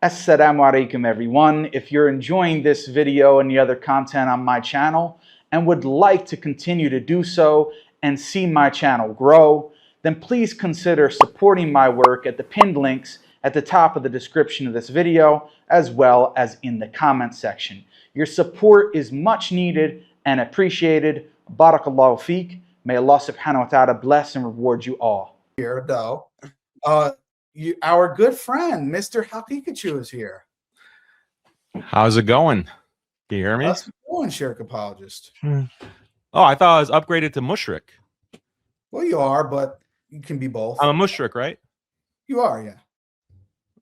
Assalamu alaikum everyone. If you're enjoying this video and the other content on my channel and would like to continue to do so and see my channel grow, then please consider supporting my work at the pinned links at the top of the description of this video as well as in the comment section. Your support is much needed and appreciated. Barakallahu feek. May Allah subhanahu wa ta'ala bless and reward you all. Here though, our good friend Mr. Haqiqatjou is here. How's it going? Can you hear me? How's it going, Shirk Apologist? Oh, I thought I was upgraded to Mushrik. Well, you are, but you can be both. I'm a Mushrik, right? You are, yeah.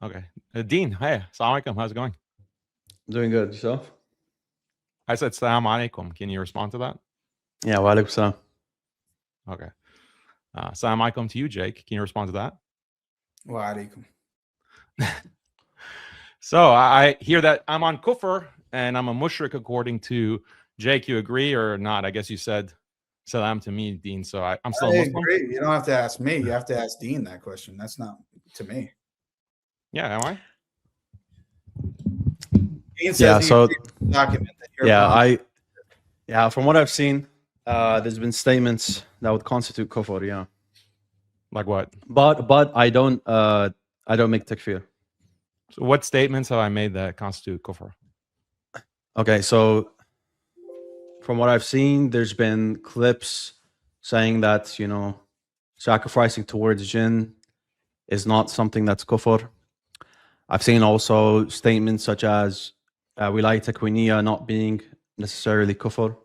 Okay. Dean, hey, assalamu alaikum. How's it going? Doing good. Yourself? I said assalamu alaikum. Can you respond to that? Yeah, wa alaikum salam. Okay. Assalamu alaikum to you, Jake. Can you respond to that? Wa alaikum. So I hear that I'm on kufr and I'm a mushrik according to Jake. You agree or not? I guess you said salam to me, Dean. So I'm still I Muslim. agree. You don't have to ask me. You have to ask Dean that question. That's not to me. Yeah, am I? Dean says Yeah, so document that you're yeah, from what I've seen, there's been statements that would constitute kufr, yeah. Like what? But I don't make takfir. So what statements have I made that constitute kufr? Okay, so from what I've seen, there's been clips saying that, you know, sacrificing towards jinn is not something that's kufr. I've seen also statements such as Haqiqatjou not being necessarily kufr.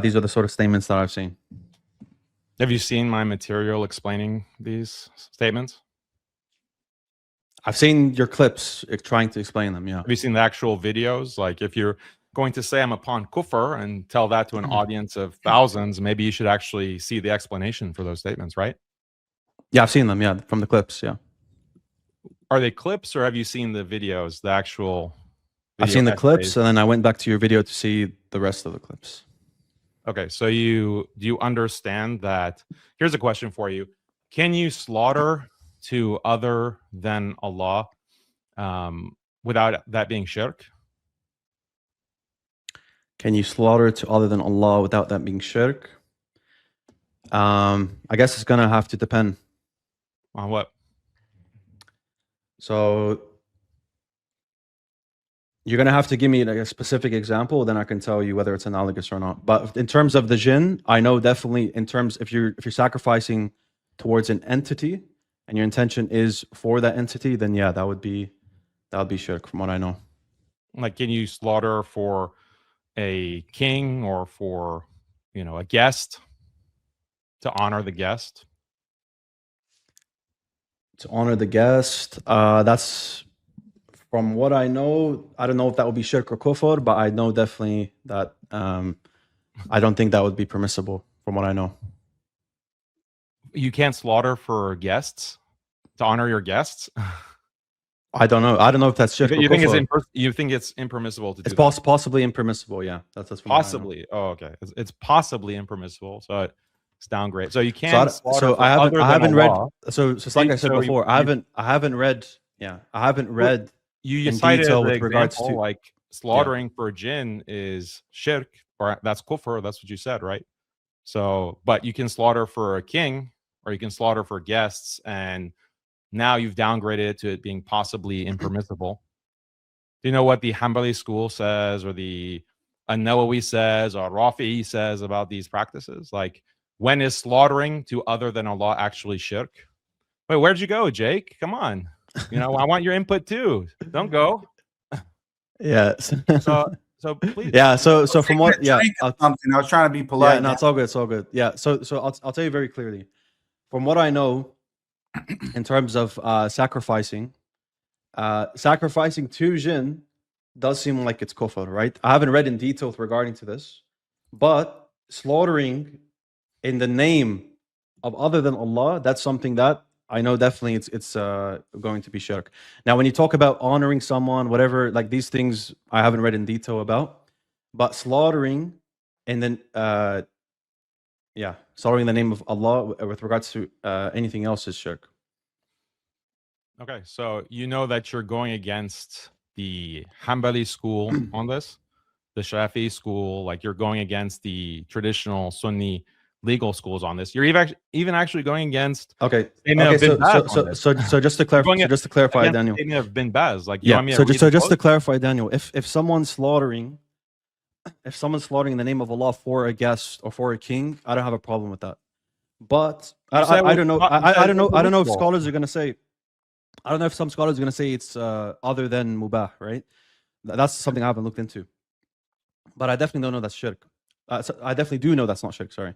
These are the sort of statements that I've seen. Have you seen my material explaining these statements? I've seen your clips trying to explain them, yeah. Have you seen the actual videos? Like if you're going to say I'm upon kufr and tell that to an audience of thousands, maybe you should actually see the explanation for those statements, right? Yeah, I've seen them, yeah, from the clips, yeah. Are they clips or have you seen the videos, the actual video I've seen the essays? clips and then I went back to your video to see the rest of the clips. Okay, so do you understand that? Here's a question for you. Can you slaughter to other than Allah without that being shirk? Can you slaughter to other than Allah without that being shirk? I guess it's gonna have to depend. On what? So you're gonna have to give me like a specific example, then I can tell you whether it's analogous or not. But in terms of the jinn, I know definitely in terms if you're sacrificing towards an entity and your intention is for that entity, then yeah, that would be shirk from what I know. Like, can you slaughter for a king or for, you know, a guest to honor the guest? To honor the guest, that's from what I know. I don't know if that would be shirk or kufr, but I know definitely that I don't think that would be permissible from what I know. You can't slaughter for guests to honor your guests? I don't know. I don't know if that's shirk or kufr. You think it's impermissible to do it's possibly impermissible, yeah. That's possibly. Oh, okay. It's possibly impermissible. So it's downgrade. So you can't slaughter so for I haven't read so like I said So before, I haven't read you in cited detail the with regards to like slaughtering for jinn is shirk, or that's kufr. That's what you said, right? So, but you can slaughter for a king or you can slaughter for guests, and now you've downgraded it to it being possibly impermissible. Do you know what the Hanbali school says, or the An-Nawawi says, or Rafi'i says about these practices? Like, when is slaughtering to other than Allah actually shirk? Wait, where'd you go, Jake? Come on. You know, I want your input too. Don't go. Yeah. So please. Yeah. So from what? Yeah. I was trying to be polite. Yeah. No, it's all good. It's all good. Yeah. So I'll tell you very clearly. From what I know, in terms of sacrificing to jinn does seem like it's kufr, right? I haven't read in detail regarding to this, but slaughtering in the name of other than Allah, that's something that I know definitely it's going to be shirk. Now, when you talk about honoring someone, whatever, like these things, I haven't read in detail about, but slaughtering and then slaughtering in the name of Allah with regards to anything else is shirk. Okay, so you know that you're going against the Hanbali school on this, the Shafi'i school, like you're going against the traditional Sunni legal schools on this. You're even actually going against Okay. statement Okay. of Bin So Baz so on so this. so just to You're clarify, going against the Daniel. statement of Bin Baz. Like, you Yeah. want me to So read just so the just to quote? clarify, Daniel, if someone's slaughtering in the name of Allah for a guest or for a king, I don't have a problem with that. But You said it I was don't know. you said it was I don't know if permissible. scholars are gonna say. I don't know if some scholars are gonna say it's other than mubah, right? That's something I haven't looked into. But I definitely don't know that's shirk. So I definitely do know that's not shirk. Sorry.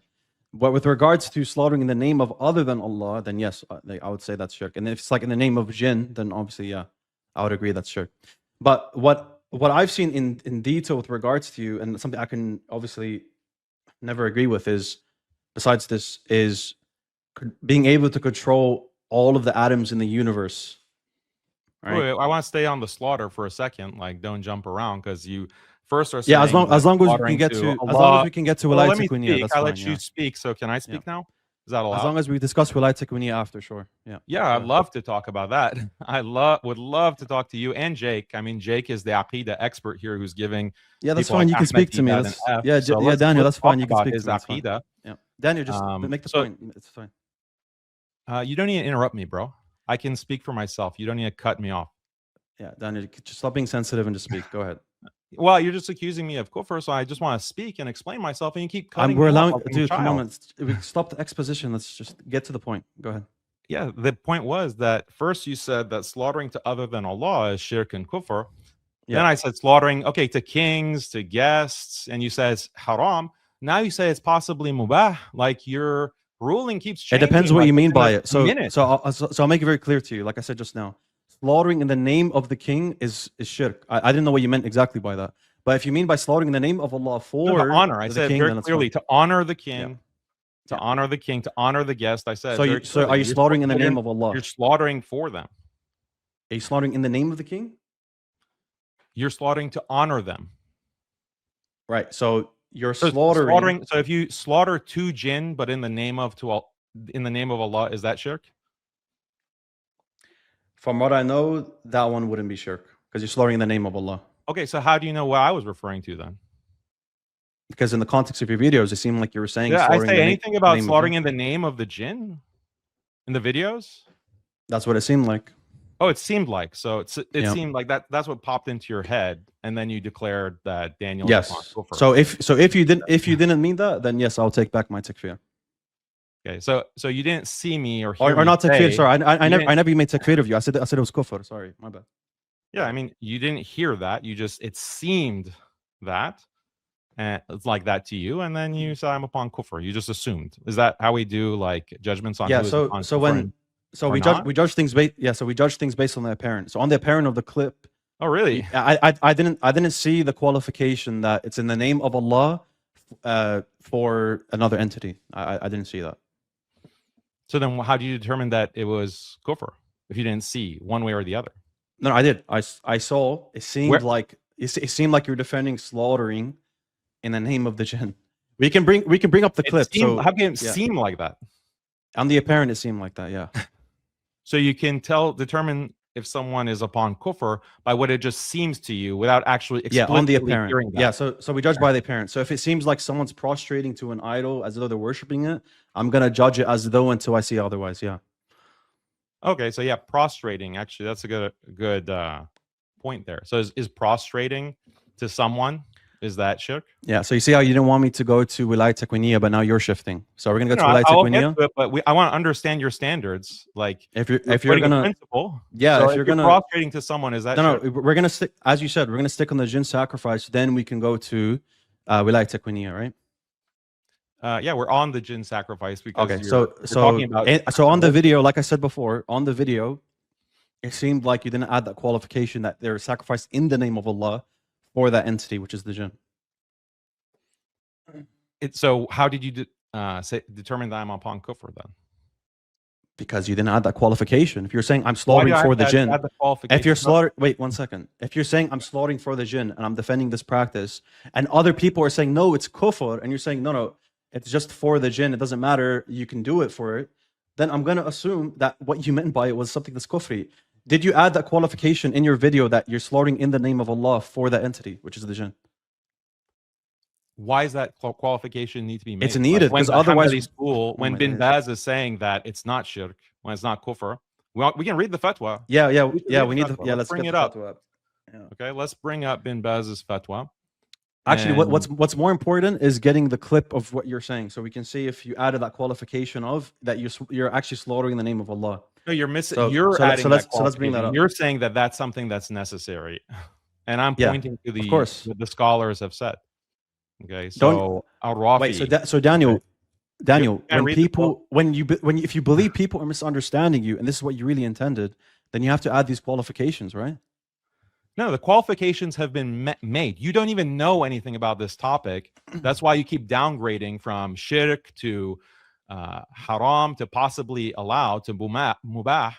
But with regards to slaughtering in the name of other than Allah, then yes, I would say that's shirk. And if it's like in the name of jinn, then obviously, yeah, I would agree that's shirk. But what I've seen in detail with regards to you, and something I can obviously never agree with, is besides this, is being able to control all of the atoms in the universe. Right? Wait, I want to stay on the slaughter for a second. Like, don't jump around, because you first are Yeah, saying as long as we slaughtering can get to to Allah. Well, wilayat let me takwiniya, speak. that's I fine. let Yeah. you speak. So can I speak Yeah. now? Is that allowed? As long as we discuss wilayat takwiniya after, sure. Yeah. Yeah, I'd love to talk about that. I would love to talk to you and Jake. I mean, Jake is the Aqidah expert here, who's giving Yeah, that's people fine. like You can speak to me. Ahmed That's Deedat an F. yeah, So yeah, Daniel. let's That's fine. talk You can about speak his to me. That's fine. Aqidah. Yeah, Daniel, just make the so- point. It's fine. You don't need to interrupt me, bro. I can speak for myself. You don't need to cut me off. Yeah, Daniel, just stop being sensitive and just speak. Go ahead. Well, you're just accusing me of kufr, so I just want to speak and explain myself, and you keep cutting We're me allowing, off like I'm a dude. Come on, child. we stop the exposition. Let's just get to the point. Go ahead. Yeah, the point was that first you said that slaughtering to other than Allah is shirk and kufr. Yeah. Then I said slaughtering, okay, to kings, to guests, and you said it's haram. Now you say it's possibly mubah. Like, your ruling keeps It changing. depends what like, you mean within by a it. So, minute. so I'll make it very clear to you. Like I said just now, slaughtering in the name of the king is shirk. I didn't know what you meant exactly by that. But if you mean by slaughtering in the name of Allah No, for to honor, I the said king, very then it's clearly fine. to honor the king, Yeah. to honor the king, to honor the guest. I said. So, very so are clearly, you you're slaughtering in the slaughtering- name of Allah? You're slaughtering for them. Are you slaughtering in the name of the king? You're slaughtering to honor them. Right. So you're So slaughtering. So if you slaughter two jinn, but in the name of Allah, is that shirk? From what I know, that one wouldn't be shirk because you're slaughtering in the name of Allah. Okay, so how do you know what I was referring to then? Because in the context of your videos, it seemed like you were saying. Did I slaughtering say in the anything about name of slaughtering Allah. in the name of the jinn in the videos? That's what it seemed like. Oh, it seemed like so. It Yeah. seemed like that. That's what popped into your head, and then you declared that Daniel. Yes. So if you didn't mean that, then yes, I'll take back my takfir. okay, so you didn't see me or hear Or me not takfir. say- Sorry, I didn't- never made takfir of you. I said it was kufr. Sorry, my bad. Yeah, I mean, you didn't hear that. It seemed that, and it's like that to you, and then you said I'm upon kufr. You just assumed. Is that how we do like judgments on? Yeah. who is So upon so kufr when and- so or we not? judge things based. Yeah. So we judge things based on the apparent. So on the apparent of the clip, Oh, really? I didn't see the qualification that it's in the name of Allah for another entity. I didn't see that. So then, how do you determine that it was kufr if you didn't see one way or the other? No, I did. I saw. It seemed Where- like it seemed like you're defending slaughtering in the name of the jinn. We can bring up the clip. So How can it yeah. seem like that? on the apparent, it seemed like that. Yeah. So you can determine if someone is upon kufr by what it just seems to you without actually Yeah, explicitly on the apparent. hearing that. Yeah, so we judge by the apparent. So if it seems like someone's prostrating to an idol as though they're worshiping it, I'm gonna judge it as though until I see otherwise. Yeah. Okay, so yeah, prostrating. Actually, that's a good point there. So is prostrating to someone, is that shirk? Yeah. So you see how you didn't want me to go to wilayat takwiniya, but now you're shifting. So we're gonna go to wilayat I'll get takwiniya. to it, but I want to understand your standards. Like, If you're putting a gonna principle. yeah, So if you're gonna prostrating to someone, is that no, shirk? we're gonna stick, as you said, we're gonna stick on the jinn sacrifice. Then we can go to wilayat takwiniya, right? Yeah, we're on the jinn sacrifice because Okay, you're talking about so on the video, like I said before, on the video, it seemed like you didn't add that qualification that they're sacrificed in the name of Allah for that entity, which is the jinn. So how did you determine that I'm upon kufr then? Because you didn't add that qualification. If you're saying I'm slaughtering for the jinn, if you're slaughtering, wait 1 second. If you're saying I'm slaughtering for the jinn and I'm defending this practice, and other people are saying no, it's kufr, and you're saying no, it's just for the jinn, it doesn't matter, you can do it for it, then I'm gonna assume that what you meant by it was something that's kufri. did you add that qualification in your video that you're slaughtering in the name of Allah for that entity, which is the jinn? Why is that qualification need to be made? It's needed when because the otherwise, Hanbali school, when my Bin days. Baz is saying that it's not shirk, when it's not kufr, well, we can read the fatwa. yeah, can we read need the to, fatwa. let's bring get it the up. fatwa up. Yeah. Okay, let's bring up Bin Baz's fatwa. Actually, And- what's more important is getting the clip of what you're saying, so we can see if you added that qualification of that you're actually slaughtering in the name of Allah. No, you're missing. So- You're so adding let's that bring that qualification. up. You're saying that that's something that's necessary, and I'm Yeah, pointing to of course. what the scholars have said. Okay, Don't- so Al-Rafi. Wait, so Daniel, Can I when read the people, if you believe people are misunderstanding you, and this is what you really intended, then you have to add these qualifications, right? No, the qualifications have been made. You don't even know anything about this topic. That's why you keep downgrading from shirk to haram to possibly allowed to mubah.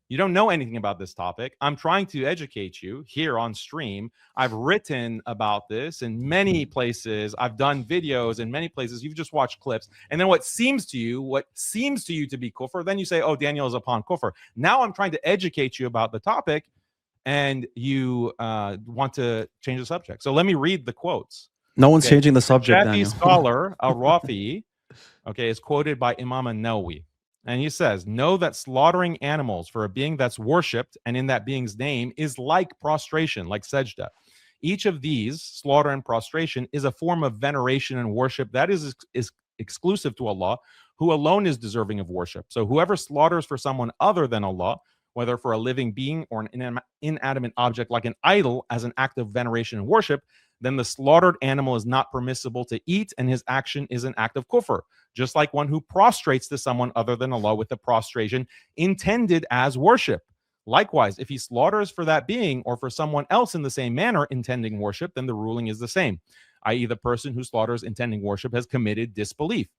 You don't know anything about this topic. I'm trying to educate you here on stream. I've written about this in many places. I've done videos in many places. You've just watched clips. And then what seems to you to be kufr, then you say, oh, Daniel is upon kufr. Now I'm trying to educate you about the topic, and you want to change the subject. So let me read the quotes. No one's changing the subject, Shafi Daniel. scholar Al-Rafi, okay, is quoted by Imam an-Nawawi. And he says, know that slaughtering animals for a being that's worshipped and in that being's name is like prostration, like sajda. Each of these, slaughter and prostration, is a form of veneration and worship that is exclusive to Allah, who alone is deserving of worship. So whoever slaughters for someone other than Allah, whether for a living being or an inanimate object like an idol as an act of veneration and worship, then the slaughtered animal is not permissible to eat, and his action is an act of kufr, just like one who prostrates to someone other than Allah with the prostration intended as worship. Likewise, if he slaughters for that being or for someone else in the same manner intending worship, then the ruling is the same, i.e. the person who slaughters intending worship has committed disbelief.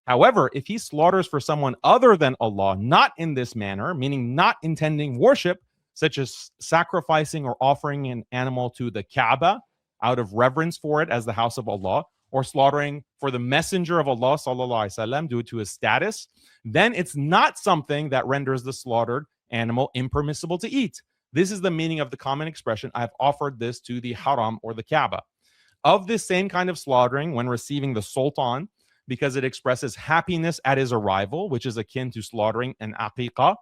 However, if he slaughters for someone other than Allah, not in this manner, meaning not intending worship, such as sacrificing or offering an animal to the Kaaba out of reverence for it as the house of Allah, or slaughtering for the messenger of Allah sallallahu alaihi wasallam due to his status, then it's not something that renders the slaughtered animal impermissible to eat. This is the meaning of the common expression, I've offered this to the haram or the Kaaba. Of this same kind of slaughtering when receiving the sultan, because it expresses happiness at his arrival, which is akin to slaughtering an aqiqah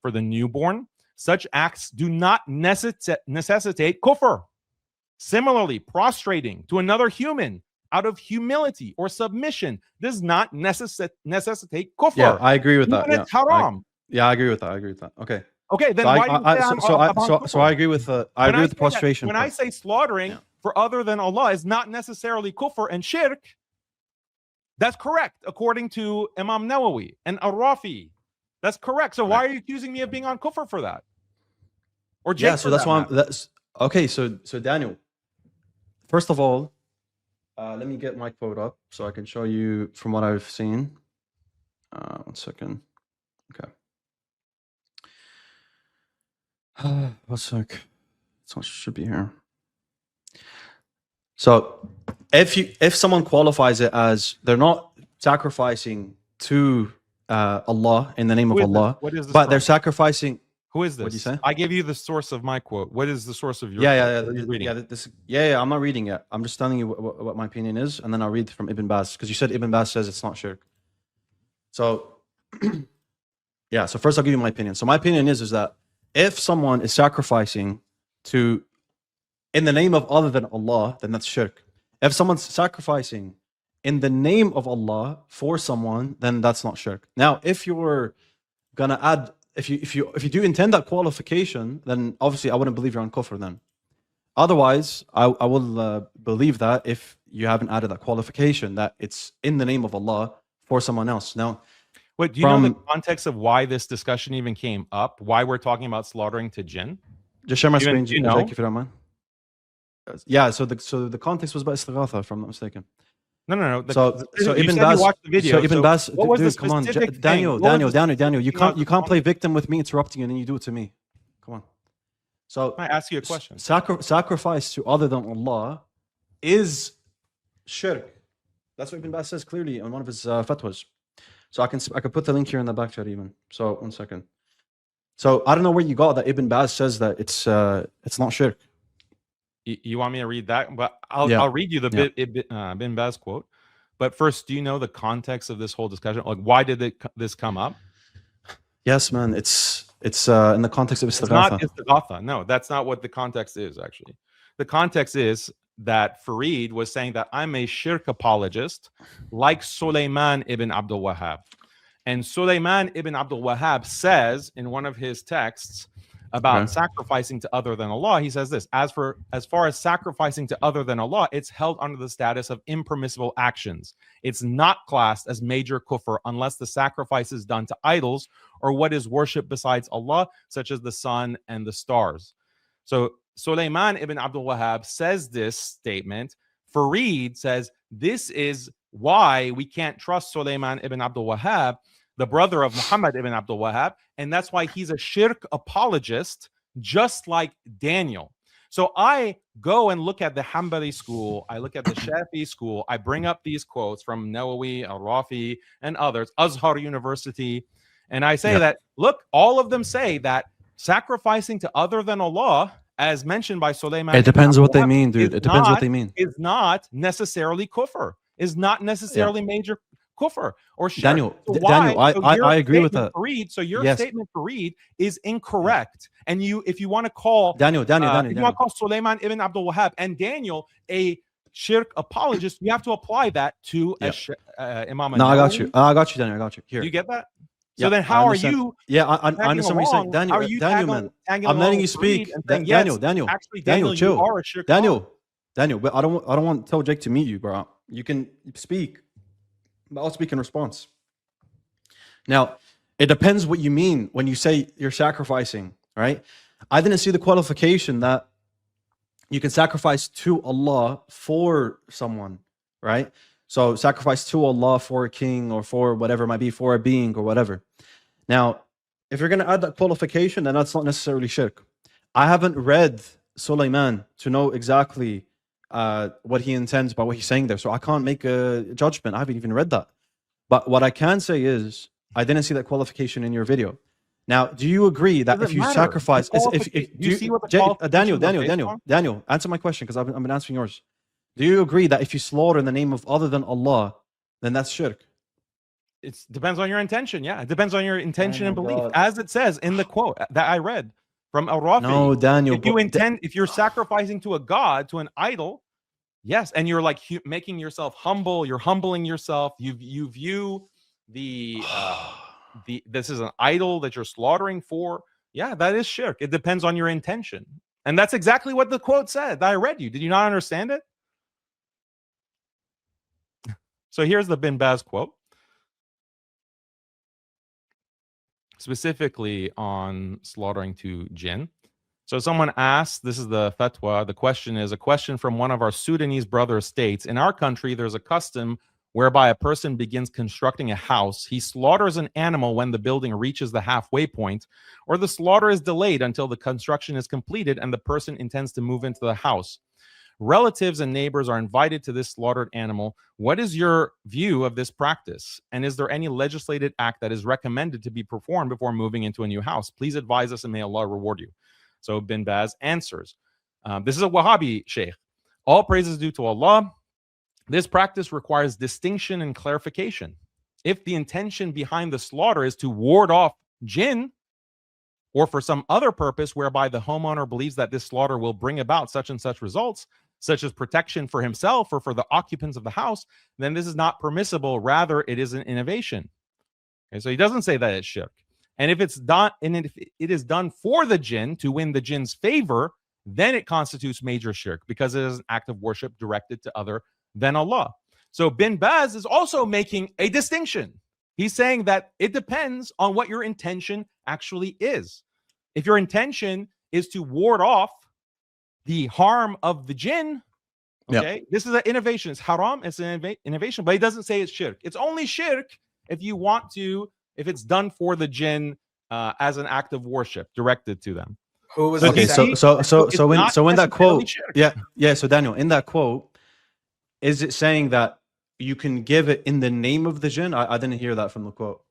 for the newborn, such acts do not necessitate kufr. Similarly, prostrating to another human out of humility or submission does not necessitate kufr. Yeah, I agree with that. Even it's haram. I agree with that. Okay. Okay, then So why do you say I'm upon so kufr? I agree with the prostration. When I say slaughtering for other than Allah is not necessarily kufr and shirk, that's correct according to Imam Nawawi and Al-Rafi. That's correct. So why are you accusing me of being on kufr for that? Or Jake, so that's why okay. So Daniel, first of all, let me get my quote up so I can show you from what I've seen. 1 second. Okay. 1 sec. So it should be here. So if someone qualifies it as they're not sacrificing to Allah in the name of Allah, but they're sacrificing. Who is this? What do you say? I gave you the source of my quote. What is the source of your quote? I'm not reading it. I'm just telling you what my opinion is, and then I'll read from Ibn Baz, because you said Ibn Baz says it's not shirk. So yeah, so first I'll give you my opinion. So my opinion is that if someone is sacrificing in the name of other than Allah, then that's shirk. If someone's sacrificing in the name of Allah for someone, then that's not shirk. Now, if you're gonna add, if you do intend that qualification, then obviously I wouldn't believe you're on kufr then. Otherwise, I will believe that if you haven't added that qualification, that it's in the name of Allah for someone else. Now, wait, do you know the context of why this discussion even came up? Why we're talking about slaughtering to jinn? Just share my screen, Jake, if you don't mind. Yeah, so the context was about istighatha, if I'm not mistaken. No. So Ibn Baz, what was the come on, specific Daniel, thing? you can't play victim with me interrupting you and then you do it to me. Come on. So I ask you a question. Sacrifice to other than Allah is shirk. That's what Ibn Baz says clearly on one of his fatwas. So I can put the link here in the back chat even. So 1 second. So I don't know where you got that Ibn Baz says that it's not shirk. You want me to read that? But I'll read you the Bin Baz quote. But first, do you know the context of this whole discussion? Like, why did this come up? Yes, man. It's in the context of istighatha. It's not istighatha. No, that's not what the context is, actually. The context is that Farid was saying that I'm a shirk apologist like Sulaiman ibn Abdul Wahhab. And Sulaiman ibn Abdul Wahhab says in one of his texts about sacrificing to other than Allah, he says this: as far as sacrificing to other than Allah, it's held under the status of impermissible actions. It's not classed as major kufr unless the sacrifice is done to idols or what is worshipped besides Allah, such as the sun and the stars. So Sulaiman ibn Abdul Wahhab says this statement. Farid says this is why we can't trust Sulaiman ibn Abdul Wahhab, the brother of Muhammad ibn Abdul Wahhab, and that's why he's a shirk apologist, just like Daniel. So I go and look at the Hanbali school, I look at the Shafi'i school, I bring up these quotes from Nawawi, Al-Rafi, and others, Azhar University, and I say that, look, all of them say that sacrificing to other than Allah, as mentioned by Sulaiman, it depends what they mean, dude. It depends what they mean. Is not necessarily kufr, is not necessarily major kufr or shirk. Daniel, I agree with that. So your statement, Farid, is incorrect. And if you want to call Daniel, if you want to call Sulaiman ibn Abdul Wahhab and Daniel a shirk apologist, you have to apply that to Imam. No, I got you, Daniel. I got you. Here, you get that? So then, how are you? Yeah, I understand what you're saying, Daniel. Daniel, man, I'm letting you speak. Daniel, actually, Daniel, chill. You are a shirk Daniel, but I don't want to tell Jake to meet you, bro. You can speak, but I'll speak in response. Now, it depends what you mean when you say you're sacrificing, right? I didn't see the qualification that you can sacrifice to Allah for someone, right? So sacrifice to Allah for a king or for whatever it might be, for a being or whatever. Now, if you're going to add that qualification, then that's not necessarily shirk. I haven't read Sulaiman to know exactly what he intends by what he's saying there. So I can't make a judgment. I haven't even read that. But what I can say is, I didn't see that qualification in your video. Now, do you agree that if you sacrifice, Daniel, answer my question because I've been answering yours. Do you agree that if you slaughter in the name of other than Allah, then that's shirk? It depends on your intention. Yeah, it depends on your intention and belief, as it says in the quote that I read from Al-Rafi. No, Daniel. If you're sacrificing to a god, to an idol, yes, and you're like making yourself humble, you're humbling yourself. You view this is an idol that you're slaughtering for. Yeah, that is shirk. It depends on your intention, and that's exactly what the quote said that I read you. Did you not understand it? So here's the Bin Baz quote, specifically on slaughtering to jinn. So someone asked, this is the fatwa, the question is a question from one of our Sudanese brother states. In our country, there's a custom whereby a person begins constructing a house. He slaughters an animal when the building reaches the halfway point, or the slaughter is delayed until the construction is completed and the person intends to move into the house. Relatives and neighbors are invited to this slaughtered animal. What is your view of this practice? And is there any legislated act that is recommended to be performed before moving into a new house? Please advise us and may Allah reward you. So Bin Baz answers. This is a Wahhabi sheikh. All praise is due to Allah. This practice requires distinction and clarification. If the intention behind the slaughter is to ward off jinn, or for some other purpose whereby the homeowner believes that this slaughter will bring about such and such results, such as protection for himself or for the occupants of the house, then this is not permissible. Rather, it is an innovation. Okay, so he doesn't say that it's shirk. And if it's done, and if it is done for the jinn to win the jinn's favor, then it constitutes major shirk because it is an act of worship directed to other than Allah. So Bin Baz is also making a distinction. He's saying that it depends on what your intention actually is. If your intention is to ward off the harm of the jinn, okay, this is an innovation. It's haram, it's an innovation, but he doesn't say it's shirk. It's only shirk if you want to, if it's done for the jinn as an act of worship directed to them. Who was okay? So in that quote, So Daniel, in that quote, is it saying that you can give it in the name of the jinn? I didn't hear that from the quote.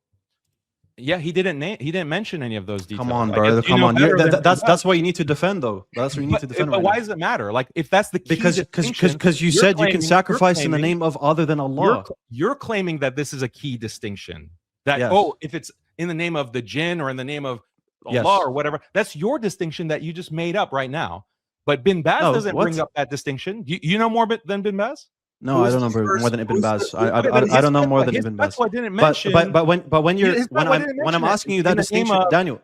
Yeah, he didn't mention any of those details. Come on, I bro. guess you Come know on. better than That's what you need to defend, though. That's what you need to defend. But Right why now. does it matter? Like, if that's the key distinction, because you you're said you can claiming- sacrifice in the claiming- name of other than Allah. You're claiming that this is a key distinction. That Yes. if it's in the name of the jinn or in the name of Allah Yes. or whatever, that's your distinction that you just made up right now. But Bin Baz No, doesn't what? bring up that distinction. You know more than Bin Baz? No, Who's I don't the know first- more than Ibn who's Baz. the- I don't know more than His Ibn Baz. fatwa didn't mention. But when you're his when fatwa I'm didn't when I'm mention it asking you in that the name distinction, of Daniel,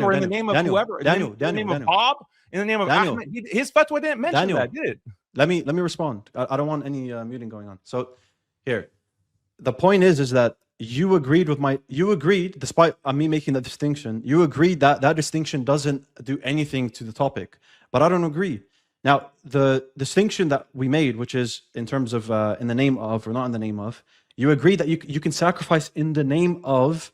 or in the name of whoever, in the name of Bob, in the name of Daniel. Ahmed. His fatwa didn't mention Daniel. that, did it? Let me respond. I don't want any muting going on. So here, the point is that you agreed despite me making that distinction. You agreed that that distinction doesn't do anything to the topic, but I don't agree. Now, the distinction that we made, which is in terms of in the name of or not in the name of, you agreed that you can sacrifice in the name of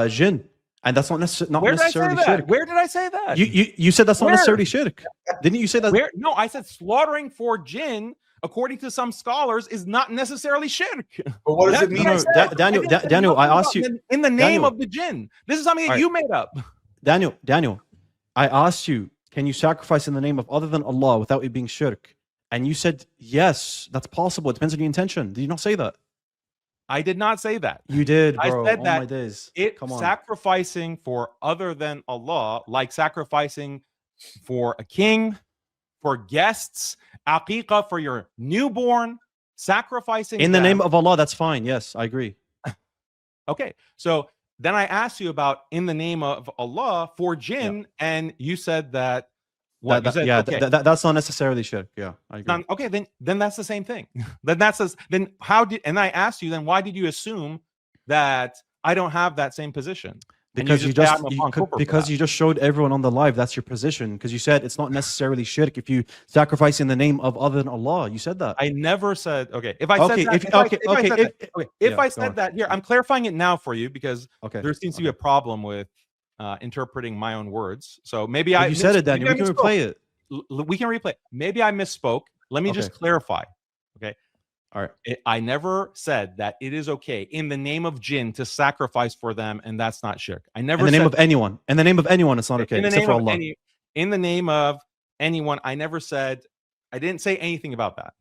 jinn, and that's not necessarily shirk. Where did I say that? You said that's not Where? necessarily shirk, didn't you say that? Where? No, I said slaughtering for jinn, according to some scholars, is not necessarily shirk. But what does it mean? Daniel, I asked you in the name Daniel. of the jinn. This is something that you made up. Daniel, I asked you, can you sacrifice in the name of other than Allah without it being shirk? And you said, yes, that's possible. It depends on your intention. Did you not say that? I did not say that. You did, bro. I said that my days. Come on. Sacrificing for other than Allah, like sacrificing for a king, for guests, aqiqah for your newborn, sacrificing in the them. name of Allah, that's fine. Yes, I agree. Okay, so then I asked you about in the name of Allah for jinn, and you said that. What? You said, okay. That's not necessarily shirk. Yeah, I agree. Okay, then that's the same thing. Then how did? And I asked you, then why did you assume that I don't have that same position? Because you just showed everyone on the live that's your position. Because you said it's not necessarily shirk if you sacrifice in the name of other than Allah. You said that. I never said okay. If I said that here, I'm clarifying it now for you because there seems to be a problem with interpreting my own words. So maybe you said it, Daniel. We can replay it. We can replay. Maybe I misspoke. Let me just clarify. Okay. All right. I never said that it is okay in the name of jinn to sacrifice for them, and that's not shirk. I never. In the name of anyone. In the name of anyone, it's not okay. In the except name for of Allah. in the name of anyone, I never said. I didn't say anything about that.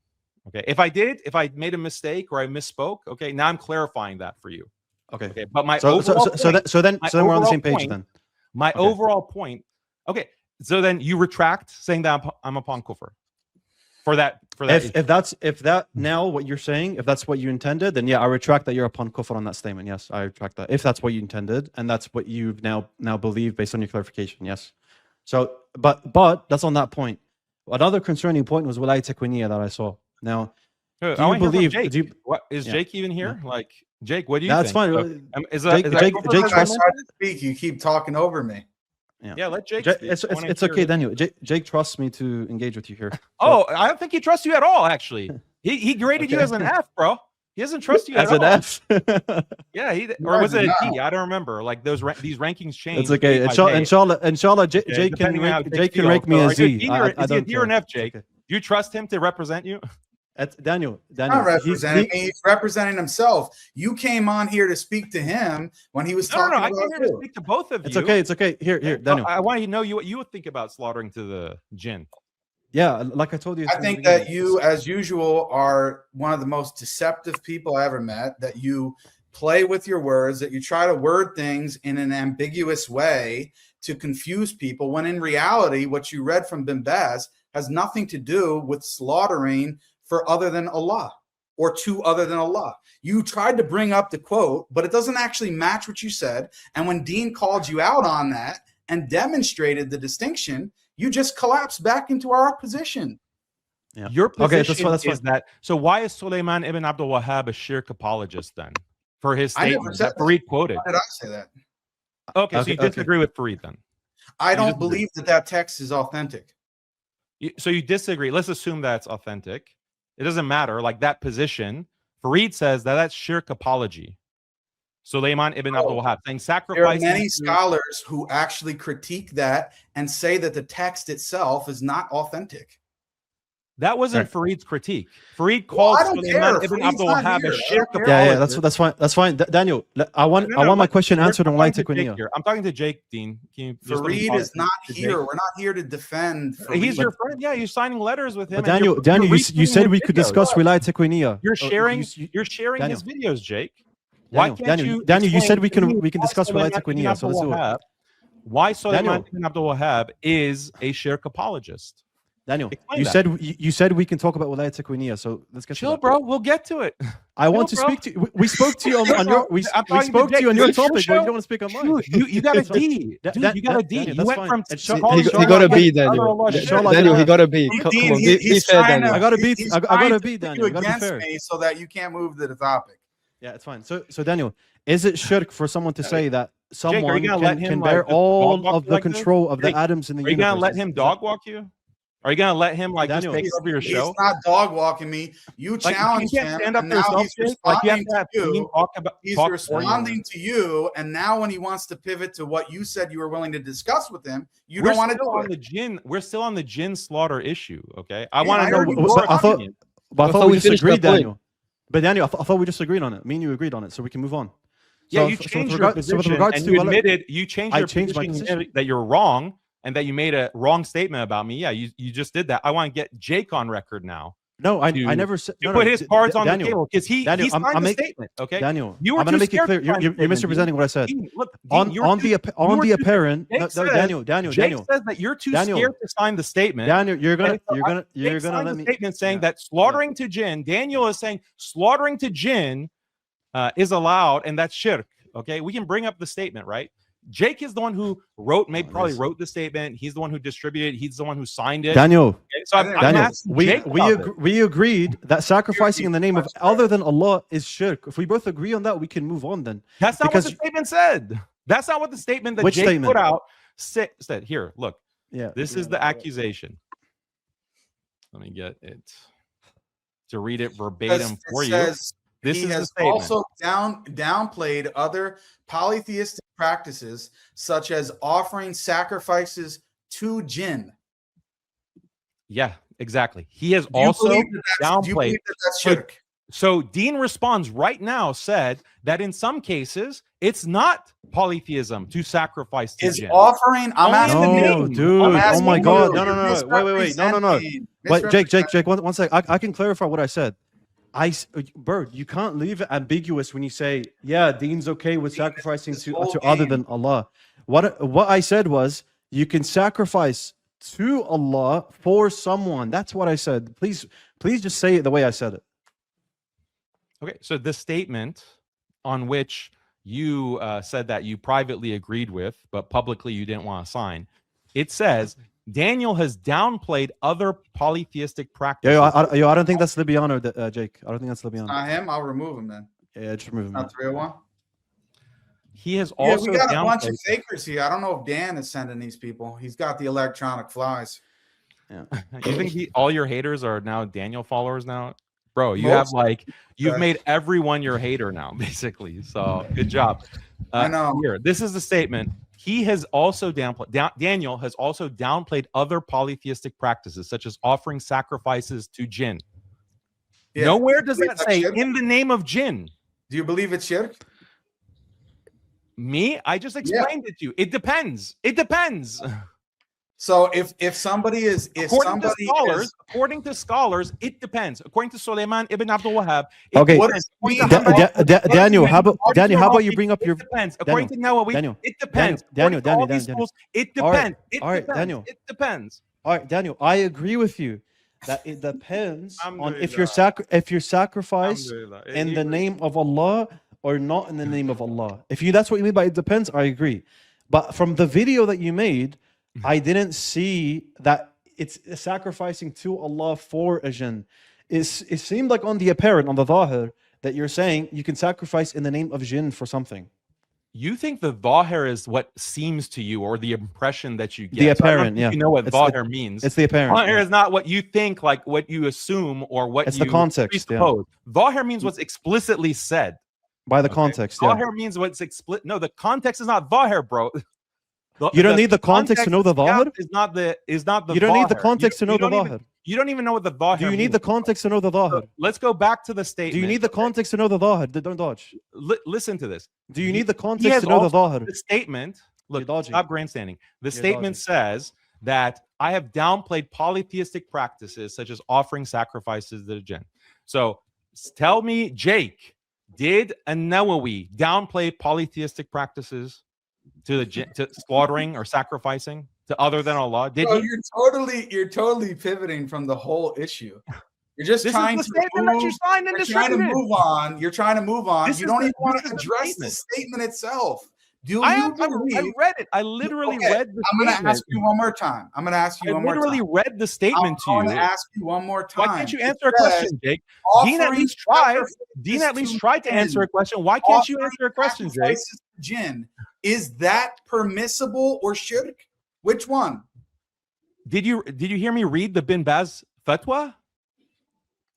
Okay. If I did, if I made a mistake or I misspoke, okay. Now I'm clarifying that for you. Okay. But my then we're on the same page then. My overall point. Okay. So then you retract saying that I'm upon kufr. For that If that now what you're saying, if that's what you intended, then yeah, I retract that you're upon kufr on that statement. Yes, I retract that. If that's what you intended and that's what you now believe based on your clarification, yes. So but that's on that point. Another concerning point was wilayat takwiniyya that I saw. Now, do you believe? Jake even here? Yeah. Like Jake, what do you think? That's fine. Jake trusts me. Speak. You keep talking over me. Yeah, let Jake. It's okay, Daniel. Jake trusts me to engage with you here. Oh, I don't think he trusts you at all. Actually, he graded you as an F, bro. He doesn't trust you as at an all. F. Yeah, or was it a D? I don't remember. Like these rankings change. It's okay. Inshallah, Jake can rank me a Z. Is he a D or an F, Jake? Do you trust him to represent you? Daniel. Not representing me. He's representing himself. You came on here to speak to him when he was talking about I came here to speak to both of you. It's okay. Here, Daniel. I want you to know what you would think about slaughtering to the jinn. Yeah, like I told you. I think that you, as usual, are one of the most deceptive people I ever met. That you play with your words, that you try to word things in an ambiguous way to confuse people, when in reality, what you read from Bin Baz has nothing to do with slaughtering for other than Allah or to other than Allah. You tried to bring up the quote, but it doesn't actually match what you said. And when Dean called you out on that and demonstrated the distinction, you just collapsed back into our position. Yeah. Your position is that. So why is Sulaiman ibn Abdul Wahhab a shirk apologist then? For his statement that Farid quoted. Why did I say that? Okay, so you disagree with Farid then? I don't believe that text is authentic. So you disagree. Let's assume that's authentic. It doesn't matter. Like that position, Farid says that that's shirk apology. Sulaiman ibn Abdul Wahhab saying sacrifice. There are many scholars who actually critique that and say that the text itself is not authentic. That wasn't Fareed's critique. Fareed called I don't care. Sulaiman ibn Fareed's Abdul not Wahhab here. a I shirk don't care. Yeah, apologist. that's fine. That's fine. Daniel, I want my question answered on Walay Taqwiniya. I'm talking to Jake, Dean. Can you just let me Fareed talk is not to here. Jake? We're not here to defend Fareed. He's your friend. Yeah, you're signing letters with him. But and Daniel, you're you said retweeting we his could videos. discuss Walay Taqwiniya. You're sharing. You- You're sharing his videos, Jake. Daniel, Why can't you? Daniel, you said explain we to me can why discuss Walay Sulaiman ibn Taqwiniya. So let's Abdul do it. Wahhab- Why Sulaiman Daniel. ibn Abdul Wahhab is a shirk apologist? Daniel, Explain you that. said we can talk about Walay Taqwiniya. So let's get Chill, to that. bro. We'll get to it. I want to Chill, bro. speak to you. We spoke to you on your we I'm talking to spoke to Jake. you on your This is your topic, but show. you don't want to speak on mine. Dude, you got a So- D. That- Dude, that- you got a that- D. Daniel, You that's went fine. from It's Sean- calling he Sean got a Lyon B, other Daniel. Allah Sean shirk. Lyon- Daniel, he got a B. Come Dean, on, be he's fair, trying Daniel. I got a he's beat. I got trying a to beat, pit Daniel. you You gotta be against fair. me so that you can't move to the topic. Yeah, it's fine. So Daniel, is it shirk for someone to say that Jake, are someone you gonna let him, can like, bear just all dog walk of you the like this? control of the Jake, atoms in the Are you universe? gonna let him dog walk you? Are you gonna let him like Daniel, just take over your show? He's not dog walking me. You Like, challenged you can't him, stand up and for now yourself, he's Jake? Like you have responding to have to Dean you. talk about. He's talk for you. responding to you, and now when he wants to pivot to what you said you were willing to discuss with him, you We're don't want to still do on it. the gin. We're still on the gin slaughter issue. Okay, I Yeah, want I to know heard what you. your I thought- opinion. But I I thought thought we we just finished agreed, that point. Daniel. But Daniel, I thought we just agreed on it. Me and you agreed on it, so we can move on. Yeah, So you with changed your regard- position, with regards and to you Walay- admitted you changed I your changed my position, position. that you're wrong and that you made a wrong statement about me. Yeah, you just did that. I want to get Jake on record now. No, I to- never said. You No, put no, his cards on Daniel, the table because he Daniel, signed I'm the make- statement. Okay, Daniel, you were I'm gonna too make it scared clear. to sign You're the statement, misrepresenting what I said. Dean, look, Dean, On you were on too- the you were too- apparent. Jake No, says- Daniel, Jake says that you're too Daniel. scared to sign the statement. Daniel, you're And gonna so you're Jake gonna signed let the me. statement saying Yeah. that slaughtering to jinn. Daniel is saying slaughtering to jinn is allowed, and that's shirk. Okay, we can bring up the statement, right? Jake is the one who probably wrote the statement. He's the one who distributed it. He's the one who signed it. Daniel, Okay, so I'm Daniel, asking Jake about it. we agreed that sacrificing in the name of other than Allah is shirk. If we both agree on that, we can move on then. That's not because- what the statement said. That's not what the statement that Which Jake statement? put out said. Here, look. Yeah. This is the accusation. Let me get it to read it verbatim for you. This He is the has statement. also downplayed other polytheistic practices, such as offering sacrifices to jinn. Yeah, exactly. He has Do you also believe that that's- do you downplayed. believe that that's So- shirk? So Dean responds right now, said that in some cases it's not polytheism to sacrifice to Is jinn. offering? I'm Only asking in the you. No, name. dude. I'm Oh asking my you. God. No, You're no, no. Wait. No, no, no. misrepresenting. Wait, Jake, one sec. I can clarify what I said. Bird, you can't leave it ambiguous when you say, yeah, Dean's okay with sacrificing this to whole other game. than Allah. What I said was you can sacrifice to Allah for someone. That's what I said. Please just say it the way I said it. Okay, so the statement on which you said that you privately agreed with, but publicly you didn't want to sign, it says Daniel has downplayed other polytheistic practices. I don't think that's Libyan, Jake. I don't think that's Libyan. Not him. I'll remove him then. Yeah, just remove him. Not 301. He has Yeah, also we got a bunch downplayed. of fakers here. I don't know if Dan is sending these people. He's got the electronic flies. Yeah. You think all your haters are now Daniel followers now? Bro, you Most- have you've Okay. made everyone your hater now, basically. So good job. I know. Here, this is the statement. He has also Daniel has also downplayed other polytheistic practices, such as offering sacrifices to jinn. Yeah. Nowhere does Believe that that's say shirk? in the name of jinn. Do you believe it's shirk? Me, I just explained it to you. It depends. It depends. So if somebody is According to scholars, it depends. According to Sulaiman ibn Abdul Wahhab, Okay. What depends. does it According mean? to Daniel, how about According to Daniel? How about Nawawi, you bring up your it depends. According to Nawawi, Daniel, it depends. Daniel, According to all Daniel, these Daniel. schools, it All right, depends. It all right, depends. Daniel. It depends. All right, Daniel, I agree with you that it depends on if you're Alhamdulillah. sacrifice in the name of Allah or not in the name of Allah. If that's what you mean by it depends, I agree. But from the video that you made, I didn't see that it's sacrificing to Allah for a jinn. It seemed like on the apparent, on the zahir, that you're saying you can sacrifice in the name of jinn for something. You think the zahir is what seems to you, or the impression that you get. The So I don't apparent, think yeah. You know what It's zahir means. It's the apparent. Zahir yeah. is not what you think, like what you assume, or what It's you the context, yeah. presuppose. Zahir means what's explicitly said. By the Okay? context, yeah. Zahir means what's explicit. No, the context is not zahir, bro. You don't need the context to know the Zahir? Is not the You don't need the Zahir. context to know the don't even- Zahir. You don't even know what the Zahir Do you need means. the context to know the Zahir? Let's go back to the statement. Do you need the context to know the Zahir? Don't dodge. Listen to this. Do you need the He context has to know the also- Zahir? The statement, look, You're dodging. stop grandstanding. The You're statement dodging. says that I have downplayed polytheistic practices such as offering sacrifices to the jinn. So tell me, Jake, did a Nawawi downplay polytheistic practices to the jinn, to slaughtering or sacrificing to other than Allah? Did Bro, he? you're totally pivoting from the whole issue. You're just This trying is the to statement that you move. signed and You're trying to distributed. move on. You're trying to move on. This You is don't the- even want this to is the address the statement. statement itself. Do I you believe? read it. I literally Okay, read the I'm going to statement. ask you one more time. I'm going to ask you I one more literally time. read the statement to I'm you. going to ask you one more time. Why can't you It answer a says, question, Jake? Dean at offering least tried. sacrifices Dean at least to tried to answer a question. Why can't you offering answer a question, Jake? sacrifices to jinn, is that permissible or shirk? Which one? Did you hear me read the Bin Baz fatwa?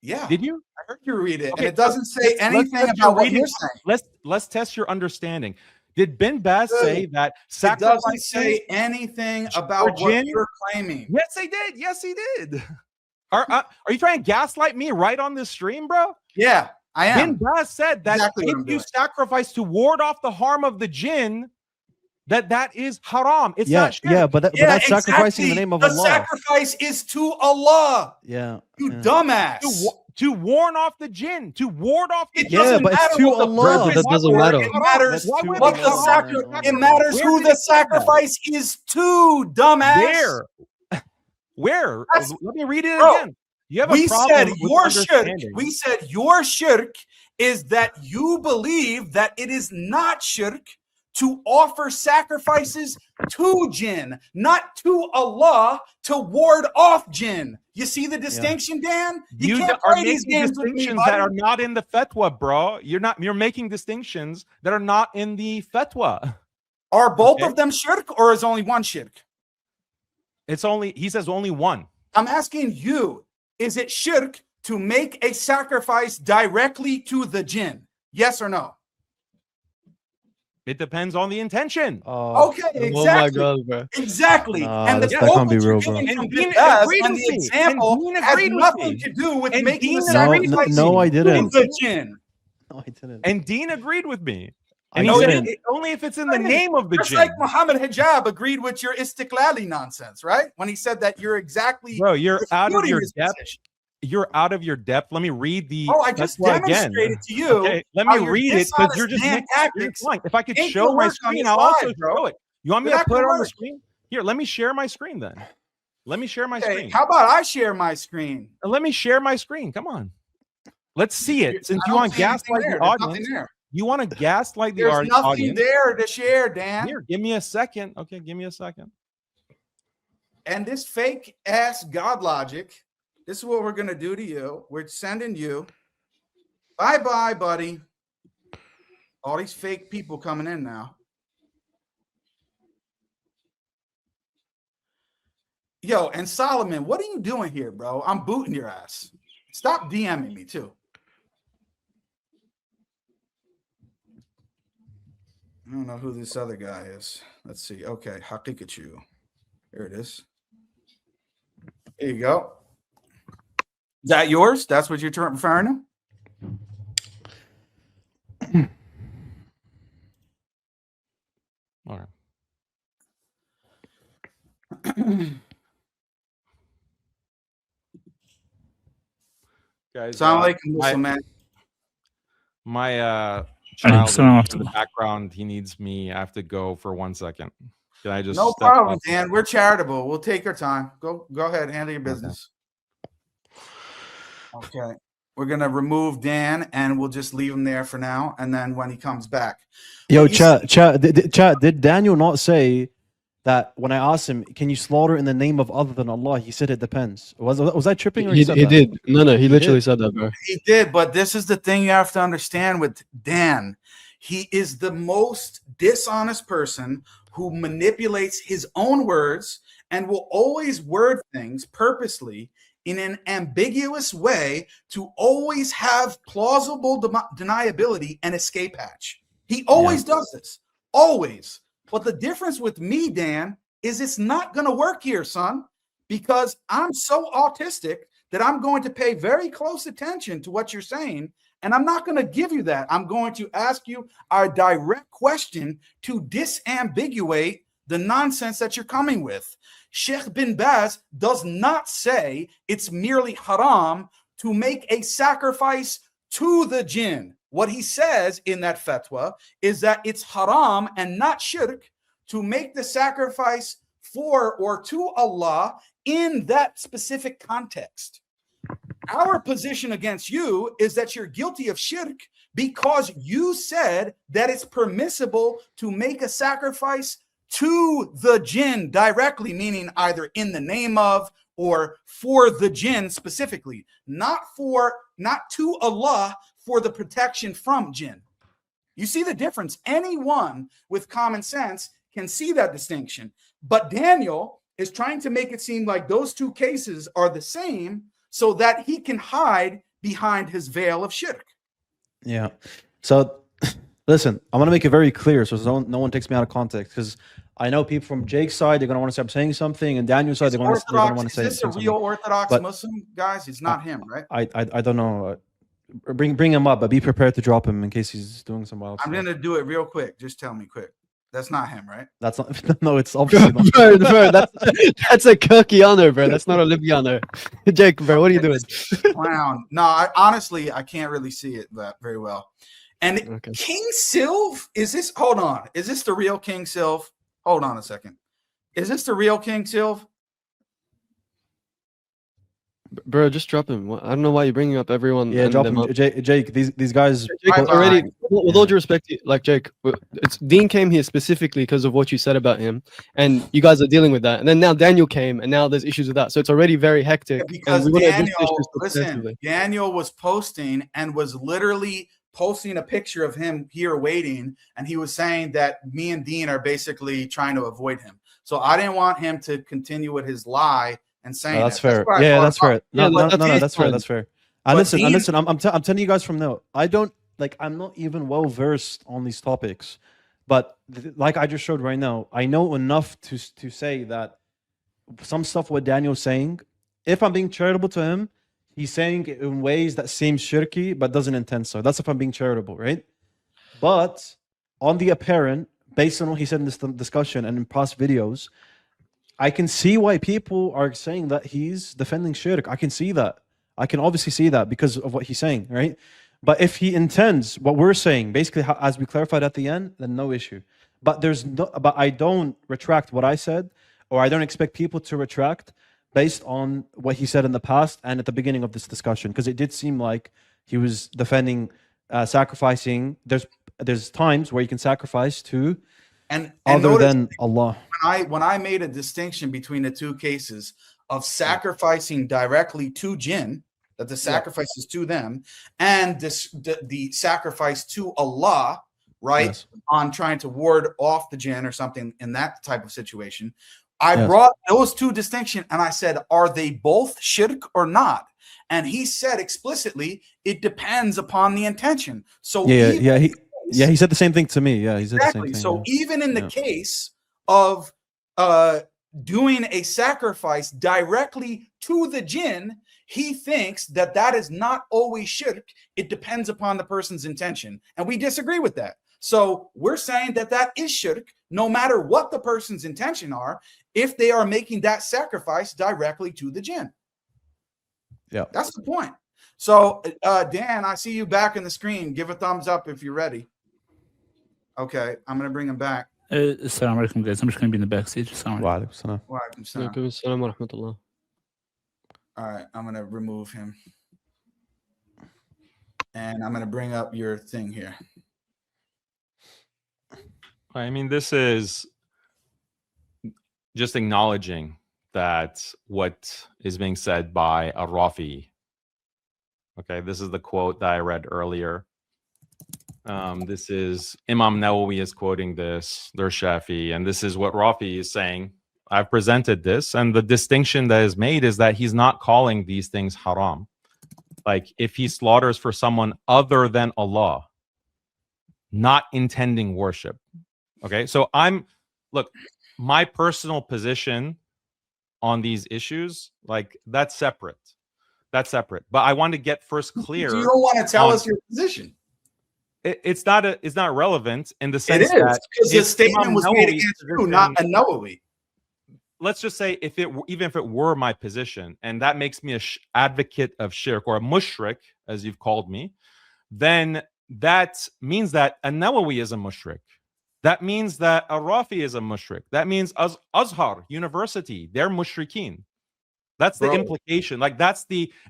Yeah. Did you? I heard you read it, Okay, and it doesn't say let's anything test your about what reading. you're saying. Let's test your understanding. Did Bin Baz say that It sacrificing? doesn't say anything for about what jinn? you're claiming. Yes, he did. Yes, he did. Are you trying to gaslight me right on this stream, bro? Yeah, I am. Bin Baz said that Exactly what I'm if you doing. sacrifice to ward off the harm of the jinn, that is haram. It's Yeah, not shirk. yeah, but that's sacrificing in the name of the Allah. sacrifice is to Allah. Yeah. You yeah. dumbass. To warn off the jinn, to ward off the It jinn. Yeah, doesn't but it's matter to what the Allah. purpose That doesn't for matter. It matters Why would what it the matter? sacrifice. It matters Where who did the it say that? sacrifice is to, dumbass. Where? That's- Let me read it Bro, again. You have a We problem said with your shirk. understanding. We said your shirk is that you believe that it is not shirk to offer sacrifices to jinn, not to Allah, to ward off jinn. You see the distinction, Dan? You can't are play these making games with me, distinctions that are buddy. not in the fatwa, bro. You're making distinctions that are not in the fatwa. Are both Okay. of them shirk, or is only one shirk? He says only one. I'm asking you, is it shirk to make a sacrifice directly to the jinn? Yes or no? It depends on the intention. Okay, Oh my exactly. god, bro. Exactly. Nah, and the that quote can't be that you're real, bro. giving And from Dean Bin Baz agreed and with the me. example And Dean has agreed with nothing me. to do with And making Dean the agreed sacrifice with No, I to didn't. the jinn. No, I didn't. And Dean agreed with me. I And he know said didn't. only if it's in the name of the Just jinn. like Muhammad Hijab agreed with your istiklali nonsense, right? When he said that you're exactly Bro, you're out of refuting your his depth. position. You're out of your depth. Let me read the. Oh, I just fatwa again. demonstrated to you. Okay, let how me your read it because dishonest you're just man tactics lying. If I could ain't show gonna my work on screen, this I'll live, also bro. show it. You want me They're to not put it gonna on the work. screen? Here, let me share my screen then. Let me share my Okay, screen. how about I share my screen? Let me share my screen. Come on. Let's see it. Since I you don't want to see anything gaslight there. the There's nothing audience. there. You want to gaslight the There's nothing audience. there to share, Dan. Here, give me a second. Okay, give me a second. And this fake ass God logic, this is what we're going to do to you. We're sending you. Bye-bye, buddy. All these fake people coming in now. Yo, and Solomon, what are you doing here, bro? I'm booting your ass. Stop DMing me, too. I don't know who this other guy is. Let's see. Okay, Haqiqatjou. Here it is. Here you go. Is that yours? That's what you're referring to? All right. Guys, Sound like Muslim. my Alaikum child salam is in the background. He needs me. I have to go for 1 second. Can I just No step problem, up? Dan. We're charitable. We'll take our time. Go ahead, handle your business. Okay. We're gonna remove Dan and we'll just leave him there for now. And then when he comes back. Yo, What you chat. Did Daniel not say that when I asked him, can you slaughter in the name of other than Allah? He said it depends. Was I tripping? Or He said that? did. No, he literally did. said that, bro. He did, but this is the thing you have to understand with Dan. He is the most dishonest person who manipulates his own words and will always word things purposely in an ambiguous way to always have plausible deniability and escape hatch. He always does this. Always. But the difference with me, Dan, is it's not going to work here, son, because I'm so autistic that I'm going to pay very close attention to what you're saying. And I'm not going to give you that. I'm going to ask you a direct question to disambiguate the nonsense that you're coming with. Sheikh bin Baz does not say it's merely haram to make a sacrifice to the jinn. What he says in that fatwa is that it's haram and not shirk to make the sacrifice for or to Allah in that specific context. Our position against you is that you're guilty of shirk because you said that it's permissible to make a sacrifice to the jinn directly, meaning either in the name of or for the jinn specifically, not to Allah for the protection from jinn. You see the difference? Anyone with common sense can see that distinction. But Daniel is trying to make it seem like those two cases are the same so that he can hide behind his veil of shirk. Yeah. So listen, I'm going to make it very clear so no one takes me out of context, because I know people from Jake's side, they're going to want to say I'm saying something, and Daniel's side, they're going to want to say is this a real Orthodox Muslim, guys? It's not him, right? I don't know. Bring him up, but be prepared to drop him in case he's doing something else. I'm going to do it real quick. Just tell me quick. That's not him, right? That's not. No, it's obviously not. Bro, that's a Kirkiano, bro. That's not a Libyano. Jake, bro, what are you doing? Clown. No, honestly, I can't really see it very well. And okay. King Sylv, is this? Hold on. Is this the real King Sylv? Hold on a second. Is this the real King Sylv? Bro, just drop him. I don't know why you're bringing up everyone. Yeah, drop him. Jake, these guys. Jake, already, with all due respect, like Jake, Dean came here specifically because of what you said about him, and you guys are dealing with that. And then now Daniel came, and now there's issues with that. So it's already very hectic. Yeah, because Daniel was posting and was literally posting a picture of him here waiting, and he was saying that me and Dean are basically trying to avoid him. So I didn't want him to continue with his lie and saying that's fair. Yeah, that's fair. No, that's fair. That's fair. And listen, I'm telling you guys from now, I'm not even well versed on these topics, but like I just showed right now, I know enough to say that some stuff what Daniel's saying, if I'm being charitable to him, he's saying it in ways that seem shirky but doesn't intend so. That's if I'm being charitable, right? But on the apparent, based on what he said in this discussion and in past videos, I can see why people are saying that he's defending shirk. I can see that. I can obviously see that because of what he's saying, right? But if he intends what we're saying, basically, as we clarified at the end, then no issue. But I don't retract what I said, or I don't expect people to retract based on what he said in the past and at the beginning of this discussion, because it did seem like he was defending sacrificing. There's times where you can sacrifice to other than Allah. When I made a distinction between the two cases of sacrificing directly to jinn, that the sacrifice is to them, and the sacrifice to Allah, right? Yes. On trying to ward off the jinn or something in that type of situation. I brought those two distinctions and I said, are they both shirk or not? And he said explicitly, it depends upon the intention. So he said the same thing to me. Yeah, he said exactly. The same thing. So even in the case of doing a sacrifice directly to the jinn, he thinks that that is not always shirk. It depends upon the person's intention. And we disagree with that. So we're saying that that is shirk, no matter what the person's intention are, if they are making that sacrifice directly to the jinn. Yeah, that's the point. So Dan, I see you back in the screen. Give a thumbs up if you're ready. Okay, I'm going to bring him back. Assalamu alaikum, guys. I'm just going to be in the backstage. Wa alaikum salam. All right, I'm going to remove him. And I'm going to bring up your thing here. I mean, this is just acknowledging that what is being said by Rafi. Okay, this is the quote that I read earlier. This is Imam Nawawi is quoting this, there's Shafi, and this is what Rafi is saying. I've presented this, and the distinction that is made is that he's not calling these things haram. Like if he slaughters for someone other than Allah, not intending worship. Okay, so I'm look, my personal position on these issues, like that's separate. That's separate. But I want to get first clear. So you don't want to tell us your position. It's not relevant in the It sense is, that because the if statement Imam was made Nawawi's against you, position- not a Nawawi. let's just say even if it were my position, and that makes me a advocate of shirk or a mushrik, as you've called me, then that means that a Nawawi is a mushrik. That means that a Rafi is a mushrik. That means Azhar University, they're mushrikeen. That's the implication. Like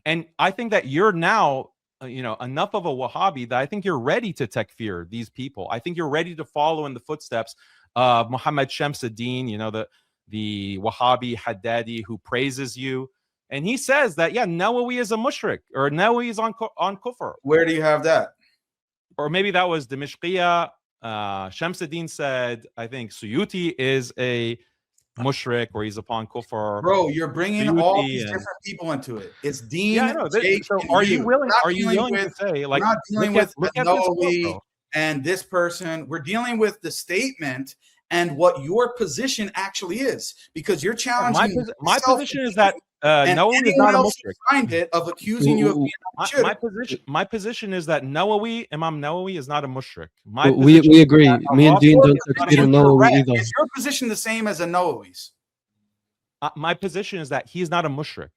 and I think that you're now, enough of a Wahhabi that I think you're ready to takfir these people. I think you're ready to follow in the footsteps of Muhammad Shamsuddin, the Wahhabi Haddadi who praises you. And he says that, Nawawi is a mushrik, or Nawawi is on kufr. Where do you have that? Or maybe that was Dimishqiya. Shamsuddin said, I think Suyuti is a mushrik, or he's upon kufr. Bro, you're bringing Suyuti all these different people into it. It's Dean. Yeah, I know. Jake, So and are you willing? We're not Are you dealing willing with- to say, like, we're not dealing look with at this quote, Nawawi bro. and this person? We're dealing with the statement and what your position actually is, because you're challenging. My position is that and Nawawi is anyone not a else mushrik. behind it of accusing you of being a mushrik. My position is that Imam Nawawi is not a mushrik. We agree. Me and Dean don't consider Nawawi Correct. either. Is your position the same as a Nawawi's? My position is that he's not a mushrik.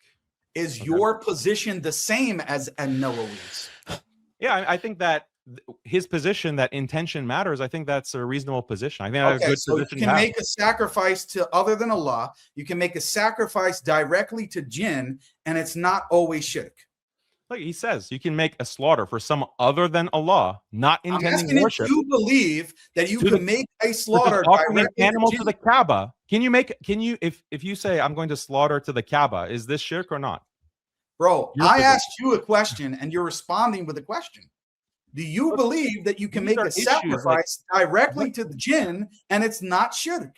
Is your position the same as a Nawawi's? Yeah, I think that his position, that intention matters, I think that's a reasonable position. I think that's a good so you position can to have. make a sacrifice to other than Allah. You can make a sacrifice directly to jinn, and it's not always shirk. Like he says, you can make a slaughter for some other than Allah, not I'm intending asking worship. if you believe that you can make a slaughter Offering an directly animal to to the Kaaba. Can you if you say I'm going to slaughter to the Kaaba, is this shirk or not? Bro, Your I position. asked you a question and you're responding with a question. Do you believe that you can These make are a issues, sacrifice directly to the jinn and it's not shirk?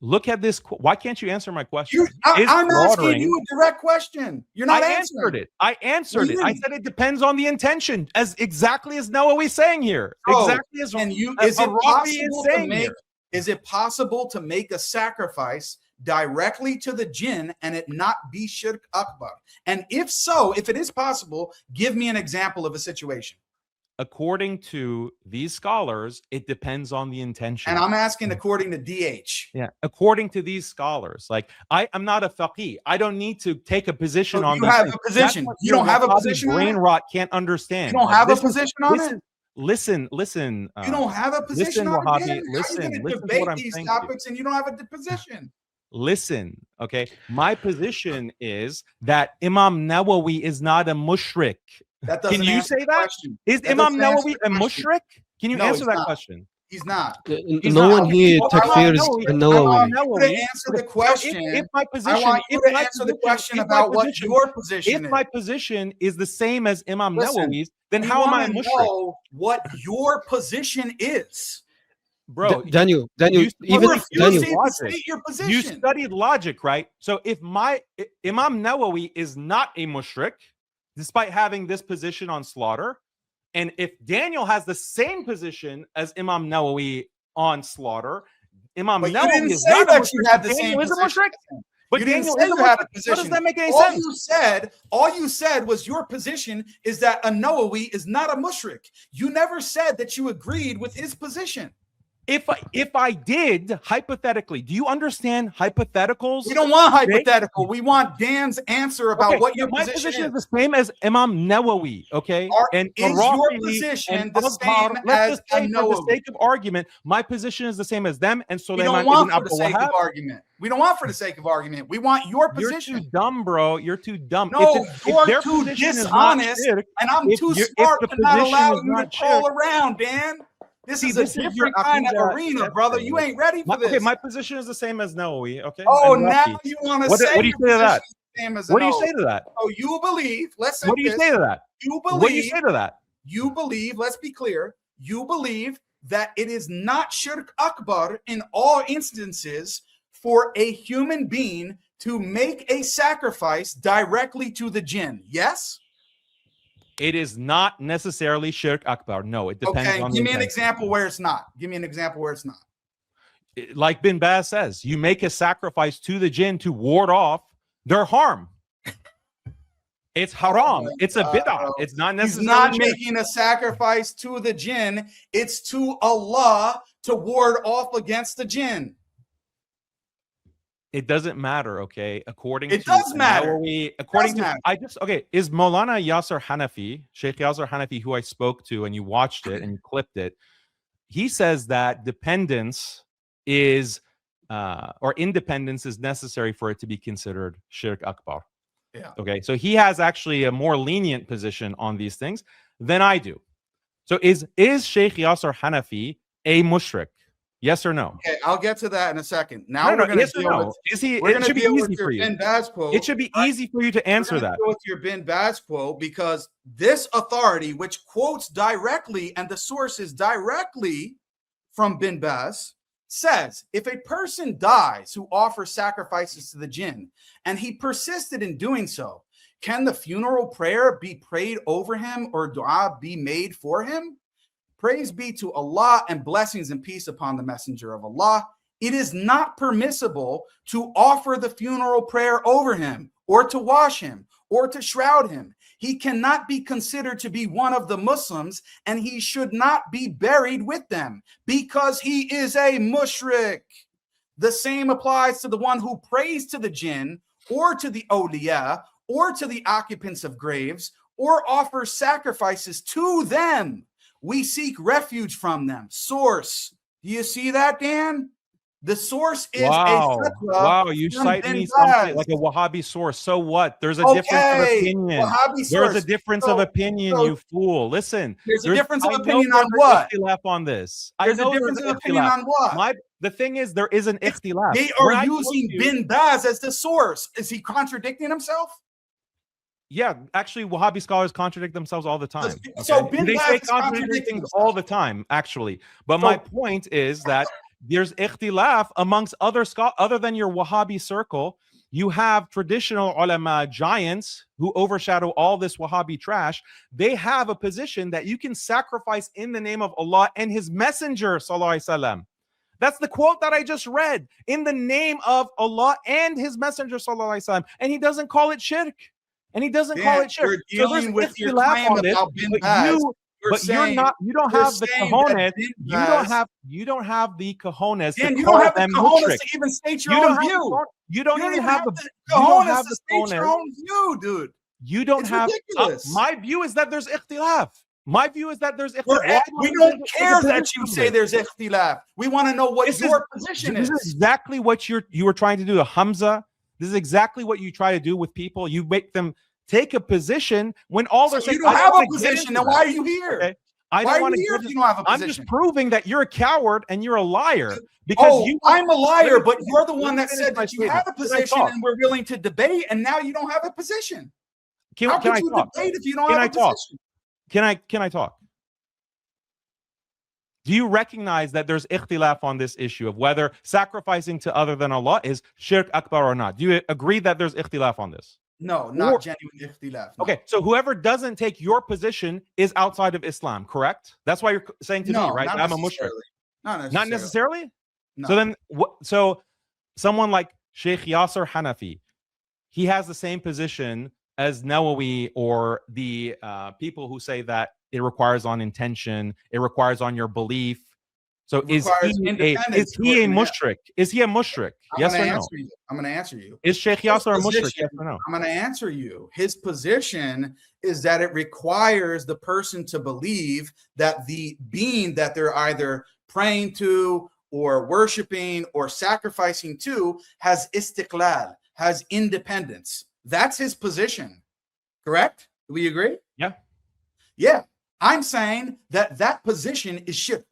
Look at this. Why can't you answer my question? I'm asking you a direct question. You're not answering. I answered it. I said it depends on the intention, as exactly as Noah saying here. Exactly as is it possible to make a sacrifice directly to the jinn and it not be shirk akbar? And if so, if it is possible, give me an example of a situation. According to these scholars, it depends on the intention. And I'm asking according to DH. Yeah, according to these scholars, like I'm not a faqih. I don't need to take a position on. You have a position. You don't have a position. Brain rot can't understand. You don't have a position on it. Listen. You don't have a position on it. Listen to what debate I'm these saying. Topics and you don't have a position. Listen, okay. My position is that Imam Nawawi is not a mushrik. That doesn't Can you answer say the that? question. Is That Imam doesn't answer Nawawi the a question. mushrik? Can you No, answer he's that not. question? He's not. No one here takfirs a I Nawawi. want you to answer the question. If my position, I want you to answer the question about what your position is. If my position is the same as Imam Listen, Nawawi's, then we how am I a wanna mushrik? know what your position is. Bro, Daniel, you even refuse Daniel, to state your position. you studied logic, right? So if my Imam Nawawi is not a mushrik, despite having this position on slaughter, and if Daniel has the same position as Imam Nawawi on slaughter, Imam But you Nawawi didn't is say not that a you mushrik. had the Daniel same is a position. mushrik. But You Daniel didn't say is a you had a mushrik. position. How does that make any all sense? All you said was your position is that a Nawawi is not a mushrik. You never said that you agreed with his position. If I did, hypothetically, do you understand hypotheticals? We don't want hypothetical. We want Dan's answer about what your my position is the same as Imam Nawawi, okay? Is your position the same as for a the Nawawi? sake of argument, my position is the same as them, and so We don't want for the sake of argument. We don't want for the sake of argument. We want your position. You're too dumb, bro. You're too dumb. No, you're too dishonest, and I'm too smart to not allow you to crawl around, Dan. This is a different kind of arena, brother. You ain't ready for this. Okay, my position is the same as Nawawi, okay? Oh, now you want to say what do you say to that? What do you say to that? Oh, you believe, let's say what do you say to that? You believe, what do you say to that? You believe, let's be clear, you believe that it is not shirk akbar in all instances for a human being to make a sacrifice directly to the jinn, yes? It is not necessarily shirk akbar. No, it depends on. Okay, give me an example where it's not. Give me an example where it's not. like Bin Baz says, you make a sacrifice to the jinn to ward off their harm. It's haram. It's a bid'ah. It's not necessarily. He's not making a sacrifice to the jinn. It's to Allah to ward off against the jinn. It doesn't matter, okay? According it to does matter. Nawawi, according to is Maulana Yasser Hanafi, Sheikh Yasser Hanafi, who I spoke to, and you watched it and you clipped it. He says that dependence is or independence is necessary for it to be considered shirk akbar. Yeah. Okay. So he has actually a more lenient position on these things than I do. So is Sheikh Yasser Hanafi a mushrik? Yes or no? Okay, I'll get to that in a second. Now we're going to deal with. Is he? We're It should be easy for you. Bin Baz quote. It should be easy for you to answer that. Deal with your Bin Baz quote, because this authority, which quotes directly, and the source is directly from Bin Baz, says if a person dies who offers sacrifices to the jinn and he persisted in doing so, can the funeral prayer be prayed over him or dua be made for him? Praise be to Allah and blessings and peace upon the messenger of Allah. It is not permissible to offer the funeral prayer over him or to wash him or to shroud him. He cannot be considered to be one of the Muslims, and he should not be buried with them because he is a mushrik. The same applies to the one who prays to the jinn or to the awliya or to the occupants of graves or offers sacrifices to them. We seek refuge from them. Source. Do you see that, Dan? The source is a fatwa. Wow, you cite me something like a Wahhabi source. So what? There's a difference of opinion. There's a difference of opinion, you fool. Listen. There's a difference of opinion on what? On this. There's a difference of opinion on what? The thing is, there is an ikhtilaf. They are using Bin Baz as the source. Is he contradicting himself? Yeah, actually, Wahhabi scholars contradict themselves all the time. Okay? So Bin they Baz say is contradicting things all the time, actually. But my point is that there's ikhtilaf amongst other scholars, other than your Wahhabi circle. You have traditional ulama giants who overshadow all this Wahhabi trash. They have a position that you can sacrifice in the name of Allah and His Messenger, sallallahu alaihi wasallam. That's the quote that I just read. In the name of Allah and His Messenger, sallallahu alaihi wasallam, and he doesn't call it shirk. And he doesn't call it shirk. You're dealing with your claim about Bin Baz. But you're not. You don't have the cojones. You don't have the cojones. Dan, you don't have the cojones to even state your own view. You don't even have the cojones to state your own view, dude. You don't have. My view is that there's ikhtilaf. My view is that there's ikhtilaf. We don't care that you say there's ikhtilaf. We want to know what your position is. This is exactly what you were trying to do to Hamza. This is exactly what you try to do with people. You make them take a position when all they're saying. You don't have a position. Then why are you here? Okay? I don't want to. If you don't have a position? I'm just proving that you're a coward and you're a liar. Because I'm a liar, but you're the one that said that you have a position and we're willing to debate, and now you don't have a position. How could you debate if you don't have a position? Can I talk? Do you recognize that there's ikhtilaf on this issue of whether sacrificing to other than Allah is shirk akbar or not? Do you agree that there's ikhtilaf on this? No, not genuine ikhtilaf. No. Okay, so whoever doesn't take your position is outside of Islam, correct? That's why you're saying to me, right? I'm a mushrik. Not necessarily? No. So then, so someone like Sheikh Yasser Hanafi, he has the same position as Nawawi or the people who say that it requires on intention, it requires on your belief. So is he a mushrik? Is he a mushrik? Yes or no? I'm going to answer you. Is Sheikh Yasser a mushrik? Yes or no? I'm going to answer you. His position is that it requires the person to believe that the being that they're either praying to or worshiping or sacrificing to has istiqlal, has independence. That's his position. Correct? Do we agree? Yeah. Yeah. I'm saying that that position is shirk.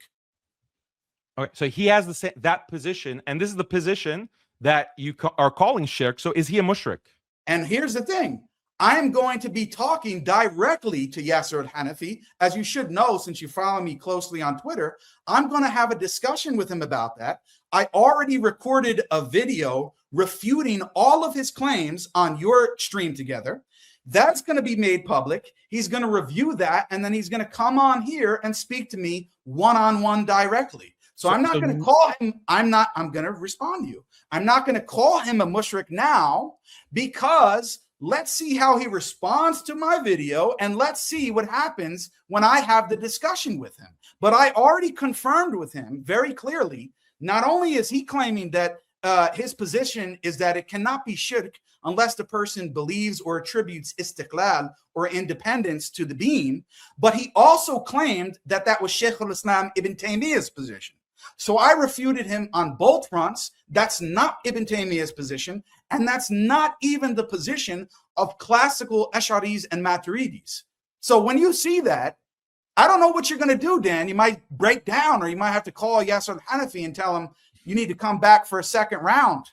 Okay, so he has that position, and this is the position that you are calling shirk. So is he a mushrik? And here's the thing. I'm going to be talking directly to Yasser al-Hanafi. As you should know, since you follow me closely on Twitter, I'm going to have a discussion with him about that. I already recorded a video refuting all of his claims on your stream together. That's going to be made public. He's going to review that, and then he's going to come on here and speak to me one-on-one directly. So I'm not going to call him, I'm going to respond to you. I'm not going to call him a mushrik now, because let's see how he responds to my video, and let's see what happens when I have the discussion with him. But I already confirmed with him very clearly, not only is he claiming that his position is that it cannot be shirk unless the person believes or attributes istiqlal or independence to the deen, but he also claimed that that was Shaykh al-Islam Ibn Taymiyyah's position. So I refuted him on both fronts. That's not Ibn Taymiyyah's position, and that's not even the position of classical Ash'aris and Maturidis. So when you see that, I don't know what you're going to do, Dan. You might break down, or you might have to call Yasser al-Hanafi and tell him you need to come back for a second round.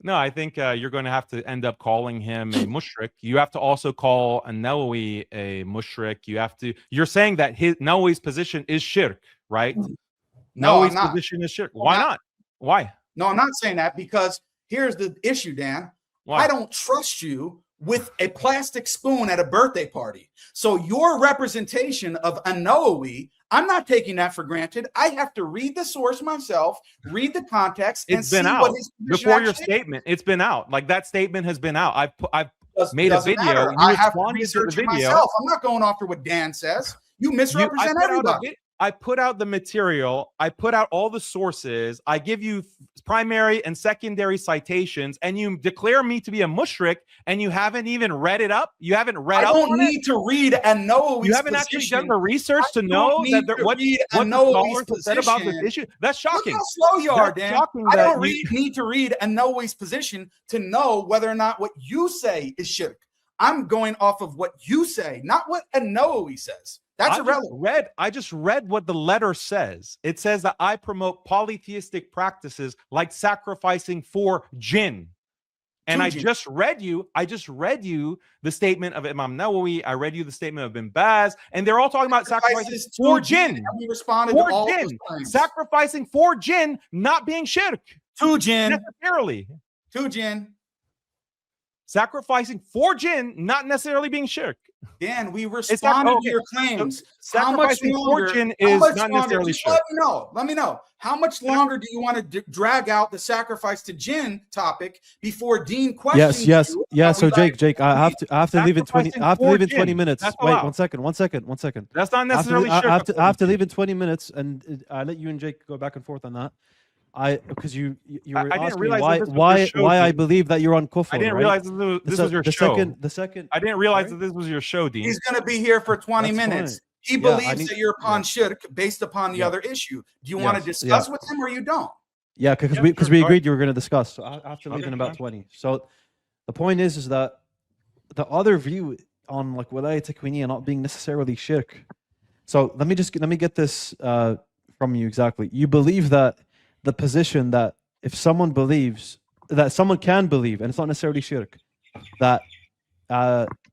No, I think you're going to have to end up calling him a mushrik. You have to also call a Nawawi a mushrik. You're saying that Nawawi's position is shirk, right? No, Nawawi's position is shirk. Why not? Why? No, I'm not saying that, because here's the issue, Dan. Why? I don't trust you with a plastic spoon at a birthday party. So your representation of a Nawawi, I'm not taking that for granted. I have to read the source myself, read the context, and see what his position before your actually is. statement. It's been out. Like, that statement has been out. I've made a Doesn't video. matter. You I have to responded to the research it video. myself. I'm not going off for what Dan says. You misrepresent everybody. I put out the material. I put out all the sources. I give you primary and secondary citations, and you declare me to be a mushrik, and you haven't even read it up. You haven't read up. I don't need to read and know. You haven't actually done the research to know that what the scholars have said about this issue. That's shocking. Look how slow you are, Dan. I don't need to read a Nawawi's position to know whether or not what you say is shirk. I'm going off of what you say, not what a Nawawi says. That's irrelevant. I just read what the letter says. It says that I promote polytheistic practices like sacrificing for jinn. And I just read you the statement of Imam Nawawi. I read you the statement of Ibn Baz, and they're all talking about sacrificing for jinn. We responded to all those claims. Sacrificing for jinn, not being shirk. To jinn. Necessarily. To jinn. Sacrificing for jinn, not necessarily being shirk. Dan, we responded to your claims. How much longer is not necessarily shirk? Let me know. How much longer do you want to drag out the sacrifice to jinn topic before Dean questions? Yes. So Jake, I have to leave in 20. I have to leave in 20 minutes. Wait, one second. That's not necessarily shirk. I have to leave in 20 minutes, and I let you and Jake go back and forth on that. Because you were asking me why I believe that you're on kufr. I didn't realize this was your show. The second. I didn't realize that this was your show, Dean. He's going to be here for 20 minutes. Fine. He believes that you're upon shirk based upon the other issue. Do you want to discuss with him, or you don't? Yeah, because we agreed you were going to discuss. So I have to leave in about 20. So the point is that the other view on like wilayat takwiniya not being necessarily shirk. So let me get this from you exactly. You believe that the position that if someone believes that someone can believe, and it's not necessarily shirk, that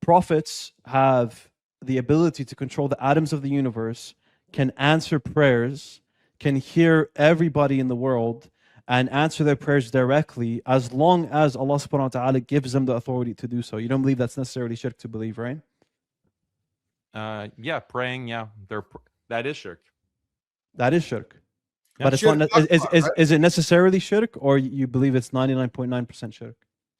prophets have the ability to control the atoms of the universe, can answer prayers, can hear everybody in the world, and answer their prayers directly, as long as Allah subhanahu wa ta'ala gives them the authority to do so. You don't believe that's necessarily shirk to believe, right? Yeah, praying, that is shirk. That is shirk. But it's not, is it necessarily shirk, or you believe it's 99.9% shirk?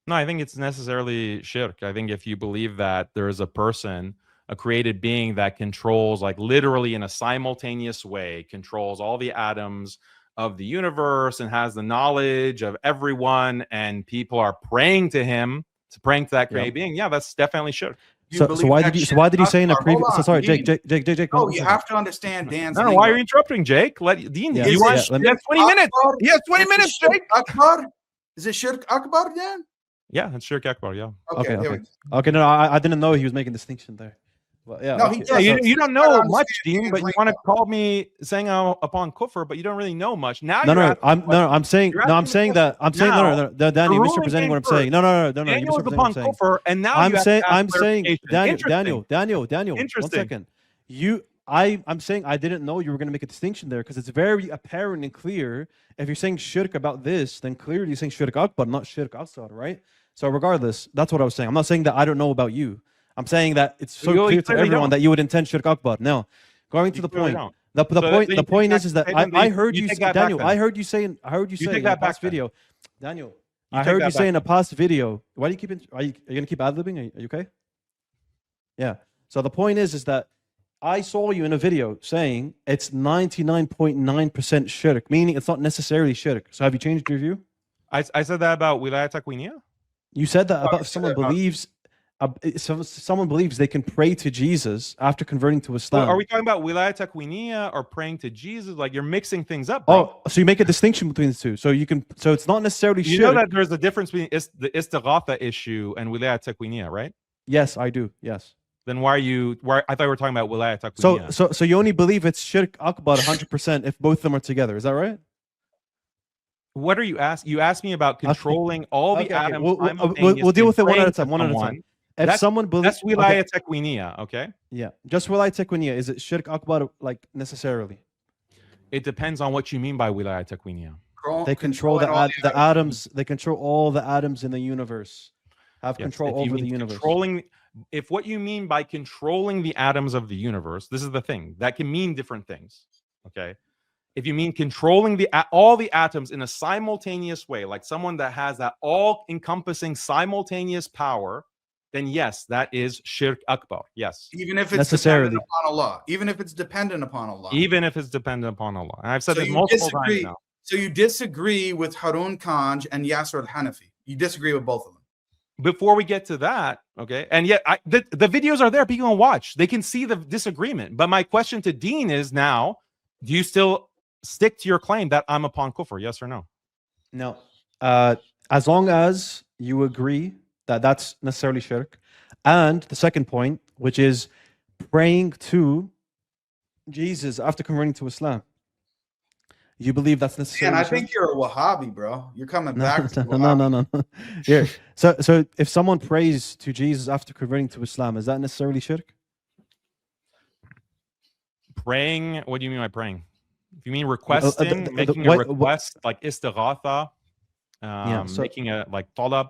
No, I think it's necessarily shirk. I think if you believe that there is a person, a created being that controls, like literally in a simultaneous way, controls all the atoms of the universe and has the knowledge of everyone, and people are praying to him, praying to that created being, that's definitely shirk. So why did you say in a previous? So sorry, Jake. Oh, you have to understand Dan's. No, why are you interrupting, Jake? Let Dean. He has 20 minutes. He has 20 minutes, Jake. Akbar? Is it shirk akbar, Dan? Yeah, it's shirk akbar. Yeah. Okay. No, I didn't know he was making a distinction there. Well, no, you don't know much, Dean, but you want to call me saying upon kufr, but you don't really know much. Now I'm saying Danny, you're misrepresenting what I'm saying. No, you're misrepresenting what I'm saying. Kufr, and now I'm saying Daniel, 1 second. I'm saying I didn't know you were going to make a distinction there, because it's very apparent and clear. If you're saying shirk about this, then clearly you're saying shirk akbar, not shirk asghar, right? So regardless, that's what I was saying. I'm not saying that I don't know about you. I'm saying that it's so clear to everyone that you would intend shirk akbar. Now, going to the point, then The point you is that take that- I heard you, take that back Daniel. then. I heard you say in take a that back past then. video, Daniel. You I take heard that you say back in a past video. Why do you keep? Are you gonna keep ad-libbing? Are you okay? Yeah. So the point is that I saw you in a video saying it's 99.9% shirk, meaning it's not necessarily shirk. So have you changed your view? I said that about Wilayat Taqwiniya? You said that you about if said someone that about- believes. Someone believes they can pray to Jesus after converting to Well, Islam. are we talking about Wilayat Taqwiniya or praying to Jesus? Like, you're mixing things up, bro. Oh, so you make a distinction between the two. So you can. So it's not necessarily You shirk. know that there's a difference between the istighatha issue and Wilayat Taqwiniya, right? Yes, I do. Yes. Then why are you? Why I thought we were talking about Wilayat Taqwiniya. So you only believe it's shirk akbar 100% if both of them are together. Is that right? What are you asking? You asked me about controlling all the Okay, atoms. we'll deal with it one at a time. One at a someone. time. If That's- someone believes, That's Wilayat Taqwiniya, okay? yeah, just wilayat taqwiniya, is it shirk akbar like necessarily? It depends on what you mean by Wilayat Taqwiniya. They control controlling all the atoms. They control all the atoms in the universe. Have Yes, control if you over the mean universe. if what you mean by controlling the atoms of the universe, this is the thing that can mean different things. Okay, if you mean controlling all the atoms in a simultaneous way, like someone that has that all-encompassing simultaneous power, then yes, that is shirk akbar. Yes, Even if it's Necessarily. dependent upon Allah. Even if it's dependent upon Allah. even if it's dependent upon Allah. And I've said So this you multiple disagree. times now. So you disagree with Harun Kanj and Yasser al-Hanafi. You disagree with both of them. Before we get to that, okay, and yet the videos are there. People can watch. They can see the disagreement. But my question to Dean is now: do you still stick to your claim that I'm upon kufr? Yes or no? No. As long as you agree that that's necessarily shirk, and the second point, which is praying to Jesus after converting to Islam, you believe that's necessarily. Man, I shirk? think you're a Wahhabi, bro. You're coming No, back. To no, Wahhabi. no. Here. So if someone prays to Jesus after converting to Islam, is that necessarily shirk? Praying. What do you mean by praying? If you mean requesting, making a what- request like istighatha, so- making a like talab,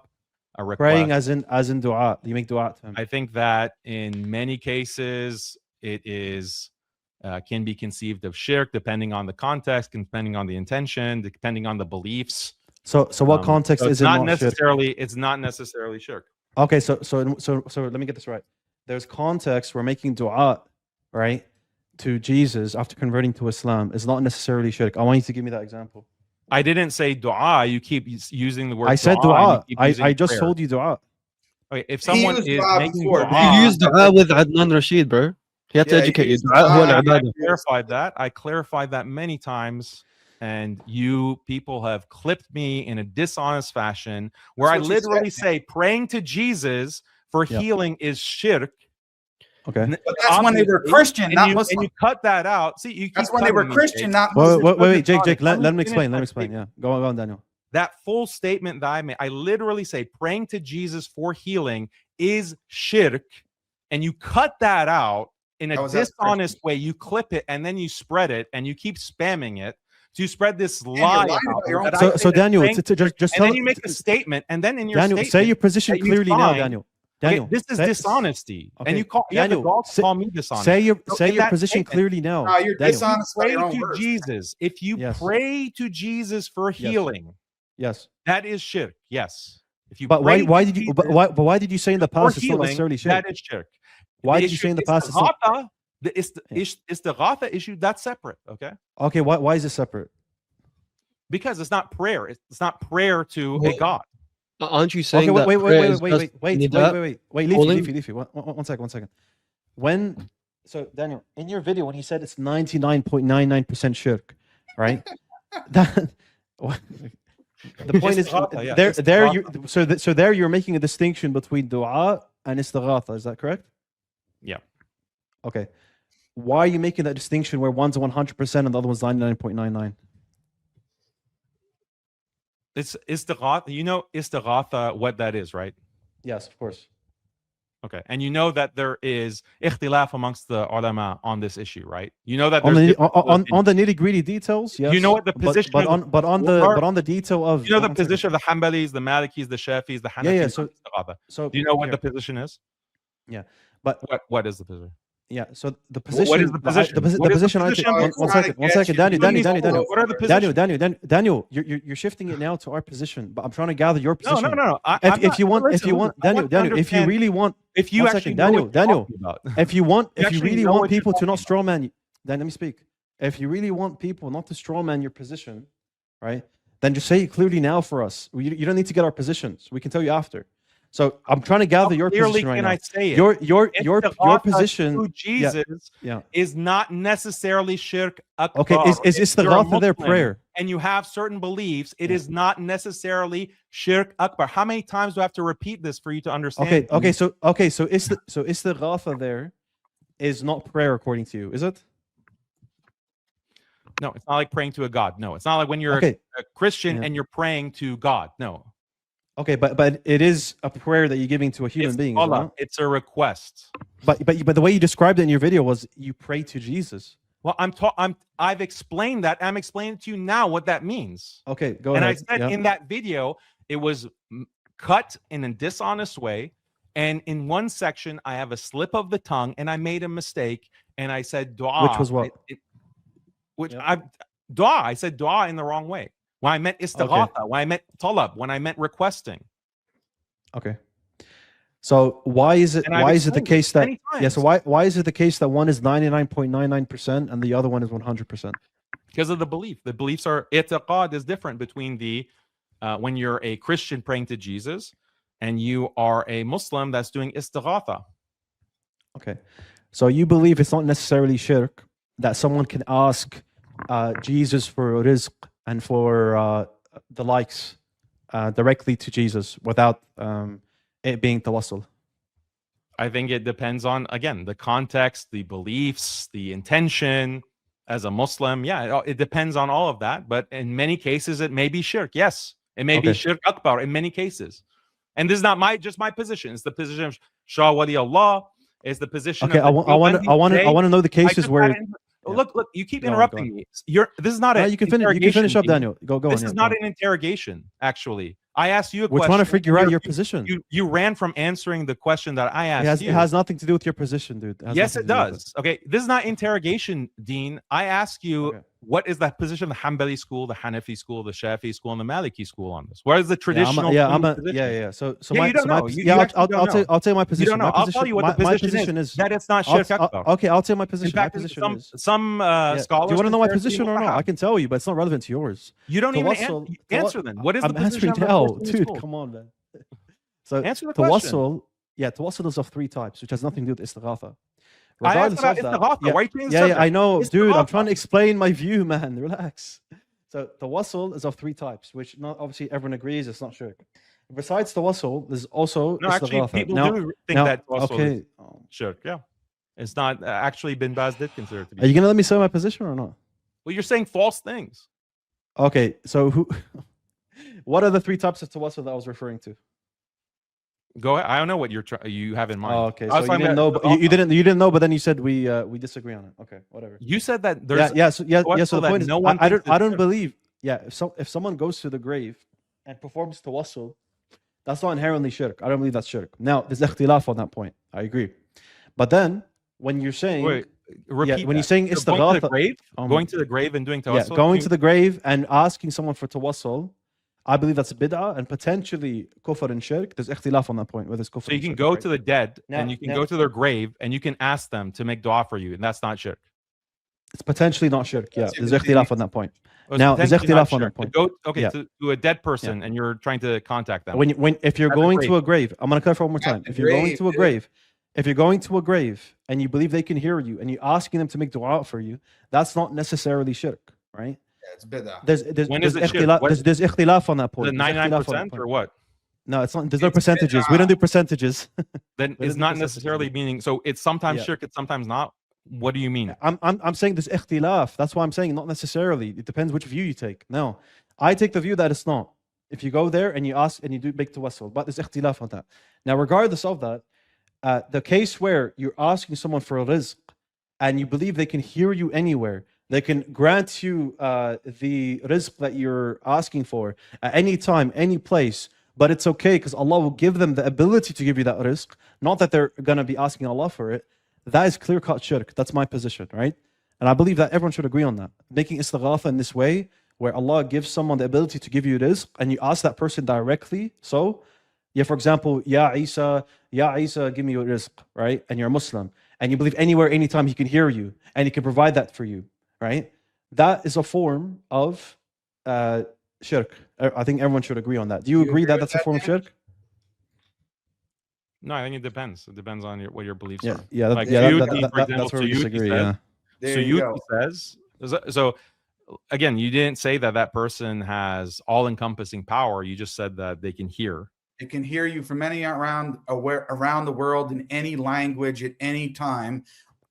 a request. Praying as in dua. You make dua to him. I think that in many cases it is can be conceived of shirk, depending on the context, depending on the intention, depending on the beliefs. So what context So is it's it not not shirk? necessarily? It's not necessarily shirk. Okay, so let me get this right. There's context where making dua, right, to Jesus after converting to Islam is not necessarily shirk. I want you to give me that example. I didn't say dua. You keep using the word. I said and dua. you keep using I just prayer. told you dua. Okay, if someone used is dua making before. dua, You use dua with Adnan Rashid, bro. He had to Yeah, he educate you. used Dua huwa dua. al-ibadah. I clarified that many times, and you people have clipped me in a dishonest fashion where I That's what you literally said. say praying to Jesus for Yep. healing is shirk. Okay. But that's when they were Obviously, Christian, not and you Muslim. cut that out. See, you keep That's when they cutting were me, Christian, Jake. not Wait, Muslim. wait, Jake, honest. let me finish explain. Let my me explain. statement. Yeah, go on, Daniel. That full statement that I made, I literally say praying to Jesus for healing is shirk, and you cut that out in a How is that dishonest way. You clip it and then you spread it, and you keep spamming it to spread this you're lie lying about about your me own- that I So say so that Daniel, praying- just and tell then you make a statement, and then in your Daniel, statement, say your position that you clearly now, find- Daniel. okay, Daniel, this is say- dishonesty, okay, and you have the Daniel, gall to say- call me dishonest. Say your So in that position statement, clearly now. No, you're Daniel. dishonest about pray your own to words. Jesus, if you Yes. pray to Jesus for Yes. healing, Yes. that is shirk. Yes. If you But pray why to did you Jesus why did you say in the for past it's not healing, necessarily shirk? that is shirk. Why The did you issue say in the is past it's not? Ghatha, the issue, that's separate, okay? Okay, why is it separate? Because it's not prayer. It's not prayer to a God. Aren't you saying Okay, that wait, prayer is just nida? Calling? Leafy. One second. When Daniel, in your video, when he said it's 99.99% shirk, right? That the point is Istighatha, yeah, there you istighatha. so there you're making a distinction between dua and istighatha. Is that correct? Yeah. Okay. Why are you making that distinction where one's 100% and the other one's 99.99? It's istighatha. You know istighatha, what that is, right? Yes, of course. Okay. And you know that there is ikhtilaf amongst the ulama on this issue, right? You know that On there's the different on the nitty gritty details, yes. You know what the But- position but, of the- on the detail of you know the one second. position of the Hanbalis, the Malikis, the Shafis, the Hanafis. Yeah, on so- istighatha. So Do you know what here, the position is? yeah, but What is the position? Yeah. So the position. What is the position? The What is the position I take. position? One Trying to second. One get second. you to Daniel. What are the positions? Daniel. You're shifting it now to our position, but I'm trying to gather your No, position. no. If you want, Daniel, if you really want, if you one actually second, know what you're Daniel, talking about. if you actually really know want what you're people to not talking strawman you, then let me speak. If you really want people not to strawman your position, right? Then just say it clearly now for us. You don't need to get our positions. We can tell you after. So I'm trying to gather your clearly position right can now. I say it? Your position to Jesus is not necessarily shirk akbar. Okay, is If you're a istighatha their Muslim prayer? and you have certain beliefs, it is not necessarily shirk akbar. How many times do I have to repeat this for you to understand? So istighatha there is not prayer according to you, is it? No, it's not like praying to a god. No, it's not like when you're a Christian and you're praying to God. No. Okay, but it is a prayer that you're giving to a human being. Allah. It's a request. But the way you described it in your video was you pray to Jesus. Well, I've explained that. I'm explaining to you now what that means. Okay, go and ahead. And I said in that video, it was cut in a dishonest way. And in one section, I have a slip of the tongue and I made a mistake. And I said dua. Which was what? Dua. I said dua in the wrong way. When I meant istighatha, when I meant talab, when I meant requesting. Okay. So why is it the case that so why is it the case that one is 99.99% and the other one is 100%? Because of the belief. The beliefs are i'tiqad is different between the when you're a Christian praying to Jesus and you are a Muslim that's doing istighatha. Okay. So you believe it's not necessarily shirk that someone can ask Jesus for rizq and for the likes directly to Jesus without it being tawassul? I think it depends on, again, the context, the beliefs, the intention as a Muslim. Yeah, it depends on all of that. But in many cases, it may be shirk. Yes, it may be shirk akbar in many cases. And this is not just my position. It's the position of Shah Wali Allah. It's the position of I want to know the cases where... Look, you keep interrupting me. This is not you can finish up, Daniel. Go This is not an interrogation, actually. I asked you a question. We're trying to figure out your position. You ran from answering the question that I asked you. It has nothing to do with your position, dude. Yes, it does. Okay, this is not interrogation, Dean. I ask you, what is the position of the Hanbali school, the Hanafi school, the Shafi school, and the Maliki school on this? What is the traditional position? So you don't know. I'll tell you my position. You don't know. I'll tell you what the position is. That it's not shirk akbar. Okay, I'll tell you my position. In fact, some scholars... Do you want to know my position or not? I can tell you, but it's not relevant to yours. You don't even answer then. What is the position? I'm answering now, dude. Come on, man. So answer the question. Tawassul is of 3 types, which has nothing to do with istighatha. Regardless of that, I know, dude. I'm trying to explain my view, man. Relax. So tawassul is of 3 types, which not obviously everyone agrees it's not shirk. Besides tawassul, there's also actually people do think that tawassul is shirk. Yeah, it's not actually bin Baz did consider it to be. Are you gonna let me say my position or not? Well, you're saying false things. Okay, so what are the 3 types of tawassul that I was referring to? Go ahead. I don't know what you have in mind. Oh, okay, so you didn't know, but you didn't know, but then you said we disagree on it. Okay, whatever. You said that there's So the point is, I don't believe. Yeah, if someone goes to the grave and performs tawassul, that's not inherently shirk. I don't believe that's shirk. Now there's ikhtilaf on that point. I agree, but then when you're saying when you're saying istighatha, going to the grave and doing tawassul, going to the grave and asking someone for tawassul, I believe that's bid'ah and potentially kufr and shirk. There's ikhtilaf on that point, whether it's kufr. So you can go to the dead and you can go to their grave and you can ask them to make dua for you, and that's not shirk. It's potentially not shirk. Yeah, there's ikhtilaf on that point. Now there's ikhtilaf on that point. To a dead person and you're trying to contact them. If you're going to a grave, I'm going to clarify one more time. If you're going to a grave and you believe they can hear you and you're asking them to make dua for you, that's not necessarily shirk, right? It's bid'ah. There's ikhtilaf on that point. The 99% or what? No, it's not. There's no percentages. We don't do percentages. Then it's not necessarily meaning. So it's sometimes shirk, it's sometimes not. What do you mean? I'm saying there's ikhtilaf. That's why I'm saying not necessarily. It depends which view you take. No, I take the view that it's not. If you go there and you ask and you do make tawassul, but there's ikhtilaf on that. Now, regardless of that, the case where you're asking someone for a rizq and you believe they can hear you anywhere, they can grant you the rizq that you're asking for at any time, any place, but it's okay because Allah will give them the ability to give you that rizq, not that they're going to be asking Allah for it. that is clear-cut shirk. That's my position, right? And I believe that everyone should agree on that. Making istighatha in this way, where Allah gives someone the ability to give you rizq, and you ask that person directly. So, yeah, for example, Ya Isa, give me your rizq, right? And you're a Muslim, and you believe anywhere, anytime He can hear you, and He can provide that for you, right? That is a form of shirk. I think everyone should agree on that. Do you agree that that's a form of shirk? No, I think it depends. It depends on what your beliefs Yeah, are. yeah, Like yeah. for example, That's where we disagree. says, Yeah. There you go. says. So again, you didn't say that person has all-encompassing power. You just said that they can hear. It can hear you from any around the world in any language at any time,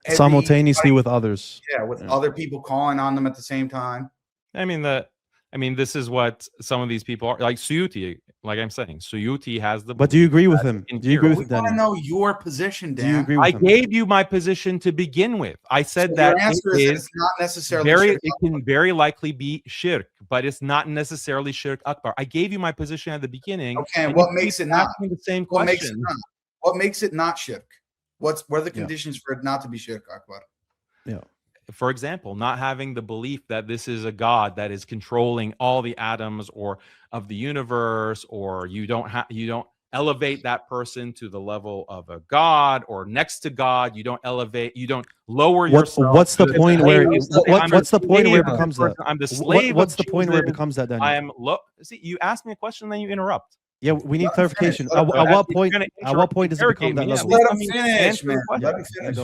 Simultaneously with others. Yeah, with other people calling on them at the same time. I mean, this is what some of these people are like. Suyuti, like I'm saying, Suyuti has the. But do you agree with him? Do you agree with We Daniel? want to know your position, Dan. Do you agree with I him? gave you my position to begin with. I said So that your answer it is is it's not necessarily very. shirk. It can very likely be shirk, but it's not necessarily shirk akbar. I gave you my position at the beginning. Okay, and what you makes keep it not? asking the same What makes it question? not? What makes it not shirk? What are the Yeah. conditions for it not to be shirk akbar? Yeah. For example, not having the belief that this is a God that is controlling all the atoms or of the universe, or you don't elevate that person to the level of a God or next to God. You don't lower yourself. What's the point where? What's the point where it slave of becomes this that? person. I'm the slave. What's of the point where it Jesus. becomes that, Daniel? I am See, you ask me a question, then you interrupt. Yeah, we need Let him clarification. finish. At what If you're point? gonna At what point does it become interrogate that me, level? at least Let him me finish, answer the man. question. Let him Yeah, finish.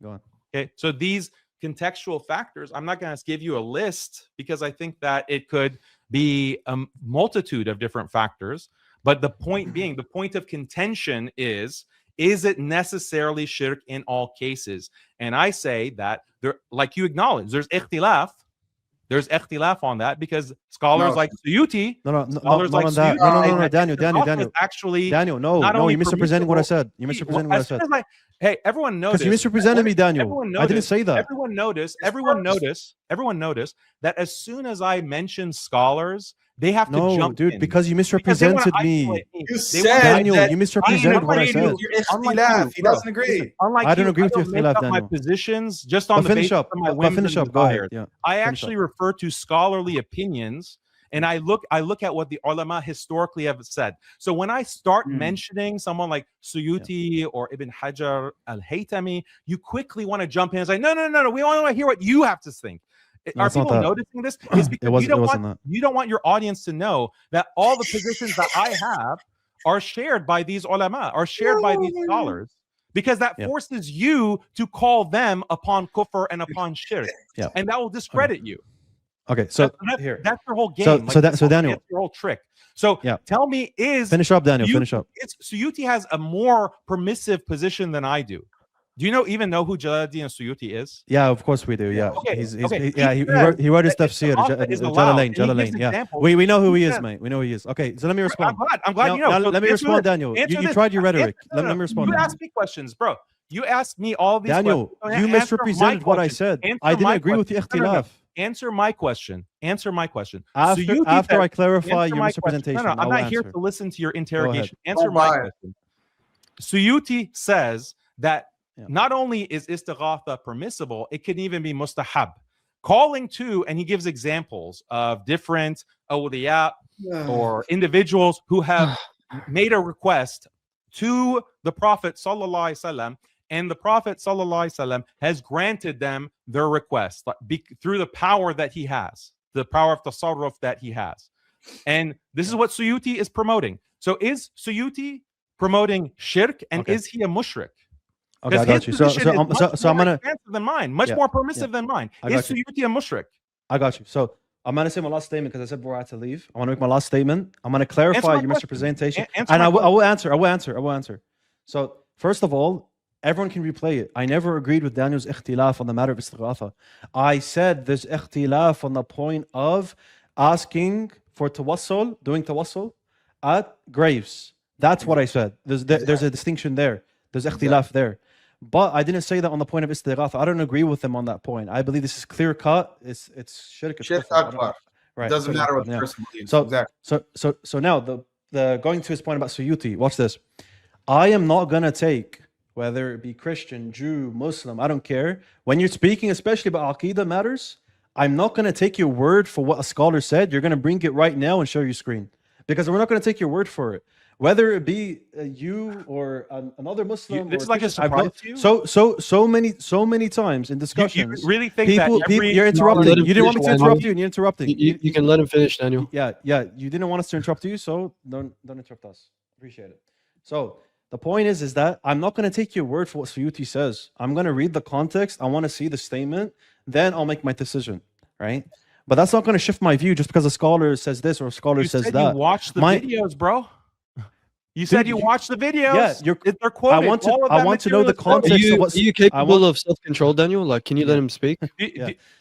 go on. Okay, so these contextual factors, I'm not going to give you a list because I think that it could be a multitude of different factors. But the point being, the point of contention is it necessarily shirk in all cases? And I say that there, like you acknowledge, there's ikhtilaf. There's ikhtilaf on that because scholars like Suyuti, scholars like that. Suyuti, No, Daniel. actually, Daniel, no, you're misrepresenting what I said. You're misrepresenting what I said. Hey, everyone noticed. Because you misrepresented me, Daniel. I didn't say that. Everyone noticed that as soon as I mention scholars, they have to jump dude, in. because you misrepresented me. You said Daniel, that you misrepresented what I said. He doesn't agree. Unlike I don't you, agree with your don't make ikhtilaf, up my Daniel. positions just on But the finish basis up. of my But whims finish and up. Go ahead. desires. Yeah. I Finish actually refer to scholarly opinions, and I look at what the ulama historically have said. So when I start mentioning someone like Suyuti or Ibn Hajar al-Haytami, you quickly want to jump in and say, no, we want to hear what you have to think. No, Are people noticing this? It's because you don't want your audience to know that all the positions that I have are shared by these ulama, are shared by these scholars, because that forces you to call them upon kufr and upon shirk, and that will discredit you. Okay, so that's your whole game. So Daniel, that's your whole trick. So tell me, finish up, Daniel. Finish up. Suyuti has a more permissive position than I do. Do you even know who Jalaluddin Suyuti is? Yeah, of course we do. Yeah, okay. He wrote his tafsir. Jalalain. Yeah, we know who he is, mate. We know who he is. Okay, so let me respond. I'm glad you know. Let me respond, Daniel. You tried your rhetoric. Let me respond. You asked me questions, bro. You asked me all these Daniel, questions. you misrepresented what I said. I didn't agree with the ikhtilaf. Answer my question. After I clarify your misrepresentation. I'm not here to listen to your interrogation. Answer my question. Suyuti says that not only is istighatha permissible, it can even be mustahab. Calling to, and he gives examples of different awliya or individuals who have made a request to the Prophet sallallahu alaihi wasallam, and the Prophet sallallahu alaihi wasallam has granted them their request through the power that he has, the power of tasarruf that he has. And this is what Suyuti is promoting. So is Suyuti promoting shirk, and is he a mushrik? Okay, I got you. So I'm gonna than mine, much more permissive than mine. Is Suyuti a mushrik? I got you. So I'm gonna say my last statement because I said before I had to leave. I want to make my last statement. I'm gonna clarify your misrepresentation, and I will answer. So first of all, everyone can replay it. I never agreed with Daniel's ikhtilaf on the matter of istighatha. I said there's ikhtilaf on the point of asking for tawassul, doing tawassul at graves. That's what I said. There's a distinction there. There's ikhtilaf there. But I didn't say that on the point of istighatha. I don't agree with him on that point. I believe this is clear cut. It's shirk. Shirk akbar. Right. It doesn't matter what the person believes. So now the going to his point about Suyuti. Watch this. I am not gonna take whether it be Christian, Jew, Muslim, I don't care. When you're speaking, especially about Aqidah matters, I'm not going to take your word for what a scholar said. You're going to bring it right now and share your screen, because we're not going to take your word for it. Whether it be you or another Muslim, this or is like a Christian, surprise to you? so many times in discussions. You really think people, that every you're interrupting. Let him You didn't want me to finish, interrupt Daniel. you, and you're interrupting. You can let him finish, Daniel. Yeah. You didn't want us to interrupt you, so don't interrupt us. Appreciate it. So the point is that I'm not going to take your word for what Suyuti says. I'm going to read the context. I want to see the statement. Then I'll make my decision, right? But that's not going to shift my view just because a scholar says this or a scholar says said that. You watched the videos, bro. You said you watched the videos. Yeah, they're quoted. I want to know the context of what. Are you capable of self-control, Daniel? Like, can you let him speak?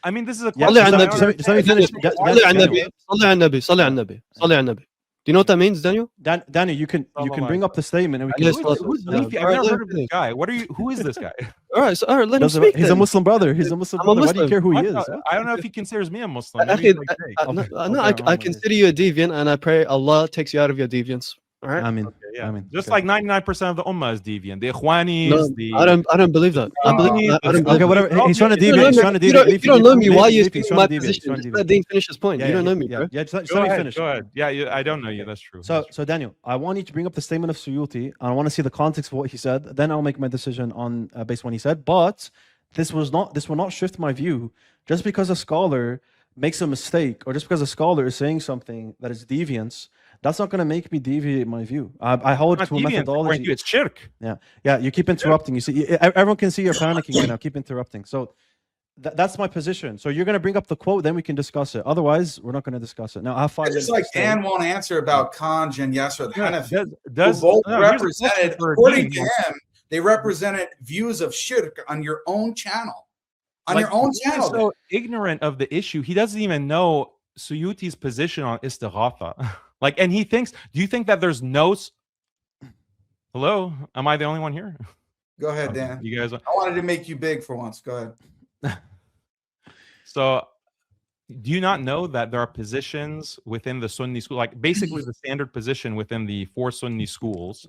I mean, this is a Yeah, question. just let me finish. Salli ala nabi. Do you know what that means, Daniel? Daniel, you can bring up the statement and we can. Who's Leafy? I've never heard of this guy. Who is this guy? All right, let him speak. He's a Muslim brother. He's a Muslim brother. Why do you care who he is? I don't know if he considers me a Muslim. I consider you a deviant, and I pray Allah takes you out of your deviance. All right. I mean, just like 99% of the ummah is deviant. The Ikhwanis, I don't believe that. I don't believe okay, whatever. He's trying to deviate. He's trying to deviate. You don't know me. Why are you speaking my position? Let Dean finish his point. You don't know me, bro. Yeah, just let me finish. Go ahead. Yeah, I don't know you. That's true. So Daniel, I want you to bring up the statement of Suyuti, and I want to see the context of what he said. Then I'll make my decision on based on what he said. But this will not shift my view just because a scholar makes a mistake, or just because a scholar is saying something that is deviance. That's not going to make me deviate my view. I hold to a methodology. It's shirk. Yeah. You keep interrupting. You see, everyone can see you're panicking right now. Keep interrupting. So that's my position. So you're going to bring up the quote, then we can discuss it. Otherwise, we're not going to discuss it. Now, I have 5 minutes. Just like Dan won't answer about Kanj and Yasser Hanafi, Does both represented, according to him, they represented views of shirk on your own channel. Your own channel. So ignorant of the issue, he doesn't even know Suyuti's position on istighatha. And he thinks, do you think that there's no... Hello? Am I the only one here? Go ahead, Dan. You guys... I wanted to make you big for once. Go ahead. So, do you not know that there are positions within the Sunni school, like basically the standard position within the 4 Sunni schools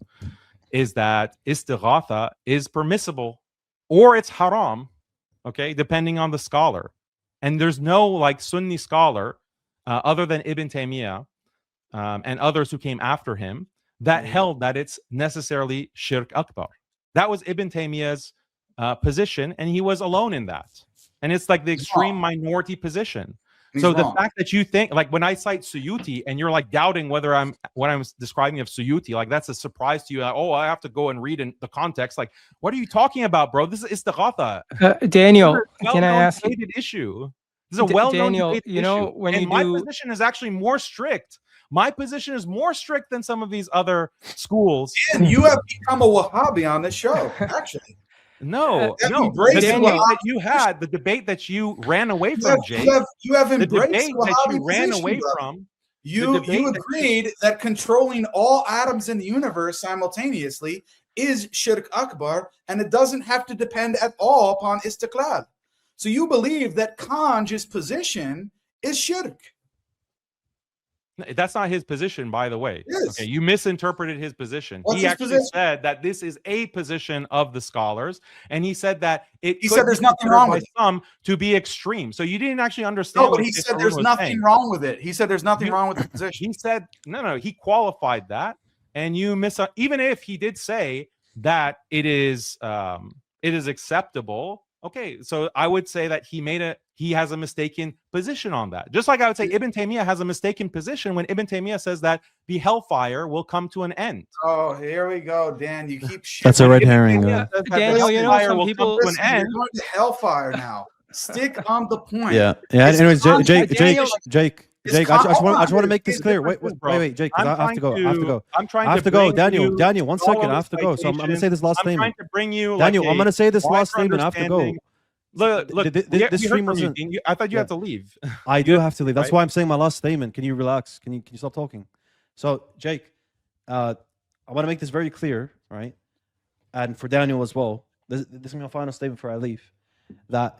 is that istighatha is permissible or it's haram, okay, depending on the scholar. And there's no Sunni scholar other than Ibn Taymiyyah and others who came after him that held that it's necessarily shirk akbar. That was Ibn Taymiyyah's position, and he was alone in that. And it's like the extreme minority position. So the fact that you think, when I cite Suyuti and you're doubting whether what I'm describing of Suyuti, that's a surprise to you. I have to go and read in the context. What are you talking about, bro? This is istighatha. Daniel, can I ask you? Issue. This is a well-known Daniel, you know, issue. when and you my do... position is actually more strict. My position is more strict than some of these other schools. And you have become a Wahhabi on this show, actually. No. The debate that you ran away from, Jay. You have embraced the debate that you ran position, away brother. from. You agreed that controlling all atoms in the universe simultaneously is shirk akbar, and it doesn't have to depend at all upon istiqlal. So you believe that Kanj's position is shirk. That's not his position, by the way. Okay, you misinterpreted his position. What's he his actually position? said that this is a position of the scholars, and he said that He said there's nothing wrong with some to be extreme. So you didn't actually understand. No, but he said there's nothing wrong with it. He said there's nothing wrong with the position. He said no. He qualified that, and you even if he did say that it is acceptable. Okay, so I would say that he has a mistaken position on that. Just like I would say Ibn Taymiyyah has a mistaken position when Ibn Taymiyyah says that the hellfire will come to an end. Oh, here we go, Dan. You keep That's a red herring. Daniel, you know, some people... You're going to hellfire now. Stick on the point. Yeah. Anyways, Jake, I just want to make this clear. Wait, Jake, because I have to go. I have to go. Daniel, 1 second. I have to go. So I'm going to say this last statement. Daniel, I'm going to say this last statement. I have to go. Look, this stream wasn't. I thought you had to leave. I do have to leave. That's why I'm saying my last statement. Can you relax? Can you stop talking? So, Jake, I want to make this very clear, right? And for Daniel as well. This is my final statement before I leave. That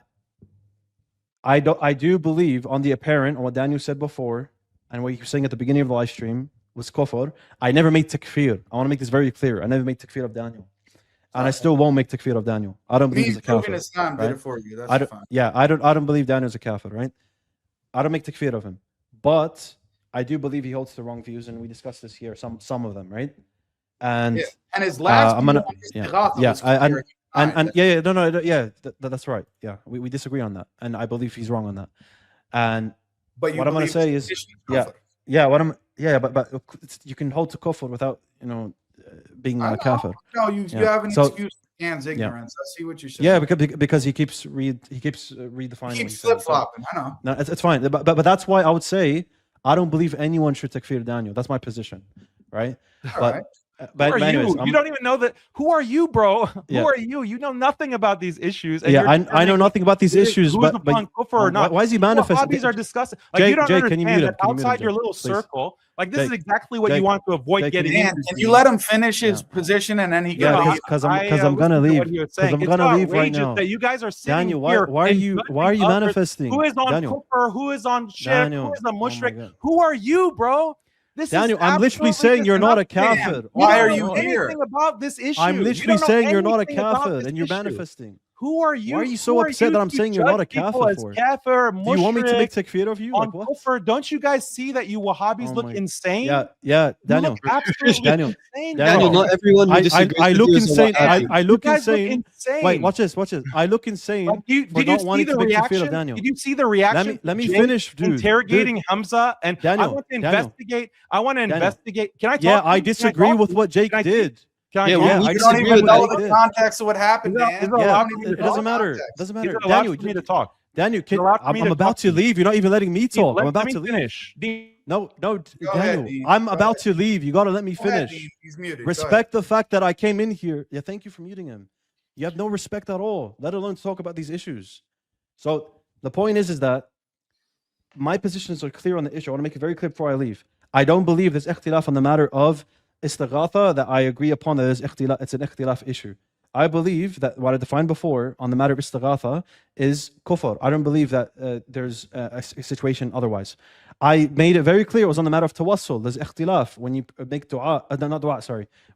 I do believe on the apparent, on what Daniel said before, and what you were saying at the beginning of the live stream was kufr. I never made takfir. I want to make this very clear. I never made takfir of Daniel. and I still won't make takfir of Daniel. I don't believe he's a kafir. Islam did right? it for you. That's I don't, fine. yeah, I don't believe Daniel's a kafir, right? I don't make takfir of him, but I do believe he holds the wrong views, and we discussed this here, some of them, right? And and his last I'm gonna, that's right. Yeah, we disagree on that, and I believe he's wrong on that. And but what I'm gonna say is, but you can hold to kufr without, being a kafir. No, you have an excuse for Dan's ignorance. I see what you're saying. Yeah, because he keeps redefining. He keeps flip flopping. I know. No, it's fine, but that's why I would say I don't believe anyone should takfir Daniel. That's my position, right? But Who are anyways, you? You don't even know that. Who are you, bro? Yeah. Who are you? You know nothing about these issues. And I know nothing about these issues. Who But is upon kufr or not? Why is he manifesting? These are disgusting. Like, Jake, you don't Jake, understand can you mute him? that Can you mute him, outside your Jake, little please? circle. Like, this is Jake, exactly what Jake, you want to avoid Jake, getting can into. Can you let him finish his position and then he can leave? Because I'm gonna leave. Because I'm gonna leave right now. That you guys are sitting Daniel, here why are you manifesting? Who is on Daniel, kufr? Who is on shirk? Who is on mushrik? Who are you, bro? Daniel, I'm literally saying you're not a kafir. Why are you here? here? About this issue. I'm literally saying you're not a kafir and you're manifesting. Who are you? Why are you so upset that I'm saying you're not a kafir for? Kafir, do you want me to make takfir of you? Like what? Kufr? Don't you guys see that you Wahhabis look insane? Yeah, Daniel. Daniel, not everyone who disagrees I look with you is a insane. Wahhabi. I look insane. Wait, watch this. I look insane for not wanting to make takfir of Daniel. Did you see the reaction? Let me finish, dude. Interrogating Hamza, and Daniel, I want to investigate. I want to investigate. Can I talk? Yeah, I disagree with what Jake did. You don't even know the context of what happened, Dan. It doesn't matter. It doesn't matter. Daniel, you need to talk. Daniel, I'm about to leave. You're not even letting me talk. I'm about to finish. No, Daniel. I'm about to leave. You got to let me finish. He's muted. Respect the fact that I came in here. Yeah, thank you for muting him. You have no respect at all, let alone talk about these issues. So the point is that my positions are clear on the issue. I want to make it very clear before I leave. I don't believe there's ikhtilaf on the matter of istighatha, that I agree upon that it's an ikhtilaf issue. I believe that what I defined before on the matter of istighatha is kufr. I don't believe that there's a situation otherwise. I made it very clear it was on the matter of tawassul. There's ikhtilaf when you make dua,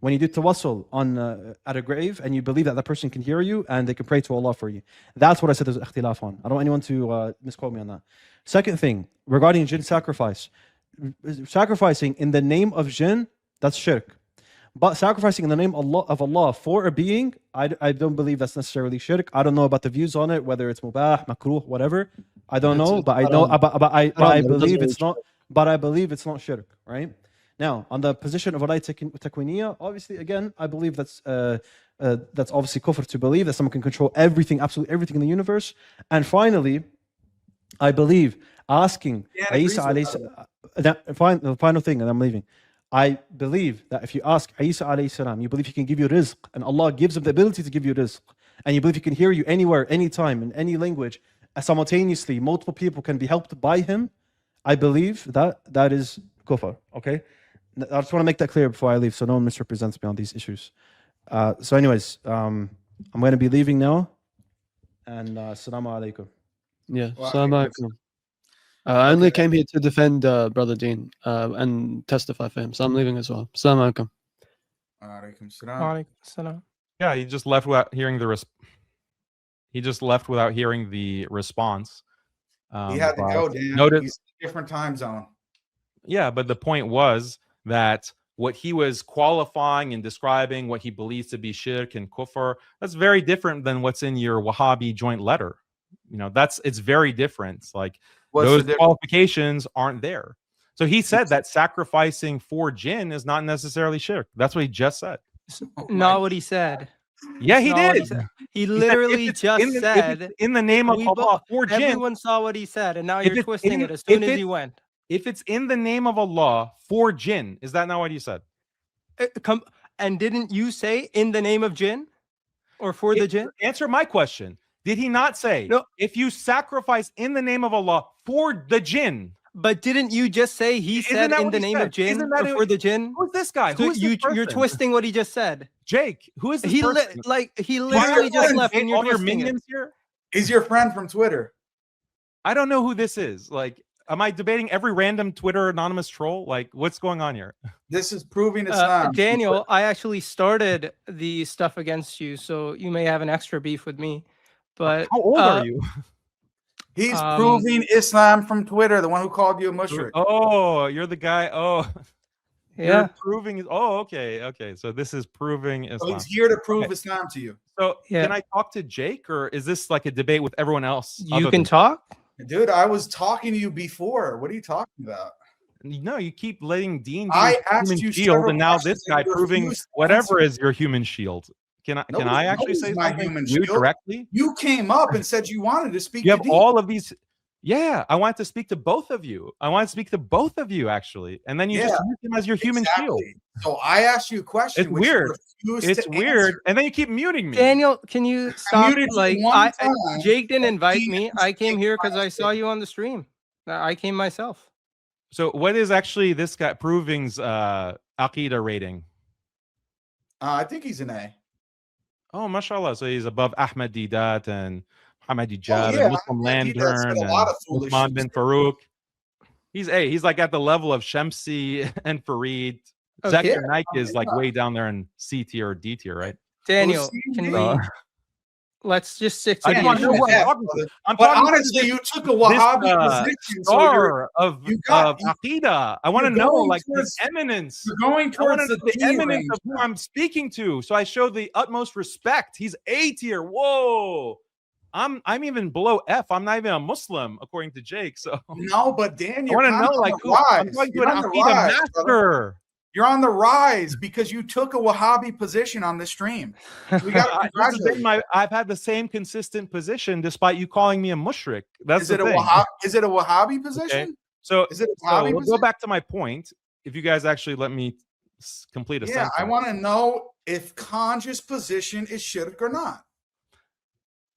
when you do tawassul at a grave and you believe that person can hear you and they can pray to Allah for you. That's what I said there's ikhtilaf on. I don't want anyone to misquote me on that. Second thing, regarding jinn sacrifice. Sacrificing in the name of jinn, that's shirk. But sacrificing in the name of Allah for a being, I don't believe that's necessarily shirk. I don't know about the views on it, whether it's mubah, makruh, whatever. I don't know, but I know, but I believe it's not. But I believe it's not shirk, right? Now, on the position of walay takwiniya, obviously, again, I believe that's obviously kufr to believe that someone can control everything, absolutely everything in the universe. And finally, I believe asking Isa alayhi, the final thing, and I'm leaving. I believe that if you ask Isa alayhi salam, you believe he can give you rizq, and Allah gives him the ability to give you rizq, and you believe he can hear you anywhere, anytime, in any language, simultaneously, multiple people can be helped by him. I believe that is kufr. Okay, I just want to make that clear before I leave, so no one misrepresents me on these issues. So, anyways, I'm going to be leaving now, and assalamu alaikum. Yeah, assalamu alaikum. I only came here to defend Brother Dean and testify for him, so I'm leaving as well. Assalamu alaikum. Alaikum salam. Yeah, he just left without hearing the response. He had to go, Dan. He's in a different time zone. Yeah, but the point was that what he was qualifying and describing what he believes to be shirk and kufr, that's very different than what's in your Wahhabi joint letter. It's very different. Like, those qualifications aren't there. So he said that sacrificing for jinn is not necessarily shirk. That's what he just said. Not what he said. Yeah, he did. He literally just said, in the name of Allah for jinn. Everyone saw what he said, and now you're twisting it as soon as he went. If it's in the name of Allah for jinn, is that not what you said? And didn't you say in the name of jinn or for the jinn? Answer my question. Did he not say, no, if you sacrifice in the name of Allah for the jinn? But didn't you just say he said in the name of jinn or for the jinn? Who's this guy? So you're twisting what he just said. Jake, who is this person? He literally just left and you're all your twisting minions it. Here? He's your friend from Twitter. I don't know who this is. Like, Am I debating every random Twitter anonymous troll? Like, what's going on here? This is proving Islam. Daniel, I actually started the stuff against you, so you may have an extra beef with me. But How old are you? He's proving Islam from Twitter, the one who called you a mushrik. Oh, you're the guy. Oh, yeah. you're proving. Oh, okay. So this is proving So Islam. he's here to prove Islam to you. So Yeah. can I talk to Jake, or is this like a debate with everyone else? You can talk. Dude, I was talking to you before. What are you talking about? No, you keep letting Dean do I his asked human you shield, several and now questions this guy and you proving refused to whatever answer. is your human shield. Can I Nobody actually knows say my something human to you shield. directly? You came up and said you wanted to speak You to have Dean. all of these. Yeah, I want to speak to both of you. I want to speak to both of you actually, and then you just use him as your human shield. So I asked you a question. It's which you weird. refused It's to weird, answer. and then you keep muting me. Daniel, can you stop? muted you Like, one time, Jake didn't invite Dean me. asked I you came to here because I saw answer. you on the stream. I came myself. So what is actually this guy proving's Aqidah rating? I think he's an A. Oh, mashallah. So he's above Ahmed Didat and Hamad Oh, Ijab yeah, and Muslim Ahmed Didat said Lantern a lot of and foolish Uthman shit. bin Farouk. He's A. He's like at the level of Shamsi and Farid. Okay. Zakir Naik is like way down there in C tier or D tier, right? Daniel, Who's can CD? we? Let's just stick to I the just want to know issue. who I'm Yeah, talking to. brother. I'm But talking to honestly, you took a Wahhabi position, so star of you got- Aqidah. I want to you're know going like towards- his eminence. you're going I want towards to know the the D eminence range of who now. I'm speaking to. So I show the utmost respect. He's A tier. Whoa. I'm even below F. I'm not even a Muslim, according to Jake. So No, but Dan, I you're want to kind know of like on who the I'm rise. talking to You're an on the Aqidah rise, brother. master. You're on the rise because you took a Wahhabi position on the stream. We got to This has congratulate been you. I've had the same consistent position despite you calling me a mushrik. That's Is the it a thing. Wahhabi position? Okay. So, Is it a so Wahhabi we'll position? go back to my point. If you guys actually let me complete a Yeah, sentence. I want to know if Kanj's position is shirk or not.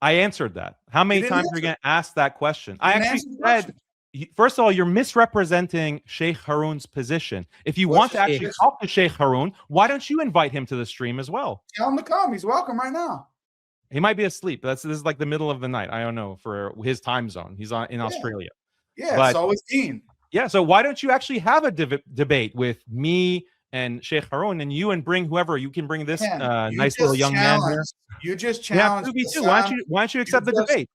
I answered that. How many didn't times are answer you going to ask that question? I didn't actually answer the said, question. first of all, you're misrepresenting Sheikh Haroon's position. If you What's want to his actually position? talk to Sheikh Haroon, why don't you invite him to the stream as well? Tell him to come. He's welcome right now. He might be asleep. This is like the middle of the night. I don't know for his time zone. He's in Australia. Yeah, But- so is Dean. Yeah. So why don't you actually have a debate with me and Sheikh Haroon, and you and bring whoever you can bring this Ken, you nice just little young man here. challenged- You just Yeah, challenged. 2v2. Why don't you accept the just- debate?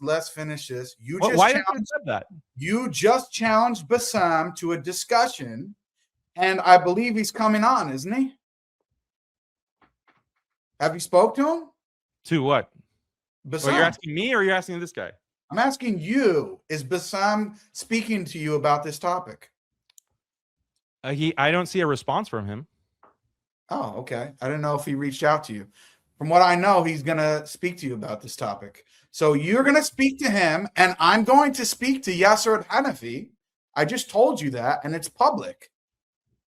Let's finish this. You Why just don't you challenged. accept that? You just challenged Bassam to a discussion, and I believe he's coming on, isn't he? Have you spoke to him? To what? Bassam. Well, you're asking me or you're asking this guy? I'm asking you. Is Bassam speaking to you about this topic? I don't see a response from him. Oh, okay. I didn't know if he reached out to you. From what I know, he's going to speak to you about this topic. So you're going to speak to him, and I'm going to speak to Yasser Hanafi. I just told you that, and it's public.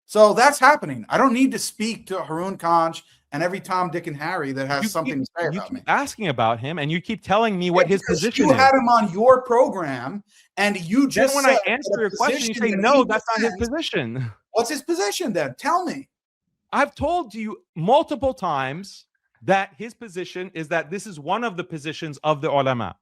So that's happening. I don't need to speak to Haroon Kanj and every Tom, Dick, and Harry that has something to say You about keep me. asking about him, and you keep telling me what his Because position you is. had him on your program, and you Then just when I said answer that a your question, you position say, that no, he that's not his defends- position. What's his position then? Tell me. I've told you multiple times that his position is that this is one of the positions of the ulama.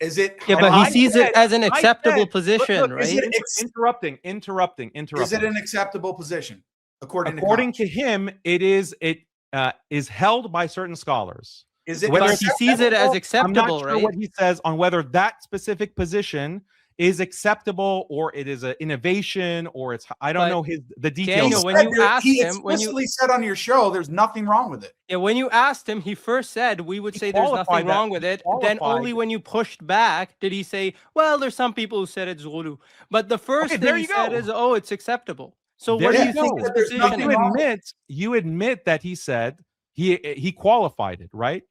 Is it? Yeah, And but he I sees said- it as an I acceptable said- position, look, right? is it interrupting. Is it an acceptable position according to to him, it is held by certain scholars. Is it But Whether he sees it as I'm acceptable, not sure right? what he says on whether that specific position is acceptable or it is an innovation or it's I don't But know the details. Daniel, of when it. you asked he him, when you explicitly said on your show, there's nothing wrong with it. yeah, when you asked him, he first said we would He say there's qualified nothing that- wrong with he it. Then qualified- only when you pushed back did he say, well, there's some people who said it's ghulu. But the first Okay, there thing he you said go. is, oh, it's acceptable. So There what do you you think go. his There's position nothing you is? wrong. you admit that he said he qualified it, right?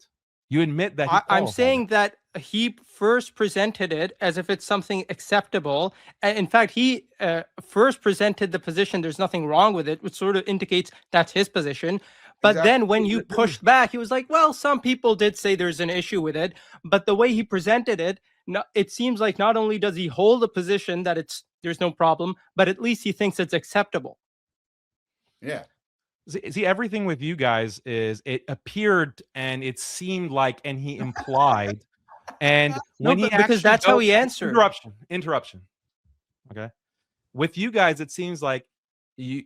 You admit that he I'm qualified saying it. that he first presented it as if it's something acceptable. And in fact, he first presented the position, there's nothing wrong with it, which sort of indicates that's his position. But then when you pushed back, he was like, well, some people did say there's an issue with it. But the way he presented it, it seems like not only does he hold a position that there's no problem, but at least he thinks it's acceptable. Yeah. See, everything with you guys is it appeared and it seemed like and he implied and No, when he because actually that's how he answered. interruption Okay. With you guys, it seems like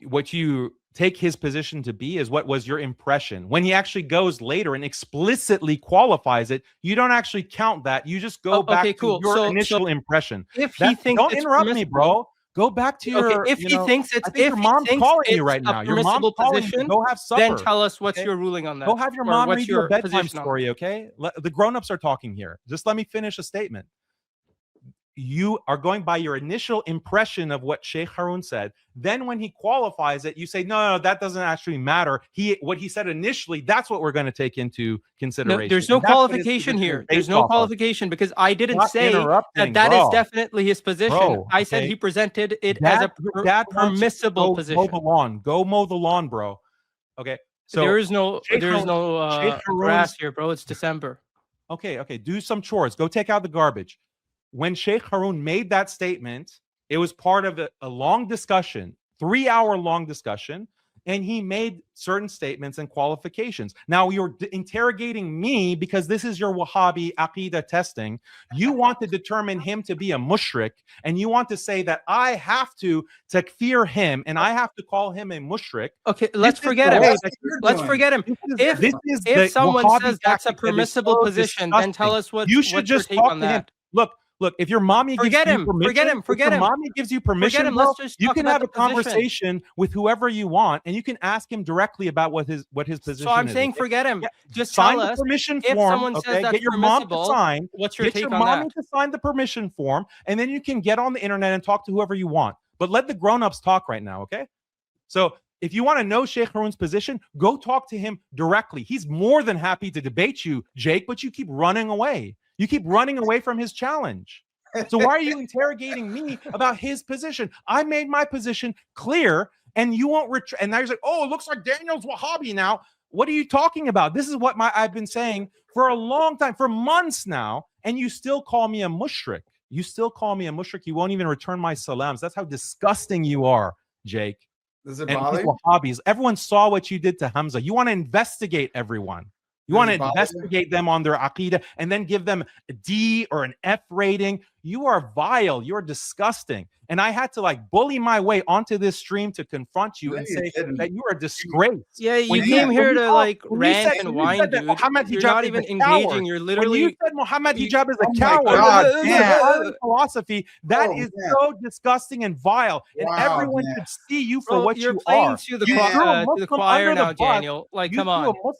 what you take his position to be is what was your impression. When he actually goes later and explicitly qualifies it, you don't actually count that. You just go back Okay, to cool. your So initial impression. if he thinks Don't it's interrupt me, bro. Go back to okay, your. if he thinks it's I think if your he mom's thinks calling you it's right a now. Your mom's permissible calling you. position, Go have supper. then tell us what's okay? your ruling on that. Go have your or mom what's read you a your bedtime position on story, okay? The grown-ups are talking here. Just let me finish a statement. You are going by your initial impression of what Sheikh Harun said. Then when he qualifies it, you say, no, that doesn't actually matter. What he said initially, that's what we're going to take into consideration. No, there's no And that's what his qualification position here. is There's based no off of. qualification because I didn't Not say interrupting, that is bro. definitely his position. Bro, I said okay. he presented it as a Your dad wants you to permissible go position. mow the lawn. Go mow the lawn, bro. Okay. So there is no Sheikh Harun- Sheikh Harun's- grass here, bro. It's December. Okay. Do some chores. Go take out the garbage. When Sheikh Harun made that statement, it was part of a long discussion, 3-hour long discussion, and he made certain statements and qualifications. Now you're interrogating me because this is your Wahhabi Aqidah testing. You want to determine him to be a mushrik, and you want to say that I have to takfir him and I have to call him a mushrik. Okay, let's forget him. Let's forget him. If someone says that's a permissible position, then tell us what you should just talk to him. Look, if your mommy forget gives him, you permission, forget him. Mommy gives you permission, him. bro, Let's just you talk can about have the a conversation with whoever you want, and you can ask him directly about what his position is. So I'm saying, okay? forget him. Yeah. Just sign tell the us permission if form. someone Okay? says that's Get your mom to permissible, sign. what's your Get take your on mommy that? to sign the permission form, and then you can get on the internet and talk to whoever you want. But let the grown-ups talk right now, okay? So if you want to know Sheikh Harun's position, go talk to him directly. He's more than happy to debate you, Jake, but you keep running away. You keep running away from his challenge. So why are you interrogating me about his position? I made my position clear, and you won't and now you're like, oh, it looks like Daniel's Wahhabi now. What are you talking about? This is what I've been saying for a long time, for months now, and you still call me a mushrik. You still call me a mushrik. You won't even return my salams. That's how disgusting you are, Jake. Does it and bother you? Wahhabis. Everyone saw what you did to Hamza. You want to investigate everyone. You want to investigate them on their aqidah and then give them a D or an F rating. You are vile. You're disgusting. And I had to like bully my way onto this stream to confront you and say that you are a disgrace. Yeah, you came here to like rant and whine, dude. You're not even engaging. You're literally. When you said Muhammad Hijab is a Oh my coward, God, damn. philosophy, that is man. so disgusting and vile. And Wow, everyone man. should see you for Bro, what you're you playing are. to the, You threw a to the Muslim choir under the now, bus. Daniel. Like, You come threw on.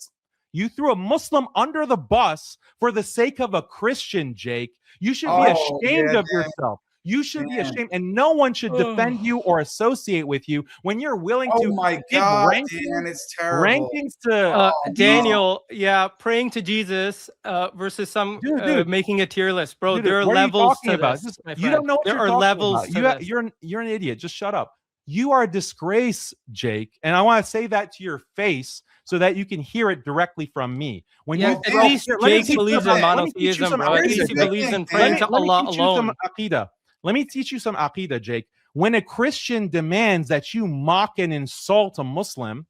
You threw a Muslim under the bus for the sake of a Christian, Jake. You should be Oh, ashamed yeah, of man. yourself. You should be Man. ashamed, and no one should defend you or associate with you when you're willing Oh to my give God, rankings, Dan, it's terrible. rankings to Daniel, yeah, praying to Jesus versus some Dude. making a tier list, bro. Dude, there are what are you levels talking to about? this. Just- my you friend. don't know what there you're are talking levels about. to this. You're an idiot. Just shut up. You are a disgrace, Jake, and I want to say that to your face so that you can hear it directly from me. When Yeah, you at throw- least Here, let me Jake teach you believes some- in let me teach you monotheism, some bro. At aqidah, least he Jake. believes in Let praying me to Allah teach you some alone. aqidah. Let me teach you some aqidah, Jake. When a Christian demands that you mock and insult a Muslim,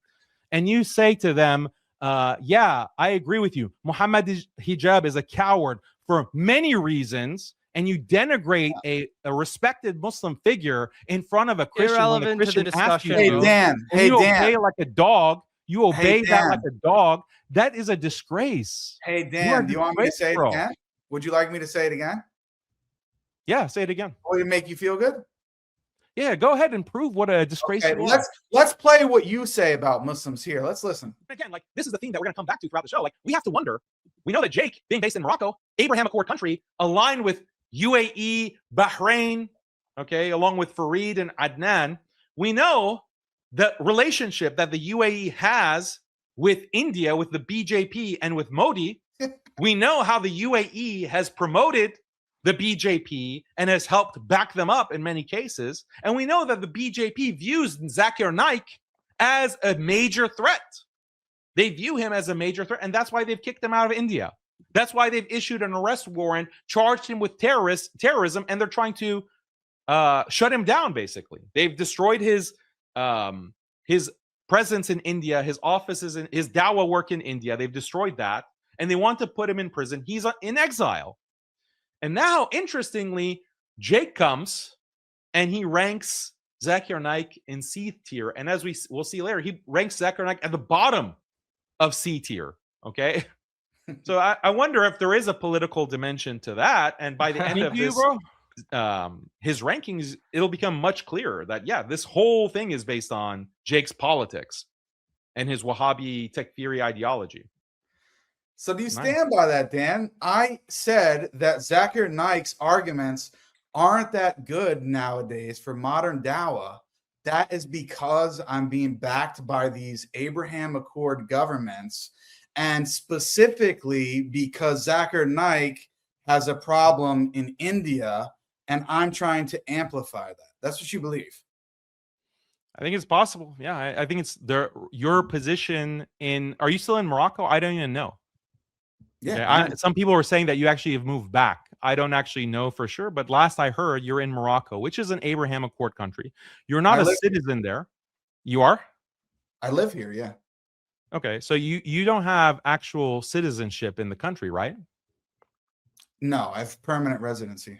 and you say to them, yeah, I agree with you. Muhammad Hijab is a coward for many reasons, and you denigrate a respected Muslim figure in front of a Christian Irrelevant when to a the Christian asks you discussion, Hey, bro. Dan. and Hey, you obey Dan. like a dog. You obey that Dan. like a dog. That is a disgrace. Hey, You are Dan, do you want me to say it bro. again? Would you like me to say it again? Yeah, say it again. Will it make you feel good? Yeah, go ahead and prove what a disgrace Okay, you are. let's play what you say about Muslims here. Let's listen. Again, like this is the theme that we're going to come back to throughout the show. Like we have to wonder. We know that Jake, being based in Morocco, Abraham Accord country, aligned with UAE, Bahrain, okay, along with Farid and Adnan. We know the relationship that the UAE has with India, with the BJP, and with Modi. We know how the UAE has promoted the BJP and has helped back them up in many cases. And we know that the BJP views Zakir Naik as a major threat. They view him as a major threat, and that's why they've kicked him out of India. That's why they've issued an arrest warrant, charged him with terrorism, and they're trying to shut him down, basically. They've destroyed his presence in India, his offices, and his dawah work in India. They've destroyed that, and they want to put him in prison. He's in exile. And now, interestingly, Jake comes and he ranks Zakir Naik in C tier. And as we'll see later, he ranks Zakir Naik at the bottom of C tier. Okay. So I wonder if there is a political dimension to that. And by the end of this, his rankings, it'll become much clearer that, yeah, this whole thing is based on Jake's politics and his Wahhabi takfiri ideology. So do you stand by that, Dan? I said that Zakir Naik's arguments aren't that good nowadays for modern Dawah. That is because I'm being backed by these Abraham Accord governments, and specifically because Zakir Naik has a problem in India, and I'm trying to amplify that. That's what you believe. I think it's possible. Yeah, I think it's your position in. Are you still in Morocco? I don't even know. Yeah. Okay, some people were saying that you actually have moved back. I don't actually know for sure, but last I heard, you're in Morocco, which is an Abraham Accord country. You're not a citizen there. You are? I live here, yeah. Okay, so you don't have actual citizenship in the country, right? No, I have permanent residency.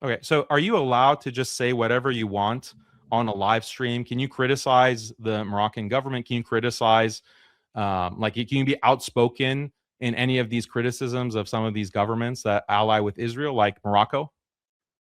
Okay, so are you allowed to just say whatever you want on a live stream? Can you criticize the Moroccan government? Can you criticize, can you be outspoken in any of these criticisms of some of these governments that ally with Israel, like Morocco?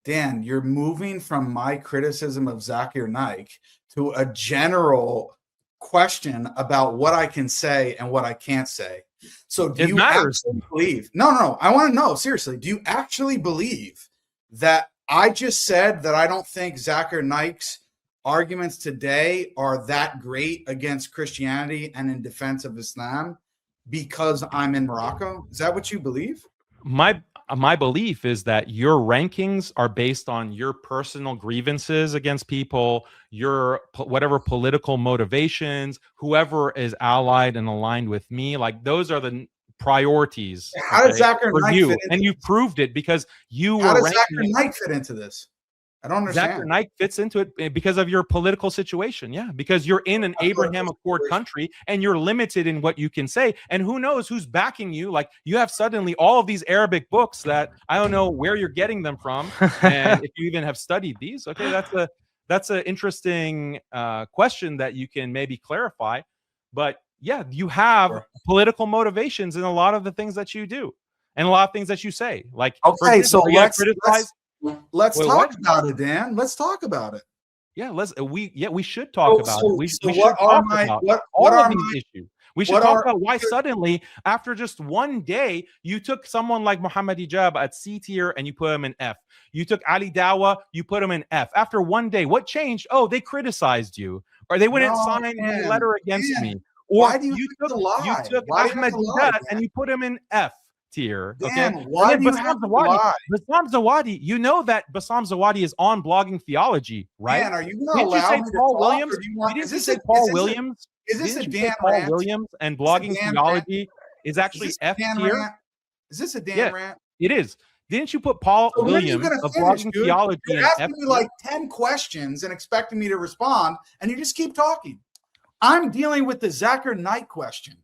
Dan, you're moving from my criticism of Zakir Naik to a general question about what I can say and what I can't say. So do you actually believe? No, I want to know, seriously, do you actually believe that I just said that I don't think Zakir Naik's arguments today are that great against Christianity and in defense of Islam because I'm in Morocco? Is that what you believe? My belief is that your rankings are based on your personal grievances against people, your whatever political motivations, whoever is allied and aligned with me. Like, those are the priorities. How does Zakir Naik fit into and you proved it because you How were does Zakir Naik fit into this? I don't understand. Zakir Naik fits into it because of your political situation. Yeah, because you're in an Abraham Accord country and you're limited in what you can say. And who knows who's backing you? Like, you have suddenly all of these Arabic books that I don't know where you're getting them from, and if you even have studied these. Okay, that's an interesting question that you can maybe clarify. But yeah, you have political motivations in a lot of the things that you do and a lot of things that you say. Like, okay, so let's Wait, talk about it, Dan. Let's talk about it. Yeah, we should talk about it. We should what talk are about what all are of these issues. We should talk about why suddenly, after just one day, you took someone like Muhammad Hijab at C tier and you put him in F. You took Ali Dawah, you put him in F. After one day, what changed? Oh, they criticized you, or they wouldn't sign a letter against me. Or why do you took Ahmed Didat and you put him in F tier. Dan, okay, why do you have to lie? Bassam Zawadi, you know that Bassam Zawadi is on Blogging Theology, right? Dan, are you going to allow me to Paul talk, Williams? or do you want, Didn't you say Paul Williams? Is this a Dan Paul rant? Williams and Blogging Theology is actually F tier? Is this a Dan rant? It is. Didn't you put Paul Williams of Blogging Theology You're asking me like 10 questions and expecting me to respond, and you just keep talking. I'm dealing with the Zakir Naik question.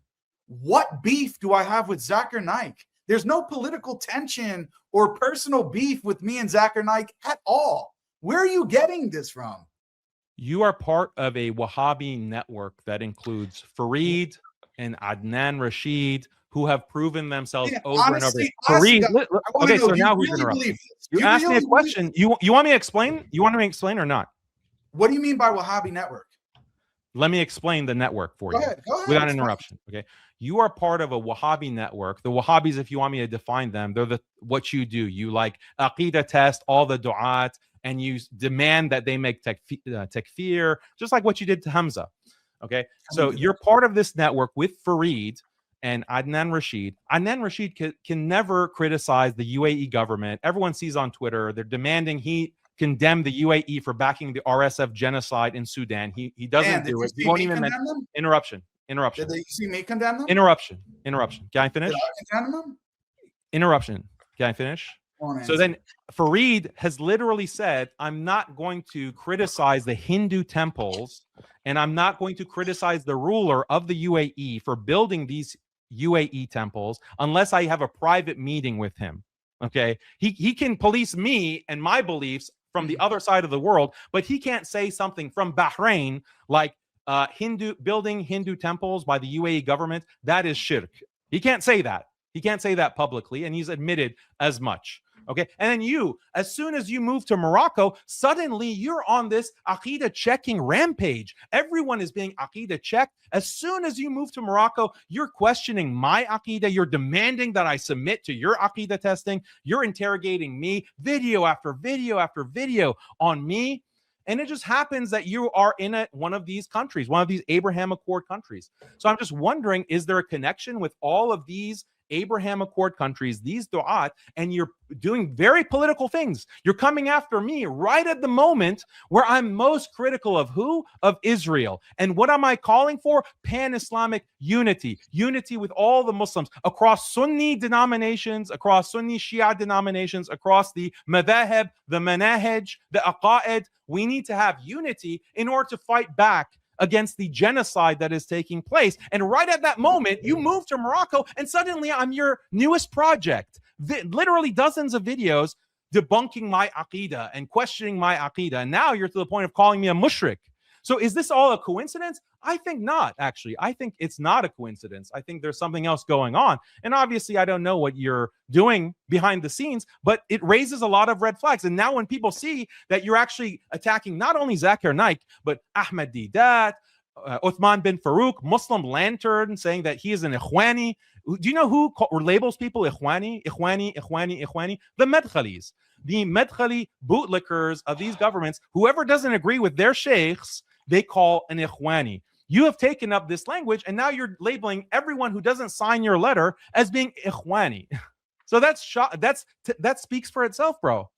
What beef do I have with Zakir Naik? There's no political tension or personal beef with me and Zakir Naik at all. Where are you getting this from? You are part of a Wahhabi network that includes Fareed and Adnan Rashid, who have proven themselves over and over. Fareed, okay, so now who's interrupting? You asked me a question. You want me to explain? You want me to explain or not? What do you mean by Wahhabi network? Let me explain the network for you without interruption. Okay. You are part of a Wahhabi network. The Wahhabis, if you want me to define them, they're what you do. You like aqidah test all the du'at, and you demand that they make takfir, just like what you did to Hamza. Okay. So you're part of this network with Fareed and Adnan Rashid. Adnan Rashid can never criticize the UAE government. Everyone sees on Twitter, they're demanding he condemn the UAE for backing the RSF genocide in Sudan. He doesn't do it. He won't even mention them. Interruption. Did you see me condemn them? Interruption. Can I finish? Did I condemn them? Interruption. Can I finish? So then Fareed has literally said, I'm not going to criticize the Hindu temples, and I'm not going to criticize the ruler of the UAE for building these UAE temples unless I have a private meeting with him. Okay, he can police me and my beliefs from the other side of the world, but he can't say something from Bahrain like building Hindu temples by the UAE government. That is shirk. He can't say that. He can't say that publicly, and he's admitted as much. Okay. And then you, as soon as you move to Morocco, suddenly you're on this Aqidah checking rampage. Everyone is being Aqidah checked. As soon as you move to Morocco, you're questioning my Aqidah. You're demanding that I submit to your Aqidah testing. You're interrogating me, video after video after video on me. And it just happens that you are in one of these countries, one of these Abraham Accord countries. So I'm just wondering, is there a connection with all of these Abraham Accord countries, these du'at, and you're doing very political things? You're coming after me right at the moment where I'm most critical of who? Of Israel. And what am I calling for? Pan-Islamic unity. Unity with all the Muslims across Sunni denominations, across Sunni Shia denominations, across the madhahib, the manahij, the aqaid. We need to have unity in order to fight back against the genocide that is taking place. And right at that moment, you move to Morocco, and suddenly I'm your newest project. Literally dozens of videos debunking my Aqidah and questioning my Aqidah. And now you're to the point of calling me a mushrik. So is this all a coincidence? I think not, actually. I think it's not a coincidence. I think there's something else going on. And obviously, I don't know what you're doing behind the scenes, but it raises a lot of red flags. And now when people see that you're actually attacking not only Zakir Naik, but Ahmed Didat, Uthman bin Farouk, Muslim Lantern, saying that he is an Ikhwani. Do you know who labels people Ikhwani? The Medkhalis. The Medkhali bootlickers of these governments, whoever doesn't agree with their sheikhs, they call an Ikhwani. You have taken up this language, and now you're labeling everyone who doesn't sign your letter as being Ikhwani. So that speaks for itself, bro.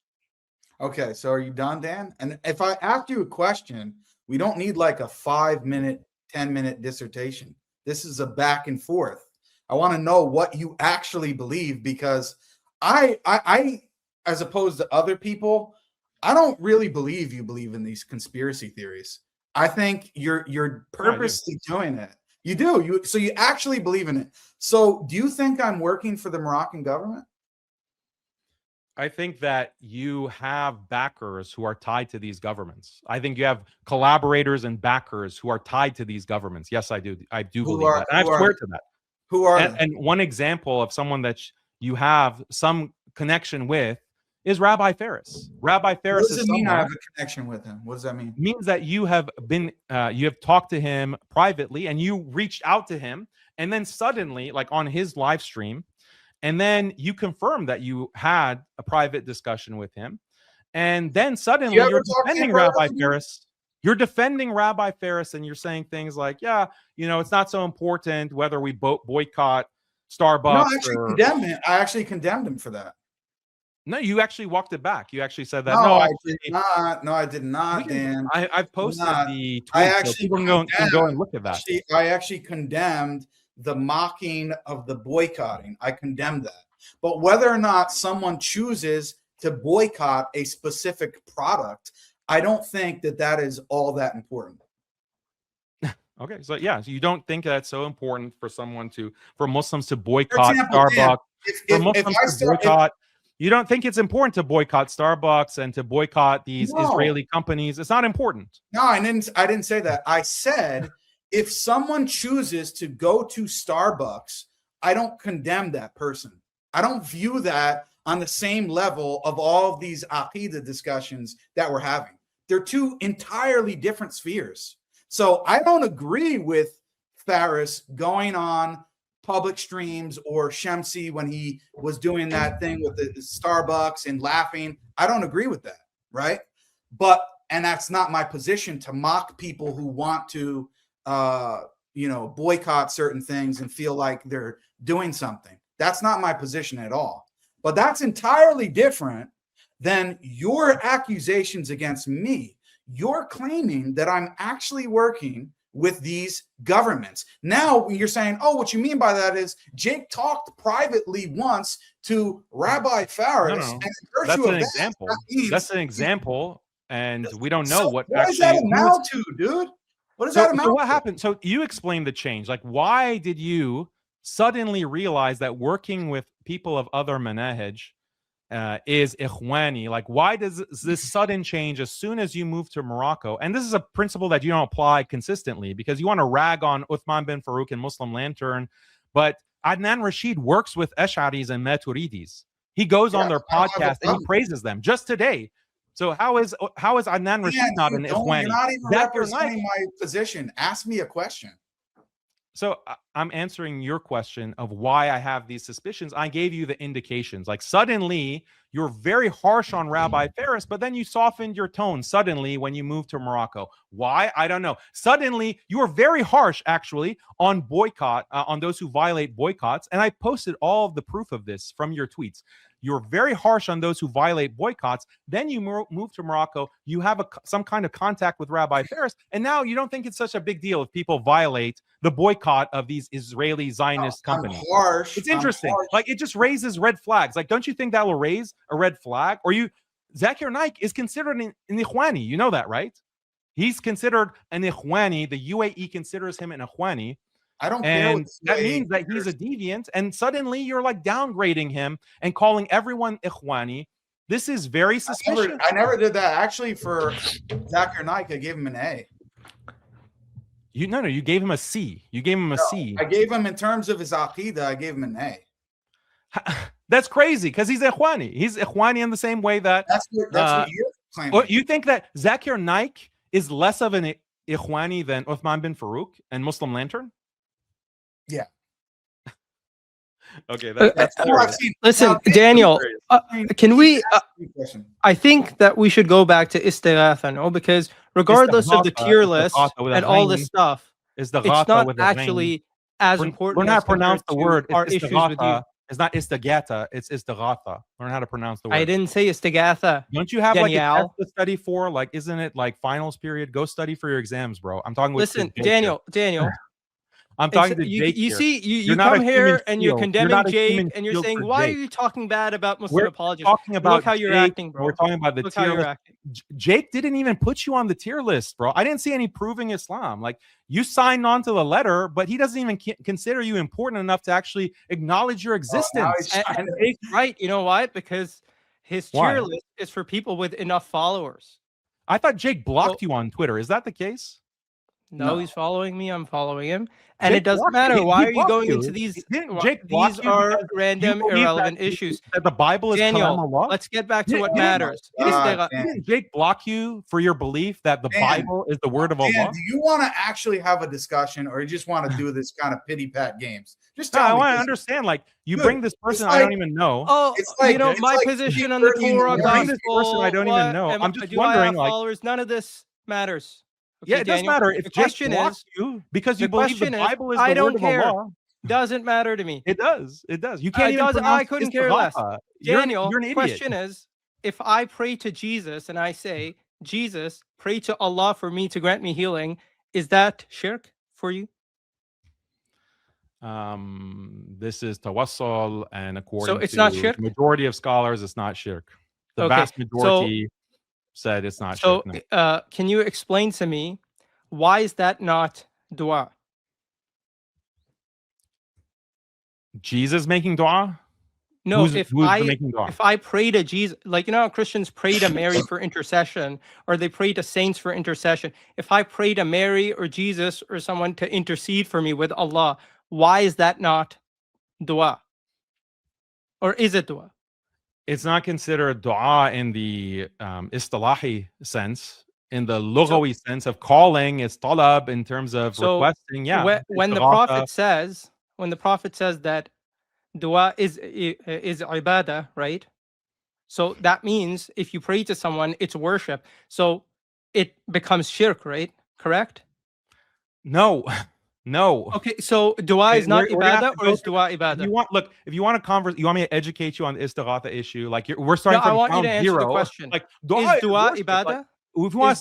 Okay, so are you done, Dan? And if I ask you a question, we don't need like a 5-minute, 10-minute dissertation. This is a back and forth. I want to know what you actually believe, because I as opposed to other people, I don't really believe you believe in these conspiracy theories. I think you're purposely doing it. You do. So you actually believe in it. So do you think I'm working for the Moroccan government? I think that you have backers who are tied to these governments. I think you have collaborators and backers who are tied to these governments. Yes, I do. I do believe that. And I swear to that. Who are and one example of someone that you have some connection with is Rabbi Ferris. Rabbi Ferris. What does it mean I have a connection with him? What does that mean? It means that you have been, you have talked to him privately, and you reached out to him, and then suddenly, like on his live stream, and then you confirmed that you had a private discussion with him, and then suddenly you're defending Rabbi Ferris. You're defending Rabbi Ferris, and you're saying things like, "Yeah, you know, it's not so important whether we boycott Starbucks." No, I actually condemned him. I actually condemned him for that. No, you actually walked it back. You actually said that. No, No, I did not. No, I did not, Dan. I've posted the tweet. I actually so people can go and look at that. I actually condemned the mocking of the boycotting. I condemned that. But whether or not someone chooses to boycott a specific product, I don't think that is all that important. Okay, so yeah, so you don't think that's so important for Muslims to boycott Starbucks? You don't think it's important to boycott Starbucks and to boycott these Israeli companies? It's not important. No, I didn't say that. I said if someone chooses to go to Starbucks, I don't condemn that person. I don't view that on the same level of all of these Aqidah discussions that we're having. They're two entirely different spheres. So I don't agree with Faris going on public streams or Shamsi when he was doing that thing with the Starbucks and laughing. I don't agree with that, right? And that's not my position to mock people who want to, boycott certain things and feel like they're doing something. That's not my position at all. But that's entirely different than your accusations against me. You're claiming that I'm actually working with these governments. Now you're saying, oh, what you mean by that is Jake talked privately once to Rabbi Faris. No. That's an example. That's an example. And we don't know what does that amount to, dude? What does that amount to? So what happened? So you explained the change. Like, why did you suddenly realize that working with people of other manahij is ikhwani. Like, why does this sudden change as soon as you move to Morocco? And this is a principle that you don't apply consistently because you want to rag on Uthman bin Farouk and Muslim Lantern, but Adnan Rashid works with Ash'aris and Maturidis. He goes on their podcast and he praises them just today. So how is Adnan Rashid not an ikhwani? You're not even Zakir representing Naik- my position. Ask me a question. So I'm answering your question of why I have these suspicions. I gave you the indications. Like suddenly you're very harsh on Rabbi Faris, but then you softened your tone suddenly when you moved to Morocco. Why? I don't know. Suddenly you were very harsh actually on boycott, on those who violate boycotts. And I posted all of the proof of this from your tweets. You're very harsh on those who violate boycotts. Then you move to Morocco. You have some kind of contact with Rabbi Faris. And now you don't think it's such a big deal if people violate the boycott of these Israeli Zionist companies. I'm harsh. It's interesting. Like it just raises red flags. Like, don't you think that will raise a red flag? Or Zakir Naik is considered an ikhwani. You know that, right? He's considered an ikhwani. The UAE considers him an ikhwani. I don't care. And that means that he's a deviant. And suddenly you're like downgrading him and calling everyone ikhwani. This is very suspicious. I never did that. Actually, for Zakir Naik, I gave him an A. No, you gave him a C. You gave him a C. I gave him, in terms of his aqidah, I gave him an A. That's crazy because he's ikhwani. He's ikhwani in the same way that that's what you're claiming. You think that Zakir Naik is less of an ikhwani than Uthman bin Farouk and Muslim Lantern? Yeah. Okay. That's listen, Daniel, can we? I think that we should go back to istighatha, no? Because regardless of the tier list and all this stuff, it's not actually as important. Learn how to pronounce the word. Our issues with you. It's not istighatha. It's istighatha. Learn how to pronounce the word. I didn't say istighatha. Don't you have like a test to study for? Like, isn't it like finals period? Go study for your exams, bro. I'm talking with. Listen, Daniel. I'm talking to Jake. You see, you come here and you're condemning Jake, and you're saying, "Why are you talking bad about Muslim apologists?" Talking about Look how you're Jake, acting, bro. We're talking about the tier list. Jake didn't even put you on the tier list, bro. I didn't see any proving Islam. Like you signed on to the letter, but he doesn't even consider you important enough to actually acknowledge your existence. And Jake's right. You know why? Because his tier list is for people with enough followers. I thought Jake blocked you on Twitter. Is that the case? No, he's following me. I'm following him. And Jake, it doesn't matter. Why are you going into these? These are random, irrelevant issues. That the Bible is Daniel, let's get back to what matters. Didn't Jake block you for your belief that the Bible is the word of Allah? Do you want to actually have a discussion, or you just want to do this kind of pity pat games? Just tell me. I want to understand. Like you bring this person I don't even know. Oh, it's like, my position on the Torah gospel. This person I don't even know. I'm just wondering. Like, followers? None of this matters. Okay, it doesn't matter if Jake blocks you because you believe the Bible is the word of Allah. Doesn't matter to me. It does. It does. You can't even pronounce I couldn't care less. Daniel, you're an idiot. Question is, if I pray to Jesus and I say, Jesus, pray to Allah for me to grant me healing, is that shirk for you? This is tawassul, and according it's to not shirk? the majority of scholars, it's not shirk. The vast majority said it's not shirk. So, can you explain to me why is that not dua? Jesus making dua? No, if I pray to Jesus, like how Christians pray to Mary for intercession, or they pray to saints for intercession. If I pray to Mary or Jesus or someone to intercede for me with Allah, why is that not dua? Or is it dua? It's not considered dua in the istilahi sense. In the lughawi sense of calling, it's talab in terms of requesting. Yeah. When the prophet says that dua is ibadah, right? So that means if you pray to someone, it's worship. So it becomes shirk, right? Correct? No. Okay, so dua is not ibadah, or is dua ibadah? If you want to converse, you want me to educate you on the istighatha issue. Like we're starting from ground zero. I want you to answer the question. Like is dua ibadah? Like, if you want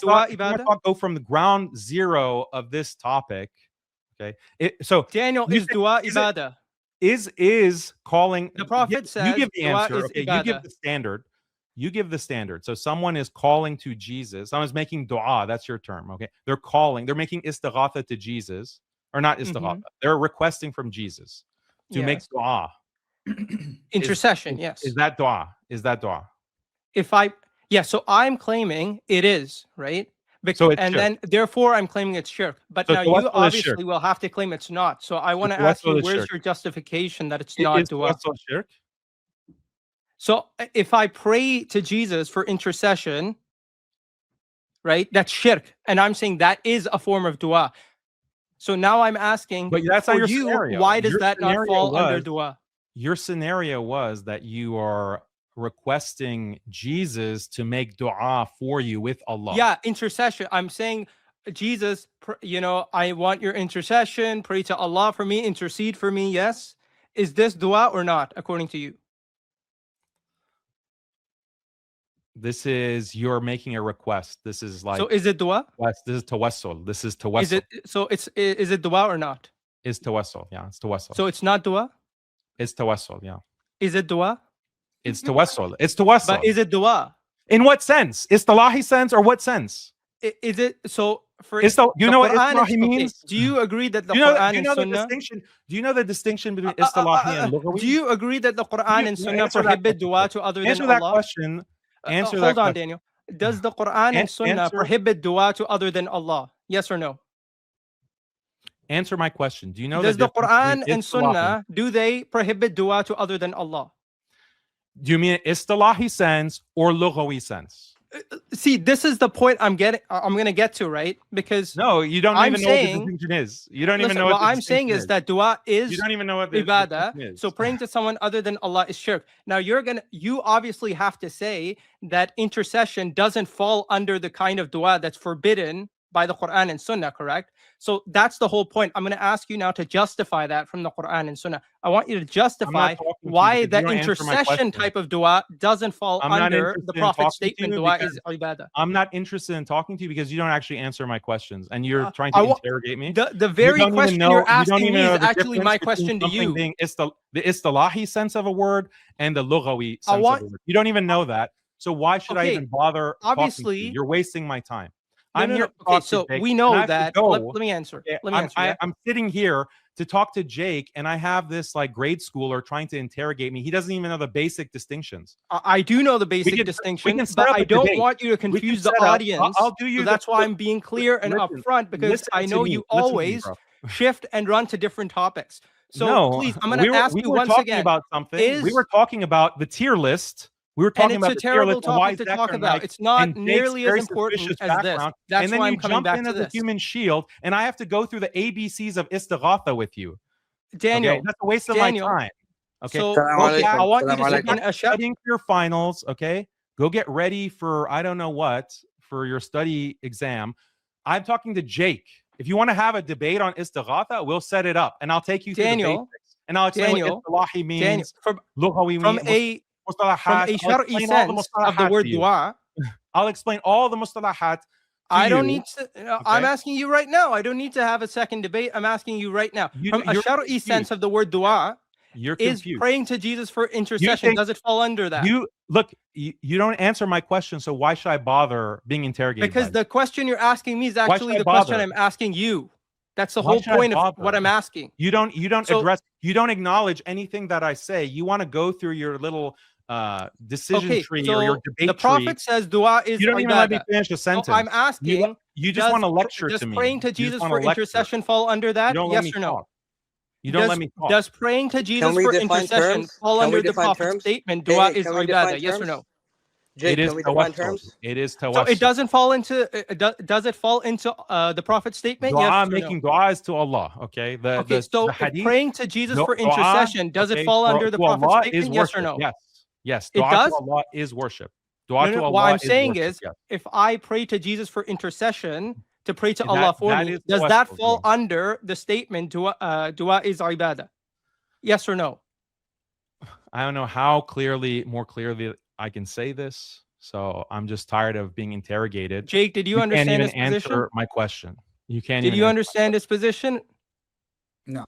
to go from the ground zero of this topic, okay? So Daniel, is dua ibadah? Is calling the prophet says you give the answer. Okay, you give the standard. You give the standard. So someone is calling to Jesus. Someone's making dua. That's your term. Okay, they're making istighatha to Jesus. Or not istighatha. They're requesting from Jesus to make dua. Intercession, yes. Is that dua? is that dua? So I'm claiming it is, right? So it's and shirk. then therefore I'm claiming it's shirk. But So now you tawassul is obviously shirk. will have to claim it's not. So I want to tawassul ask you, is where's shirk. your justification that it's Is not dua? tawassul shirk? So if I pray to Jesus for intercession, right, that's shirk. And I'm saying that is a form of dua. So now I'm asking, But that's not for your you, scenario. why does Your that not scenario fall under was- dua? Your scenario was that you are requesting Jesus to make dua for you with Allah. Yeah, intercession. I'm saying, Jesus, I want your intercession. Pray to Allah for me. Intercede for me. Yes. Is this dua or not, according to you? This is, you're making a request. This is like, So is it dua? this is tawassul. This is tawassul. Is it dua or not? Is tawassul. Yeah, it's tawassul. So it's not dua? It's tawassul. Yeah. Is it dua? It's tawassul. It's tawassul. But is it dua? In what sense? Istilahi sense or what sense? Is it so? For Do you know what Quran istilahi means? Do you agree that the Do you know, Quran do you and know the Sunnah? distinction? Do you know the distinction between istilahi and lughawi? Do you agree that the Quran and Sunnah answer that prohibit question. dua to other than Answer that Allah? question. Answer that Hold on, question. Daniel. Does the Quran and Sunnah answer- prohibit dua to other than Allah? Yes or no? Answer my question. Do you know Does the difference Quran between and istilahi- Sunnah, do they prohibit dua to other than Allah? Do you mean istilahi sense or lughawi sense? See, this is the point I'm going to get to, right? Because No, you don't I'm even know what saying- the distinction is. You don't even listen, know what what the I'm saying distinction is that dua is you don't even know what the ibadah. distinction is. So praying to someone other than Allah is shirk. Now you obviously have to say that intercession doesn't fall under the kind of dua that's forbidden by the Quran and Sunnah, correct? So that's the whole point. I'm going to ask you now to justify that from the Quran and Sunnah. I want you to justify talking to you why because that you don't answer my intercession question. type of dua doesn't fall I'm not under interested the in Prophet's talking to statement you dua because is ibadah. I'm not interested in talking to you because you don't actually answer my questions and you're trying I to wa- interrogate me. The very You don't even question know- you're you don't asking even me know is the actually my difference between question to something you. being the istilahi sense of a word and the lughawi sense want- of a word. You don't even know that. So why should I Okay, even bother talking to obviously- you? You're wasting my time. No, I'm no, here no. to Okay, talk to so Jake, we and know I have to that. go. Let me answer. Yeah, Let me answer. Yeah? I'm sitting here to talk to Jake, and I have this like grade schooler trying to interrogate me. He doesn't even know the basic distinctions. I do know the basic can- distinction, we can set but up I a don't debate. want you to We can confuse the set up- audience. I'll do you So the- that's why I'm being clear and listen, upfront, because listen I to know me. you Listen to me, always bro. shift and run to different topics. So no, please, I'm going to ask we you were once talking again. about something. We is- were talking about the tier list. We were And talking it's about a the tier terrible list and why topic to Zach talk and about. Mike It's not and Jake's nearly as very important suspicious as this. background, That's and then why you I'm coming jump back in to as a this. human shield, and I have to go through the ABCs of istighatha with you. Daniel, Okay, that's a waste of Daniel, my time. Okay, so Assalamu I want you to alaikum. sit in a shut. studying for your finals. Okay, go get ready for I don't know what for your study exam. I'm talking to Jake. If you want to have a debate on istighatha, we'll set it up, and I'll take you through the Daniel, basics, and I'll explain Daniel, what istilahi means, Daniel, lughawi from means, a mustalahat. shar'i I'll explain all the sense of the mustalahat word to you. dua. I'll explain all the mustalahat. I don't you. need to. I'm Okay. asking you right now. I don't need to have a second debate. I'm asking you right now. From a You're shar'i sense of the word dua, You're is confused. praying to Jesus for intercession. think- Does it fall under that? You look. You don't answer my question, so why should I bother being interrogated? Because by the question you're asking me is should actually I the question bother? I'm asking you. That's the Why whole should I point of bother? what I'm asking. you don't So- address. You don't acknowledge anything that I say. You want to go through your little decision Okay, tree so or your debate the Prophet tree. says dua is You don't even let me ibadah. finish a So sentence. I'm asking, You just want to lecture does to me. praying to You just Jesus wanna for lecture. intercession fall under You that? don't let Yes me or no? talk. You don't let me talk. Does praying to Jesus we for define intercession terms? fall Can we under the define Prophet's terms? statement? Hey, Dua hey, is can we define ibadah. Yes or terms? no? Jake, It is can we define tawassul. terms? It is So tawassul. it doesn't fall into. Does it fall into the Prophet's statement? Dua, Yes or making no? dua is to Allah. Okay. Okay, so the hadith, praying to Jesus for dua, intercession, does it okay, fall to- under the to Prophet's Allah statement? is Yes or worship. no? Yes. Yes. It Dua does? to Allah is worship. Dua to Allah What I'm is saying worship, is, yes. if I pray to Jesus for intercession to pray to That- Allah for that me, is does that tawassul, fall yes. under the statement dua is ibadah? Yes or no? I don't know how more clearly I can say this. So I'm just tired of being interrogated. Jake, did you can't understand even his position? answer my question. You can't. Did even you answer- understand his position? No.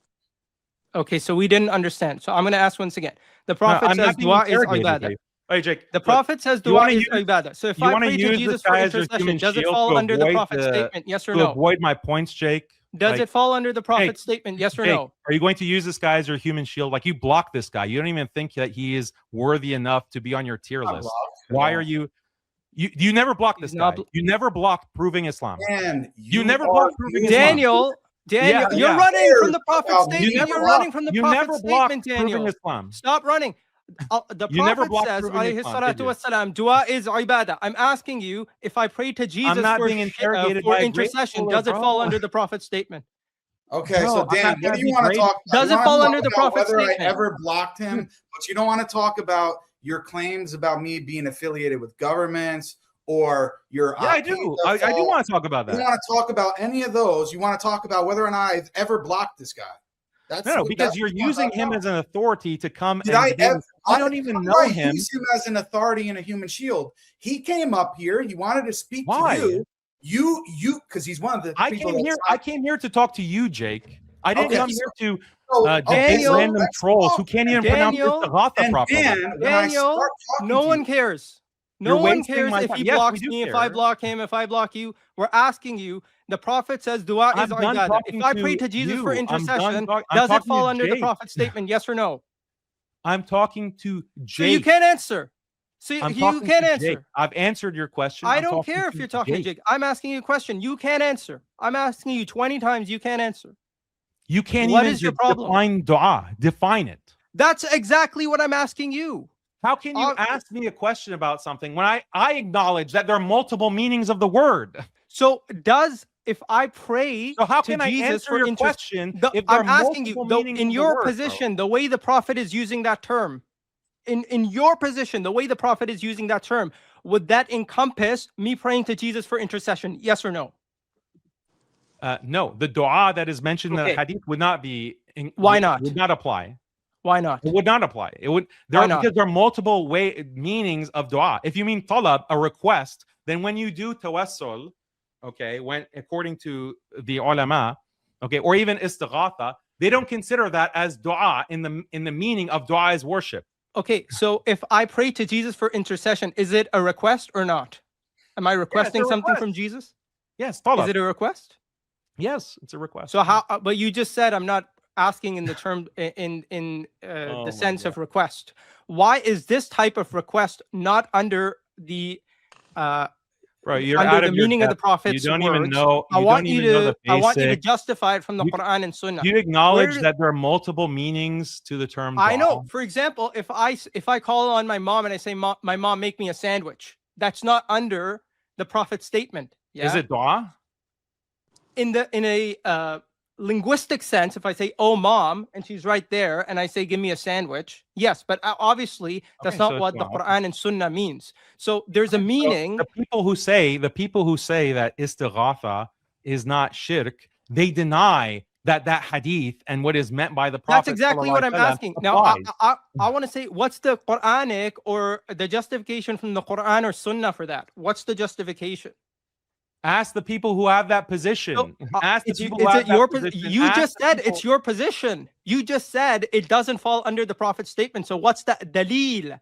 Okay, so we didn't understand. So I'm going to ask once again. The No, Prophet I'm says not being dua is interrogated. ibadah. Hey, Jake. The look, Prophet says you dua wanna is use- ibadah. So if you I wanna pray to use Jesus this for guy as your intercession, human does it shield fall to under the avoid Prophet's the- statement? Yes or to no? avoid my points, Jake. Does Like, it fall under the prophet's statement? Yes or Jake, no? are you going to use this guy as your human shield? Like, you block this guy. You don't even think that he is worthy enough to be on your tier list. Why are you? You never blocked this guy. You never blocked proving Islam. And You never blocked proving Islam. Daniel, Yeah, you're yeah. running from the prophet's You statement. never You're blocked- running from the you prophet's never blocked statement, proving Daniel. Islam. Stop running. The You never prophet blocked says, proving alayhi Islam, salatu did you? wassalam, dua is ibadah. I'm asking you, if I pray to Jesus not for, being interrogated for by a intercession, great does it ruler, fall bro. under the prophet's statement? Okay, No, so I'm Dan, not what gonna do you be want to great. talk about? Does You it wanna fall talk under the about prophet's whether statement? I ever blocked him, but you don't want to talk about your claims about me being affiliated with governments or your Yeah, I do. I do want to talk about You don't that. want to talk about any of those. You want to talk about whether or not I've ever blocked this guy. That's No, because that's you're what you wanna using talk him about. as an authority to come Did and I debate ever? with- I don't even how do know I him. use him as an authority and a human shield. He came up here. He wanted to speak Why? to you. You, because he's one of the I people came that's here. not- I came here to talk to you, Jake. I didn't Okay, come so- here to so, debate Daniel, random let's trolls talk. who can't even Daniel, pronounce Istighatha And properly. then when I Daniel, start talking no to one you, cares. No You're one wasting cares my if time. he Yes, we blocks do me, if I care. block him, if I block you. We're asking you. The prophet says dua is I'm done ibadah. talking If I pray to to Jesus you. for I'm done intercession, I'm does it talking fall to under the Jake. prophet's statement? Yes or no? I'm talking to Jake. So you can't answer. So I'm you talking can't to answer. Jake. I've answered your question. I I'm don't talking care if to you're talking to Jake. I'm asking you a question. You can't answer. I'm asking you 20 times. You can't answer. You can't What even is your problem? define dua. Define it. That's exactly what I'm asking you. How can you ask me a question about something when I acknowledge that there are multiple meanings of the word? So if I pray So how to can I Jesus answer for your question if there I'm are asking you, multiple meanings in of the your word, bro? position, the way the prophet is using that term, in your position, the way the prophet is using that term, would that encompass me praying to Jesus for intercession? Yes or no? No, the dua that is mentioned in Okay. the hadith would not be. Why not? Would not apply. Why not? It would not apply. It would Why not? because there are multiple meanings of dua. If you mean talab, a request, then when you do tawassul, okay, when according to the ulama, okay, or even istighatha, they don't consider that as dua in the meaning of dua is worship. Okay, so if I pray to Jesus for intercession, is it a request or not? Am I requesting something request. from Jesus? Yes, talab. Is it a request? Yes, it's a request. So how? But you just said I'm not asking in the term in Oh the my sense of God. request. Why is this type of request not under the Bro, you're under out the of your meaning of the depth. prophet's You don't words? even know. I You want don't you even know to the I want you to basic- justify it from the Quran and Sunnah. You acknowledge Where- that there are multiple meanings to the term I know. dua? For example, if I call on my mom and I say, my mom, make me a sandwich, that's not under the prophet's statement. Yeah? Is it dua? in a linguistic sense, if I say, "Oh, mom," and she's right there, and I say, "Give me a sandwich," yes, but obviously that's Okay, not so it's what the dua. Quran and Sunnah means. So there's a So meaning. the people who say that istighatha is not shirk, they deny that hadith and what is meant by the prophet. That's exactly what I'm sallallahu alaihi wasallam asking. Now, applies. I want to say, what's the Quranic or the justification from the Quran or Sunnah for that? What's the justification? Ask the people who have that position. So, Ask the is people it who have your that position? position. You Ask just the said people- it's your position. You just said it doesn't fall under the prophet's statement. So what's the dalil?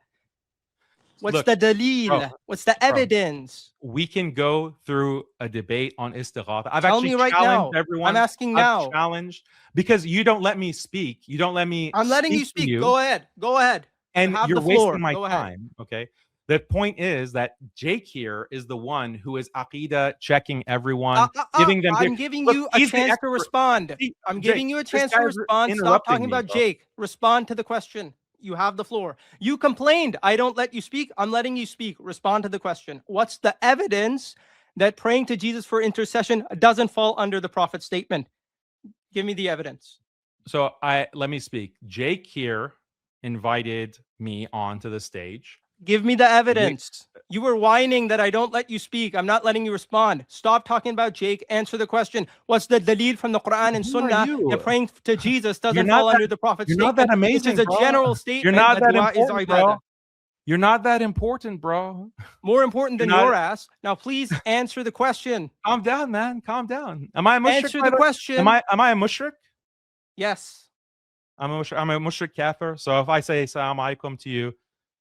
What's Look, the dalil? bro, What's the evidence? we can go through a debate on istighatha. I've Tell actually me right challenged now. everyone. I'm asking I've now. challenged because you don't let me speak. You don't let me. I'm letting you to speak. Go ahead. Go ahead. and have you're the floor. wasting my Go ahead. time. Okay. The point is that Jake here is the one who is aqidah checking everyone, giving them. I'm giving Look, you a he's the chance to expert. respond. See, I'm Jake, giving you a this chance to guy's respond. Stop interrupting talking me, about bro. Jake. Respond to the question. You have the floor. You complained. I don't let you speak. I'm letting you speak. Respond to the question. What's the evidence that praying to Jesus for intercession doesn't fall under the prophet's statement? Give me the evidence. So let me speak. Jake here invited me onto the stage. Give me the evidence. You were whining that I don't let you speak. I'm not letting you respond. Stop talking about Jake. Answer the question. What's the dalil from the Quran and Who are Sunnah you? that praying to Jesus doesn't You're not fall that- under the prophet's you're statement? not that amazing, Which is a bro. general statement. You're not that dua is important, ibadah. bro. You're not that important, bro. More important than You're not- your ass. Now, please answer the question. Calm down, man. Calm down. Am I a mushrik? Answer by the the way? question. Am I a mushrik? Yes. I'm a mushrik kafir. So if I say salam alaikum to you,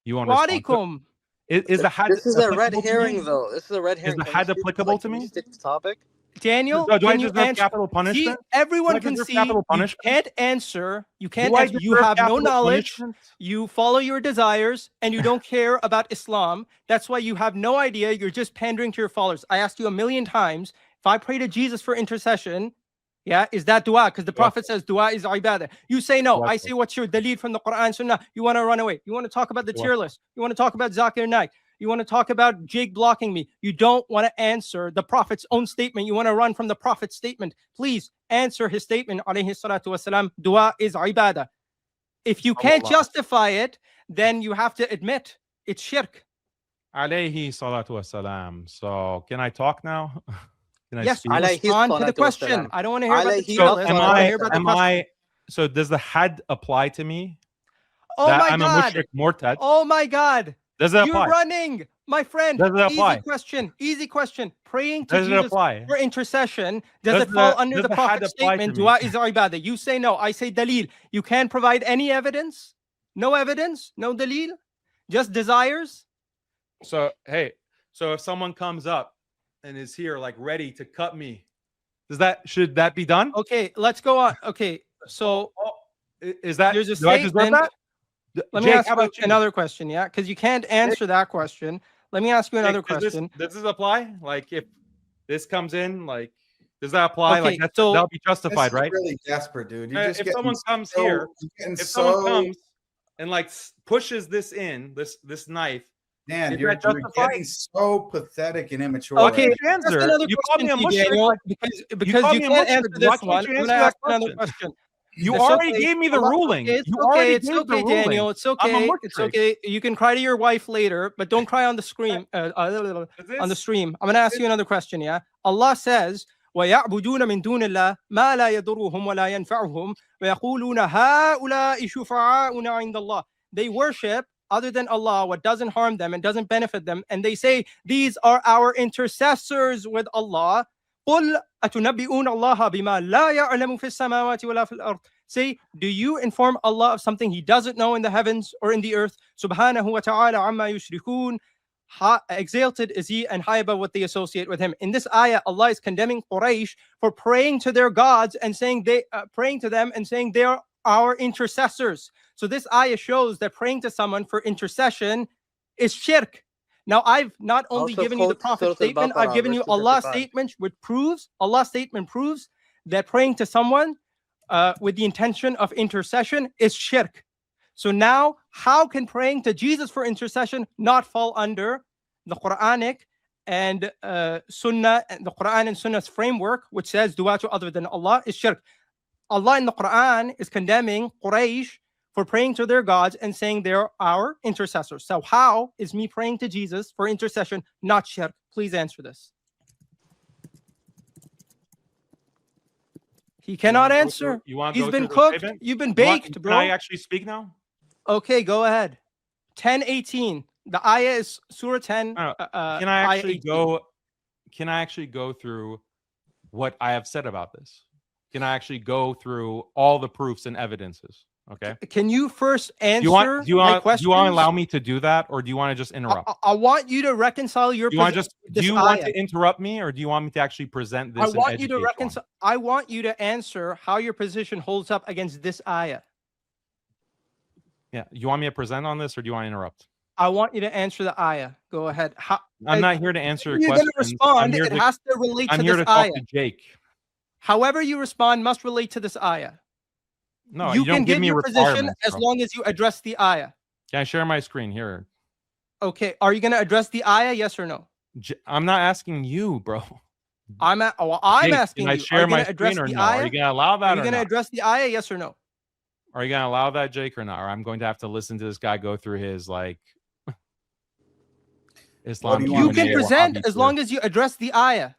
you won't respond. Walikum. Is the had This is a red applicable to me? herring, though. This is a red herring. the Can had we stick- applicable to can we me? Stick to topic. Daniel, Do I can you deserve answer? capital See, punishment? everyone Do I can deserve see capital you punishment? can't answer. You can't Do I answer. You deserve have no capital knowledge. punishment? You follow your desires, and you don't care about Islam. That's why you have no idea. You're just pandering to your followers. I asked you a million times, if I pray to Jesus for intercession, yeah, is that dua? Because the Prophet says dua is ibadah. You say no. I say, what's your dalil from the Quran Sunnah? You want to run away. You want to talk about the tier list. You want to talk about Zakir Naik. You want to talk about Jake blocking me. You don't want to answer the Prophet's own statement. You want to run from the Prophet's statement. Please answer his statement, alayhi salatu wasalam, dua is ibadah. If you can't justify it, then you have to admit it's shirk. Alayhi salatu wasalam. So can I talk now? Can I Yes, speak? respond to the question. I don't want to hear about the tier So list. I want to hear about the question. so does the had apply to me? Oh That my I'm God. a mushrik mortad? Oh my God. Does it You're apply? running, my friend. Does it apply? Easy question. Easy question. Praying to Does it Jesus apply? for intercession. Does Does it fall the- under does the the had Prophet's apply to statement? me? Dua is ibadah. You say no. I say dalil. You can't provide any evidence? No evidence? No dalil? Just desires? So hey, so if someone comes up and is here like ready to cut me, should that be done? Okay, let's go on. Okay, so Is that there's a do I deserve statement. that? Let me Jake, ask how you about you? another question, yeah? Because you can't answer that question. Let me ask you another Jake, question. Does this apply? Like if this comes in, like does that apply? Okay, Like so- that'll be This justified, is right? really desperate, dude. You're just If getting someone comes so- here, you're getting if so- someone comes and like pushes this in, this knife, man, is you're that justified? getting so pathetic and immature. Okay, right now. that's another You called question me a to you, mushrik, Daniel, like- because called you me a can't mushrik. answer Why this can't one. you I'm answer going to that ask another question? question. You It's already okay. gave me the Allah- ruling. It's You okay. already It's gave the okay, ruling. Daniel. It's I'm a okay. It's mushrik. okay. You can cry to your wife later, but don't cry on the screen. On the stream. I'm going to ask you another question. Yeah. Allah says, وَيَعْبُدُونَ مِن دُونِ اللَّهِ مَا لَا يَضُرُّهُم وَلَا يَنفَعُهُم وَيَقُولُونَ هَؤُلَاءِ شُفَعَاؤُنَا عِندَ اللَّهِ. They worship other than Allah what doesn't harm them and doesn't benefit them, and they say these are our intercessors with Allah. قُلْ أَتُنَبِّئُونَ اللَّهَ بِمَا لَا يَعْلَمُ فِي السَّمَاوَاتِ وَلَا فِي الْأَرْضِ. Say, do you inform Allah of something He doesn't know in the heavens or in the earth? Subhanahu wa ta'ala amma yushrikun. Exalted is He and high above what they associate with Him. In this ayah, Allah is condemning Quraysh for praying to their gods and saying praying to them and saying they are our intercessors. So this ayah shows that praying to someone for intercession is shirk. Now, I've not only Also given you the quote Prophet's Surah statement, Al-Baqarah, I've given verse you Allah's 255. statement, which proves Allah's statement proves that praying to someone with the intention of intercession is shirk. So now, how can praying to Jesus for intercession not fall under the Quranic and Sunnah, the Quran and Sunnah's framework, which says dua to other than Allah is shirk? Allah in the Quran is condemning Quraysh for praying to their gods and saying they're our intercessors. So how is me praying to Jesus for intercession not shirk? Please answer this. He cannot answer. He's been cooked. You've been baked, bro. Can I actually speak now? Okay, go ahead. 10:18. The ayah is Surah 10. Can I ayah actually 18. go? Can I actually go through what I have said about this? Can I actually go through all the proofs and evidences? Okay. Can you first answer Do you want my questions? do you want to allow me to do that, or do you want to just interrupt? I want you to reconcile your. Do you want to position with do this you want ayah. to interrupt me, or do you want me to actually present this? I and want you to educate reconcile. I want you to answer how your position holds up against this ayah. Yeah. You want me to present on this, or do you want to interrupt? I want you to answer the ayah. Go ahead. I'm not here to answer your You're questions. going to respond. here It has to relate I'm to here this to talk ayah. to Jake. However you respond must relate to this ayah. No, you don't can give give me your position requirements, as bro. long as you address the ayah. Can I share my screen here? Okay. Are you going to address the ayah? Yes or no? I'm not asking you, bro. I'm Jake, asking can I you. share Are you my going to address screen or the no? Are ayah? you going to allow that Are you or going to not? address the ayah? Yes or no? Are you going to allow that, Jake, or not? Or I'm going to have to listen to this guy go through his like Islam. do You want can to do? present as long as you address the ayah.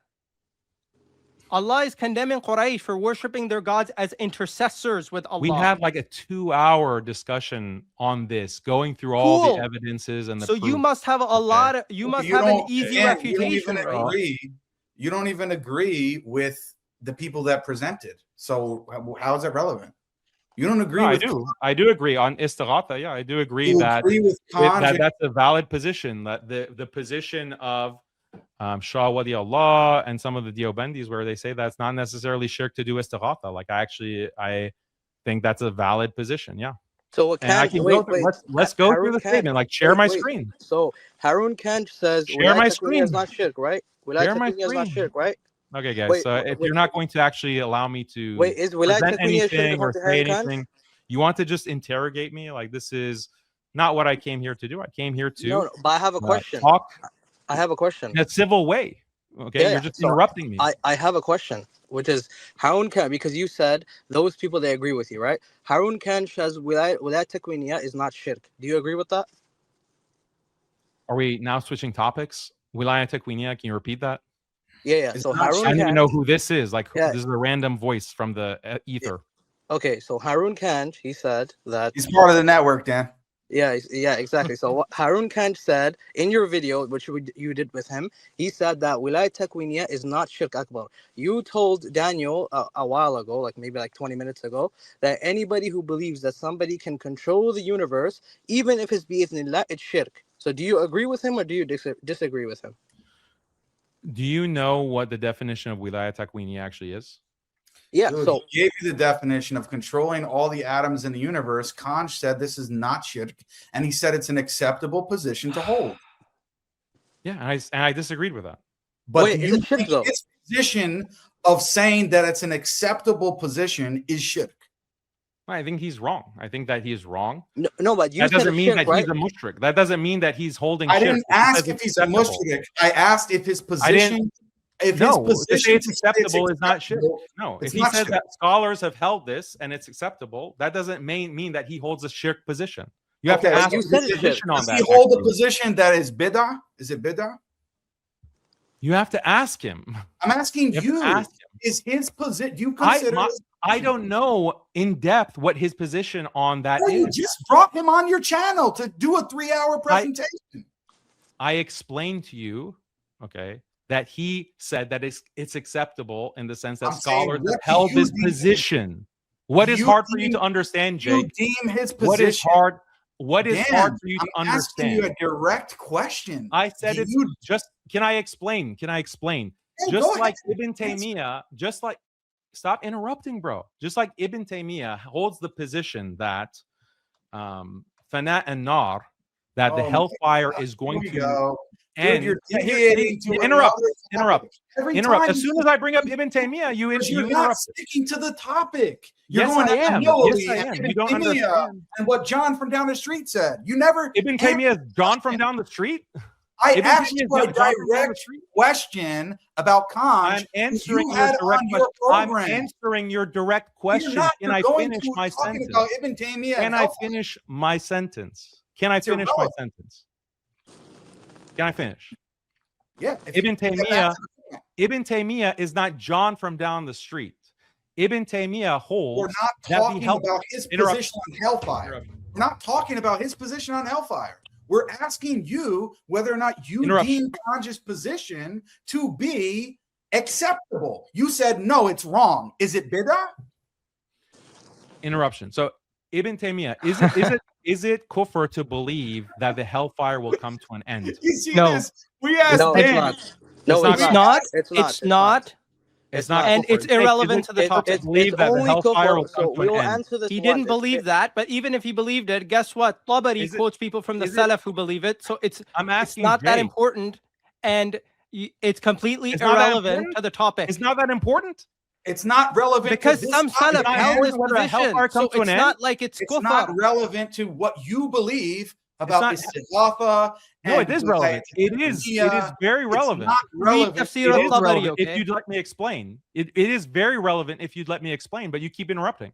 Allah is condemning Quraysh for worshiping their gods as intercessors with Allah. We had like a 2-hour discussion on this, going through all Cool. the evidences and the So you proof. must have a lot of, you must have an don't- easy and refutation. You don't even right? agree. You don't even agree with the people that presented. So how is that relevant? You don't agree No, with. I do agree on istighatha. Yeah, I do agree You that agree with Khan, that's a valid position. That the position of Shah Wadi Allah and some of the Deobandis where they say that's not necessarily shirk to do istighatha. Like I think that's a valid position. Yeah. So And I can go through, let's go through the statement. Like share my screen. So Harun Khan says Share my Wilayat Taqwiniya is screen. not shirk, right? Share Wilayat my Taqwiniya is not screen. shirk, right? Okay, guys. Wait, So if wait, you're not going to actually allow me to Wait, is Wilayat present Taqwiniya shirk anything or according to say Harun Khan? anything, you want to just interrogate me? Like this is not what I came here to do. I came here to No, but I have a question. talk I have a question. in a civil way. Okay, Yeah, you're just so interrupting me. I have a question, which is Harun Khan, because you said those people, they agree with you, right? Harun Khan says Wilayat Taqwiniya is not shirk. Do you agree with that? Are we now switching topics? Wilayat Taqwiniya, can you repeat that? Yeah. So Harun I don't even Khan, know who this is. Like Yeah. this is a random voice from the ether. okay, so Harun Khan, he said that He's part of the network, Dan. Yeah, exactly. So what Harun Khan said in your video, which you did with him, he said that Wilayat Taqwiniya is not shirk akbar. You told Daniel a while ago, like maybe like 20 minutes ago, that anybody who believes that somebody can control the universe, even if it's bi'ithnillah, it's shirk. So do you agree with him or do you disagree with him? Do you know what the definition of Wilayat Taqwiniya actually is? Yeah, Dude, so he gave you the definition of controlling all the atoms in the universe. Kanj said this is not shirk, and he said it's an acceptable position to hold. Yeah, and I disagreed with that. But Wait, do is you it shirk, think though? his position of saying that it's an acceptable position is shirk? I think he's wrong. I think that he is wrong. no, but you That said doesn't it's mean shirk, that right? he's a mushrik. That doesn't mean that he's holding I shirk. didn't It ask says if it's he's a acceptable. mushrik. I asked if his position. If No, his to say position it's acceptable is not shirk. acceptable, No, it's if he not says shirk. that scholars have held this and it's acceptable, that doesn't mean that he holds a shirk position. You have to Okay, ask you his said it's shirk. position on Does that. he hold a actually. position that is bid'ah? Is it bid'ah? You have to ask him. I'm asking You have to you. ask him. Is his position? You consider? I don't know in depth what his position on that You is. just brought him on your channel to do a 3-hour presentation. I explained to you, okay, that he said that it's acceptable in the sense that I'm saying, scholars what have do held you this deem- position. What is you hard for you deem- to understand, You Jake? deem his position. What is hard? What is Dan, hard for you to I'm asking you understand? a direct question. I said Do it's you- just. Can I explain? Can I explain? Hey, Just go like ahead. Ibn Taymiyyah, just like stop interrupting, bro. Just like Ibn Taymiyyah holds the position that Fana and Nar, that the Oh my hellfire God, is going here we to go. end. Dude, you're Yeah, deviating to interrupt. another topic. Every Interrupt. time As soon as I bring up Ibn Taymiyyah, you you're not interrupt. sticking to the topic. You're Yes, going I am. Nawawi Yes, I and am. Ibn You don't Taymiyyah understand. and what John from down the street said. You never. Ibn Taymiyyah is John from down the street. I Ibn asked Taymiyyah you is a John from down the direct street. question about Kanj. I'm answering you your had direct on your question. I'm program. answering your direct You're question. not. Can You're I going finish to my talking sentence? about Ibn Taymiyyah. Can and I hellfire. finish my sentence? Can I It's finish my irrelevant. sentence? Can I finish? Yeah. if Ibn you get back Taymiyyah, to the point. Ibn Taymiyyah is not John from down the street. Ibn Taymiyyah holds We're not that the talking hell- about his Interrupt. position on hellfire. Interrupt. We're not talking about his position on hellfire. We're asking you whether or not you Interruption. deem Kanj's position to be acceptable. You said no, it's wrong. Is it bid'ah? Interruption. So Ibn Taymiyyah, is it kufr to believe that the hellfire will come to an end? You see No. this? We asked No, Dan. it's not. No, It's it's not. not. It's It's not. It's not. It's not And kufr. it's Jake, irrelevant is to it the kufr topic. to believe that the only hellfire will kufr. So come to we an will end? answer this. He once. didn't believe that, but even if he believed it, guess what? Tabari Is it- quotes people from the is it- Salaf who believe it. So it's I'm asking not that Jake. important, and it's completely It's not that irrelevant important? to the topic. It's not that important. It's not relevant Because to this some topic, Salaf not Dan. held this whether a position, hellfire so comes to an it's end? not like it's It's not kufr. relevant to what you believe about not- istighatha. No, and it is Wilayat relevant. It is Taqwiniyyah. very It's relevant. not relevant. Tafsir It is al-Tabari, relevant okay? if you'd let me explain. It is very relevant if you'd let me explain, but you keep interrupting.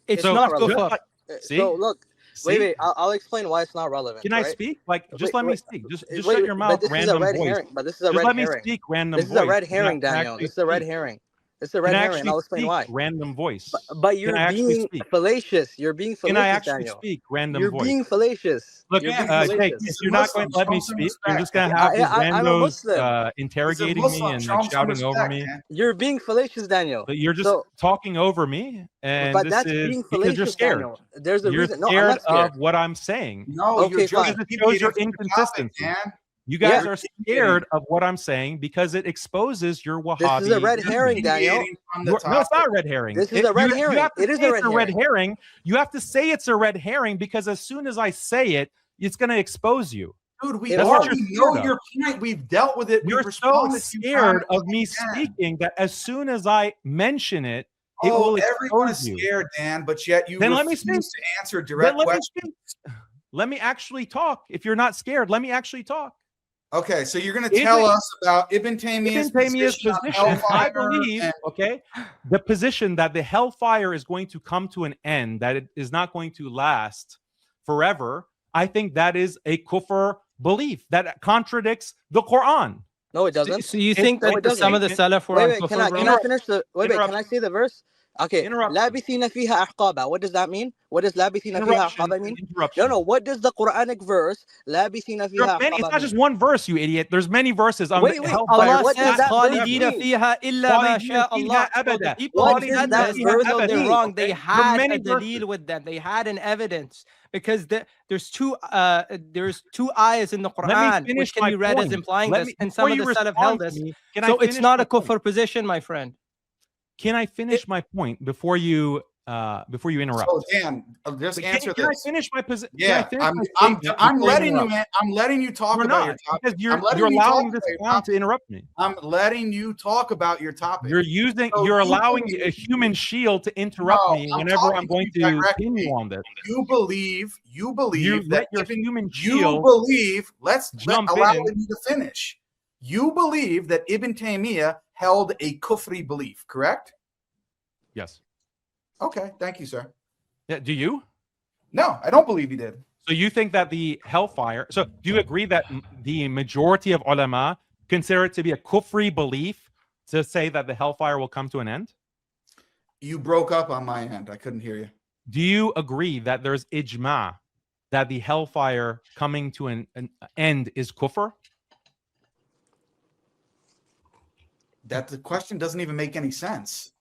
It's So- not just kufr. See? So look, See? wait. I'll explain why it's not relevant. Can I right? speak? Like, just Wait, let me wait. speak. Just Wait, shut your mouth, But this is a random red voice. herring. But this is a Just red let me herring. speak, random This is voice. a red Can I- herring, can I Daniel. actually This is a red speak? herring. This is a red Can I herring, actually and I'll explain speak, why. random voice? But you're Can I actually being speak? fallacious. You're being Can I fallacious, actually Daniel. speak, random You're voice? being fallacious. Look, You're being Jake, fallacious. if you're not going to let me Show some speak, you're respect. just going to have these I'm a randos Muslim. interrogating me and Show like him some shouting over respect, me. man. You're being fallacious, Daniel. But you're just So- talking over me, and But this that's is being because you're fallacious, scared. Daniel. There's a You're reason. No, I'm scared not scared. of what I'm saying. No, Okay, you're just fine. Because it shows your deviating from the topic, inconsistency. man. You guys Yeah. are scared of what I'm saying because it exposes your Wahhabi. This is a red herring, Daniel. Deviating from the No, it's not topic. a red herring. This is a red herring. You have to It is say a it's red a red herring. herring. You have to say it's a red herring because as soon as I say it, it's going to expose you. Dude, we That's what already you're know scared your point. We've dealt with it. You're We've so responded to you scared time of me and again. speaking that as soon as I mention it, it Oh, will everyone expose is you. scared, Dan, but yet you Then let me refuse speak. to answer Then direct let me questions. speak. Let me actually talk. If you're not scared, let me actually talk. Okay, so you're going to Is tell it- us about Ibn Taymiyyah's Ibn Taymiyyah's position on position, I hellfire believe, and- okay, the position that the hellfire is going to come to an end, that it is not going to last forever, I think that is a kufr belief that contradicts the Quran. No, it doesn't. So you It's think like that the some of the statement- Salaf were Wait, on wait. kufr, Can bro? I finish the? Wait, can I say the verse? Okay. Interruption. لابثين فيها أحقابا. What does that mean? What does لابثين فيها Interruption. أحقابا mean? Interruption. No. What does the Quranic verse لابثين There فيها are many, أحقابا it's not mean? just one verse, you idiot. There's many verses on Wait, the wait. hellfire. Allah What does says, that verse خالدين mean? فيها إلا ما خالدين شاء فيها Allah. So the أبدا. people What who does said that this, verse no, they're mean? wrong. They Okay? had many a dalil with them. They had an evidence because there's two ayahs in the Let me Quran finish which can my be read as point. implying Let this, me- and before some of you the Salaf respond held to this. me, can I So it's finish not my a point? kufr position, my friend. Can I finish my point before you interrupt? So Dan, just answer Can I this. finish my position? Yeah, I'm letting you. I'm letting you talk You're about not, your topic. because I'm letting you're you talk allowing this about your clown to topic. interrupt me. I'm letting you talk about your topic. You're using, So you're you allowing believe- a human shield to interrupt No, me I'm whenever talking I'm going to you to directly. pin you on this. You believe You that let your Ibn, human you shield believe. jump Allow in. me to finish. You believe that Ibn Taymiyyah held a kufri belief, correct? Yes. Okay, thank you, sir. Yeah, do you? No, I don't believe he did. So you think that the hellfire? So do you agree that the majority of ulama consider it to be a kufri belief to say that the hellfire will come to an end? You broke up on my end. I couldn't hear you. Do you agree that there's ijma that the hellfire coming to an end is kufr? That the question doesn't even make any sense.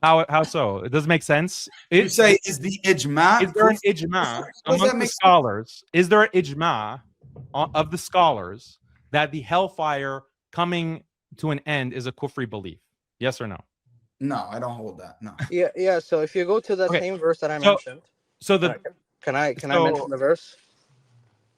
How so? It doesn't make sense. You say, is the ijma? Is there an kufr? ijma What does that amongst the make sense? scholars? Is there an ijma of the scholars that the hellfire coming to an end is a kufri belief? Yes or no? No, I don't hold that. No. Yeah. So if you go to the Okay, same verse that I so- mentioned, So the can I so- mention the verse?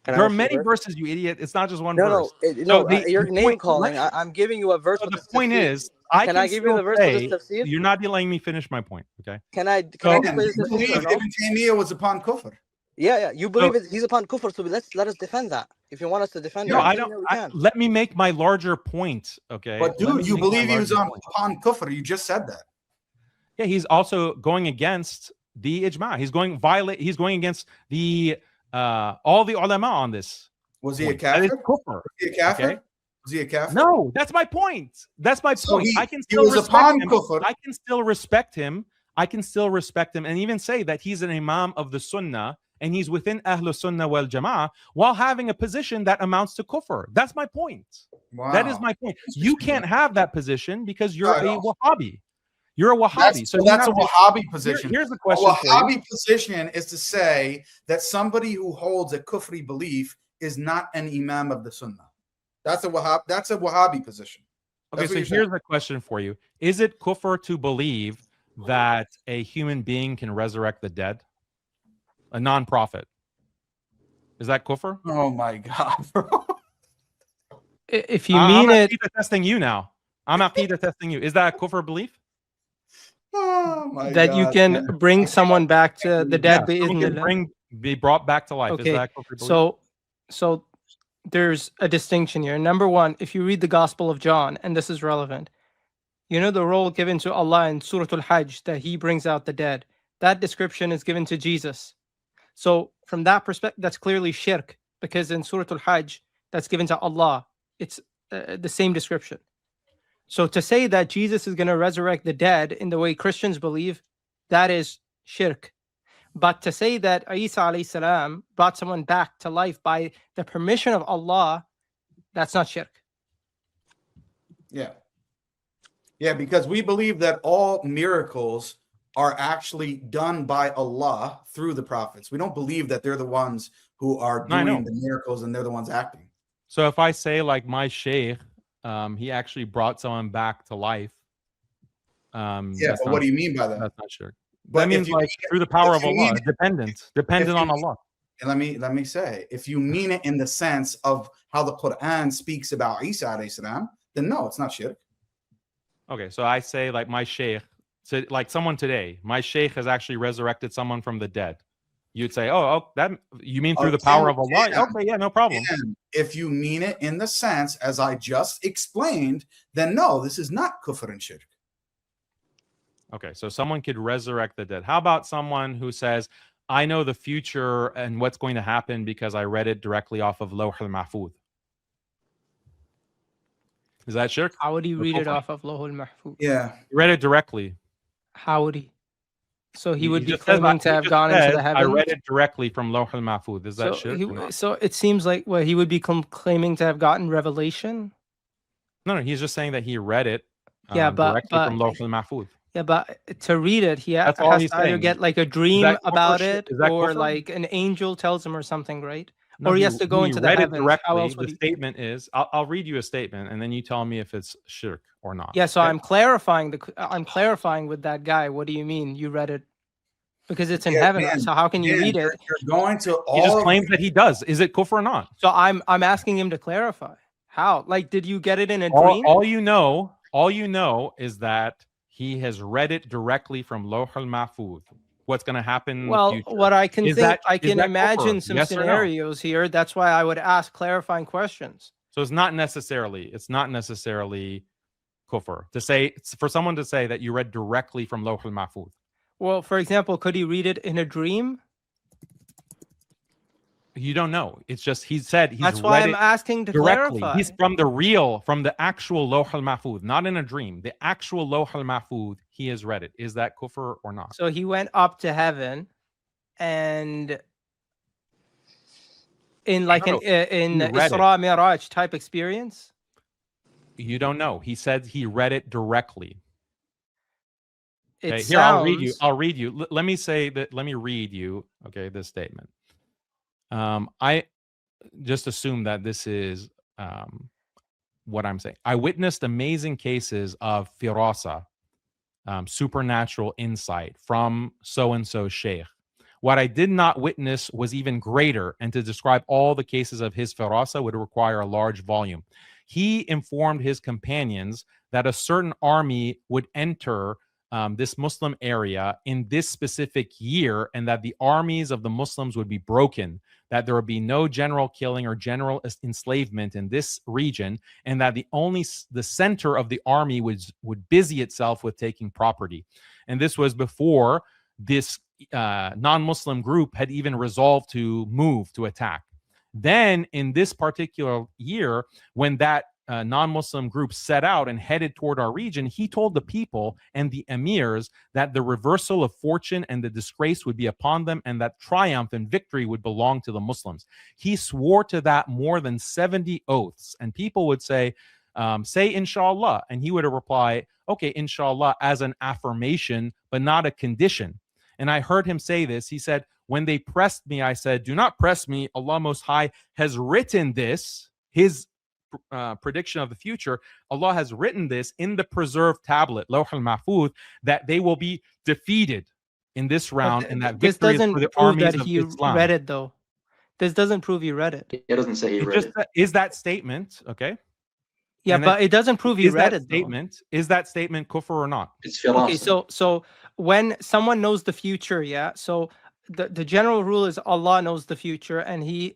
Can I there are mention the many verse? verses, you idiot. It's not just one No, verse. you're the name point- calling. I'm giving you a verse. So with the this point tafsir. is, I Can can I give you still the verse for say, this tafsir? you're not letting me finish my point. Okay. Can I So- display this You tafsir believe or no? Ibn Taymiyyah was upon kufr. Yeah. You believe he's upon kufr, so let us defend that. If you want us to defend No, it, I then don't. we can. Let me make my larger point. Okay. But Let me dude, you make my believe he was larger point. upon kufr. You just said that. Yeah, he's also going against the ijma. He's going against the all the ulama on this. Was he a point. That is kafir? kufr. Was he a kafir? Okay. Was he a kafir? No, that's my point. That's my So point. he- I can he still was respect upon him. kufr. I can still respect him. I can still respect him, and even say that he's an imam of the sunnah and he's within Ahlul Sunnah wal Jama'ah while having a position that amounts to kufr. That's my point. Wow. That is my point. You can't have that position because you're I a don't. Wahhabi. You're a Wahhabi. That's, So you that's a have to- Wahhabi position. Here's the A question for you. Wahhabi position is to say that somebody who holds a kufri belief is not an imam of the sunnah. That's a Wahhabi position. Okay, That's so what you're here's the question for you. Is it kufr to believe that a human being can resurrect the dead? A non-prophet. Is that kufr? Oh my God, bro. If you I'm mean it, Aqidah testing you now. I'm Aqidah testing you. Is that a kufr belief? Oh my that you God, can man. bring someone back to the dead, someone can bi'idhnillah. be brought back to life. Okay, Is that a kufr belief? so there's a distinction here. Number one, if you read the Gospel of John, and this is relevant, you know the role given to Allah in Surah Al-Hajj, that he brings out the dead. That description is given to Jesus. So from that perspective, that's clearly shirk, because in Surah Al-Hajj, that's given to Allah. It's the same description. So to say that Jesus is going to resurrect the dead in the way Christians believe, that is shirk. But to say that Isa alayhi salam brought someone back to life by the permission of Allah, that's not shirk. Yeah. Yeah, because we believe that all miracles are actually done by Allah through the prophets. We don't believe that they're the ones who are I know. doing the miracles and they're the ones acting. So if I say like my sheikh, he actually brought someone back to life. Yeah, that's but not what do you mean by that? That's not shirk. But That means like through the power of Allah, dependent on Allah. Let me say, if you mean it in the sense of how the Quran speaks about Isa alayhi salam, then no, it's not shirk. Okay, so I say like my sheikh, so like someone today, my sheikh has actually resurrected someone from the dead. You'd say, oh, that you mean through the power of Allah? Okay, yeah, no problem. If you mean it in the sense as I just explained, then no, this is not kufr and shirk. Okay, so someone could resurrect the dead. How about someone who says, I know the future and what's going to happen because I read it directly off of Lawh al-Mahfuz? Is that shirk? How would he read it off of Lawh al-Mahfuz? Yeah. He read it directly. How would he? So he would be just says, claiming to have gone into the heavens? I read it directly from Lawh al-Mahfuz. Is that shirk? So it seems like he would be claiming to have gotten revelation? No, he's just saying that he read it directly from Lawh al-Mahfuz. Yeah, but to read it, he has to either get like a dream about it, or like an angel tells him or something, right? No, or he has to go into the heavens. How else would the statement is, I'll read you a statement, and then you tell me if it's shirk or not. Yeah, so okay? I'm clarifying with that guy. What do you mean you read it? Because it's in heaven. Man, so how can you read it? You're going to all. He just claims that he does. Is it kufr or not? So I'm asking him to clarify. How? Like, did you get it in a dream? All you know is that he has read it directly from Lawh al-Mahfuz. What's going to happen in the future. What I can I can imagine some scenarios here. That's why I would ask clarifying questions. So it's not necessarily kufr to say, for someone to say that you read directly from Lawh al-Mahfuz. Well, for example, could he read it in a dream? You don't know. It's just he said he's. That's why I'm asking to directly. Clarify. He's from the actual Lawh al-Mahfuz, not in a dream. The actual Lawh al-Mahfuz, he has read it. Is that kufr or not? So he went up to heaven, and in like in Isra Miraj type experience. You don't know. He said he read it directly. Okay, here, I'll read you. Let me read you. Okay, this statement. I just assume that this is what I'm saying. I witnessed amazing cases of firasa, supernatural insight from so-and-so sheikh. What I did not witness was even greater, and to describe all the cases of his firasa would require a large volume. He informed his companions that a certain army would enter this Muslim area in this specific year, and that the armies of the Muslims would be broken, that there would be no general killing or general enslavement in this region, and that the center of the army would busy itself with taking property. And this was before this non-Muslim group had even resolved to move to attack. Then in this particular year, when that non-Muslim group set out and headed toward our region, he told the people and the emirs that the reversal of fortune and the disgrace would be upon them, and that triumph and victory would belong to the Muslims. He swore to that more than 70 oaths, and people would say inshallah, and he would reply, okay, inshallah, as an affirmation but not a condition. And I heard him say this. He said, when they pressed me, I said, do not press me. Allah Most High has written this, his prediction of the future. Allah has written this in the preserved tablet, Lawh al-Mahfuz, that they will be defeated in this round, and that victory is for the armies of Islam. Read it though. This doesn't prove he read it. It doesn't say he read it. Is that statement okay? Yeah, but it doesn't prove he read it. Is that statement kufr or not? It's philosophy. Okay, so when someone knows the future, yeah, so the general rule is Allah knows the future, and he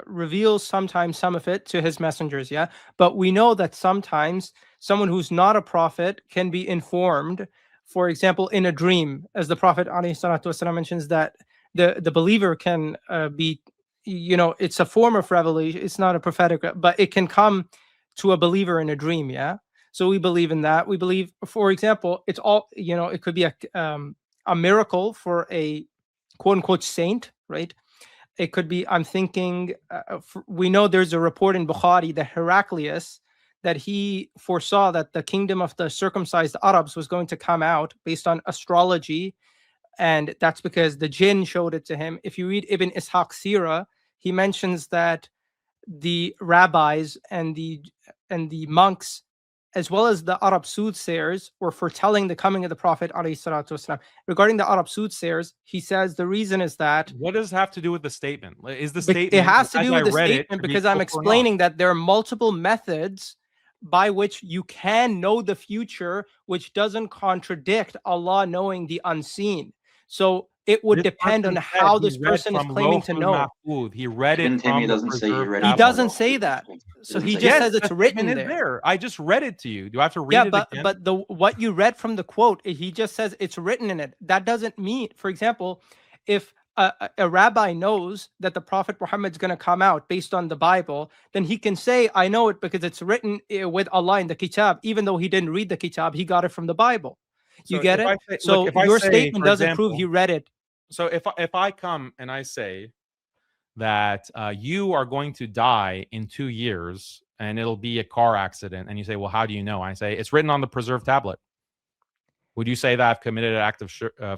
reveals sometimes some of it to his messengers, yeah. But we know that sometimes someone who's not a prophet can be informed, for example, in a dream, as the Prophet ﷺ mentions, that the believer can be, it's a form of revelation. It's not a prophetic, but it can come to a believer in a dream, yeah. So we believe in that. We believe, for example, it's all, it could be a miracle for a quote-unquote saint, right? It could be, I'm thinking, we know there's a report in Bukhari that Heraclius, that he foresaw that the kingdom of the circumcised Arabs was going to come out based on astrology, and that's because the jinn showed it to him. If you read Ibn Ishaq's Sirah, he mentions that the rabbis and the monks, as well as the Arab soothsayers, were foretelling the coming of the Prophet ﷺ. Regarding the Arab soothsayers, he says the reason is that What does it have to do with the statement? Is the it statement? has to as do I with the read it, statement to be because I'm kufr or not? explaining that there are multiple methods by which you can know the future, which doesn't contradict Allah knowing the unseen. So it would This depend person on said how he this read person is from claiming to Lawh know. al-Mahfuz. He read Ibn it from Taymiyyah the doesn't say he preserved read He it from tablet. doesn't Allah. say that. So he Doesn't just say says Yes, it's that written statement is there. there. I just read it to you. Do I have to read Yeah, it but again? but the what you read from the quote, he just says it's written in it. That doesn't mean, for example, if a rabbi knows that the Prophet Muhammad is going to come out based on the Bible, then he can say, I know it because it's written with Allah in the Kitab, even though he didn't read the Kitab, he got it from the Bible. You So get if it? I say, So look, if I your say, statement for doesn't prove example, he read it. so if I come and I say that you are going to die in 2 years and it'll be a car accident, and you say, well, how do you know? I say it's written on the preserved tablet. Would you say that I've committed an act of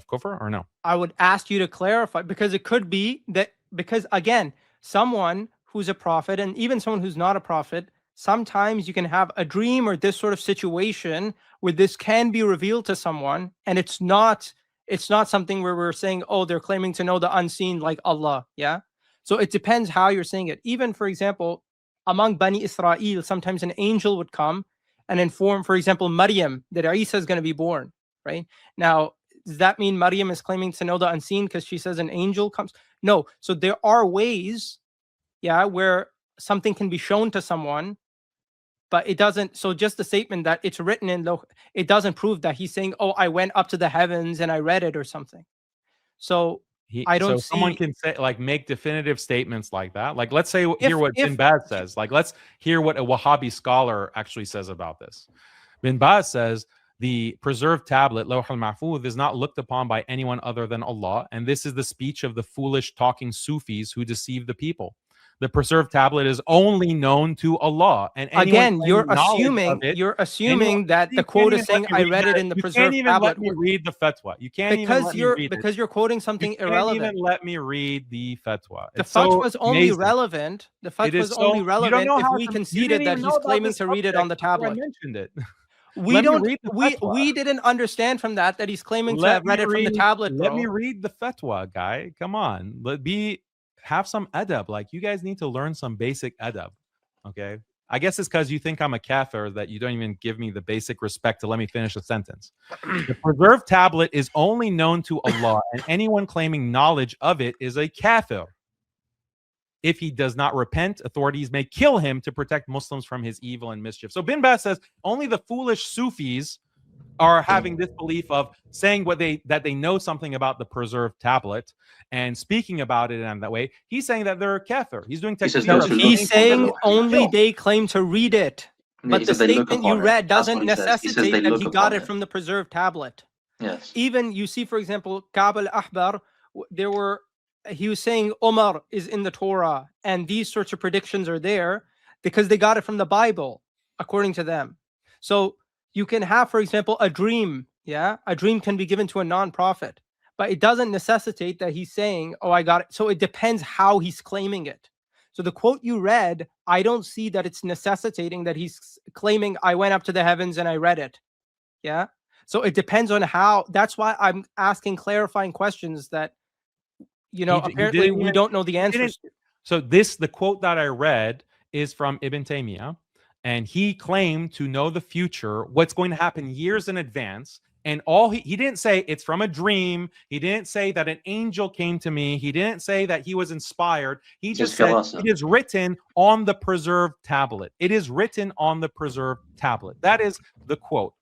kufr or no? I would ask you to clarify, because it could be that, because again, someone who's a prophet and even someone who's not a prophet, sometimes you can have a dream or this sort of situation where this can be revealed to someone, and it's not something where we're saying, oh, they're claiming to know the unseen like Allah. Yeah. So it depends how you're saying it. Even, for example, among Bani Israel, sometimes an angel would come and inform, for example, Maryam, that Isa is going to be born. Right now, does that mean Maryam is claiming to know the unseen because she says an angel comes? No. So there are ways, yeah, where something can be shown to someone, but it doesn't. So just the statement that it's written in Lawh, it doesn't prove that he's saying, oh, I went up to the heavens and I read it or something. So I don't see. Someone can say, like, make definitive statements like that. Like, let's say hear what Bin Baz says. Like, let's hear what a Wahhabi scholar actually says about this. Bin Baz says, the preserved tablet, Lawh al-Mahfuz, is not looked upon by anyone other than Allah, and this is the speech of the foolish talking Sufis who deceive the people. The preserved tablet is only known to Allah, and again, you're assuming that the quote is saying, "I read it in the preserved tablet." You can't even let me read the fatwa. You can't even let me read it. Because you're quoting something irrelevant. You can't even let me read the fatwa. The fatwa is only relevant. The fatwa is only relevant if we conceded that he's claiming to read it on the tablet. I mentioned it. We didn't understand from that he's claiming to have read it from the tablet. Let me read the fatwa, guy. Come on. Have some adab. Like, you guys need to learn some basic adab. Okay. I guess it's because you think I'm a kafir that you don't even give me the basic respect to let me finish a sentence. The preserved tablet is only known to Allah, and anyone claiming knowledge of it is a kafir. If he does not repent, authorities may kill him to protect Muslims from his evil and mischief. So Bin Baz says only the foolish Sufis are having this belief of saying that they know something about the preserved tablet and speaking about it in that way. He's saying that they're kafir. He's doing takfir. He's saying only they claim to read it. But the statement you read doesn't necessitate that he got it from the preserved tablet. Yes. Even you see, for example, Ka'b al-Ahbar, he was saying Omar is in the Torah, and these sorts of predictions are there because they got it from the Bible, according to them. So you can have, for example, a dream. Yeah, a dream can be given to a non-prophet, but it doesn't necessitate that he's saying, oh, I got it. So it depends how he's claiming it. So the quote you read, I don't see that it's necessitating that he's claiming, I went up to the heavens and I read it. Yeah. So it depends on how. That's why I'm asking clarifying questions that, apparently we don't know the answers. So the quote that I read is from Ibn Taymiyyah, and he claimed to know the future, what's going to happen years in advance. And he didn't say it's from a dream. He didn't say that an angel came to me. He didn't say that he was inspired. He just said it is written on the preserved tablet. It is written on the preserved tablet. That is the quote.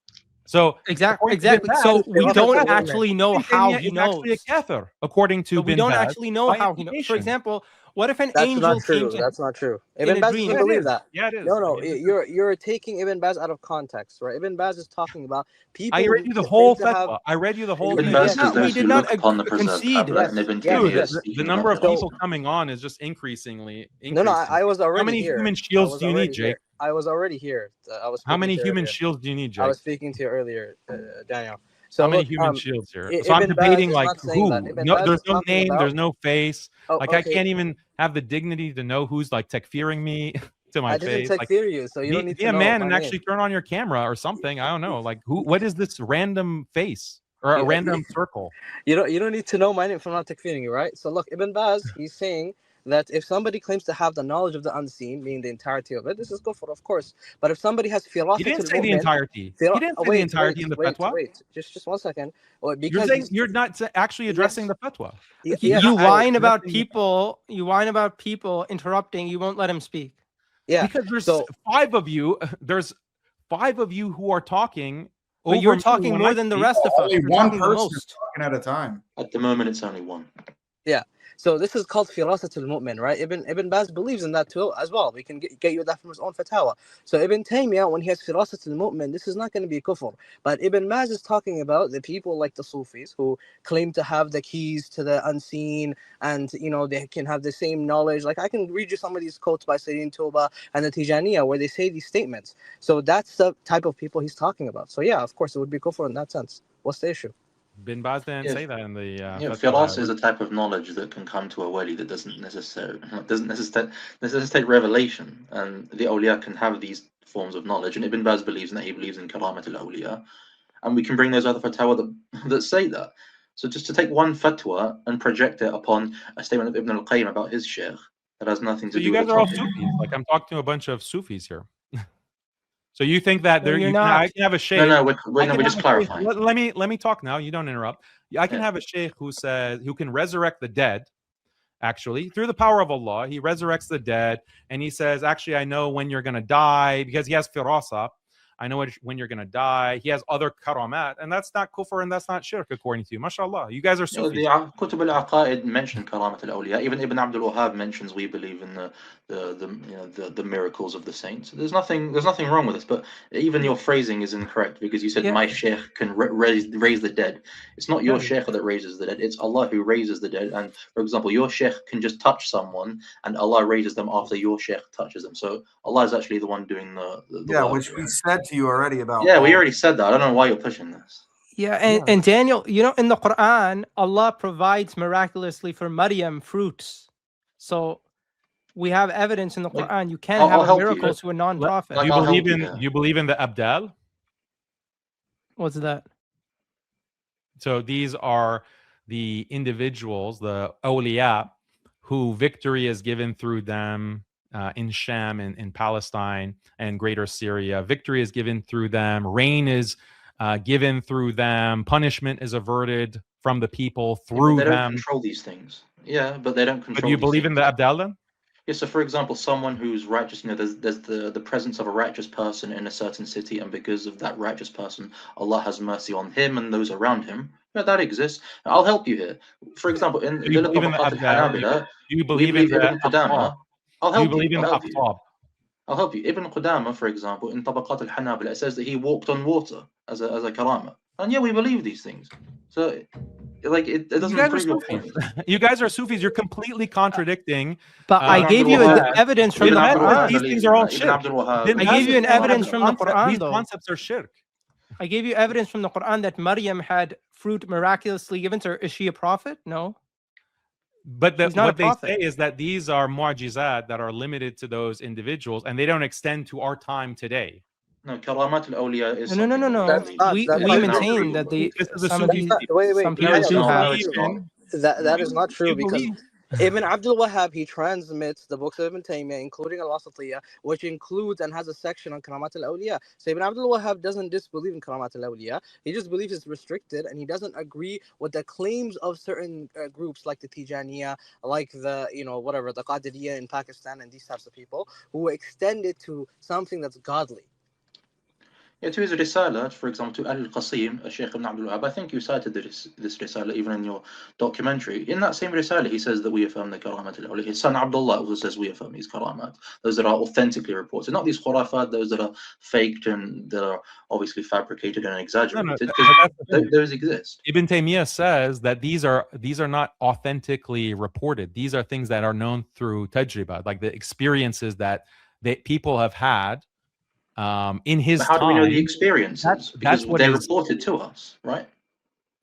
So exactly. So we don't actually know how he knows. Actually a kafir, according to we don't actually know how he knows. For example, what if an angel came to? That's not true. Ibn Baz doesn't believe that. Yeah, it is. No, you're taking Ibn Baz out of context, right? Ibn Baz is talking about people. I read you the whole fatwa. I read you the whole thing. We did not concede. The number of people coming on is just increasing. No, I was already here. How many human shields do you need, Jake? I was already here. How many human shields do you need, Jake? I was speaking to you earlier, Daniel. So How many look, human shields here? So I'm Ibn Baz debating is like not saying that. who? Ibn No, Baz there's is no talking name, about. there's no face. Oh, Like I okay. can't even have the dignity to know who's like takfiring me to my I didn't face. Like takfir you, so you don't need be to a know man my and name. actually turn on your camera or something. I don't know. Like who? What is this random face or a random circle? You don't need to know my name if I'm not takfiring you, right? So look, Ibn Baz, he's saying that if somebody claims to have the knowledge of the unseen, meaning the entirety of it, this is kufr, of course. But if somebody has He didn't say the mu'min, entirety. He didn't say the entirety in the fatwa. wait, just 1 second. Well, You're because saying you're not actually addressing the fatwa. yes, You whine about addressing the- people. You whine about people interrupting. You won't let him speak. yeah. Because there's So 5 of you. There's 5 of you who are talking. But over you're me talking when more I than the speak. rest of us. Only You're one talking the person is most. talking at a time. At the moment, it's only one. yeah. So this is called firasatul mu'min, right? Ibn Baz believes in that too as well. We can get you that from his own fatwa. So Ibn Taymiyyah, when he has firasatul mu'min, this is not going to be kufr. But Ibn Baz is talking about the people like the Sufis who claim to have the keys to the unseen, and they can have the same knowledge. Like I can read you some of these quotes by Sayyidin Toba and the Tijaniya where they say these statements. So that's the type of people he's talking about. So yeah, of course it would be kufr in that sense. What's the issue? Bin Baz didn't Yeah. say that in the Yeah, fatwa. firasa is a type of knowledge that can come to a wali that doesn't necessitate revelation, and the awliya can have these forms of knowledge. And Ibn Baz believes in that. He believes in karamat al-awliya, and we can bring those other fatwa that say that. So just to take one fatwa and project it upon a statement of Ibn al-Qayyim about his sheikh that has nothing to So do you with guys the are all topic. Sufis. Like I'm talking to a bunch of Sufis here. So you think that No, there you're I not. can have a sheikh? No, I we're can just have a sheikh- clarifying. Let me talk now. You don't interrupt. I can Yeah. have a sheikh who can resurrect the dead. Actually, through the power of Allah, he resurrects the dead, and he says, "Actually, I know when you're going to die because he has firasa. I know when you're going to die." He has other karamat, and that's not kufr and that's not shirk, according to you. MashaAllah, you guys are You know, Sufis. the Kutub al-Aqaid mention Karamat al-Awliya. Even Ibn Abdul Wahhab mentions we believe in the miracles of the saints. There's nothing wrong with this, but even your phrasing is incorrect because you said Yeah. my sheikh can raise the dead. It's not your sheikh that raises the dead. It's Allah who raises the dead. And for example, your sheikh can just touch someone, and Allah raises them after your sheikh touches them. So Allah is actually the one doing the work. Which we said to you already about. Yeah, we already said that. I don't know why you're pushing this. Yeah, and Daniel, in the Quran, Allah provides miraculously for Maryam fruits. So we have evidence in the Like, Quran. You can't I'll have help you. miracles to a non-prophet. Like, Do you I'll believe help in you here. you believe in the abdal? What's that? So these are the individuals, the awliya, who victory is given through them in Sham and in Palestine and greater Syria. Victory is given through them. Rain is given through them. Punishment is averted from the people through They don't them. control these things. Yeah, but they don't control. But do you these believe things. in the abdal then? Yeah, so for example, someone who's righteous, there's the presence of a righteous person in a certain city, and because of that righteous person, Allah has mercy on him and those around him. Yeah, that exists. I'll help you here. For example, in Do you believe in the Tabaqat abdal? al-Hanabila, Do you we believe in believe the Ibn Qudama. I'll Do you help believe you. in I'll the help you. aqtab? I'll help you. Ibn Qudama, for example, in Tabaqat al-Hanabila, it says that he walked on water as a karama. And yeah, we believe these things. So like it doesn't prove your point. You guys are Sufis. You're completely contradicting. But I gave you evidence from the Quran. These things are all shirk. I gave you an evidence from the Quran, These though. concepts are shirk. I gave you evidence from the Quran that Maryam had fruit miraculously given to her. Is she a prophet? No. But She's not what a they prophet. say is that these are mu'jizat that are limited to those individuals, and they don't extend to our time today. No, Karamat al-Awliya is No. We maintain that some people do have. That is not true because Ibn Abdul Wahhab, he transmits the books of Ibn Taymiyyah, including Al-Wasatiyya, which includes and has a section on Karamat al-Awliya. So Ibn Abdul Wahhab doesn't disbelieve in Karamat al-Awliya. He just believes it's restricted, and he doesn't agree with the claims of certain groups like the Tijaniya, like the, the Qadiriyya in Pakistan, and these types of people who extend it to something that's godly. Yeah, to his Risala, for example, to Al-Qasim, Shaykh Ibn Abdul Wahhab, I think you cited this Risala even in your documentary. In that same Risala, he says that we affirm the Karamat al-Awliya. His son Abdullah also says we affirm these Karamat. Those that are authentically reported. Not these Khurafat, those that are faked and that are obviously fabricated and exaggerated. Those exist. Ibn Taymiyyah says that these are not authentically reported. These are things that are known through tajriba, like the experiences that people have had. In his But how time, do we know the experiences? Because they reported to us, right?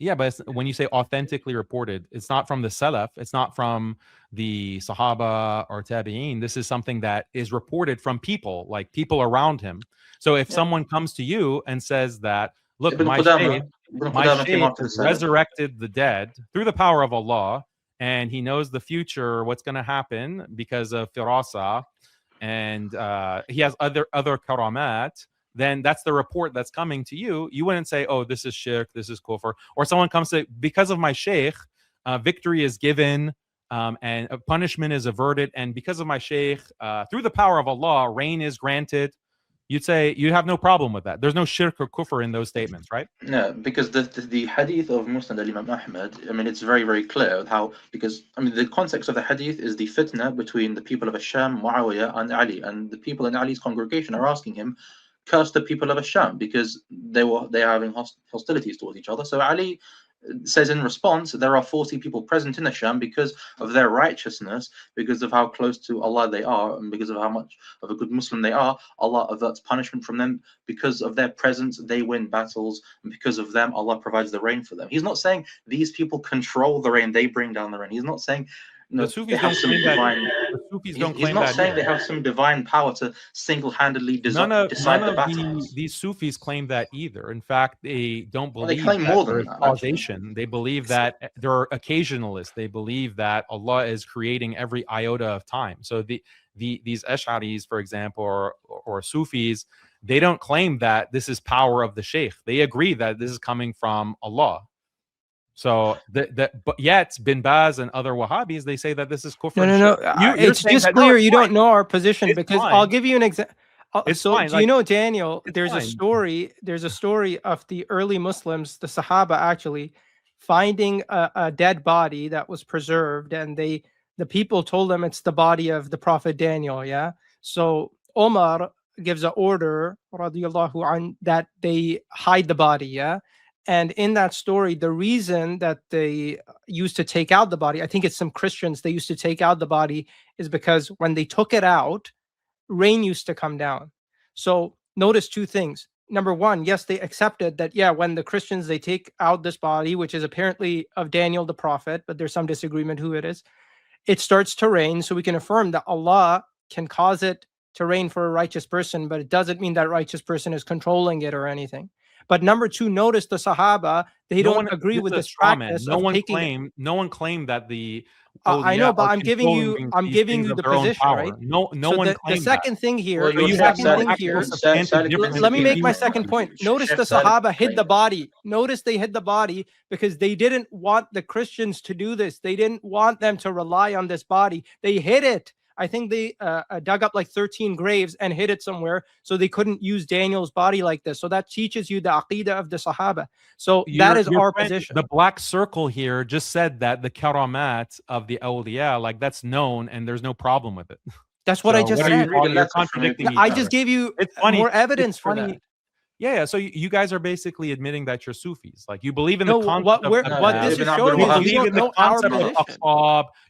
Yeah, but when you say authentically reported, it's not from the Salaf, it's not from the Sahaba or Tabi'een. This is something that is reported from people, like people around him. So if someone comes to you and says that, look, Ibn my Qudama came shaykh after the has Salaf. resurrected the dead through the power of Allah, and he knows the future, what's going to happen because of firasa, and he has other karamat, then that's the report that's coming to you. You wouldn't say, oh, this is shirk, this is kufr. Or someone comes to, because of my sheikh, victory is given, and a punishment is averted, and because of my sheikh, through the power of Allah, rain is granted. You'd say you have no problem with that. There's no shirk or kufr in those statements, right? No, because the hadith of Musnad al-Imam Ahmad, I mean, it's very, very clear how, because, I mean, the context of the hadith is the fitna between the people of Asham, Muawiyah, and Ali, and the people in Ali's congregation are asking him, curse the people of Asham, because they are having hostilities towards each other. So Ali says in response, there are 40 people present in Asham because of their righteousness, because of how close to Allah they are, and because of how much of a good Muslim they are. Allah averts punishment from them. Because of their presence, they win battles, and because of them, Allah provides the rain for them. He's not saying these people control the rain, they bring down the rain. He's not saying the Sufis don't claim that. The Sufis don't claim that. He's not saying they have some divine power to single-handedly decide the battles. These Sufis claim that either. In fact, they don't believe they claim more than that, causation. They believe that they're occasionalists. They believe that Allah is creating every iota of time. So these Ash'aris, for example, or Sufis, they don't claim that this is power of the Sheikh. They agree that this is coming from Allah. So but yet Bin Baz and other Wahhabis, they say that this is kufr. No. It's just clear you don't know our position, because I'll give you an example. So do you know, Daniel, there's a story of the early Muslims, the Sahaba actually, finding a dead body that was preserved, and the people told them it's the body of the Prophet Daniel. Yeah. So Omar gives an order, radiyallahu an, that they hide the body. Yeah. And in that story, the reason that they used to take out the body, I think it's some Christians, they used to take out the body, is because when they took it out, rain used to come down. So notice two things. Number one, yes, they accepted that, yeah, when the Christians, they take out this body, which is apparently of Daniel the prophet, but there's some disagreement who it is, it starts to rain. So we can affirm that Allah can cause it to rain for a righteous person, but it doesn't mean that righteous person is controlling it or anything. But number two, notice the Sahaba, they don't agree with this practice. No one claimed that the I know, but I'm giving you the position, right? No one claimed the second thing here, let let me make my second point. Notice the Sahaba hid the body. Notice they hid the body because they didn't want the Christians to do this. They didn't want them to rely on this body. They hid it. I think they dug up like 13 graves and hid it somewhere, so they couldn't use Daniel's body like this. So that teaches you the aqidah of the Sahaba. So that is our position. The black circle here just said that the karamat of the awliya, like, that's known, and there's no problem with it. That's what I just said. You're contradicting I just gave you more evidence for that. Yeah, so you guys are basically admitting that you're Sufis. Like, you believe in the concept what this is showing is you don't know our position.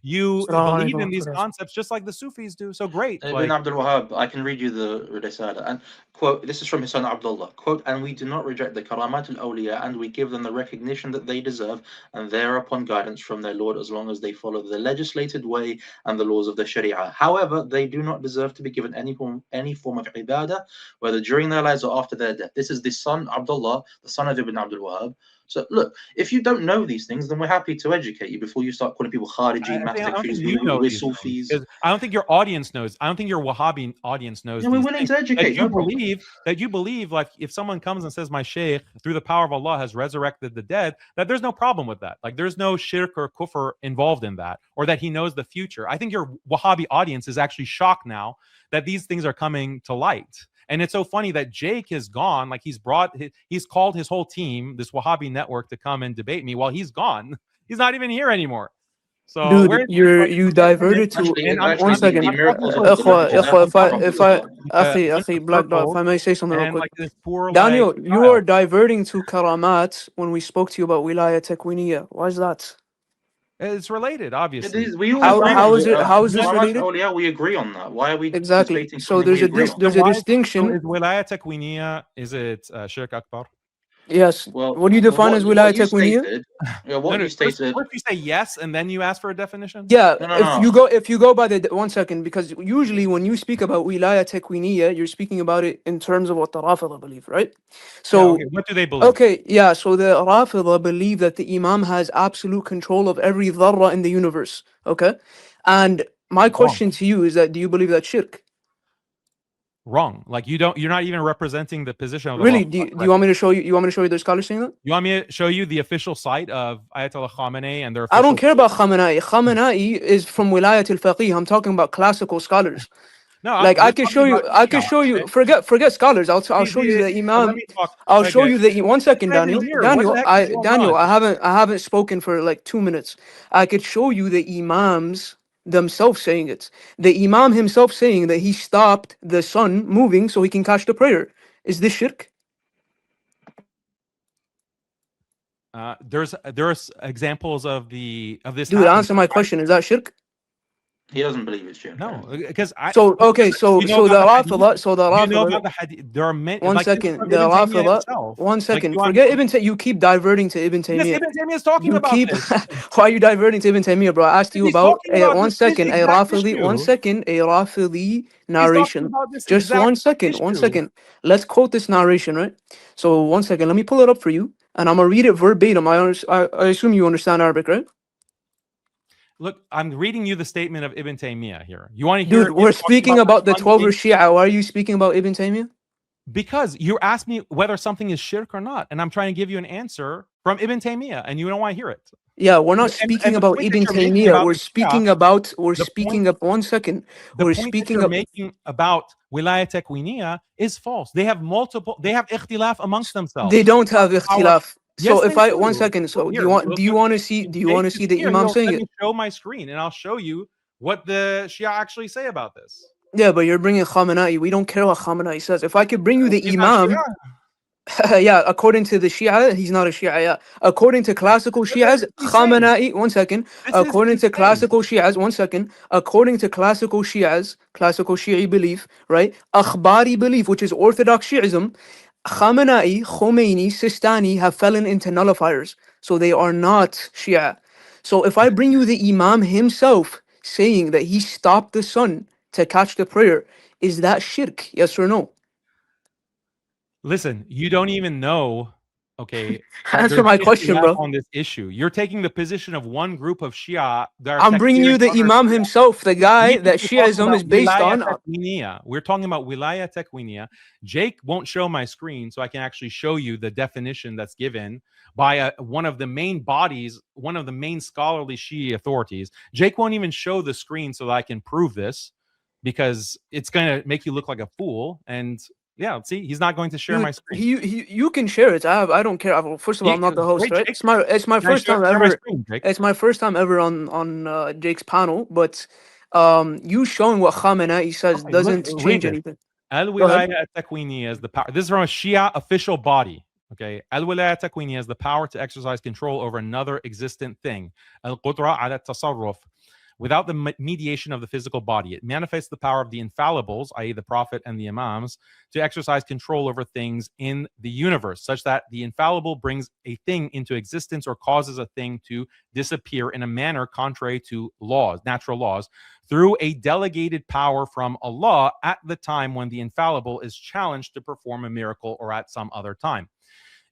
You believe in these concepts just like the Sufis do. So great. Ibn Abdul Wahhab, I can read you the Risala. And quote, this is from his son Abdullah. Quote, and we do not reject the Karamat al-Awliya, and we give them the recognition that they deserve, and thereupon guidance from their Lord, as long as they follow the legislated way and the laws of the Sharia. However, they do not deserve to be given any form of ibadah, whether during their lives or after their death. This is the son, Abdullah, the son of Ibn Abdul Wahhab. So look, if you don't know these things, then we're happy to educate you before you start calling people Khariji, we're Sufis. I don't think your audience knows. I don't think your Wahhabi audience knows. Yeah, we're willing to educate you. You believe, like, if someone comes and says, my sheikh, through the power of Allah, has resurrected the dead, that there's no problem with that. Like, there's no shirk or kufr involved in that, or that he knows the future. I think your Wahhabi audience is actually shocked now that these things are coming to light. And it's so funny that Jake has gone, like, he's called his whole team, this Wahhabi network, to come and debate me while he's gone. He's not even here anymore. So dude, you diverted to 1 second. Akhi, Black Dot, if I may say something real quick. Daniel, you are diverting to Karamat when we spoke to you about Wilaya Takwiniya. Why is that? It's related, obviously. How is this related? Yeah, we agree on that. Why are we exactly? So there's a distinction. Is Wilaya Takwiniya, is it Shirk Akbar? Yes. Well, What do you define as wilayah what you takwiniyah? stated, No, what no, you stated. first you say yes, and then you ask for a definition. Yeah, No, no, if you go by the 1 second, because usually when you speak about wilayah takwiniyah, you're speaking about it in terms of what the Rafida believe, right? So Yeah, okay. What do they believe? okay, yeah, so the Rafida believe that the Imam has absolute control of every dharra in the universe, okay? And my Wrong. question to you is that do you believe that shirk? Wrong. Like you're not even representing the position of the Really? Rafida. Do you want me to show you? You want me to show you the scholars saying that? You want me to show you the official site of Ayatollah Khamenei and their I official? don't care about Khamenei. Khamenei is from Wilayat al-Faqih. I'm talking about classical scholars. No, Like I we're can talking show you. about I can Shia, show you. okay? Forget scholars. I'll show you the Let Imam. me talk. I'll show Okay. you the 1 second, It's not Daniel. even here. What the heck is going Daniel, on? I haven't spoken for like 2 minutes. I could show you the Imams themselves saying it. The Imam himself saying that he stopped the sun moving so he can catch the prayer. Is this shirk? There's examples of this. Dude, happening. answer my question. Is that shirk? He doesn't believe it's shirk. No, because So okay, so you know the about the hadith? Rafida, so the You know Rafida. about the hadith? There are many. 1 like second, the Ibn Taymiyyah Rafida. himself. 1 Like, second. you want- Forget Ibn Taymiyyah. You keep diverting to Ibn Yes, Taymiyyah. Ibn Taymiyyah is talking You about keep. this. Why are you diverting to Ibn Taymiyyah, bro? I asked you He's about talking about 1 this second. A exact Rafidi. 1 issue. second. A Rafidi He's talking narration. about this Just exact 1 second. 1 issue. second. Let's quote this narration, right? So 1 second. Let me pull it up for you, and I'm gonna read it verbatim. I assume you understand Arabic, right? Look, I'm reading you the statement of Ibn Taymiyyah here. You want to hear? Dude, we're speaking about the 12er Shia. Why are you speaking about Ibn Taymiyyah? Because you asked me whether something is shirk or not, and I'm trying to give you an answer from Ibn Taymiyyah, and you don't want to hear it. Yeah, we're not speaking the about point Ibn that you're making Taymiyyah. about We're the Shia, speaking about. We're the speaking point- up. 1 second. The We're point that speaking you're up. making about wilayah takwiniyah is false. They have ikhtilaf amongst themselves. They don't have ikhtilaf. So Yes, if they I do. 1 second, so Here, do you want to see Jake the is here, Imam he'll saying let it? me show my screen, and I'll show you what the Shia actually say about this. Yeah, but you're bringing Khamenei. We don't care what Khamenei says. If I could bring you the He's not Imam, Shia. yeah, according to the Shia, he's not a Shia. Yeah, according to classical Shias, Khamenei. 1 second. According to classical Shias, 1 second. According to classical Shias, classical Shi'i belief, right? Akhbari belief, which is Orthodox Shi'ism. Khamenei, Khomeini, Sistani have fallen into nullifiers, so they are not Shia. So if I bring you the Imam himself saying that he stopped the sun to catch the prayer, is that shirk? Yes or no? Listen, you don't even know. Okay, Answer my question, bro. on this issue. You're taking the position of one group of Shia. That are I'm bringing you the sectarian Imam Shia. himself, the guy We that should be talking Shi'ism about is based wilayah on. takwiniyah. We're talking about wilayah takwiniyah. Jake won't show my screen, so I can actually show you the definition that's given by one of the main bodies, one of the main scholarly Shia authorities. Jake won't even show the screen so that I can prove this, because it's going to make you look like a fool. And yeah, see, he's not going to share my screen. You can share it. I don't care. First of all, I'm not the host, right? It's my first time ever. It's my first time ever on Jake's panel. But you showing what Khamenei says doesn't change anything. Al-Wilayah Takwiniyah is the power. This is from a Shia official body. Okay, Al-Wilayah Takwiniyah is the power to exercise control over another existent thing. Al-Qudra ala tasarruf. Without the mediation of the physical body, it manifests the power of the infallibles, i.e. the Prophet and the Imams, to exercise control over things in the universe, such that the infallible brings a thing into existence or causes a thing to disappear in a manner contrary to laws, natural laws, through a delegated power from Allah at the time when the infallible is challenged to perform a miracle or at some other time.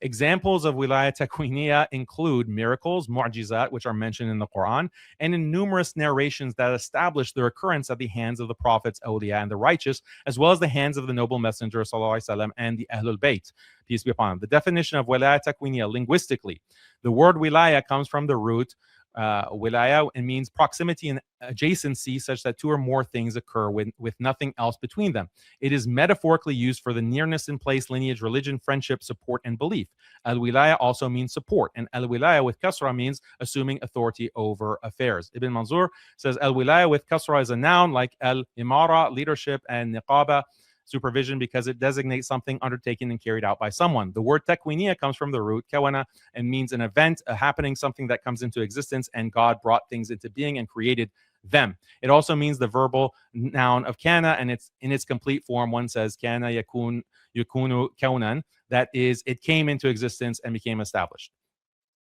Examples of wilayah takwiniyah include miracles, mu'jizat, which are mentioned in the Quran, and in numerous narrations that establish their occurrence at the hands of the prophets, awliya, and the righteous, as well as the hands of the noble messenger sallallahu alaihi wasallam and the Ahlul Bayt, peace be upon them. The definition of wilayah takwiniyah linguistically, the word wilayah comes from the root wilaya, and means proximity and adjacency, such that two or more things occur with nothing else between them. It is metaphorically used for the nearness in place, lineage, religion, friendship, support, and belief. Al-wilaya also means support, and al-wilaya with kasra means assuming authority over affairs. Ibn Manzur says al-wilaya with kasra is a noun like al-imara, leadership, and niqaba, supervision, because it designates something undertaken and carried out by someone. The word takwiniyah comes from the root kawana and means an event, a happening, something that comes into existence, and God brought things into being and created them. It also means the verbal noun of kana, and it's in its complete form. One says kana yakunu kaunan. That is, it came into existence and became established.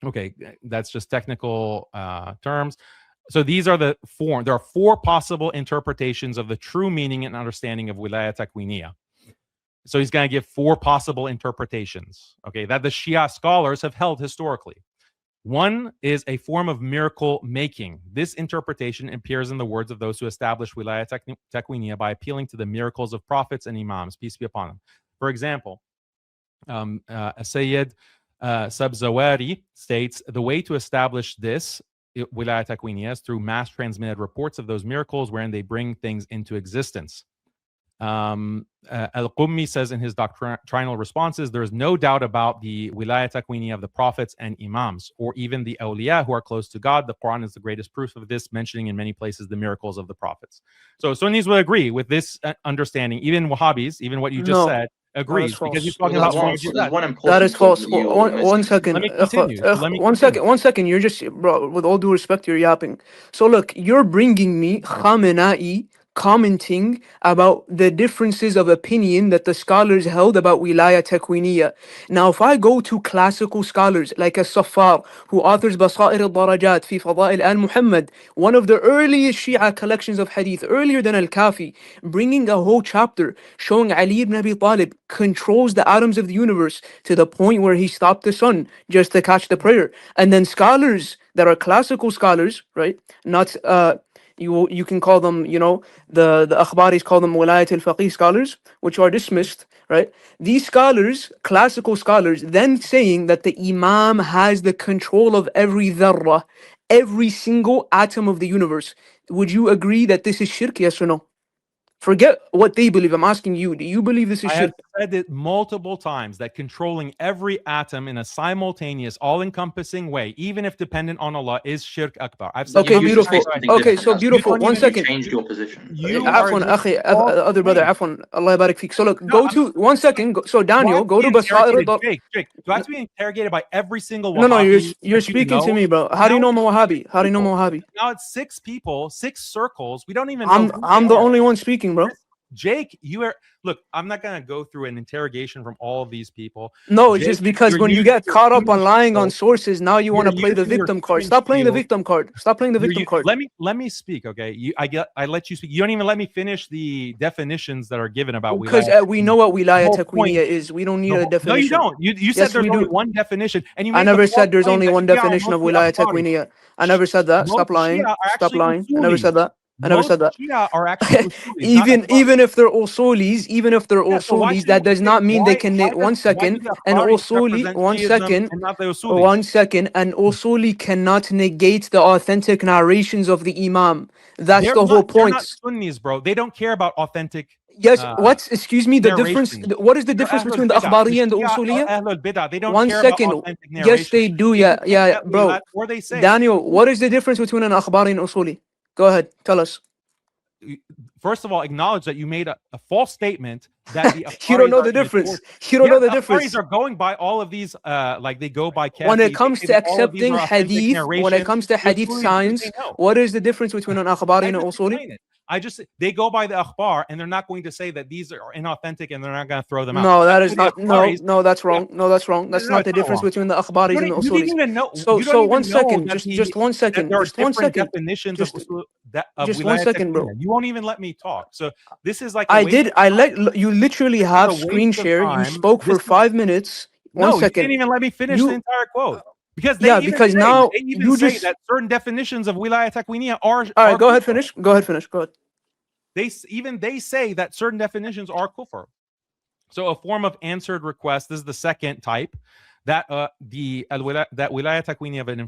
Okay, that's just technical terms. So these are the four. There are four possible interpretations of the true meaning and understanding of wilaya takwiniya. So he's going to give four possible interpretations, okay, that the Shia scholars have held historically. One is a form of miracle making. This interpretation appears in the words of those who established wilaya takwiniya by appealing to the miracles of prophets and imams, peace be upon them. For example, Sayyid Sabzawari states, the way to establish this wilaya takwiniya is through mass transmitted reports of those miracles wherein they bring things into existence. Al-Qummi says in his doctrinal responses, there is no doubt about the wilaya takwiniya of the prophets and imams, or even the awliya who are close to God. The Quran is the greatest proof of this, mentioning in many places the miracles of the prophets. So Sunnis will agree with this understanding. Even Wahhabis, even what you just said, agrees, because he's talking about that is false. One second. Let me continue. One second. You're just, bro, with all due respect, you're yapping. So look, you're bringing me Khamenei commenting about the differences of opinion that the scholars held about wilaya takwiniya. Now, if I go to classical scholars like As-Saffar, who authors Basair al-Darajat fi Fada'il al-Muhammad, one of the earliest Shia collections of hadith, earlier than Al-Kafi, bringing a whole chapter showing Ali ibn Abi Talib controls the atoms of the universe to the point where he stopped the sun just to catch the prayer. And then scholars that are classical scholars, right, not you can call them, you know, the Akhbaris call them Wilayat al-Faqih scholars, which are dismissed, right? These scholars, classical scholars, then saying that the Imam has the control of every dharra, every single atom of the universe. Would you agree that this is shirk, yes or no? Forget what they believe. I'm asking you, do you believe this is I shirk? have said it multiple times that controlling every atom in a simultaneous, all-encompassing way, even if dependent on Allah, is shirk akbar. I've said okay, beautiful. Okay, so beautiful. One second. Changed your position. Afwan, akhi, other brother, afwan. Allah barik feek. So look, go to 1 second. So Daniel, go to Basair. Jake, do I have to be interrogated by every single No, Wahhabi? you're speaking to me, bro. How do you know I'm a Wahhabi? How do you know I'm a Wahhabi? Now it's 6 people, 6 circles. We don't even know. I'm the only one speaking, bro. Jake, you are. Look, I'm not going to go through an interrogation from all of these people. No, it's just because when you get caught up on lying on sources, now you want to play the victim card. Stop playing the victim card. Stop playing the victim card. Let me speak, okay? I let you speak. You don't even let me finish the definitions that are given about wilaya. Because we know what wilaya takwiniya is. We don't need a definition. No, you don't. You said there's only one definition, and you. I never said there's only one definition of wilaya takwiniya. I never said that. Stop lying. Stop lying. I never said that. I never said that. Are actually even if they're usulis, that does not mean they can. 1 second, and usuli. 1 second. 1 second, and usuli cannot negate the authentic narrations of the Imam. That's the whole point. They're not Sunnis, bro. They don't care about authentic. Yes, what? Excuse me, the difference. What is the difference between the Akhbariyya and the Usuliyya? They don't 1 care second. About Yes, they do. Yeah, bro. Or they say. Daniel, what is the difference between an Akhbari and Usuli? Go ahead, tell us. First of all, acknowledge that you made a false statement that the you don't know the difference. You don't know the difference. Are going by all of these, like they go by. When it comes to accepting hadith, when it comes to hadith signs, what is the difference between an akhbari and an usuli? They go by the akhbar, and they're not going to say that these are inauthentic, and they're not going to throw them out. No, that is not. No, that's wrong. No, that's wrong. That's not the difference between the akhbaris and the usulis. You didn't even know. So 1 second, just 1 second, there are just 1 second. Definitions just 1 second, bro. You won't even let me talk. So this is like I let you literally have screen share. You spoke for 5 minutes. 1 second. You didn't even let me finish the entire quote. Because because now you say that certain definitions of wilaya takwiniya are. All right, go ahead, finish. Go ahead. They say that certain definitions are kufr. So a form of answered request. This is the second type. That wilaya takwiniya of an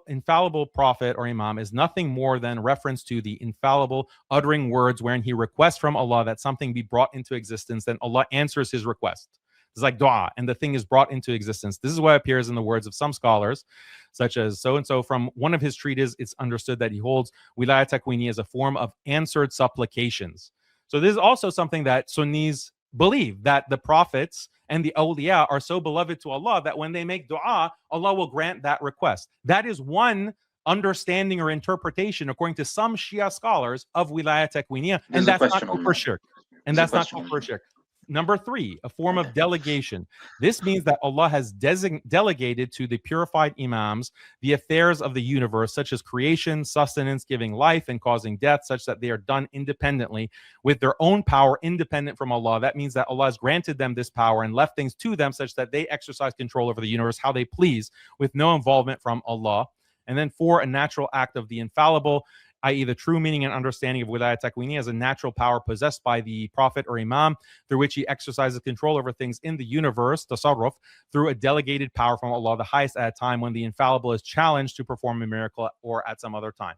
infallible prophet or imam is nothing more than reference to the infallible uttering words wherein he requests from Allah that something be brought into existence, then Allah answers his request. It's like dua, and the thing is brought into existence. This is what appears in the words of some scholars, such as so-and-so. From one of his treatises, it's understood that he holds wilaya takwiniya as a form of answered supplications. So this is also something that Sunnis believe, that the prophets and the awliya are so beloved to Allah that when they make dua, Allah will grant that request. That is one understanding or interpretation, according to some Shia scholars, of wilayah takwiniya, and There's a that's not question on kufr that. shirk. And There's a that's not question on kufr that. shirk. Number 3, a form of delegation. This means that Allah has delegated to the purified imams the affairs of the universe, such as creation, sustenance, giving life, and causing death, such that they are done independently with their own power, independent from Allah. That means that Allah has granted them this power and left things to them such that they exercise control over the universe how they please, with no involvement from Allah. And then 4, a natural act of the infallible, i.e. the true meaning and understanding of wilayah takwini as a natural power possessed by the prophet or imam, through which he exercises control over things in the universe, tasarruf, through a delegated power from Allah the highest at a time when the infallible is challenged to perform a miracle or at some other time.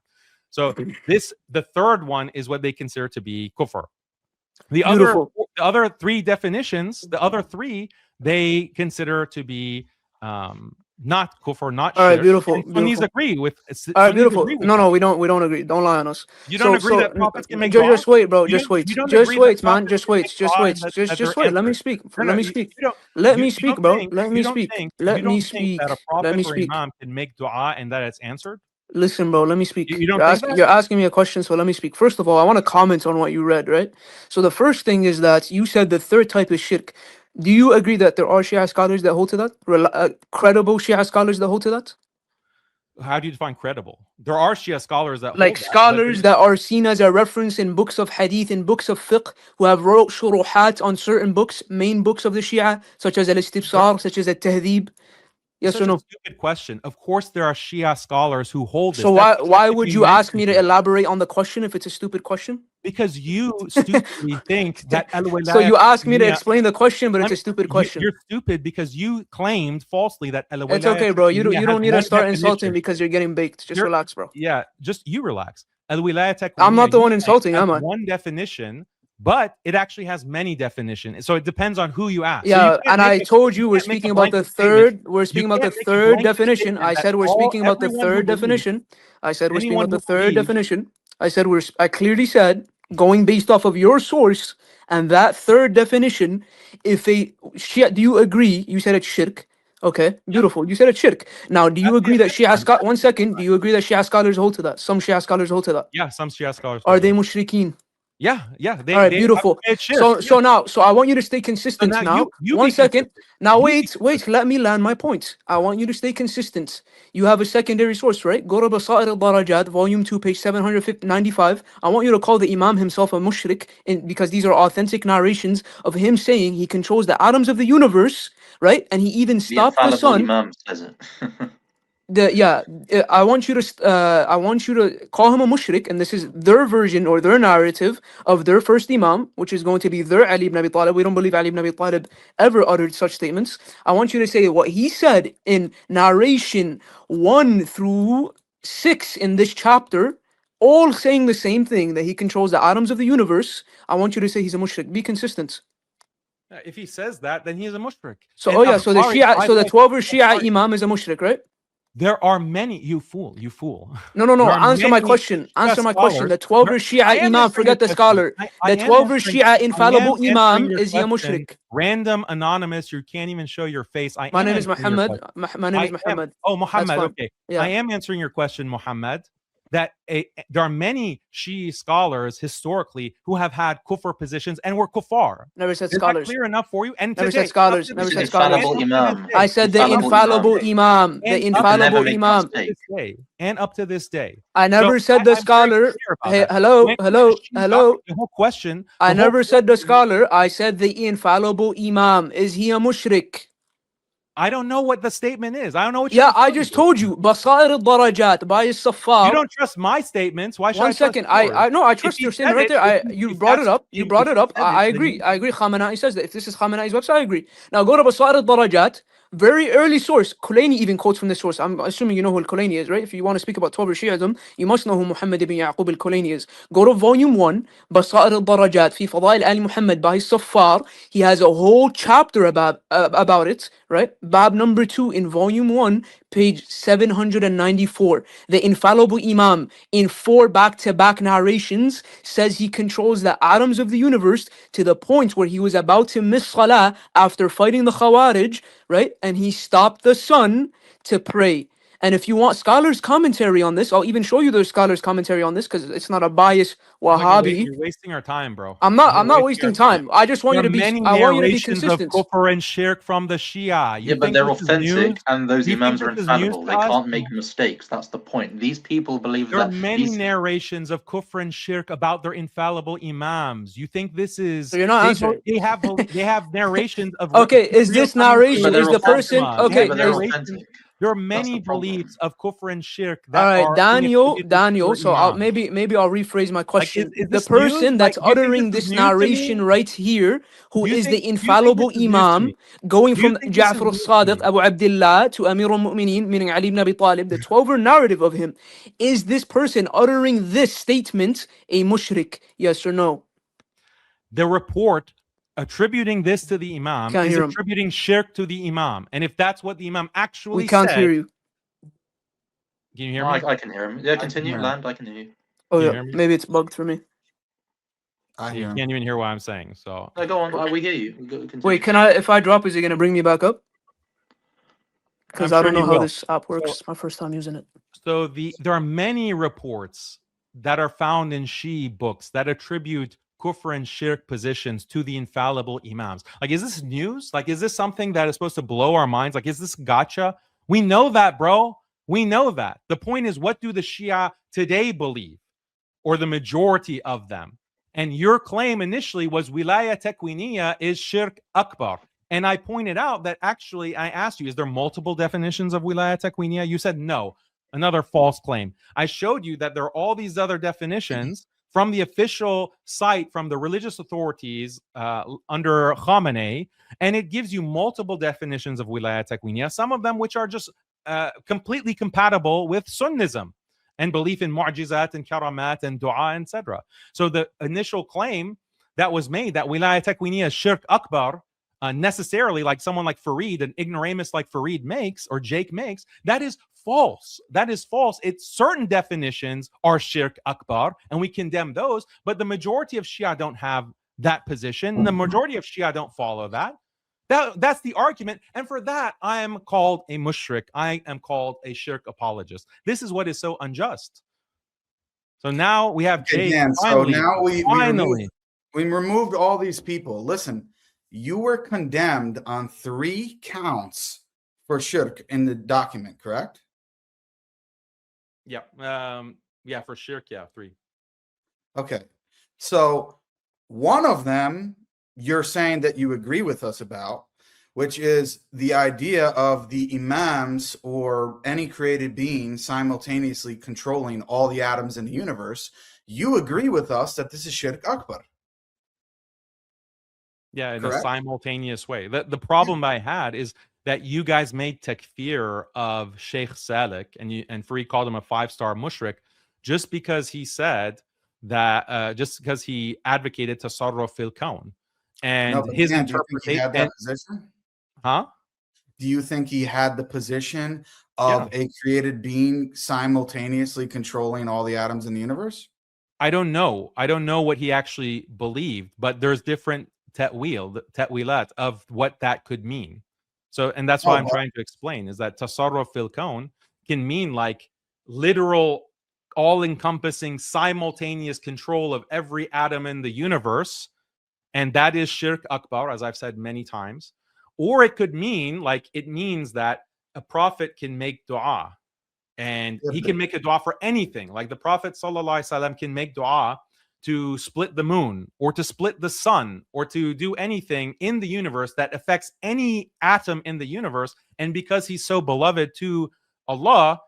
So the third one is what they consider to be kufr. The other 3 definitions, they consider to be not kufr, not shirk. All right, beautiful. Sunnis agree with. All right, beautiful. No, we don't agree. Don't lie on us. You don't agree that prophets can make just wait, bro. Just wait, man. Just wait. Just wait. Let me speak. Let me speak. Let me speak, bro. Let me speak. Let me speak. That a prophet or imam can make dua and that it's answered. Listen, bro, let me speak. You're asking me a question, so let me speak. First of all, I want to comment on what you read, right? So the first thing is that you said the third type is shirk. Do you agree that there are Shia scholars that hold to that? Credible Shia scholars that hold to that? How do you define credible? There are Shia scholars that like scholars that are seen as a reference in books of hadith, in books of fiqh, who have wrote shuruhat on certain books, main books of the Shia, such as al-Istibsar, such as al-Tahdhib. Yes or no? Stupid question. Of course, there are Shia scholars who hold this. So why would you ask me to elaborate on the question if it's a stupid question? Because you stupidly think that So you ask me to explain the question, but it's a stupid question. You're stupid because you claimed falsely that it's okay, bro. You don't need to start insulting because you're getting baked. Just relax, bro. Yeah, just you relax. I'm not the one insulting, am I? One definition, but it actually has many definitions. So it depends on who you ask. Yeah, and I told you we're speaking about the third. We're speaking about the third definition. I said we're speaking about the third definition. I said we're speaking about the third definition. I said I clearly said, going based off of your source and that third definition, if a Shia, do you agree? You said it's shirk. Okay, beautiful. You said it's shirk. Now, do you agree that Shia scholars? 1 second. Do you agree that Shia scholars hold to that? Some Shia scholars hold to that. Yeah, some Shia scholars. Are they mushrikeen? Yeah. All right, beautiful. So I want you to stay consistent now. 1 second. Now wait. Let me land my point. I want you to stay consistent. You have a secondary source, right? Go to Basair al-Darajat, volume 2, page 795. I want you to call the Imam himself a mushrik, because these are authentic narrations of him saying he controls the atoms of the universe, right? And he even stopped the sun. Imam says it. I want you to call him a mushrik, and this is their version or their narrative of their first imam, which is going to be their Ali ibn Abi Talib. We don't believe Ali ibn Abi Talib ever uttered such statements. I want you to say what he said in narration 1 through 6 in this chapter, all saying the same thing, that he controls the atoms of the universe. I want you to say he's a mushrik. Be consistent. If he says that, then he is a mushrik. So the 12er Shia imam is a mushrik, right? There are many. You fool. No. Answer my question. The 12er Shia imam, forget the scholar. The 12er Shia infallible imam, is he a mushrik? Random anonymous. You can't even show your face. My name is Muhammad. My name is Muhammad. Oh, Muhammad. Okay. Yeah. I am answering your question, Muhammad. That there are many Shia scholars historically who have had kufr positions and were kuffar. Never said Is scholars. That clear enough for you? And never said scholars. Never said scholars. I said the infallible imam. The infallible imam. And up to this day. I never said the scholar. Hey, hello. The whole question. I never said the scholar. I said the infallible imam. Is he a mushrik? I don't know what the statement is. I don't know what. Yeah, I just told you. Basair al-Darajat by Safar. You don't trust my statements. Why should 1 second. I trust your statement right there. You brought it up. I agree. Khamenei says that. If this is Khamenei's website, I agree. Now go to Basair al-Darajat. Very early source. Kulaini even quotes from this source. I'm assuming you know who Al-Kulaini is, right? If you want to speak about 12 Shi'ism, you must know who Muhammad ibn Yaqub Al-Kulaini is. Go to volume 1, Basair al-Darajat, fi Fadail al-Muhammad by Safar. He has a whole chapter about it, right? Bab number 2 in volume 1, page 794. The infallible Imam, in 4 back-to-back narrations, says he controls the atoms of the universe to the point where he was about to miss Salah after fighting the Khawarij, right? And he stopped the sun to pray. And if you want scholars' commentary on this, I'll even show you their scholars' commentary on this because it's not a biased Wahhabi. You're wasting our time, bro. I'm not wasting time. I just want There you are to be. many I want you to be narrations of consistent. kufr and shirk from the Shia. You Yeah, but think they're this is news? authentic, and those You imams think are this is news infallible. to They us? can't make mistakes. That's the point. These people believe There are that many these. narrations of kufr and shirk about their infallible imams. You think this is? So you're not answering. They have narrations of. Okay, is real this coming narration? through Is the person Fatima. okay? but they're Is, authentic. There are That's many the problem. beliefs of kufr and shirk all that right, are Daniel. attributed to their So I'll imams. maybe I'll rephrase my Like, question. is The this news? person Like, that's do you think uttering this is this news to narration me? right here, who Do you is the think this infallible is news to Imam, me? going Do you from think this is Ja'far news to al-Sadiq, me? Abu Abdullah, to Amir al-Mu'mineen, meaning Ali ibn Abi Talib, the 12-ver narrative of him, is this person uttering this statement a mushrik? Yes or no? The report attributing this to the imam Can't is hear him. attributing shirk to the imam. And if that's what the imam actually We can't said, hear you. can you hear No, me? I can hear him. Yeah, can continue, hear him. Land. I can hear you. Oh Can you yeah, hear me? maybe it's bugged for me. I You hear him. can't even hear what I'm saying. So No, go on. We hear you. Continue. Wait, can I? If I drop, is it gonna bring me back up? Because I'm I sure don't know you how will. this app works. So- It's my first time using it. So there are many reports that are found in Shi'i books that attribute kufr and shirk positions to the infallible imams. Like, is this news? Like, is this something that is supposed to blow our minds? Like, is this gotcha? We know that, bro. We know that. The point is, what do the Shia today believe, or the majority of them? And your claim initially was wilaya tekwiniya is shirk akbar. And I pointed out that actually I asked you, is there multiple definitions of wilaya tekwiniya? You said no. Another false claim. I showed you that there are all these other definitions from the official site from the religious authorities under Khamenei, and it gives you multiple definitions of wilaya tekwiniya, some of them which are just completely compatible with Sunnism and belief in mu'jizat and karamat and dua, etc. So the initial claim that was made that wilaya tekwiniya is shirk akbar, necessarily, like someone like Farid, an ignoramus like Farid makes, or Jake makes, that is false. That is false. It's certain definitions are shirk akbar, and we condemn those, but the majority of Shia don't have that position. The majority of Shia don't follow that. That's the argument. And for that, I am called a mushrik. I am called a shirk apologist. This is what is so unjust. So now we have Jake. Again, Finally, so now we finally removed all these people. Listen, you were condemned on 3 counts for shirk in the document, correct? Yeah. Yeah, for shirk, yeah, 3. Okay. So one of them you're saying that you agree with us about, which is the idea of the imams or any created being simultaneously controlling all the atoms in the universe. You agree with us that this is shirk akbar. Yeah, in Correct? a simultaneous way. The problem I had is that you guys made takfir of Sheikh Salik, and Farid called him a 5-star mushrik just because he said that, just because he advocated tasarruf fil kawn. And No, his again, do you think he had that interpretation. position? Huh? Do you think he had the position of a created being simultaneously controlling all the atoms in the universe? I don't know. I don't know what he actually believed, but there's different ta'wilat of what that could mean. So, and that's why I'm trying to explain is that tasarruf fil kawn can mean like literal, all-encompassing, simultaneous control of every atom in the universe, and that is shirk akbar, as I've said many times. Or it could mean like it means that a prophet can make dua, and he can make a dua for anything. Like the Prophet sallallahu alaihi wasallam can make dua to split the moon or to split the sun or to do anything in the universe that affects any atom in the universe. And because he's so beloved to Allah,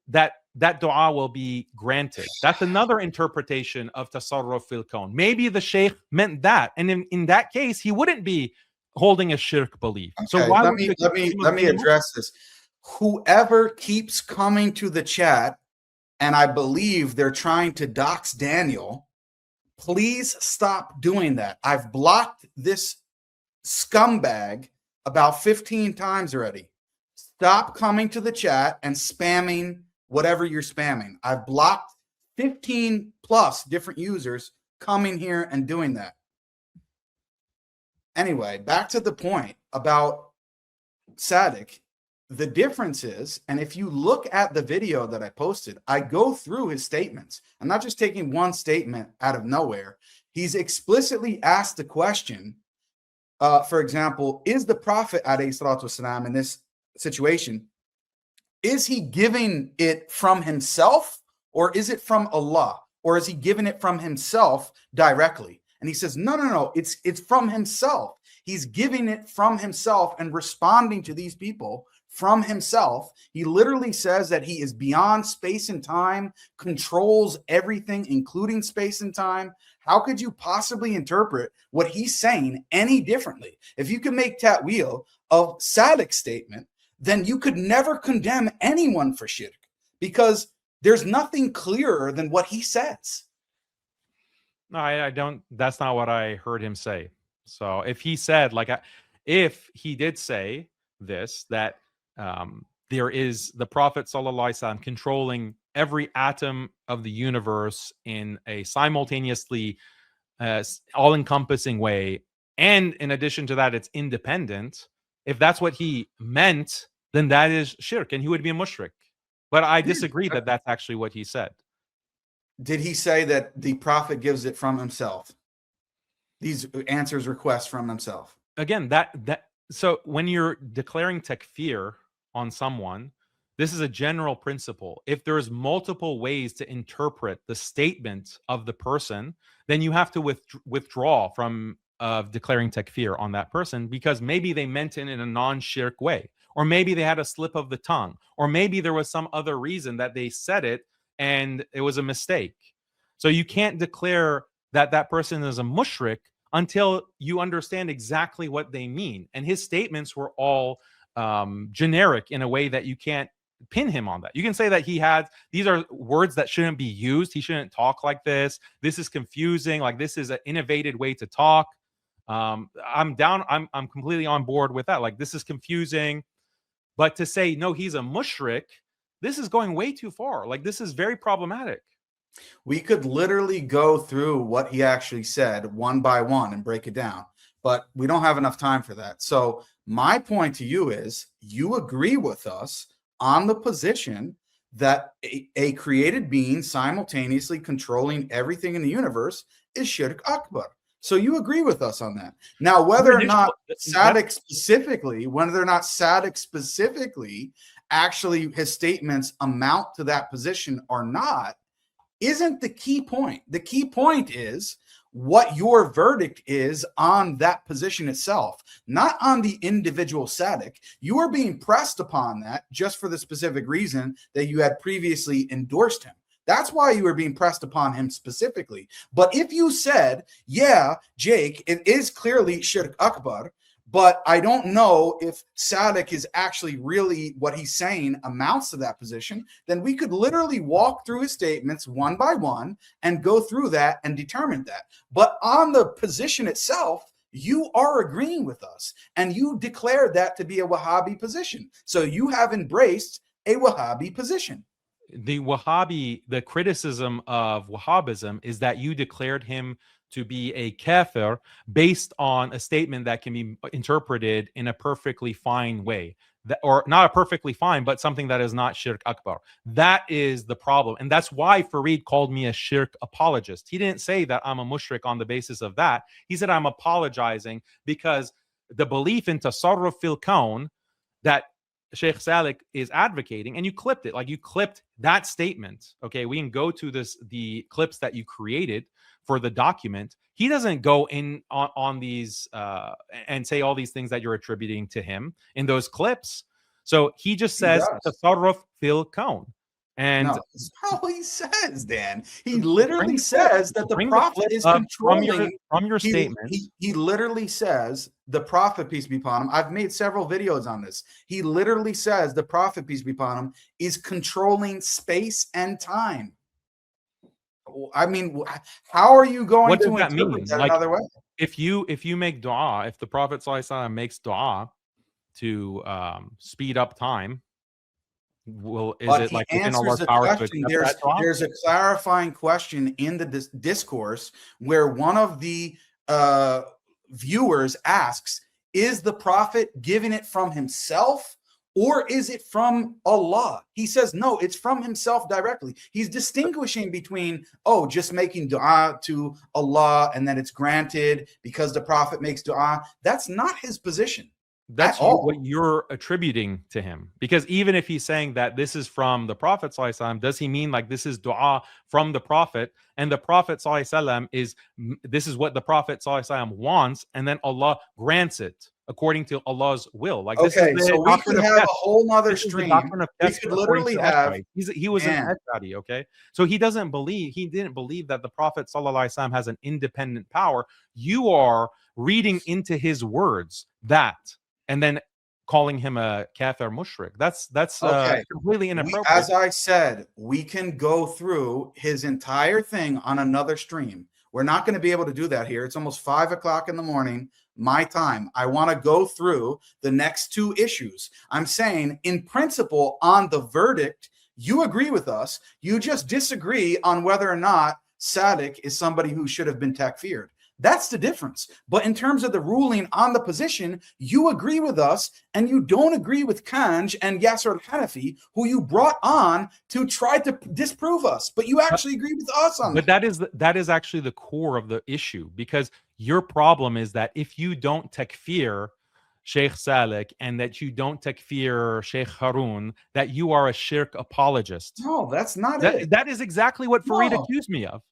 that dua will be granted. That's another interpretation of tasarruf fil kawn. Maybe the sheikh meant that, and in that case, he wouldn't be holding a shirk belief. Okay, So why let me address this. Whoever keeps coming to the chat, and I believe they're trying to dox Daniel, please stop doing that. I've blocked this scumbag about 15 times already. Stop coming to the chat and spamming whatever you're spamming. I've blocked 15 plus different users coming here and doing that. Anyway, back to the point about Sadiq. The difference is, and if you look at the video that I posted, I go through his statements. I'm not just taking one statement out of nowhere. He's explicitly asked the question, for example, is the Prophet ﷺ in this situation, is he giving it from himself, or is it from Allah, or is he giving it from himself directly? And he says, no, it's from himself. He's giving it from himself and responding to these people from himself. He literally says that he is beyond space and time, controls everything, including space and time. How could you possibly interpret what he's saying any differently? If you can make ta'wil of Sadiq's statement, then you could never condemn anyone for shirk, because there's nothing clearer than what he says. No, I don't. That's not what I heard him say. So if he said, like, if he did say this, that there is the Prophet sallallahu alaihi wasallam controlling every atom of the universe in a simultaneously all-encompassing way, and in addition to that, it's independent. If that's what he meant, then that is shirk, and he would be a mushrik. But I disagree that that's actually what he said. Did he say that the Prophet gives it from himself? These answers requests from himself. Again, so when you're declaring takfir on someone, this is a general principle. If there's multiple ways to interpret the statement of the person, then you have to withdraw from declaring takfir on that person, because maybe they meant it in a non-shirk way, or maybe they had a slip of the tongue, or maybe there was some other reason that they said it and it was a mistake. So you can't declare that that person is a mushrik until you understand exactly what they mean. And his statements were all generic in a way that you can't pin him on that. You can say that these are words that shouldn't be used. He shouldn't talk like this. This is confusing. Like, this is an innovative way to talk. I'm completely on board with that. Like, this is confusing. But to say, no, he's a mushrik, this is going way too far. Like, this is very problematic. We could literally go through what he actually said one by one and break it down, but we don't have enough time for that. So my point to you is, you agree with us on the position that a created being simultaneously controlling everything in the universe is shirk akbar. So you agree with us on that. Now, whether or not Sadiq specifically actually his statements amount to that position or not isn't the key point. The key point is what your verdict is on that position itself, not on the individual Sadiq. You are being pressed upon that just for the specific reason that you had previously endorsed him. That's why you were being pressed upon him specifically. But if you said, yeah, Jake, it is clearly shirk akbar, but I don't know if Sadiq is actually really what he's saying amounts to that position, then we could literally walk through his statements one by one and go through that and determine that. But on the position itself, you are agreeing with us, and you declared that to be a Wahhabi position. So you have embraced a Wahhabi position. The criticism of Wahhabism is that you declared him to be a kafir based on a statement that can be interpreted in a perfectly fine way, or not a perfectly fine, but something that is not shirk akbar. That is the problem. And that's why Fareed called me a shirk apologist. He didn't say that I'm a mushrik on the basis of that. He said I'm apologizing because the belief in tasarruf fil kawn that Sheikh Sadiq is advocating, and you clipped it. Like, you clipped that statement. Okay, we can go to the clips that you created for the document. He doesn't go in on these and say all these things that you're attributing to him in those clips. So he just says tasarruf fil kawn. And no, that's not what he says, Dan. He literally says that the Prophet is controlling from your statement. He literally says the Prophet, peace be upon him. I've made several videos on this. He literally says the Prophet, peace be upon him, is controlling space and time. I mean, how are you going to interpret that another way? If you make dua, if the Prophet ﷺ makes dua to speed up time, it like within Allah's power to accept that dua? There's a clarifying question in the discourse where one of the viewers asks, is the Prophet giving it from himself, or is it from Allah? He says, no, it's from himself directly. He's distinguishing between, oh, just making dua to Allah and then it's granted because the Prophet makes dua. That's not his position. That's what you're attributing to him. Because even if he's saying that this is from the Prophet ﷺ, does he mean like this is dua from the Prophet? And the Prophet ﷺ this is what the Prophet ﷺ wants, and then Allah grants it according to Allah's will. Like this okay, is the so we could have a whole nother stream. We could literally have. He was an Ash'ari, okay? So he didn't believe that the Prophet ﷺ has an independent power. You are reading into his words that, and then calling him a kafir mushrik. That's okay. Completely inappropriate. As I said, we can go through his entire thing on another stream. We're not going to be able to do that here. It's almost 5 o'clock in the morning, my time. I want to go through the next two issues. I'm saying, in principle, on the verdict, you agree with us. You just disagree on whether or not Sadiq is somebody who should have been takfired. That's the difference. But in terms of the ruling on the position, you agree with us, and you don't agree with Kanj and Yasser al-Hanafi, who you brought on to try to disprove us. But you actually agree with us on that. But that is actually the core of the issue, because your problem is that if you don't takfir Sheikh Salik and that you don't takfir Sheikh Harun, that you are a shirk apologist. No, that's not it. That is exactly what Fareed accused me of.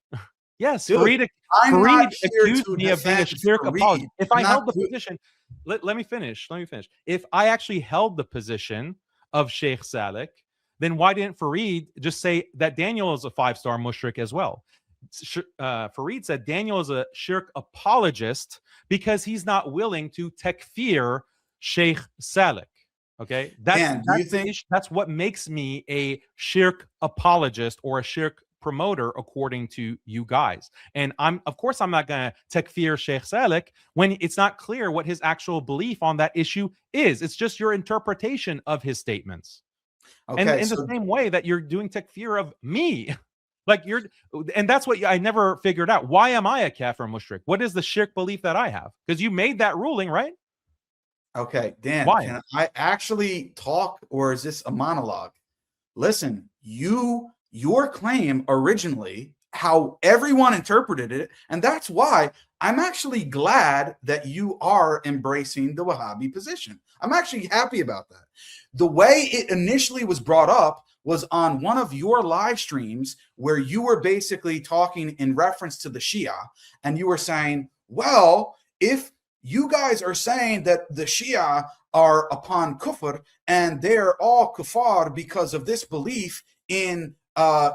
Yes, dude, Fareed accused me of being a shirk apologist. If I held the position, let me finish. If I actually held the position of Sheikh Salik, then why didn't Fareed just say that Daniel is a 5-star mushrik as well? Fareed said Daniel is a shirk apologist because he's not willing to takfir Sheikh Salik. Okay, that's what makes me a shirk apologist or a shirk promoter according to you guys. And of course I'm not going to takfir Sheikh Salik when it's not clear what his actual belief on that issue is. It's just your interpretation of his statements. Okay, and in the same way that you're doing takfir of me. Like and that's what I never figured out. Why am I a kafir mushrik? What is the shirk belief that I have? Because you made that ruling, right? Okay, Dan, why? Can I actually talk, or is this a monologue? Listen, your claim originally, how everyone interpreted it, and that's why I'm actually glad that you are embracing the Wahhabi position. I'm actually happy about that. The way it initially was brought up was on one of your live streams where you were basically talking in reference to the Shia, and you were saying, well, if you guys are saying that the Shia are upon kufr and they're all kuffar because of this belief in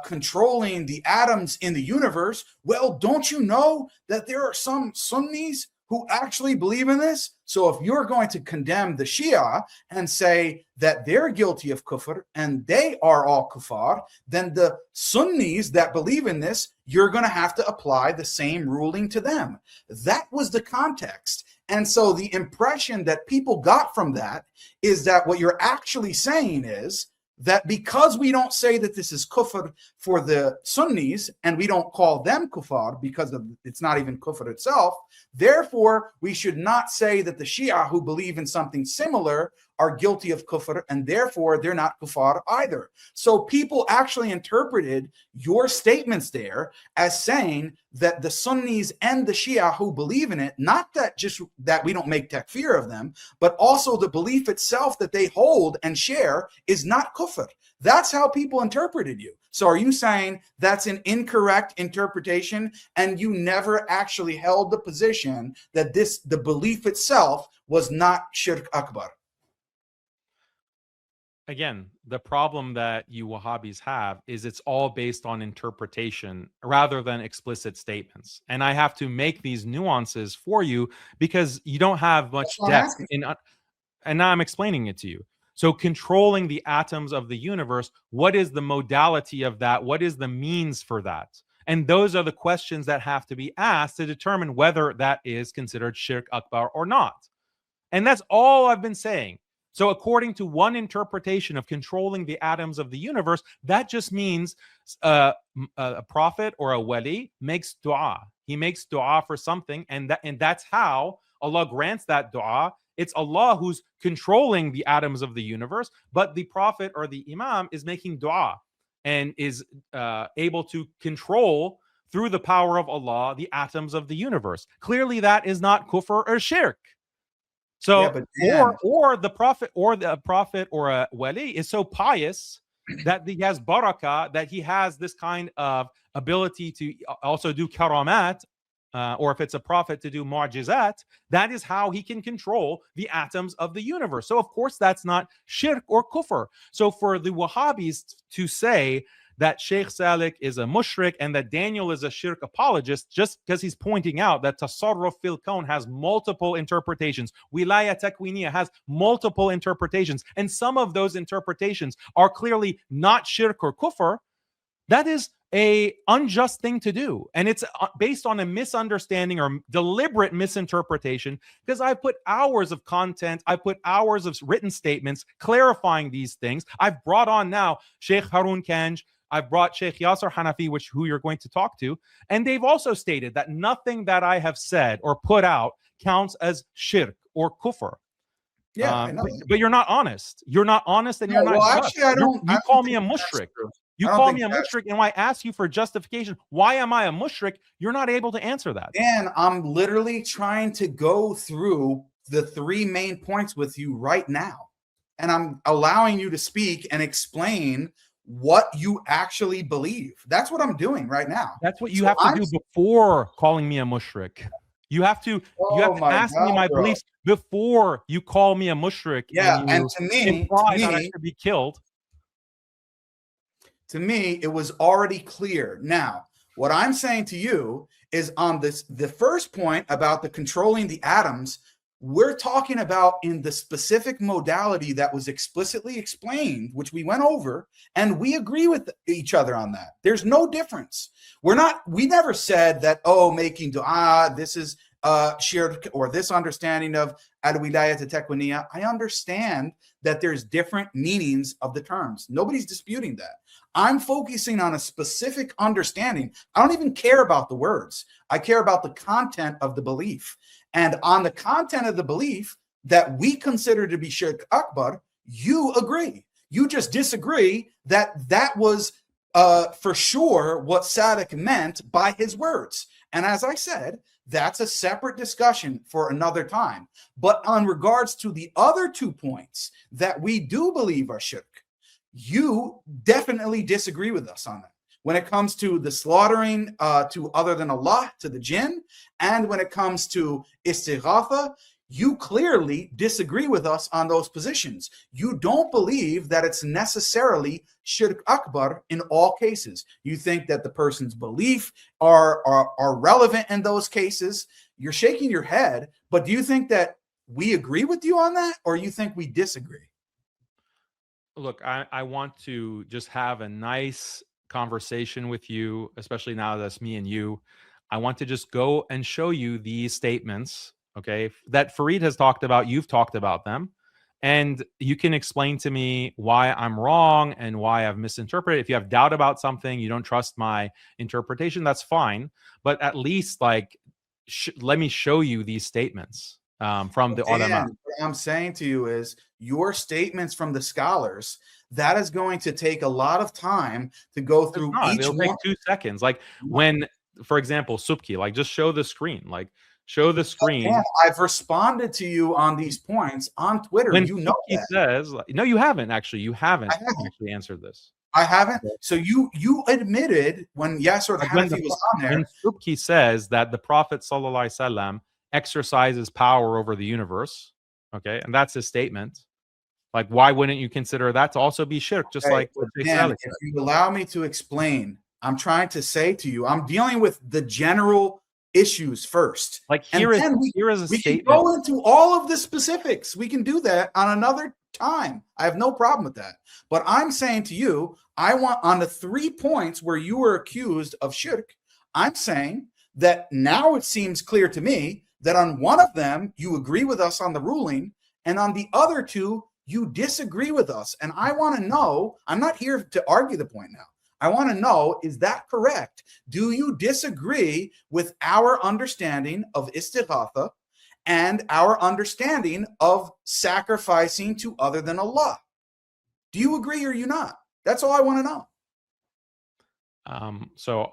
controlling the atoms in the universe, well, don't you know that there are some Sunnis who actually believe in this? So if you're going to condemn the Shia and say that they're guilty of kufr and they are all kuffar, then the Sunnis that believe in this, you're going to have to apply the same ruling to them. That was the context. And so the impression that people got from that is that what you're actually saying is that because we don't say that this is kufr for the Sunnis and we don't call them kuffar because it's not even kufr itself, therefore we should not say that the Shia who believe in something similar are guilty of kufr and therefore they're not kuffar either. So people actually interpreted your statements there as saying that the Sunnis and the Shia who believe in it, not that just that we don't make takfir of them, but also the belief itself that they hold and share is not kufr. That's how people interpreted you. So are you saying that's an incorrect interpretation and you never actually held the position that the belief itself was not shirk akbar? Again, the problem that you Wahhabis have is it's all based on interpretation rather than explicit statements. And I have to make these nuances for you because you don't have much depth in, and now I'm explaining it to you. So controlling the atoms of the universe, what is the modality of that? What is the means for that? And those are the questions that have to be asked to determine whether that is considered shirk akbar or not. And that's all I've been saying. So according to one interpretation of controlling the atoms of the universe, that just means a prophet or a wali makes dua. He makes dua for something, and that's how Allah grants that dua It's Allah who's controlling the atoms of the universe, but the Prophet or the Imam is making dua and is able to control through the power of Allah the atoms of the universe. Clearly, that is not kufr or shirk. So, Yeah, but Dan, or the prophet or a wali is so pious that he has barakah, that he has this kind of ability to also do karamat, or if it's a prophet to do mu'jizat. That is how he can control the atoms of the universe. So, of course, that's not shirk or kufr. So, for the Wahhabis to say that Sheikh Salik is a mushrik and that Daniel is a shirk apologist just because he's pointing out that tasarruf fil kawn has multiple interpretations. Wilaya takwiniya has multiple interpretations. And some of those interpretations are clearly not shirk or kufr. That is a unjust thing to do. And it's based on a misunderstanding or deliberate misinterpretation, because I put hours of content, I put hours of written statements clarifying these things. I've brought on now Sheikh Harun Kanj, I've brought Sheikh Yasser Hanafi, who you're going to talk to, and they've also stated that nothing that I have said or put out counts as shirk or kufr. yeah, I know. But you're not honest. You're not honest, and you're not just. Actually, I don't. You call me a mushrik. You call me a mushrik, and when I ask you for justification, why am I a mushrik? You're not able to answer that. And I'm literally trying to go through the 3 main points with you right now, and I'm allowing you to speak and explain what you actually believe. That's what I'm doing right now. That's what you have to do before calling me a mushrik. You have to ask me my beliefs before you call me a mushrik. Yeah, and to me, that I should be killed. To me, it was already clear. Now, what I'm saying to you is on the first point about the controlling the atoms, we're talking about in the specific modality that was explicitly explained, which we went over, and we agree with each other on that. There's no difference. We never said that, making dua, this is shirk, or this understanding of al-wilayat at-takwiniyah. I understand that there's different meanings of the terms. Nobody's disputing that. I'm focusing on a specific understanding. I don't even care about the words. I care about the content of the belief. And on the content of the belief that we consider to be shirk akbar, you agree. You just disagree that that was for sure what Sadiq meant by his words. And as I said, that's a separate discussion for another time. But on regards to the other 2 points that we do believe are shirk, you definitely disagree with us on that. When it comes to the slaughtering to other than Allah, to the jinn, and when it comes to istighatha, you clearly disagree with us on those positions. You don't believe that it's necessarily shirk akbar in all cases. You think that the person's belief are relevant in those cases. You're shaking your head, but do you think that we agree with you on that, or you think we disagree? Look, I want to just have a nice conversation with you, especially now that it's me and you. I want to just go and show you these statements, okay, that Farid has talked about. You've talked about them, and you can explain to me why I'm wrong and why I've misinterpreted. If you have doubt about something, you don't trust my interpretation, that's fine. But at least, like, let me show you these statements from the ulama. What I'm saying to you is your statements from the scholars, that is going to take a lot of time to go through each It'll one. take 2 seconds. Like when, for example, Subki, like just show the screen. Like show the screen. Again, I've responded to you on these points on Twitter. When you know Subki says, no, you haven't actually. You haven't actually answered this. I haven't. So you admitted when Yasser Hanafi was on there. When Subki says that the Prophet sallallahu alaihi wasallam exercises power over the universe, okay, and that's his statement. Like, why wouldn't you consider that to also be shirk? Just like what Dan, if you allow me to explain, I'm trying to say to you, I'm dealing with the general issues first. Like here is a we statement. can go into all of the specifics. We can do that on another time. I have no problem with that. But I'm saying to you, I want on the 3 points where you were accused of shirk, I'm saying that now it seems clear to me that on one of them you agree with us on the ruling, and on the other 2 you disagree with us. And I want to know, I'm not here to argue the point now. I want to know, is that correct? Do you disagree with our understanding of istighatha? and our understanding of sacrificing to other than Allah. Do you agree or you not? That's all I want to know. So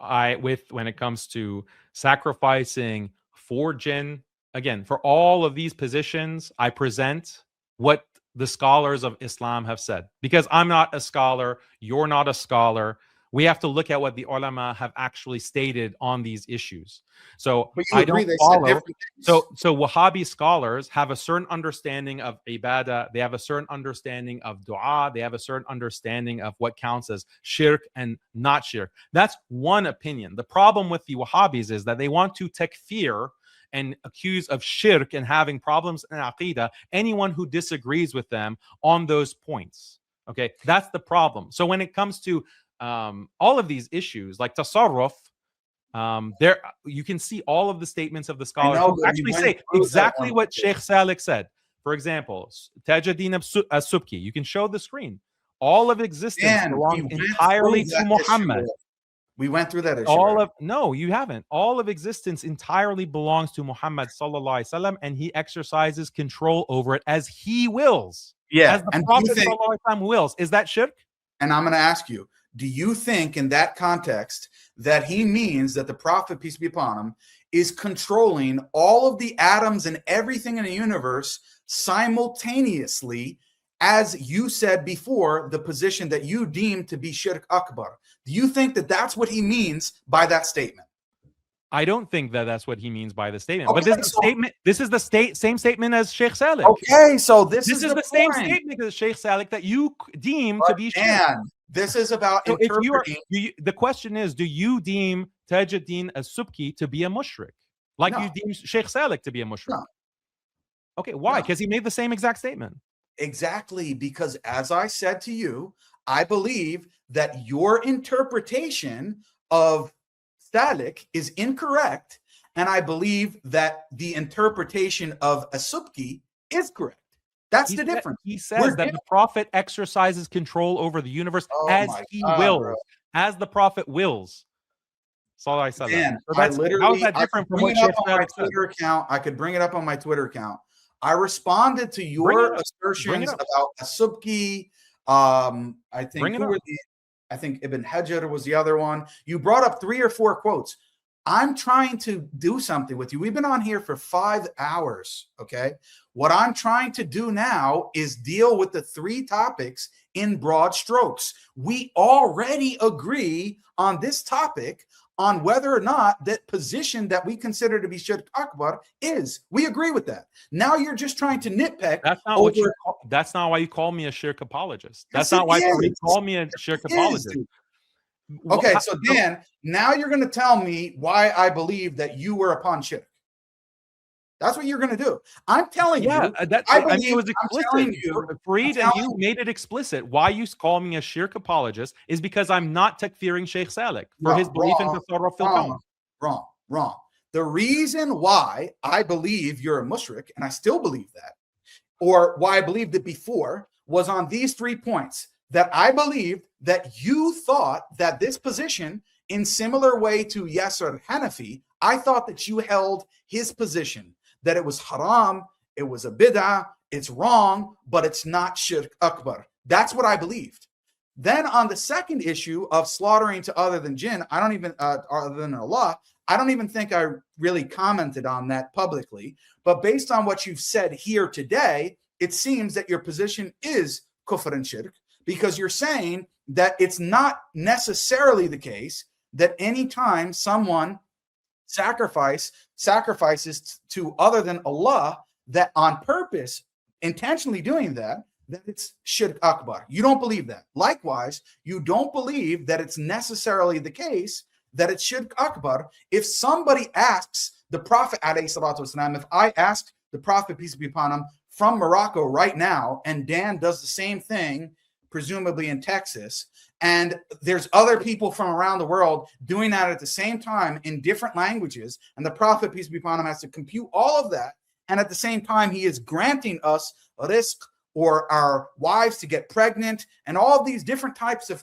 when it comes to sacrificing for jinn, again, for all of these positions, I present what the scholars of Islam have said. Because I'm not a scholar, you're not a scholar. We have to look at what the ulama have actually stated on these issues. So But you I agree don't they follow. said different things. So Wahhabi scholars have a certain understanding of ibadah. They have a certain understanding of dua. They have a certain understanding of what counts as shirk and not shirk. That's one opinion. The problem with the Wahhabis is that they want to takfir and accuse of shirk and having problems in aqidah anyone who disagrees with them on those points. Okay, that's the problem. So when it comes to all of these issues like tasarruf, there you can see all of the statements of the scholars who actually say exactly what Sheikh Salik said. For example, Tajuddin as-Subki, you can show the screen. All of existence belongs entirely to Muhammad. We went through that issue. No, you haven't. All of existence entirely belongs to Muhammad sallallahu alaihi wasallam, and he exercises control over it as he wills. Yeah, as the Prophet sallallahu alaihi wasallam wills. Is that shirk? And I'm going to ask you, do you think in that context that he means that the Prophet, peace be upon him, is controlling all of the atoms and everything in the universe simultaneously, as you said before, the position that you deem to be shirk akbar? Do you think that that's what he means by that statement? I don't think that that's what he means by the statement. Okay, but this is the same statement as Sheikh Salik. Okay, so this is the same statement as Sheikh Salik that you deem to be shirk. And this is about so interpreting. The question is, do you deem Tajuddin as-Subki to be a mushrik? Like you deem Sheikh Salik to be a mushrik? No. Okay, why? Because he made the same exact statement. Exactly, because as I said to you, I believe that your interpretation of Salik is incorrect, and I believe that the interpretation of as-Subki is correct. That's the difference. He says that the Prophet exercises control over the universe as he wills, bro. As the Prophet wills. Man, so how is that different from what Sheikh Salik said? Twitter account? I could bring it up on my Twitter account. I responded to your assertions about as-Subki. I think Ibn Hajar was the other one. You brought up 3 or 4 quotes. I'm trying to do something with you. We've been on here for 5 hours, okay? What I'm trying to do now is deal with the 3 topics in broad strokes. We already agree on this topic on whether or not that position that we consider to be shirk akbar is. We agree with that. Now you're just trying to nitpick. That's not why you call me a shirk apologist. Yes, that's not why you call me a shirk apologist. Okay, so Dan, now you're going to tell me why I believe that you were upon shirk. That's what you're going to do. I'm telling you. It was explicit. Fareed and you made it explicit. Why you call me a shirk apologist is because I'm not takfiring Sheikh Salik for his belief in tasarruf fil kawn. Wrong. The reason why I believe you're a mushrik, and I still believe that, or why I believed it before, was on these 3 points. That I believed that you thought that this position, in similar way to Yasser Hanafi, I thought that you held his position, that it was haram, it was a bid'ah, it's wrong, but it's not shirk akbar. That's what I believed. Then on the second issue of slaughtering to other than jinn, other than Allah, I don't even think I really commented on that publicly. But based on what you've said here today, it seems that your position is kufr and shirk, because you're saying that it's not necessarily the case that anytime someone sacrifices to other than Allah, that on purpose, intentionally doing that it's shirk akbar. You don't believe that. Likewise, you don't believe that it's necessarily the case that it's shirk akbar. If somebody asks the Prophet ﷺ, if I asked the Prophet, peace be upon him, from Morocco right now, and Dan does the same thing, presumably in Texas, and there's other people from around the world doing that at the same time in different languages, and the Prophet, peace be upon him, has to compute all of that, and at the same time he is granting us rizq, or our wives to get pregnant, and all of these different types of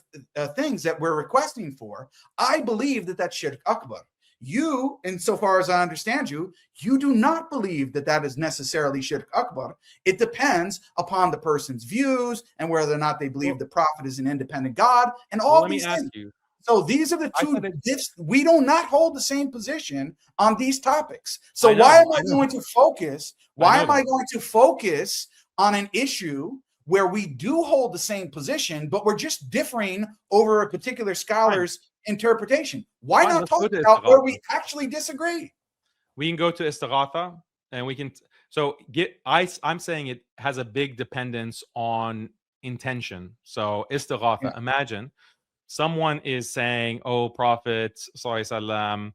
things that we're requesting for, I believe that that's shirk akbar. You, insofar as I understand you, you do not believe that that is necessarily shirk akbar. It depends upon the person's views and whether or not they believe the prophet is an independent God and all let me these ask things. you. So these are the I two. said it- We do not hold the same position on these topics. So I know, why am I I know. going to focus? I Why know am I that. going to focus on an issue where we do hold the same position, but we're just differing over a particular scholar's interpretation? Why Fine, not let's talk go to about where istighatha. we actually disagree? We can go to istighatha, and we can. So I'm saying it has a big dependence on intention. So istighatha. Yeah. Imagine someone is saying, "Oh, Prophet, sallallahu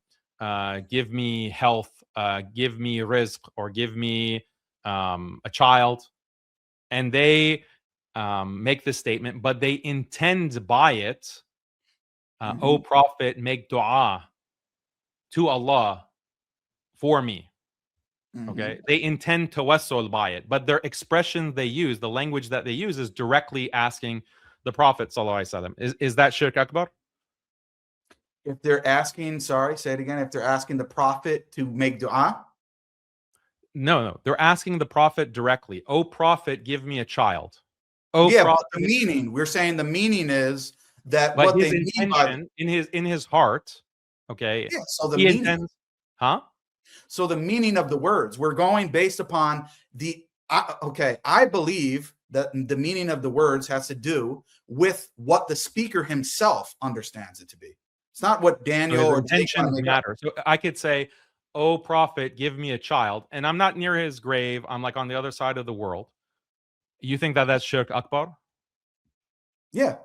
give me health, give me rizq, or give me a child," and they make this statement, but they intend by it, "Oh, Prophet, make du'a to Allah for me." Okay, they intend tawassul by it, but their expression they use, the language that they use, is directly asking the Prophet sallallahu alaihi wasallam. Is that shirk akbar? If they're asking, sorry, say it again. If they're asking the prophet to make dua, No, they're asking the Prophet directly. "Oh, Prophet, give me a child." Oh, yeah, but Prophet. the meaning, we're saying the meaning is that But what his they mean by, intention in his heart, okay, yeah, so the he meaning. intends, huh? So the meaning of the words, we're going based upon okay, I believe that the meaning of the words has to do with what the speaker himself understands it to be. It's not what So Daniel his or Jake want to intentions make up. matter. So I could say, "Oh, Prophet, give me a child," and I'm not near his grave. I'm like on the other side of the world. You think that that's shirk akbar? Yeah.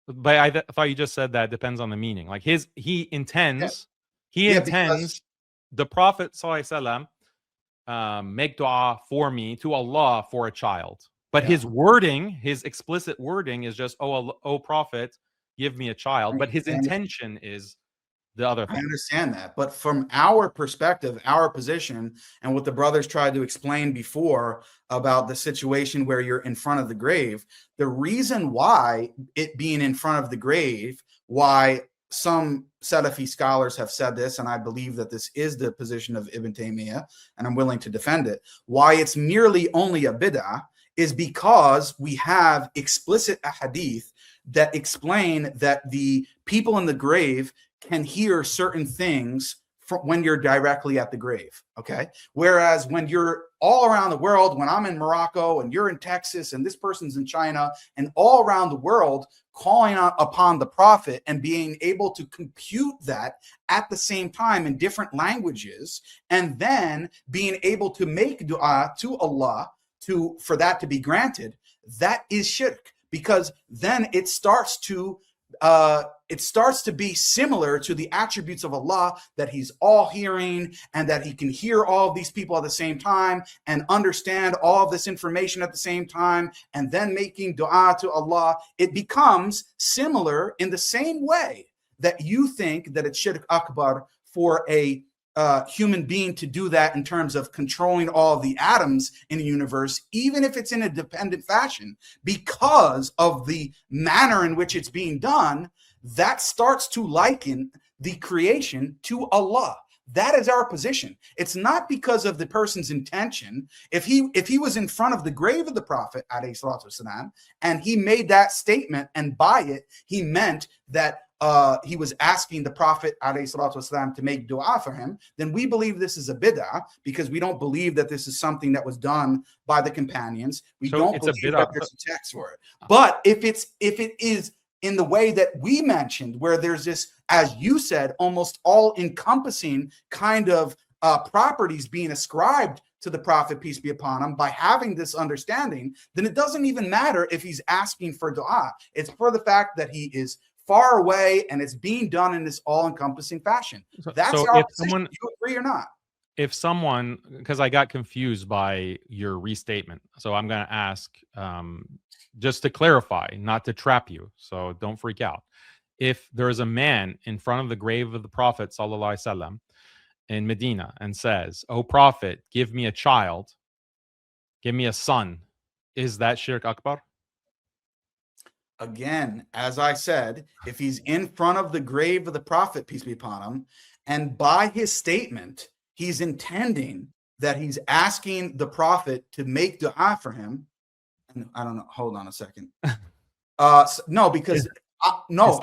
But thought you just said that depends on the meaning. Like he intends, Yeah, because the Prophet sallallahu alaihi wasallam make dua for me to Allah for a child. But Yeah. his wording, his explicit wording is just, "Oh, oh Prophet, give me a child." But his intention is the other I thing. understand that. But from our perspective, our position, and what the brothers tried to explain before about the situation where you're in front of the grave, the reason why it being in front of the grave, why some Salafi scholars have said this, and I believe that this is the position of Ibn Taymiyyah, and I'm willing to defend it, why it's merely only a bid'ah is because we have explicit ahadith that explain that the people in the grave can hear certain things when you're directly at the grave. Okay. Whereas when you're all around the world, when I'm in Morocco and you're in Texas and this person's in China and all around the world calling upon the prophet and being able to compute that at the same time in different languages, and then being able to make dua to Allah for that to be granted, that is shirk, because then it starts to be similar to the attributes of Allah, that he's all hearing and that he can hear all of these people at the same time and understand all of this information at the same time, and then making dua to Allah. It becomes similar in the same way that you think that it's shirk akbar for a human being to do that in terms of controlling all of the atoms in the universe, even if it's in a dependent fashion, because of the manner in which it's being done, that starts to liken the creation to Allah. That is our position. It's not because of the person's intention. If he was in front of the grave of the Prophet ﷺ, and he made that statement, and by it he meant that he was asking the Prophet ﷺ to make dua for him, then we believe this is a bid'ah, because we don't believe that this is something that was done by the companions. We don't believe that there's a text for it. But if it is in the way that we mentioned, where there's this, as you said, almost all-encompassing kind of properties being ascribed to the Prophet, peace be upon him, by having this understanding, then it doesn't even matter if he's asking for dua. It's for the fact that he is far away and it's being done in this all-encompassing fashion. That's our position. Do you agree or not? If someone, because I got confused by your restatement, so I'm going to ask just to clarify, not to trap you, so don't freak out. If there is a man in front of the grave of the Prophet sallallahu alaihi wasallam in Medina and says, "Oh Prophet, give me a child, give me a son," is that shirk akbar? again, as I said, if he's in front of the grave of the Prophet, peace be upon him, and by his statement, he's intending that he's asking the Prophet to make dua for him. And I don't know. Hold on a second. No, because no,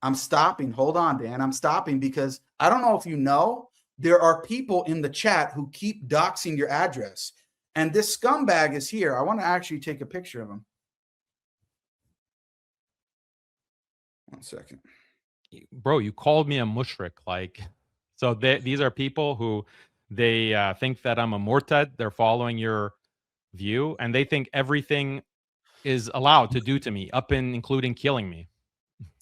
I'm stopping. Hold on, Dan. I'm stopping because I don't know if you know, there are people in the chat who keep doxing your address. And this scumbag is here. I want to actually take a picture of him. 1 second. Bro, you called me a mushrik. Like, so these are people who they think that I'm a murtad. They're following your view, and they think everything is allowed to do to me, up in including killing me.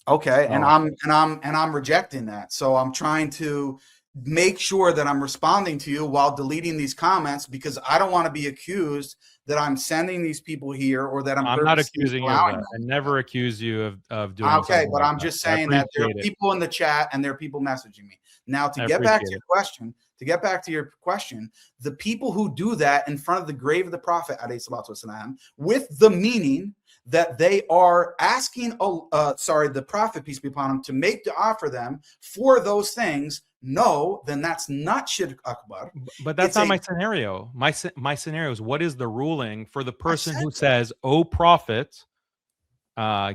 Okay, and I'm rejecting that. So I'm trying to make sure that I'm responding to you while deleting these comments, because I don't want to be accused that I'm sending these people here or that I'm not accusing you of that. I never accuse you of doing okay, but like I'm just saying that there are people in the chat and there are people messaging me. Now, to get back to your question, the people who do that in front of the grave of the Prophet ﷺ, with the meaning that they are asking the Prophet, peace be upon him, to make dua for them for those things, no, then that's not shirk akbar. But that's not my scenario. My scenario is, what is the ruling for the person who says, "Oh Prophet,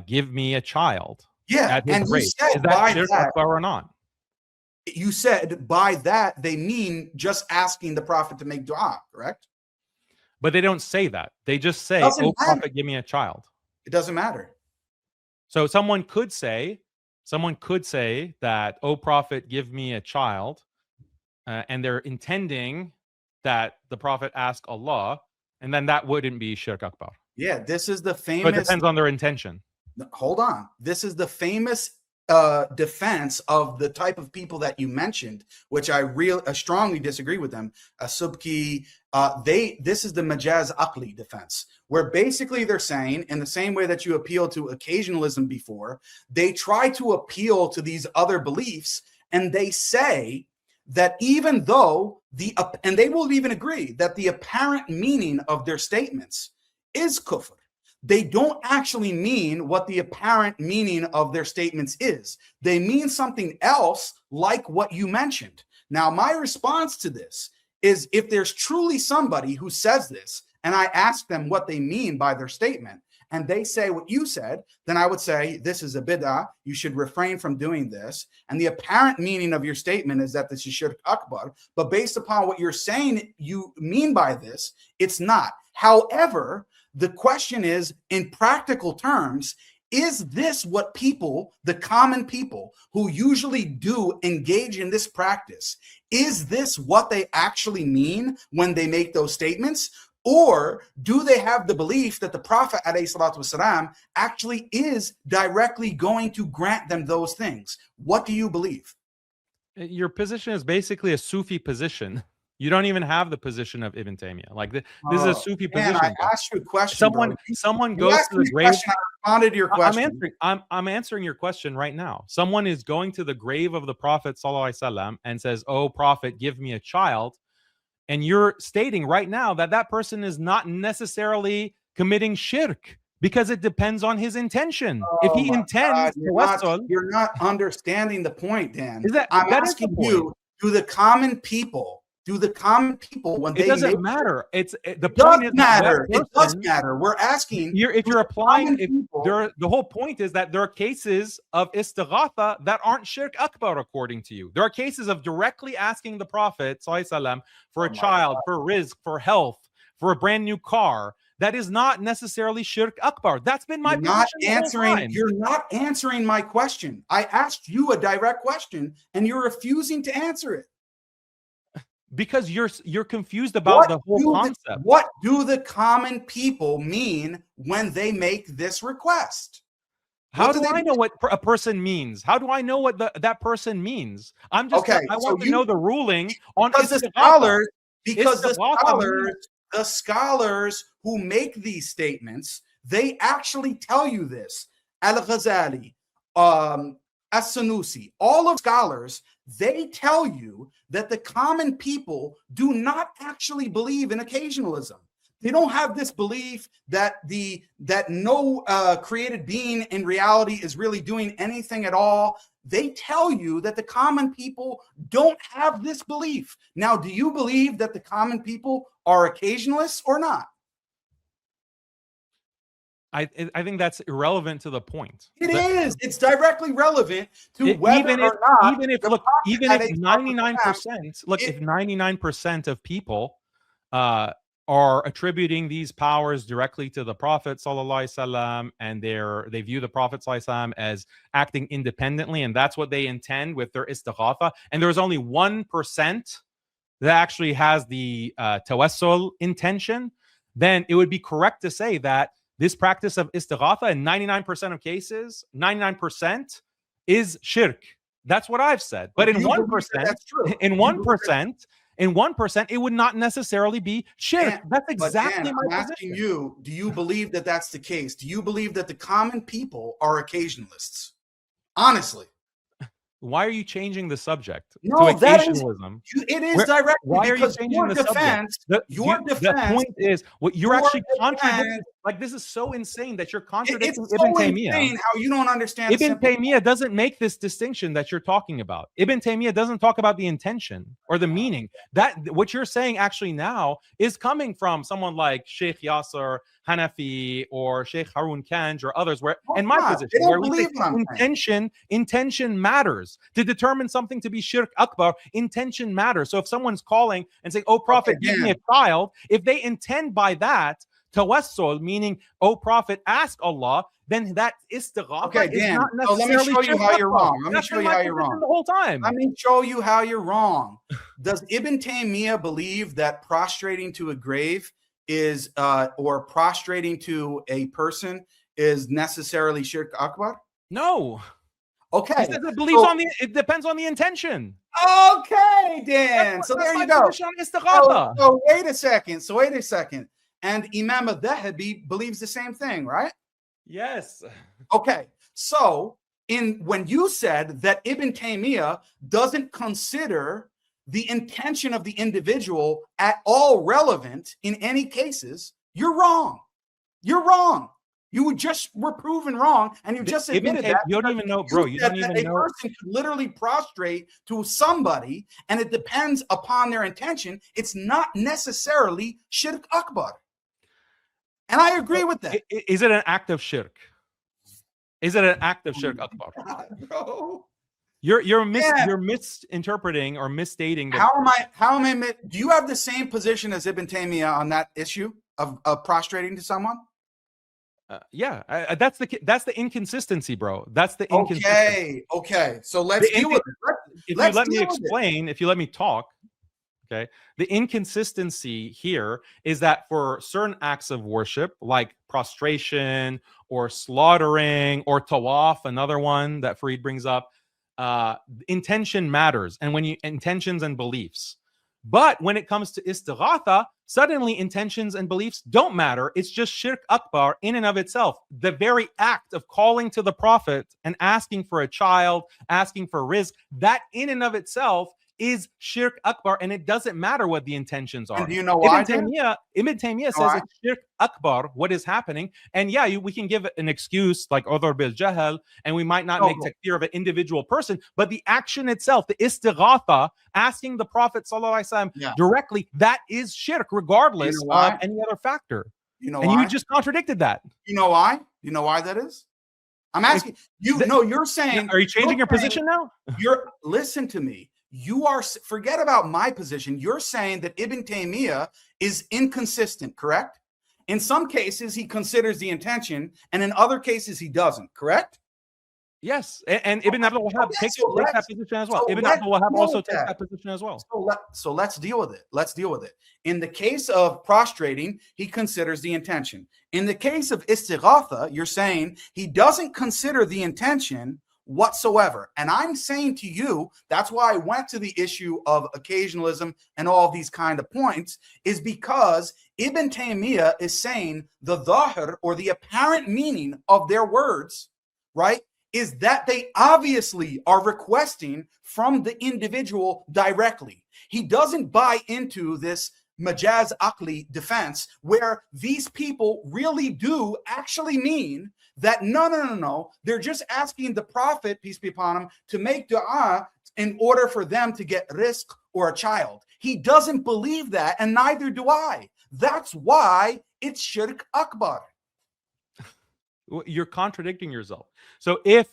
give me a child"? Yeah, and you said is that shirk akbar or not? You said by that they mean just asking the Prophet to make dua, correct? But they don't say that. They just say, "Oh Prophet, give me a child." It doesn't matter. So someone could say that, "Oh Prophet, give me a child," and they're intending that the Prophet ask Allah, and then that wouldn't be shirk akbar. Yeah, this is the famous. But it depends on their intention. Hold on. This is the famous defense of the type of people that you mentioned, which I strongly disagree with them. Subki, this is the majaz aqli defense, where basically they're saying, in the same way that you appeal to occasionalism before, they try to appeal to these other beliefs, and they say that even though and they will even agree that the apparent meaning of their statements is kufr, they don't actually mean what the apparent meaning of their statements is. They mean something else, like what you mentioned. Now, my response to this is, if there's truly somebody who says this, and I ask them what they mean by their statement, and they say what you said, then I would say, this is a bid'ah, you should refrain from doing this. And the apparent meaning of your statement is that this is shirk akbar, but based upon what you're saying you mean by this, it's not. However, the question is, in practical terms, is this what people, the common people who usually do engage in this practice, is this what they actually mean when they make those statements? Or do they have the belief that the Prophet ﷺ actually is directly going to grant them those things? What do you believe? Your position is basically a Sufi position. You don't even have the position of Ibn Taymiyyah. Like this is a Sufi position. I asked you a question. Someone goes to the grave. I responded to your question. I'm answering your question right now. Someone is going to the grave of the Prophet ﷺ and says, "Oh Prophet, give me a child," and you're stating right now that that person is not necessarily committing shirk, because it depends on his intention. If he intends, you're not understanding the point, Dan. I'm asking you: do the common people when they? It doesn't matter. The point is matter. It does matter. We're asking. If you're applying, the whole point is that there are cases of istighatha that aren't shirk akbar according to you. There are cases of directly asking the Prophet ﷺ for a child, for rizq, for health, for a brand new car. That is not necessarily shirk akbar. That's been my position. You're not answering my question. I asked you a direct question, and you're refusing to answer it. Because you're confused about the whole concept. What do the common people mean when they make this request? How do I know what a person means? How do I know what that person means? I want to know the ruling on the scholars who make these statements, they actually tell you this. Al-Ghazali, As-Sanusi, all of scholars, they tell you that the common people do not actually believe in occasionalism. They don't have this belief that no created being in reality is really doing anything at all. They tell you that the common people don't have this belief. Now, do you believe that the common people are occasionalists or not? I think that's irrelevant to the point. It is. It's directly relevant to whether or not. Even if 99%, look, if 99% of people are attributing these powers directly to the Prophet sallallahu alaihi wasallam, and they view the Prophet sallallahu alaihi wasallam as acting independently, and that's what they intend with their istighatha, and there's only 1% that actually has the tawassul intention, then it would be correct to say that this practice of istighatha in 99% of cases, 99% is shirk. That's what I've said. But in 1%, in 1%, it would not necessarily be shirk. That's exactly my position. Asking you, do you believe that that's the case? Do you believe that the common people are occasionalists? Honestly. Why are you changing the subject to It occasionalism? is directly. Why are you changing the subject? The point is, what you're actually contradicting. Like, this is so insane that you're contradicting Ibn Taymiyyah. How you don't understand Ibn Taymiyyah doesn't make this distinction that you're talking about. Ibn Taymiyyah doesn't talk about the intention or the meaning. That what you're saying actually now is coming from someone like Sheikh Yasser Hanafi or Sheikh Harun Kanj or others, where in my position, where we say intention matters. To determine something to be shirk akbar, intention matters. So if someone's calling and saying, "Oh Prophet, give me a child," if they intend by that tawassul, meaning, "Oh Prophet, ask Allah," then that istighatha is not necessarily. So let me show you how you're wrong. Let me show you how you're wrong the whole time. Let me show you how you're wrong. Does Ibn Taymiyyah believe that prostrating to a grave is or prostrating to a person is necessarily shirk akbar? No. Okay. It depends on the intention. Okay, Dan. So there you go. So wait a second. And Imam al-Dhahabi believes the same thing, right? Yes. Okay. So when you said that Ibn Taymiyyah doesn't consider the intention of the individual at all relevant in any cases, you're wrong. You're wrong. You just were proven wrong, and you just admitted that. You don't even know, bro. You don't even know. A person could literally prostrate to somebody, and it depends upon their intention. It's not necessarily shirk akbar. And I agree with that. Is it an act of shirk? Is it an act of shirk akbar? Bro. You're misinterpreting or misstating. How am I? Do you have the same position as Ibn Taymiyyah on that issue of prostrating to someone? Yeah, that's the inconsistency, bro. That's the inconsistency. Okay. So let's deal with it. If you let me explain, if you let me talk, okay. The inconsistency here is that for certain acts of worship, like prostration or slaughtering or tawaf, another one that Fareed brings up, intention matters, and intentions and beliefs. But when it comes to istighatha, suddenly intentions and beliefs don't matter. It's just shirk akbar in and of itself. The very act of calling to the Prophet and asking for a child, asking for rizq, that in and of itself is shirk akbar, and it doesn't matter what the intentions are. And do you know why? Ibn Taymiyyah says it's shirk akbar, what is happening. And yeah, we can give an excuse like udhr bil jahal, and we might not make takfir of an individual person, but the action itself, the istighatha, asking the Prophet ﷺ directly, that is shirk, regardless of any other factor. You just contradicted that. You know why? You know why that is? I'm asking you. You're saying. Are you changing your position now? Listen to me. You are, forget about my position. You're saying that Ibn Taymiyyah is inconsistent, correct? In some cases, he considers the intention, and in other cases, he doesn't, correct? Yes, and Ibn Abdul Wahhab takes that position as well. Ibn Abdul Wahhab also takes that position as well. So let's deal with it. Let's deal with it. In the case of prostrating, he considers the intention. In the case of istighatha, you're saying he doesn't consider the intention whatsoever. And I'm saying to you, that's why I went to the issue of occasionalism and all of these kind of points, is because Ibn Taymiyyah is saying the dhahir, or the apparent meaning of their words, right, is that they obviously are requesting from the individual directly. He doesn't buy into this majaz aqli defense, where these people really do actually mean that no, they're just asking the Prophet, peace be upon him, to make dua in order for them to get rizq or a child. He doesn't believe that, and neither do I. That's why it's shirk akbar. You're contradicting yourself. So if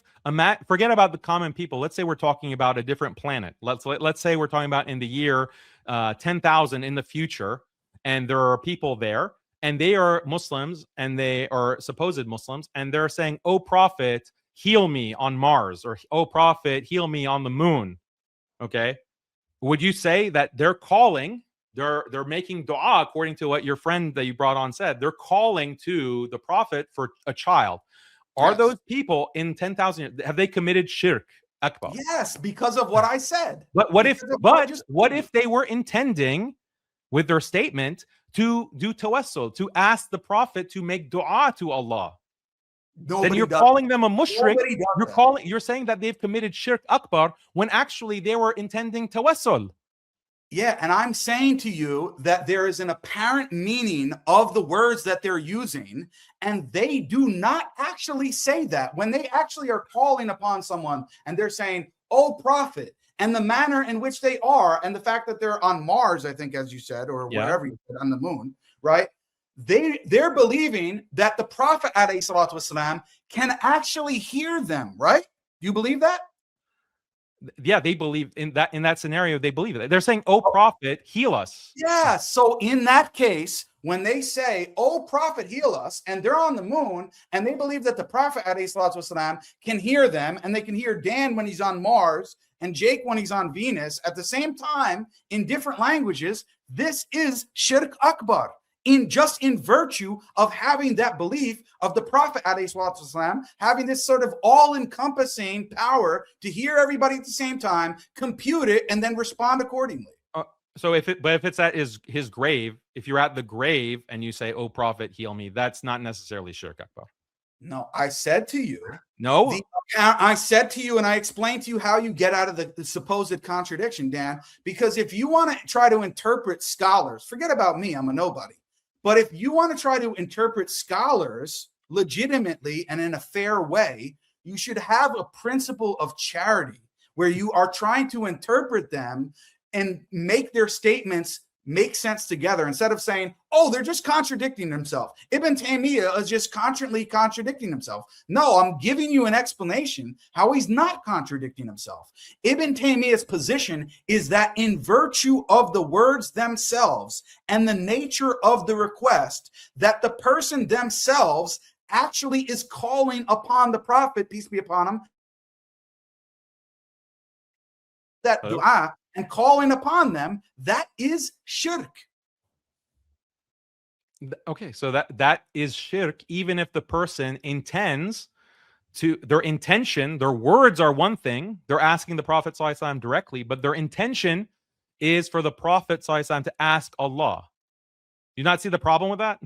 forget about the common people. Let's say we're talking about a different planet. Let's say we're talking about in the year 10,000 in the future, and there are people there, and they are Muslims, and they are supposed Muslims, and they're saying, "Oh Prophet, heal me on Mars," or "Oh Prophet, heal me on the moon." Okay, would you say that they're calling? They're making dua according to what your friend that you brought on said. They're calling to the Prophet for a child. Are those people in 10,000 have they committed shirk akbar? Yes, because of what I said. But what if they were intending with their statement to do tawassul, to ask the Prophet to make dua to Allah? Then you're calling them a mushrik. You're saying that they've committed shirk akbar when actually they were intending tawassul. Yeah, and I'm saying to you that there is an apparent meaning of the words that they're using, and they do not actually say that. When they actually are calling upon someone and they're saying, "Oh Prophet," and the manner in which they are, and the fact that they're on Mars, I think, as you said, or wherever you said, on the moon, right? They're believing that the Prophet ﷺ can actually hear them, right? You believe that? Yeah, they believe in that scenario. They believe it. They're saying, "Oh Prophet, heal us." Yeah. So in that case, when they say, "Oh Prophet, heal us," and they're on the moon, and they believe that the Prophet ﷺ can hear them, and they can hear Dan when he's on Mars and Jake when he's on Venus at the same time in different languages, this is shirk akbar. In virtue of having that belief of the Prophet ﷺ, having this sort of all-encompassing power to hear everybody at the same time, compute it, and then respond accordingly. So if it's at his grave, if you're at the grave and you say, "Oh Prophet, heal me," that's not necessarily shirk akbar. No, I said to you. No, I said to you, and I explained to you how you get out of the supposed contradiction, Dan. Because if you want to try to interpret scholars, forget about me, I'm a nobody. But if you want to try to interpret scholars legitimately and in a fair way, you should have a principle of charity where you are trying to interpret them and make their statements make sense together instead of saying, "Oh, they're just contradicting themselves. Ibn Taymiyyah is just constantly contradicting himself." No, I'm giving you an explanation how he's not contradicting himself. Ibn Taymiyyah's position is that in virtue of the words themselves and the nature of the request, that the person themselves actually is calling upon the Prophet, peace be upon him, that dua and calling upon them, that is shirk. Okay, so that is shirk, even if the person intends to, their intention, their words are one thing. They're asking the Prophet ﷺ directly, but their intention is for the Prophet ﷺ to ask Allah. Do you not see the problem with that?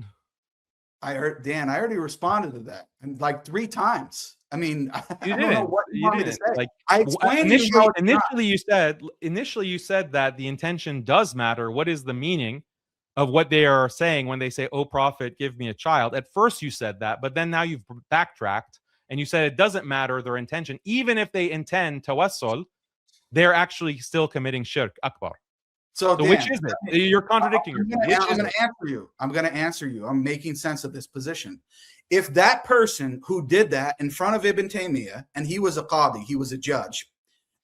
I heard, Dan, I already responded to that and like 3 times. I mean, I You don't know what you want me to say. Like, I explained to you initially you said that the intention does matter. What is the meaning of what they are saying when they say, "Oh Prophet, give me a child"? At first you said that, but then now you've backtracked and you said it doesn't matter their intention. Even if they intend tawassul, they're actually still committing shirk akbar. So Dan, which is it? You're contradicting yourself. I'm going to answer you. I'm going to answer you. I'm making sense of this position. If that person who did that in front of Ibn Taymiyyah, and he was a qadi, he was a judge,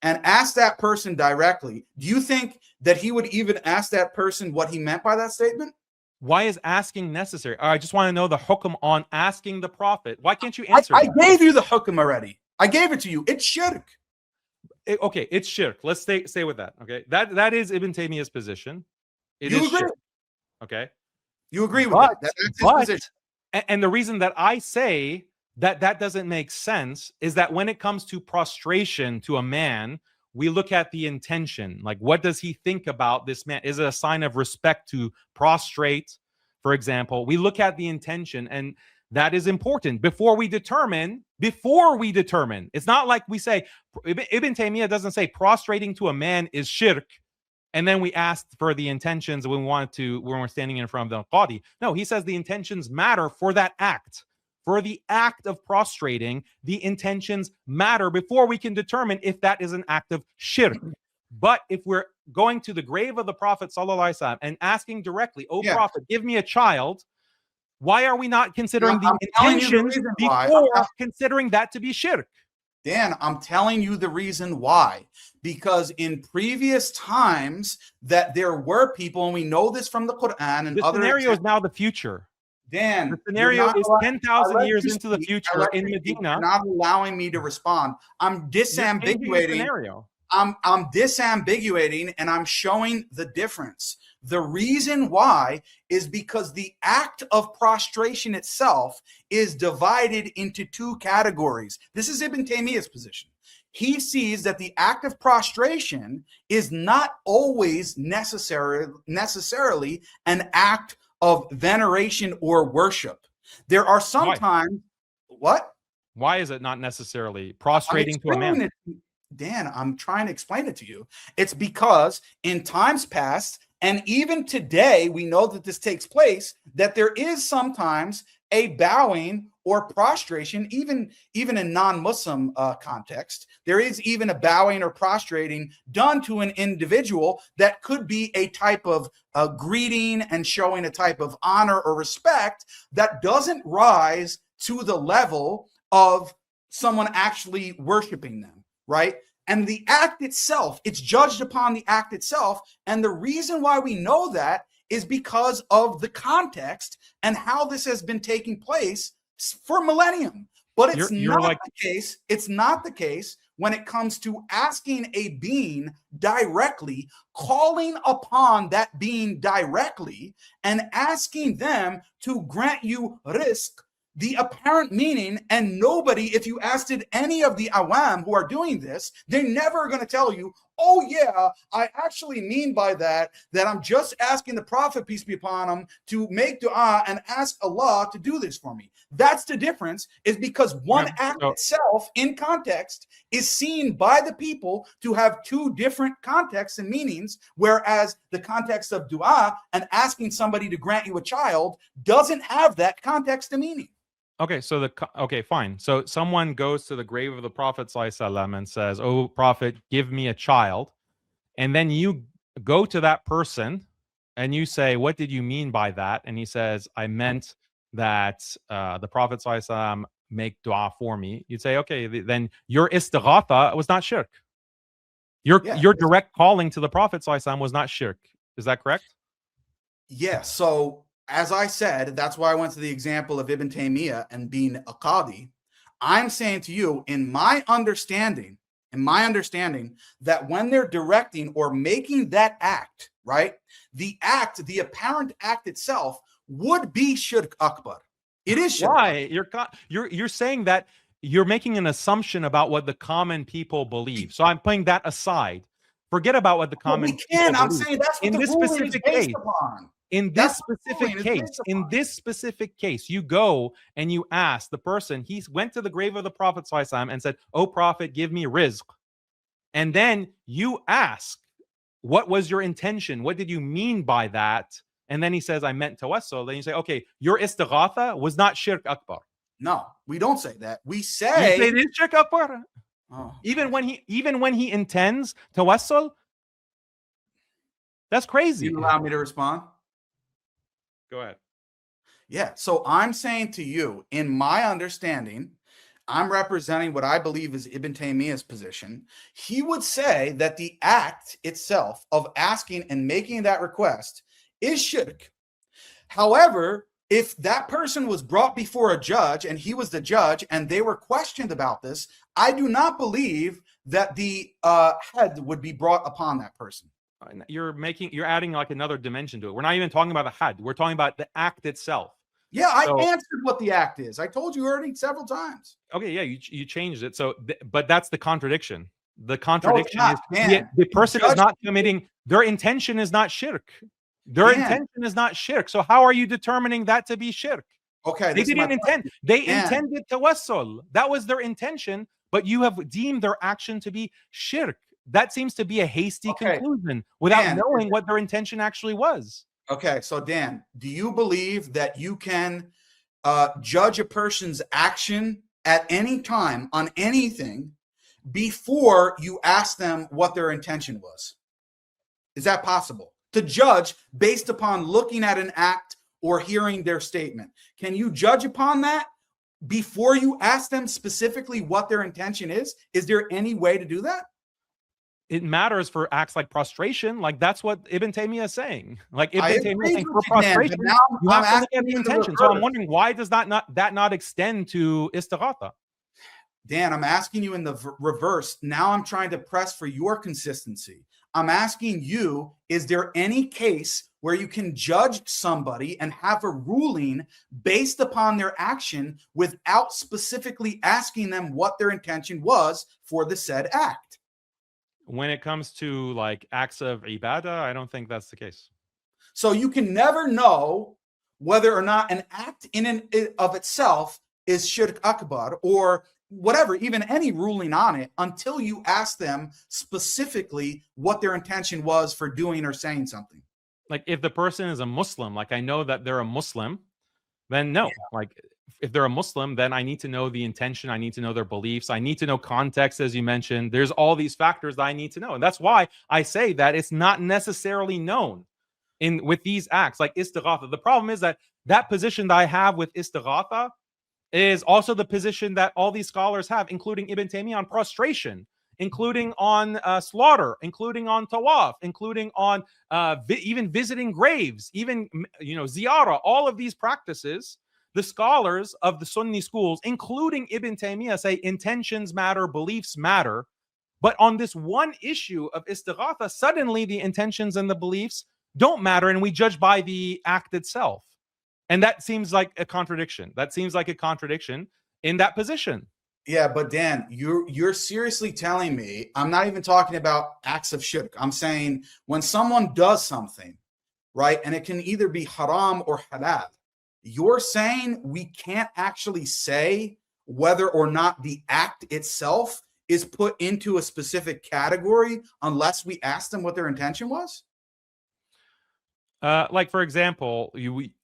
and asked that person directly, do you think that he would even ask that person what he meant by that statement? Why is asking necessary? I just want to know the hukm on asking the Prophet. Why can't you answer I gave you the hukm already. I gave it to you. It's shirk. Okay, it's shirk. Let's stay with that. Okay, that is Ibn Taymiyyah's position. It is shirk. Okay, you agree with that? That's his position. And the reason that I say that doesn't make sense is that when it comes to prostration to a man, we look at the intention. Like, what does he think about this man? Is it a sign of respect to prostrate, for example? We look at the intention, and that is important before we determine. It's not like we say, Ibn Taymiyyah doesn't say prostrating to a man is shirk And then we asked for the intentions when we're standing in front of the qadi. No, he says the intentions matter for that act. For the act of prostrating, the intentions matter before we can determine if that is an act of shirk. But if we're going to the grave of the Prophet ﷺ and asking directly, "Oh Prophet, give me a child," why are we not considering the intentions before considering that to be shirk? Dan, I'm telling you the reason why. Because in previous times that there were people, and we know this from the Quran and the other scenario is now the future. Dan, the scenario is 10,000 years into the future in Medina. You're not allowing me to respond. I'm disambiguating. I'm disambiguating and I'm showing the difference. The reason why is because the act of prostration itself is divided into two categories. This is Ibn Taymiyyah's position. He sees that the act of prostration is not always necessarily an act of veneration or worship. There are sometimes Why is it not necessarily prostrating to a man? Dan, I'm trying to explain it to you. It's because in times past, and even today, we know that this takes place, that there is sometimes a bowing or prostration, even in non-Muslim context. There is even a bowing or prostrating done to an individual that could be a type of greeting and showing a type of honor or respect that doesn't rise to the level of someone actually worshiping them. Right? And the act itself, it's judged upon the act itself. And the reason why we know that is because of the context and how this has been taking place for millennium. But it's not the case. It's not the case when it comes to asking a being directly, calling upon that being directly, and asking them to grant you rizq. The apparent meaning, and nobody, if you asked any of the awam who are doing this, they're never going to tell you, oh yeah, I actually mean by that I'm just asking the Prophet, peace be upon him, to make dua and ask Allah to do this for me. That's the difference, is because one act itself in context is seen by the people to have two different contexts and meanings, whereas the context of dua and asking somebody to grant you a child doesn't have that context and meaning. Okay, so fine. So someone goes to the grave of the Prophet ﷺ and says, "Oh Prophet, give me a child," and then you go to that person and you say, "What did you mean by that?" And he says, "I meant that the Prophet ﷺ make dua for me." You'd say, "Okay, then your istighatha was not shirk. Your direct calling to the Prophet ﷺ was not shirk. Is that correct?" Yeah. So, as I said, that's why I went to the example of Ibn Taymiyyah and being a qadi. I'm saying to you, in my understanding, that when they're directing or making that act, right, the apparent act itself would be shirk akbar. It is shirk. Why? You're saying that you're making an assumption about what the common people believe. So I'm putting that aside. Forget about what the common people believe. I'm saying that's what the ruling is based upon. In this specific case, you go and you ask the person. He went to the grave of the Prophet ﷺ and said, "Oh Prophet, give me rizq." And then you ask, "What was your intention? What did you mean by that?" And then he says, "I meant tawassul." Then you say, "Okay, your istighatha was not shirk akbar." No, we don't say that. We say it is shirk akbar. Oh. Even when he intends tawassul. That's crazy. You allow me to respond? Go ahead. Yeah. So I'm saying to you, in my understanding, I'm representing what I believe is Ibn Taymiyyah's position. He would say that the act itself of asking and making that request is shirk. However, if that person was brought before a judge and he was the judge and they were questioned about this, I do not believe that the head would be brought upon that person. You're adding like another dimension to it. We're not even talking about the had. We're talking about the act itself. Yeah, I answered what the act is. I told you already several times. Okay, yeah, you changed it. So, but that's the contradiction. The contradiction is the person is not committing. Their intention is not shirk. Their intention is not shirk. So how are you determining that to be shirk? Okay, they didn't intend. They intended tawassul. That was their intention. But you have deemed their action to be shirk. that seems to be a hasty conclusion without knowing what their intention actually was. Okay, so Dan, do you believe that you can judge a person's action at any time on anything before you ask them what their intention was? Is that possible? To judge based upon looking at an act or hearing their statement. Can you judge upon that before you ask them specifically what their intention is? Is there any way to do that? It matters for acts like prostration. Like that's what Ibn Taymiyyah is saying. Like Ibn Taymiyyah is saying for prostration, you have to look at the intention. So I'm wondering, why does that not extend to istighatha? Dan, I'm asking you in the reverse. Now I'm trying to press for your consistency. I'm asking you, is there any case where you can judge somebody and have a ruling based upon their action without specifically asking them what their intention was for the said act? When it comes to like acts of ibadah, I don't think that's the case. So you can never know whether or not an act in and of itself is shirk akbar or whatever, even any ruling on it, until you ask them specifically what their intention was for doing or saying something. Like if the person is a Muslim, like I know that they're a Muslim, then no. Like if they're a Muslim, then I need to know the intention. I need to know their beliefs. I need to know context, as you mentioned. There's all these factors that I need to know. And that's why I say that it's not necessarily known with these acts like istighatha. The problem is that position that I have with istighatha is also the position that all these scholars have, including Ibn Taymiyyah on prostration, including on slaughter, including on tawaf, including on even visiting graves, even ziyarah. All of these practices, the scholars of the Sunni schools, including Ibn Taymiyyah, say intentions matter, beliefs matter. But on this one issue of istighatha, suddenly the intentions and the beliefs don't matter, and we judge by the act itself. And that seems like a contradiction. That seems like a contradiction in that position. Yeah, but Dan, you're seriously telling me, I'm not even talking about acts of shirk. I'm saying when someone does something, right, and it can either be haram or halal, you're saying we can't actually say whether or not the act itself is put into a specific category unless we ask them what their intention was? Like, for example,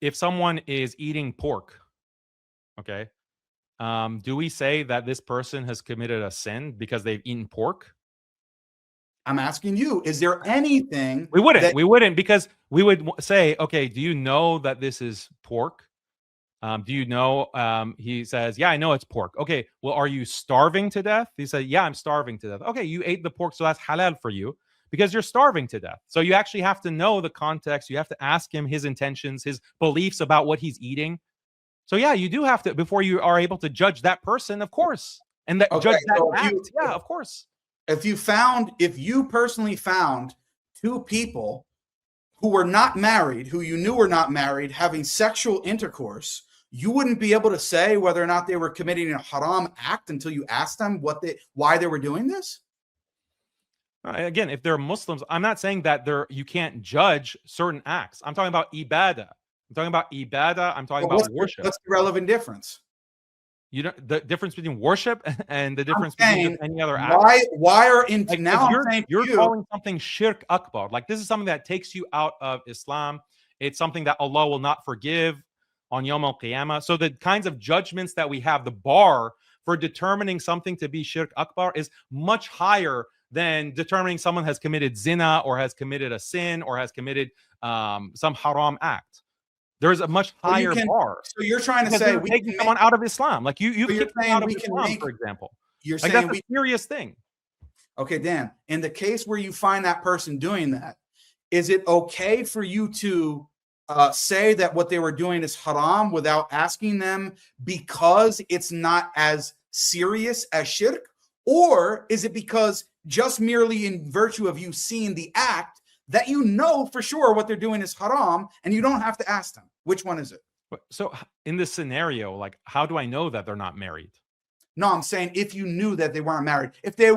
if someone is eating pork, okay, do we say that this person has committed a sin because they've eaten pork? I'm asking you, is there anything? We wouldn't, because we would say, okay, do you know that this is pork? Do you know? He says, yeah, I know it's pork. Okay, well, are you starving to death? He said, yeah, I'm starving to death. Okay, you ate the pork, so that's halal for you, because you're starving to death. So you actually have to know the context. You have to ask him his intentions, his beliefs about what he's eating. So yeah, you do have to, before you are able to judge that person, of course, and judge that act. Yeah, of course. If you personally found two people who were not married, who you knew were not married, having sexual intercourse, you wouldn't be able to say whether or not they were committing a haram act until you asked them why they were doing this? Again, if they're Muslims, I'm not saying that you can't judge certain acts. I'm talking about ibadah. I'm talking about worship. What's the relevant difference? You know the difference between worship and the difference between any other act. Why are you're calling something shirk akbar? Like this is something that takes you out of Islam. It's something that Allah will not forgive on Yawm al-Qiyamah. So the kinds of judgments that we have, the bar for determining something to be shirk akbar is much higher than determining someone has committed zina or has committed a sin or has committed some haram act. There's a much higher bar. So you're trying to say we taking someone out of Islam, like you kicked someone out of Islam, for example. You're like saying that's a serious thing. Okay, Dan. In the case where you find that person doing that, is it okay for you to say that what they were doing is haram without asking them because it's not as serious as shirk? Or is it because just merely in virtue of you seeing the act that you know for sure what they're doing is haram and you don't have to ask them? Which one is it? So in this scenario, like, how do I know that they're not married? No, I'm saying if you knew that they weren't married, if it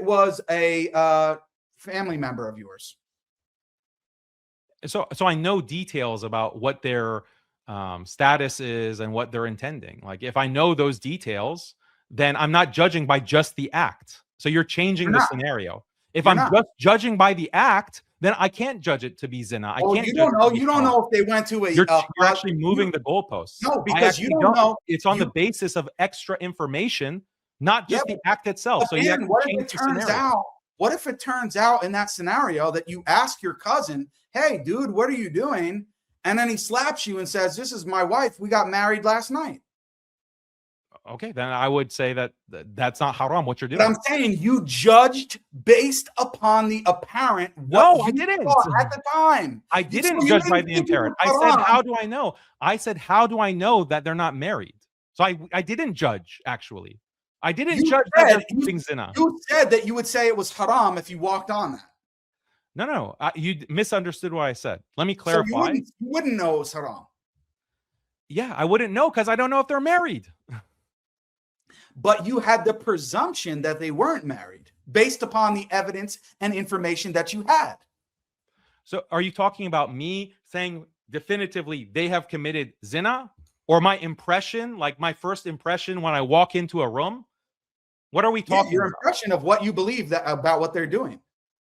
was a family member of yours. So I know details about what their status is and what they're intending. Like if I know those details, then I'm not judging by just the act. So you're changing the scenario. If You're I'm not. just judging by the act, then I can't judge it to be zina. I can't. You don't know. You don't know if they went to a. You're actually moving the goalposts. No, because you don't know. It's on the basis of extra information, not just the act itself. So Dan, what if it turns out? What if it turns out in that scenario that you ask your cousin, "Hey, dude, what are you doing?" And then he slaps you and says, "This is my wife. We got married last night." Okay, then I would say that that's not haram what you're doing. But I'm saying you judged based upon the apparent. No, I didn't. At the time, I didn't judge by the apparent. I said, how do I know? I said, how do I know that they're not married? So I didn't judge, actually. I didn't judge that they're committing zina. You said that you would say it was haram if you walked on that. No. You misunderstood what I said. Let me clarify. So you wouldn't know it was haram. Yeah, I wouldn't know because I don't know if they're married. But you had the presumption that they weren't married based upon the evidence and information that you had. So are you talking about me saying definitively they have committed zina, or my impression, like my first impression when I walk into a room? What are we talking your about? Impression of what you believe about what they're doing.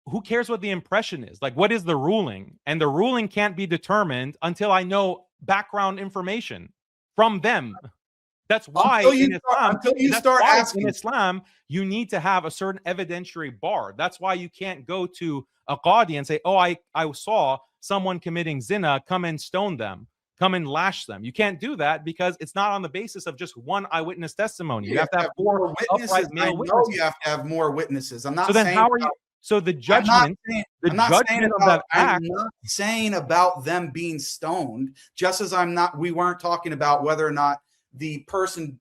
Who cares what the impression is? Like, what is the ruling? And the ruling can't be determined until I know background information from them. That's why in Islam, you need to have a certain evidentiary bar. That's why you can't go to a qadi and say, oh, I saw someone committing zina, come and stone them, come and lash them. You can't do that because it's not on the basis of just one eyewitness testimony. You have to have four witnesses. I know you have to have more witnesses. I'm not so then saying how are you? So the judgment, I'm not saying about them being stoned, just as we weren't talking about whether or not the person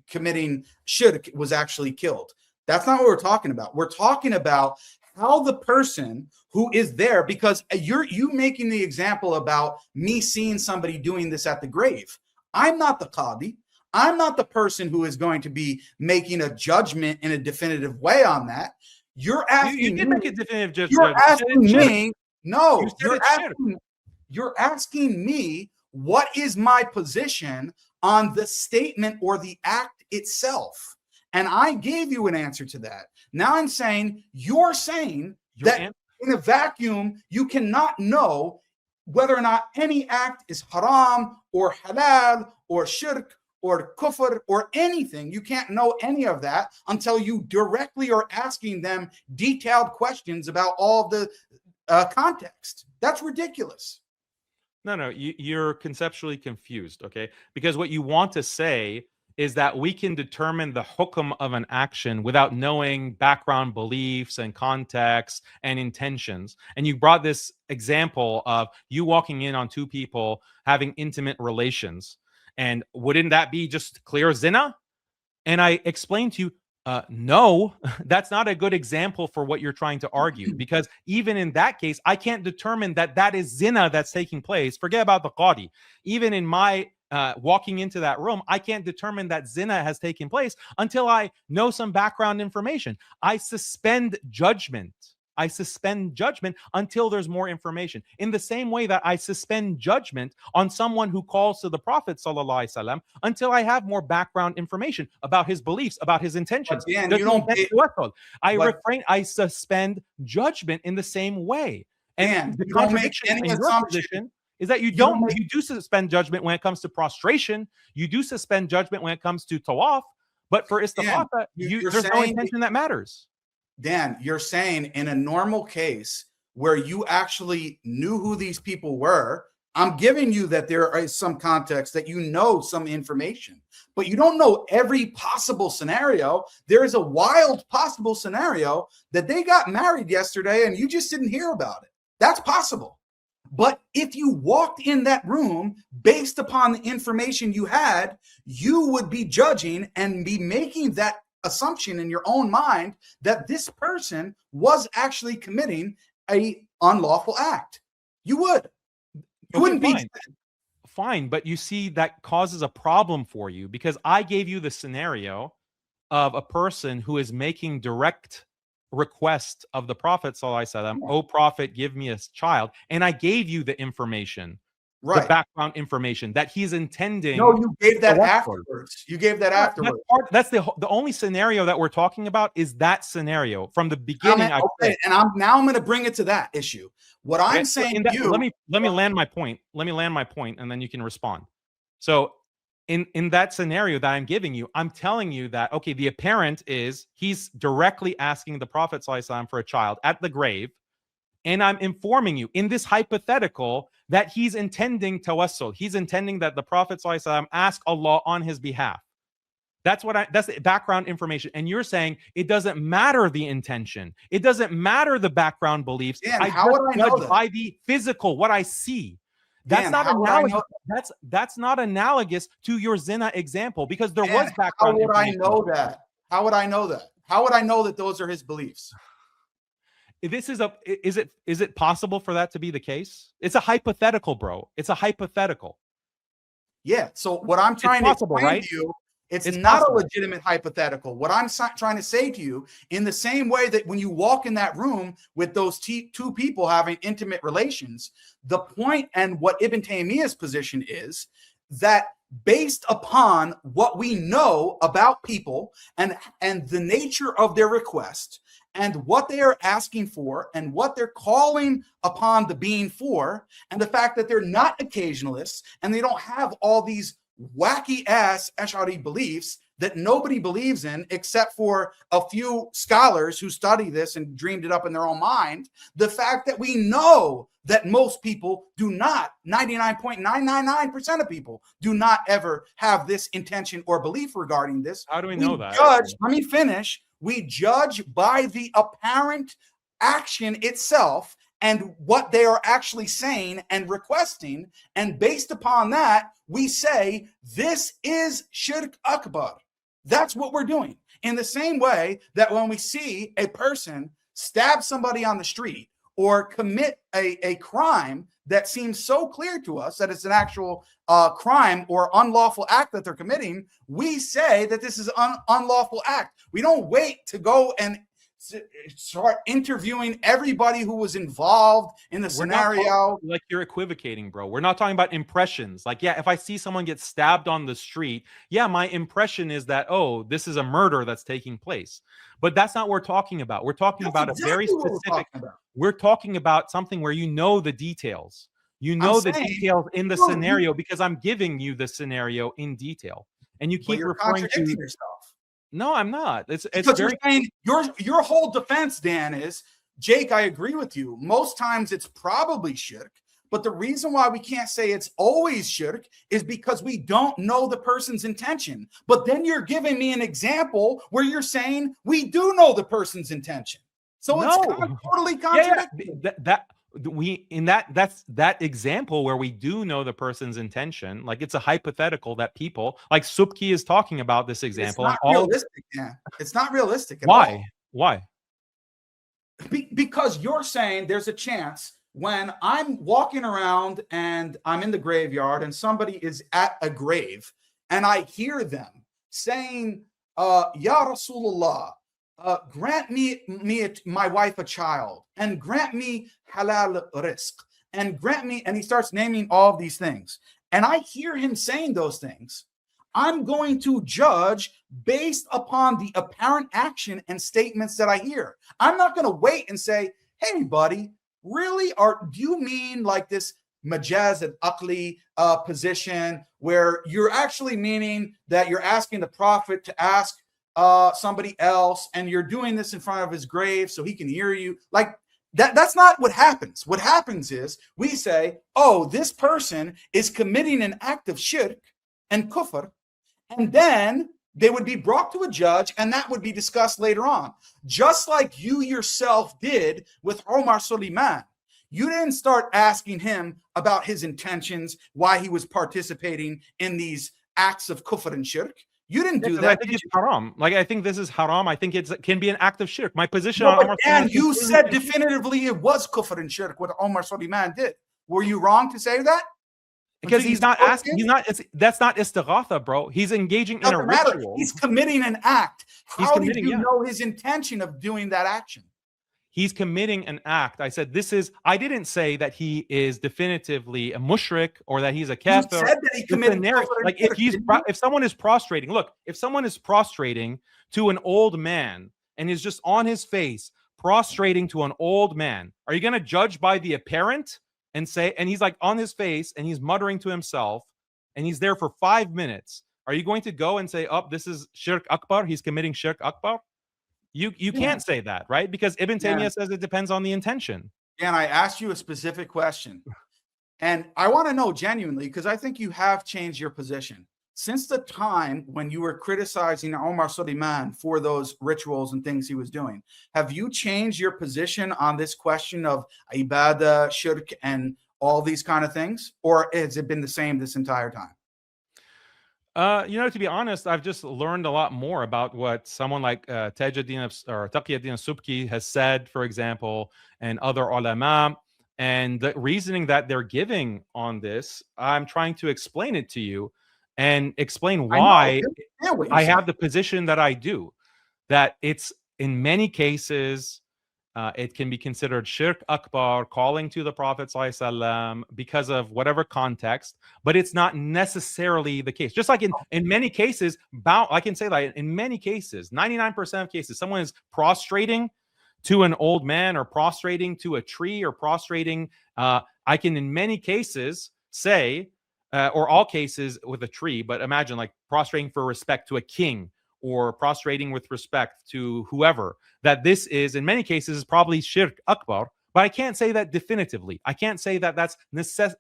committing shirk was actually killed. That's not what we're talking about. We're talking about how the person who is there, because you making the example about me seeing somebody doing this at the grave. I'm not the qadi. I'm not the person who is going to be making a judgment in a definitive way on that. You're asking you did make a definitive judgment. You're asking me. No, you're asking me what is my position on the statement or the act itself. And I gave you an answer to that. Now I'm saying, you're saying that in a vacuum, you cannot know whether or not any act is haram or halal or shirk or kufr or anything. You can't know any of that until you directly are asking them detailed questions about all the context. That's ridiculous. No, you're conceptually confused, okay? Because what you want to say is that we can determine the hukm of an action without knowing background beliefs and context and intentions. And you brought this example of you walking in on two people having intimate relations. And wouldn't that be just clear zina? And I explained to you, no, that's not a good example for what you're trying to argue, because even in that case, I can't determine that that is zina that's taking place. Forget about the qadi. Even in my walking into that room, I can't determine that zina has taken place until I know some background information. I suspend judgment. I suspend judgment until there's more information. In the same way that I suspend judgment on someone who calls to the Prophet ﷺ until I have more background information about his beliefs, about his intentions. I suspend judgment in the same way. And the contradiction in your position is that you do suspend judgment when it comes to prostration. You do suspend judgment when it comes to tawaf. But for istighatha, there's no intention that matters. Dan, you're saying in a normal case where you actually knew who these people were, I'm giving you that there is some context, that you know some information, but you don't know every possible scenario. There is a wild possible scenario that they got married yesterday and you just didn't hear about it. That's possible. But if you walked in that room based upon the information you had, you would be judging and be making that assumption in your own mind that this person was actually committing a unlawful act. You would. You wouldn't be fine, but you see that causes a problem for you, because I gave you the scenario of a person who is making direct request of the Prophet ﷺ, "Oh Prophet, give me a child," and I gave you the information the background information that he's intending. No, you gave that to work afterwards. You gave that afterwards. That's the only scenario that we're talking about is that scenario from the beginning. Okay, and I'm going to bring it to that issue. What I'm saying to you. Let me land my point. Let me land my point, and then you can respond. So, in that scenario that I'm giving you, I'm telling you that okay, the apparent is he's directly asking the Prophet ﷺ for a child at the grave. And I'm informing you in this hypothetical that he's intending tawassul. He's intending that the Prophet ﷺ ask Allah on his behalf. That's the background information. And you're saying it doesn't matter the intention. It doesn't matter the background beliefs. Dan, how would I know that? By the physical, what I see. That's not analogous. That's not analogous to your zina example because there was background information. How would I know that? How would I know that? How would I know that those are his beliefs? Is it possible for that to be the case? It's a hypothetical, bro. It's a hypothetical. Yeah. So what I'm trying to explain to you, it's not possible. A legitimate hypothetical. What I'm trying to say to you, in the same way that when you walk in that room with those two people having intimate relations, the point and what Ibn Taymiyyah's position is that based upon what we know about people and the nature of their request, and what they are asking for and what they're calling upon the being for, and the fact that they're not occasionalists and they don't have all these wacky ass Ash'ari beliefs that nobody believes in except for a few scholars who study this and dreamed it up in their own mind. The fact that we know that most people do not, 99.999% of people do not ever have this intention or belief regarding this. How do we know that? Let me finish. We judge by the apparent action itself and what they are actually saying and requesting. And based upon that, we say this is Shirk Akbar. That's what we're doing. In the same way that when we see a person stab somebody on the street or commit a crime that seems so clear to us that it's an actual crime or unlawful act that they're committing, we say that this is an unlawful act. We don't wait to go and start interviewing everybody who was involved in the scenario. Like you're equivocating, bro. We're not talking about impressions. Like, yeah, if I see someone get stabbed on the street, yeah, my impression is that, oh, this is a murder that's taking place. But that's not what we're talking about. We're talking about a very specific. We're talking about something where you know the details. You know the details in the scenario because I'm giving you the scenario in detail, and you keep referring to yourself. No, I'm not. It's because you're saying your whole defense, Dan, is Jake. I agree with you. Most times it's probably shirk, but the reason why we can't say it's always shirk is because we don't know the person's intention. But then you're giving me an example where you're saying we do know the person's intention. So it's totally contradictory. That's that example where we do know the person's intention. Like it's a hypothetical that people like Subki is talking about this example. It's not realistic. Yeah, it's not realistic at all. Why? Because you're saying there's a chance when I'm walking around and I'm in the graveyard and somebody is at a grave and I hear them saying, Ya Rasulullah, grant me my wife a child, and grant me halal rizq, and grant me, and he starts naming all of these things. And I hear him saying those things. I'm going to judge based upon the apparent action and statements that I hear. I'm not going to wait and say, hey, buddy, really? Or do you mean like this majaz and aqli position where you're actually meaning that you're asking the Prophet to ask somebody else, and you're doing this in front of his grave so he can hear you? Like that's not what happens. What happens is we say, oh, this person is committing an act of shirk and kufr, and then they would be brought to a judge and that would be discussed later on. Just like you yourself did with Omar Suleiman. You didn't start asking him about his intentions, why he was participating in these acts of kufr and shirk. You didn't do that. I think it's haram. Like, I think this is haram. I think it can be an act of shirk. My position on Omar and you said definitively it was kufr and shirk what Omar Suleiman did. Were you wrong to say that? Because he's not asking. That's not istighatha, bro. He's engaging in a ritual. He's committing an act. How did you know his intention of doing that action? he's committing an act. I said, I didn't say that he is definitively a mushrik or that he's a You kafir. said that he committed kufr and Like shirk, didn't you? if someone is prostrating, look, if someone is prostrating to an old man and is just on his face prostrating to an old man, are you going to judge by the apparent and say, and he's like on his face and he's muttering to himself and he's there for 5 minutes? Are you going to go and say, oh, this is shirk akbar, he's committing shirk akbar? You can't say that, right? Because Ibn Taymiyyah says it depends on the intention. And I asked you a specific question, and I want to know genuinely, because I think you have changed your position since the time when you were criticizing Omar Suleiman for those rituals and things he was doing. Have you changed your position on this question of ibadah, shirk, and all these kind of things, or has it been the same this entire time? To be honest, I've just learned a lot more about what someone like Tajuddin or Taqiyuddin Subki has said, for example, and other ulama, and the reasoning that they're giving on this. I'm trying to explain it to you and explain why I have the position that I do. That it's in many cases, it can be considered shirk akbar, calling to the Prophet ﷺ because of whatever context, but it's not necessarily the case. Just like in many cases, I can say that in many cases, 99% of cases, someone is prostrating to an old man or prostrating to a tree or prostrating. I can in many cases say, or all cases with a tree, but imagine like prostrating for respect to a king or prostrating with respect to whoever, that this is, in many cases, probably shirk akbar, but I can't say that definitively. I can't say that that's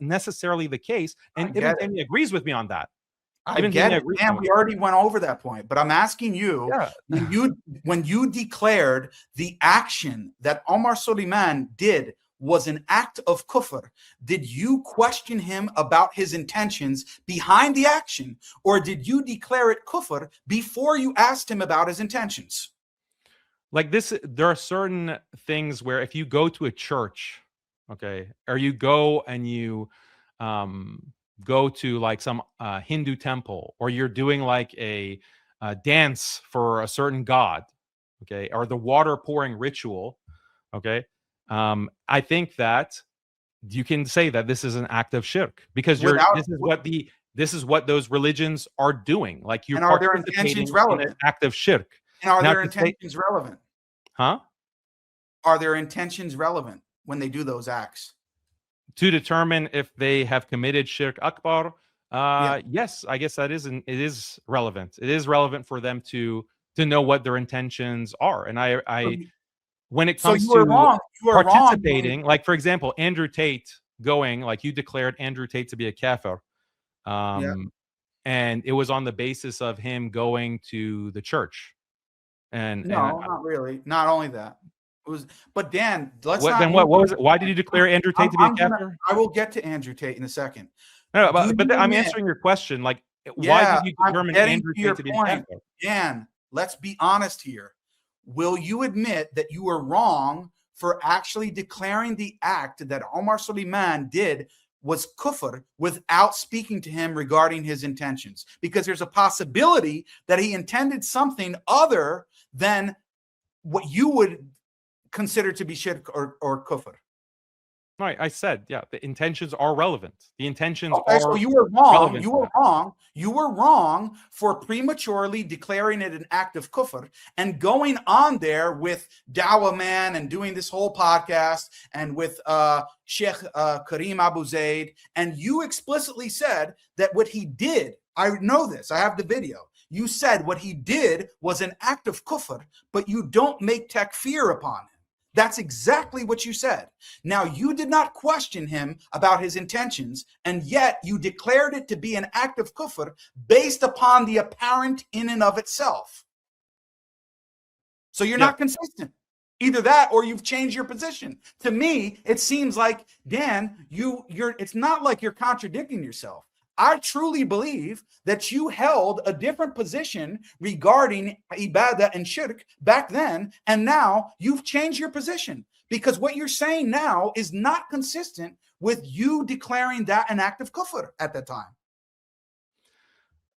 necessarily the case, and Ibn Taymiyyah agrees with me on that. I get it, and we already went over that point, but I'm asking you, when you declared the action that Omar Suleiman did was an act of kufr, did you question him about his intentions behind the action, or did you declare it kufr before you asked him about his intentions? Like this, there are certain things where if you go to a church, okay, or you go and you go to like some Hindu temple, or you're doing like a dance for a certain god, okay, or the water pouring ritual, okay, I think that you can say that this is an act of shirk because this is what those religions are doing. Like you're participating in an act of shirk. And are their intentions relevant? Huh? Are their intentions relevant when they do those acts? To determine if they have committed shirk akbar, yes, I guess it is relevant. It is relevant for them to know what their intentions are. And when it comes to participating, like for example, Andrew Tate going, like you declared Andrew Tate to be a kafir, and it was on the basis of him going to the church. Not really. Not only that. It was, but Dan, what was it? Why did you declare Andrew Tate to be a kafir? I will get to Andrew Tate in a second. No, but I'm answering your question. Like, why did you determine Andrew Tate to be a kafir? Dan, let's be honest here. Will you admit that you were wrong for actually declaring the act that Omar Suleiman did was kufr without speaking to him regarding his intentions? Because there's a possibility that he intended something other than what you would consider to be shirk or kufr. Right, I said, the intentions are relevant. The intentions are. So you were wrong. You were wrong. You were wrong for prematurely declaring it an act of kufr and going on there with Dawah Man and doing this whole podcast and with Sheikh Karim Abu Zaid. And you explicitly said that what he did, I know this, I have the video. You said what he did was an act of kufr, but you don't make takfir upon him. That's exactly what you said. Now, you did not question him about his intentions, and yet you declared it to be an act of kufr based upon the apparent in and of itself. So you're not consistent. Either that or you've changed your position. To me, it seems like, Dan, it's not like you're contradicting yourself. I truly believe that you held a different position regarding ibadah and shirk back then, and now you've changed your position because what you're saying now is not consistent with you declaring that an act of kufr at that time.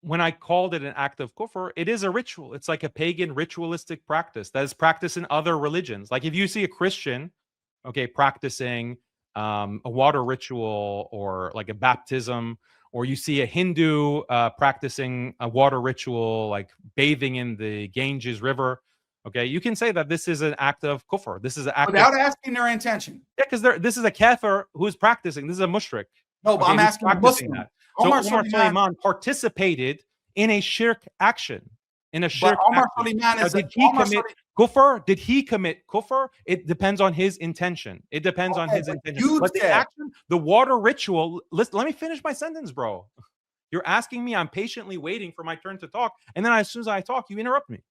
when I called it an act of kufr, it is a ritual. It's like a pagan ritualistic practice that is practiced in other religions. Like if you see a Christian, okay, practicing a water ritual or like a baptism, or you see a Hindu practicing a water ritual, like bathing in the Ganges River, okay, you can say that this is an act of kufr. This is an act without asking their intention. Yeah, because this is a kafir who's practicing. This is a mushrik. No, but I'm who's asking a practicing Muslim. that. So Omar Omar Suleiman Suleiman participated in a shirk action. In a But shirk Omar action. Suleiman Now, is did he commit kufr? Did he commit kufr? It depends on his intention. It depends on his intention. But the action, the water ritual, let me finish my sentence, bro. You're asking me, I'm patiently waiting for my turn to talk. And then as soon as I talk, you interrupt me.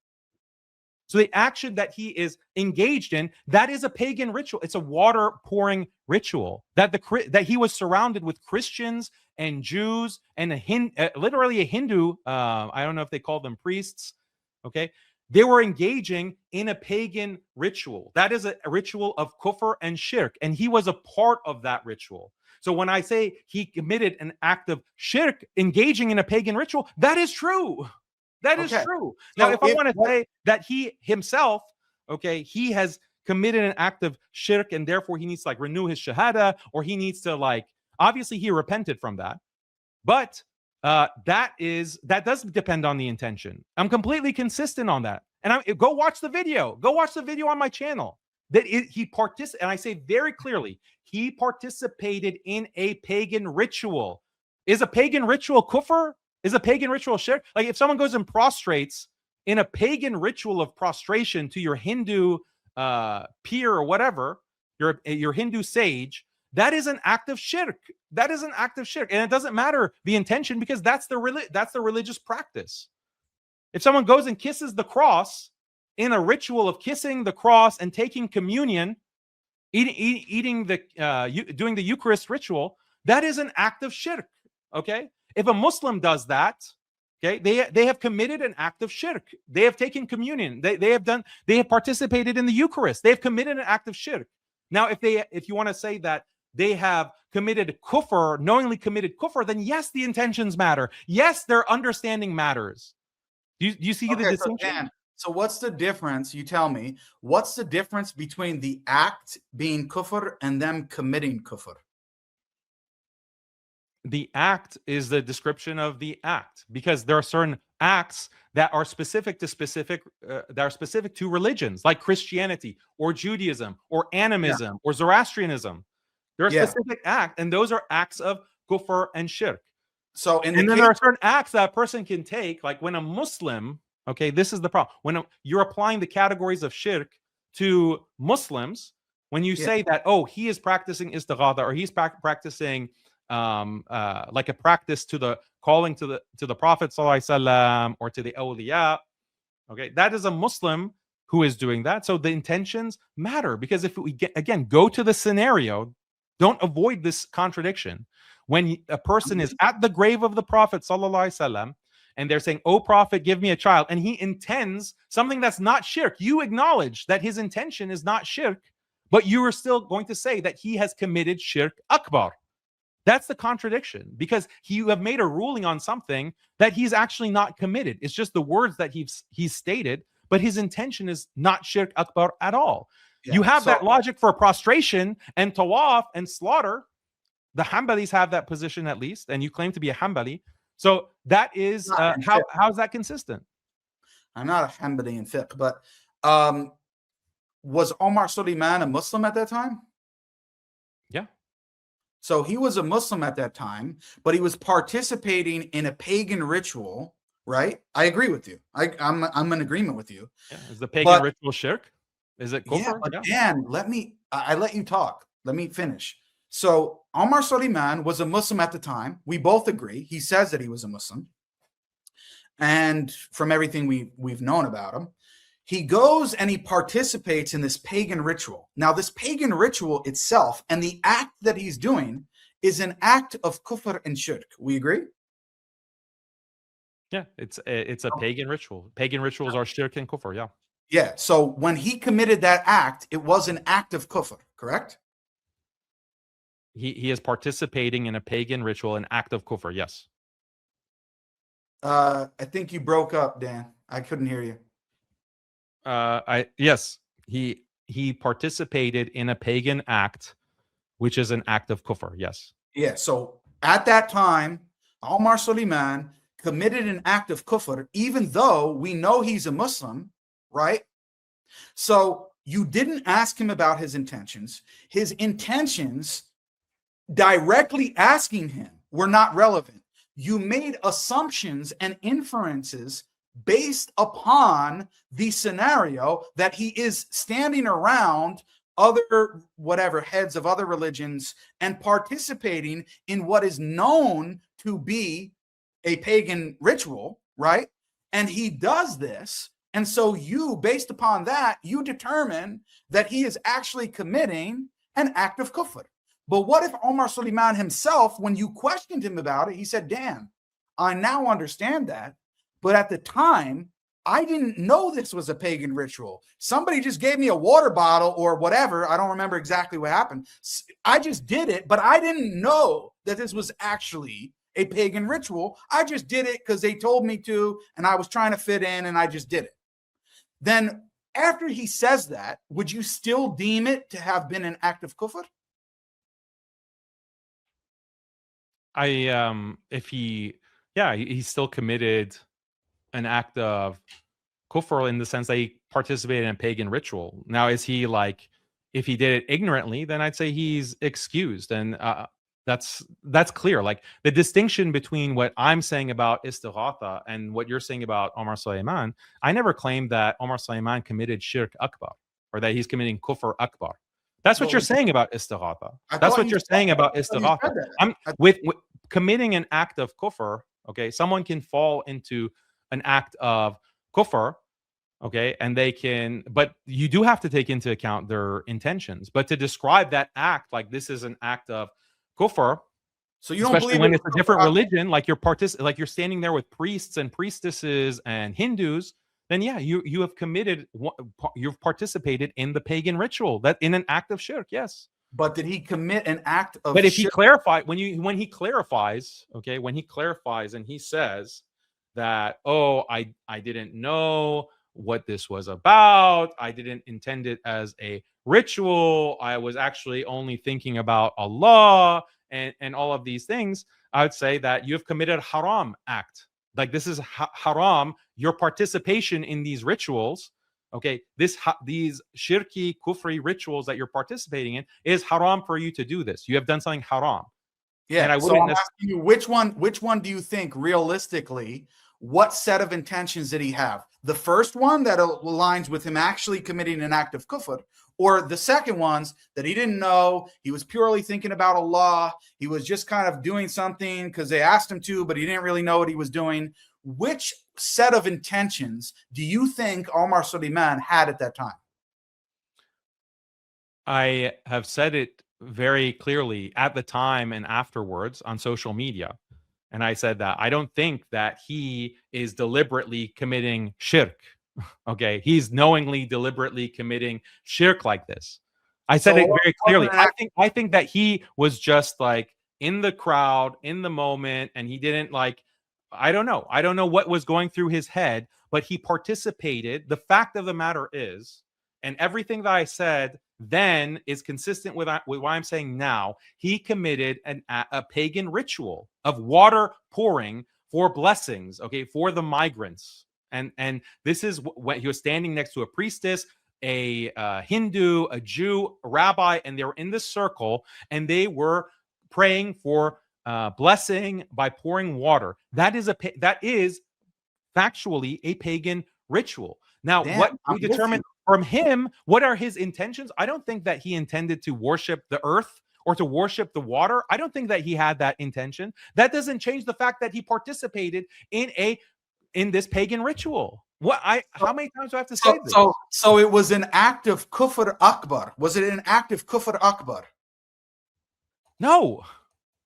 So the action that he is engaged in, that is a pagan ritual. It's a water pouring ritual that he was surrounded with Christians and Jews and literally a Hindu. I don't know if they call them priests. Okay. They were engaging in a pagan ritual. That is a ritual of kufr and shirk. And he was a part of that ritual. So when I say he committed an act of shirk, engaging in a pagan ritual, that is true. That is true. Now, if I want to say that he himself, okay, he has committed an act of shirk and therefore he needs to like renew his shahada, or he needs to like, obviously he repented from that. But that does depend on the intention. I'm completely consistent on that. And go watch the video. Go watch the video on my channel. He participated, and I say very clearly, he participated in a pagan ritual. Is a pagan ritual kufr? Is a pagan ritual shirk? Like if someone goes and prostrates in a pagan ritual of prostration to your Hindu peer or whatever, your Hindu sage, that is an act of shirk. That is an act of shirk. And it doesn't matter the intention because that's the religious practice. If someone goes and kisses the cross in a ritual of kissing the cross and taking communion, doing the Eucharist ritual, that is an act of shirk. Okay? If a Muslim does that, okay, they have committed an act of shirk. They have taken communion. They have participated in the Eucharist. They have committed an act of shirk. Now, if you want to say that they have committed kufr, knowingly committed kufr, then yes, the intentions matter. Yes, their understanding matters. Do you see the distinction? So what's the difference? You tell me. What's the difference between the act being kufr and them committing kufr? The act is the description of the act, because there are certain acts that are specific to religions, like Christianity or Judaism or animism or Zoroastrianism. There are specific acts, and those are acts of kufr and shirk. So, then there are certain acts that a person can take, like when a Muslim, okay, this is the problem. When you're applying the categories of shirk to Muslims, when you say that, oh, he is practicing istighatha, or he's practicing like a practice to the calling to the Prophet ﷺ or to the awliya, okay, that is a Muslim who is doing that. So the intentions matter, because if we go to the scenario, don't avoid this contradiction. When a person is at the grave of the Prophet ﷺ and they're saying, "Oh Prophet, give me a child," and he intends something that's not shirk, you acknowledge that his intention is not shirk, but you are still going to say that he has committed shirk akbar. That's the contradiction, because you have made a ruling on something that he's actually not committed. It's just the words that he's stated, but his intention is not shirk akbar at all. You have that logic for prostration and tawaf and slaughter. The Hanbalis have that position at least, and you claim to be a Hanbali. So that is how is that consistent? I'm not a Hanbali in fiqh, but was Omar Suleiman a Muslim at that time? Yeah. So he was a Muslim at that time, but he was participating in a pagan ritual, right? I agree with you. I'm in agreement with you. Yeah. Is the pagan ritual shirk? Is it kufr? Yeah, but Dan, I let you talk. Let me finish. So Omar Suleiman was a Muslim at the time. We both agree. He says that he was a Muslim. And from everything we've known about him, he goes and he participates in this pagan ritual. Now, this pagan ritual itself and the act that he's doing is an act of kufr and shirk. We agree? Yeah, it's a pagan ritual. Pagan rituals are shirk and kufr, yeah. Yeah, so when he committed that act, it was an act of kufr, correct? He is participating in a pagan ritual, an act of kufr, yes. I think you broke up, Dan. I couldn't hear you. Yes, he participated in a pagan act, which is an act of kufr. Yes. Yeah. So at that time, Omar Suleiman committed an act of kufr, even though we know he's a Muslim, right? So you didn't ask him about his intentions. His intentions, directly asking him, were not relevant. You made assumptions and inferences based upon the scenario that he is standing around other whatever heads of other religions and participating in what is known to be a pagan ritual, right? And he does this. And so you, based upon that, you determine that he is actually committing an act of kufr. But what if Omar Suleiman himself, when you questioned him about it, he said, Dan, I now understand that. But at the time, I didn't know this was a pagan ritual. Somebody just gave me a water bottle or whatever. I don't remember exactly what happened. I just did it, but I didn't know that this was actually a pagan ritual. I just did it because they told me to, and I was trying to fit in, and I just did it. Then after he says that, would you still deem it to have been an act of kufr? If he still committed an act of kufr in the sense that he participated in a pagan ritual. Now, is he like, if he did it ignorantly, then I'd say he's excused, and that's clear. Like the distinction between what I'm saying about istighatha and what you're saying about Omar Suleiman, I never claimed that Omar Suleiman committed shirk akbar or that he's committing kufr akbar. That's what you're saying about istighatha. That's what you're saying about istighatha. I'm with committing an act of kufr. Okay, someone can fall into an act of kufr. Okay, and they can, but you do have to take into account their intentions. But to describe that act like this is an act of kufr, so you don't especially believe when it's a different religion, like you're standing there with priests and priestesses and Hindus, then yeah, you have committed, you've participated in the pagan ritual, that in an act of shirk. Yes. But did he commit an act of But if he shirk? clarified, when he clarifies, okay, when he clarifies and he says that, oh, I didn't know what this was about, I didn't intend it as a ritual, I was actually only thinking about Allah and all of these things, I would say that you have committed a haram act. Like this is haram, your participation in these rituals, okay, these shirky, kufri rituals that you're participating in is haram for you to do this. You have done something haram. Yeah, and I so wouldn't I'm asking you, which one do you think realistically, what set of intentions did he have? The first one that aligns with him actually committing an act of kufr, or the second ones that he didn't know, he was purely thinking about Allah, he was just kind of doing something because they asked him to, but he didn't really know what he was doing. Which set of intentions do you think Omar Suleiman had at that time? I have said it very clearly at the time and afterwards on social media. And I said that I don't think that he is deliberately committing shirk. Okay. He's knowingly, deliberately committing shirk like this. I said it very clearly. I think that he was just like in the crowd, in the moment, and he didn't like, I don't know. I don't know what was going through his head, but he participated. The fact of the matter is, and everything that I said then is consistent with what I'm saying now. He committed a pagan ritual of water pouring for blessings, okay, for the migrants. And this is when he was standing next to a priestess, a Hindu, a Jew, a rabbi, and they were in this circle, and they were praying for blessing by pouring water. That is factually a pagan ritual. Now, what we determine from him, what are his intentions? I don't think that he intended to worship the earth or to worship the water. I don't think that he had that intention. That doesn't change the fact that he participated in this pagan ritual. How many times do I have to say this? So it was an act of kufr akbar. Was it an act of kufr akbar? No.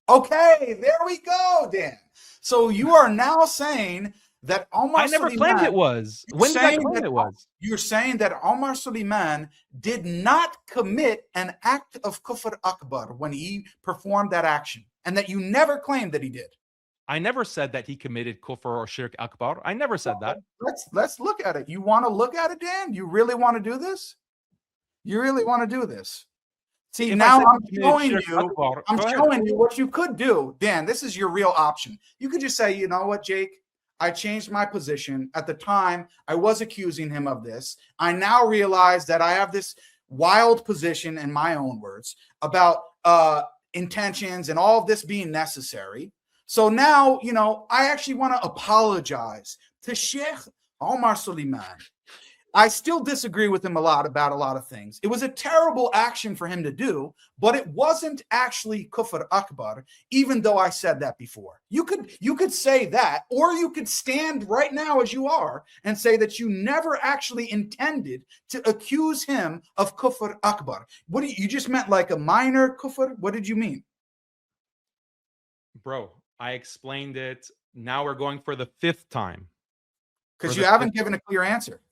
Okay, there we go, Dan. So you are now saying that Omar I never claimed it was. When did I claim it was? You're saying that Omar Suleiman did not commit an act of kufr akbar when he performed that action, and that you never claimed that he did. I never said that he committed kufr or shirk akbar. I never said that. Let's look at it. You want to look at it, Dan? You really want to do this? You really want to do this? See, If I now said I'm he committed showing shirk you. akbar, I'm go ahead. showing you what you could do, Dan. This is your real option. You could just say, you know what, Jake? I changed my position. At the time, I was accusing him of this. I now realize that I have this wild position, in my own words, about intentions and all of this being necessary. So now, you know, I actually want to apologize to Sheikh Omar Suleiman. I still disagree with him about a lot of things. It was a terrible action for him to do, but it wasn't actually kufr akbar, even though I said that before. You could say that, or you could stand right now as you are and say that you never actually intended to accuse him of kufr akbar. What do you just meant like a minor kufr? What did you mean? Bro, I explained it. Now we're going for the 5th time. Because you haven't given a clear answer.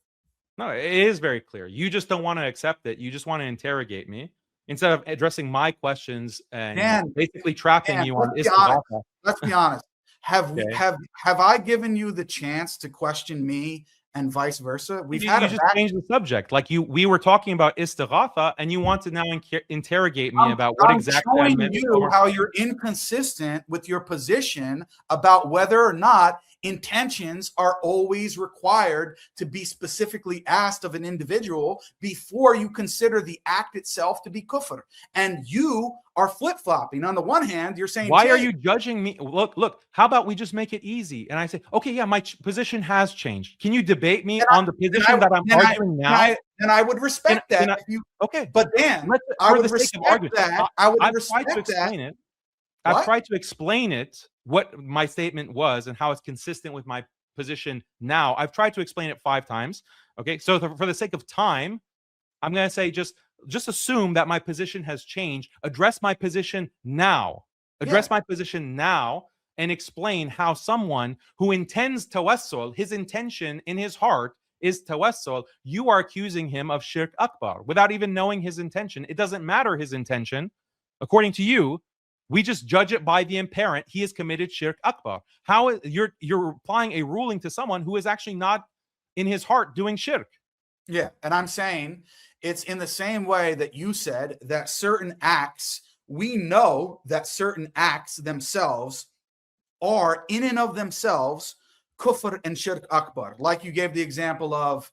No, it is very clear. You just don't want to accept it. You just want to interrogate me instead of addressing my questions and Dan, basically trapping you on let's be honest. Let's be honest. Have I given you the chance to question me and vice versa? You just changed the subject. Like we were talking about istighatha, and you want to now interrogate me about what exactly I meant. You how you're inconsistent with your position about whether or not intentions are always required to be specifically asked of an individual before you consider the act itself to be kufr. And you are flip-flopping. On the one hand, you're saying, why are you judging me? Look, how about we just make it easy? And I say, okay, yeah, my position has changed. Can you debate me on the position that I'm arguing now? And I would respect that. Okay. But Dan, I would respect that. I would respect that. I've tried to explain it, what my statement was and how it's consistent with my position now. I've tried to explain it 5 times. Okay. So for the sake of time, I'm going to say just assume that my position has changed. Address my position now. Address my position now and explain how someone who intends tawassul, his intention in his heart is tawassul, you are accusing him of shirk akbar without even knowing his intention. It doesn't matter his intention. According to you, we just judge it by the apparent. He has committed shirk akbar. How is you're applying a ruling to someone who is actually not in his heart doing shirk? Yeah, and I'm saying it's in the same way that you said that certain acts, we know that certain acts themselves are in and of themselves kufr and shirk akbar. Like you gave the example of,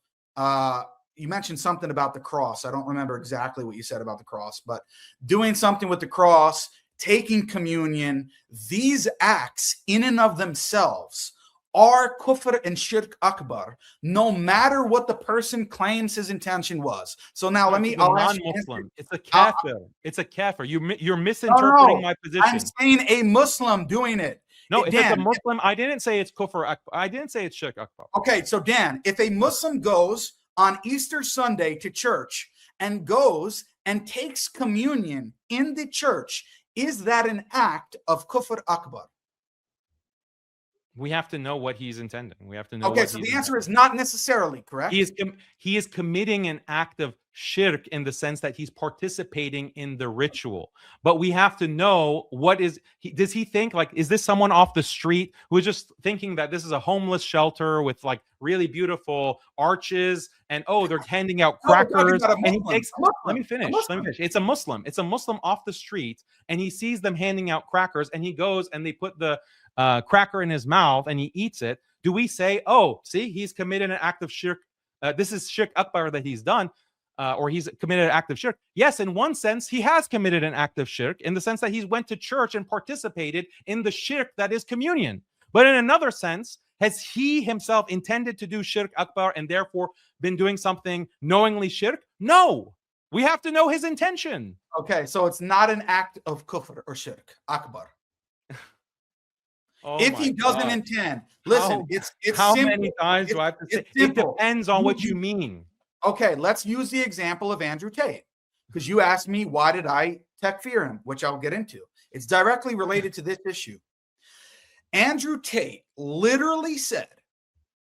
you mentioned something about the cross. I don't remember exactly what you said about the cross, but doing something with the cross, taking communion, these acts in and of themselves are kufr and shirk akbar, no matter what the person claims his intention was. So now let me. Non-Muslim. It's a kafir. It's a kafir. You're misinterpreting my position. I'm saying a Muslim doing it. No, if it's a Muslim, I didn't say it's kufr akbar. I didn't say it's shirk akbar. Okay, so Dan, if a Muslim goes on Easter Sunday to church and goes and takes communion in the church, is that an act of kufr akbar? We have to know what he's intending. We have to know. Okay, so the answer is not necessarily, correct? He is committing an act of shirk in the sense that he's participating in the ritual. But we have to know what does he think, like, is this someone off the street who is just thinking that this is a homeless shelter with like really beautiful arches and they're handing out crackers and he takes, let me finish. It's a Muslim off the street and he sees them handing out crackers and he goes and they put the cracker in his mouth and he eats it. Do we say, oh, see, he's committed an act of shirk? This is shirk akbar that he's done, or he's committed an act of shirk. Yes, in one sense, he has committed an act of shirk in the sense that he went to church and participated in the shirk that is communion. But in another sense, has he himself intended to do shirk akbar and therefore been doing something knowingly shirk? No. We have to know his intention. Okay, so it's not an act of kufr or shirk akbar. If he doesn't intend, listen, it's how simple. Many times do I have to say? It depends on what you mean. Okay, let's use the example of Andrew Tate, because you asked me why did I takfir him, which I'll get into. It's directly related to this issue. Andrew Tate literally said,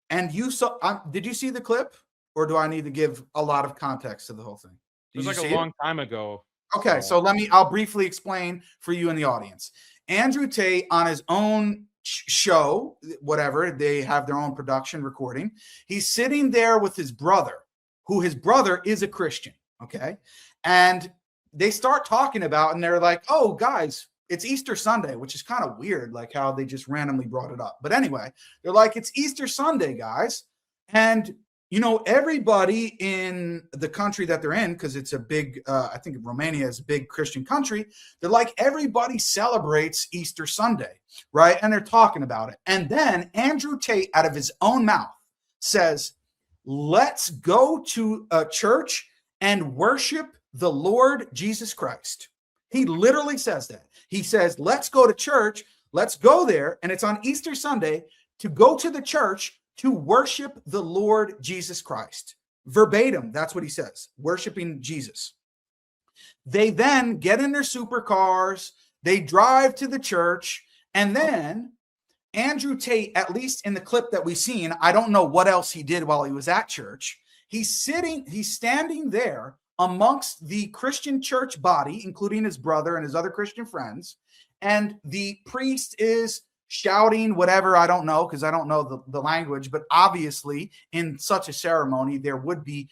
and you saw, did you see the clip, or do I need to give a lot of context to the whole thing? It was like a long time ago. Okay, so I'll briefly explain for you in the audience. Andrew Tate, on his own show, whatever, they have their own production recording. He's sitting there with his brother, who his brother is a Christian, okay? And they start talking about, and they're like, oh, guys, it's Easter Sunday, which is kind of weird, like how they just randomly brought it up. But anyway, they're like, it's Easter Sunday, guys. And, you know, everybody in the country that they're in, because it's a big, I think Romania is a big Christian country, they're like, everybody celebrates Easter Sunday, right? And they're talking about it. And then Andrew Tate, out of his own mouth, says, let's go to a church and worship the Lord Jesus Christ. He literally says that. He says, let's go to church. Let's go there. And it's on Easter Sunday to go to the church to worship the Lord Jesus Christ. Verbatim, that's what he says, worshiping Jesus. They then get in their supercars. They drive to the church. And then Andrew Tate, at least in the clip that we've seen, I don't know what else he did while he was at church. He's standing there amongst the Christian church body, including his brother and his other Christian friends. And the priest is shouting whatever, I don't know, because I don't know the language, but obviously in such a ceremony, there would be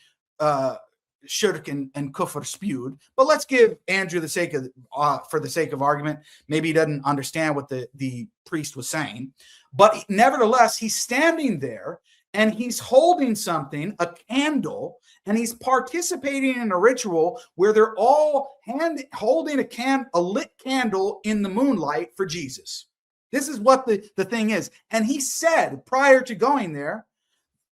shirk and kufr spewed. But let's give Andrew the sake of, for the sake of argument, maybe he doesn't understand what the priest was saying. But nevertheless, he's standing there and he's holding something, a candle, and he's participating in a ritual where they're all holding a lit candle in the moonlight for Jesus. This is what the thing is. And he said prior to going there,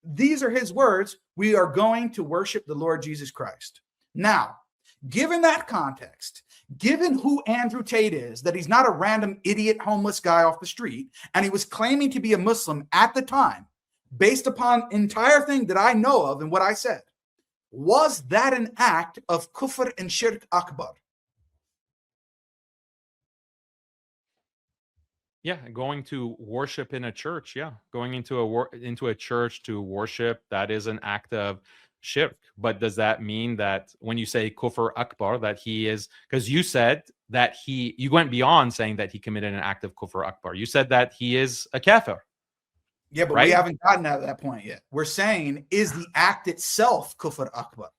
these are his words, we are going to worship the Lord Jesus Christ. Now, given that context, given who Andrew Tate is, that he's not a random idiot homeless guy off the street, and he was claiming to be a Muslim at the time, based upon entire thing that I know of and what I said, was that an act of kufr and shirk akbar? Yeah, going to worship in a church. Yeah, going into a church to worship, that is an act of shirk. But does that mean that when you say kufr akbar, that he is, because you said that you went beyond saying that he committed an act of kufr akbar. You said that he is a kafir. Yeah, but right? we haven't gotten to that point yet. We're saying, is the act itself kufr akbar?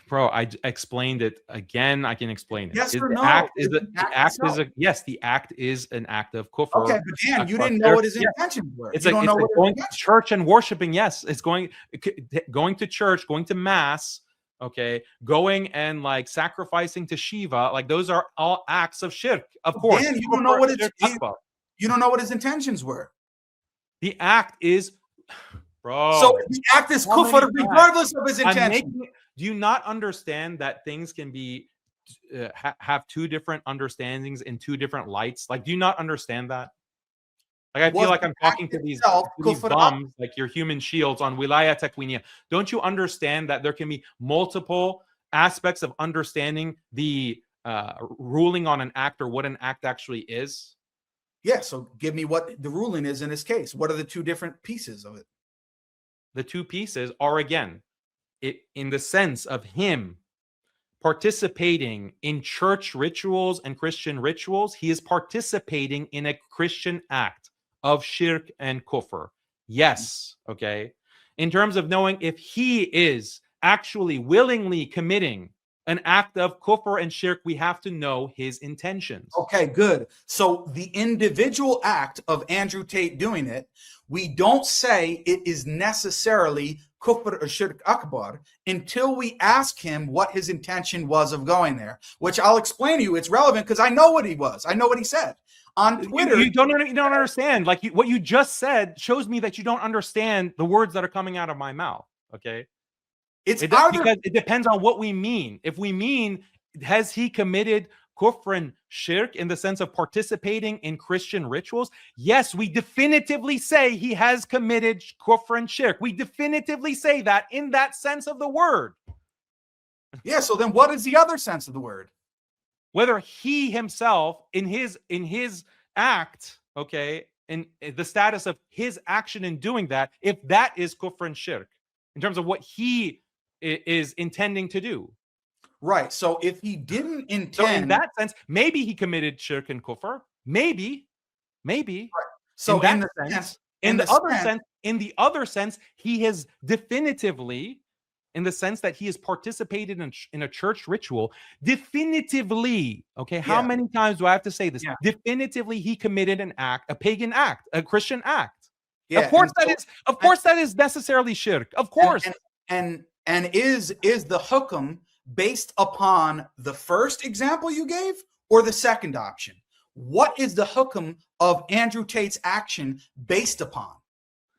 Bro, I explained it again. I can explain it. Yes or no? Yes, the act is an act of kufr. Okay, but Dan, you didn't know what his intentions were. It's going to church and worshiping. Yes, it's going to church, going to mass. Okay, going and like sacrificing to Shiva. Like those are all acts of shirk. Of course, Dan, you don't know what his intentions were. The act is, bro. So the act is kufr regardless of his intention. Do you not understand that things can be have two different understandings in two different lights? Like, do you not understand that? Like, I feel like I'm talking to these bums, like your human shields on wilaya takwiniya. Don't you understand that there can be multiple aspects of understanding the ruling on an act or what an act actually is? Yeah, so give me what the ruling is in this case. What are the two different pieces of it? The two pieces are, again, in the sense of him participating in church rituals and Christian rituals, he is participating in a Christian act of shirk and kufr. Yes, okay? In terms of knowing if he is actually willingly committing an act of kufr and shirk, we have to know his intentions. Okay, good. So the individual act of Andrew Tate doing it, we don't say it is necessarily kufr or shirk akbar until we ask him what his intention was of going there, which I'll explain to you. It's relevant because I know what he was. I know what he said on Twitter. You don't understand. Like what you just said shows me that you don't understand the words that are coming out of my mouth. Okay. Because it depends on what we mean. If we mean, has he committed kufr and shirk in the sense of participating in Christian rituals? Yes, we definitively say he has committed kufr and shirk. We definitively say that in that sense of the word. Yeah, so then what is the other sense of the word? Whether he himself in his act, okay, in the status of his action in doing that, if that is kufr and shirk, in terms of what he is intending to do. Right. So if he didn't intend, so in that sense, maybe he committed shirk and kufr. Maybe. Maybe. So in that sense, in the other sense, he has definitively, in the sense that he has participated in a church ritual, definitively, okay, how many times do I have to say this? Definitively, he committed an act, a pagan act, a Christian act. Of course, that is necessarily shirk. Of course. And is the hukum based upon the first example you gave or the second option? What is the hukum of Andrew Tate's action based upon?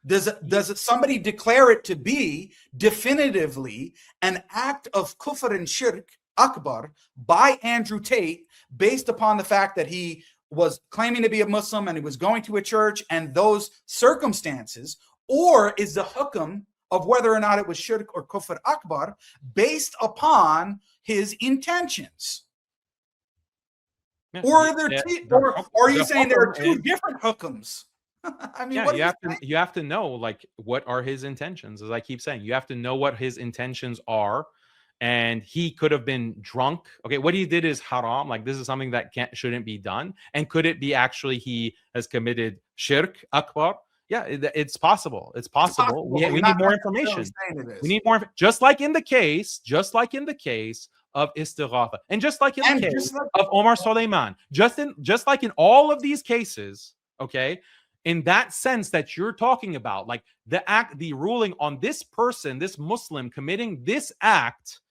Does somebody declare it to be definitively an act of kufr and shirk akbar by Andrew Tate based upon the fact that he was claiming to be a Muslim and he was going to a church and those circumstances? Or is the hukum of whether or not it was shirk or kufr akbar based upon his intentions? Or are you saying there are two different hukums? I mean, you have to know, like, what are his intentions? As I keep saying, you have to know what his intentions are. And he could have been drunk. Okay, what he did is haram. Like, this is something that shouldn't be done. And could it be actually he has committed shirk akbar? Yeah, it's possible. It's possible. We need more information. We need more. Just like in the case of istighatha, and just like in the case of Omar Soleiman, just like in all of these cases, okay, in that sense that you're talking about, like the ruling on this person, this Muslim committing this act,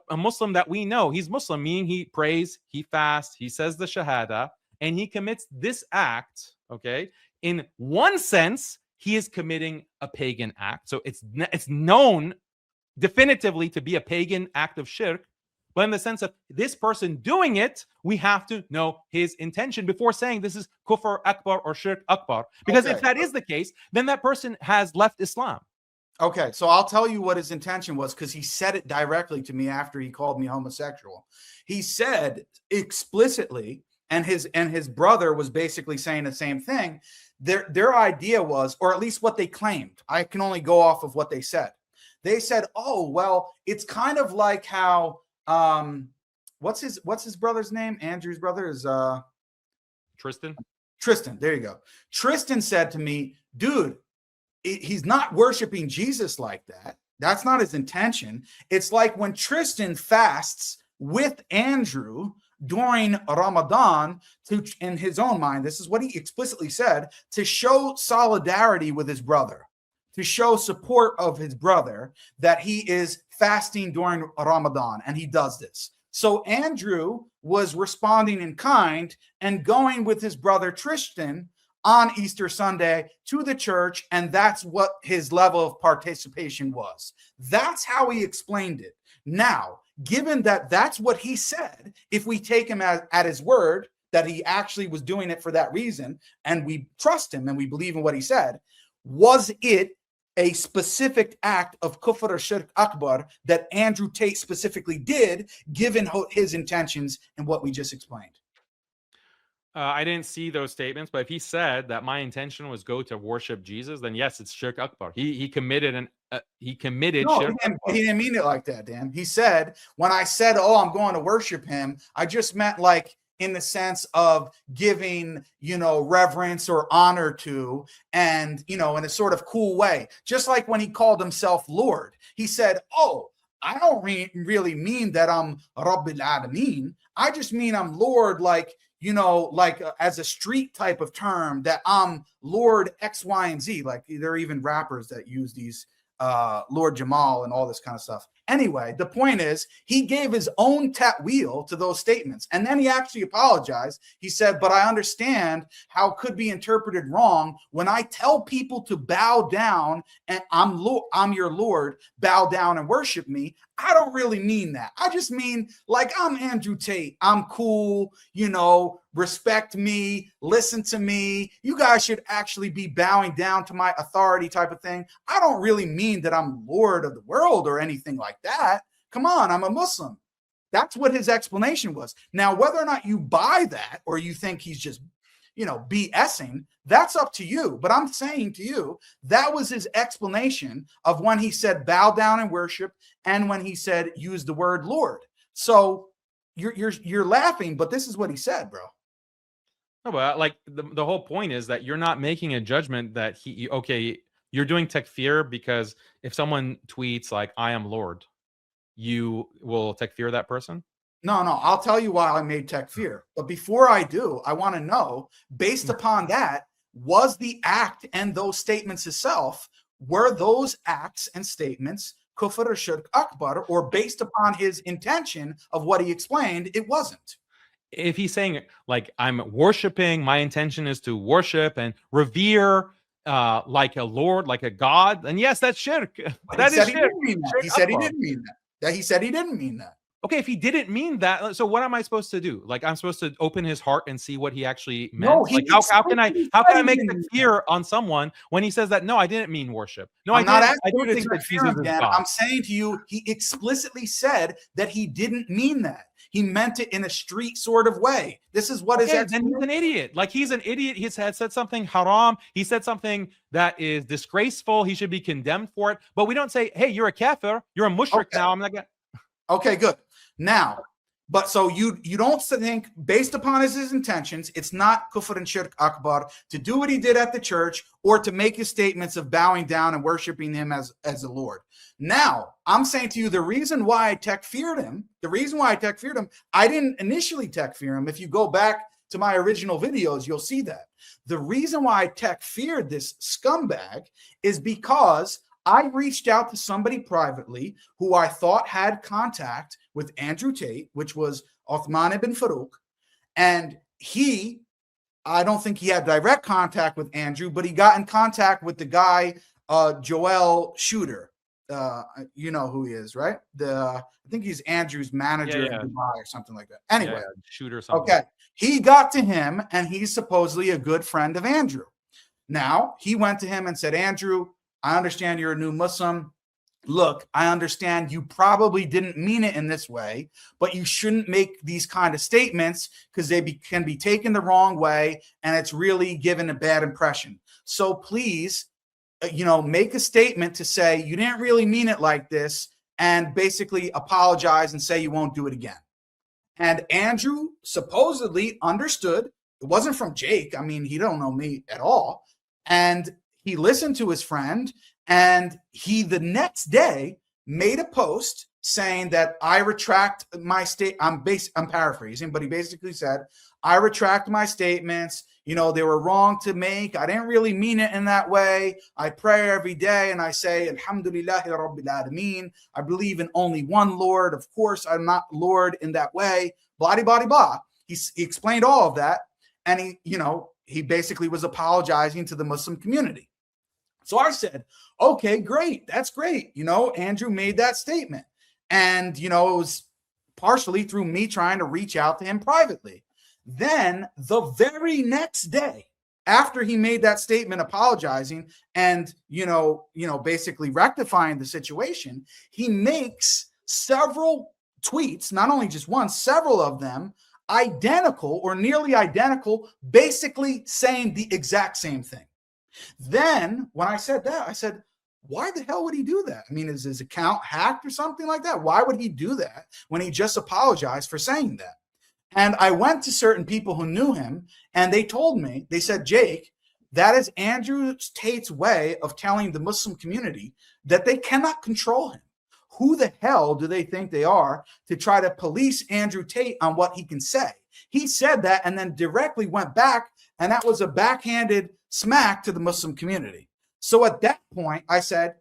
a Muslim that we know, he's Muslim, meaning he prays, he fasts, he says the shahada, and he commits this act, okay, in one sense, he is committing a pagan act. So it's known definitively to be a pagan act of shirk. But in the sense of this person doing it, we have to know his intention before saying this is kufr akbar or shirk akbar. Because if that is the case, then that person has left Islam. Okay, so I'll tell you what his intention was, because he said it directly to me after he called me homosexual. He said explicitly, and his brother was basically saying the same thing. Their idea was, or at least what they claimed, I can only go off of what they said. They said, oh, well, it's kind of like how what's his brother's name? Andrew's brother is Tristan. There you go. Tristan said to me, dude, he's not worshiping Jesus like that. That's not his intention. It's like when Tristan fasts with Andrew during Ramadan to, in his own mind, this is what he explicitly said, to show solidarity with his brother, to show support of his brother, that he is fasting during Ramadan, and he does this. So Andrew was responding in kind and going with his brother Tristan on Easter Sunday to the church, and that's what his level of participation was. That's how he explained it. Now, given that that's what he said, if we take him at his word that he actually was doing it for that reason, and we trust him and we believe in what he said, was it a specific act of kufr or shirk akbar that Andrew Tate specifically did, given his intentions and what we just explained? I didn't see those statements, but if he said that my intention was go to worship Jesus, then yes, it's shirk akbar. He committed shirk akbar. He didn't mean it like that, Dan. He said, when I said, oh, I'm going to worship him, I just meant like in the sense of giving, reverence or honor to, and, in a sort of cool way. Just like when he called himself Lord, he said, oh, I don't really mean that I'm Rabbil Alameen. I just mean I'm Lord, like, as a street type of term, that I'm Lord X, Y, and Z. Like, there are even rappers that use these Lord Jamal and all this kind of stuff. Anyway, the point is, he gave his own ta'wil to those statements. And then he actually apologized. He said, but I understand how it could be interpreted wrong when I tell people to bow down and I'm your Lord, bow down and worship me. I don't really mean that. I just mean, like, I'm Andrew Tate. I'm cool, respect me, listen to me. You guys should actually be bowing down to my authority type of thing. I don't really mean that I'm Lord of the world or anything like that. Come on, I'm a Muslim. That's what his explanation was. Now, whether or not you buy that or you think he's just, BSing, that's up to you. But I'm saying to you, that was his explanation of when he said bow down and worship and when he said use the word Lord. So you're laughing, but this is what he said, bro. No, but like the whole point is that you're not making a judgment that okay, you're doing takfir because if someone tweets like I am Lord, you will takfir that person? No, I'll tell you why I made takfir. But before I do, I want to know, based upon that, was the act and those statements itself, were those acts and statements kufr or shirk akbar, or based upon his intention of what he explained, it wasn't? If he's saying like I'm worshiping, my intention is to worship and revere like a Lord, like a God, then yes, that's shirk. That is shirk. He didn't mean that. He said he didn't mean that. He said he didn't mean that. Okay, if he didn't mean that, so what am I supposed to do? Like, I'm supposed to open his heart and see what he actually meant? No, like, how can I make the fear on someone when he says that, no, I didn't mean worship. No, I'm not asking I you don't to think that takfir Jesus him, is Dan. God. I'm saying to you, he explicitly said that he didn't mean that. He meant it in a street sort of way. This is what then he's an idiot. Like, he's an idiot. He had said something haram. He said something that is disgraceful. He should be condemned for it. But we don't say, hey, you're a kafir. You're a mushrik now. I'm not gonna. Okay, good. Now, but so you don't think, based upon his intentions, it's not kufr and shirk akbar to do what he did at the church or to make his statements of bowing down and worshiping him as a Lord. Now, I'm saying to you, the reason why I takfired him, I didn't initially takfir him. If you go back to my original videos, you'll see that. The reason why I takfired this scumbag is because I reached out to somebody privately who I thought had contact with Andrew Tate, which was Uthman ibn Farouk. And I don't think he had direct contact with Andrew, but he got in contact with the guy, Joel Shooter. You know who he is, right? I think he's Andrew's manager in Dubai or something like that. Anyway, Shooter something. Okay. He got to him, and he's supposedly a good friend of Andrew. Now, he went to him and said, Andrew, I understand you're a new Muslim. Look, I understand you probably didn't mean it in this way, but you shouldn't make these kind of statements because they can be taken the wrong way, and it's really given a bad impression. So please, make a statement to say you didn't really mean it like this, and basically apologize and say you won't do it again. And Andrew supposedly understood. It wasn't from Jake. I mean, he don't know me at all. And he listened to his friend, and he the next day made a post saying that I retract my I'm paraphrasing, but he basically said, I retract my statements. They were wrong to make. I didn't really mean it in that way. I pray every day and I say, Alhamdulillahi Rabbil Alameen. I believe in only one Lord. Of course, I'm not Lord in that way. Blah, blah, blah, blah. He explained all of that. And he basically was apologizing to the Muslim community. So I said, okay, great. That's great. Andrew made that statement. And, it was partially through me trying to reach out to him privately. Then the very next day, after he made that statement apologizing and, basically rectifying the situation, he makes several tweets, not only just one, several of them, identical or nearly identical, basically saying the exact same thing. Then when I said that, I said, why the hell would he do that? I mean, is his account hacked or something like that? Why would he do that when he just apologized for saying that? And I went to certain people who knew him, and they told me, they said, Jake, that is Andrew Tate's way of telling the Muslim community that they cannot control him. Who the hell do they think they are to try to police Andrew Tate on what he can say? He said that and then directly went back, and that was a backhanded smack to the Muslim community. So at that point, I said,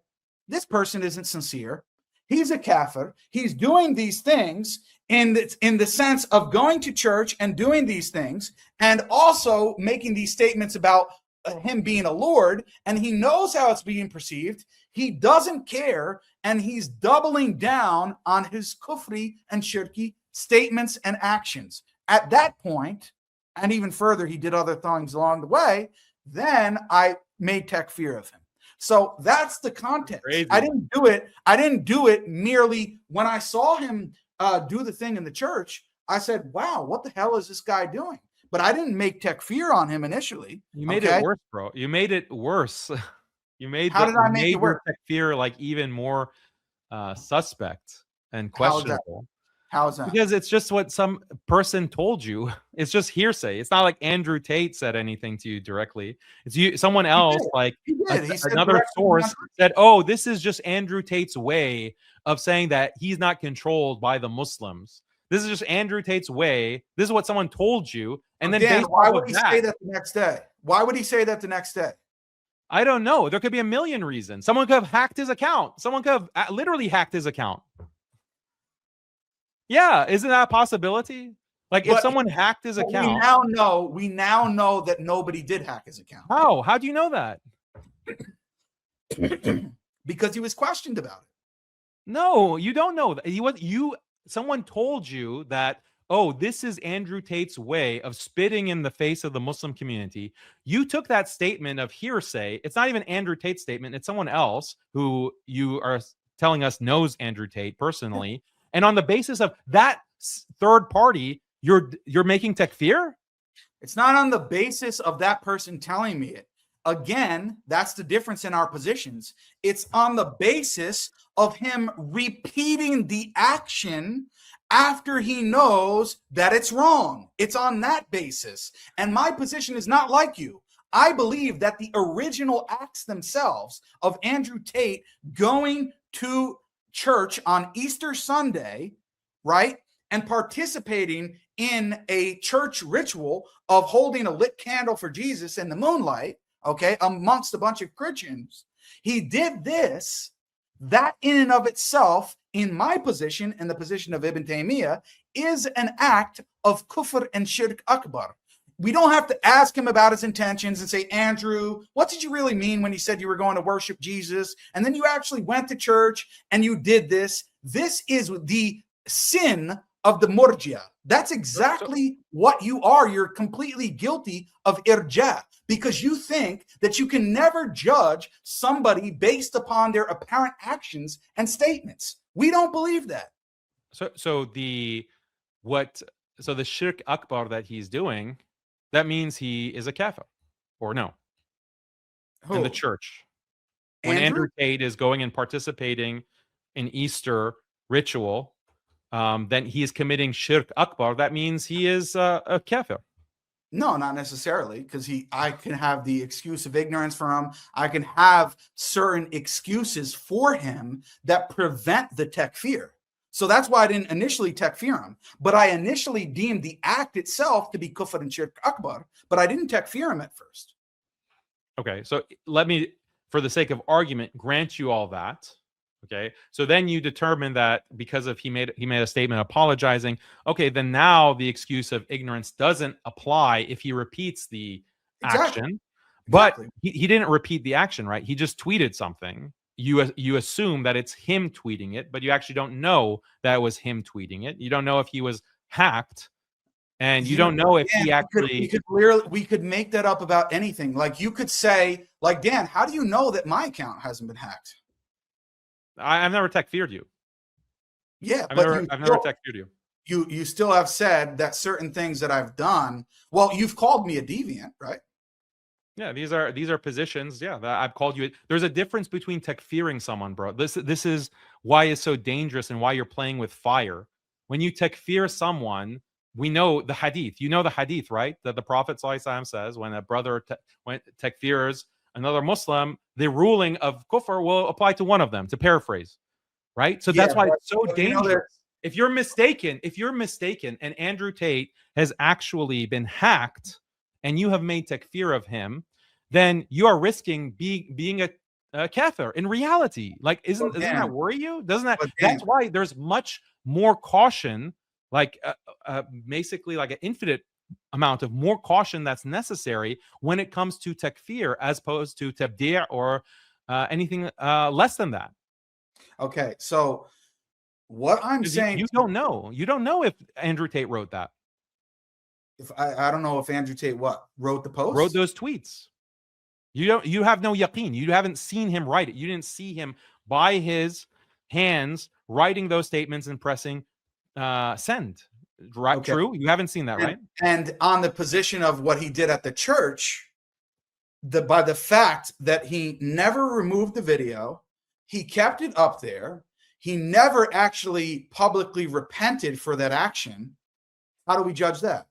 this person isn't sincere. He's a kafir. He's doing these things in the sense of going to church and doing these things and also making these statements about him being a Lord, and he knows how it's being perceived. He doesn't care, and he's doubling down on his kufri and shirki statements and actions. At that point, and even further, he did other things along the way, then I made takfir of him. So that's the context. Crazy. I didn't do it merely when I saw him do the thing in the church. I said, wow, what the hell is this guy doing? But I didn't make takfir on him initially. You made it worse, bro. You made it worse. How did I make it worse? Takfir like even more suspect and questionable. How is that? Because it's just what some person told you. It's just hearsay. It's not like Andrew Tate said anything to you directly. It's you, someone else, like He did. He said another directly source said, "Oh, this is just Andrew Tate's way of saying that he's not controlled by the Muslims. This is just Andrew Tate's way. This is what someone told you." And then Dan, based why off would of he that, say that the next day? Why would he say that the next day? I don't know. There could be a million reasons. Someone could have hacked his account. Someone could have literally hacked his account. Yeah, isn't that a possibility? Like if But someone hacked his account. We now know that nobody did hack his account. How? How do you know that? Because he was questioned about it. No, you don't know that. Someone told you that, oh, this is Andrew Tate's way of spitting in the face of the Muslim community. You took that statement of hearsay. It's not even Andrew Tate's statement. It's someone else who you are telling us knows Andrew Tate personally. And on the basis of that third party, you're making takfir? It's not on the basis of that person telling me it. Again, that's the difference in our positions. It's on the basis of him repeating the action after he knows that it's wrong. It's on that basis. And my position is not like you. I believe that the original acts themselves of Andrew Tate going to church on Easter Sunday, right, and participating in a church ritual of holding a lit candle for Jesus in the moonlight, okay, amongst a bunch of Christians, he did this. That in and of itself, in my position and the position of Ibn Taymiyyah, is an act of kufr and shirk akbar. We don't have to ask him about his intentions and say, Andrew, what did you really mean when you said you were going to worship Jesus? And then you actually went to church and you did this. This is the sin of the murjia. That's exactly what you are. You're completely guilty of irja because you think that you can never judge somebody based upon their apparent actions and statements. We don't believe that. So the shirk akbar that he's doing, that means he is a kafir, or no? Who? In the church. When Andrew Tate is going and participating in Easter ritual, then he is committing shirk akbar. That means he is a kafir. No, not necessarily, because I can have the excuse of ignorance for him. I can have certain excuses for him that prevent the takfir. So that's why I didn't initially takfir him. But I initially deemed the act itself to be kufr and shirk akbar, but I didn't takfir him at first. Okay, so let me, for the sake of argument, grant you all that. Okay, so then you determine that because of he made a statement apologizing. Okay, then now the excuse of ignorance doesn't apply if he repeats the action. But he didn't repeat the action, right? He just tweeted something. You assume that it's him tweeting it, but you actually don't know that it was him tweeting it. You don't know if he was hacked, and you don't know if he actually. We could make that up about anything. Like you could say, like, Dan, how do you know that my account hasn't been hacked? I've never takfired you. Yeah, I've never takfired you. You still have said that certain things that I've done. Well, you've called me a deviant, right? Yeah, these are positions. Yeah, that I've called you. There's a difference between takfiring someone, bro. This is why it's so dangerous and why you're playing with fire. When you takfir someone, we know the hadith. You know the hadith, right? That the Prophet ﷺ says when a brother takfirs another Muslim, the ruling of kufr will apply to one of them. To paraphrase, right? So that's why it's so dangerous. If you're mistaken, and Andrew Tate has actually been hacked, and you have made takfir of him, then you are risking being a kafir in reality. Like, doesn't that worry you? Doesn't that? That's why there's much more caution, like basically like an infinite amount of more caution that's necessary when it comes to takfir as opposed to tabdi' or anything less than that. Okay, so what I'm saying, you don't know if Andrew Tate wrote that. If I don't know if Andrew Tate wrote the post, wrote those tweets. You have no yaqeen. You haven't seen him write it. You didn't see him by his hands writing those statements and pressing send. Right? Okay. True. You haven't seen that, right? And on the position of what he did at the church, by the fact that he never removed the video, he kept it up there. he never actually publicly repented for that action. How do we judge that?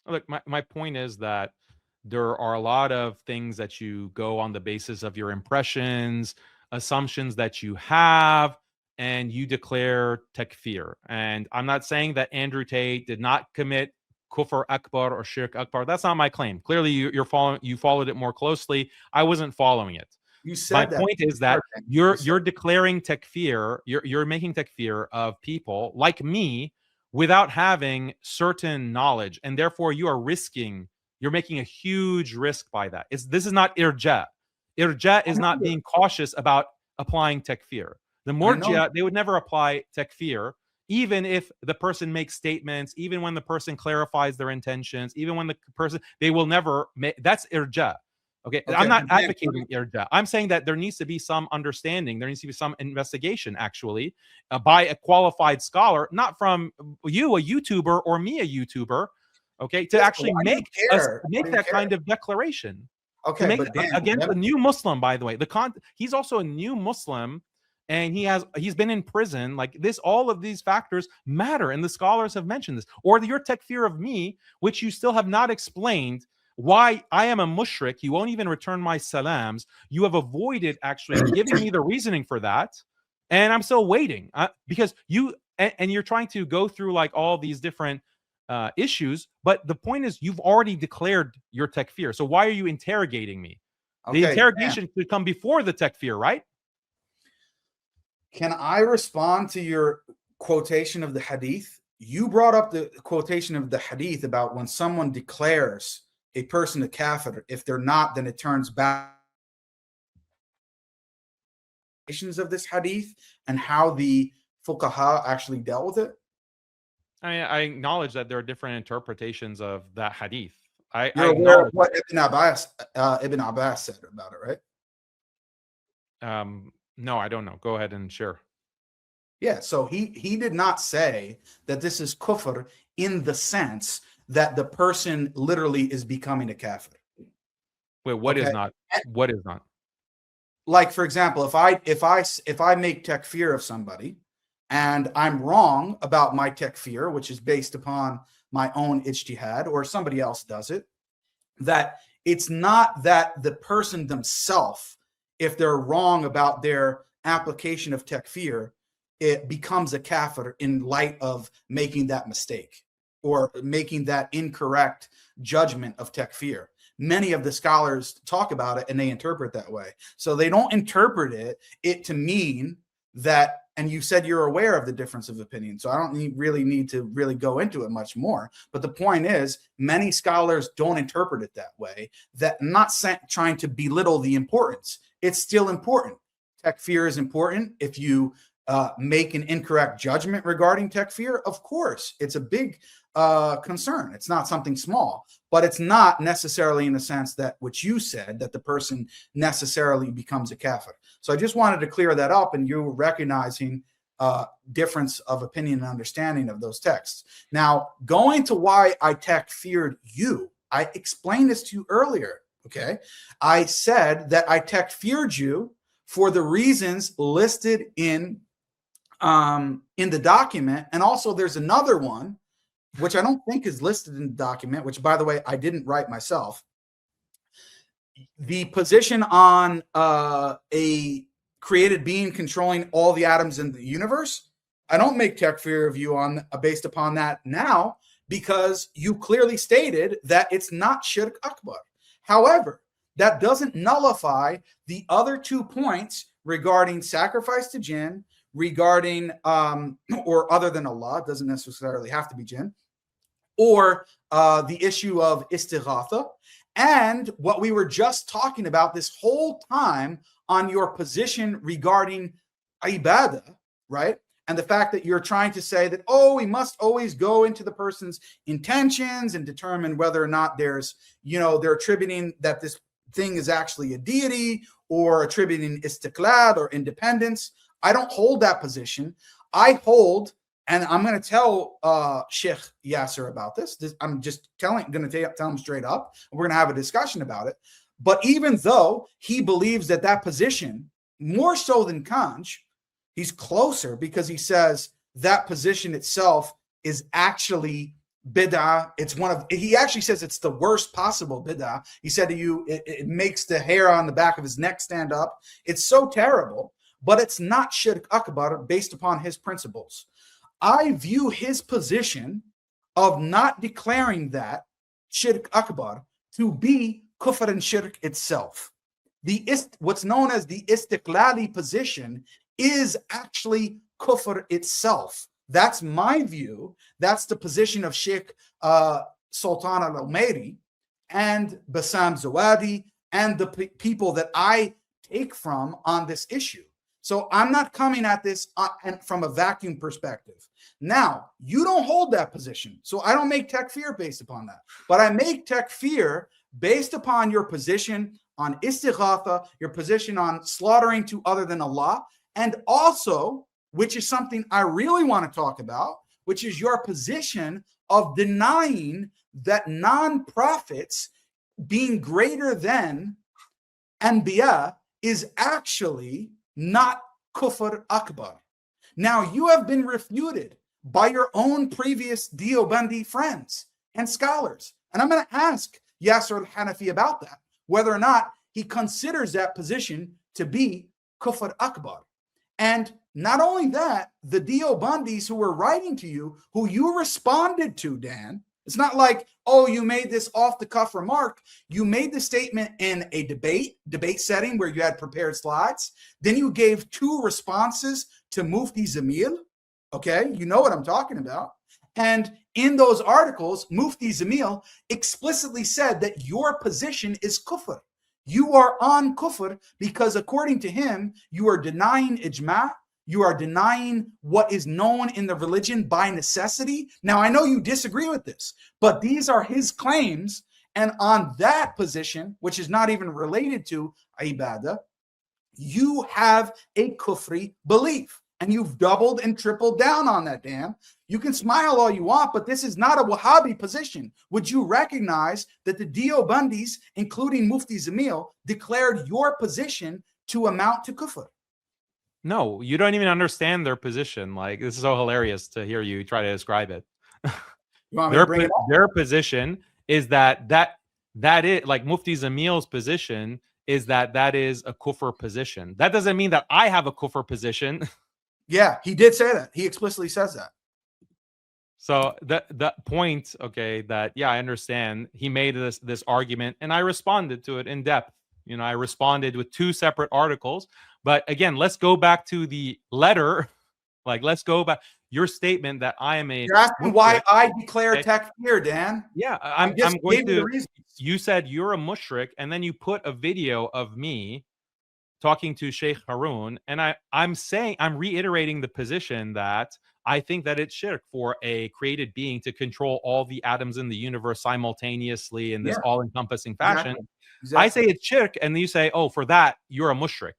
Look, my point is that there are a lot of things that you go on the basis of your impressions, assumptions that you have, and you declare takfir. And I'm not saying that Andrew Tate did not commit kufr akbar or shirk akbar. That's not my claim. Clearly, you followed it more closely. I wasn't following it. You said My that. point is that you're declaring takfir, you're making takfir of people like me without having certain knowledge, and therefore you're making a huge risk by that. This is not irja. Irja is not being cautious about applying takfir. The murjia, they would never apply takfir, even if the person makes statements, even when the person clarifies their intentions, even when the person, they will never make, that's irja. Okay, I'm not advocating irja. I'm saying that there needs to be some understanding. There needs to be some investigation, actually, by a qualified scholar, not from you, a YouTuber, or me, a YouTuber, okay, to actually make that kind of declaration. Okay, but Dan, against a new Muslim, by the way. He's also a new Muslim, and he's been in prison. Like this, all of these factors matter, and the scholars have mentioned this. Or your takfir of me, which you still have not explained. Why I am a mushrik, you won't even return my salams. You have avoided actually giving me the reasoning for that, and I'm still waiting because you're trying to go through like all these different issues. But the point is, you've already declared your takfir. So why are you interrogating me? The interrogation should come before the takfir, right? Can I respond to your quotation of the hadith? You brought up the quotation of the hadith about when someone declares a person a kafir. If they're not, then it turns back of this hadith and how the fuqaha actually dealt with it. I acknowledge that there are different interpretations of that hadith. You're aware of what Ibn Abbas said about it, right? No, I don't know. Go ahead and share. Yeah, so he did not say that this is kufr in the sense that the person literally is becoming a kafir. Wait, what is not? What is not? Like, for example, if I make takfir of somebody and I'm wrong about my takfir, which is based upon my own ijtihad, or somebody else does it, that it's not that the person themselves, if they're wrong about their application of takfir, it becomes a kafir in light of making that mistake or making that incorrect judgment of takfir. Many of the scholars talk about it and they interpret that way. So they don't interpret it to mean that, and you said you're aware of the difference of opinion, so I don't really need to go into it much more. But the point is, many scholars don't interpret it that way. That I'm not trying to belittle the importance. It's still important. Takfir is important. If you make an incorrect judgment regarding takfir, of course, it's a big concern. It's not something small, but it's not necessarily in the sense that what you said, that the person necessarily becomes a kafir. So I just wanted to clear that up, and you recognizing difference of opinion and understanding of those texts. Now, going to why I takfired you, I explained this to you earlier. Okay, I said that I takfired you for the reasons listed in the document, and also there's another one which I don't think is listed in the document, which, by the way, I didn't write myself. The position on a created being controlling all the atoms in the universe, I don't make takfir of you on based upon that now, because you clearly stated that it's not shirk akbar. However, that doesn't nullify the other 2 points regarding sacrifice to jinn, regarding or other than Allah, it doesn't necessarily have to be jinn, or the issue of istighatha, and what we were just talking about this whole time on your position regarding ibadah, right? And the fact that you're trying to say that, oh, we must always go into the person's intentions and determine whether or not there's, they're attributing that this thing is actually a deity, or attributing istiqlal or independence. I don't hold that position. I hold, and I'm going to tell Sheikh Yasser about this. I'm just going to tell him straight up. We're going to have a discussion about it. But even though he believes that position more so than Kanj, he's closer because he says that position itself is actually bid'ah. It's one of, he actually says it's the worst possible bid'ah. He said to you, it makes the hair on the back of his neck stand up. It's so terrible, but it's not shirk akbar based upon his principles. I view his position of not declaring that shirk akbar to be kufr and shirk itself. What's known as the istiqlali position is actually kufr itself. That's my view. That's the position of Sheikh Sultan al-Umairi and Bassam Zawadi and the people that I take from on this issue. So I'm not coming at this from a vacuum perspective. Now, you don't hold that position. So I don't make takfir based upon that. But I make takfir based upon your position on istighatha, your position on slaughtering to other than Allah, and also, which is something I really want to talk about, which is your position of denying that non-prophets being greater than Anbiya is actually not kufr akbar. Now, you have been refuted by your own previous Deobandi friends and scholars. And I'm going to ask Yasser al-Hanafi about that, whether or not he considers that position to be kufr akbar. And not only that, the Deobandis who were writing to you, who you responded to, Dan, it's not like, oh, you made this off-the-cuff remark. You made the statement in a debate setting where you had prepared slides. Then you gave 2 responses to Mufti Zamil. Okay, you know what I'm talking about. And in those articles, Mufti Zamil explicitly said that your position is kufr. You are on kufr because according to him, you are denying ijma'. You are denying what is known in the religion by necessity. Now, I know you disagree with this, but these are his claims. And on that position, which is not even related to ibadah, you have a kufri belief. And you've doubled and tripled down on that, Dan. You can smile all you want, but this is not a Wahhabi position. Would you recognize that the Deobandis, including Mufti Zamil, declared your position to amount to kufr? No, you don't even understand their position. Like, this is so hilarious to hear you try to describe it. Their position is that is like Mufti Zamil's position is that is a kufr position. That doesn't mean that I have a kufr position. Yeah, he did say that. He explicitly says that. So the point, okay, that yeah, I understand. He made this argument, and I responded to it in depth. You know, I responded with 2 separate articles. But again, let's go back to the letter. Like, let's go back. Your statement that I am a. You're asking why I declare takfir, Dan. Yeah, I'm going to. You said you're a mushrik, and then you put a video of me talking to Sheikh Harun, and I'm reiterating the position that I think that it's shirk for a created being to control all the atoms in the universe simultaneously in this all-encompassing fashion. Exactly. I say it's shirk, and you say, oh, for that, you're a mushrik.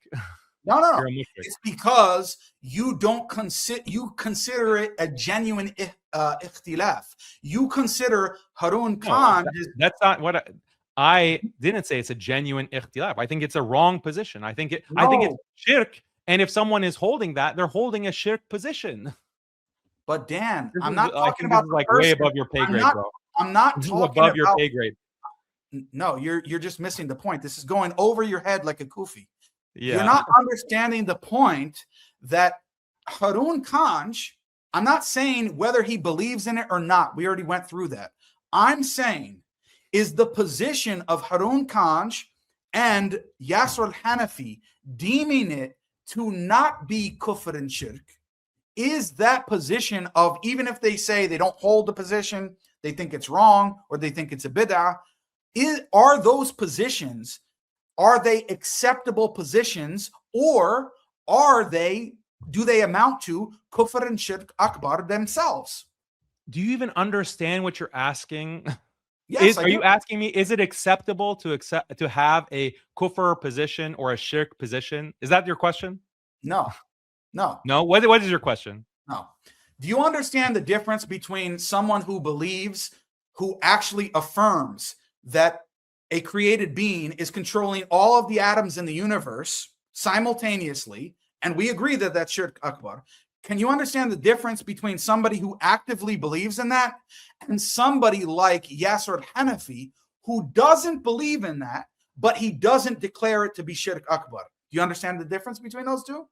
No. It's because you consider it a genuine ikhtilaf. You consider Harun Khan. No, that's not what I didn't say. It's a genuine ikhtilaf. I think it's a wrong position. I think it's shirk. And if someone is holding that, they're holding a shirk position. But Dan, I'm not talking about like way above your pay grade, bro. I'm not talking above your pay grade. No, you're just missing the point. This is going over your head like a kufi. Yeah. You're not understanding the point that Harun Kanj, I'm not saying whether he believes in it or not. We already went through that. I'm saying is the position of Harun Kanj and Yasser al-Hanafi deeming it to not be kufr and shirk. Is that position of, even if they say they don't hold the position, they think it's wrong, or they think it's a bid'ah, are those positions, are they acceptable positions, or do they amount to kufr and shirk akbar themselves? Do you even understand what you're asking? Yes. Are you asking me, is it acceptable to have a kufr position or a shirk position? Is that your question? No. What is your question? No. Do you understand the difference between someone who believes, who actually affirms that a created being is controlling all of the atoms in the universe simultaneously, and we agree that that's shirk akbar, can you understand the difference between somebody who actively believes in that and somebody like Yasser Hanafi who doesn't believe in that, but he doesn't declare it to be shirk akbar? Do you understand the difference between those two?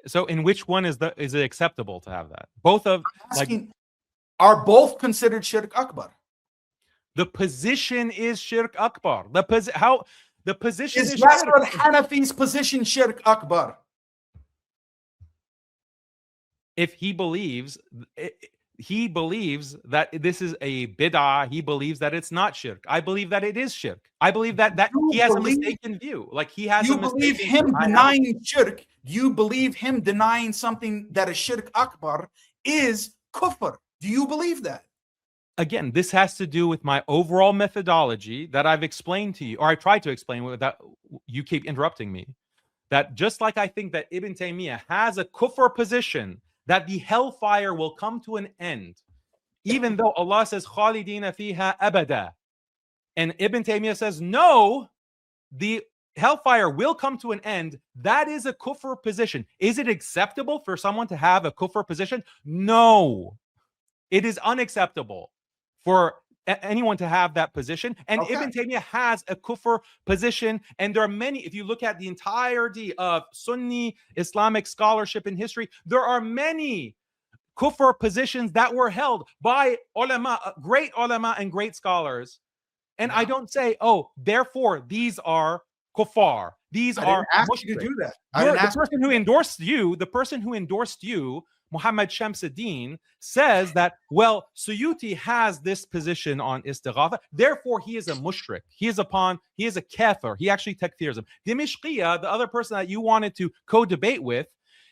So in which one is it acceptable to have that? Both of Asking, are both considered shirk akbar? The position is shirk akbar. The position Is is Yasser al-Hanafi's position shirk akbar? If he believes that this is a bid'ah, he believes that it's not shirk. I believe that it is shirk. I believe that he has a mistaken view. Like he has You a believe mistaken him denying shirk, you believe him denying something that is shirk akbar is kufr. Do you believe that? Again, this has to do with my overall methodology that I've explained to you, or I tried to explain without you keep interrupting me. That just like I think that Ibn Taymiyyah has a kufr position that the hellfire will come to an end, even though Allah says khalidina fiha abada, and Ibn Taymiyyah says no, the hellfire will come to an end. That is a kufr position. Is it acceptable for someone to have a kufr position? No, it is unacceptable for anyone to have that position. And Ibn Taymiyyah has a kufr position, and there are many. If you look at the entirety of Sunni Islamic scholarship and history, there are many kufr positions that were held by ulama, great ulama and great scholars. And I don't say, oh, therefore these are kuffar. These I are didn't ask you to do that. the person who endorsed you, Muhammad Shamsuddin, says that, well, Suyuti has this position on istighatha, therefore he is a mushrik. He is a kafir. He actually takfirs him. Dimishqiya, the other person that you wanted to co-debate with,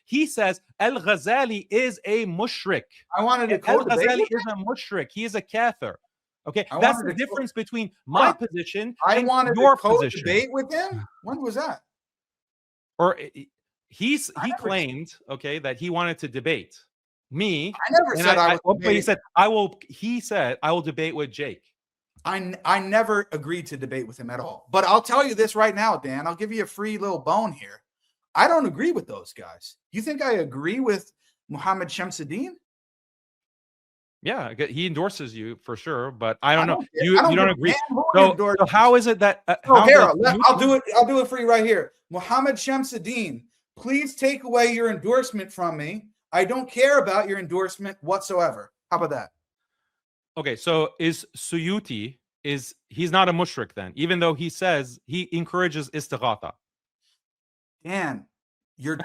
he says Al-Ghazali is a mushrik. I wanted to co-debate Al-Ghazali with is a mushrik. He is a kafir. Okay, I that's wanted the to difference between my position and wanted your to position. co-debate with him? When was that? Or he claimed, okay, that he wanted to debate me. I never said I was he said I will debate with Jake. I never agreed to debate with him at all. But I'll tell you this right now, Dan. I'll give you a free little bone here. I don't agree with those guys. You think I agree with Muhammad Shamsuddin? Yeah, he endorses you for sure, but I don't know. You don't don't give agree. a damn who So endorses. how is it that? I'll do it. I'll do it for you right here. Muhammad Shamsuddin, please take away your endorsement from me. I don't care about your endorsement whatsoever. How about that? Okay, so is Suyuti he's not a mushrik then, even though he says he encourages istighatha? Dan, you're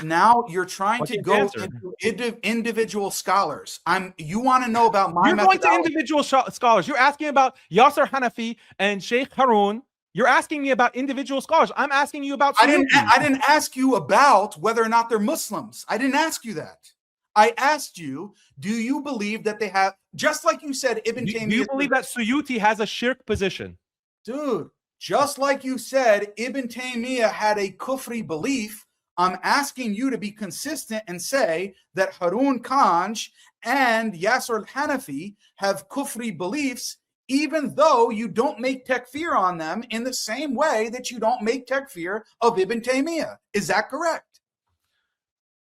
trying to go into individual scholars. You want to know about my You're going to individual scholars. You're asking about Yasser Hanafi and Sheikh Harun. You're asking me about individual scholars. I'm asking you about I didn't ask you about whether or not they're Muslims. I didn't ask you that. I asked you, do you believe that they have, just like you said, Ibn Taymiyyah. Do you believe that Suyuti has a shirk position? Dude, just like you said, Ibn Taymiyyah had a kufri belief. I'm asking you to be consistent and say that Harun Kanj and Yasser al-Hanafi have kufri beliefs, even though you don't make takfir on them in the same way that you don't make takfir of Ibn Taymiyyah. Is that correct?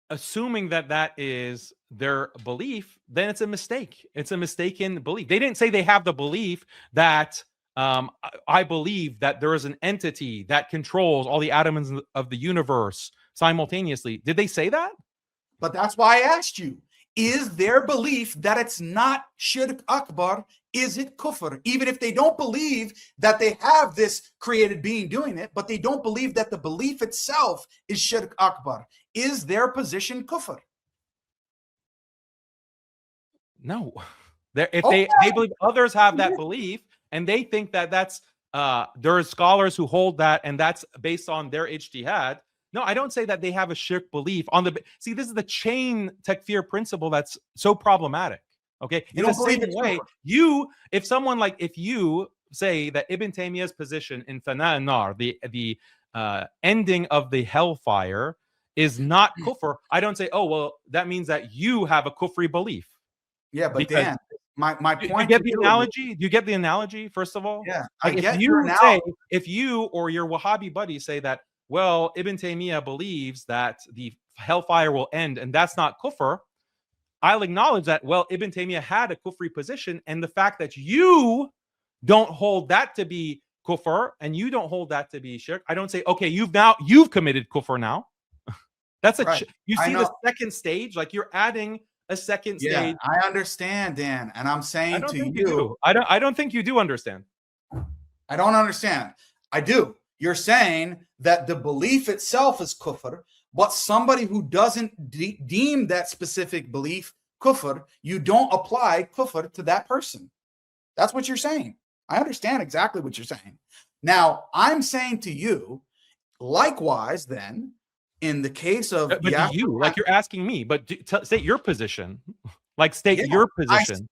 Assuming that is their belief, then it's a mistake. It's a mistaken belief. They didn't say they have the belief that I believe that there is an entity that controls all the atoms of the universe simultaneously. Did they say that? But that's why I asked you. Is their belief that it's not shirk akbar, is it kufr? Even if they don't believe that they have this created being doing it, but they don't believe that the belief itself is shirk akbar. Is their position kufr? No. If they believe others have that belief and they think that that's there are scholars who hold that and that's based on their ijtihad. No, I don't say that they have a shirk belief on the. See, this is the chain takfir principle that's so problematic. Okay, in the same way, if you say that Ibn Taymiyyah's position in Fana an-Nar, the ending of the hellfire, is not kufr, I don't say, oh well, that means that you have a kufri belief. Yeah, but because Dan, my point. You get the analogy? Do you get the analogy? First of all, yeah, like if you or your Wahhabi buddies say that well, Ibn Taymiyyah believes that the hellfire will end, and that's not kufr, I'll acknowledge that, well, Ibn Taymiyyah had a kufri position, and the fact that you don't hold that to be kufr and you don't hold that to be shirk, I don't say, okay, you've committed kufr now. That's Right. you I see know. the second stage, like you're adding a second Yeah, stage. I understand, Dan, and I'm I saying don't to think you, do. I don't think you do understand. I don't understand. I do. You're saying that the belief itself is kufr, but somebody who doesn't deem that specific belief kufr, you don't apply kufr to that person. That's what you're saying. I understand exactly what you're saying. Now, I'm saying to you, likewise, then, in the case of But do you, like you're asking me, but state your position. Like state Yeah, your position.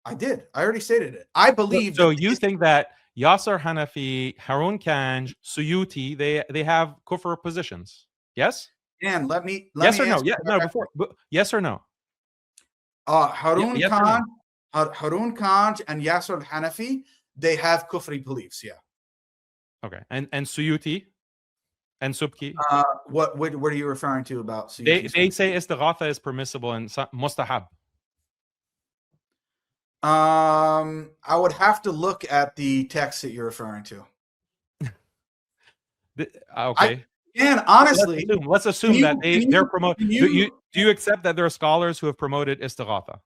I did. I already stated it. I believe. So you think that Yasser Hanafi, Harun Kanj, Suyuti, they have kufr positions? Yes? Dan, let me Yes or no? answer Yeah, no, before yes or no? Harun yes or Khan, no? Harun Khan and Yasser Hanafi, they have kufri beliefs, yeah. Okay. And Suyuti and Subki? What are you referring to about Suyuti? They say istighatha is permissible and mustahab. I would have to look at the text that you're referring to. Okay. And honestly, let's assume that they're promoting. Do you accept that there are scholars who have promoted istighatha?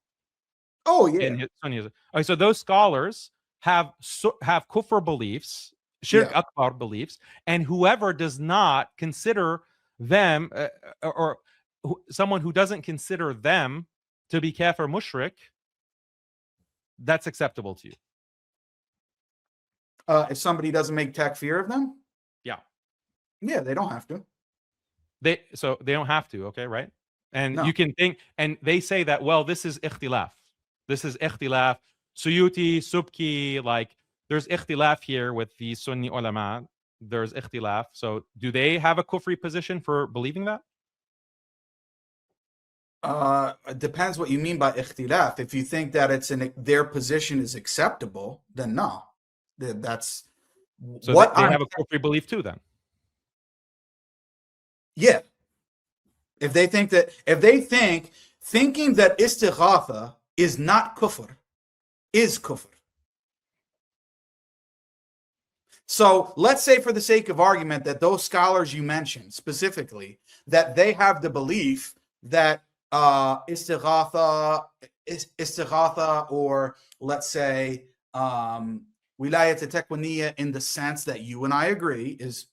Oh yeah. Okay, so those scholars have kufr beliefs, shirk akbar beliefs, and whoever does not consider them or someone who doesn't consider them to be kafir mushrik, that's acceptable to you. If somebody doesn't make takfir of them, yeah, they don't have to. They don't have to, okay, right? And No. you can think, and they say that, well, this is ikhtilaf. This is ikhtilaf. Suyuti, Subki, like there's ikhtilaf here with the Sunni ulama. There's ikhtilaf. So do they have a kufri position for believing that? It depends what you mean by ikhtilaf. If you think that their position is acceptable, then no. That's so what they have a kufri belief too, then. Yeah. If they think thinking that istighatha is not kufr is kufr. So let's say, for the sake of argument, that those scholars you mentioned specifically, that they have the belief that istighatha, or let's say wilayat taqwaniyya, in the sense that you and I agree is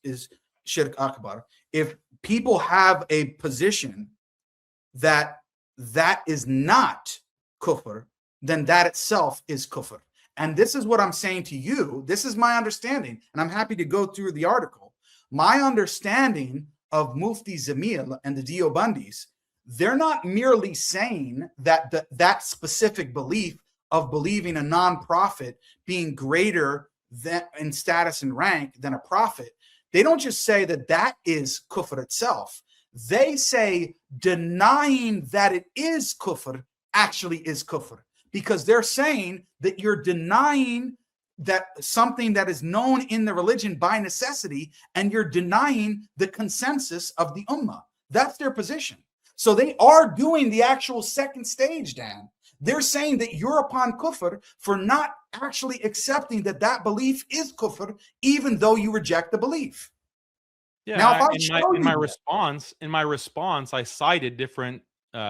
shirk akbar. If people have a position that is not kufr, then that itself is kufr. And this is what I'm saying to you. This is my understanding, and I'm happy to go through the article. My understanding of Mufti Zamil and the Deobandis, they're not merely saying that that specific belief of believing a non-prophet being greater than in status and rank than a prophet. They don't just say that that is kufr itself. They say denying that it is kufr actually is kufr, because they're saying that you're denying that something that is known in the religion by necessity, and you're denying the consensus of the ummah. That's their position. So they are doing the actual second stage, Dan. They're saying that you're upon kufr for not actually accepting that that belief is kufr, even though you reject the belief. Yeah. Now, in my response, I cited different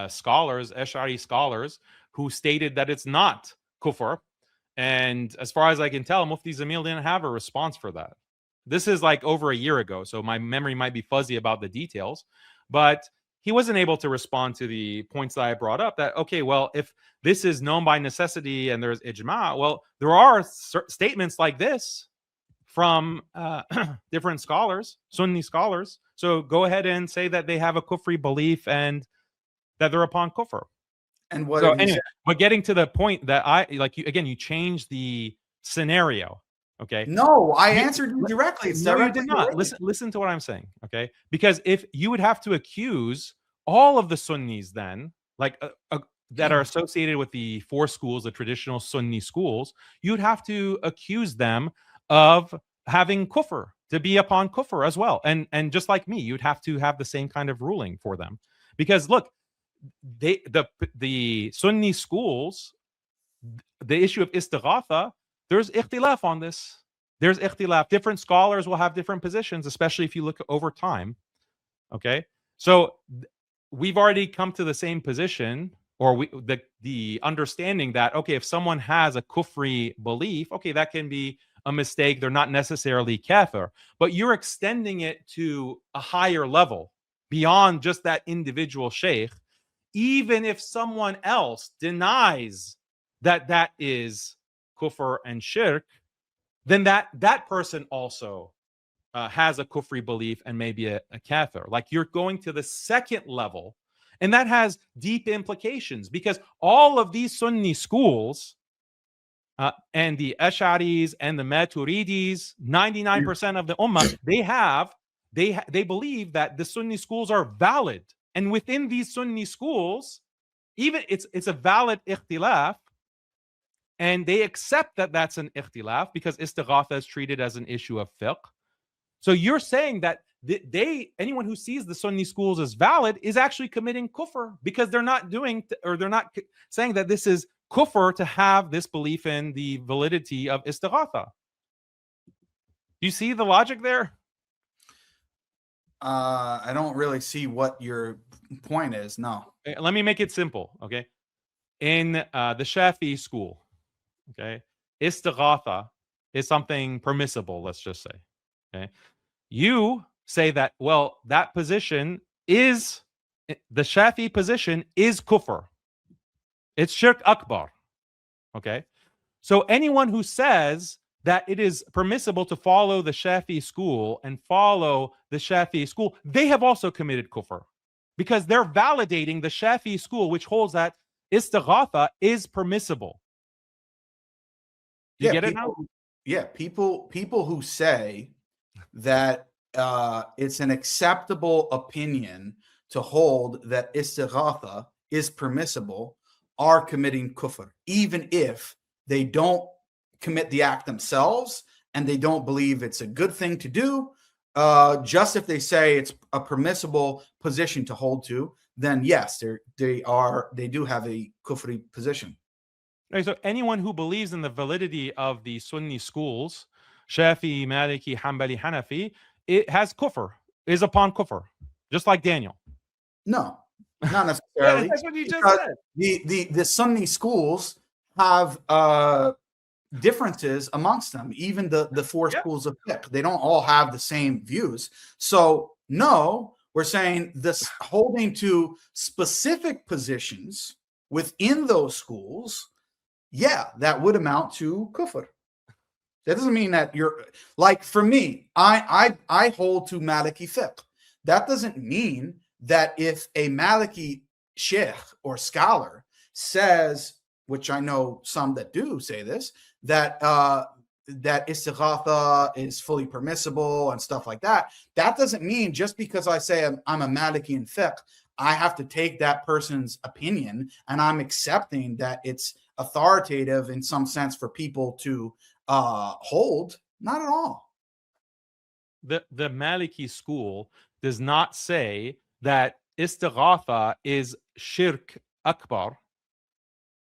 scholars, Ash'ari scholars, who stated that it's not kufr. And as far as I can tell, Mufti Zamil didn't have a response for that. This is like over a year ago, so my memory might be fuzzy about the details, but he wasn't able to respond to the points that I brought up, that, okay, well, if this is known by necessity and there's ijma, well, there are statements like this from different scholars, Sunni scholars. So go ahead and say that they have a kufri belief and that they're upon kufr. And what? So anyway, but getting to the point that you changed the scenario. Okay. No, I answered you directly. No, you did not. Listen to what I'm saying. Okay. Because if you would have to accuse all of the Sunnis then, like that are associated with the four schools, the traditional Sunni schools, you'd have to accuse them of having kufr to be upon kufr as well. And just like me, you'd have to have the same kind of ruling for them. Because look, the Sunni schools, the issue of istighatha, there's ikhtilaf on this. There's ikhtilaf. Different scholars will have different positions, especially if you look over time. Okay, so we've already come to the same position, or the understanding that, okay, if someone has a kufri belief, okay, that can be a mistake. They're not necessarily kafir, but you're extending it to a higher level beyond just that individual sheikh. Even if someone else denies that that is kufr and shirk, then that person also has a kufri belief and maybe a kafir. Like, you're going to the second level, and that has deep implications, because all of these Sunni schools and the Ash'aris and the Maturidis, 99% of the ummah, they believe that the Sunni schools are valid, and within these Sunni schools, even it's a valid ikhtilaf, and they accept that that's an ikhtilaf because istighatha is treated as an issue of fiqh. So you're saying that anyone who sees the Sunni schools as valid is actually committing kufr, because they're not saying that this is kufr to have this belief in the validity of istighatha. You see the logic there? I don't really see what your point is. No. Let me make it simple, okay? In the Shafi'i school, okay, istighatha is something permissible, let's just say, okay? You say that, well, that position is, the Shafi'i position is kufr. It's shirk akbar, okay? So anyone who says that it is permissible to follow the Shafi'i school and follow the Shafi'i school, they have also committed kufr, because they're validating the Shafi'i school, which holds that istighatha is permissible. You get it now? Yeah, people who say that it's an acceptable opinion to hold that istighatha is permissible are committing kufr, even if they don't commit the act themselves and they don't believe it's a good thing to do. Just if they say it's a permissible position to hold to, then yes, they do have a kufri position. Right, so anyone who believes in the validity of the Sunni schools, Shafi'i, Maliki, Hanbali, Hanafi, it has kufr, is upon kufr, just like Daniel. No, not necessarily. Yeah, that's what you just said. The Sunni schools have differences amongst them. Even the four schools of fiqh, they don't all have the same views. So no, we're saying this holding to specific positions within those schools, yeah, that would amount to kufr. That doesn't mean that you're, like, for me, I hold to Maliki fiqh. That doesn't mean that if a Maliki sheikh or scholar says, which I know some that do say this, that that istighatha is fully permissible and stuff like that, that doesn't mean just because I say I'm a Maliki in fiqh, I have to take that person's opinion and I'm accepting that it's authoritative in some sense for people to hold. Not at all. The Maliki school does not say that istighatha is shirk akbar.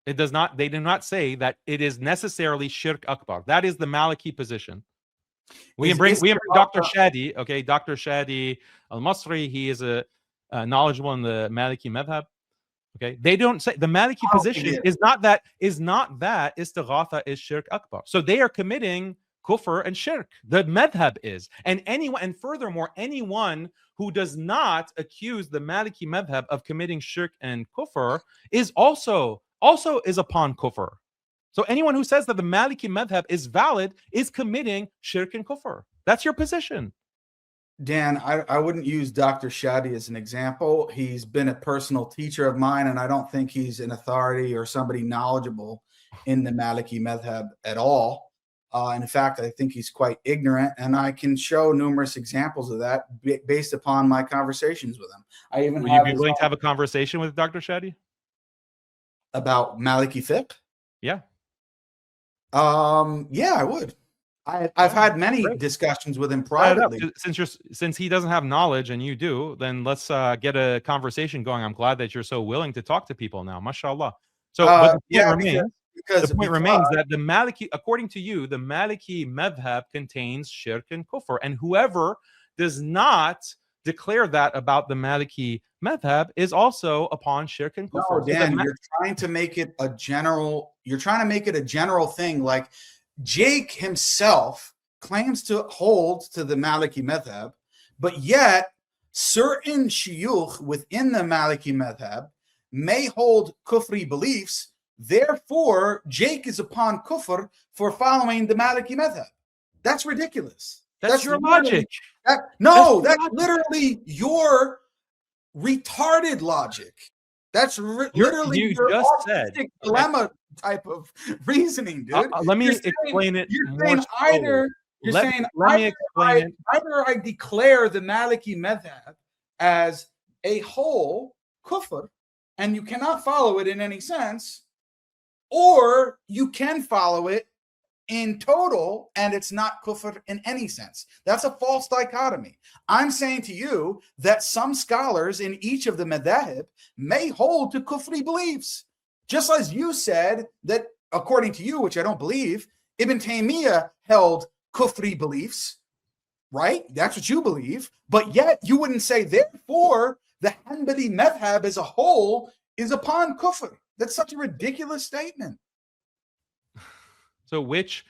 It does not. They do not say that it is necessarily shirk akbar. That is the Maliki position. We bring Dr. Shadi. Okay, Dr. Shadi al-Masri. He is a knowledgeable in the Maliki madhab. Okay, they don't say the Maliki position is not that istighatha is shirk akbar. So they are committing kufr and shirk. The madhab is, and furthermore, anyone who does not accuse the Maliki madhab of committing shirk and kufr is also is upon kufr. So anyone who says that the Maliki madhab is valid is committing shirk and kufr. That's your position. Dan, I wouldn't use Dr. Shadi as an example. He's been a personal teacher of mine, and I don't think he's an authority or somebody knowledgeable in the Maliki madhab at all. In fact, I think he's quite ignorant, and I can show numerous examples of that based upon my conversations with him. Would you be willing to have a conversation with Dr. Shadi about Maliki fiqh? Yeah. Yeah, I would. I've had many Great. discussions with him Right up. privately. Since he doesn't have knowledge and you do, then let's get a conversation going. I'm glad that you're so willing to talk to people now. MashaAllah. So, but the point remains. The point remains that the Maliki, according to you, the Maliki madhab contains shirk and kufr, and whoever does not declare that about the Maliki madhab is also upon shirk and kufr. No, Dan, you're trying to make it a general. You're trying to make it a general thing. Like Jake himself claims to hold to the Maliki madhab, but yet certain shuyukh within the Maliki madhab may hold kufri beliefs. Therefore, Jake is upon kufr for following the Maliki madhab. That's ridiculous. That's your logic. That's literally your retarded logic. That's literally your just said dilemma type of reasoning, dude. Let me explain it. Either I declare the Maliki madhab as a whole kufr, and you cannot follow it in any sense, or you can follow it in total and it's not kufr in any sense. That's a false dichotomy. I'm saying to you that some scholars in each of the madhahib may hold to kufri beliefs. Just as you said that, according to you, which I don't believe, Ibn Taymiyyah held kufri beliefs, right? That's what you believe. But yet you wouldn't say, therefore, the Hanbali madhab as a whole is upon kufr. That's such a ridiculous statement. So which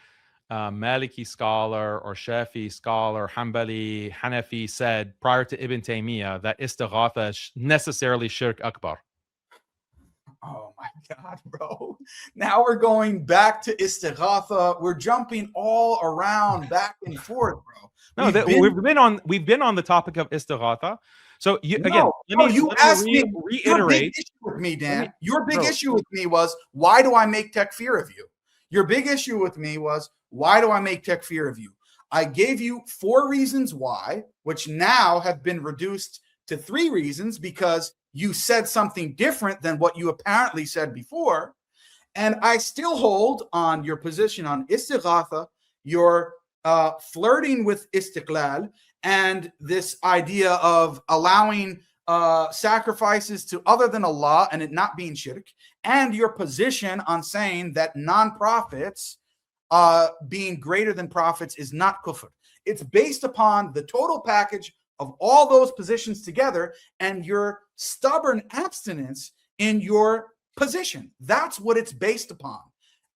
Maliki scholar or Shafi scholar, Hanbali, Hanafi said prior to Ibn Taymiyyah that istighatha is necessarily shirk akbar? Oh my God, bro. Now we're going back to istighatha. We're jumping all around back and forth, bro. We've been on the topic of istighatha. So let me reiterate. Your big issue with me, Dan. Your big issue with me was, why do I make takfir of you? Your big issue with me was, why do I make takfir of you? I gave you 4 reasons why, which now have been reduced to 3 reasons because you said something different than what you apparently said before. And I still hold on your position on istighatha, your flirting with istiqlal, and this idea of allowing sacrifices to other than Allah and it not being shirk, and your position on saying that non-prophets being greater than prophets is not kufr. It's based upon the total package of all those positions together and your stubborn abstinence in your position. That's what it's based upon.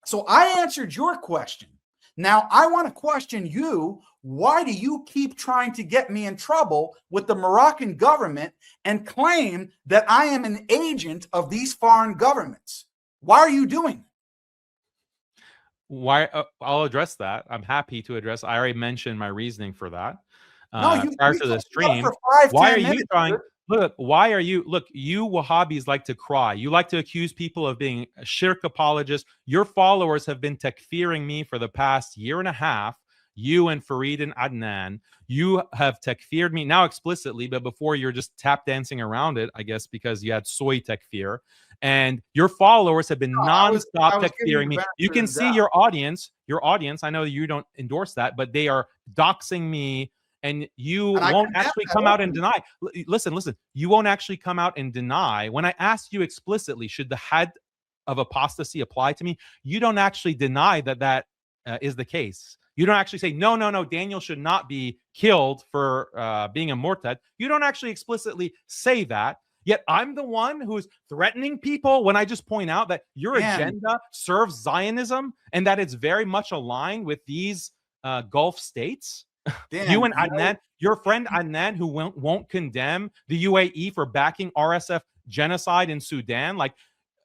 So I answered your question. Now I want to question you. Why do you keep trying to get me in trouble with the Moroccan government and claim that I am an agent of these foreign governments? Why are you doing it? Why? I'll address that. I'm happy to address. I already mentioned my reasoning for that. Prior to the stream. Why are you trying? Look, why are you? Look, you Wahhabis like to cry. You like to accuse people of being shirk apologists. Your followers have been takfiring me for the past 1.5 years. You and Farid and Adnan, you have takfired me now explicitly, but before you're just tap dancing around it, I guess, because you had soy takfir. And your followers have been nonstop takfiring me. You can see your audience, I know you don't endorse that, but they are doxing me. And you won't actually come out and deny. Listen, you won't actually come out and deny. When I asked you explicitly, should the had of apostasy apply to me? You don't actually deny that is the case. You don't actually say, no, Daniel should not be killed for being a murtad. You don't actually explicitly say that. Yet I'm the one who's threatening people when I just point out that your agenda serves Zionism and that it's very much aligned with these Gulf states. You and Adnan, your friend Adnan, who won't condemn the UAE for backing RSF genocide in Sudan. Like,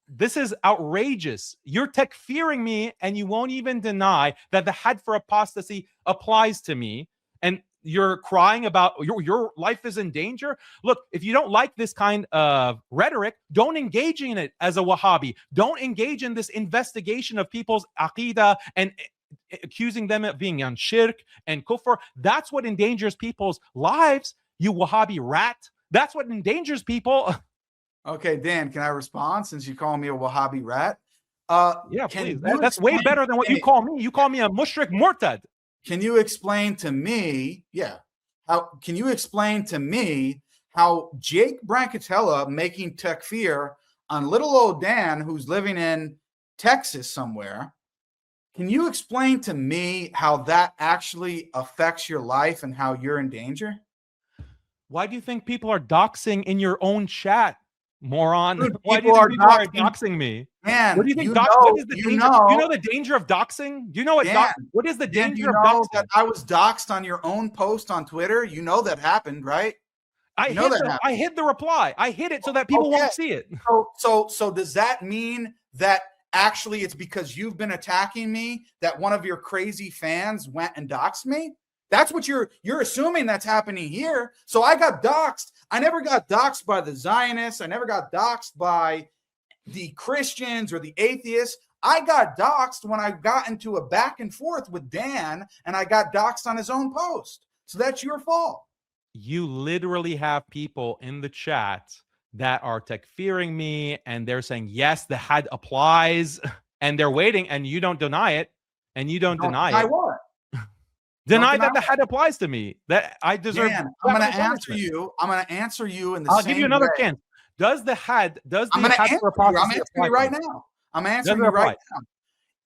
this is outrageous. You're takfiring me and you won't even deny that the had for apostasy applies to me. And you're crying about your life is in danger. Look, if you don't like this kind of rhetoric, don't engage in it as a Wahhabi. Don't engage in this investigation of people's aqidah and accusing them of being on shirk and kufr. That's what endangers people's lives, you Wahhabi rat. That's what endangers people. Okay, Dan, can I respond since you call me a Wahhabi rat? Yeah, please. That's way better than what you call me. You call me a mushrik murtad. can you explain to me, can you explain to me how Jake Brancatella making takfir on little old Dan, who's living in Texas somewhere, can you explain to me how that actually affects your life and how you're in danger? Why do you think people are doxing in your own chat, moron? Dude, Why do you think people are doxing doxing me? Man, What do you think? What is the danger? Do you know the danger of doxing? Do you know what? What is the danger of doxing? That I was doxed on your own post on Twitter. You know that happened, right? I hid the reply. I hid it so that people won't see it. So does that mean that actually it's because you've been attacking me that one of your crazy fans went and doxed me? That's what you're assuming that's happening here. So I got doxed. I never got doxed by the Zionists. I never got doxed by the Christians or the atheists. I got doxed when I got into a back and forth with Dan, and I got doxed on his own post. So that's your fault. You literally have people in the chat that are takfiring me, and they're saying, yes, the had applies, and they're waiting, and you don't deny it, and you don't deny it. What? Deny that the had applies to me, that I deserve. Dan, I'm going to answer you. I'm going to answer you in the same I'll give you another way. chance. Does the had, does the I'm going to had answer you. I'm answering you right now. I'm answering you right now.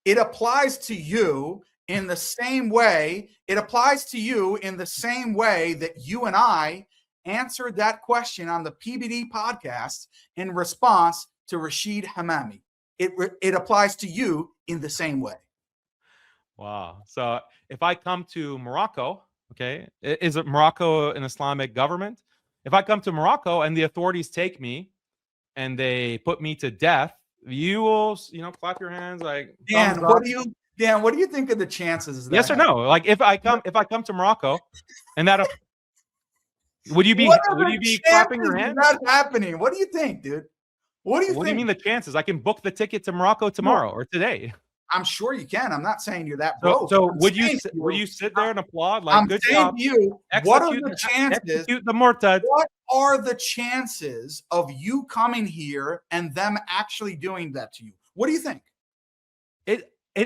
It applies to you in the same way. It applies to you in the same way that you and I answered that question on the PBD podcast in response to Rashid Hamami. It applies to you in the same way. Wow. So if I come to Morocco, okay, is it Morocco an Islamic government? If I come to Morocco and the authorities take me and they put me to death, you will, clap your hands like. Dan, what do you think of the chances? Of that yes or no? Like if I come to Morocco, and that would you be clapping your hands? Not happening. What do you think, dude? What do you think? What do you mean the chances? I can book the ticket to Morocco tomorrow or today. I'm sure you can. I'm not saying you're that broke. So would you sit there and applaud? Like, I'm good saying job. to you, what are the chances? Execute the Murtad. What are the chances of you coming here and them actually doing that to you? What do you think?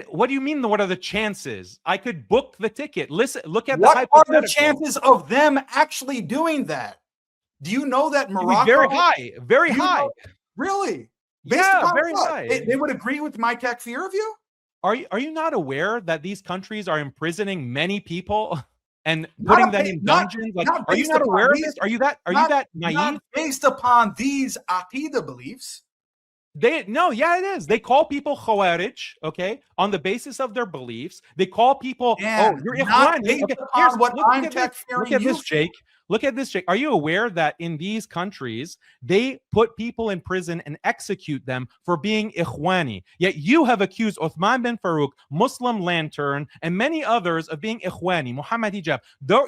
What do you mean? What are the chances? I could book the ticket. Listen, look at what are the chances of them actually doing that? Do you know that Morocco? Very high. Very high. Really? Yeah, very high. They would agree with my takfir of you? Are you not aware that these countries are imprisoning many people and putting them in dungeons? Like, are you not aware of this? Are you that naive? Not based upon these Aqidah beliefs. It is. They call people Khawarij, okay, on the basis of their beliefs. They call people, you're Ikhwani. Okay, look at this, Jake. Look at this, Jake. Are you aware that in these countries, they put people in prison and execute them for being Ikhwani? Yet you have accused Uthman bin Farouk, Muslim Lantern, and many others of being Ikhwani, Muhammad Hijab.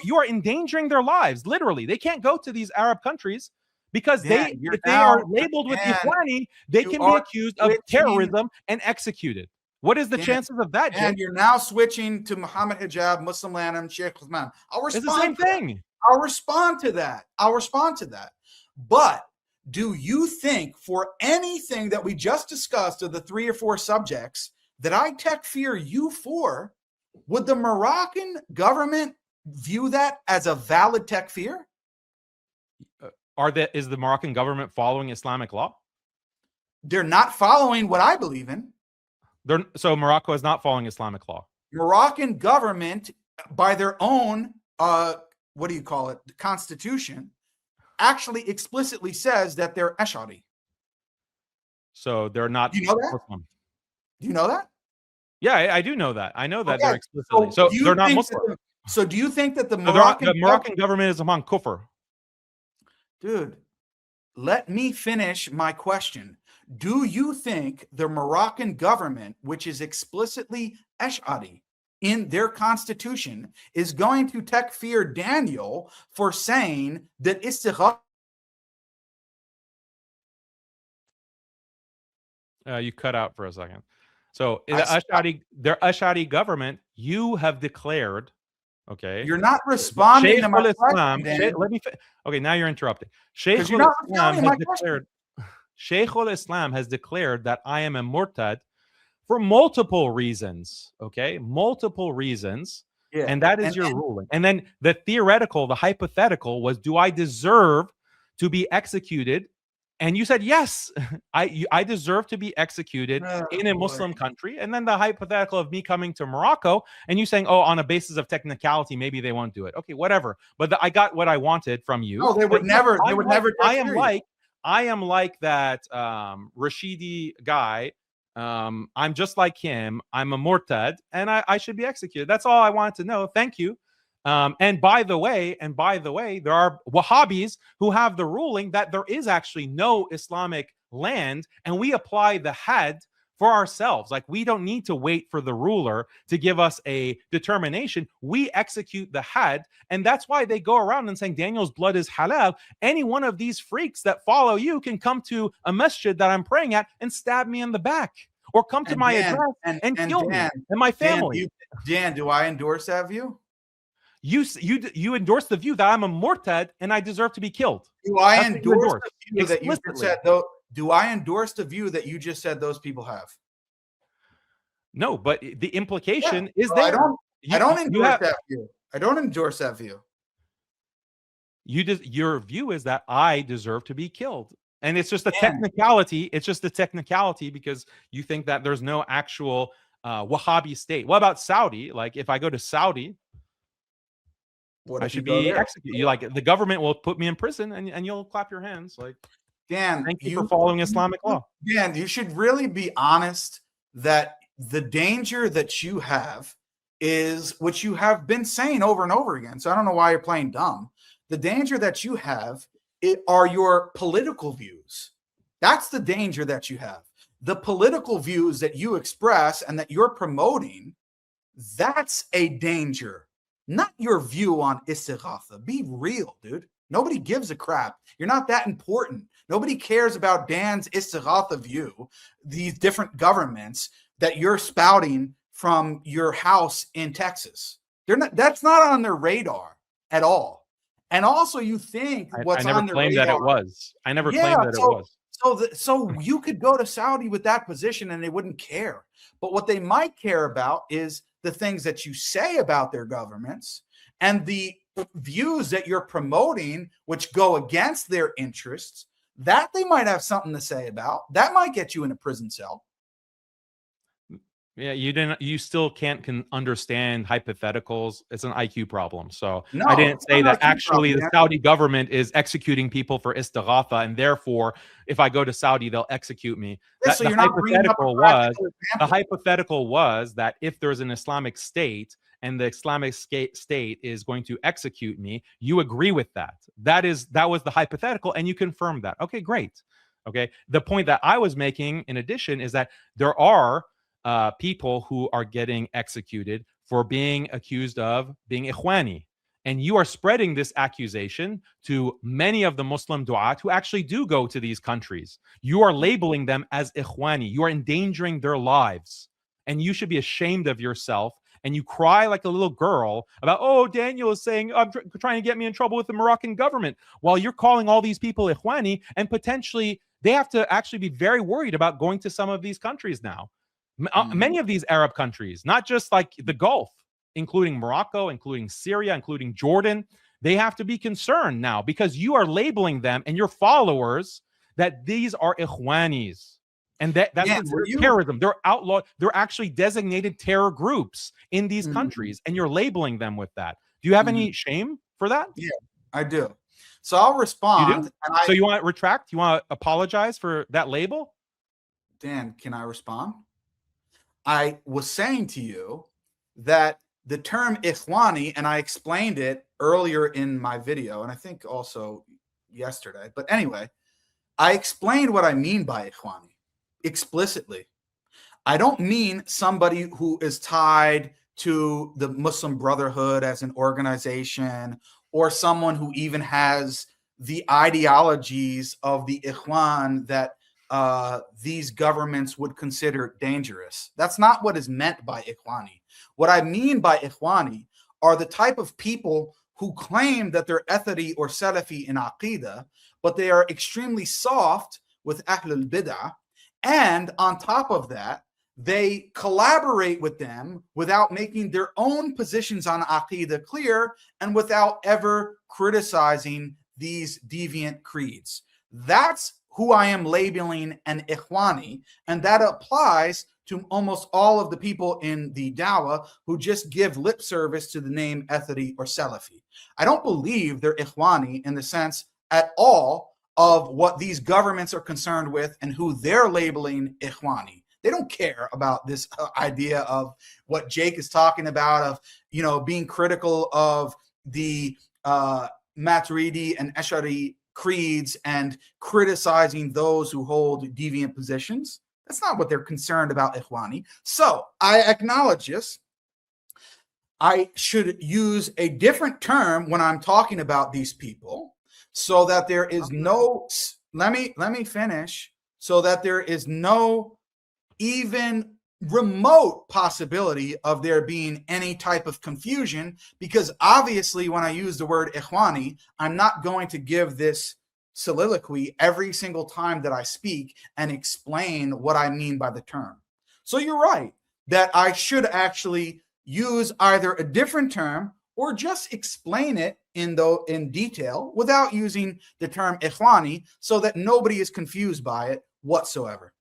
You are endangering their lives, literally. They can't go to these Arab countries because if they are labeled with Ikhwani, they can be accused of terrorism and executed. What is the chances of that, Jake? And you're now switching to Muhammad Hijab, Muslim Lantern, Sheikh Uthman. It's the same thing. I'll respond to that. But do you think for anything that we just discussed of the 3 or 4 subjects that I takfir you for, would the Moroccan government view that as a valid takfir? Is the Moroccan government following Islamic law? They're not following what I believe in. So Morocco is not following Islamic law. Moroccan government, by their own what do you call it? The constitution actually explicitly says that they're Ash'ari. So they're not. Do you know that? Muslim. Do you know that? Yeah, I do know that. I know that they're explicitly. So they're not Muslim. So do you think that the Moroccan government is among kufr? Dude, let me finish my question. Do you think the Moroccan government, which is explicitly Ash'ari in their constitution, is going to takfir Daniel for saying that istighath? You cut out for a second. So their Ash'ari government, you have declared, okay? You're not responding to my question. Okay, now you're interrupting. Sheikh al-Islam has declared that I am a murtad for multiple reasons, okay? Multiple reasons. Yeah. And that is your ruling. And then the theoretical, the hypothetical was, do I deserve to be executed? And you said, yes, I deserve to be executed in a Muslim country. And then the hypothetical of me coming to Morocco and you saying, oh, on a basis of technicality, maybe they won't do it. Okay, whatever. But I got what I wanted from you. No, they would never. They would never. I am like that Rashidi guy. I'm just like him. I'm a murtad, and I should be executed. That's all I wanted to know. Thank you. And by the way, there are Wahhabis who have the ruling that there is actually no Islamic land, and we apply the had for ourselves. Like, we don't need to wait for the ruler to give us a determination. We execute the had, and that's why they go around and saying Daniel's blood is halal. Any one of these freaks that follow you can come to a masjid that I'm praying at and stab me in the back, or come to my address and kill me and my family. Dan, do I endorse that view? You endorse the view that I'm a murtad and I deserve to be killed. Do I endorse the view that you just said, though? Do I endorse the view that you just said those people have? No, but the implication is there. I don't endorse that view. I don't endorse that view. Your view is that I deserve to be killed. And it's just a technicality. It's just a technicality because you think that there's no actual Wahhabi state. What about Saudi? Like, if I go to Saudi, I should be executed. You, like, the government will put me in prison and you'll clap your hands. Like, Dan, thank you for following Islamic law. Dan, you should really be honest that the danger that you have is what you have been saying over and over again. So I don't know why you're playing dumb. The danger that you have are your political views. That's the danger that you have. The political views that you express and that you're promoting, that's a danger. Not your view on istighatha. Be real, dude. Nobody gives a crap. You're not that important. Nobody cares about Dan's istighatha view, these different governments that you're spouting from your house in Texas. That's not on their radar at all. And also, you think what's on their radar. I never claimed that it was. I never claimed that it was. So you could go to Saudi with that position and they wouldn't care. But what they might care about is the things that you say about their governments and the views that you're promoting, which go against their interests, that they might have something to say about. That might get you in a prison cell. Yeah, you still can't understand hypotheticals. It's an IQ problem. So no, I didn't say that actually the Saudi government is executing people for istighatha, and therefore, if I go to Saudi, they'll execute me. So the hypothetical was that if there's an Islamic state and the Islamic state is going to execute me, you agree with that. That was the hypothetical, and you confirmed that. Okay, great. Okay, the point that I was making, in addition, is that there are people who are getting executed for being accused of being ikhwani. And you are spreading this accusation to many of the Muslim du'at who actually do go to these countries. You are labeling them as ikhwani. You are endangering their lives. And you should be ashamed of yourself. And you cry like a little girl about, oh, Daniel is saying, I'm trying to get me in trouble with the Moroccan government, while you're calling all these people ikhwani, and potentially they have to actually be very worried about going to some of these countries now. Many of these Arab countries, not just like the Gulf, including Morocco, including Syria, including Jordan, they have to be concerned now because you are labeling them and your followers that these are ikhwanis. And that's terrorism. They're outlawed. They're actually designated terror groups in these countries, and you're labeling them with that. Do you have any shame for that? Yeah, I do. So I'll respond. You do? So you want to retract? You want to apologize for that label? Dan, can I respond? I was saying to you that the term ikhwani, and I explained it earlier in my video, and I think also yesterday. But anyway, I explained what I mean by ikhwani explicitly. I don't mean somebody who is tied to the Muslim Brotherhood as an organization, or someone who even has the ideologies of the ikhwan that these governments would consider dangerous. That's not what is meant by ikhwani. What I mean by ikhwani are the type of people who claim that they're Athari or Salafi in Aqidah, but they are extremely soft with Ahl al-Bid'ah. And on top of that, they collaborate with them without making their own positions on Aqidah clear and without ever criticizing these deviant creeds. That's who I am labeling an Ikhwani, and that applies to almost all of the people in the Dawah who just give lip service to the name Etheri or Salafi. I don't believe they're Ikhwani in the sense at all of what these governments are concerned with and who they're labeling Ikhwani. They don't care about this idea of what Jake is talking about, of, you know, being critical of the Maturidi and Ash'ari creeds and criticizing those who hold deviant positions. That's not what they're concerned about, Ikhwani. So I acknowledge this. I should use a different term when I'm talking about these people so that there is no, let me finish, so that there is no even remote possibility of there being any type of confusion, because obviously when I use the word Ikhwani, I'm not going to give this soliloquy every single time that I speak and explain what I mean by the term. So you're right that I should actually use either a different term or just explain it in detail without using the term Ikhwani so that nobody is confused by it whatsoever.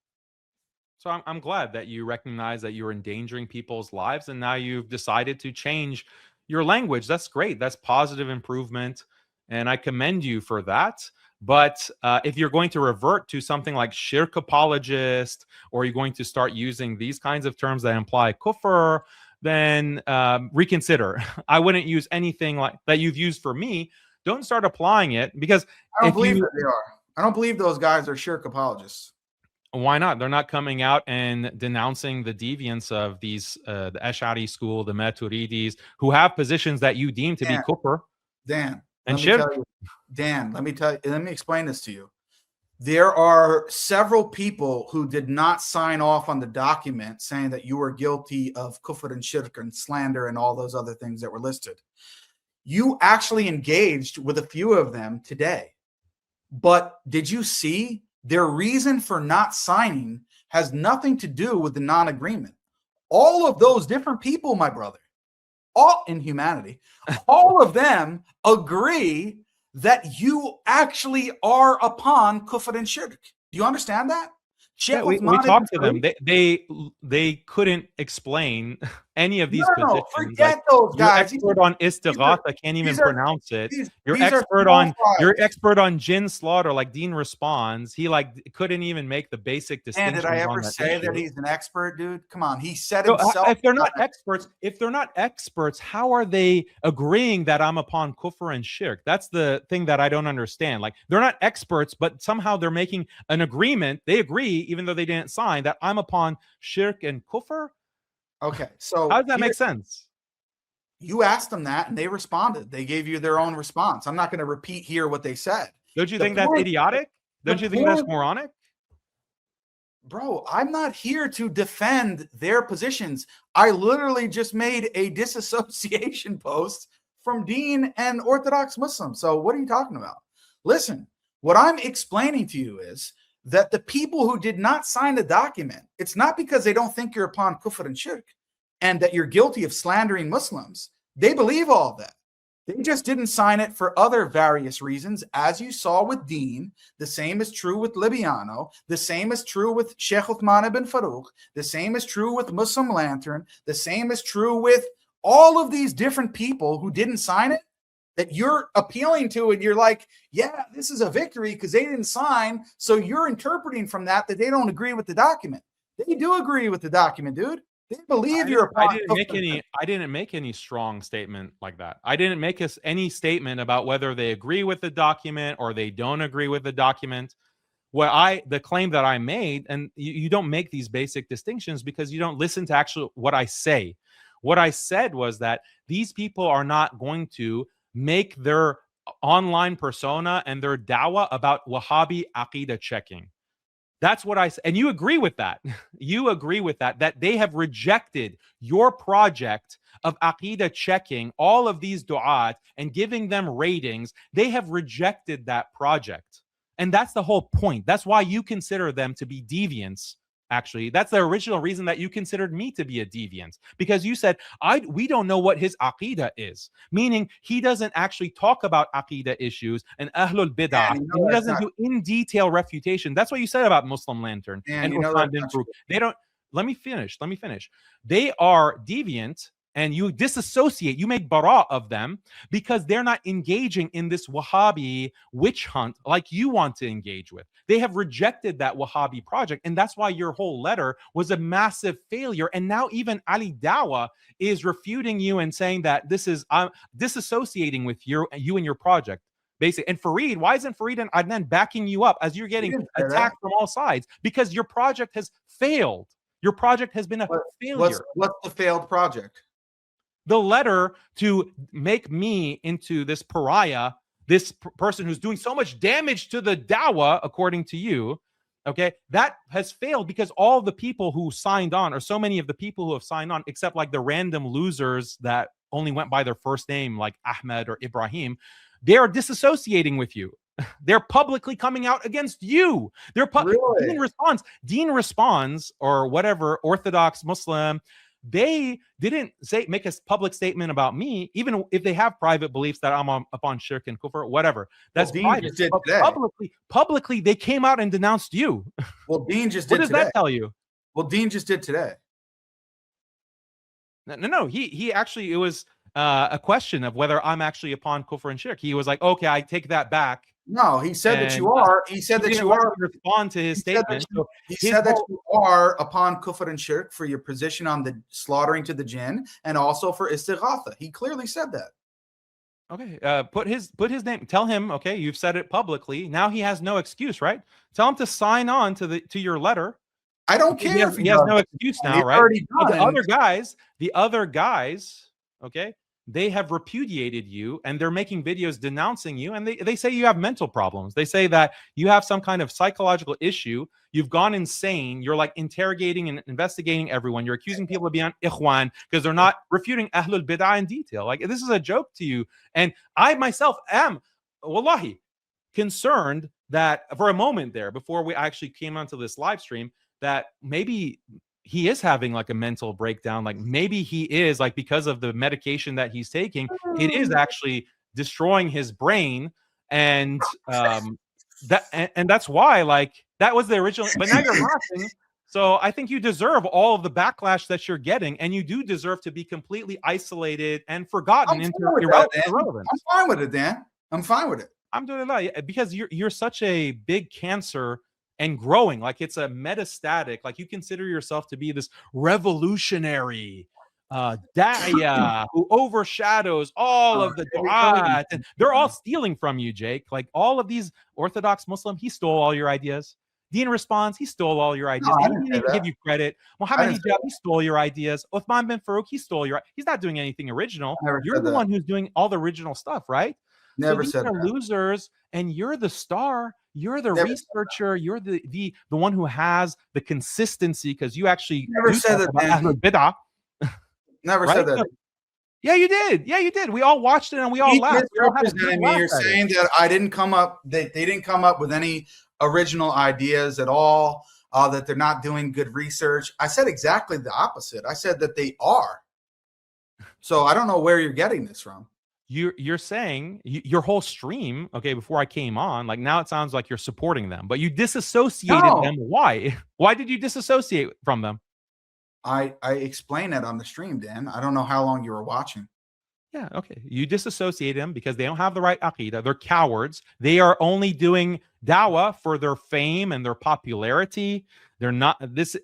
So I'm glad that you recognize that you're endangering people's lives, and now you've decided to change your language. That's great. That's positive improvement, and I commend you for that. But if you're going to revert to something like shirk apologist, or you're going to start using these kinds of terms that imply kufr, then reconsider. I wouldn't use anything like that you've used for me. Don't start applying it, because I don't believe that they are. I don't believe those guys are shirk apologists. Why not? They're not coming out and denouncing the deviance of these the Ash'ari school, the Maturidis, who have positions that you deem to be kufr. Dan, and shirk. Let me explain this to you. There are several people who did not sign off on the document saying that you were guilty of kufr and shirk and slander and all those other things that were listed. You actually engaged with a few of them today. But did you see their reason for not signing has nothing to do with the non-agreement? All of those different people, my brother, all in humanity, all of them agree that you actually are upon kufr and shirk. Do you understand that? Yeah, we talked to them. They couldn't explain any of these positions. Forget those guys. You're expert on istighath. I can't even pronounce it. You're expert on jinn slaughter, like Dean Responds. He couldn't even make the basic distinction. Did I ever say that he's an expert, dude? Come on, he said himself. If they're not experts, how are they agreeing that I'm upon kufr and shirk? That's the thing that I don't understand. Like, they're not experts, but somehow they're making an agreement. They agree, even though they didn't sign, that I'm upon shirk and kufr. Okay, so how does that make sense? You asked them that and they responded. They gave you their own response. I'm not going to repeat here what they said. Don't you think that's idiotic? Don't you think that's moronic? Bro, I'm not here to defend their positions. I literally just made a disassociation post from Dean and Orthodox Muslims. So what are you talking about? Listen, what I'm explaining to you is that the people who did not sign the document, it's not because they don't think you're upon kufr and shirk and that you're guilty of slandering Muslims. They believe all of that. They just didn't sign it for other various reasons, as you saw with Dean. The same is true with Libiano. The same is true with Sheikh Uthman ibn Farouk. The same is true with Muslim Lantern. The same is true with all of these different people who didn't sign it, that you're appealing to, and you're like, yeah, this is a victory because they didn't sign. So you're interpreting from that they don't agree with the document. They do agree with the document, dude. They believe you're. I didn't make any strong statement like that. I didn't make any statement about whether they agree with the document or they don't agree with the document. The claim that I made, and you don't make these basic distinctions because you don't listen to actually what I say. What I said was that these people are not going to make their online persona and their dawah about Wahhabi aqidah checking. That's what I said. And you agree with that. You agree with that they have rejected your project of aqidah checking all of these du'at and giving them ratings. They have rejected that project. And that's the whole point. That's why you consider them to be deviants. Actually, that's the original reason that you considered me to be a deviant, because you said we don't know what his aqidah is, meaning he doesn't actually talk about aqidah issues and ahlul bid'ah, And you know and he that's doesn't not, do in detail refutation. That's what you said about Muslim Lantern and and you know Uthman that's bin not Farouk. true. They don't. Let me finish. They are deviant, and you disassociate, you make bara of them because they're not engaging in this Wahhabi witch hunt like you want to engage with. They have rejected that Wahhabi project, and that's why your whole letter was a massive failure. And now even Ali Dawa is refuting you and saying that this is disassociating with you and your project. Basically, and Fareed, why isn't Fareed and Adnan backing you up as you're getting attacked from all sides? Because your project has failed. Your project has been a failure. What's the failed project? The letter to make me into this pariah, this person who's doing so much damage to the dawah, according to you, okay, that has failed because all the people who signed on, or so many of the people who have signed on, except like the random losers that only went by their first name, like Ahmed or Ibrahim, they are disassociating with you. They're publicly coming out against you. Dean responds, or whatever, Orthodox Muslim. They didn't make a public statement about me, even if they have private beliefs that I'm upon shirk and kufr, whatever. That's private. Publicly, they came out and denounced you. Well, Dean just did today. What does that tell you? Well, Dean just did today. No. He actually, it was a question of whether I'm actually upon kufr and shirk. He was like, okay, I take that back. No, he said that you are. He said that you are. Respond to his statement. He said that you are upon kufr and shirk for your position on the slaughtering to the jinn, and also for istighatha. He clearly said that. Okay, put his name. Tell him. Okay, you've said it publicly. Now he has no excuse, right? Tell him to sign on to your letter. I don't care. He has no excuse now, right? The other guys, okay, they have repudiated you, and they're making videos denouncing you, and they say you have mental problems. They say that you have some kind of psychological issue. You've gone insane. You're like interrogating and investigating everyone. You're accusing people of being ikhwan because they're not refuting ahlul bid'ah in detail. Like, this is a joke to you. And I myself am, wallahi, concerned that for a moment there, before we actually came onto this live stream, that maybe he is having like a mental breakdown. Like maybe he is, like, because of the medication that he's taking, it is actually destroying his brain. And that's why, like, that was the original, but now you're laughing. So I think you deserve all of the backlash that you're getting, and you do deserve to be completely isolated and forgotten into irrelevance. I'm fine with it, Dan. I'm fine with it. Alhamdulillah, because you're such a big cancer and growing. Like, it's a metastatic, like, you consider yourself to be this revolutionary da'iyah who overshadows all of the du'at, and they're all stealing from you, Jake. Like, all of these Orthodox Muslim, he stole all your ideas. Dean responds, he stole all your ideas. He didn't even give you credit. Muhammad Hijab, he stole your ideas. Uthman bin Farouk, he stole your. He's not doing anything original. You're the one who's doing all the original stuff, right? Never so said these are that. Losers, and you're the star. You're the researcher. You're the one who has the consistency, because you actually never said that. Bid'ah. Never said that. Yeah, you did. Yeah, you did. We all watched it and we all laughed. You're saying that I didn't come up. They didn't come up with any original ideas at all. That they're not doing good research. I said exactly the opposite. I said that they are. So I don't know where you're getting this from. You're saying your whole stream, okay, before I came on, like, now it sounds like you're supporting them, but you disassociated them. Why? Why did you disassociate from them? I explained that on the stream, Dan. I don't know how long you were watching. Yeah, okay. You disassociate them because they don't have the right aqidah. They're cowards. They are only doing dawah for their fame and their popularity. They're not this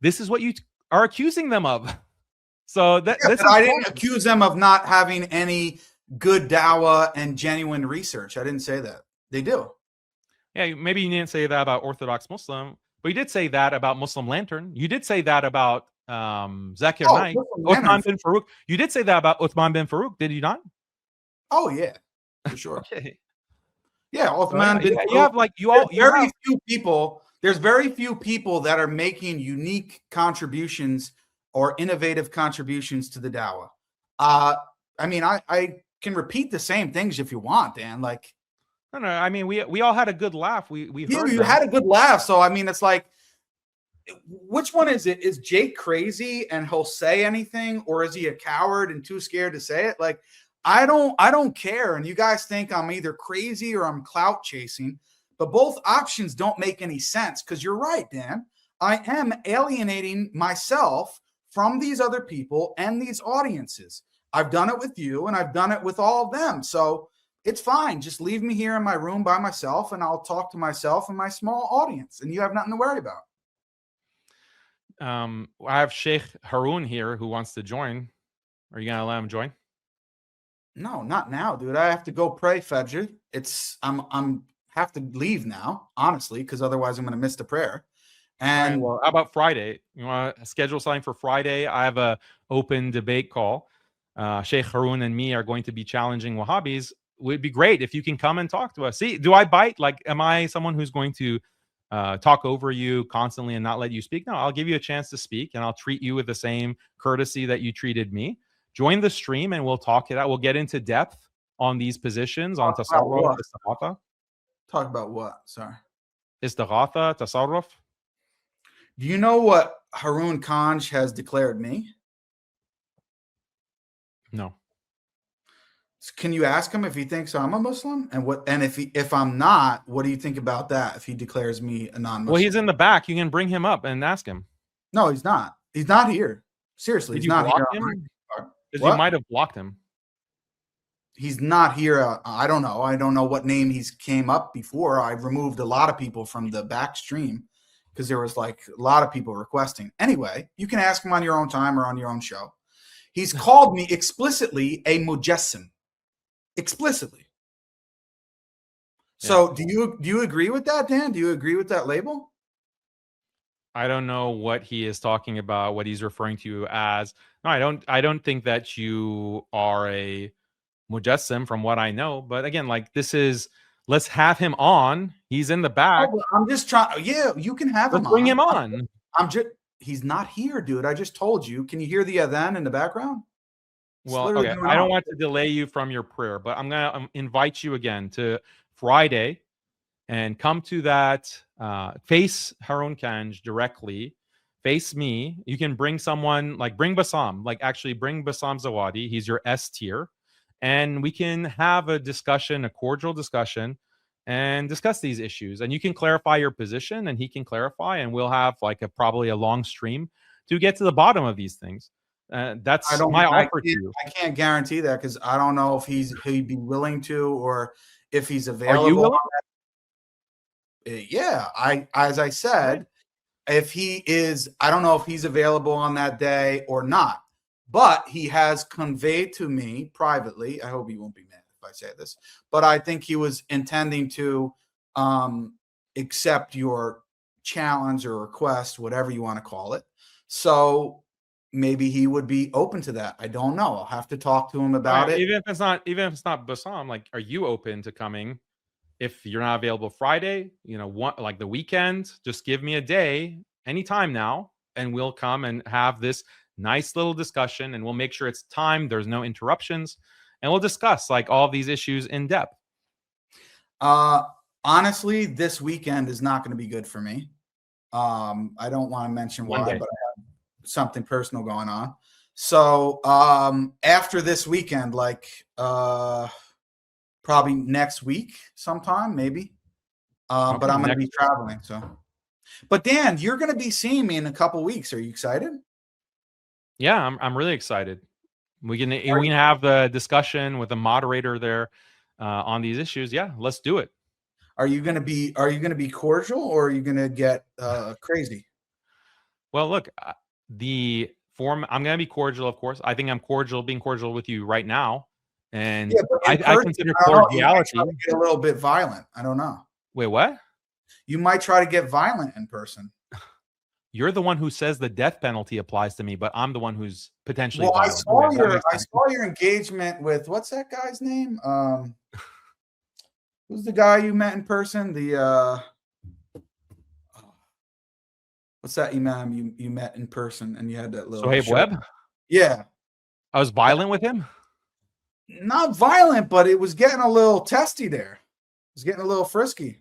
is what you are accusing them of. So I didn't accuse them of not having any good dawah and genuine research. I didn't say that. They do. Yeah, maybe you didn't say that about Orthodox Muslim, but you did say that about Muslim Lantern. You did say that about Zakir Naik, Uthman bin Farouk. You did say that about Uthman bin Farouk, did you not? Oh yeah, for sure. Okay. Yeah, Uthman bin Farouk. You have like There's very few people that are making unique contributions or innovative contributions to the dawah. I mean, I can repeat the same things if you want, Dan. Like, no. I mean, we all had a good laugh. We heard you had a good laugh. So I mean, it's like, which one is it? Is Jake crazy and he'll say anything, or is he a coward and too scared to say it? Like, I don't care. And you guys think I'm either crazy or I'm clout chasing, but both options don't make any sense, because you're right, Dan. I am alienating myself from these other people and these audiences. I've done it with you and I've done it with all of them. So it's fine. Just leave me here in my room by myself and I'll talk to myself and my small audience, and you have nothing to worry about. I have Sheikh Haroon here who wants to join. Are you gonna let him join? No, not now, dude. I have to go pray Fajr. I'm have to leave now, honestly, because otherwise I'm gonna miss the prayer. And Right, well, how about Friday? You want to schedule something for Friday? I have a open debate call. Sheikh Haroon and me are going to be challenging Wahhabis. It would be great if you can come and talk to us. See, do I bite? Like, am I someone who's going to talk over you constantly and not let you speak? No, I'll give you a chance to speak, and I'll treat you with the same courtesy that you treated me. Join the stream, and we'll talk it out. We'll get into depth on these positions, on tasawwuf, istighatha. talk about what? Sorry. Istighatha, tasawwuf. Do you know what Haroon Kanj has declared me? No. Can you ask him if he thinks I'm a Muslim? And if I'm not, what do you think about that if he declares me a non-Muslim? Well, he's in the back. You can bring him up and ask him. No, he's not. He's not here. Seriously, Did he's you not block here. him? Because you might have blocked him. He's not here. I don't know. I don't know what name he's came up before. I've removed a lot of people from the back stream because there was like a lot of people requesting. Anyway, you can ask him on your own time or on your own show. He's called me explicitly a mujassim. Explicitly. So do you agree with that, Dan? Do you agree with that label? I don't know what he is talking about, what he's referring to you as. No, I don't think that you are a mujassim from what I know. But again, like, this is, let's have him on. He's in the back. Oh, I'm just trying. Yeah, you can have him on. Bring him on. He's not here, dude. I just told you. Can you hear the adhan in the background? Well, okay. I don't want to delay you from your prayer, but I'm going to invite you again to Friday and come to that. Face Haroon Kanj directly. Face me. You can bring someone, like bring Bassam, like actually bring Bassam Zawadi. He's your S tier. And we can have a discussion, a cordial discussion, and discuss these issues. And you can clarify your position and he can clarify, and we'll have like probably a long stream to get to the bottom of these things. That's my offer to you. I can't guarantee that because I don't know if he'd be willing to, or if he's available. Are you willing? Yeah, as I said, if he is, I don't know if he's available on that day or not, but he has conveyed to me privately, I hope he won't be mad if I say this, but I think he was intending to accept your challenge or request, whatever you want to call it. So maybe he would be open to that. I don't know. I'll have to talk to him about it. Even if it's not Bassam, like, are you open to coming? If you're not available Friday, like the weekend, just give me a day, anytime now, and we'll come and have this nice little discussion, and we'll make sure it's timed. There's no interruptions, and we'll discuss like all of these issues in depth. Honestly, this weekend is not going to be good for me. I don't want to mention why, but I have something personal going on. So after this weekend, like probably next week sometime, maybe. But I'm going to be traveling. So, but Dan, you're going to be seeing me in a couple weeks. Are you excited? Yeah, I'm really excited. We can have the discussion with the moderator there on these issues. Yeah, let's do it. Are you going to be cordial, or are you going to get crazy? Well, look, the form, I'm going to be cordial, of course. I think I'm being cordial with you right now. And yeah, I consider cordiality get a little bit violent. I don't know. Wait, what? You might try to get violent in person. You're the one who says the death penalty applies to me, but I'm the one who's potentially violent. I saw your engagement with, what's that guy's name? Who's the guy you met in person? The what's that imam you met in person and you had that little Sohaib Webb? Yeah. I was violent with him? Not violent, but it was getting a little testy there. It was getting a little frisky.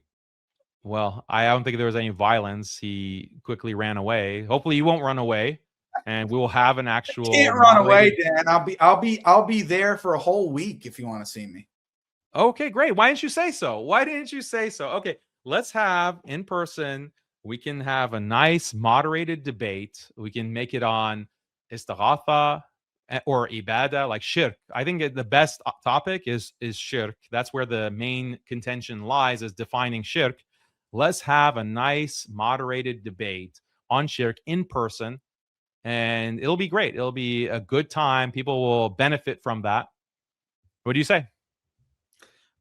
Well, I don't think there was any violence. He quickly ran away. Hopefully, he won't run away, and we will have an actual. Can't run away, Dan. I'll be there for a whole week if you want to see me. Okay, great. Why didn't you say so? Why didn't you say so? Okay, let's have in person. We can have a nice moderated debate. We can make it on istighatha or ibadah, like shirk. I think the best topic is shirk. That's where the main contention lies, is defining shirk. Let's have a nice moderated debate on shirk in person, and it'll be great. It'll be a good time. People will benefit from that. What do you say?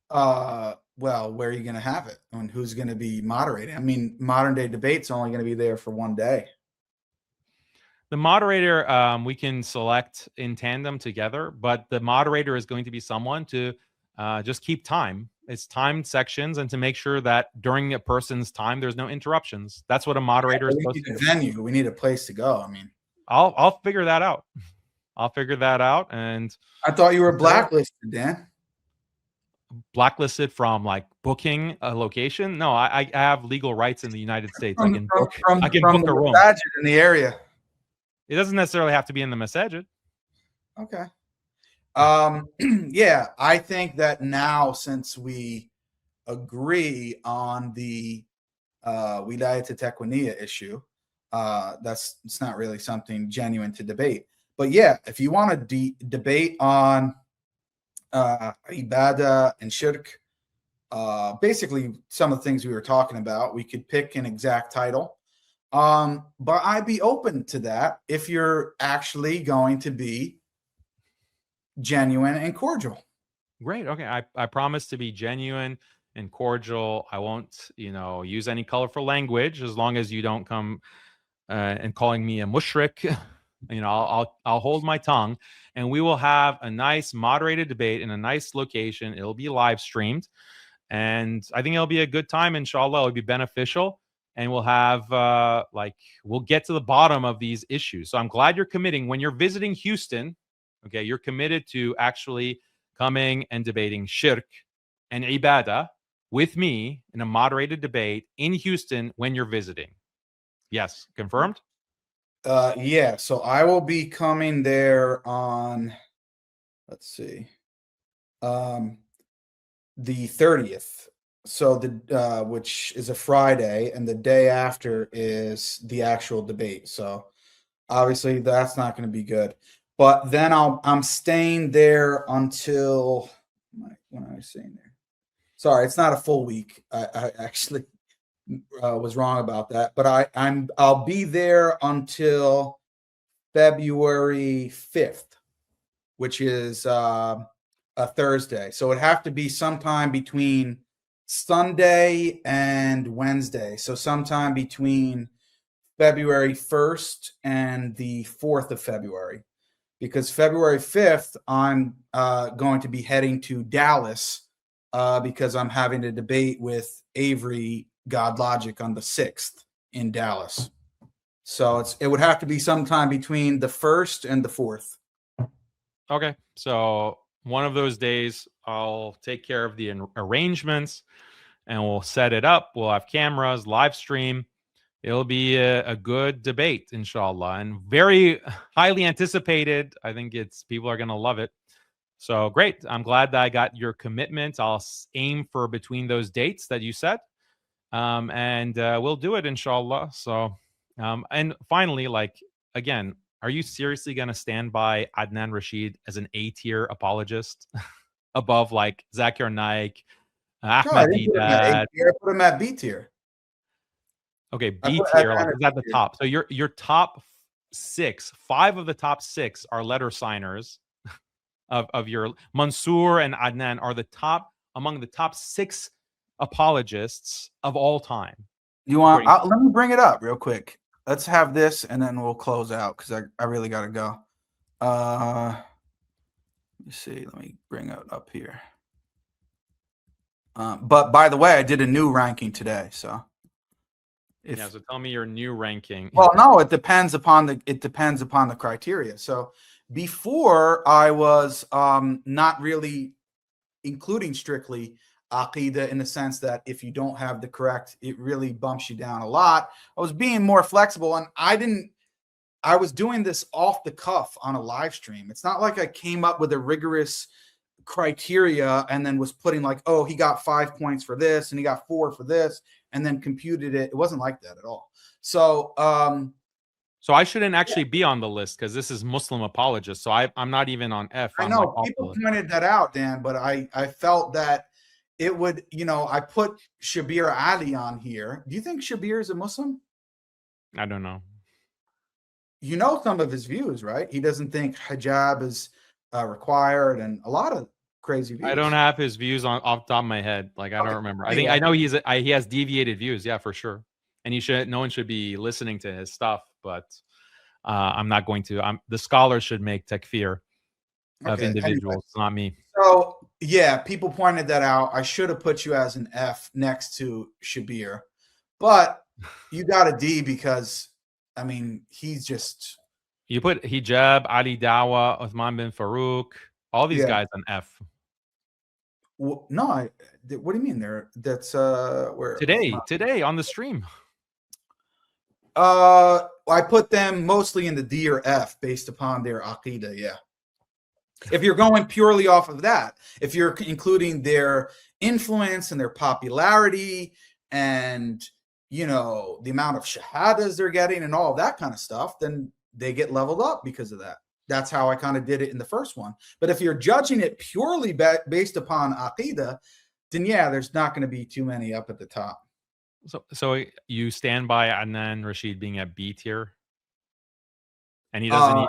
Well, where are you going to have it, and who's going to be moderating? I mean, modern day debate's only going to be there for one day. The moderator, we can select in tandem together, but the moderator is going to be someone to just keep time. It's timed sections, and to make sure that during a person's time, there's no interruptions. That's what a moderator is supposed to do. Venue. We need a place to go. I mean, I'll figure that out. I'll figure that out. And I thought you were blacklisted, Dan. Blacklisted from like booking a location? No, I have legal rights in the United States. I can book a room in the area. It doesn't necessarily have to be in the masajid. Okay. Yeah, I think that now, since we agree on the Haqiqatjou issue, it's not really something genuine to debate. But yeah, if you want to debate on ibadah and shirk, basically some of the things we were talking about, we could pick an exact title. But I'd be open to that if you're actually going to be genuine and cordial. Great. Okay. I promise to be genuine and cordial. I won't, use any colorful language, as long as you don't come and calling me a mushrik. I'll hold my tongue, and we will have a nice moderated debate in a nice location. It'll be live streamed, and I think it'll be a good time. Inshallah, it'll be beneficial, and we'll have we'll get to the bottom of these issues. So I'm glad you're committing. When you're visiting Houston, okay, you're committed to actually coming and debating shirk and ibadah with me in a moderated debate in Houston when you're visiting. Yes, confirmed? Yeah, so I will be coming there on, let's see, the 30th. So which is a Friday, and the day after is the actual debate. So obviously that's not going to be good. But then I'm staying there until, when am I staying there? Sorry, it's not a full week. I actually was wrong about that. But I'll be there until February 5th, which is a Thursday. So it'd have to be sometime between Sunday and Wednesday. So sometime between February 1st and the 4th of February. Because February 5th, I'm going to be heading to Dallas because I'm having a debate with Avery God Logic on the 6th in Dallas. So it would have to be sometime between the 1st and the 4th. Okay. So one of those days, I'll take care of the arrangements, and we'll set it up. We'll have cameras, live stream. It'll be a good debate, inshallah, and very highly anticipated. I think people are going to love it. So great. I'm glad that I got your commitment. I'll aim for between those dates that you set, and we'll do it, inshallah. So, and finally, again, are you seriously going to stand by Adnan Rashid as an A-tier apologist above Zakir Naik, Ahmad Didat? I put him at B tier. Okay, B tier, is at the top. So your top 6, 5 of the top 6 are letter signers of your Mansour and Adnan are among the top 6 apologists of all time. You want? Let me bring it up real quick. Let's have this, and then we'll close out because I really got to go. Let me see. Let me bring it up here. But by the way, I did a new ranking today, so. So tell me your new ranking. Well, no, it depends upon the criteria. So before I was not really including strictly Aqidah in the sense that if you don't have the correct, it really bumps you down a lot. I was being more flexible, and I was doing this off the cuff on a live stream. It's not like I came up with a rigorous criteria and then was putting like, oh, he got 5 points for this and he got 4 for this, and then computed it. It wasn't like that at all. So, so I shouldn't actually be on the list because this is Muslim apologist. So I'm not even on F. I know people pointed that out, Dan, but I felt that it would, I put Shabir Ali on here. Do you think Shabir is a Muslim? I don't know. You know some of his views, right? He doesn't think hijab is required, and a lot of crazy views. I don't have his views off the top of my head. Like I don't remember. I know he has deviated views. Yeah, for sure. And no one should be listening to his stuff. But I'm not going to. The scholars should make takfir of individuals, not me. So yeah, people pointed that out. I should have put you as an F next to Shabir, but you got a D because he's just. You put hijab, Ali Dawa, Uthman bin Farouk, all these guys an F. Well, no, what do you mean? That's where today on the stream. I put them mostly in the D or F based upon their aqidah. Yeah. If you're going purely off of that, if you're including their influence and their popularity and, the amount of shahadas they're getting and all of that kind of stuff, then they get leveled up because of that. That's how I kind of did it in the first one. But if you're judging it purely based upon aqidah, then yeah, there's not going to be too many up at the top. So you stand by Adnan Rashid being at B tier, and he doesn't.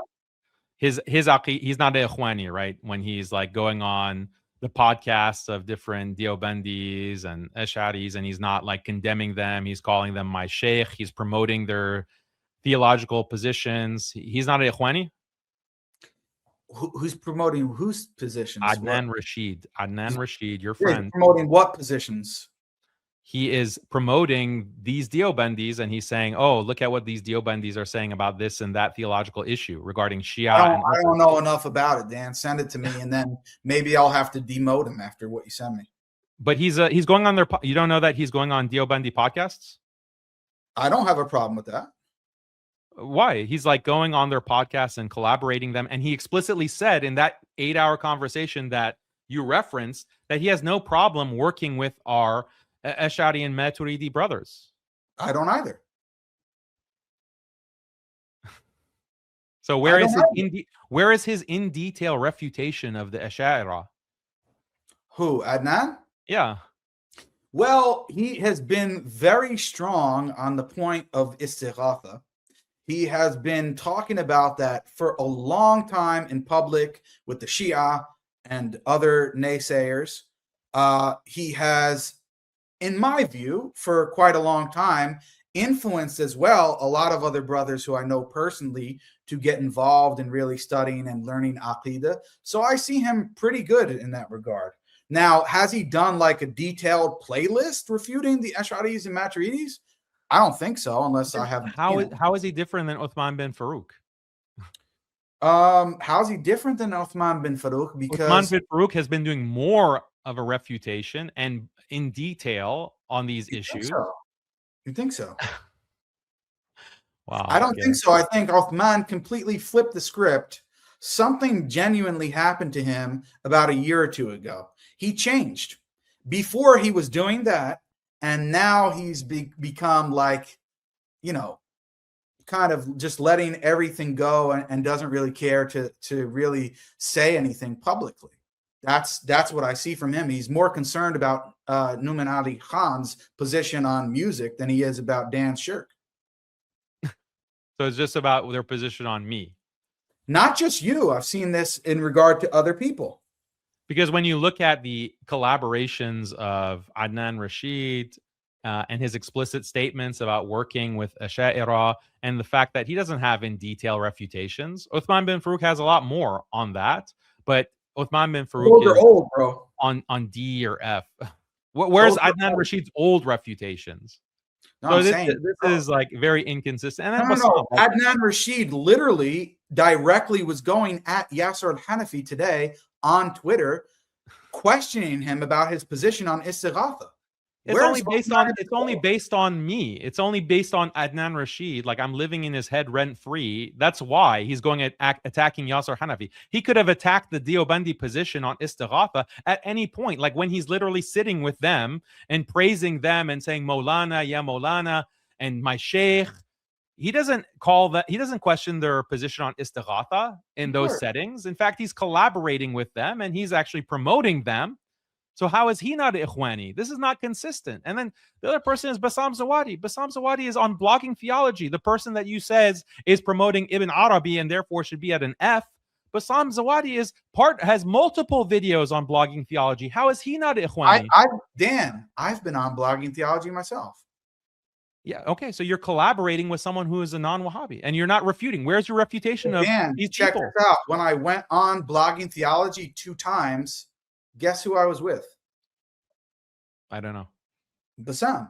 He's not a Ikhwani, right? When he's like going on the podcasts of different Deobandis and Ash'aris, and he's not like condemning them. He's calling them my sheikh. He's promoting their theological positions. He's not a Ikhwani. Who's promoting whose positions? Adnan Rashid. Adnan Rashid, your friend. Promoting what positions? He is promoting these Deobandis, and he's saying, oh, look at what these Deobandis are saying about this and that theological issue regarding Shia. I don't know enough about it, Dan. Send it to me, and then maybe I'll have to demote him after what you send me. But he's going on their. You don't know that he's going on Deobandi podcasts? I don't have a problem with that. Why? He's like going on their podcasts and collaborating them, and he explicitly said in that 8-hour conversation that you referenced that he has no problem working with our Ash'ari and Maturidi brothers. I don't either. So where is his in detail refutation of the Ash'ari? Who, Adnan? Yeah. Well, he has been very strong on the point of istighatha. He has been talking about that for a long time in public with the Shia and other naysayers. He has, in my view, for quite a long time, influenced as well a lot of other brothers who I know personally to get involved in really studying and learning aqidah. So I see him pretty good in that regard. Now, has he done like a detailed playlist refuting the Ash'aris and Maturidis? I don't think so, unless I haven't. How is he different than Uthman bin Farouk? How's he different than Uthman bin Farouk? Because Uthman bin Farouk has been doing more of a refutation and in detail on these issues. You think so? Wow. I don't think so. I think Uthman completely flipped the script. Something genuinely happened to him about a year or two ago. He changed. Before he was doing that, and now he's become like, kind of just letting everything go and doesn't really care to really say anything publicly. That's what I see from him. He's more concerned about Numan Ali Khan's position on music than he is about Dan Shirk. So it's just about their position on me. Not just you. I've seen this in regard to other people. Because when you look at the collaborations of Adnan Rashid and his explicit statements about working with Asha'ira and the fact that he doesn't have in detail refutations, Uthman bin Farouk has a lot more on that. But Uthman bin Farouk is old, bro. On D or F. Where's Adnan Rashid's old refutations? No, so this is like very inconsistent. And no. Adnan Rashid literally directly was going at Yasser al-Hanafi today on Twitter, questioning him about his position on istighatha. It's only based on me. It's only based on Adnan Rashid. Like, I'm living in his head rent free. That's why he's going at attacking Yasser Hanafi. He could have attacked the Deobandi position on istighatha at any point, like when he's literally sitting with them and praising them and saying Maulana, ya Maulana, and my sheikh. He doesn't question their position on istighatha in those settings. In fact, he's collaborating with them and he's actually promoting them. So how is he not Ikhwani? This is not consistent. And then the other person is Bassam Zawadi. Bassam Zawadi is on blogging theology. The person that you says is promoting Ibn Arabi and therefore should be at an F. Bassam Zawadi has multiple videos on blogging theology. How is he not Ikhwani? Dan, I've been on blogging theology myself. Yeah, okay. So you're collaborating with someone who is a non-Wahhabi and you're not refuting. Where's your refutation of these check people? this out. When I went on blogging theology 2 times, guess who I was with? I don't know. Bassam.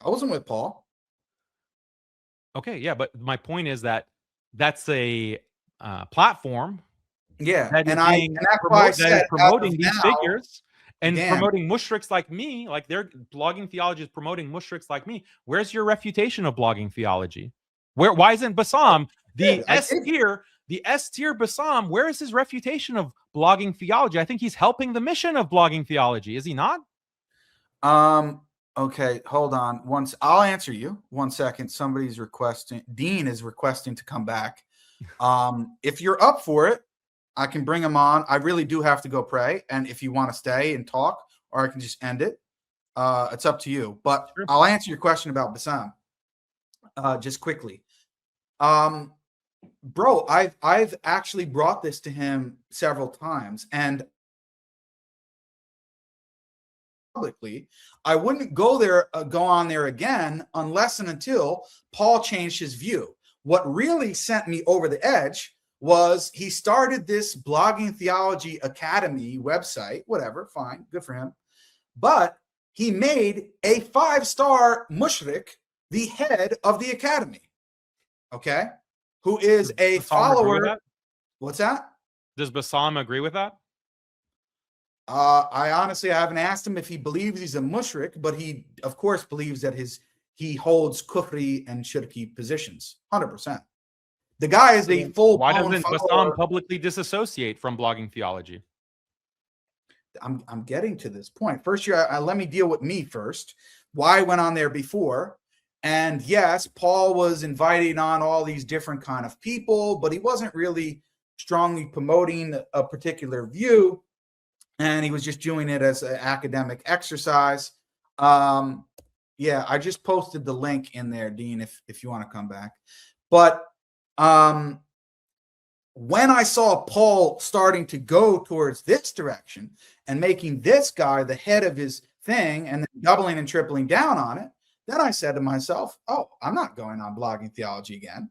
I wasn't with Paul. Okay, yeah, but my point is that that's a platform. Yeah, that is promoting these figures and promoting mushriks like me. Like, their blogging theology is promoting mushriks like me. Where's your refutation of blogging theology? Why isn't Bassam the S tier? The S tier Bassam, where is his refutation of blogging theology? I think he's helping the mission of blogging theology. Is he not? Okay, hold on. I'll answer you. 1 second. Somebody's requesting. Dean is requesting to come back. If you're up for it, I can bring him on. I really do have to go pray. And if you want to stay and talk, or I can just end it. It's up to you. But sure. I'll answer your question about Bassam. Just quickly. Bro, I've actually brought this to him several times, and publicly, I wouldn't go on there again unless and until Paul changed his view. What really sent me over the edge was he started this blogging theology academy website, whatever, fine, good for him. But he made a 5-star mushrik the head of the academy. Okay? Who is a follower. What's that? Does Bassam agree with that? I honestly haven't asked him if he believes he's a mushrik, but he, of course, believes that he holds kufri and shirki positions, 100%. The guy is a full. Why doesn't Bassam publicly disassociate from blogging theology? I'm getting to this point. First, let me deal with me first. Why I went on there before. And yes, Paul was inviting on all these different kind of people, but he wasn't really strongly promoting a particular view. And he was just doing it as an academic exercise. Yeah, I just posted the link in there, Dean, if you want to come back. But when I saw Paul starting to go towards this direction and making this guy the head of his thing and then doubling and tripling down on it, then I said to myself, oh, I'm not going on blogging theology again.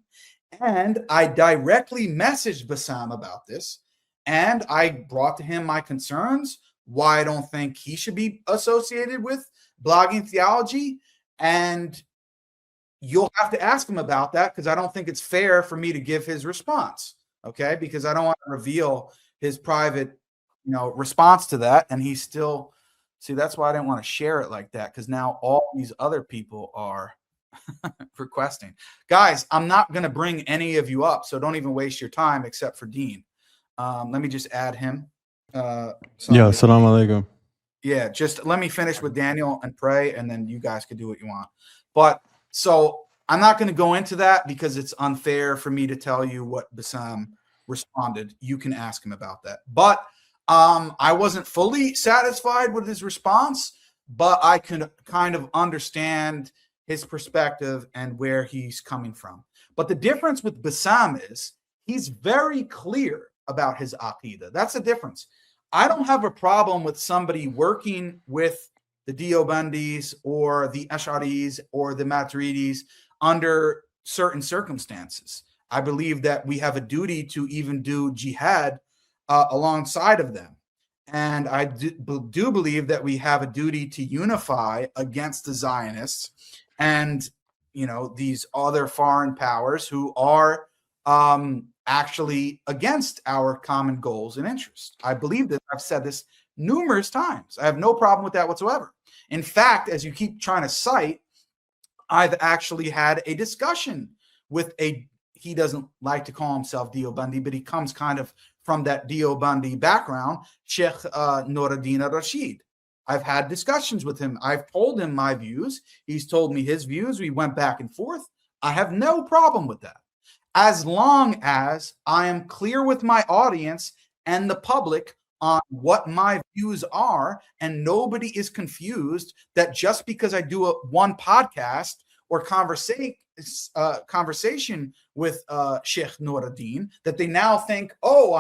And I directly messaged Bassam about this. And I brought to him my concerns, why I don't think he should be associated with blogging theology. And you'll have to ask him about that because I don't think it's fair for me to give his response. Okay, because I don't want to reveal his private, response to that. And he's still, see, that's why I didn't want to share it like that, because now all these other people are requesting. Guys, I'm not going to bring any of you up, so don't even waste your time except for Dean. Let me just add him. Yeah, assalamu alaikum. Yeah, just let me finish with Daniel and pray, and then you guys can do what you want. But so I'm not going to go into that because it's unfair for me to tell you what Bassam responded. You can ask him about that. But I wasn't fully satisfied with his response, but I can kind of understand his perspective and where he's coming from. But the difference with Bassam is he's very clear about his aqidah. That's the difference. I don't have a problem with somebody working with the Deobandis or the Ash'aris or the Maturidis under certain circumstances. I believe that we have a duty to even do jihad alongside of them. And I do believe that we have a duty to unify against the Zionists and, these other foreign powers who are actually against our common goals and interests. I believe that I've said this numerous times. I have no problem with that whatsoever. In fact, as you keep trying to cite, I've actually had a discussion with he doesn't like to call himself Deobandi, but he comes kind of from that Deobandi background, Sheikh Nuruddin al-Rashid. I've had discussions with him. I've told him my views. He's told me his views. We went back and forth. I have no problem with that, as long as I am clear with my audience and the public on what my views are, and nobody is confused that just because I do one podcast or conversation with Sheikh Nuruddin, that they now think, oh,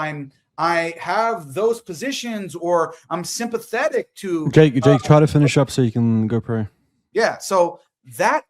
I have those positions, or I'm sympathetic to Jake, try to finish up so you can go pray. Yeah, so that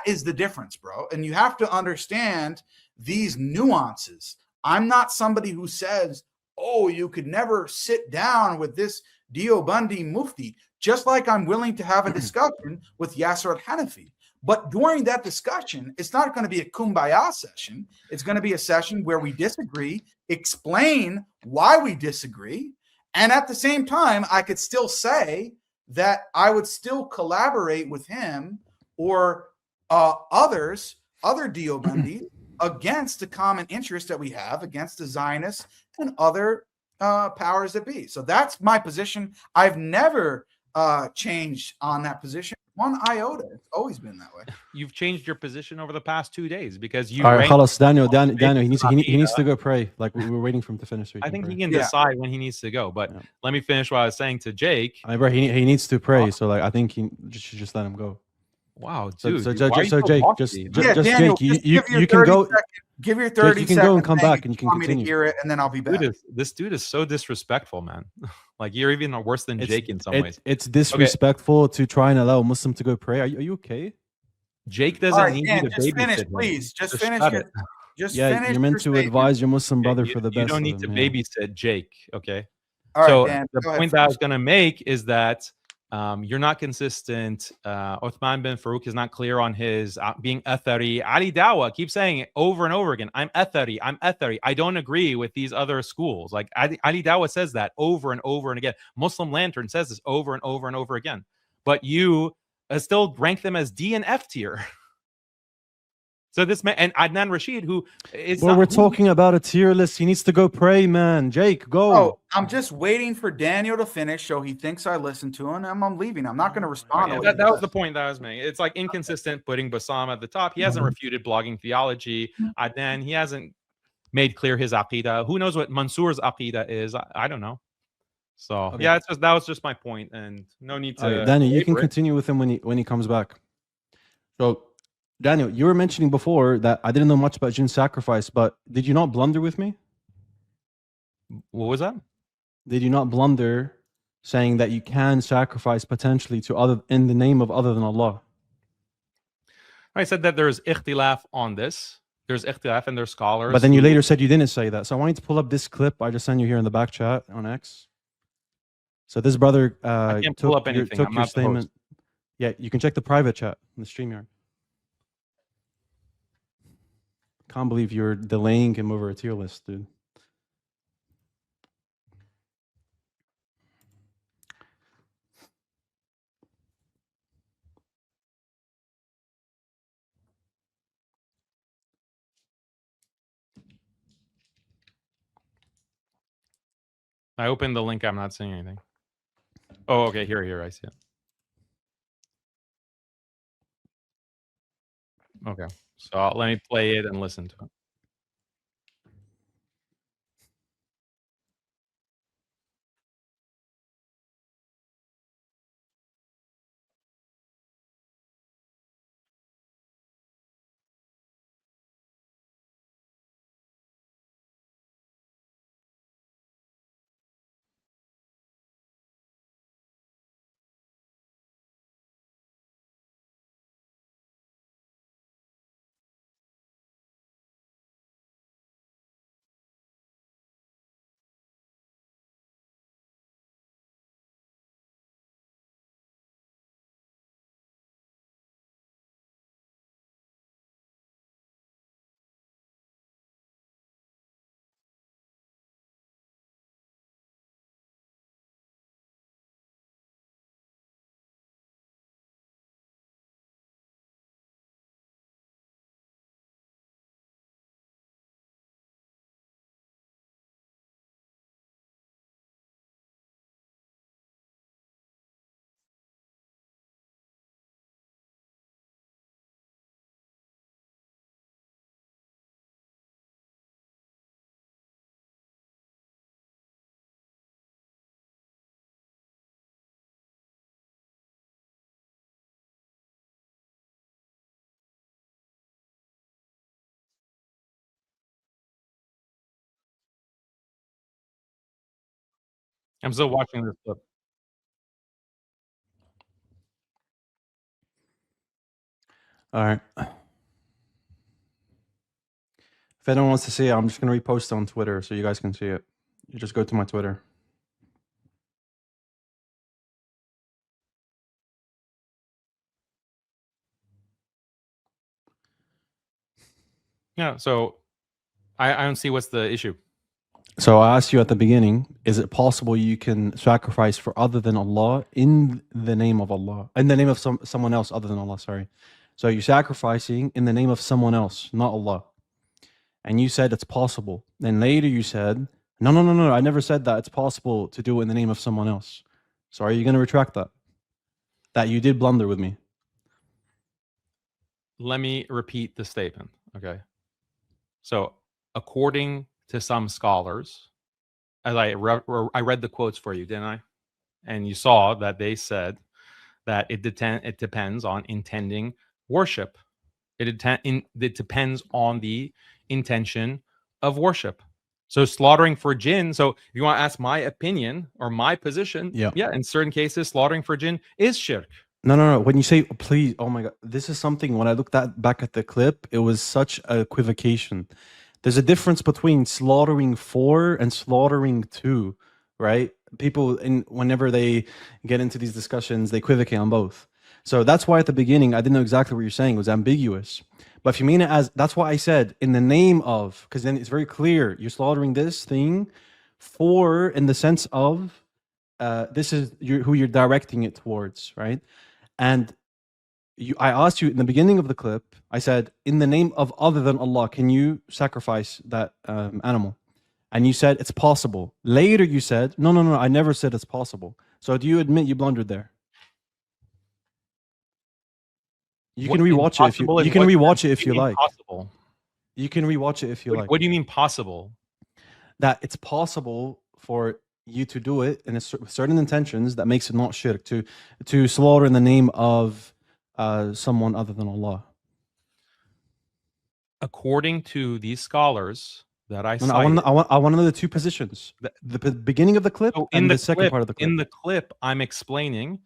is the difference, bro. And you have to understand these nuances. I'm not somebody who says, oh, you could never sit down with this Deobandi Mufti, just like I'm willing to have a discussion with Yasser al-Hanafi. But during that discussion, it's not going to be a kumbaya session. It's going to be a session where we disagree, explain why we disagree, and at the same time, I could still say that I would still collaborate with him or other Deobandis against the common interest that we have against the Zionists and other powers that be. So that's my position. I've never changed on that position one iota. It's always been that way. You've changed your position over the past 2 days because you. All right, ranked Daniel, he needs to go pray. Like we were waiting for him to finish. So I think pray. he can decide when he needs to go. But let me finish what I was saying to Jake. Bro, he needs to pray. So like I think he should just let him go. Wow, dude. So Jake, Jake, you can go. Give your 30 seconds. You can go and come back, and you can continue. Me to hear it, and then I'll be back. This dude is so disrespectful, man. Like you're even worse than Jake in some ways. It's disrespectful to try and allow a Muslim to go pray. Are you okay? Jake doesn't need you to just finish, babysit him. Please. Just finish it. You're meant to advise your Muslim brother for the best. You don't need to babysit Jake, okay? All so right, Dan, the point that I was going to make is that you're not consistent. Uthman bin Farouk is not clear on his being athari. Ali Dawa keeps saying it over and over again. I'm athari. I'm athari. I don't agree with these other schools. Like Ali Dawa says that over and over and again. Muslim Lantern says this over and over and over again. But you still rank them as D and F tier. So this man and Adnan Rashid, who is we're talking about a tier list. He needs to go pray, man. Jake, go. Oh, I'm just waiting for Daniel to finish, so he thinks I listened to him. I'm leaving. I'm not going to respond. That was the point that I was making. It's like inconsistent putting Bassam at the top. He hasn't refuted blogging theology. Adnan, he hasn't made clear his aqidah. Who knows what Mansour's aqidah is? I don't know. So yeah, that was just my point, and no need to. Daniel, you can continue with him when he comes back. So. Daniel, you were mentioning before that I didn't know much about jinn sacrifice, but did you not blunder with me? What was that? Did you not blunder saying that you can sacrifice potentially to other in the name of other than Allah? I said that there's ikhtilaf on this. There's ikhtilaf and there's scholars. But then you later said you didn't say that. So I want you to pull up this clip I just sent you here in the back chat on X. So this brother I can't pull up anything. took your statement. Yeah, you can check the private chat in the StreamYard. Can't believe you're delaying him over a tier list, dude. I opened the link. I'm not seeing anything. Oh, okay. Here. I see it. Okay. So let me play it and listen to it. I'm still watching this clip. All right. If anyone wants to see it, I'm just going to repost it on Twitter so you guys can see it. You just go to my Twitter. Yeah, so I don't see what's the issue. So I asked you at the beginning, is it possible you can sacrifice for other than Allah in the name of Allah? In the name of someone else other than Allah, sorry. So you're sacrificing in the name of someone else, not Allah. And you said it's possible. Then later you said, no, I never said that. It's possible to do it in the name of someone else. So are you going to retract that? That you did blunder with me? Let me repeat the statement, okay? So according to some scholars, as I read the quotes for you, didn't I? And you saw that they said that it depends on intending worship. It depends on the intention of worship. So slaughtering for jinn. So if you want to ask my opinion or my position, yeah, in certain cases, slaughtering for jinn is shirk. No. When you say, please, oh my God, this is something, when I looked back at the clip, it was such a equivocation. There's a difference between slaughtering for and slaughtering to, right? People, whenever they get into these discussions, they equivocate on both. So that's why at the beginning, I didn't know exactly what you're saying. It was ambiguous. But if you mean it as, that's why I said, in the name of, because then it's very clear, you're slaughtering this thing for, in the sense of, this is who you're directing it towards, right? And I asked you in the beginning of the clip, I said, in the name of other than Allah, can you sacrifice that animal? And you said, it's possible. Later you said, no, I never said it's possible. So do you admit you blundered there? You can rewatch it if you can rewatch it if you like. Possible. You can rewatch it if you like. What do you mean possible? That it's possible for you to do it in certain intentions that makes it not shirk, to slaughter in the name of someone other than Allah. According to these scholars that I cited, I want to know the two positions: the beginning of the clip and the second part of the clip. In the clip, I'm explaining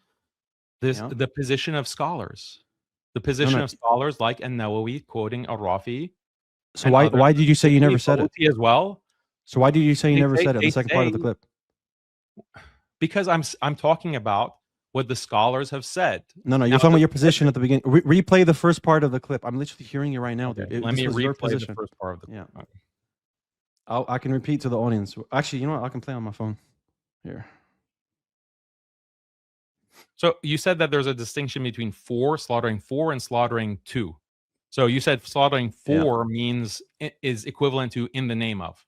this the position of scholars. The position of scholars like An-Nawawi quoting Ar-Rafi. So why did you say you never said it as well? So why did you say you never said it in the second part of the clip? Because I'm talking about what the scholars have said. No, you're talking about your position at the beginning. Replay the first part of the clip. I'm literally hearing you right now, dude. Let me replay the first part of the clip. Yeah. I can repeat to the audience. Actually, you know what? I can play on my phone. Here. So you said that there's a distinction between slaughtering for and slaughtering to. So you said slaughtering for means is equivalent to in the name of.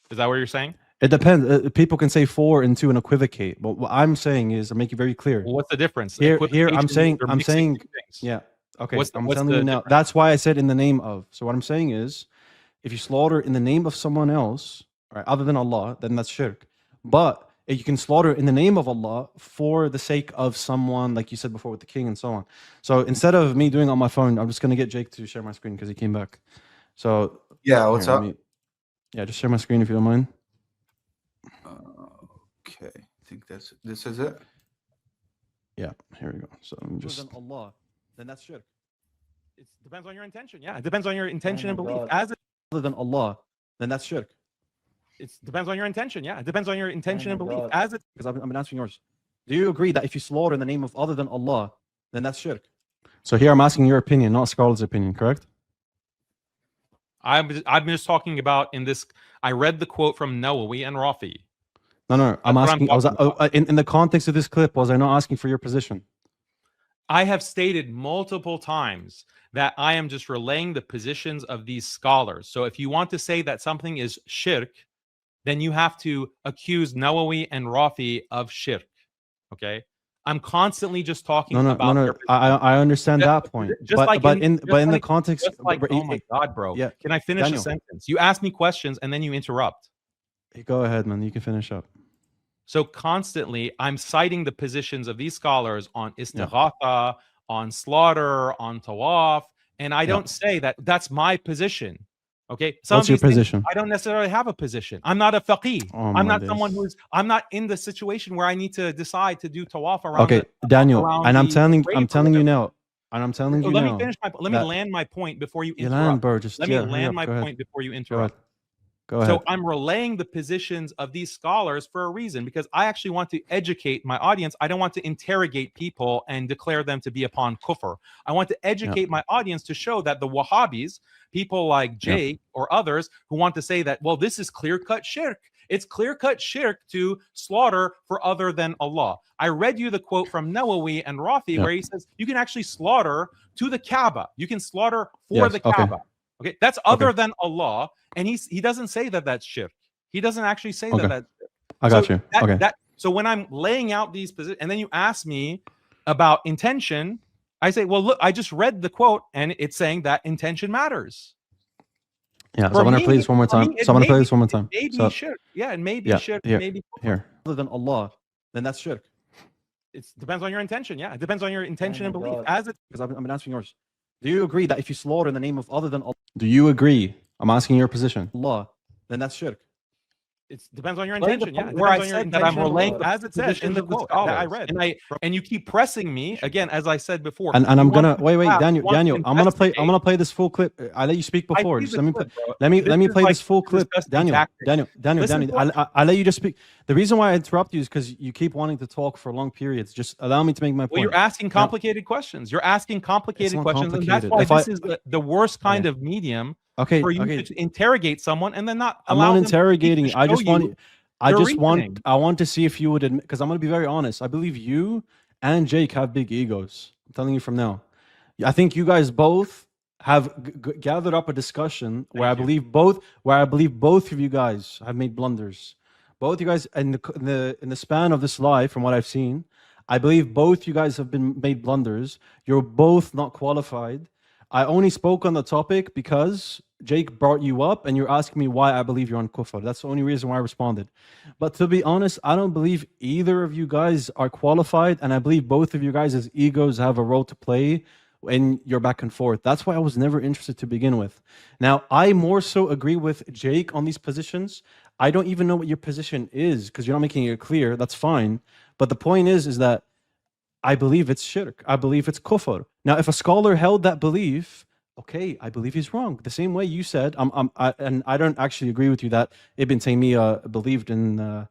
Is that what you're saying? It depends. People can say for and to and equivocate. But what I'm saying is, I make it very clear. Well, what's the difference? Here I'm saying, yeah. Okay, I'm telling you now. That's why I said in the name of. So what I'm saying is, if you slaughter in the name of someone else, right, other than Allah, then that's shirk. But if you can slaughter in the name of Allah for the sake of someone, like you said before with the king and so on. So instead of me doing it on my phone, I'm just going to get Jake to share my screen because he came back. So yeah, what's up? Yeah, just share my screen if you don't mind. Okay, I think this is it. Yeah, here we go. So let me just. Other than Allah, then that's shirk. It depends on your intention. Yeah, it depends on your intention and belief. As other than Allah, then that's shirk. It depends on your intention. Yeah, it depends on your intention and belief. As it, because I'm answering yours. Do you agree that if you slaughter in the name of other than Allah, then that's shirk? So here I'm asking your opinion, not a scholar's opinion, correct? I'm just talking about in this. I read the quote from Nawawi and Rafi. No. I'm asking. In the context of this clip, was I not asking for your position? I have stated multiple times that I am just relaying the positions of these scholars. So if you want to say that something is shirk, then you have to accuse Nawawi and Rafi of shirk. Okay, I'm constantly just talking about. No. I understand that point. But in the context, oh my God, bro. Yeah. Can I finish a sentence? You ask me questions and then you interrupt. Hey, go ahead, man. You can finish up. So constantly, I'm citing the positions of these scholars on istighatha, on slaughter, on tawaf, and I don't say that that's my position. Okay. Some What's of your these things, position? I don't necessarily have a position. I'm not a faqih. Oh I'm my not someone days. I'm not in the situation where I need to decide to do tawaf around Okay, the Daniel, around and I'm the telling grave or you whatever. now, and I'm telling you Let me now. finish my let me land my point before you You interrupt. land, bro. Just Let me hurry land up. my Go ahead. point before you Go interrupt. ahead. Go ahead. So I'm relaying the positions of these scholars for a reason, because I actually want to educate my audience. I don't want to interrogate people and declare them to be upon kufr. I want to educate my audience to show that the Wahhabis, people like Jake or others who want to say that, well, this is clear-cut shirk. It's clear-cut shirk to slaughter for other than Allah. I read you the quote from Nawawi and Rafi where he says you can actually slaughter to the Kaaba. You can slaughter for the Kaaba. Okay, that's other than Allah, and he doesn't say that that's shirk. He doesn't actually say that that's shirk. I got you. So when I'm laying out these positions, and then you ask me about intention, I say, well, look, I just read the quote, and it's saying that intention matters. Yeah, so I'm gonna play this one more time. It may be shirk. Yeah, it may be shirk. Maybe here. Other than Allah, then that's shirk. It depends on your intention. Yeah, it depends on your intention and belief. Because I've been answering yours. Do you agree that if you slaughter in the name of other than Allah, do you agree? I'm asking your position. Allah, then that's shirk. It depends on your intention. Yeah, where I said that I'm relaying as it says in the quote that I read, and you keep pressing me again, as I said before. And I'm gonna wait, Daniel. I'm gonna play this full clip. I let you speak before. Just let me play this full clip. Daniel. I let you just speak. The reason why I interrupt you is because you keep wanting to talk for long periods. Just allow me to make my point. Well, you're asking complicated questions. You're asking complicated questions, and that's why this is the worst kind of medium. For you to interrogate someone and then not allow I'm not them interrogating you. I want to see if you would admit, because I'm going to be very honest. I believe you and Jake have big egos. I'm telling you from now. I think you guys both have gathered up a discussion where I believe both of you guys have made blunders. Both you guys in the span of this life, from what I've seen, I believe both you guys have made blunders. You're both not qualified. I only spoke on the topic because Jake brought you up and you're asking me why I believe you're on kufr. That's the only reason why I responded. But to be honest, I don't believe either of you guys are qualified, and I believe both of you guys' egos have a role to play in your back and forth. That's why I was never interested to begin with. Now, I more so agree with Jake on these positions. I don't even know what your position is because you're not making it clear. That's fine. But the point is that I believe it's shirk. I believe it's kufr. Now, if a scholar held that belief, okay, I believe he's wrong. The same way you said, and I don't actually agree with you that Ibn Taymiyyah believed in the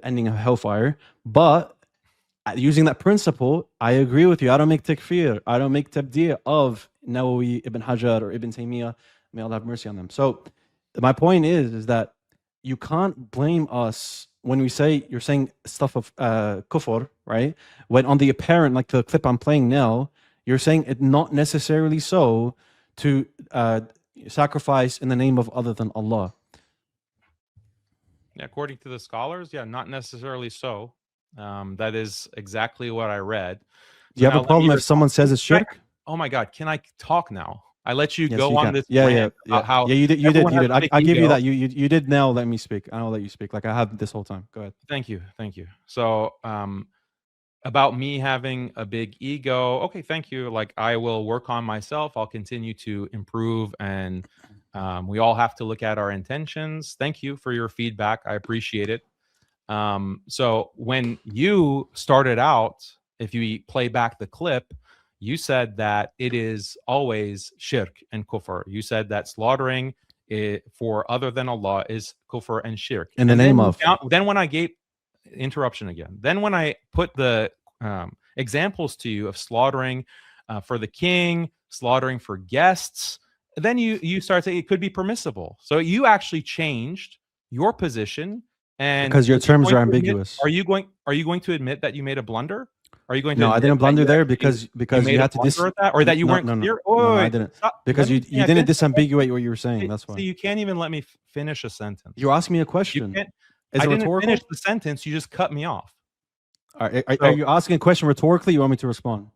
ending of hellfire. But using that principle, I agree with you. I don't make takfir. I don't make tabdi' of Nawawi, Ibn Hajar, or Ibn Taymiyyah. May Allah have mercy on them. So my point is that you can't blame us when we say you're saying stuff of kufr, right? When on the apparent, like the clip I'm playing now, you're saying it not necessarily so to sacrifice in the name of other than Allah. Yeah, according to the scholars, yeah, not necessarily so. That is exactly what I read. Do you have a problem if someone says it's shirk? Oh my God, can I talk now? I let you go on this. Yeah, you did. I give you that. You did now let me speak. I'll let you speak. Like I have this whole time. Go ahead. Thank you. So about me having a big ego, okay, thank you. Like I will work on myself. I'll continue to improve, and we all have to look at our intentions. Thank you for your feedback. I appreciate it. So when you started out, if you play back the clip, you said that it is always shirk and kufr. You said that slaughtering for other than Allah is kufr and shirk. In the name of. Then when I gave interruption again, then when I put the examples to you of slaughtering for the king, slaughtering for guests, then you start saying it could be permissible. So you actually changed your position, and because your terms are ambiguous. Are you going to admit that you made a blunder? Are you going to? No, I didn't blunder there because you had to or that you weren't clear. No, I didn't. Because you didn't disambiguate what you were saying. That's why. So you can't even let me finish a sentence. You're asking me a question. I didn't finish the sentence. You just cut me off. Are you asking a question rhetorically? You want me to respond?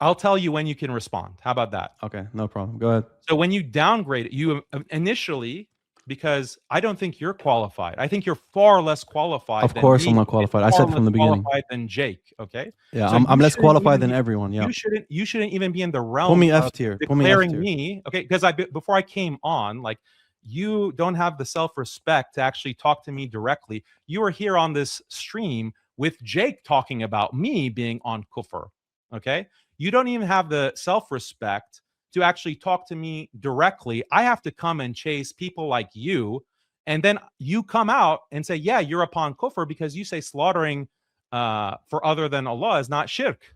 I'll tell you when you can respond. How about that? Okay, no problem. Go ahead. So when you downgrade it, you initially because I don't think you're qualified. I think you're far less qualified. Of course, me, I'm not qualified. I far said from the less beginning. qualified than Jake. Okay. Yeah, So I'm you less shouldn't qualified even than be- everyone. Yeah. You shouldn't even be in the realm. Put me F of tier. Put me F declaring tier. me. Okay, because before I came on, like, you don't have the self-respect to actually talk to me directly. You are here on this stream with Jake talking about me being on kufr. Okay, you don't even have the self-respect to actually talk to me directly. I have to come and chase people like you, and then you come out and say, yeah, you're upon kufr because you say slaughtering for other than Allah is not shirk.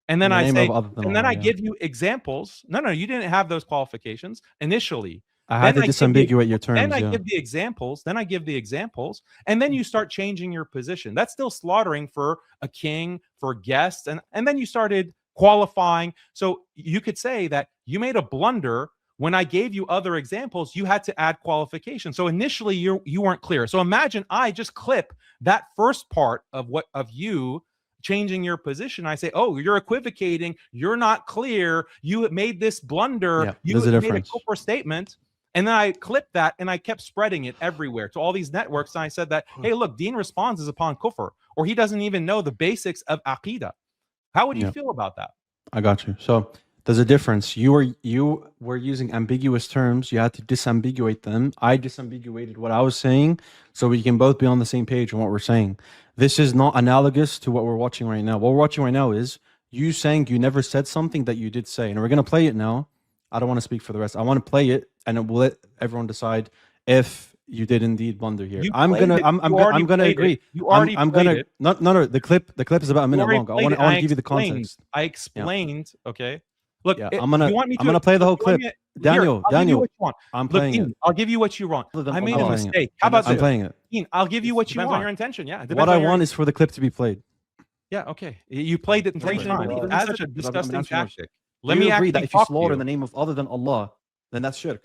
And then In the I name say, of other than and then Allah, I yeah. give you examples. No, you didn't have those qualifications initially. I had to Then I give you- disambiguate your terms. Then I Yeah. give the examples. Then I give the examples, and then you start changing your position. That's still slaughtering for a king, for guests, and then you started qualifying. So you could say that you made a blunder when I gave you other examples. You had to add qualification. So initially you weren't clear. So imagine I just clip that first part of you changing your position. I say, oh, you're equivocating. You're not clear. You made this blunder. Yeah, You there's a made a difference. kufr statement. And then I clipped that and I kept spreading it everywhere to all these networks. And I said that, hey, look, Dean responds is upon kufr, or he doesn't even know the basics of aqidah. How would you Yeah. feel about that? I got you. So there's a difference. You were using ambiguous terms. You had to disambiguate them. I disambiguated what I was saying, so we can both be on the same page on what we're saying. This is not analogous to what we're watching right now. What we're watching right now is you saying you never said something that you did say, and we're gonna play it now. I don't want to speak for the rest. I want to play it, and we'll let everyone decide if you did indeed blunder here. You I'm played gonna it. I'm You gonna already I'm gonna played agree. it. You already I'm played gonna it. no the clip is about a minute long. I want to give you the context. I explained. Okay. Look, Yeah, you I'm want gonna play the whole you want clip. me to- Daniel, I'll give you Daniel, what you want. I'm Look, playing Dean, it. I'll give you what you want. Other than I made Allah. a mistake. How about I'm this? playing it. Dean, I'll give you what you Depends want. on your intention. Yeah. What I want is for the clip to be played. Yeah. Okay. You played it 3 Intention and times. belief. That's That's such a because I'm disgusting answering yours. tactic. Do Let you me agree that actually if you talk to slaughter in you. the name of other than Allah, then that's shirk?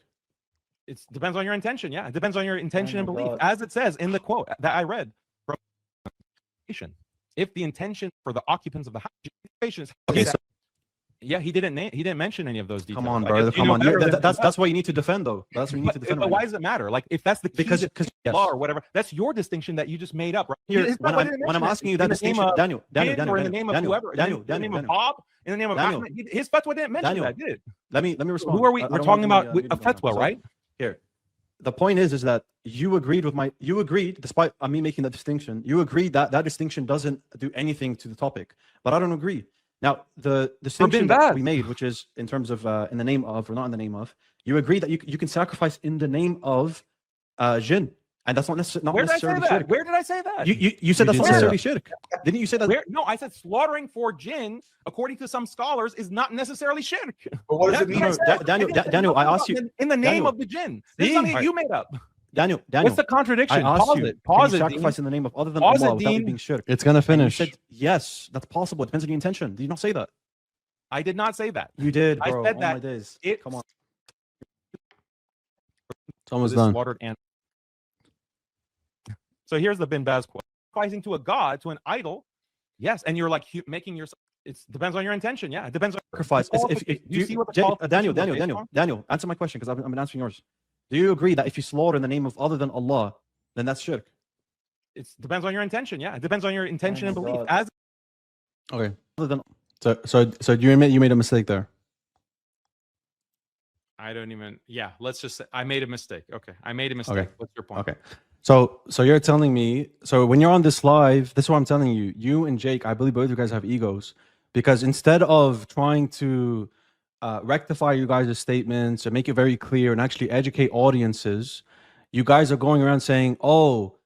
It depends on your intention. Yeah, it depends on your intention Oh and my belief, God. as it says in the quote that I read from. If the intention for the occupants of the house is Okay, so yeah, he didn't mention any of those details. come on, I brother. guess you Come know on. better than That's what you need to defend, though. That's what you need to defend. But right why now. does it matter? Like, if that's the key Because to yes. law or whatever, that's your distinction that you just made up, right? Here, His when fatwa didn't I'm mention it asking you in that the name distinction, of Daniel, him or in the name of whoever, in the name of Bob, in the name of Daniel. Ahmed, his fatwa didn't mention Daniel, that, did it? Let me respond. Who are we? I We're don't talking want to about do my a video fatwa, now. right? Here, the point is that you agreed with you agreed, despite me making that distinction, you agreed that that distinction doesn't do anything to the topic, but I don't agree. Now, the distinction that we made, which is in terms of in the name of or not in the name of, you agree that you can sacrifice in the name of jinn, and that's not necessarily shirk. Where did I say that? You said that's not necessarily shirk. Didn't you say that? No, I said slaughtering for jinn, according to some scholars, is not necessarily shirk. But what does it mean? Daniel, I asked you in the name of the jinn. This is something you made up. Daniel, What's the contradiction? I asked Pause you, it. Pause it. sacrifice Dean. in the name of other than Pause Allah it, without Dean. being shirk. It's gonna And you finish. said yes, that's possible. It depends on your intention. Did you not say that? I did not say that. You did, I bro. said Oh that my days. it- Come on. It's almost this done. slaughtered animal. So here's the Bin Baz quote: sacrificing to a god, to an idol, yes, and you're like making yourself. It depends on your intention. Yeah, it depends on Sacrifice. Do you see what the qualifications are based on? Daniel, answer my question because I've been answering yours. Do you agree that if you slaughter in the name of other than Allah, then that's shirk? It depends on your intention. Yeah, it depends on your intention and my belief. God. As Okay. Other than so do you admit you made a mistake there? I don't even. Yeah, let's just say I made a mistake. Okay, I made a mistake. Okay. What's your point? Okay. So you're telling me, so when you're on this live, this is what I'm telling you, you and Jake, I believe both of you guys have egos, because instead of trying to rectify you guys' statements and make it very clear and actually educate audiences, you guys are going around saying, oh,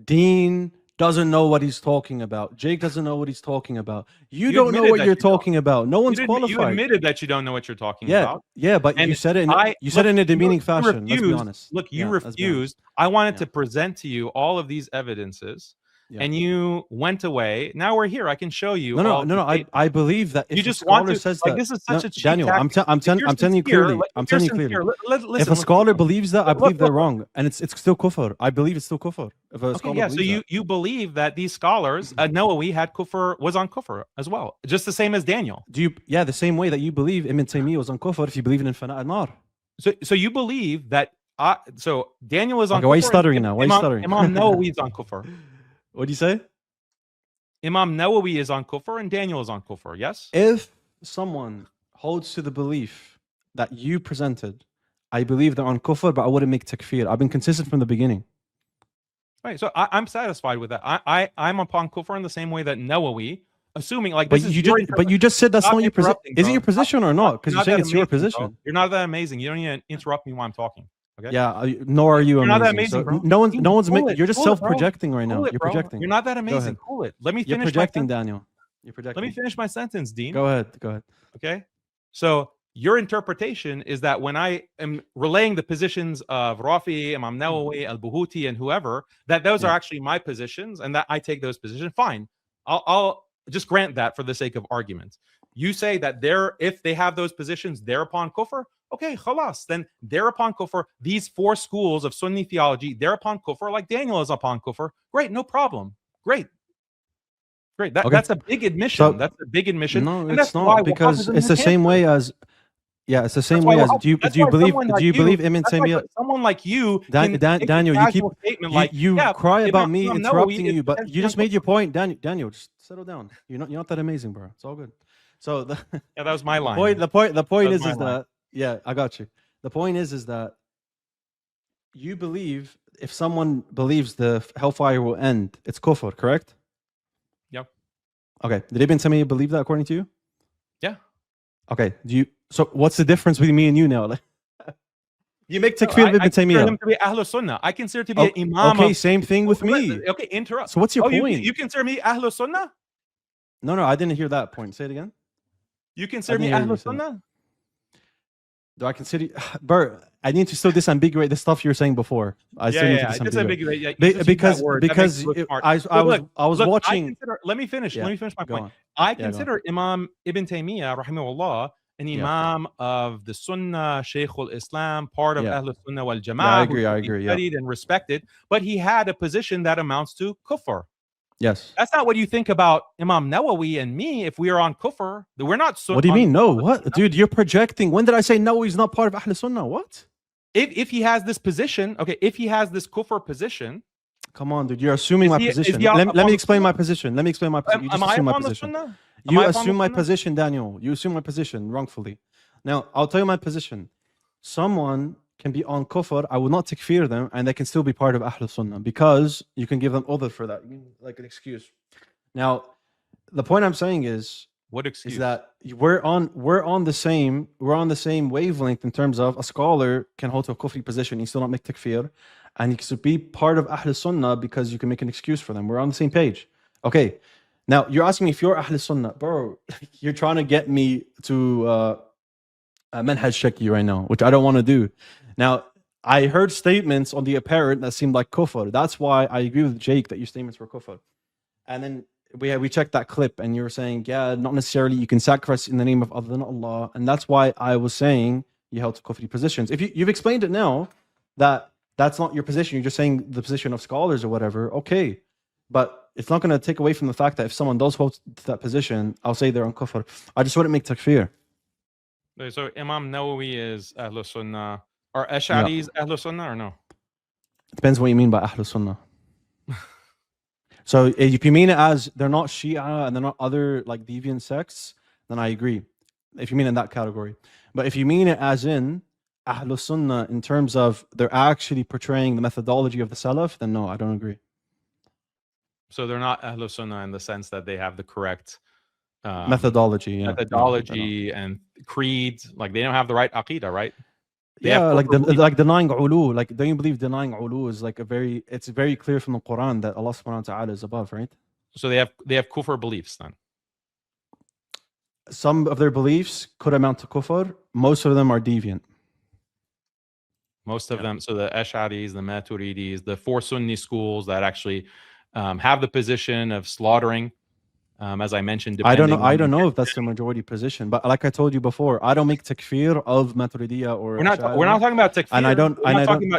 Dean doesn't know what he's talking about. Jake doesn't know what he's talking about. You don't know admitted what that you're you don't. talking about. No one's You qualified. admitted that you don't know what you're talking Yeah, about. yeah, but And you said it. You look, said it in a demeaning you fashion. Let's be refused- honest. Look, you Yeah, let's be honest. refused. I wanted Yeah. to present to you all of these evidences, Yeah. and you went away. Now we're here. I can show you. all No. the I believe that if you a just want scholar to says like that, this is such no, a cheap Daniel, I'm tactic. telling you clearly. I'm telling you clearly. If a scholar believes that, I believe they're wrong, and it's still kufr. I believe it's still kufr. If a Okay, scholar yeah. So believes that. you believe that these scholars, Nawawi had kufr, was on kufr as well, just the same as Daniel. Do you? Yeah, the same way that you believe Ibn Taymiyyah was on kufr. If you believe in Fana al-Nar. So you believe that So Daniel is on. Okay, why are you kufr and stuttering now? Why are you stuttering? Imam Nawawi is on kufr. What do you say? Imam Nawawi is on kufr and Daniel is on kufr. Yes. If someone holds to the belief that you presented, I believe they're on kufr, but I wouldn't make takfir. I've been consistent from the beginning. Right. So I'm satisfied with that. I'm upon kufr in the same way that Nawawi, assuming like But this is you just said that's Stop not your position. interrupting, Is it bro. your position or not? Because you're saying it's your position. You're not that amazing. You don't need to interrupt me while I'm talking. Okay. Yeah, nor are you You're amazing. not that amazing, So bro. no one's Cool it, you're just cool it, bro. self-projecting right now. Cool it, You're bro. projecting. You're not that Go amazing. ahead. Cool it. Let me You're finish. projecting, Daniel. You're projecting. Let me finish my sentence, Dean. Go ahead. Go ahead. Okay. So your interpretation is that when I am relaying the positions of Rafi, Imam Nawawi, Al-Buhuti, and whoever, that those are actually my positions and that I take those positions. Fine. I'll just grant that for the sake of argument. You say that if they have those positions, they're upon kufr. Okay, khalas. Then they're upon kufr. These 4 schools of Sunni theology, they're upon kufr, like Daniel is upon kufr. Great, no problem. Great. That's a big admission. That's a big admission. No, and it's not, because it's the same way as. Yeah, it's the same way as. Do you believe Ibn Taymiyyah? Someone like you, Daniel, you cry about me interrupting you, but you just made your point. Daniel, just settle down. You're not that amazing, bro. It's all good. So that was my line. The point is that I got you. The point is that you believe if someone believes the hellfire will end, it's kufr, correct? Yep. Okay. Did Ibn Taymiyyah believe that according to you? Yeah. Okay. So what's the difference between me and you now? You make takfir of Ibn Taymiyyah. I consider him to be Ahlul Sunnah. I consider to be an imam. Okay, same thing with me. Okay, interrupt. So what's your point? You consider me Ahlul Sunnah? No, I didn't hear that point. Say it again. You consider me Ahlul Sunnah? Do I consider, Bert? I need to still disambiguate the stuff you were saying before. I still need to disambiguate. Because I was watching. Let me finish my point. I consider Imam Ibn Taymiyyah, rahimahullah, an imam of the Sunnah, Shaykh al-Islam, part of Ahlul Sunnah wal Jama'ah. I agree. Studied and respected, but he had a position that amounts to kufr. Yes. That's not what you think about Imam Nawawi and me if we are on kufr. We're not Sunnah. What do you mean? No, what? Dude, you're projecting. When did I say Nawawi is not part of Ahlul Sunnah? What? If he has this position, okay, if he has this kufr position. Come on, dude, you're assuming my position. Let me explain my position. You just assume my position. You assume my position, Daniel. You assume my position wrongfully. Now, I'll tell you my position. Someone can be on kufr, I will not takfir them, and they can still be part of Ahlul Sunnah because you can give them udhr for that, like an excuse. Now, the point I'm saying is, what excuse? Is that we're on the same wavelength in terms of a scholar can hold to a kufri position, he still not make takfir, and he can be part of Ahlul Sunnah because you can make an excuse for them. We're on the same page. Okay. Now you're asking me if you're Ahlul Sunnah, bro. You're trying to get me to manhaj shaki right now, which I don't want to do. Now, I heard statements on the apparent that seemed like kufr. That's why I agree with Jake that your statements were kufr. And then we checked that clip, and you were saying, yeah, not necessarily. You can sacrifice in the name of other than Allah, and that's why I was saying you held to kufri positions. If you've explained it now, that's not your position. You're just saying the position of scholars or whatever. Okay, but it's not going to take away from the fact that if someone does hold to that position, I'll say they're on kufr. I just wouldn't make takfir. So Imam Nawawi is Ahlul Sunnah. Are Ash'aris Ahlul Sunnah or no? It depends what you mean by Ahlul Sunnah. So if you mean it as they're not Shia and they're not other like deviant sects, then I agree. If you mean in that category. But if you mean it as in Ahlul Sunnah in terms of they're actually portraying the methodology of the Salaf, then no, I don't agree. So they're not Ahlul Sunnah in the sense that they have the correct methodology and creed. Like they don't have the right aqidah, right? Like denying ulu, like don't you believe denying ulu is like it's very clear from the Quran that Allah subhanahu wa ta'ala is above, right? So they have kufr beliefs then. Some of their beliefs could amount to kufr, most of them are deviant. Most of them, so the Ash'aris, the Maturidis, the 4 Sunni schools that actually have the position of slaughtering, as I mentioned. I don't know if that's the majority position, but like I told you before, I don't make takfir of Maturidiyya or. We're not talking about takfir. And I don't.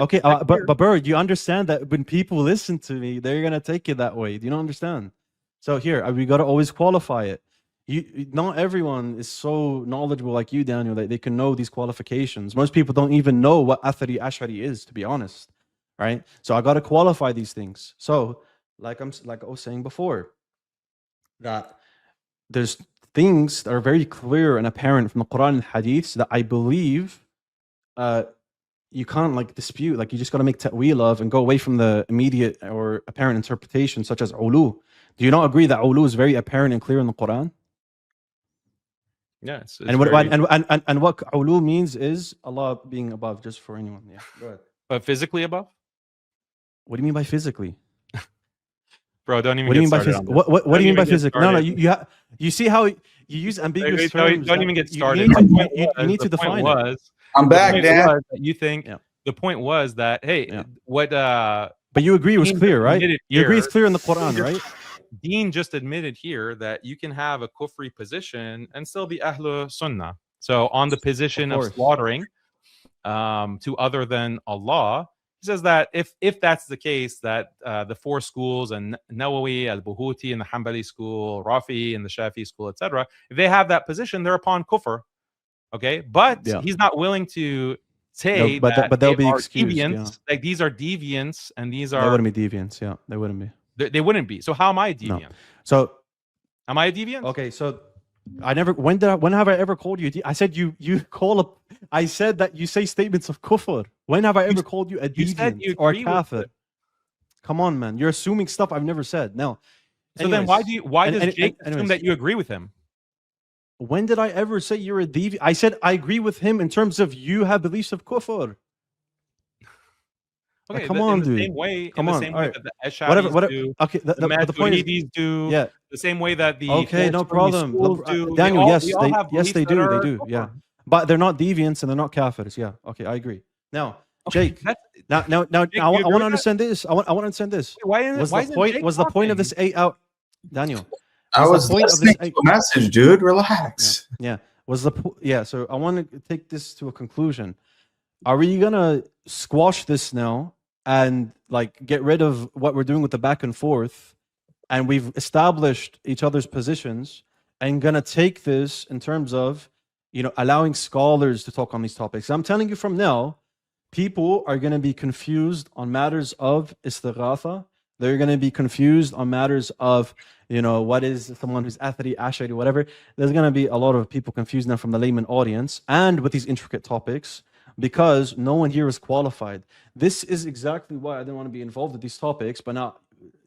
Okay, but Bird, you understand that when people listen to me, they're gonna take it that way. Do you not understand? So here, we gotta always qualify it. Not everyone is so knowledgeable like you, Daniel, that they can know these qualifications. Most people don't even know what Athari Ash'ari is, to be honest, right? So I got to qualify these things. So like I was saying before, that there's things that are very clear and apparent from the Quran and Hadiths that I believe you can't like dispute. Like you just got to make ta'weel of and go away from the immediate or apparent interpretation, such as ulu. Do you not agree that ulu is very apparent and clear in the Quran? Yeah, it's And what ulu means is Allah being above, just for anyone. Yeah, go ahead. But physically above? What do you mean by physically? Bro, don't even What do you get mean by started. physical? What do you mean by physical? No, you see how you use ambiguous terms. Don't even get started. You need to define it. I'm back, Dan. You think the point was that what but you agree it was clear, right? You agree it's clear in the Quran, right? Dean just admitted here that you can have a kufri position and still be Ahlul Sunnah. So on the position of slaughtering to other than Allah, he says that if that's the case, that the four schools and Nawawi, Al-Buhuti, and the Hanbali school, Rafi, and the Shafi school, etc., if they have that position, they're upon kufr. Okay, but he's not willing to say but they'll be excused. Deviants. Like these are deviants, and these are they wouldn't be deviants. Yeah, they wouldn't be. They wouldn't be. So how am I a deviant? No. So am I a deviant? Okay, so I never. When have I ever called you? I said you call up. I said that you say statements of kufr. When have I ever called you a deviant or a kafir? Come on, man. You're assuming stuff I've never said. No. So then why does Jake assume that you agree with him? When did I ever say you're a deviant? I said I agree with him in terms of you have beliefs of kufr. Okay, like, come on, dude. Same way, come in the on. same All way right. that the Ash'aris do, okay, the Maturidis do, the same way that the no problem. Do. Daniel, yes, they do, they do, yeah. But they're not deviants and they're not kafirs. Yeah, okay, I agree. Now, Jake, now, Jake, I want to understand this. I want to understand this. Was the point of this 8 out, Daniel? I was listening to a message, dude. Relax. Yeah. So I want to take this to a conclusion. Are we gonna squash this now and like get rid of what we're doing with the back and forth, and we've established each other's positions, and gonna take this in terms of allowing scholars to talk on these topics? I'm telling you from now, people are gonna be confused on matters of istighatha. They're gonna be confused on matters of what is someone who's Athari, Ash'ari, whatever. There's gonna be a lot of people confused now from the layman audience and with these intricate topics, because no one here is qualified. This is exactly why I didn't want to be involved with these topics, but now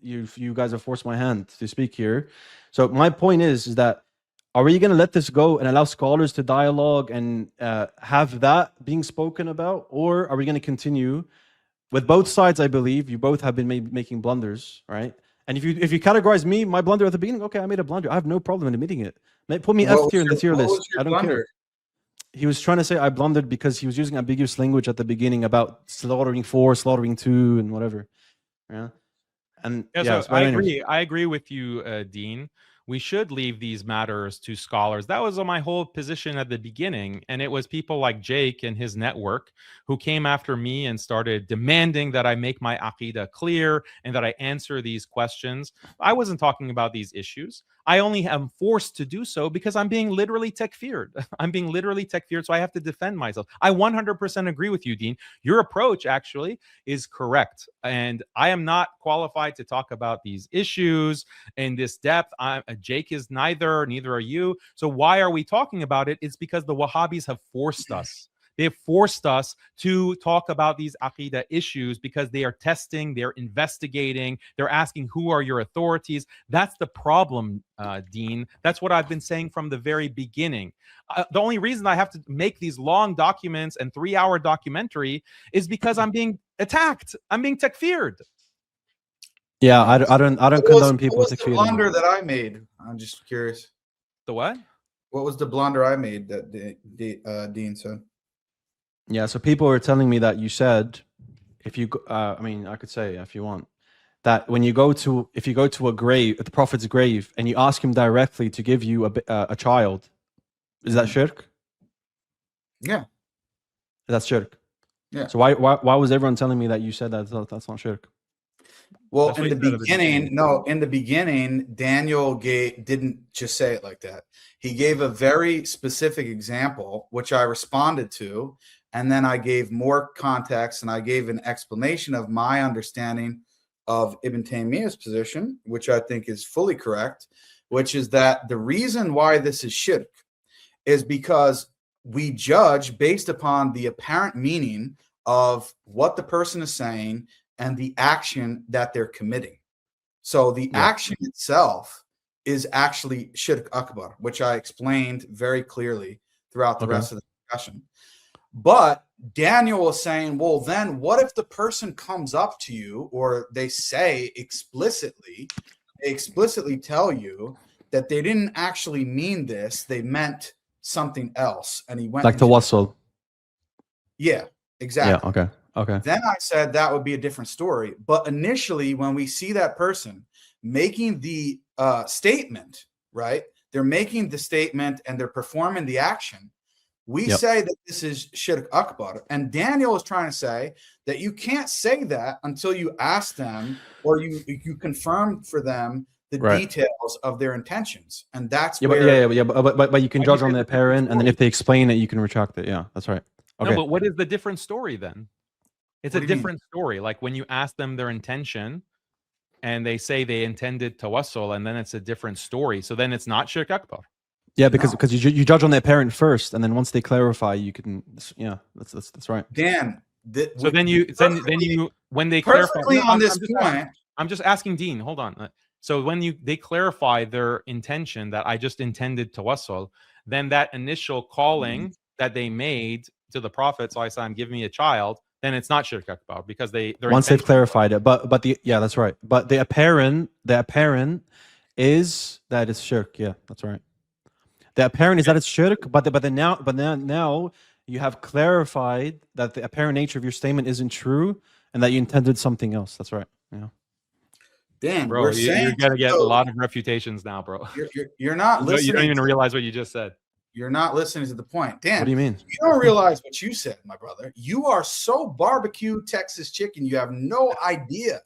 you guys have forced my hand to speak here. So my point is that, are we going to let this go and allow scholars to dialogue and have that being spoken about? Or are we going to continue with both sides? I believe you both have been making blunders, right? And if you categorize me, my blunder at the beginning, okay, I made a blunder. I have no problem in admitting it. Put me F tier in the tier list. I don't care. He was trying to say I blundered because he was using ambiguous language at the beginning about slaughtering 4, slaughtering 2, and whatever. Yeah, and so I agree with you, Dean. We should leave these matters to scholars. That was my whole position at the beginning, and it was people like Jake and his network who came after me and started demanding that I make my aqidah clear and that I answer these questions. I wasn't talking about these issues. I only am forced to do so because I'm being literally takfired. I'm being literally takfired, so I have to defend myself. I 100% agree with you, Dean. Your approach actually is correct, and I am not qualified to talk about these issues in this depth. Jake is neither are you. So why are we talking about it? It's because the Wahhabis have forced us. They've forced us to talk about these aqidah issues because they are testing, they're investigating, they're asking who are your authorities. That's the problem, Dean. That's what I've been saying from the very beginning. The only reason I have to make these long documents and 3-hour documentary is because I'm being attacked. I'm being takfired. Yeah, I don't condone people. What was the blunder that I made? I'm just curious. The what? What was the blunder I made that Dean said? Yeah, so people are telling me that you said, if you, I mean, I could say if you want, that when you go to, if you go to a grave, the Prophet's grave, and you ask him directly to give you a child, is that shirk? Yeah. That's shirk. Yeah. So why was everyone telling me that you said that that's not shirk? Well, That's in what the you said at the beginning, in the beginning, Daniel didn't just say it like that. He gave a very specific example, which I responded to, and then I gave more context and I gave an explanation of my understanding of Ibn Taymiyyah's position, which I think is fully correct, which is that the reason why this is shirk is because we judge based upon the apparent meaning of what the person is saying and the action that they're committing. So the action itself is actually shirk akbar, which I explained very clearly throughout the rest of the discussion. But Daniel was saying, well, then what if the person comes up to you, or they say explicitly tell you that they didn't actually mean this, they meant something else, and he went Like tawassul. Yeah, exactly. Yeah, okay. Then I said that would be a different story. But initially, when we see that person making the statement, right? They're making the statement and they're performing the action. We say that this is shirk akbar. And Daniel is trying to say that you can't say that until you ask them or you confirm for them the details of their intentions. And that's where... But you can judge on the apparent, and then if they explain it, you can retract it. Yeah, that's right. Okay. No, but what is the different story then? It's a different story. Like when you ask them their intention and they say they intended tawassul, and then it's a different story. So then it's not shirk akbar. Yeah, because you judge on the apparent first, and then once they clarify, you can. Yeah, that's right. Dan. So then you when they clarify on this point, I'm just asking Dean. Hold on. So when they clarify their intention that I just intended tawassul, then that initial calling that they made to the Prophet ﷺ, give me a child, then it's not shirk akbar because once they've clarified it. But that's right. But the apparent is that it's shirk. Yeah, that's right. The apparent is that it's shirk, but now you have clarified that the apparent nature of your statement isn't true and that you intended something else. That's right. Yeah. Dan, bro, you're gonna get a lot of refutations now, bro. You're not listening. You don't even realize what you just said. You're not listening to the point. Dan, what do you mean? You don't realize what you said, my brother. You are so barbecue Texas chicken. You have no idea.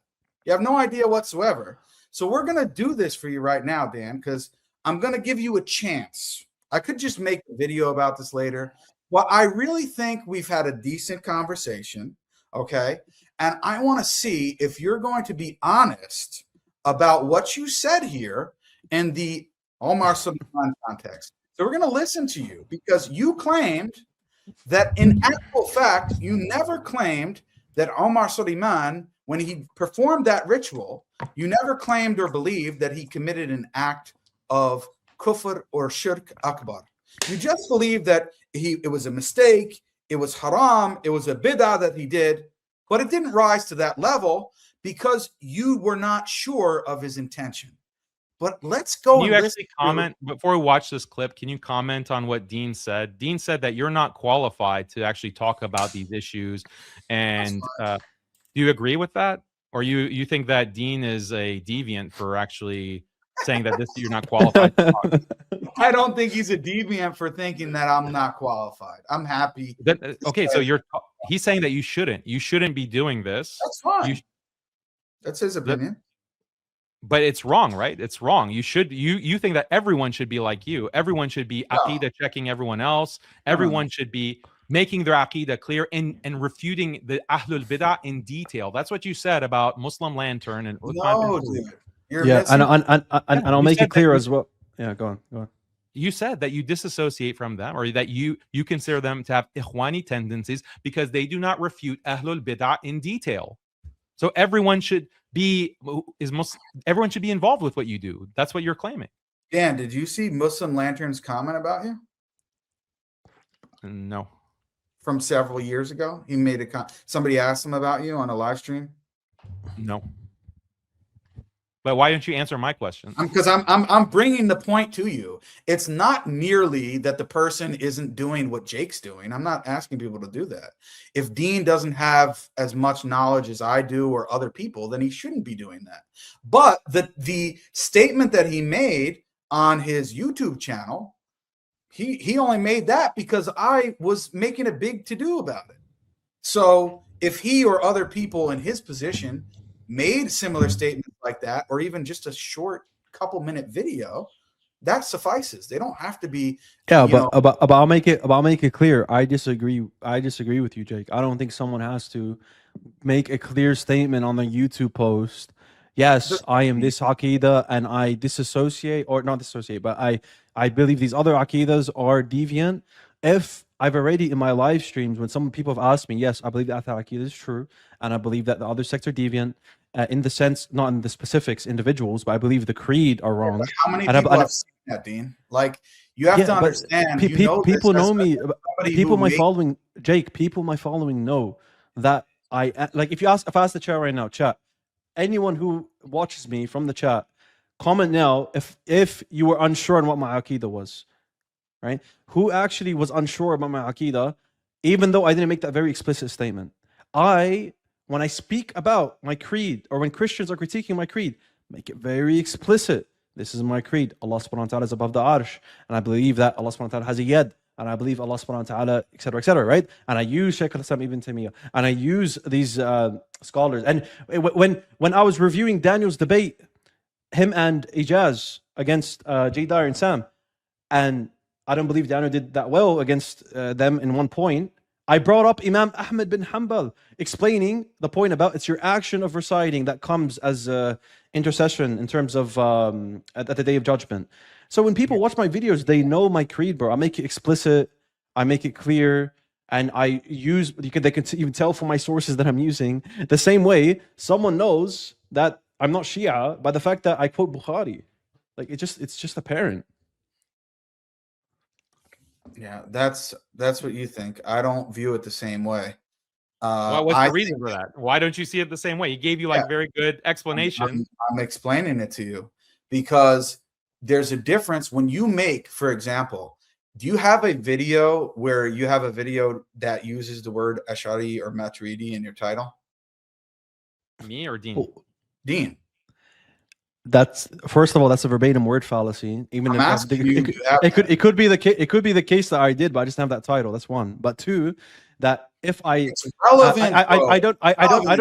You have no idea whatsoever. So we're going to do this for you right now, Dan, because I'm going to give you a chance. I could just make a video about this later. Well, I really think we've had a decent conversation, okay? And I want to see if you're going to be honest about what you said here in the Omar Suleiman context. So we're going to listen to you because you claimed that in actual fact, you never claimed that Omar Suleiman, when he performed that ritual, you never claimed or believed that he committed an act of kufr or shirk akbar. You just believed that it was a mistake, it was haram, it was a bid'ah that he did, but it didn't rise to that level because you were not sure of his intention. But let's go. Can you actually comment before we watch this clip? Can you comment on what Dean said? Dean said that you're not qualified to actually talk about these issues, and do you agree with that, or you think that Dean is a deviant for actually saying that you're not qualified to talk? I don't think he's a deviant for thinking that I'm not qualified. I'm happy. Okay, so he's saying that you shouldn't be doing this. That's fine. That's his opinion. But it's wrong, right? It's wrong. You think that everyone should be like you. Everyone should be aqidah checking everyone else. Everyone should be making their aqidah clear and refuting the ahlul bid'ah in detail. That's what you said about Muslim Lantern and dude. And I'll make it clear as well. Yeah, go on. You said that you disassociate from them, or that you consider them to have ikhwani tendencies because they do not refute ahlul bid'ah in detail. So everyone should be involved with what you do. That's what you're claiming. Dan, did you see Muslim Lantern's comment about you? No. From several years ago, he made somebody asked him about you on a live stream. No. But why don't you answer my question? Because I'm bringing the point to you. It's not merely that the person isn't doing what Jake's doing. I'm not asking people to do that. If Dean doesn't have as much knowledge as I do or other people, then he shouldn't be doing that. But the statement that he made on his YouTube channel, he only made that because I was making a big to-do about it. So if he or other people in his position made similar statements like that, or even just a short couple-minute video, that suffices. They don't have to be. Yeah, but I'll make it clear. I disagree with you, Jake. I don't think someone has to make a clear statement on the YouTube post. Yes, I am this Aqidah and I disassociate, or not dissociate, but I believe these other Aqidas are deviant. If I've already in my live streams, when some people have asked me, yes, I believe that Aqidah is true, and I believe that the other sects are deviant, in the sense, not in the specifics, individuals, but I believe the creed are wrong. Yeah, how many people have seen that, Dean? Like, you have to understand. People know me. People my following, Jake. People my following know that I like. If I ask the chat right now, chat, anyone who watches me from the chat, comment now if you were unsure on what my Aqidah was, right? Who actually was unsure about my Aqidah, even though I didn't make that very explicit statement. When I speak about my creed, or when Christians are critiquing my creed, make it very explicit. This is my creed. Allah subhanahu wa ta'ala is above the arsh. And I believe that Allah subhanahu wa ta'ala has a yad. And I believe Allah subhanahu wa ta'ala, etc., right? And I use Shaykh al-Islam ibn Taymiyyah. And I use these scholars. And when I was reviewing Daniel's debate, him and Ijaz against Jadar and Sam, and I don't believe Daniel did that well against them in one point, I brought up Imam Ahmed bin Hanbal, explaining the point about it's your action of reciting that comes as intercession in terms of at the day of judgment. So when people watch my videos, they know my creed, bro. I make it explicit, I make it clear, and I use, they can even tell from my sources that I'm using. The same way someone knows that I'm not Shia by the fact that I quote Bukhari. Like, it's just apparent. Yeah, that's what you think. I don't view it the same way. What's the reason for that? Why don't you see it the same way? He gave you like very good explanation. I'm explaining it to you because there's a difference when you make, for example, do you have a video where you have a video that uses the word Ash'ari or Maturidi in your title? Me or Dean? Oh, Dean. That's, first of all, that's a verbatim word fallacy. Even if it could be the case that I did, but I just have that title. That's one. But two, that if it's relevant, I don't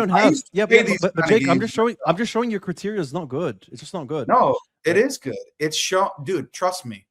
have. Yeah, but Jake, I'm just showing your criteria is not good. It's just not good. No, it is good. It's dude, trust me.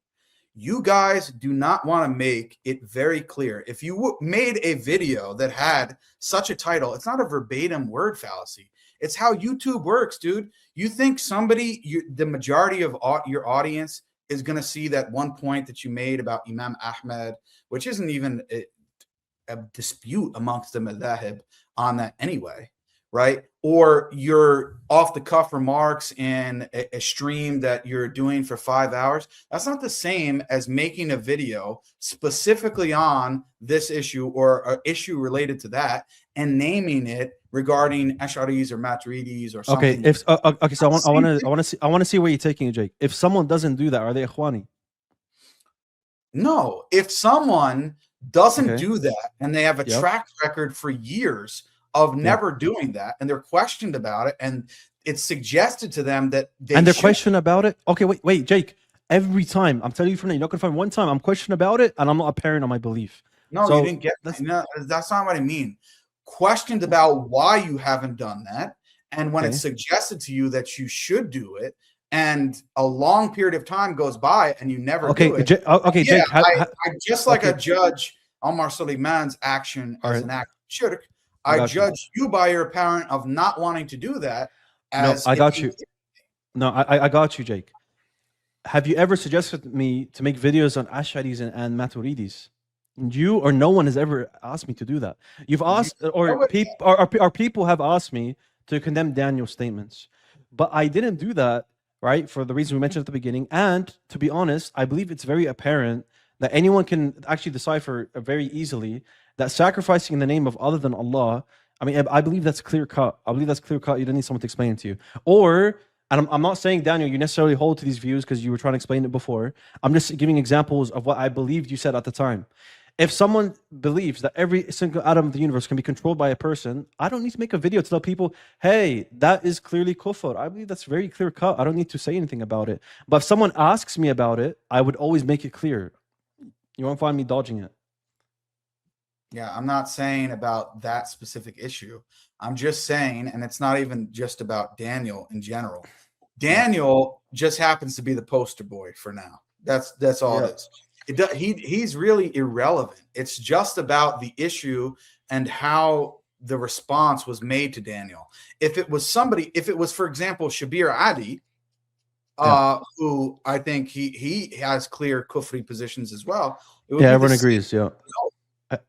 You guys do not want to make it very clear. If you made a video that had such a title, it's not a verbatim word fallacy. It's how YouTube works, dude. You think the majority of your audience is going to see that one point that you made about Imam Ahmed, which isn't even a dispute amongst the madhahib on that anyway, right? Or your off-the-cuff remarks in a stream that you're doing for 5 hours. That's not the same as making a video specifically on this issue or an issue related to that and naming it regarding Ash'aris or Maturidis or something. Okay, so I want to see where you're taking it, Jake. If someone doesn't do that, are they Ikhwani? No, if someone doesn't do that and they have a track record for years of never doing that, and they're questioned about it, and it's suggested to them that they're questioned about it. Okay, wait, Jake. Every time, I'm telling you from now, you're not gonna find one time I'm questioned about it, and I'm not apparent on my belief. No, you didn't get that. No, that's not what I mean. Questioned about why you haven't done that, and when it's suggested to you that you should do it, and a long period of time goes by and you never do it. Jake, I just like a judge Omar Suleiman's action as an act of shirk, I judge you by your apparent of not wanting to do that. As I got you. No, I got you, Jake. Have you ever suggested me to make videos on Ash'aris and Maturidis? You or no one has ever asked me to do that. You've asked, or people have asked me to condemn Daniel's statements, but I didn't do that, right? For the reason we mentioned at the beginning. And to be honest, I believe it's very apparent that anyone can actually decipher very easily that sacrificing in the name of other than Allah, I mean, I believe that's clear cut. I believe that's clear cut. You don't need someone to explain it to you. And I'm not saying, Daniel, you necessarily hold to these views because you were trying to explain it before. I'm just giving examples of what I believed you said at the time. If someone believes that every single atom of the universe can be controlled by a person, I don't need to make a video to tell people, hey, that is clearly kufr. I believe that's very clear cut. I don't need to say anything about it. But if someone asks me about it, I would always make it clear. You won't find me dodging it. Yeah, I'm not saying about that specific issue. I'm just saying, and it's not even just about Daniel in general. Daniel just happens to be the poster boy for now. That's all it is. He's really irrelevant. It's just about the issue and how the response was made to Daniel. If it was, for example, Shabir Adi, who I think he has clear kufri positions as well. It would be everyone agrees. Yeah,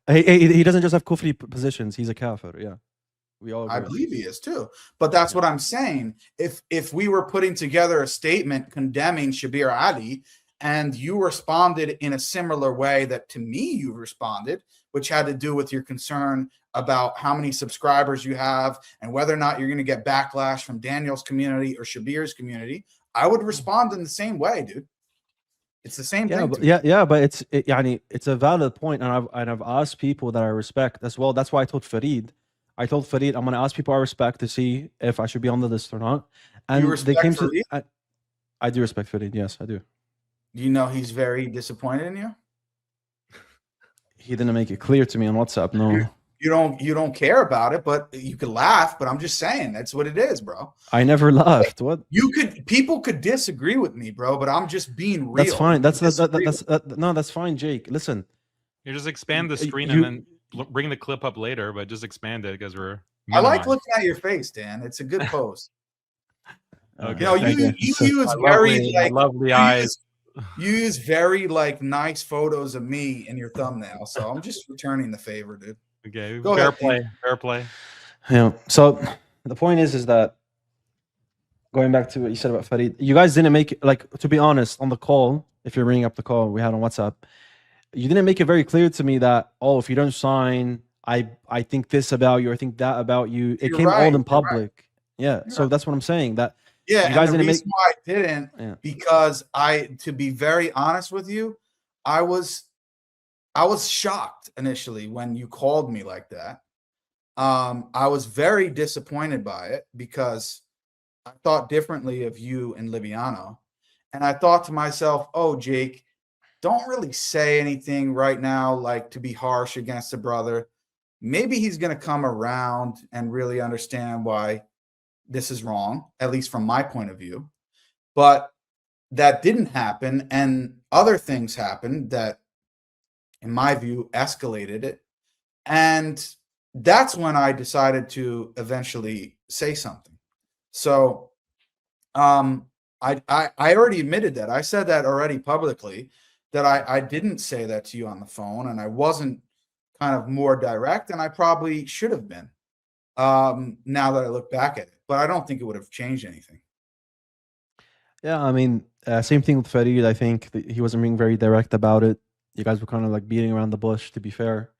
he doesn't just have kufri positions. He's a kafir. Yeah, we all agree. I believe he is too. But that's what I'm saying. If we were putting together a statement condemning Shabir Adi, and you responded in a similar way that to me you responded, which had to do with your concern about how many subscribers you have and whether or not you're going to get backlash from Daniel's community or Shabir's community, I would respond in the same way, dude. It's the same thing. But it's a valid point, and I've asked people that I respect as well. That's why I told Farid I'm going to ask people I respect to see if I should be on the list or not. And they came to. I do respect Farid. Yes, I do. You know he's very disappointed in you. He didn't make it clear to me on WhatsApp. No. You don't care about it, but you could laugh. But I'm just saying that's what it is, bro. I never laughed. What? People could disagree with me, bro, but I'm just being real. That's fine. That's fine, Jake. Listen, you just expand the screen and then bring the clip up later, but just expand it because we're. I like looking at your face, Dan. It's a good pose. Okay. You know, you use very lovely eyes. You use very nice photos of me in your thumbnail, so I'm just returning the favor, dude. Okay, fair play. Yeah. So the point is that going back to what you said about Farid, you guys didn't make it, to be honest, on the call. If you're ringing up the call we had on WhatsApp, you didn't make it very clear to me that if you don't sign, I think this about you, or I think that about you. It came all in public. Right. Yeah. So that's what I'm saying. That. Yeah, you guys and the reason why I didn't, because to be very honest with you, I was shocked initially when you called me like that. I was very disappointed by it because I thought differently of you and Liviano. And I thought to myself, oh, Jake, don't really say anything right now, to be harsh against the brother. Maybe he's going to come around and really understand why this is wrong, at least from my point of view. But that didn't happen, and other things happened that, in my view, escalated it. And that's when I decided to eventually say something. So I already admitted that. I said that already publicly, that I didn't say that to you on the phone, and I wasn't kind of more direct, and I probably should have been, now that I look back at it. But I don't think it would have changed anything. Yeah, I mean, same thing with Farid. I think that he wasn't being very direct about it. You guys were kind of beating around the bush, to be fair.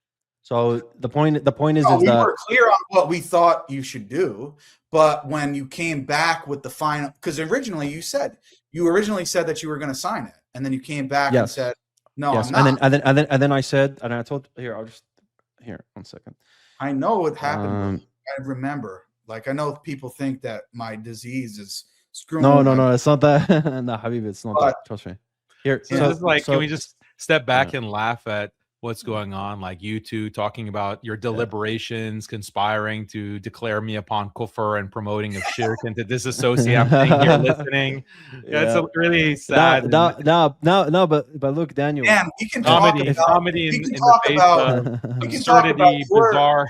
So the point is that we were clear on what we thought you should do, but when you came back with the final, because originally you said that you were going to sign it, and then you came back and said, "No, I'm not." And then I said, and I told here 1 second. I know what happened. I remember. I know people think that my disease is screwing. No, it's not that. No, Habib, it's not that. Trust me. Here, can we just step back and laugh at what's going on? You two talking about your deliberations, conspiring to declare me upon kufr and promoting of shirk and to disassociate. I'm sitting here listening. Yeah, it's really sad. No, but look, Daniel. Man, we can comedy in the face of absurdity, bizarre.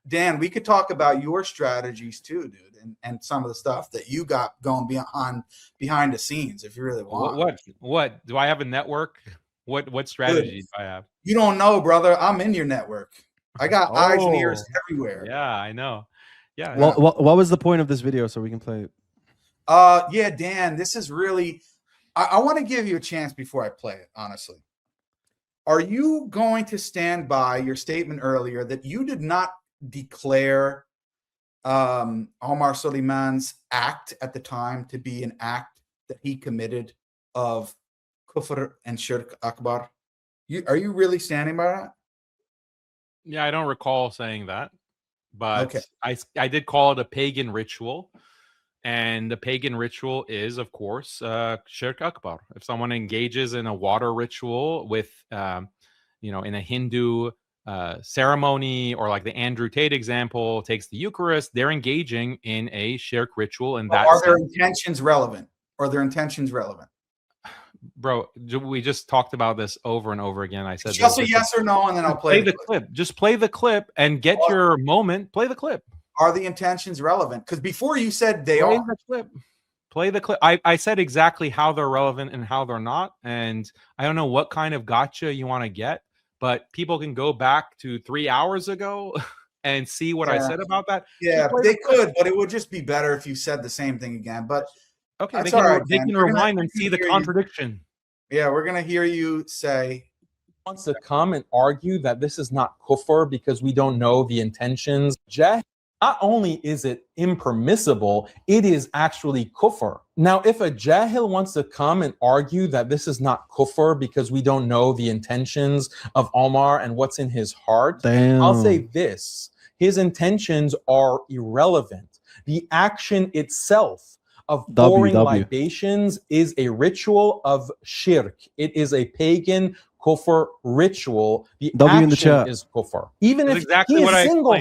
Dan, we could talk about your strategies too, dude, and some of the stuff that you got going behind the scenes, if you really want. What? Do I have a network? What strategy do I have? You don't know, brother. I'm in your network. I got eyes and ears everywhere. Yeah, I know. Yeah. Well, what was the point of this video so we can play it? Yeah, Dan, this is really. I want to give you a chance before I play it, honestly. Are you going to stand by your statement earlier that you did not declare Omar Suleiman's act at the time to be an act that he committed of kufr and shirk akbar? Are you really standing by that? Yeah, I don't recall saying that, but okay. I did call it a pagan ritual, and the pagan ritual is, of course, shirk akbar. If someone engages in a water ritual with, in a Hindu ceremony, or like the Andrew Tate example takes the Eucharist, they're engaging in a shirk ritual. And that are their intentions relevant? Are their intentions relevant? Bro, we just talked about this over and over again. I said just a yes or no, and then I'll play the clip. Just play the clip and get your moment. Play the clip. Are the intentions relevant? Because before you said they are. The clip. Play the clip. I said exactly how they're relevant and how they're not. And I don't know what kind of gotcha you want to get, but people can go back to 3 hours ago and see what I said about that. Yeah, they could, but it would just be better if you said the same thing again. But okay, they can rewind and see the contradiction. Yeah, we're gonna hear you say. Wants to come and argue that this is not kufr because we don't know the intentions. Not only is it impermissible, it is actually kufr. Now, if a jahil wants to come and argue that this is not kufr because we don't know the intentions of Omar and what's in his heart, I'll say this: his intentions are irrelevant. The action itself of pouring libations is a ritual of shirk. It is a pagan kufr ritual. The action in the chat is kufr. Even if exactly what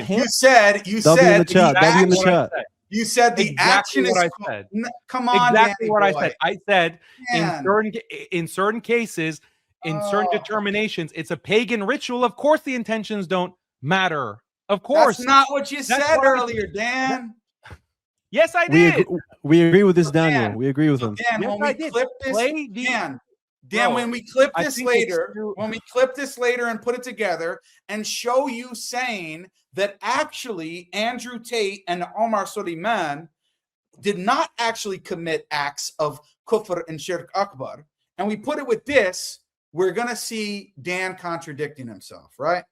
you said in the chat. W in the chat. You said the action is. What I said. Come on, exactly what boy. I said. I said in certain cases, in certain determinations, it's a pagan ritual. Of course, the intentions don't matter. Of course, that's not what you said earlier, Dan. Yes, I did. We agree with this, Daniel. We agree with him. Dan, when we clip this, Dan, when we clip this later, and put it together and show you saying that actually Andrew Tate and Omar Suleiman did not actually commit acts of kufr and shirk akbar, and we put it with this, we're going to see Dan contradicting himself, right?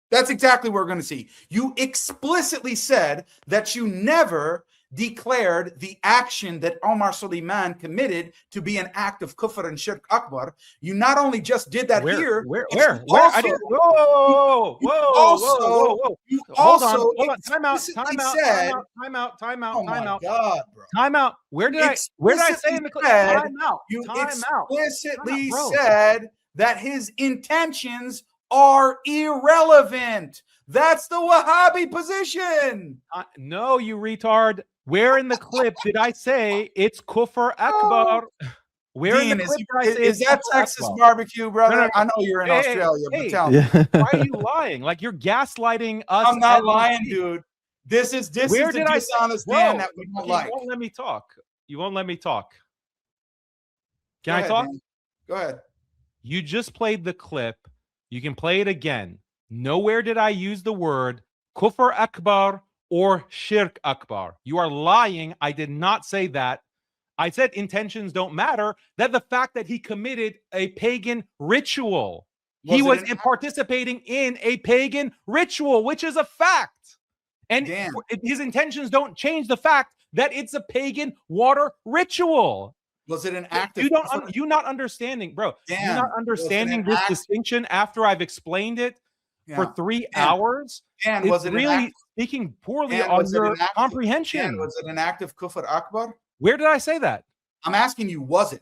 That's exactly what we're going to see. You explicitly said that you never declared the action that Omar Suleiman committed to be an act of kufr and shirk akbar. You not only just did that here. Where? I didn't. Whoa. Hold on. Time out. Oh my God, bro. Time out. Where did I say in the clip? Time out. You explicitly said that his intentions are irrelevant. That's the Wahhabi position. No, you retard. Where in the clip did I say it's kufr akbar? Where in the clip did I say is that Texas barbecue, brother? No. I know you're in Australia, but tell me. Why are you lying? Like, you're gaslighting us. I'm not lying, dude. This is the dishonest Dan that we don't like. You won't let me talk. You won't let me talk. Can I talk? Man. Go ahead. You just played the clip. You can play it again. Nowhere did I use the word kufr akbar or shirk akbar. You are lying. I did not say that. I said intentions don't matter. That the fact that he committed a pagan ritual. He was participating in a pagan ritual, which is a fact. And his intentions don't change the fact that it's a pagan water ritual. Was it an act of you're not understanding, bro. You're not understanding this distinction after I've explained it for 3 hours. And was it really speaking poorly on your comprehension? And was it an act of kufr akbar? Where did I say that? I'm asking you, was it?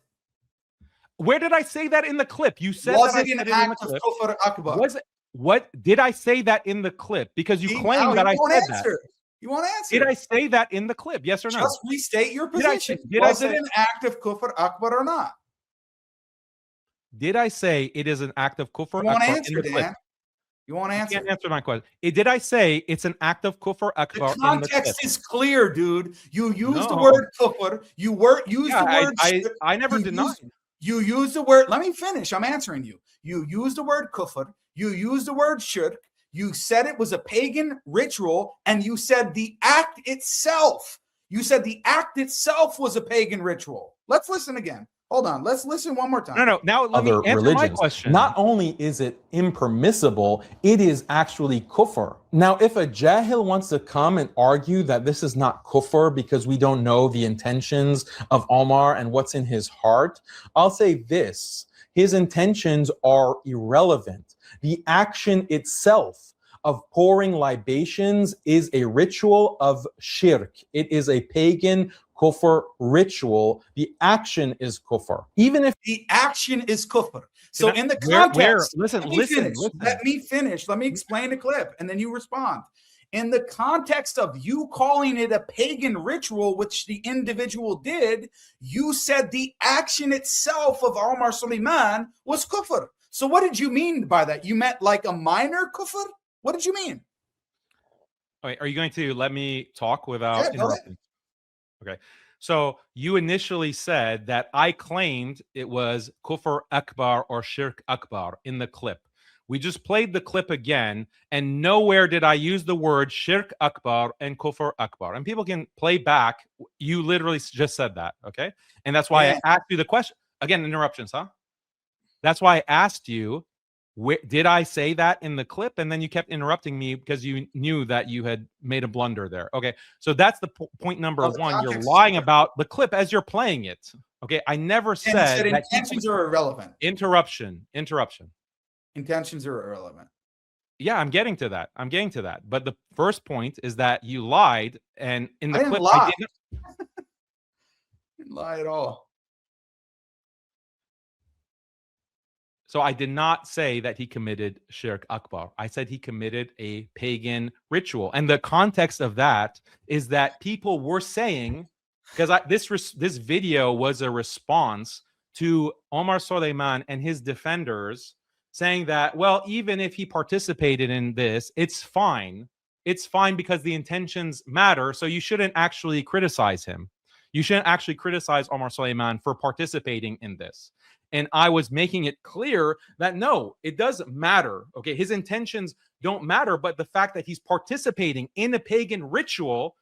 Where did I say that in the clip? You said was it an act of kufr akbar? Was it? What did I say that in the clip? Because you claim that I said that. You won't answer. Did I say that in the clip? Yes or no? Just restate your position. Was it an act of kufr akbar or not? Did I say it is an act of kufr akbar? In the clip? You won't answer. You can't answer my question. Did I say it's an act of kufr akbar? The context is clear, dude. You used the word kufr. You used the word. I never denied. You used the word. Let me finish. I'm answering you. You used the word kufr. You used the word shirk. You said it was a pagan ritual, and you said the act itself. You said the act itself was a pagan ritual. Let's listen again. Hold on. Let's listen one more time. No. Now let me answer my question. Not only is it impermissible, it is actually kufr. Now, if a jahil wants to come and argue that this is not kufr because we don't know the intentions of Omar and what's in his heart, I'll say this: his intentions are irrelevant. The action itself of pouring libations is a ritual of shirk. It is a pagan kufr ritual. The action is kufr. Even if the action is kufr. So in the context, listen, let me listen, finish. listen. Let me finish. Let me explain the clip, and then you respond. In the context of you calling it a pagan ritual, which the individual did, you said the action itself of Omar Suleiman was kufr. So what did you mean by that? You meant like a minor kufr? What did you mean? Wait, are you going to let me talk without interrupting? Okay. So you initially said that I claimed it was kufr akbar or shirk akbar in the clip. We just played the clip again, and nowhere did I use the word shirk akbar and kufr akbar. And people can play back. You literally just said that, okay? And that's why I asked you the question. Again, interruptions, huh? That's why I asked you, did I say that in the clip? And then you kept interrupting me because you knew that you had made a blunder there. Okay, so that's the point number one. You're lying about the clip as you're playing it. Okay, I never said that intentions are irrelevant. Interruption. Intentions are irrelevant. Yeah, I'm getting to that. But the first point is that you lied, and in the clip, I didn't lie at all. So I did not say that he committed shirk akbar. I said he committed a pagan ritual. And the context of that is that people were saying, because this video was a response to Omar Suleiman and his defenders saying that, well, even if he participated in this, it's fine. It's fine because the intentions matter. So you shouldn't actually criticize him. You shouldn't actually criticize Omar Suleiman for participating in this. And I was making it clear that no, it doesn't matter. Okay, his intentions don't matter, but the fact that he's participating in a pagan ritual,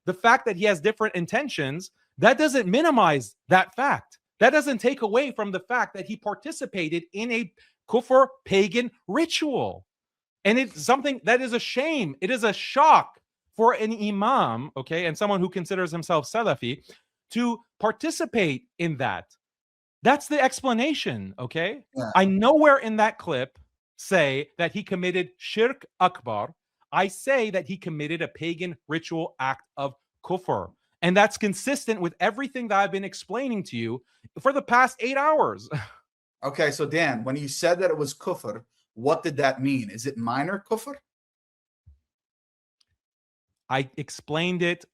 the fact that he has different intentions, that doesn't minimize that fact. That doesn't take away from the fact that he participated in a kufr pagan ritual. And it's something that is a shame. It is a shock for an imam, okay, and someone who considers himself Salafi to participate in that. That's the explanation, okay? Yeah. I nowhere in that clip say that he committed shirk akbar. I say that he committed a pagan ritual act of kufr. And that's consistent with everything that I've been explaining to you for the past 8 hours. Okay, so Dan, when you said that it was kufr, what did that mean? Is it minor kufr? I explained it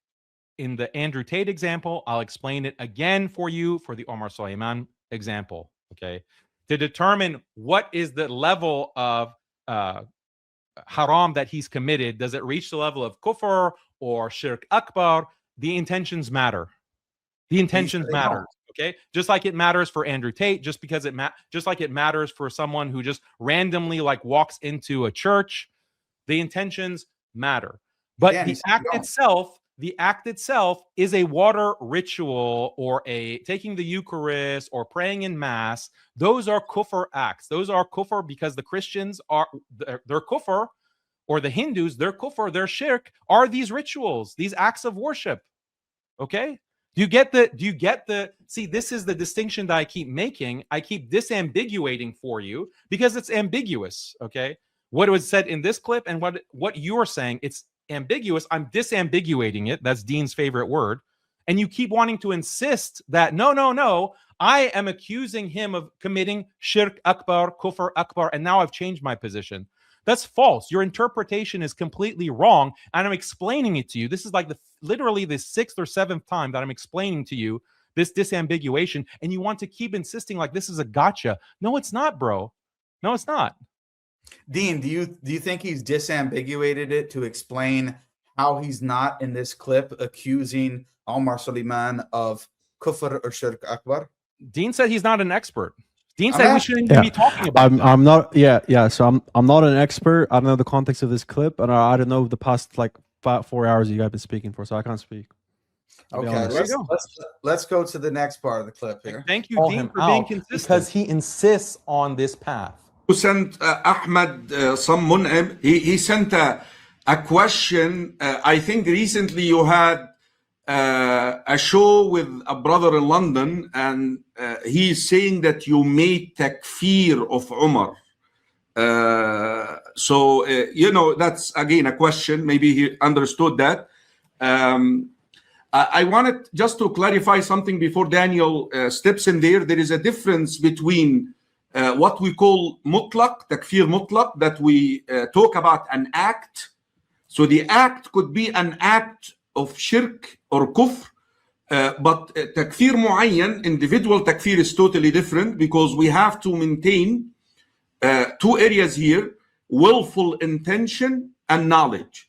in the Andrew Tate example. I'll explain it again for you for the Omar Suleiman example, okay? To determine what is the level of haram that he's committed, does it reach the level of kufr or shirk akbar? The intentions matter. The intentions matter, okay? Just like it matters for Andrew Tate, just like it matters for someone who just randomly like walks into a church, the intentions matter. But the act itself is a water ritual or a taking the Eucharist or praying in mass. Those are kufr acts. Those are kufr because the Christians are their kufr, or the Hindus, their kufr, their shirk are these rituals, these acts of worship. Okay? Do you get the see, this is the distinction that I keep making. I keep disambiguating for you because it's ambiguous, okay? What was said in this clip and what you're saying, it's ambiguous. I'm disambiguating it. That's Dean's favorite word. And you keep wanting to insist that no, I am accusing him of committing shirk akbar, kufr akbar, and now I've changed my position. That's false. Your interpretation is completely wrong, and I'm explaining it to you. This is like literally the 6th or 7th time that I'm explaining to you this disambiguation, and you want to keep insisting like this is a gotcha. No, it's not, bro. No, it's not. Dean, do you think he's disambiguated it to explain how he's not in this clip accusing Omar Suleiman of kufr or shirk akbar? Dean said he's not an expert. Dean said we shouldn't even be talking about that. I'm not. Yeah. So I'm not an expert. I don't know the context of this clip, and I don't know the past like 4 hours you guys have been speaking for, so I can't speak. Okay, let's go to the next part of the clip here. Thank you, Dean, for being consistent. Because he insists on this path. Who sent Ahmed Mun'im? He sent a question. I think recently you had a show with a brother in London, and he's saying that you made takfir of Umar. So that's again a question. Maybe he understood that. I wanted just to clarify something before Daniel steps in there. There is a difference between what we call mutlaq, takfir mutlaq, that we talk about an act. So the act could be an act of shirk or kufr, but takfir muayyan, individual takfir, is totally different, because we have to maintain two areas here: willful intention and knowledge.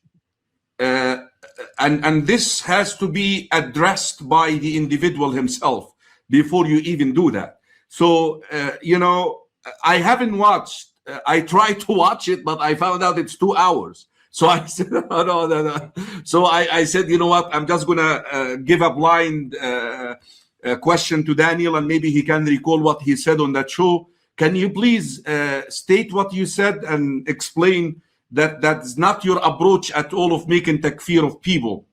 And this has to be addressed by the individual himself before you even do that. So, you know, I haven't watched, I tried to watch it, but I found out it's 2 hours. So I said, no. So I said, you know what, I'm just going to give a blind question to Daniel, and maybe he can recall what he said on that show. Can you please state what you said and explain that that's not your approach at all of making takfir of people?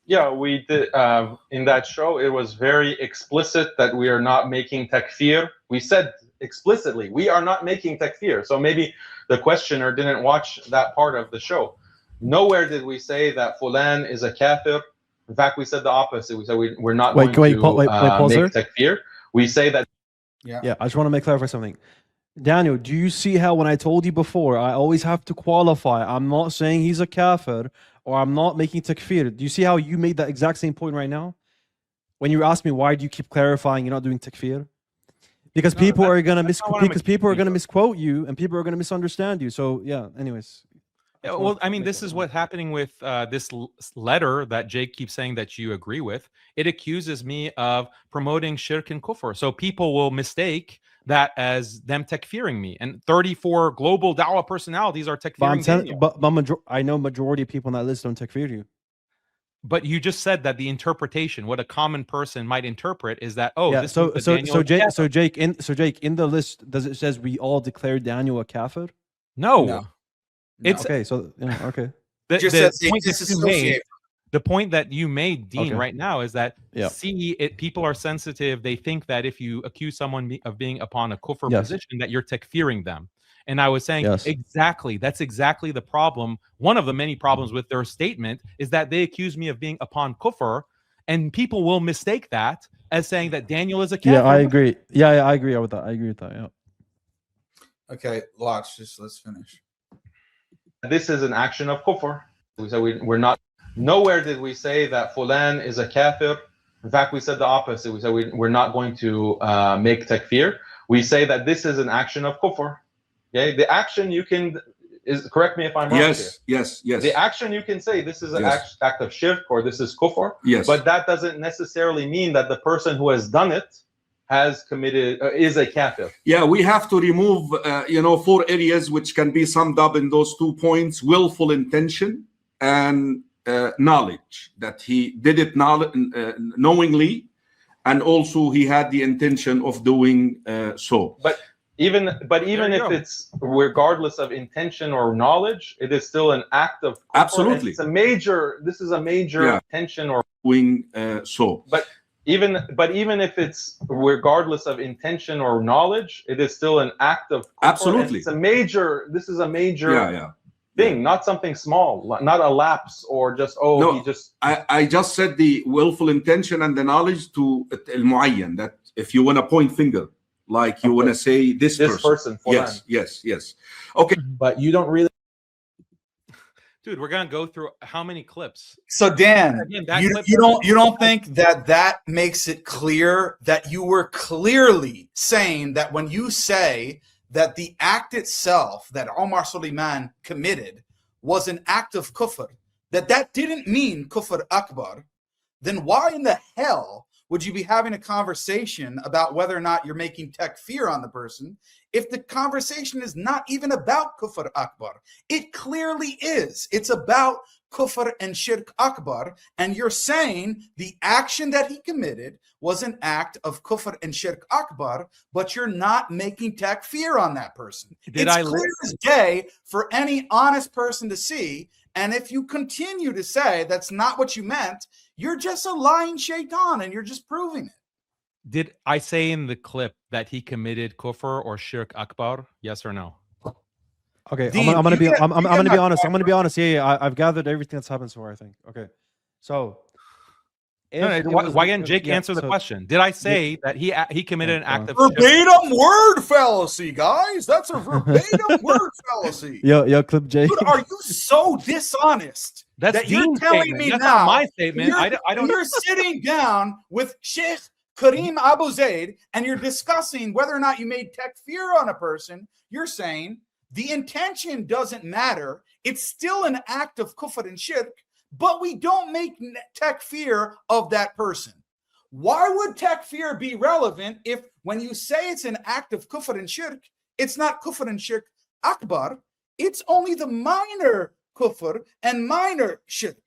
Yeah, we did in that show. It was very explicit that we are not making takfir. We said explicitly we are not making takfir. So maybe the questioner didn't watch that part of the show. Nowhere did we say that Fulan is a kafir. In fact, we said the opposite. We said we're not going to make takfir. We say that. Yeah, I just want to clarify something. Daniel, do you see how when I told you before, I always have to qualify. I'm not saying he's a kafir, or I'm not making takfir. Do you see how you made that exact same point right now? When you asked me, why do you keep clarifying you're not doing takfir? Because people are going to misquote you, and people are going to misunderstand you. So yeah, anyways. Well, I mean, this is what's happening with this letter that Jake keeps saying that you agree with. It accuses me of promoting shirk and kufr. So people will mistake that as them takfiring me. And 34 global da'wah personalities are takfiring. But I know majority of people on that list don't takfir you. But you just said that the interpretation, what a common person might interpret, is that, oh, yeah, this so Jake, in the list, does it says we all declare Daniel a kafir? No. It's okay. So okay. The point that you made, Dean, right now is that people are sensitive. They think that if you accuse someone of being upon a kufr position, that you're takfiring them. And I was saying exactly, that's exactly the problem. One of the many problems with their statement is that they accuse me of being upon kufr, and people will mistake that as saying that Daniel is a kafir. Yeah, I agree. Yeah, I agree with that. Yeah. Okay, let's finish. This is an action of kufr. We said we're not. Nowhere did we say that Fulan is a kafir. In fact, we said the opposite. We said we're not going to make takfir. We say that this is an action of kufr. Okay, the action you can correct me if I'm wrong. Yes. The action you can say this is an act of shirk or this is kufr. Yes. But that doesn't necessarily mean that the person who has done it has committed is a kafir. Yeah, we have to remove 4 areas which can be summed up in those 2 points: willful intention and knowledge, that he did it knowingly, and also he had the intention of doing so. But even if it's regardless of intention or knowledge, it is still an act of kufr. Absolutely. This is a major intention or doing so. But even if it's regardless of intention or knowledge, it is still an act of kufr. Absolutely. This is a major thing, not something small, not a lapse or just I just said the willful intention and the knowledge to al-muayyan, that if you want to point finger, like you want to say this person. Yes. Okay. But you don't really. Dude, we're gonna go through how many clips? So Dan, you don't think that makes it clear that you were clearly saying that when you say that the act itself that Omar Suleiman committed was an act of kufr, that didn't mean kufr akbar, then why in the hell would you be having a conversation about whether or not you're making takfir on the person if the conversation is not even about kufr akbar? It clearly is. It's about kufr and shirk akbar, and you're saying the action that he committed was an act of kufr and shirk akbar, but you're not making takfir on that person. It's clear as day for any honest person to see, and if you continue to say that's not what you meant, you're just a lying shaitan, and you're just proving it. Did I say in the clip that he committed kufr or shirk akbar? Yes or no? Okay, Dean, I'm gonna be honest. Yeah, I've gathered everything that's happened so far, I think. Okay, so No, If no, it was why didn't Jake yeah, answer the so question? Did I say that he committed an act of shirk? Verbatim word fallacy, guys. That's a verbatim word fallacy. yo, clip Jake. Dude, are you so dishonest That's that you're Dean's telling statement. me That's now? not my statement. I don't know. You're sitting down with Sheikh Kareem Abu Zaid and you're discussing whether or not you made takfir on a person. You're saying the intention doesn't matter. It's still an act of kufr and shirk, but we don't make takfir of that person. Why would takfir be relevant if when you say it's an act of kufr and shirk, it's not kufr and shirk akbar, it's only the minor kufr and minor shirk.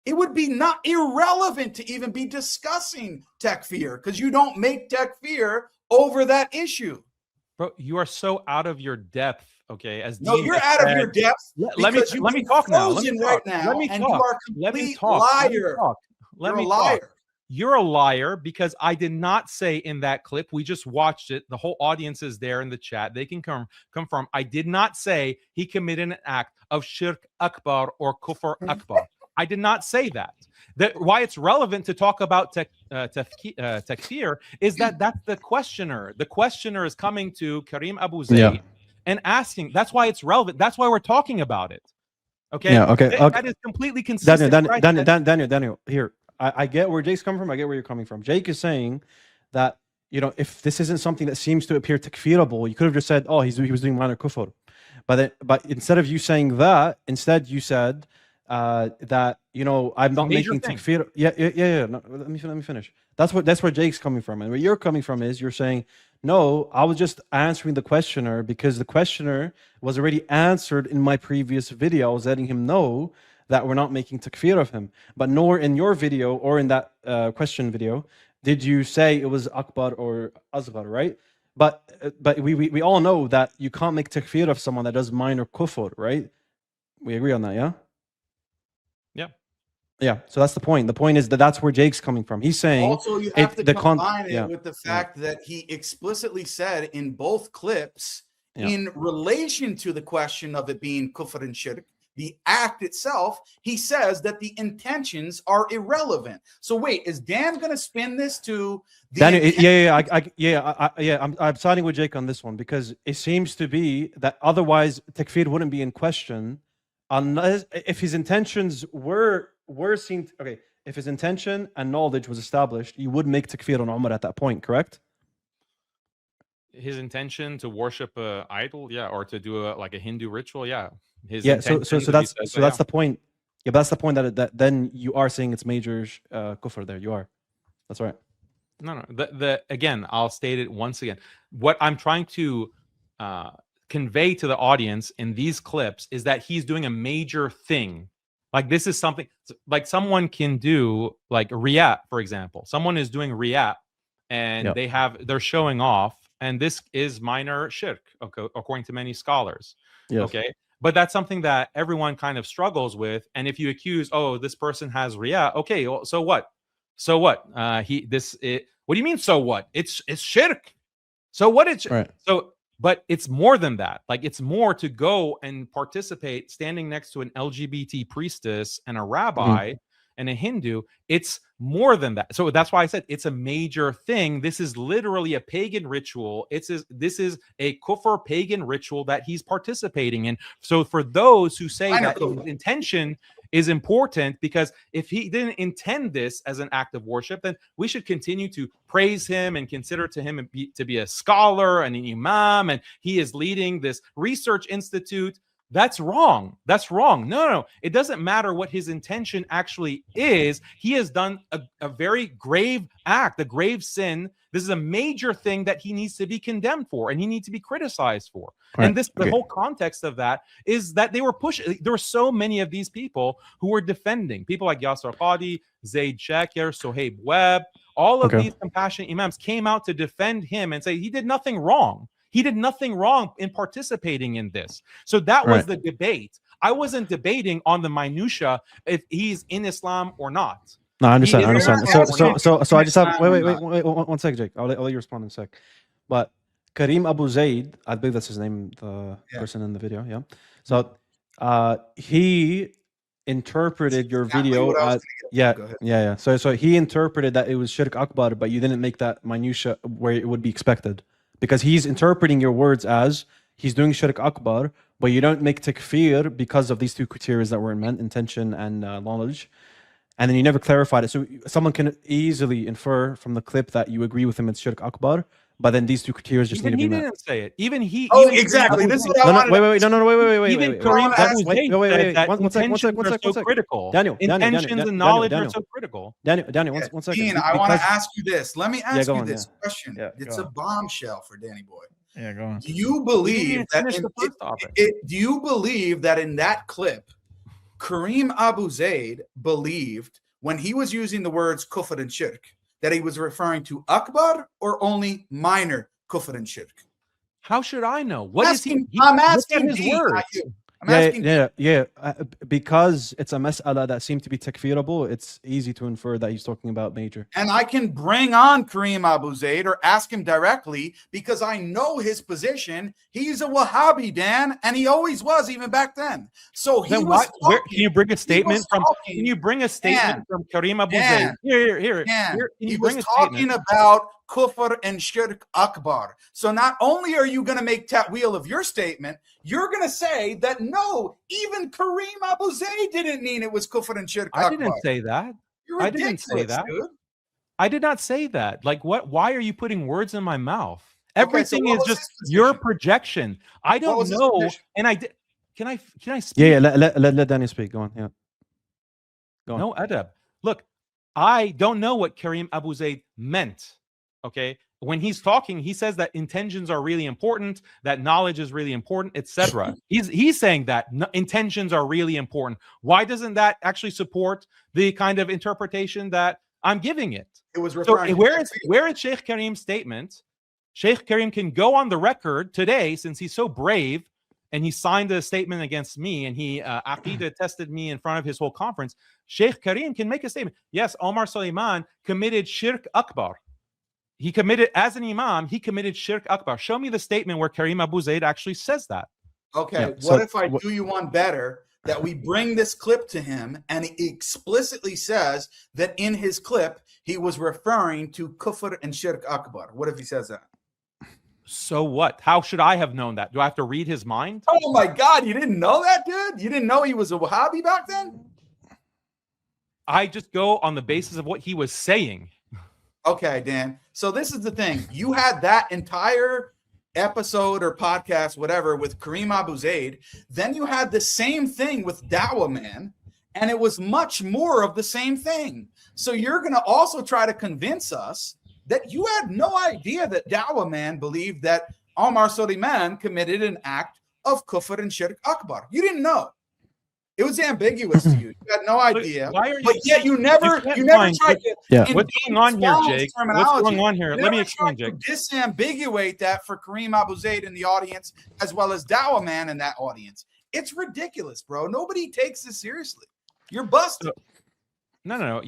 It would be not irrelevant to even be discussing takfir because you don't make takfir over that issue. Bro, you are so out of your depth. Okay, as no, Dean you're just out said, of your depth. Let me talk now. Let me right talk. now, Let me and talk. you are a Let me complete talk. liar. Let You're me a talk. liar. You're a liar because I did not say in that clip. We just watched it. The whole audience is there in the chat. They can confirm. I did not say he committed an act of shirk akbar or kufr akbar. I did not say that. Why it's relevant to talk about takfir is that that's the questioner. The questioner is coming to Kareem Abu Zaid and asking. That's why it's relevant. That's why we're talking about it. Okay. Yeah. Okay. That is completely consistent. Daniel. Here, I get where Jake's coming from. I get where you're coming from. Jake is saying that if this isn't something that seems to appear takfirable, you could have just said, oh, he was doing minor kufr. But instead of you saying that, instead you said that I'm not making takfir. Yeah. No, let me finish. That's where Jake's coming from, and where you're coming from is you're saying, no, I was just answering the questioner because the questioner was already answered in my previous video. I was letting him know that we're not making takfir of him. But nor in your video or in that question video did you say it was akbar or asghar, right? But we all know that you can't make takfir of someone that does minor kufr, right? We agree on that, yeah? Yeah, so that's the point. The point is that that's where Jake's coming from. He's saying also you have to combine it with the fact that he explicitly said in both clips, in relation to the question of it being kufr and shirk, the act itself, he says that the intentions are irrelevant. So wait, is Dan going to spin this to the Daniel? I'm siding with Jake on this one because it seems to be that otherwise takfir wouldn't be in question unless if his intentions were seen. Okay, if his intention and knowledge was established, you would make takfir on Umar at that point, correct? His intention to worship a idol, or to do like a Hindu ritual, So that's the point. Yeah, but that's the point that then you are saying it's major kufr there. You are. That's right. No. Again, I'll state it once again. What I'm trying to convey to the audience in these clips is that he's doing a major thing. Like this is something like someone can do like riyat, for example. Someone is doing riyat and they're showing off, and this is minor shirk, according to many scholars. Yes. Okay. But that's something that everyone kind of struggles with. And if you accuse, this person has riyat, okay, well, so what? So what? What do you mean? So what? It's shirk. So what? It's right. But it's more than that. Like it's more to go and participate standing next to an LGBT priestess and a rabbi and a Hindu. It's more than that. So that's why I said it's a major thing. This is literally a pagan ritual. This is a kufr pagan ritual that he's participating in. So for those who say that his intention is important, because if he didn't intend this as an act of worship, then we should continue to praise him and consider to him to be a scholar and an imam, and he is leading this research institute. That's wrong. That's wrong. No. It doesn't matter what his intention actually is. He has done a very grave act, a grave sin. This is a major thing that he needs to be condemned for, and he needs to be criticized for. Right. And the whole context of that is that they were pushing. There were so many of these people who were defending people like Yasser Qadi, Zaid Shakir, Sohaib Webb. All of these compassionate imams came out to defend him and say he did nothing wrong. He did nothing wrong in participating in this. So that was the debate. I wasn't debating on the minutia if he's in Islam or not. No, I understand. So I just have wait, 1 second, Jake. I'll let you respond in a sec. But Kareem Abu Zaid, I believe that's his name, the person in the video. Yeah. So he interpreted your Exactly video what I was as gonna get to. Go ahead. So he interpreted that it was shirk akbar, but you didn't make that minutia where it would be expected, because he's interpreting your words as he's doing shirk akbar, but you don't make takfir because of these two criteria that were meant, intention and knowledge. And then you never clarified it. So someone can easily infer from the clip that you agree with him it's shirk akbar, but then these two criteria just need to be met. He didn't say it. Even he. Oh, even exactly. Kareem This is Abu what I Zayd- wanted. Wait, Even Kareem Abu Zayd said that intentions are so critical. Intentions and knowledge are so critical. Daniel, one second. Dean, I want to ask you this. Let me ask you this question. Yeah, It's go a on. bombshell for Danny Boy. Yeah, go on. Do you believe that do you believe that in that clip, Kareem Abu Zayd believed when he was using the words kufr and shirk that he was referring to akbar or only minor kufr and shirk? How should I know? What is he? I'm asking his Dean, not words. you. I'm asking because it's a mas'ala that seemed to be takfirable, it's easy to infer that he's talking about major. And I can bring on Kareem Abu Zayd or ask him directly because I know his position. He's a Wahhabi, Dan, and he always was even back then. So he Then was. where, can you bring a statement from? talking- Can you bring a statement from Kareem Abu Dan, Zayd? Here. Dan, Can he you was bring a talking statement? about kufr and shirk akbar. So not only are you going to make ta'wil of your statement, you're going to say that no, even Kareem Abu Zayd didn't mean it was kufr and shirk akbar. I didn't say that. You're I didn't say ridiculous, that. dude. I did not say that. Like, what? Why are you putting words in my mouth? Okay, so Everything what is was just his your position? projection. I What don't was his know, position? and I did. Can I speak? Yeah, let Danny speak. Go on. Yeah. Go on. No, adab. Look, I don't know what Kareem Abu Zayd meant. Okay, when he's talking, he says that intentions are really important, that knowledge is really important, etc. He's saying that intentions are really important. Why doesn't that actually support the kind of interpretation that I'm giving it? It was So referring to where is Sheikh Kareem's statement? Sheikh Kareem can go on the record today, since he's so brave and he signed a statement against me and he Aqidah tested me in front of his whole conference. Sheikh Kareem can make a statement. Yes, Omar Suleiman committed shirk akbar. He committed, as an imam, he committed shirk akbar. Show me the statement where Kareem Abu Zayd actually says that. Okay, Yeah, what so if I do you one better, that we bring this clip to him and he explicitly says that in his clip he was referring to kufr and shirk akbar? What if he says that? So what? How should I have known that? Do I have to read his mind? Oh my God, you didn't know that, dude? You didn't know he was a Wahhabi back then? I just go on the basis of what he was saying. Okay, Dan. So this is the thing. You had that entire episode or podcast, whatever, with Kareem Abu Zayd. Then you had the same thing with Dawah Man, and it was much more of the same thing. So you're going to also try to convince us that you had no idea that Dawah Man believed that Omar Suleiman committed an act of kufr and shirk akbar. You didn't know. It was ambiguous to you. You had no idea. Why are you? But yet you never can't tried find- to. Yeah. What's going on here, Jake? What's terminology. going on here? You Let me never explain, tried Jake. to disambiguate that for Kareem Abu Zayd in the audience, as well as Dawah Man in that audience. It's ridiculous, bro. Nobody takes this seriously. You're busted. No.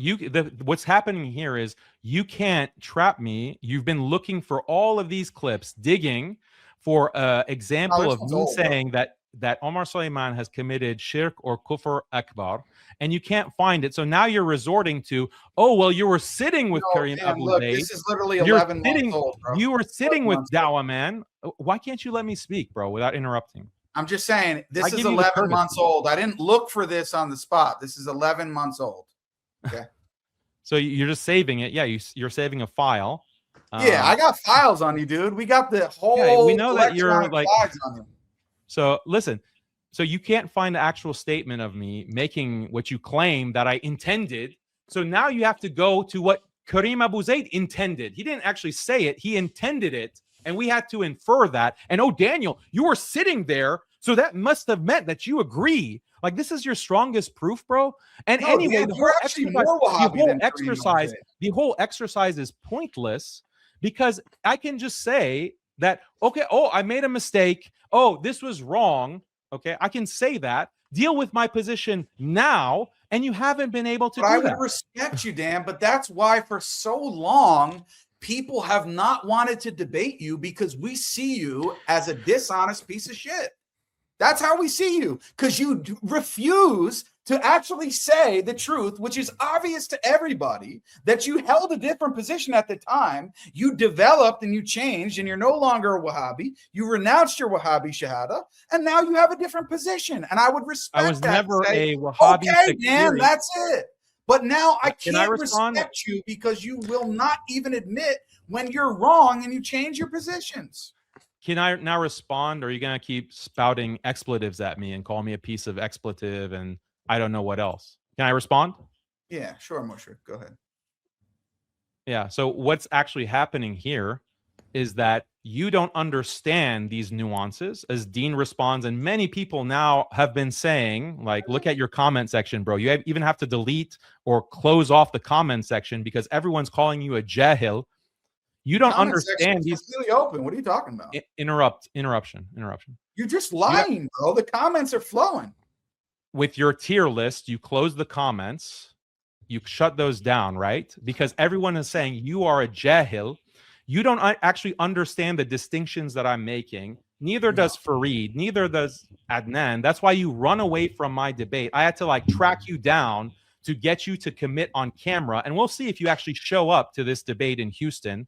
What's happening here is you can't trap me. You've been looking for all of these clips, digging for an example of me saying that Omar Suleiman has committed shirk or kufr akbar, and you can't find it. So now you're resorting to, oh, well, you were sitting with Kareem Abu look, Zayd. this is literally 11 months old, bro. You were sitting 11 with months old. Dawah Man. Why can't you let me speak, bro, without interrupting? I'm just saying, this I is give you the 11 courtesy. months old. I didn't look for this on the spot. This is 11 months old. Okay. So you're just saving it. Yeah, you're saving a file. Yeah, I got files on you, dude. We got the whole we know that you're electronic like files on you. So listen, so you can't find the actual statement of me making what you claim that I intended. So now you have to go to what Kareem Abu Zayd intended. He didn't actually say it. He intended it. And we had to infer that. And oh, Daniel, you were sitting there. So that must have meant that you agree. Like, this is your strongest proof, bro. And No, anyway, Dan, the you're whole actually exercise, more Wahhabi than Kareem Abu the whole exercise is pointless, because I can just say that, okay, oh, I made a mistake. Oh, this was wrong. Okay, I can say that, deal with my position now, and you haven't been able to But do I would that. respect you, Dan, but that's why for so long people have not wanted to debate you, because we see you as a dishonest piece of shit. That's how we see you, because you refuse to actually say the truth, which is obvious to everybody, that you held a different position at the time, you developed and you changed, and you're no longer a Wahhabi, you renounced your Wahhabi Shahada, and now you have a different position. And I would respect I was that. never Say, a Wahhabi okay, man, sectarian. that's it. But now I Can I can't respond? respect you because you will not even admit when you're wrong and you change your positions. Can I now respond, or are you going to keep spouting expletives at me and call me a piece of expletive and I don't know what else? Can I respond? Yeah, sure, Moshe. Go ahead. Yeah. So what's actually happening here is that you don't understand these nuances, as Dean responds, and many people now have been saying, like, look at your comment section, bro. You even have to delete or close off the comment section because everyone's calling you a jahil. You don't understand these. Completely open. What are you talking about? Interruption. You're just lying, bro. The comments are flowing. With your tier list, you close the comments, you shut those down, right? Because everyone is saying you are a jahil. You don't actually understand the distinctions that I'm making. Neither does Fareed, neither does Adnan. That's why you run away from my debate. I had to like track you down to get you to commit on camera. And we'll see if you actually show up to this debate in Houston.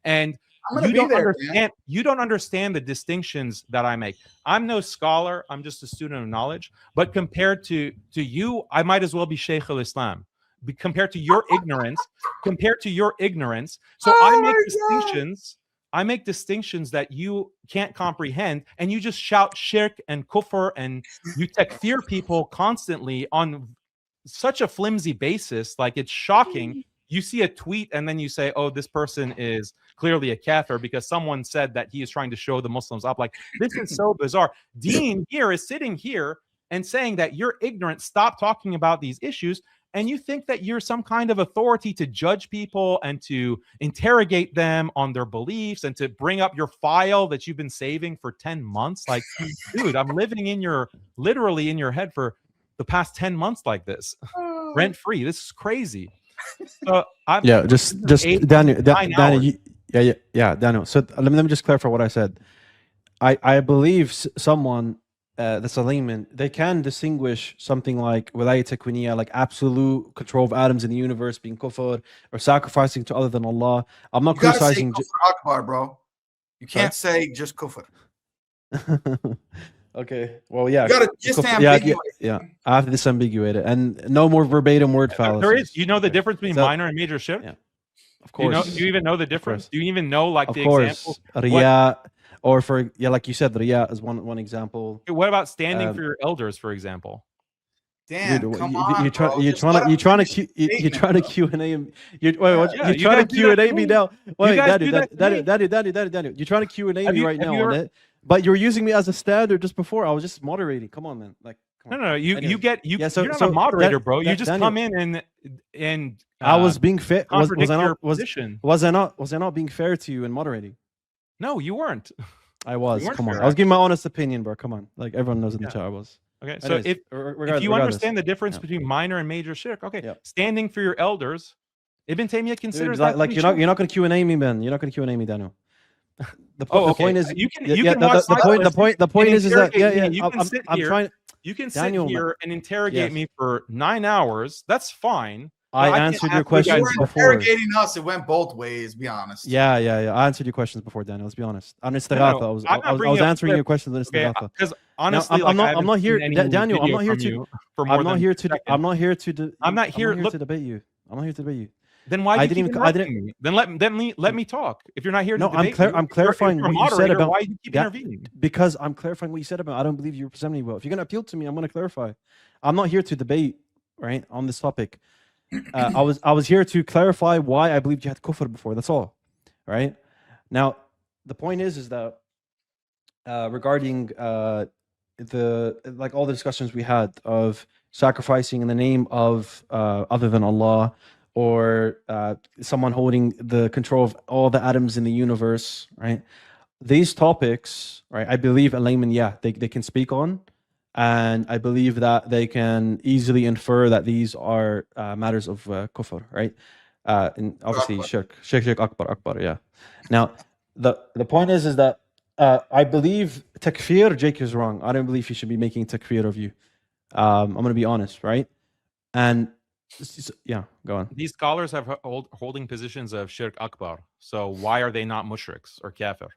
And you don't understand the distinctions that I make. I'm no scholar. I'm just a student of knowledge. But compared to you, I might as well be Shaykh al-Islam. Compared to your ignorance. So I make distinctions that you can't comprehend, and you just shout shirk and kufr, and you takfir people constantly on such a flimsy basis. Like, it's shocking. You see a tweet and then you say, oh, this person is clearly a kafir because someone said that he is trying to show the Muslims up. Like, this is so bizarre. Dean here is sitting here and saying that you're ignorant. Stop talking about these issues. And you think that you're some kind of authority to judge people and to interrogate them on their beliefs and to bring up your file that you've been saving for 10 months. Like, dude, I'm living literally in your head for the past 10 months like this, rent free. This is crazy. Just Daniel, Daniel. So let me just clarify what I said. I believe someone that's a layman, they can distinguish something like wilayat takwiniya, like absolute control of atoms in the universe, being kufr, or sacrificing to other than Allah. I'm not criticizing. You gotta say kufr akbar, bro. You can't say just kufr. Okay. Well, yeah. You gotta disambiguate. Yeah. I have to disambiguate it, and no more verbatim word fallacies. There is. You know the difference between minor and major shirk? Yeah. Of course. Do you even know the difference? Do you even know, like, of the course. example? Riya, or like you said, riya is one example. What about standing for your elders, for example? Dan, dude, come on, you're trying to Q&A. You're trying to Q&A me now. Wait, Daniel, you're trying to Q&A me right now on it. But you're using me as a standard just before. I was just moderating. Come on, man. Like, no. You're not a moderator, bro. You just come in and I was being fair. Was I not being fair to you in moderating? No, you weren't. I was. Come on. I was giving my honest opinion, bro. Come on. Like, everyone knows in the chat I was. Okay. So if you understand the difference between minor and major shirk, okay, standing for your elders, Ibn Taymiyyah considers that like you're not going to Q&A me, man. You're not going to Q&A me, Daniel. The point is, the point is that you can sit here and interrogate me for 9 hours. That's fine. I answered your questions before. Interrogating us, it went both ways. Be honest. Yeah. I answered your questions before, Daniel. Let's be honest. On Istighatha, I was answering your questions on Istighatha. Because honestly, I'm not here, Daniel. I'm not here to debate you. I'm not here to debate you. Then why did you keep interrupting me? Then let me talk. If you're not here to debate, I'm clarifying what you said about. Why you keep intervening? Because I'm clarifying what you said about. I don't believe you represent me well. If you're gonna appeal to me, I'm gonna clarify. I'm not here to debate, right, on this topic. I was here to clarify why I believed you had kufr before. That's all, right? Now, the point is that regarding all the discussions we had of sacrificing in the name of other than Allah, or someone holding the control of all the atoms in the universe, right? These topics, right, I believe a layman, they can speak on, and I believe that they can easily infer that these are matters of kufr, right? And obviously shirk akbar, yeah. Now, the point is that I believe takfir, Jake is wrong. I don't believe he should be making takfir of you. I'm going to be honest, right? And yeah, go on. These scholars have holding positions of shirk akbar. So why are they not mushriks or kafir?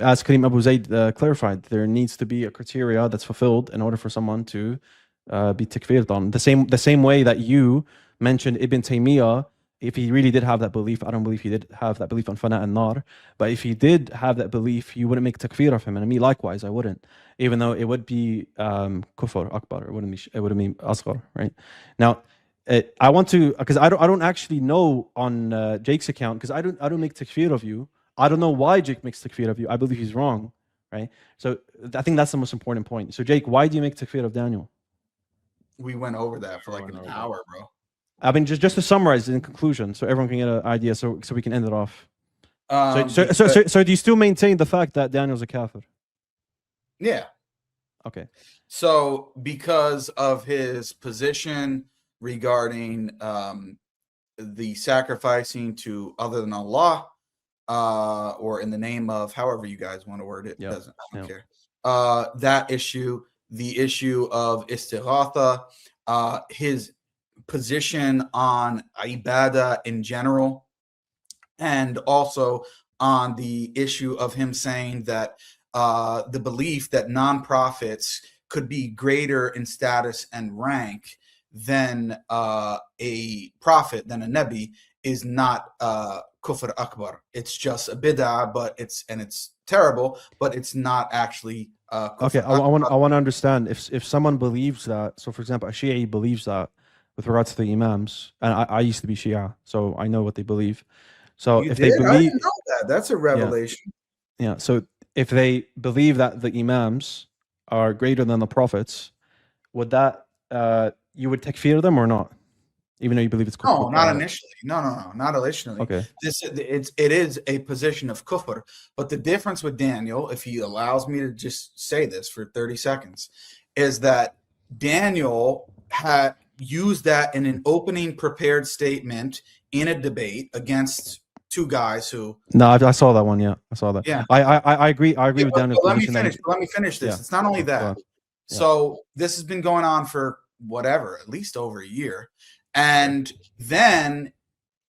As Karim Abu Zaid clarified, there needs to be a criteria that's fulfilled in order for someone to be takfired on. The same way that you mentioned Ibn Taymiyyah, if he really did have that belief, I don't believe he did have that belief on Fana and Nar, but if he did have that belief, you wouldn't make takfir of him, and me likewise, I wouldn't, even though it would be kufr akbar, it wouldn't be asghar, right? Now, I want to, because I don't actually know on Jake's account, because I don't make takfir of you. I don't know why Jake makes takfir of you. I believe he's wrong, right? So I think that's the most important point. So Jake, why do you make takfir of Daniel? We went over that for like an hour, bro. I mean, just to summarize in conclusion, so everyone can get an idea, so we can end it off. So do you still maintain the fact that Daniel's a kafir? Yeah. Okay. So because of his position regarding the sacrificing to other than Allah, or in the name of however you guys want to word it, doesn't, I don't care. That issue, the issue of istighatha, his position on ibadah in general, and also on the issue of him saying that the belief that non-prophets could be greater in status and rank than a prophet, than a nabi, is not kufr akbar. It's just a bid'ah, but it's terrible, but it's not actually kufr okay. I akbar. want to understand if someone believes that. So, for example, a Shi'i believes that with regards to the imams, and I used to be Shia, so I know what they believe. So You if did? they believe, I didn't know that. That's a revelation. yeah. So if they believe that the imams are greater than the prophets, would that you would takfir them or not? Even though you believe it's kufr? No, not initially. No, not initially. Okay. It is a position of kufr. But the difference with Daniel, if he allows me to just say this for 30 seconds, is that Daniel had used that in an opening prepared statement in a debate against two guys who. No, I saw that one. Yeah, I saw that. Yeah, I agree. I agree with Daniel's position. Let me finish this. It's not only that. So this has been going on for whatever, at least over a year. And then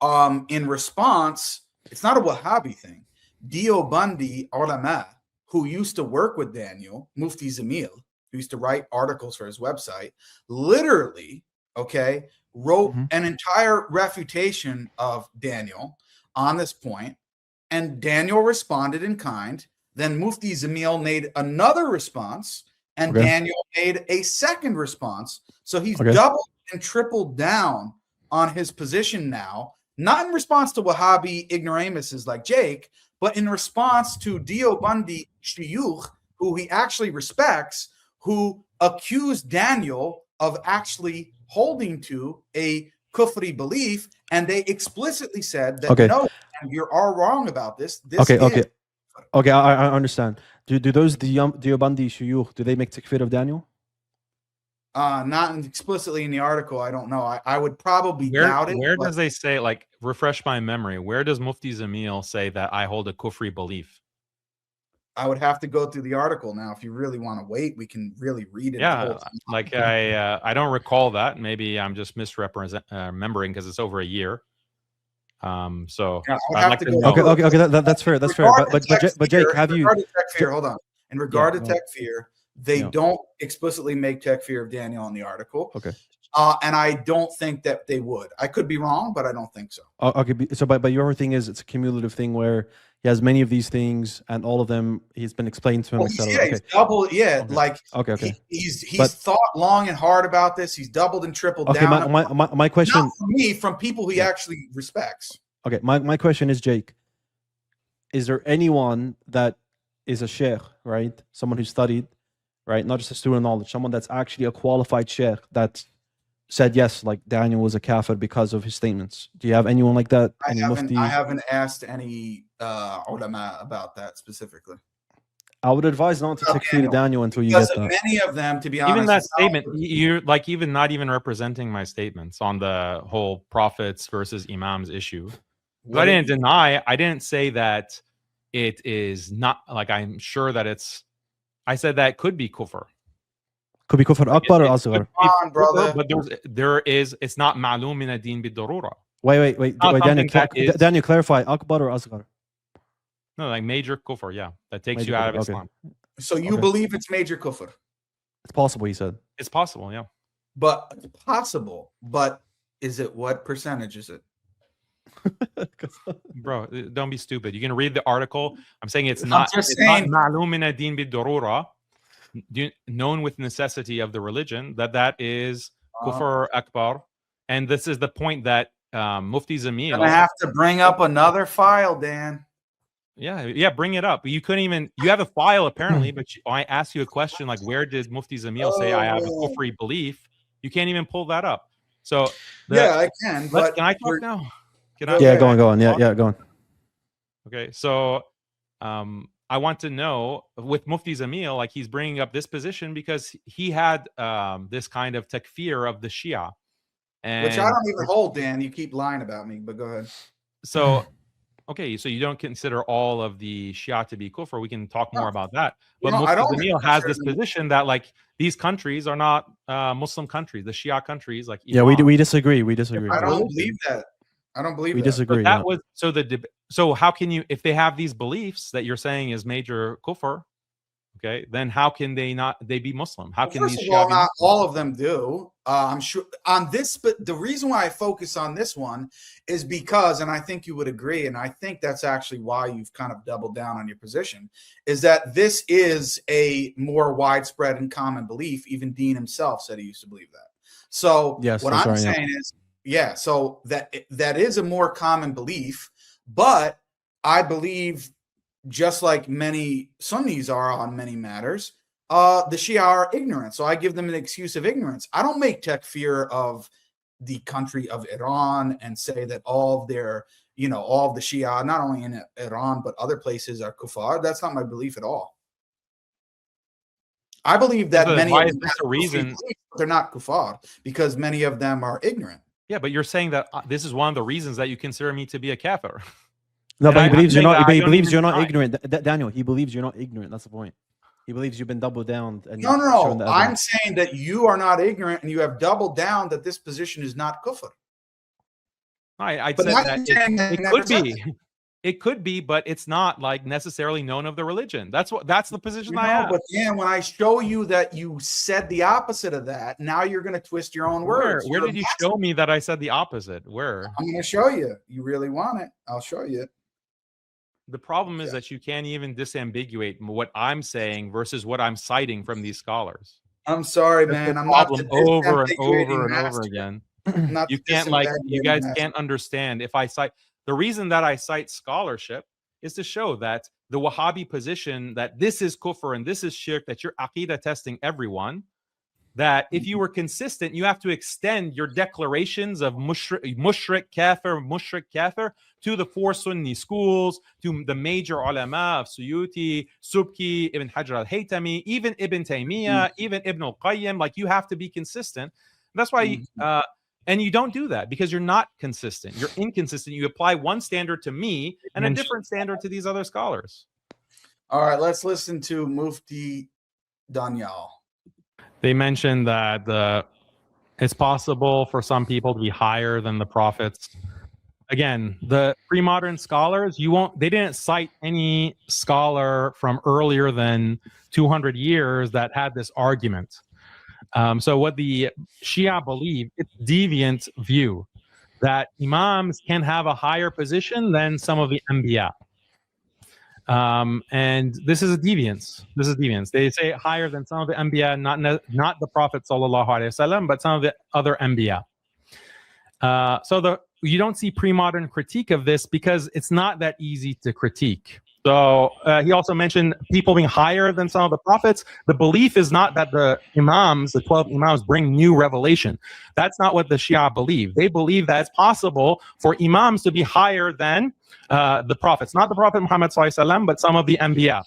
in response, it's not a Wahhabi thing. Deobandi ulama, who used to work with Daniel, Mufti Zamil, who used to write articles for his website, literally, wrote an entire refutation of Daniel on this point. And Daniel responded in kind. Then Mufti Zamil made another response, and Daniel made a second response. So he's doubled and tripled down on his position now, not in response to Wahhabi ignoramuses like Jake, but in response to Deobandi Shuyukh, who he actually respects, who accused Daniel of actually holding to a kufri belief, and they explicitly said that no, you're all wrong about this. Okay, I understand. Do those Deobandi Shuyukh, do they make takfir of Daniel? Not explicitly in the article. I don't know. I would probably doubt it. Where does they say, like, refresh my memory? Where does Mufti Zamil say that I hold a kufri belief? I would have to go through the article now. If you really want to wait, we can really read it. Yeah, like I don't recall that. Maybe I'm just remembering because it's over a year. So I'd like to know. Okay, that's fair. That's fair. But Jake, have you? Hold on. In regard to takfir, they don't explicitly make takfir of Daniel in the article. Okay. And I don't think that they would. I could be wrong, but I don't think so. Okay. So, but your thing is it's a cumulative thing where he has many of these things, and all of them he's been explained to him. He's doubled. Yeah, like he's thought long and hard about this. He's doubled and tripled down. My question, not from me, from people he actually respects. Okay, my question is, Jake, is there anyone that is a sheikh, right? Someone who studied, right? Not just a student of knowledge, someone that's actually a qualified sheikh that said yes, like Daniel was a kafir because of his statements. Do you have anyone like that? I haven't asked any ulama about that specifically. I would advise not to takfir Daniel until you get that. Many of them, to be honest, even that statement, you're like even not even representing my statements on the whole prophets versus imams issue. I didn't deny. I didn't say that it is not, like, I'm sure that it's. I said that it could be kufr. Could be kufr akbar or asghar. Come on, brother. But it's not ma'lum min ad-din bid-darura. Wait, not Daniel, something that is- Daniel, clarify akbar or asghar. No, like major kufr, yeah, that takes Major you out of kufr, okay. Islam. So you believe it's major kufr, It's possible, he said. It's possible, yeah. but possible. But is it what percentage is it? Bro, don't be stupid. You can read the article. I'm saying it's not just it's not saying. ma'lum min ad-din bid-darura, known with necessity of the religion, that is kufr akbar. And this is the point that Mufti Zamil. Gonna have to bring up another file, Dan. Yeah, bring it up. You couldn't even. You have a file apparently, but I asked you a question like, where did Mufti Zamil say I have a kufri belief? You can't even pull that up. So Yeah, I can. But can I talk now? Yeah, go on. Yeah, go on. Okay, so I want to know with Mufti Zamil, like he's bringing up this position because he had this kind of takfir of the Shia, and which I don't even hold, Dan. You keep lying about me, but go ahead. So. Okay, so you don't consider all of the Shia to be kufr. We can talk more about that. But Mufti Zamil has this position that like these countries are not Muslim countries, the Shia countries, like Iran. Yeah, we disagree. We disagree. I don't believe that. I don't believe we that. disagree. But that was so how can you, if they have these beliefs that you're saying is major kufr, okay, then how can they be Muslim? How can First these of all, Shia be not Muslim? all of them do. I'm sure on this, but the reason why I focus on this one is because, and I think you would agree, and I think that's actually why you've kind of doubled down on your position, is that this is a more widespread and common belief. Even Dean himself said he used to believe that. So yes, what I'm saying is, yeah, so that is a more common belief, but I believe just like many Sunnis are on many matters, the Shia are ignorant. So I give them an excuse of ignorance. I don't make takfir of the country of Iran and say that all of their, all of the Shia, not only in Iran, but other places are kuffar. That's not my belief at all. I believe that many of them have a reason belief, but they're not kuffar because many of them are ignorant. Yeah, but you're saying that this is one of the reasons that you consider me to be a kafir. No, but he believes you're not. He believes you're not ignorant. Daniel, he believes you're not ignorant. That's the point. He believes you've been doubled down. And no. I'm saying that you are not ignorant, and you have doubled down that this position is not kufr. I said that it could be. It could be, but it's not like necessarily known of the religion. That's the position I have. But then when I show you that you said the opposite of that, now you're going to twist your own words. Where did you show me that I said the opposite? Where? I'm going to show you. You really want it? I'll show you. The problem is that you can't even disambiguate what I'm saying versus what I'm citing from these scholars. I'm sorry, man. I'm not over and over and over again. You can't you guys can't understand. If I cite the reason that I cite scholarship is to show that the Wahhabi position that this is kufr and this is shirk, that you're aqidah testing everyone, that if you were consistent, you have to extend your declarations of mushrik kafir to the 4 Sunni schools, to the major ulama of Suyuti, Subki, Ibn Hajar al-Haytami, even Ibn Taymiyyah, even Ibn al-Qayyim. Like, you have to be consistent. That's why, and you don't do that because you're not consistent. You're inconsistent. You apply one standard to me and a different standard to these other scholars. All right, let's listen to Mufti Danyal. They mentioned that it's possible for some people to be higher than the prophets. Again, the pre-modern scholars, they didn't cite any scholar from earlier than 200 years that had this argument. So what the Shia believe, it's deviant view that imams can have a higher position than some of the Anbiya. And this is a deviance. This is deviance. They say higher than some of the Anbiya, not the Prophet sallallahu alaihi wasallam, but some of the other Anbiya. So you don't see pre-modern critique of this because it's not that easy to critique. So he also mentioned people being higher than some of the prophets. The belief is not that the imams, the 12 imams, bring new revelation. That's not what the Shia believe. They believe that it's possible for imams to be higher than the prophets, not the Prophet Muhammad sallallahu alaihi wasallam, but some of the Anbiya.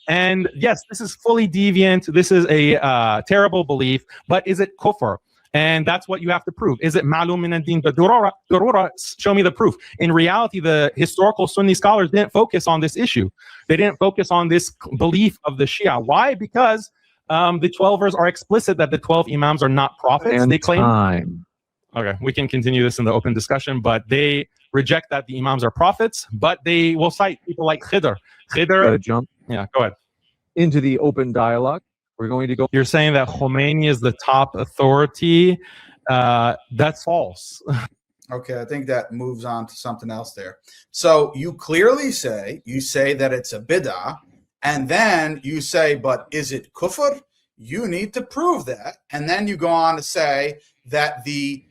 And yes, this is fully deviant. This is a terrible belief, but is it kufr? And that's what you have to prove. Is it ma'lum min ad-din darura? Show me the proof. In reality, the historical Sunni scholars didn't focus on this issue. They didn't focus on this belief of the Shia. Why? Because The 12ers are explicit that the 12 imams are not prophets. And They claim. time. Okay, we can continue this in the open discussion, but they reject that the imams are prophets, but they will cite people like Khidr. Khidr. Jump Yeah, go ahead. into the open dialogue. We're going to go. You're saying that Khomeini is the top authority. That's false. Okay, I think that moves on to something else there. So you clearly say, that it's a bid'ah, and then you say, but is it kufr? You need to prove that. And then you go on to say that the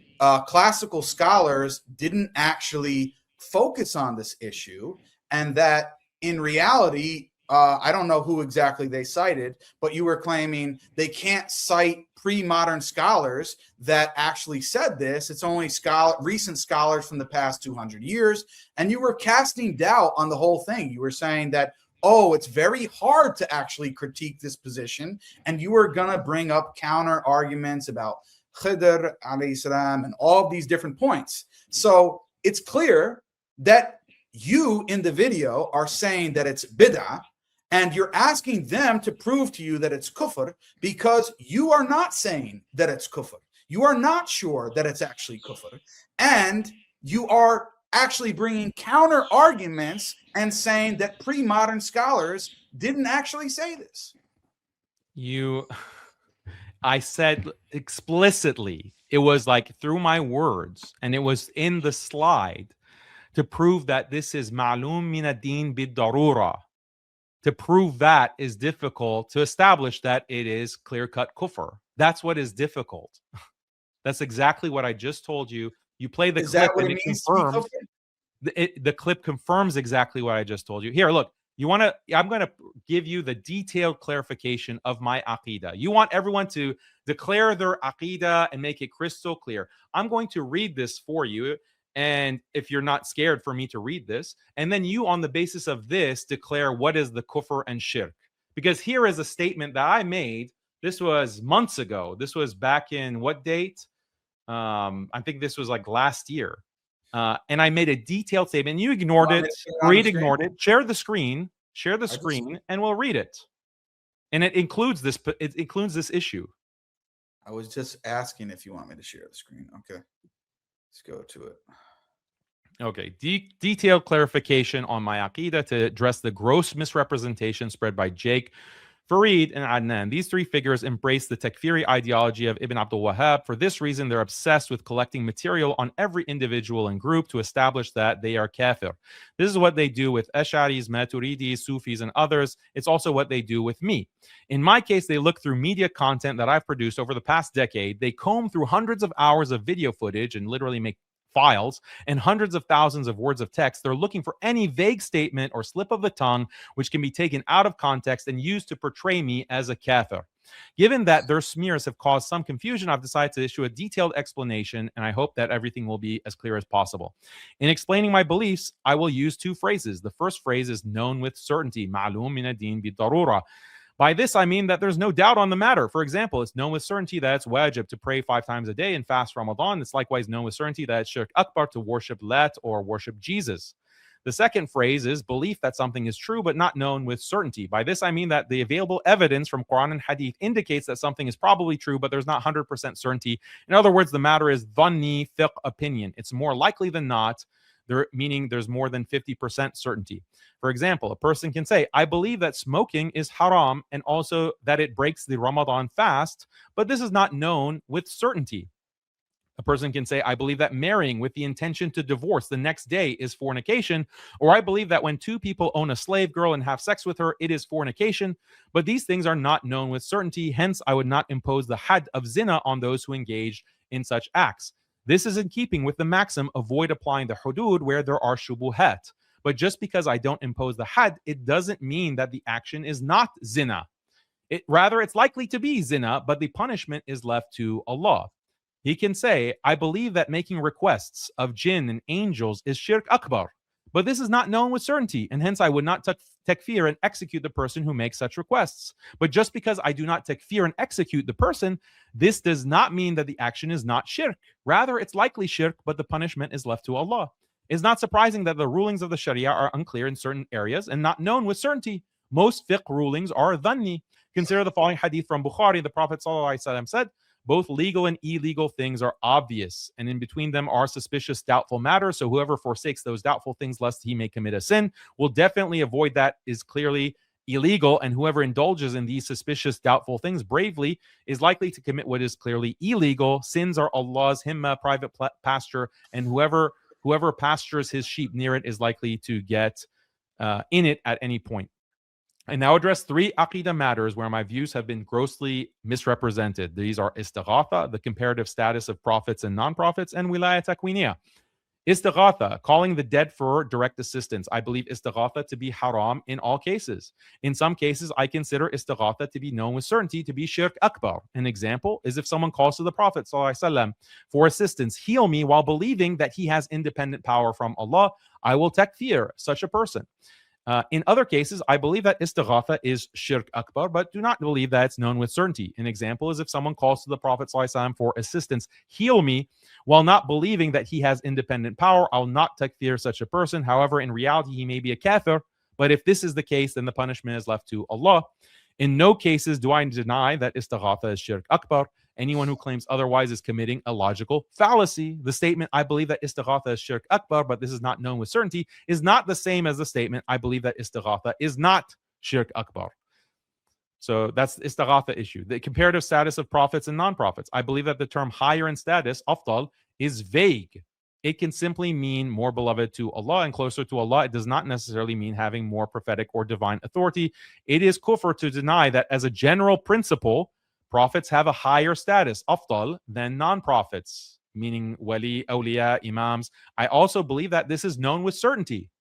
classical scholars didn't actually focus on this issue, and that in reality, I don't know who exactly they cited, but you were claiming they can't cite pre-modern scholars that actually said this. It's only recent scholars from the past 200 years. And you were casting doubt on the whole thing. You were saying that, oh, it's very hard to actually critique this position. And you were going to bring up counter arguments about Khidr alayhi salam and all of these different points. So it's clear that you in the video are saying that it's bid'ah, and you're asking them to prove to you that it's kufr because you are not saying that it's kufr. You are not sure that it's actually kufr. And you are actually bringing counter arguments and saying that pre-modern scholars didn't actually say this. I said explicitly, it was like through my words, and it was in the slide to prove that this is ma'lum min ad-din bid-darura. To prove that is difficult, to establish that it is clear-cut kufr. That's what is difficult. That's exactly what I just told you. You play the clip and it confirms. The clip confirms exactly what I just told you. Here, look. I'm going to give you the detailed clarification of my aqidah. You want everyone to declare their aqidah and make it crystal clear. I'm going to read this for you. And if you're not scared for me to read this, and then you, on the basis of this, declare what is the kufr and shirk. Because here is a statement that I made. This was months ago. This was back in what date? I think this was like last year. And I made a detailed statement. You ignored it. Reed ignored it. Share the screen. Share the screen, and we'll read it. And it includes this. It includes this issue. I was just asking if you want me to share the screen. Okay, let's go to it. Okay, detailed clarification on my aqidah to address the gross misrepresentation spread by Jake, Farid, and Adnan. These three figures embrace the takfiri ideology of Ibn Abdul Wahhab. For this reason, they're obsessed with collecting material on every individual and group to establish that they are kafir. This is what they do with Ash'aris, Maturidis, Sufis, and others. It's also what they do with me. In my case, they look through media content that I've produced over the past decade. They comb through hundreds of hours of video footage and literally make files and hundreds of thousands of words of text. They're looking for any vague statement or slip of the tongue which can be taken out of context and used to portray me as a kafir. Given that their smears have caused some confusion, I've decided to issue a detailed explanation, and I hope that everything will be as clear as possible. In explaining my beliefs, I will use two phrases. The first phrase is known with certainty, ma'lum min ad-din bid-darura. By this, I mean that there's no doubt on the matter. For example, it's known with certainty that it's wajib to pray 5 times a day and fast Ramadan. It's likewise known with certainty that it's shirk akbar to worship Lat or worship Jesus. The second phrase is belief that something is true but not known with certainty. By this, I mean that the available evidence from Quran and Hadith indicates that something is probably true, but there's not 100% certainty. In other words, the matter is dhanni fiqh opinion. It's more likely than not, meaning there's more than 50% certainty. For example, a person can say, I believe that smoking is haram and also that it breaks the Ramadan fast, but this is not known with certainty. A person can say, I believe that marrying with the intention to divorce the next day is fornication, or I believe that when two people own a slave girl and have sex with her, it is fornication, but these things are not known with certainty. Hence, I would not impose the had of zina on those who engage in such acts. This is in keeping with the maxim, avoid applying the hudud where there are shubuhat. But just because I don't impose the had, it doesn't mean that the action is not zina. Rather, it's likely to be zina, but the punishment is left to Allah. He can say, I believe that making requests of jinn and angels is shirk akbar, but this is not known with certainty, and hence I would not takfir and execute the person who makes such requests. But just because I do not takfir and execute the person, this does not mean that the action is not shirk. Rather, it's likely shirk, but the punishment is left to Allah. It's not surprising that the rulings of the Sharia are unclear in certain areas and not known with certainty. Most fiqh rulings are dhanni. Consider the following hadith from Bukhari. The Prophet ﷺ said, both legal and illegal things are obvious, and in between them are suspicious, doubtful matters. So whoever forsakes those doubtful things lest he may commit a sin will definitely avoid that is clearly illegal, and whoever indulges in these suspicious, doubtful things bravely is likely to commit what is clearly illegal. Sins are Allah's himma, private pasture, and whoever pastures his sheep near it is likely to get in it at any point. I now address 3 aqidah matters where my views have been grossly misrepresented. These are istighatha, the comparative status of prophets and non-prophets, and wilaya takwiniya. Istighatha, calling the dead for direct assistance. I believe istighatha to be haram in all cases. In some cases, I consider istighatha to be known with certainty to be shirk akbar. An example is if someone calls to the Prophet ﷺ for assistance, heal me, while believing that he has independent power from Allah, I will takfir such a person. In other cases, I believe that istighatha is shirk akbar, but do not believe that it's known with certainty. An example is if someone calls to the Prophet ﷺ for assistance, heal me, while not believing that he has independent power, I'll not takfir such a person. However, in reality, he may be a kafir, but if this is the case, then the punishment is left to Allah. In no cases do I deny that istighatha is shirk akbar. Anyone who claims otherwise is committing a logical fallacy. The statement, I believe that istighatha is shirk akbar, but this is not known with certainty, is not the same as the statement, I believe that istighatha is not shirk akbar. So that's the istighatha issue. The comparative status of prophets and non-prophets. I believe that the term higher in status, afdal, is vague. It can simply mean more beloved to Allah and closer to Allah. It does not necessarily mean having more prophetic or divine authority. It is kufr to deny that as a general principle, prophets have a higher status, afdal, than non-prophets, meaning wali, awliya, imams. I also believe that this is known with certainty.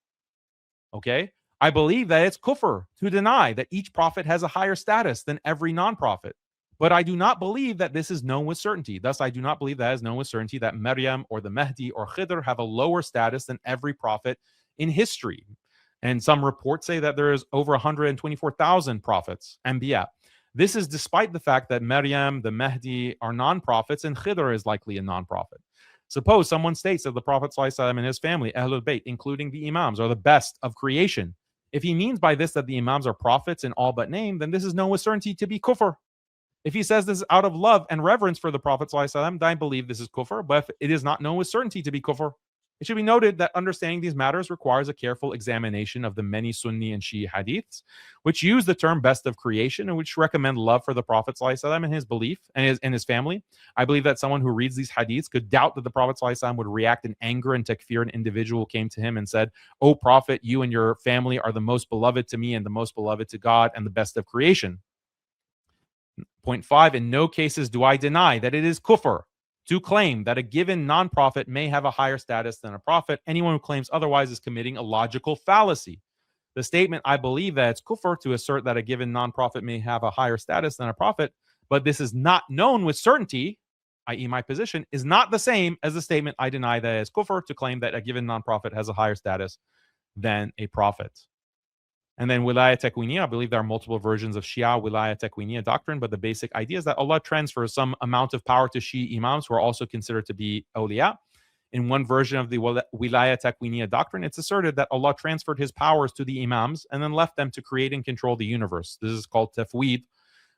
Okay? I believe that it's kufr to deny that each prophet has a higher status than every non-prophet. But I do not believe that this is known with certainty. Thus, I do not believe that is known with certainty that Maryam or the Mahdi or Khidr have a lower status than every prophet in history. And some reports say that there is over 124,000 prophets, anbiya. This is despite the fact that Maryam, the Mahdi are non-prophets and Khidr is likely a non-prophet. Suppose someone states that the Prophet ﷺ and his family, Ahlul Bayt, including the Imams, are the best of creation. If he means by this that the Imams are prophets in all but name, then this is known with certainty to be kufr. If he says this out of love and reverence for the Prophet ﷺ, then I believe this is kufr, but if it is not known with certainty to be kufr, it should be noted that understanding these matters requires a careful examination of the many Sunni and Shia hadiths, which use the term best of creation and which recommend love for the Prophet ﷺ and his belief and his family. I believe that someone who reads these hadiths could doubt that the Prophet ﷺ would react in anger and takfir an individual who came to him and said, "O Prophet, you and your family are the most beloved to me and the most beloved to God and the best of creation." Point 5, in no cases do I deny that it is kufr to claim that a given non-prophet may have a higher status than a prophet. Anyone who claims otherwise is committing a logical fallacy. The statement, I believe that it's kufr to assert that a given non-prophet may have a higher status than a prophet, but this is not known with certainty, i.e. my position, is not the same as the statement, I deny that it's kufr to claim that a given non-prophet has a higher status than a prophet. And then wilaya takwiniya, I believe there are multiple versions of Shia wilaya takwiniya doctrine, but the basic idea is that Allah transfers some amount of power to Shia imams who are also considered to be awliya. In one version of the wilaya takwiniya doctrine, it's asserted that Allah transferred his powers to the imams and then left them to create and control the universe. This is called tafweed.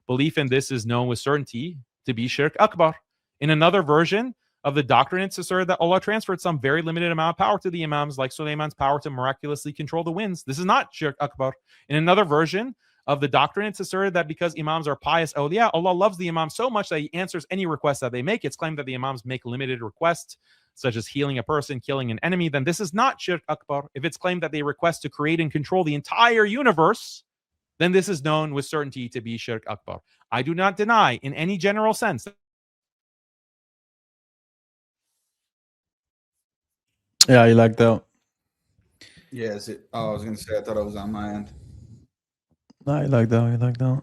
Belief in this is known with certainty to be shirk akbar. In another version of the doctrine, it's asserted that Allah transferred some very limited amount of power to the imams, like Sulaiman's power to miraculously control the winds. This is not shirk akbar. In another version of the doctrine, it's asserted that because imams are pious awliya, Allah loves the imams so much that he answers any request that they make. It's claimed that the imams make limited requests, such as healing a person, killing an enemy. Then this is not shirk akbar. If it's claimed that they request to create and control the entire universe, then this is known with certainty to be shirk akbar. I do not deny in any general sense. Yeah, you like that. Yeah, is it? Oh, I was gonna say I thought it was on my end. No, you like that. You like that.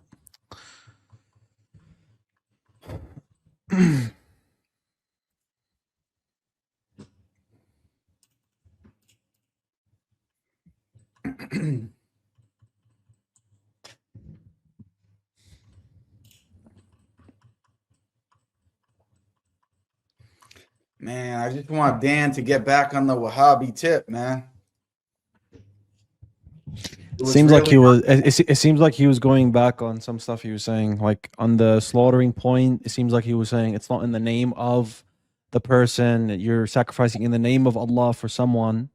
Man, I just want Dan to get back on the Wahhabi tip, man. was seems like he really- was. It seems like he was going back on some stuff he was saying, like on the slaughtering point. It seems like he was saying it's not in the name of the person. You're sacrificing in the name of Allah for someone.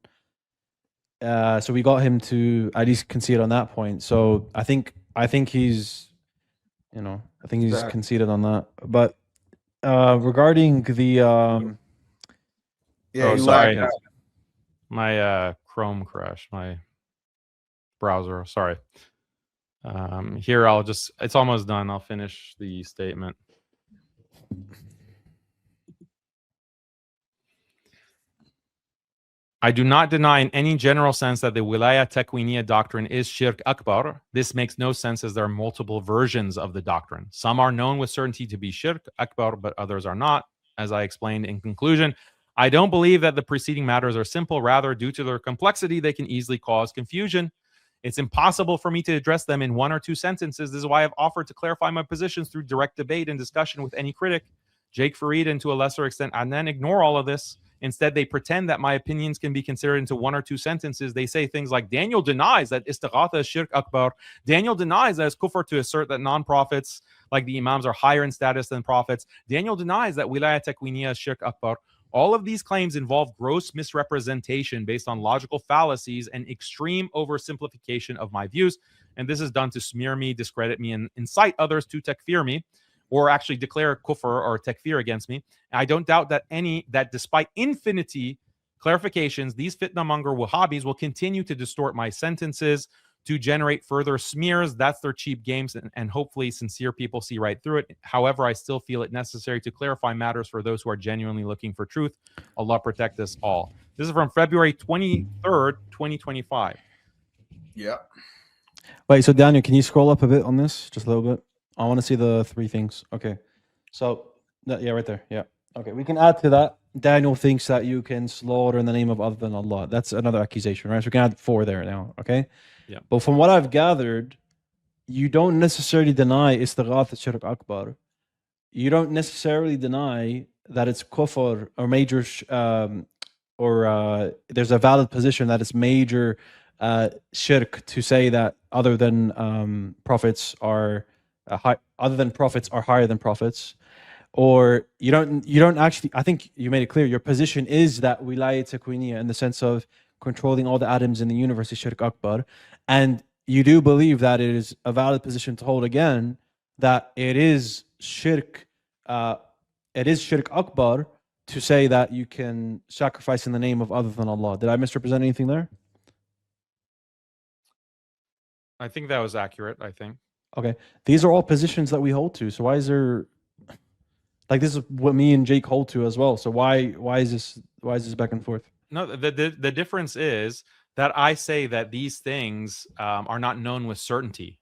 So we got him to at least concede on that point. So I think he's, I think he's Exactly. conceded on that. But regarding the Yeah, Oh, he sorry. lagged out. My Chrome crashed. My browser. Sorry. Here, it's almost done. I'll finish the statement. I do not deny in any general sense that the Wilaya Tekwiniya doctrine is Shirk Akbar. This makes no sense as there are multiple versions of the doctrine. Some are known with certainty to be Shirk Akbar, but others are not. As I explained in conclusion, I don't believe that the preceding matters are simple. Rather, due to their complexity, they can easily cause confusion. It's impossible for me to address them in 1 or 2 sentences. This is why I've offered to clarify my positions through direct debate and discussion with any critic. Jake Farid and to a lesser extent Adnan ignore all of this. Instead, they pretend that my opinions can be considered into 1 or 2 sentences. They say things like, Daniel denies that istighatha is shirk akbar. Daniel denies that it's kufr to assert that non-prophets, like the imams, are higher in status than prophets. Daniel denies that wilaya tekwiniya is shirk akbar. All of these claims involve gross misrepresentation based on logical fallacies and extreme oversimplification of my views. And this is done to smear me, discredit me, and incite others to takfir me, or actually declare kufr or takfir against me. I don't doubt that despite infinity clarifications, these fitna-monger Wahhabis will continue to distort my sentences to generate further smears. That's their cheap games, and hopefully sincere people see right through it. However, I still feel it necessary to clarify matters for those who are genuinely looking for truth. Allah protect us all. This is from February 23rd, 2025. Yeah. Wait, so Daniel, can you scroll up a bit on this? Just a little bit. I want to see the 3 things. Okay. So, yeah, right there. Yeah. Okay, we can add to that. Daniel thinks that you can slaughter in the name of other than Allah. That's another accusation, right? So we can add 4 there now. Okay. Yeah. But from what I've gathered, you don't necessarily deny istighatha shirk akbar. You don't necessarily deny that it's kufr or major, there's a valid position that it's major shirk to say that other than prophets are higher than prophets. Or you don't actually, I think you made it clear, your position is that wilayat takwiniya in the sense of controlling all the atoms in the universe is shirk akbar, and you do believe that it is a valid position to hold again, that it is shirk akbar to say that you can sacrifice in the name of other than Allah. Did I misrepresent anything there? I think that was accurate, I think. Okay. These are all positions that we hold to. So why is there, like, this is what me and Jake hold to as well. So why is this back and forth? No, the difference is that I say that these things are not known with certainty.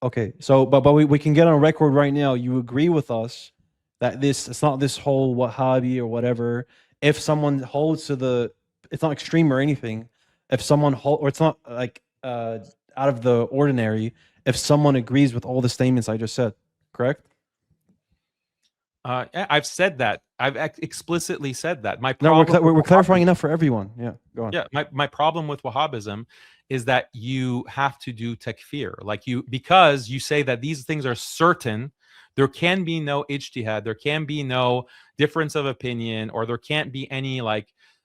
Okay. So, but we can get on record right now. You agree with us that it's not this whole Wahhabi or whatever. If someone holds to it's not extreme or anything. If someone or it's not like out of the ordinary. If someone agrees with all the statements I just said, correct? I've said that. I've explicitly said that. My No, problem we're clarifying enough for everyone. Yeah, go on. Yeah, my problem with Wahhabism is that you have to do takfir, because you say that these things are certain. There can be no ijtihad, there can be no difference of opinion, or there can't be any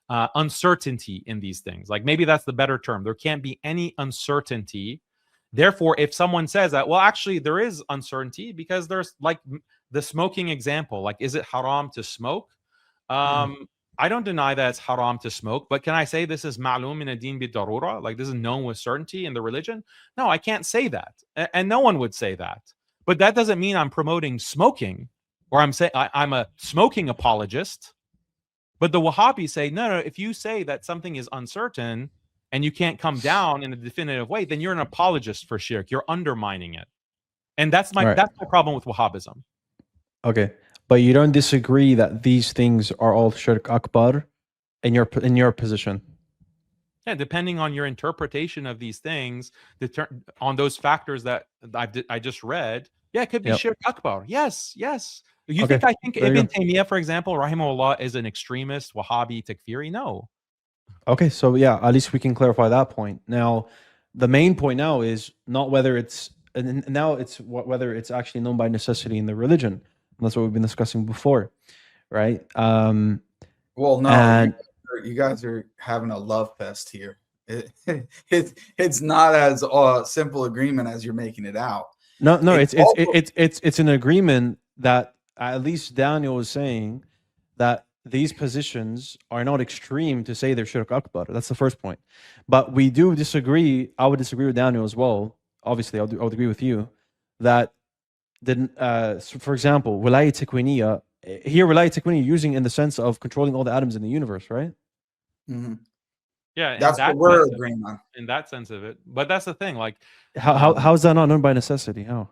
uncertainty in these things. Like, maybe that's the better term. There can't be any uncertainty. Therefore, if someone says that, well, actually there is uncertainty, because there's like the smoking example, like, is it haram to smoke? I don't deny that it's haram to smoke, but can I say this is ma'lum min ad-din bi-darura? Like, this is known with certainty in the religion? No, I can't say that. And no one would say that. But that doesn't mean I'm promoting smoking, or I'm saying I'm a smoking apologist. But the Wahhabis say, no, if you say that something is uncertain and you can't come down in a definitive way, then you're an apologist for shirk. You're undermining it. And that's my problem with Wahhabism. Okay. But you don't disagree that these things are all shirk akbar in your position? Yeah, depending on your interpretation of these things, on those factors that I just read, yeah, it could be shirk akbar. Yes. You think I think Ibn Taymiyyah, for example, rahimahullah, is an extremist, Wahhabi, takfiri? No. Okay, so yeah, at least we can clarify that point. Now, the main point now is not whether it's, and now it's whether it's actually known by necessity in the religion. And that's what we've been discussing before, right? Well, no, and you guys are having a love fest here. It's not as simple agreement as you're making it out. No, it's an agreement that at least Daniel was saying that these positions are not extreme to say they're shirk akbar. That's the first point. But we do disagree. I would disagree with Daniel as well. Obviously, I would agree with you that so for example, wilayat takwiniya, here wilayat takwiniya using in the sense of controlling all the atoms in the universe, right? Mm-hmm. Yeah, that's what we're agreeing on. In that sense of it. But that's the thing, like how is that not known by necessity? How?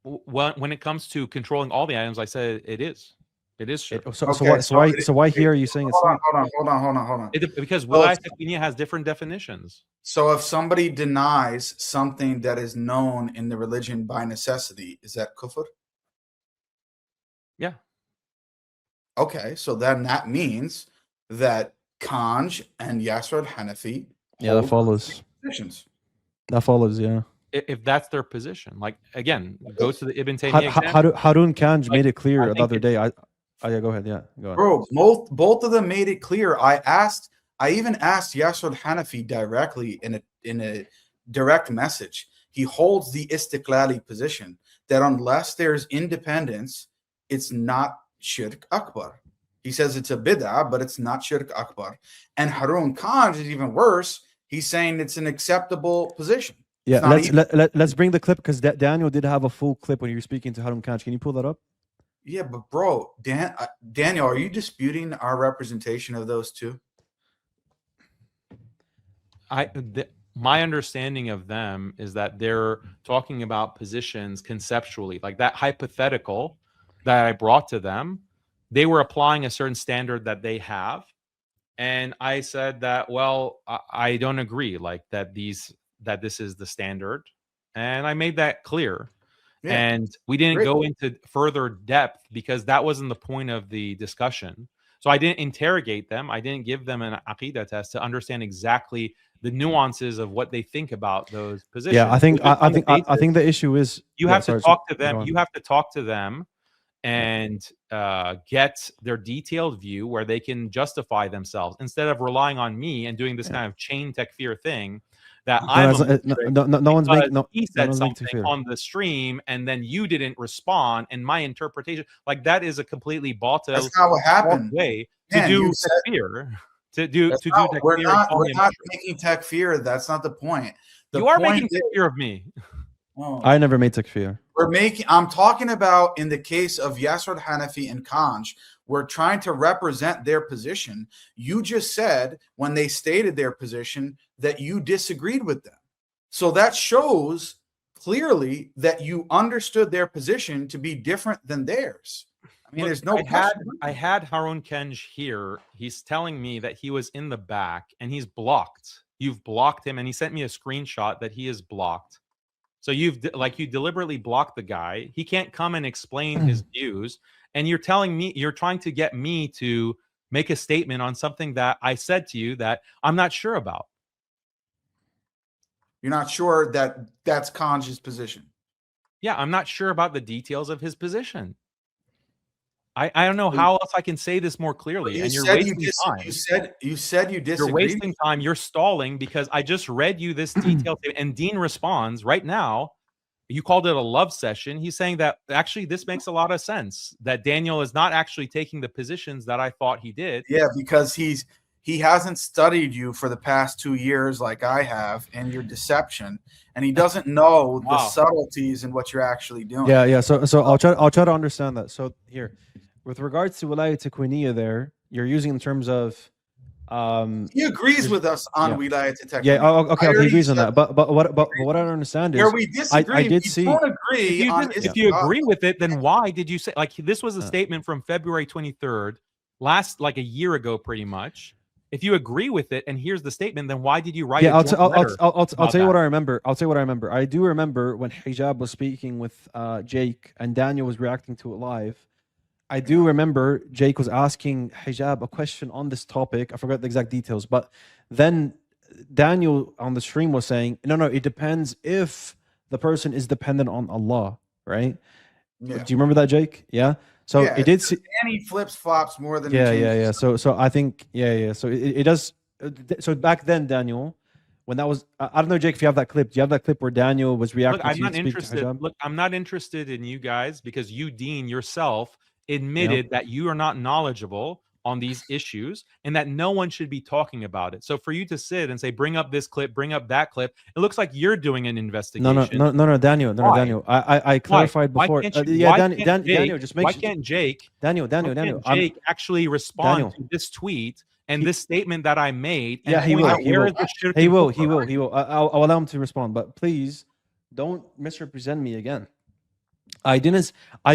When it comes to controlling all the items, I said it is. It is shirk. So why here are you saying it's not? Hold on. Because wilayat takwiniya has different definitions. So if somebody denies something that is known in the religion by necessity, is that kufr? Yeah. Okay, so then that means that Kanj and Yasser al-Hanafi, that follows. Positions. That follows, yeah. If that's their position, like again, go to the Ibn Taymiyyah. Harun Kanj made it clear the other day. Yeah, go ahead. Yeah, go ahead. Bro, both of them made it clear. I even asked Yasser al-Hanafi directly in a direct message. He holds the istiqlali position that unless there's independence, it's not shirk akbar. He says it's a bid'ah, but it's not shirk akbar. And Harun Kanj is even worse. He's saying it's an acceptable position. Yeah, let's bring the clip because Daniel did have a full clip when you were speaking to Harun Kanj. Can you pull that up? Yeah, but bro, Daniel, are you disputing our representation of those two? My understanding of them is that they're talking about positions conceptually, like that hypothetical that I brought to them. They were applying a certain standard that they have, and I said that, well, I don't agree, like that this is the standard, and I made that clear. Yeah. And we didn't go into further depth because that wasn't the point of the discussion. So I didn't interrogate them. I didn't give them an aqidah test to understand exactly the nuances of what they think about those positions. Yeah, I think the issue is you have to talk to them. You have to talk to them and get their detailed view where they can justify themselves instead of relying on me and doing this kind of chain takfir thing. That he said something on the stream and then you didn't respond, and my interpretation, like that is a completely that's not what happened. Way to do takfir. We're not making takfir. That's not the point. You are making takfir of me. Oh. I never made takfir. I'm talking about in the case of Yasser al-Hanafi and Kanj, we're trying to represent their position. You just said when they stated their position that you disagreed with them. So that shows clearly that you understood their position to be different than theirs. I mean, there's no I had Harun Kanj here. He's telling me that he was in the back and he's blocked. You've blocked him, and he sent me a screenshot that he is blocked. So you deliberately blocked the guy. He can't come and explain his views. And you're telling me, you're trying to get me to make a statement on something that I said to you that I'm not sure about. You're not sure that that's Kanj's position. Yeah, I'm not sure about the details of his position. I don't know how else I can say this more clearly. And you're wasting time. You said you disagreed. You're wasting time. You're stalling because I just read you this detail. And Dean responds right now. You called it a love session. He's saying that actually this makes a lot of sense, that Daniel is not actually taking the positions that I thought he did. Yeah, because he hasn't studied you for the past 2 years like I have, and your deception, and he doesn't know the subtleties in what you're actually doing. Yeah. So I'll try to understand that. So here, with regards to wilayat takwiniya, there you're using in terms of he agrees with us on wilayat takwiniya. Yeah, okay, he agrees on that. But what I don't understand is where we disagree. I did see. Don't agree if you agree with it, then why did you say, like, this was a statement from February 23rd, like a year ago, pretty much. If you agree with it and here's the statement, then why did you write? Yeah, I'll tell you what I remember. I'll tell you what I remember. I do remember when Hijab was speaking with Jake and Daniel was reacting to it live. I do remember Jake was asking Hijab a question on this topic. I forgot the exact details, but then Daniel on the stream was saying, no, it depends if the person is dependent on Allah, right? Yeah. Do you remember that, Jake? Yeah. So yeah, it did. Danny flips flops more than Yeah, he changes. So I think So it does. So back then, Daniel, when that was, I don't know, Jake, if you have that clip. Do you have that clip where Daniel was reacting Look, I'm to you not to speak to interested. hijab? Look, I'm not interested in you guys because you, Dean, yourself admitted that you are not knowledgeable on these issues and that no one should be talking about it. So for you to sit and say, bring up this clip, bring up that clip, it looks like you're doing an investigation. No, Daniel. No, Why? Daniel. I clarified Why before. can't you, Yeah, why Daniel, can't Jake, Daniel, just make why sure. can't Jake, Daniel, Jake actually respond Daniel. to this tweet and this statement that I made? And Yeah, he point will. out He where will. is the shirk He and will. kufr. He will. He will. I'll allow him to respond, but please don't misrepresent me again. I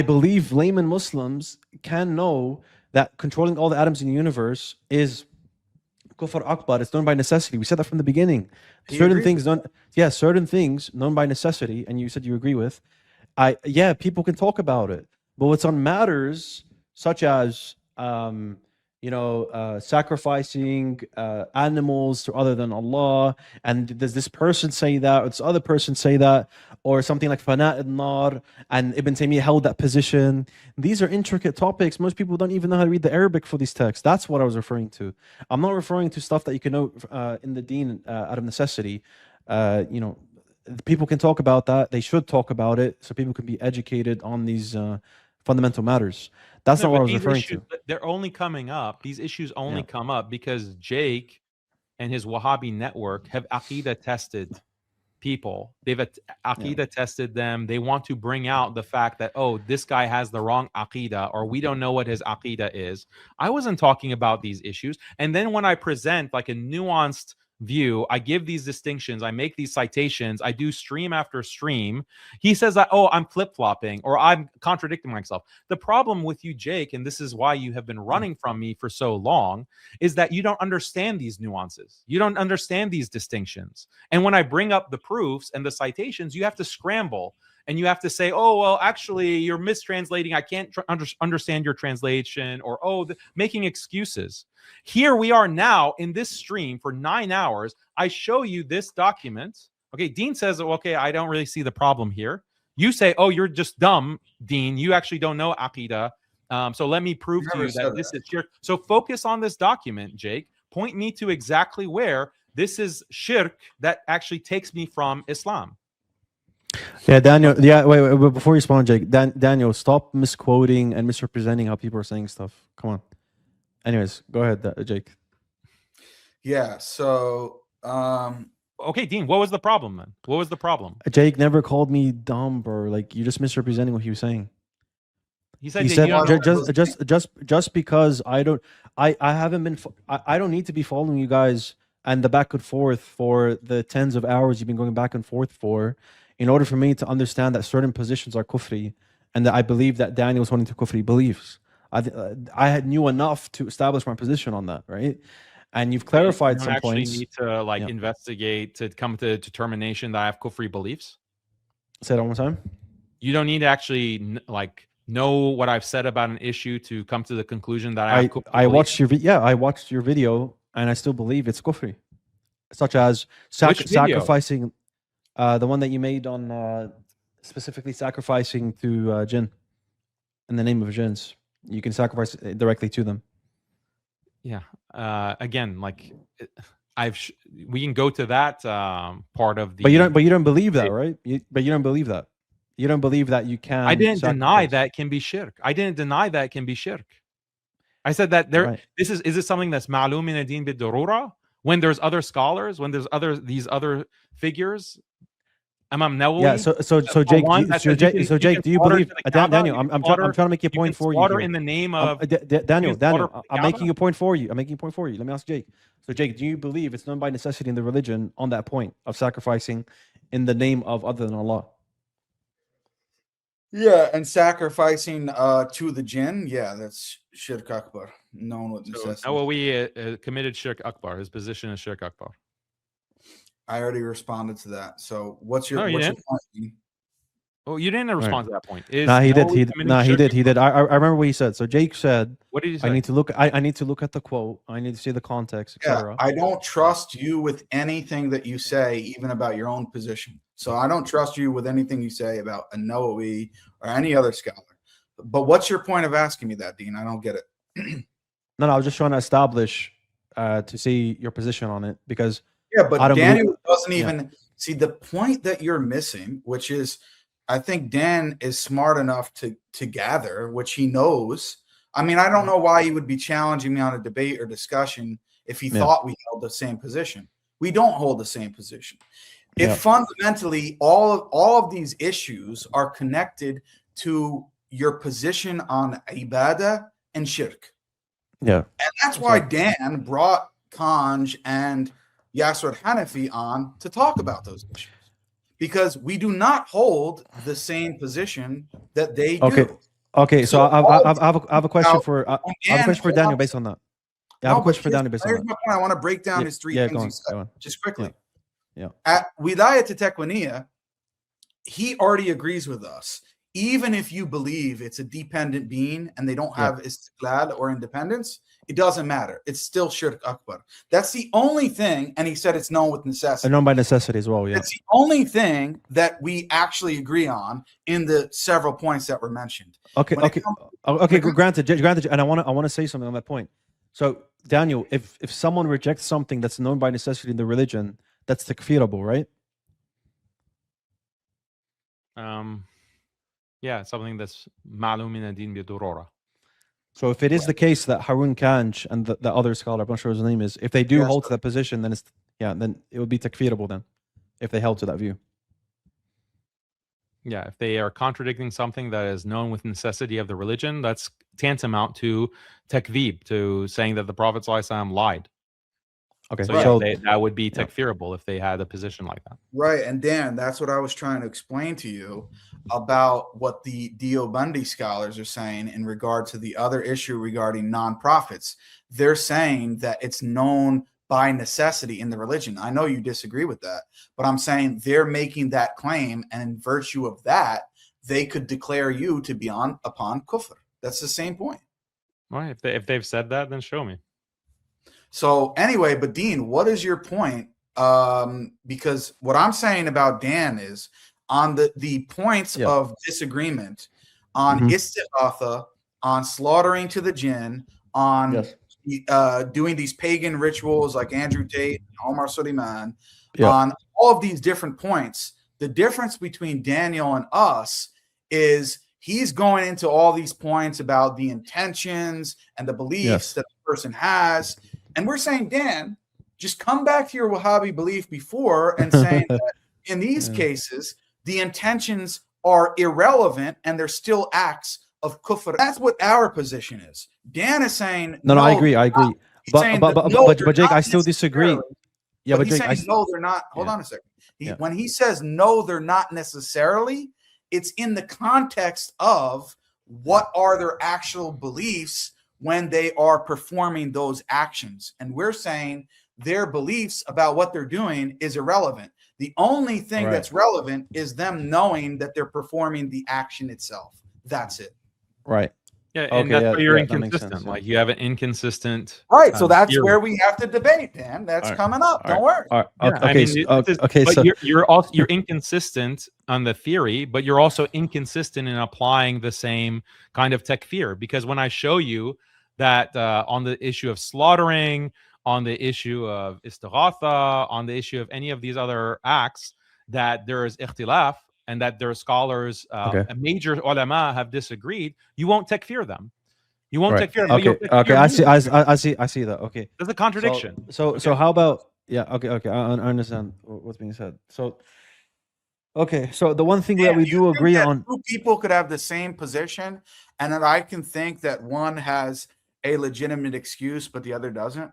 believe layman Muslims can know that controlling all the atoms in the universe is kufr akbar. It's known by necessity. We said that from the beginning. Certain things known by necessity, and you said you agree with. People can talk about it, but what's on matters such as sacrificing animals to other than Allah, and does this person say that, or does other person say that, or something like Fana al-Nar, and Ibn Taymiyyah held that position. These are intricate topics. Most people don't even know how to read the Arabic for these texts. That's what I was referring to. I'm not referring to stuff that you can know in the deen out of necessity. People can talk about that. They should talk about it so people can be educated on these fundamental matters. That's not what I was referring to. They're only coming up. These issues only come up because Jake and his Wahhabi network have Aqidah tested people. They've Aqidah tested them. They want to bring out the fact that, oh, this guy has the wrong Aqidah, or we don't know what his Aqidah is. I wasn't talking about these issues. And then when I present like a nuanced view, I give these distinctions, I make these citations, I do stream after stream, he says that, oh, I'm flip-flopping or I'm contradicting myself. The problem with you, Jake, and this is why you have been running from me for so long, is that you don't understand these nuances. You don't understand these distinctions. And when I bring up the proofs and the citations, you have to scramble and you have to say, oh, well, actually, you're mistranslating. I can't understand your translation, or, oh, making excuses. Here we are now in this stream for 9 hours. I show you this document. Okay, Dean says, okay, I don't really see the problem here. You say, oh, you're just dumb, Dean. You actually don't know Aqidah. So let me prove to you that this is shirk. So focus on this document, Jake. Point me to exactly where this is shirk that actually takes me from Islam. Yeah, Daniel. Yeah, wait, before you respond, Jake. Daniel, stop misquoting and misrepresenting how people are saying stuff. Come on. Anyways, go ahead, Jake. Yeah. So, okay, Dean, what was the problem then? What was the problem? Jake never called me dumb, bro. Like, you're just misrepresenting what he was saying. He said just because I don't need to be following you guys and the back and forth for the tens of hours you've been going back and forth for, in order for me to understand that certain positions are kufri, and that I believe that Daniel was holding to kufri beliefs. I had knew enough to establish my position on that, right? And you've clarified some points. You need to investigate to come to a determination that I have kufri beliefs. Say that one more time. You don't need to actually know what I've said about an issue to come to the conclusion that I have kufri I watched your video and I still believe it's kufri, such as sacrificing. The one that you made on specifically sacrificing to jinn in the name of jinns. You can sacrifice directly to them. Yeah. Again, we can go to that part of the. But you don't believe that, right? But you don't believe that. You don't believe that you can. I didn't deny that can be shirk. I didn't deny that can be shirk. I said that there. Right. Is this something that's ma'lum min ad-din bid-darura? When there's other scholars, when there's these other figures. Yeah, so Jake, do you believe Daniel? I'm trying to make a point for you. Water in the name of Daniel. I'm making a point for you. Let me ask Jake. So Jake, do you believe it's known by necessity in the religion on that point of sacrificing in the name of other than Allah? Yeah, and sacrificing to the jinn. Yeah, that's shirk akbar. Known with necessity. So we committed shirk akbar. His position is shirk akbar. I already responded to that. So what's your point? Oh, you didn't respond to that point. Is Nah, he did. Nawawi committing shirk? He did. I remember what he said. So Jake said, What did he say? I need to look. I need to look at the quote. I need to see the context, Yeah, etc. I don't trust you with anything that you say, even about your own position. So I don't trust you with anything you say about a Nawawi or any other scholar. But what's your point of asking me that, Dean? I don't get it. No, I was just trying to establish to see your position on it because Yeah, but I don't Daniel believe, doesn't even see the point that you're missing, which is I think Dan is smart enough to gather, which he knows. I mean, I don't know why he would be challenging me on a debate or discussion if he thought we held the same position. We don't hold the same position. If fundamentally all of these issues are connected to your position on ibadah and shirk. Yeah. And that's why Dan brought Kanj and Yasser Hanafi on to talk about those issues. Because we do not hold the same position that they do. Okay, so I have a question for Daniel based on that. Yeah, I have a question for Daniel based on that. My point. I want to break down his three things he said just quickly. Yeah. At Wilayat Tekwaniya, he already agrees with us. Even if you believe it's a dependent being and they don't have istiqlal or independence, it doesn't matter. It's still shirk akbar. That's the only thing, and he said it's known with necessity. And known by necessity as well, yeah. It's the only thing that we actually agree on in the several points that were mentioned. Okay, granted, and I want to say something on that point. So, Daniel, if someone rejects something that's known by necessity in the religion, that's takfirable, right? Yeah, something that's ma'lum min ad-din bi-durura. So if it is the case that Harun Kanj and the other scholar, I'm not sure what his name is, if they do hold to that position, then then it would be takfirable then, if they held to that view. Yeah, if they are contradicting something that is known with necessity of the religion, that's tantamount to takveeb, to saying that the Prophet ﷺ lied. Okay, so that would be takfirable if they had a position like that. Right, and Dan, that's what I was trying to explain to you about what the Deobandi scholars are saying in regard to the other issue regarding non-profits. They're saying that it's known by necessity in the religion. I know you disagree with that, but I'm saying they're making that claim, and in virtue of that, they could declare you to be upon kufr. That's the same point. Right, if they've said that, then show me. So anyway, but Dean, what is your point? Because what I'm saying about Dan is on the points of disagreement on istighatha, on slaughtering to the jinn, on doing these pagan rituals like Andrew Tate and Omar Suleiman, on all of these different points. The difference between Daniel and us is he's going into all these points about the intentions and the beliefs that the person has. And we're saying, Dan, just come back to your Wahhabi belief before and saying that in these cases, the intentions are irrelevant and they're still acts of kufr. That's what our position is. Dan is saying, no, I agree. But Jake, I still disagree. Yeah, but Jake, no, they're not. Hold on a second. When he says no, they're not necessarily, it's in the context of what are their actual beliefs when they are performing those actions. And we're saying their beliefs about what they're doing is irrelevant. The only thing that's relevant is them knowing that they're performing the action itself. That's it. Right. Yeah, and that's where you're inconsistent. Like you have an inconsistent. Right. So that's where we have to debate, Dan. That's coming up. Don't worry. You're inconsistent on the theory, but you're also inconsistent in applying the same kind of takfir. Because when I show you that on the issue of slaughtering, on the issue of istighatha, on the issue of any of these other acts, that there is ikhtilaf, and that their scholars, major ulama have disagreed, you won't takfir them. You won't takfir them. Okay. I see that. Okay. There's a contradiction. So how about I understand what's being said. So so the one thing that we do agree on, two people could have the same position, and that I can think that one has a legitimate excuse, but the other doesn't.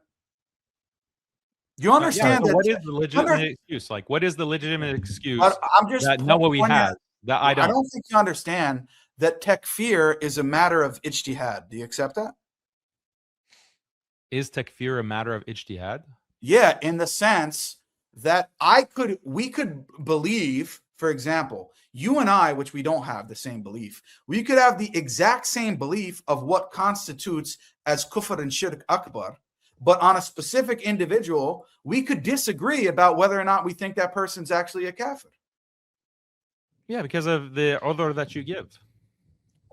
You understand what is the legitimate excuse? Like, what is the legitimate excuse that Nawawi has that I don't? I don't think you understand that takfir is a matter of ijtihad. Do you accept that? Is takfir a matter of ijtihad? Yeah, in the sense that we could believe, For example, you and I, which we don't have the same belief, we could have the exact same belief of what constitutes as kufr and shirk akbar, but on a specific individual, we could disagree about whether or not we think that person's actually a kafir. Yeah, because of the udhr that you give.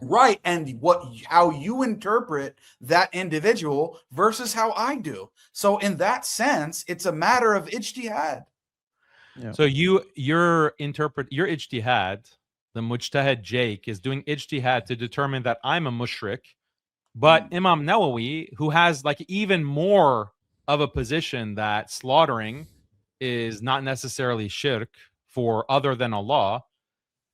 Right, and how you interpret that individual versus how I do. So in that sense, it's a matter of ijtihad. Yeah. So your ijtihad, the mujtahid Jake is doing ijtihad to determine that I'm a mushrik, but Imam Nawawi, who has like even more of a position that slaughtering is not necessarily shirk for other than Allah,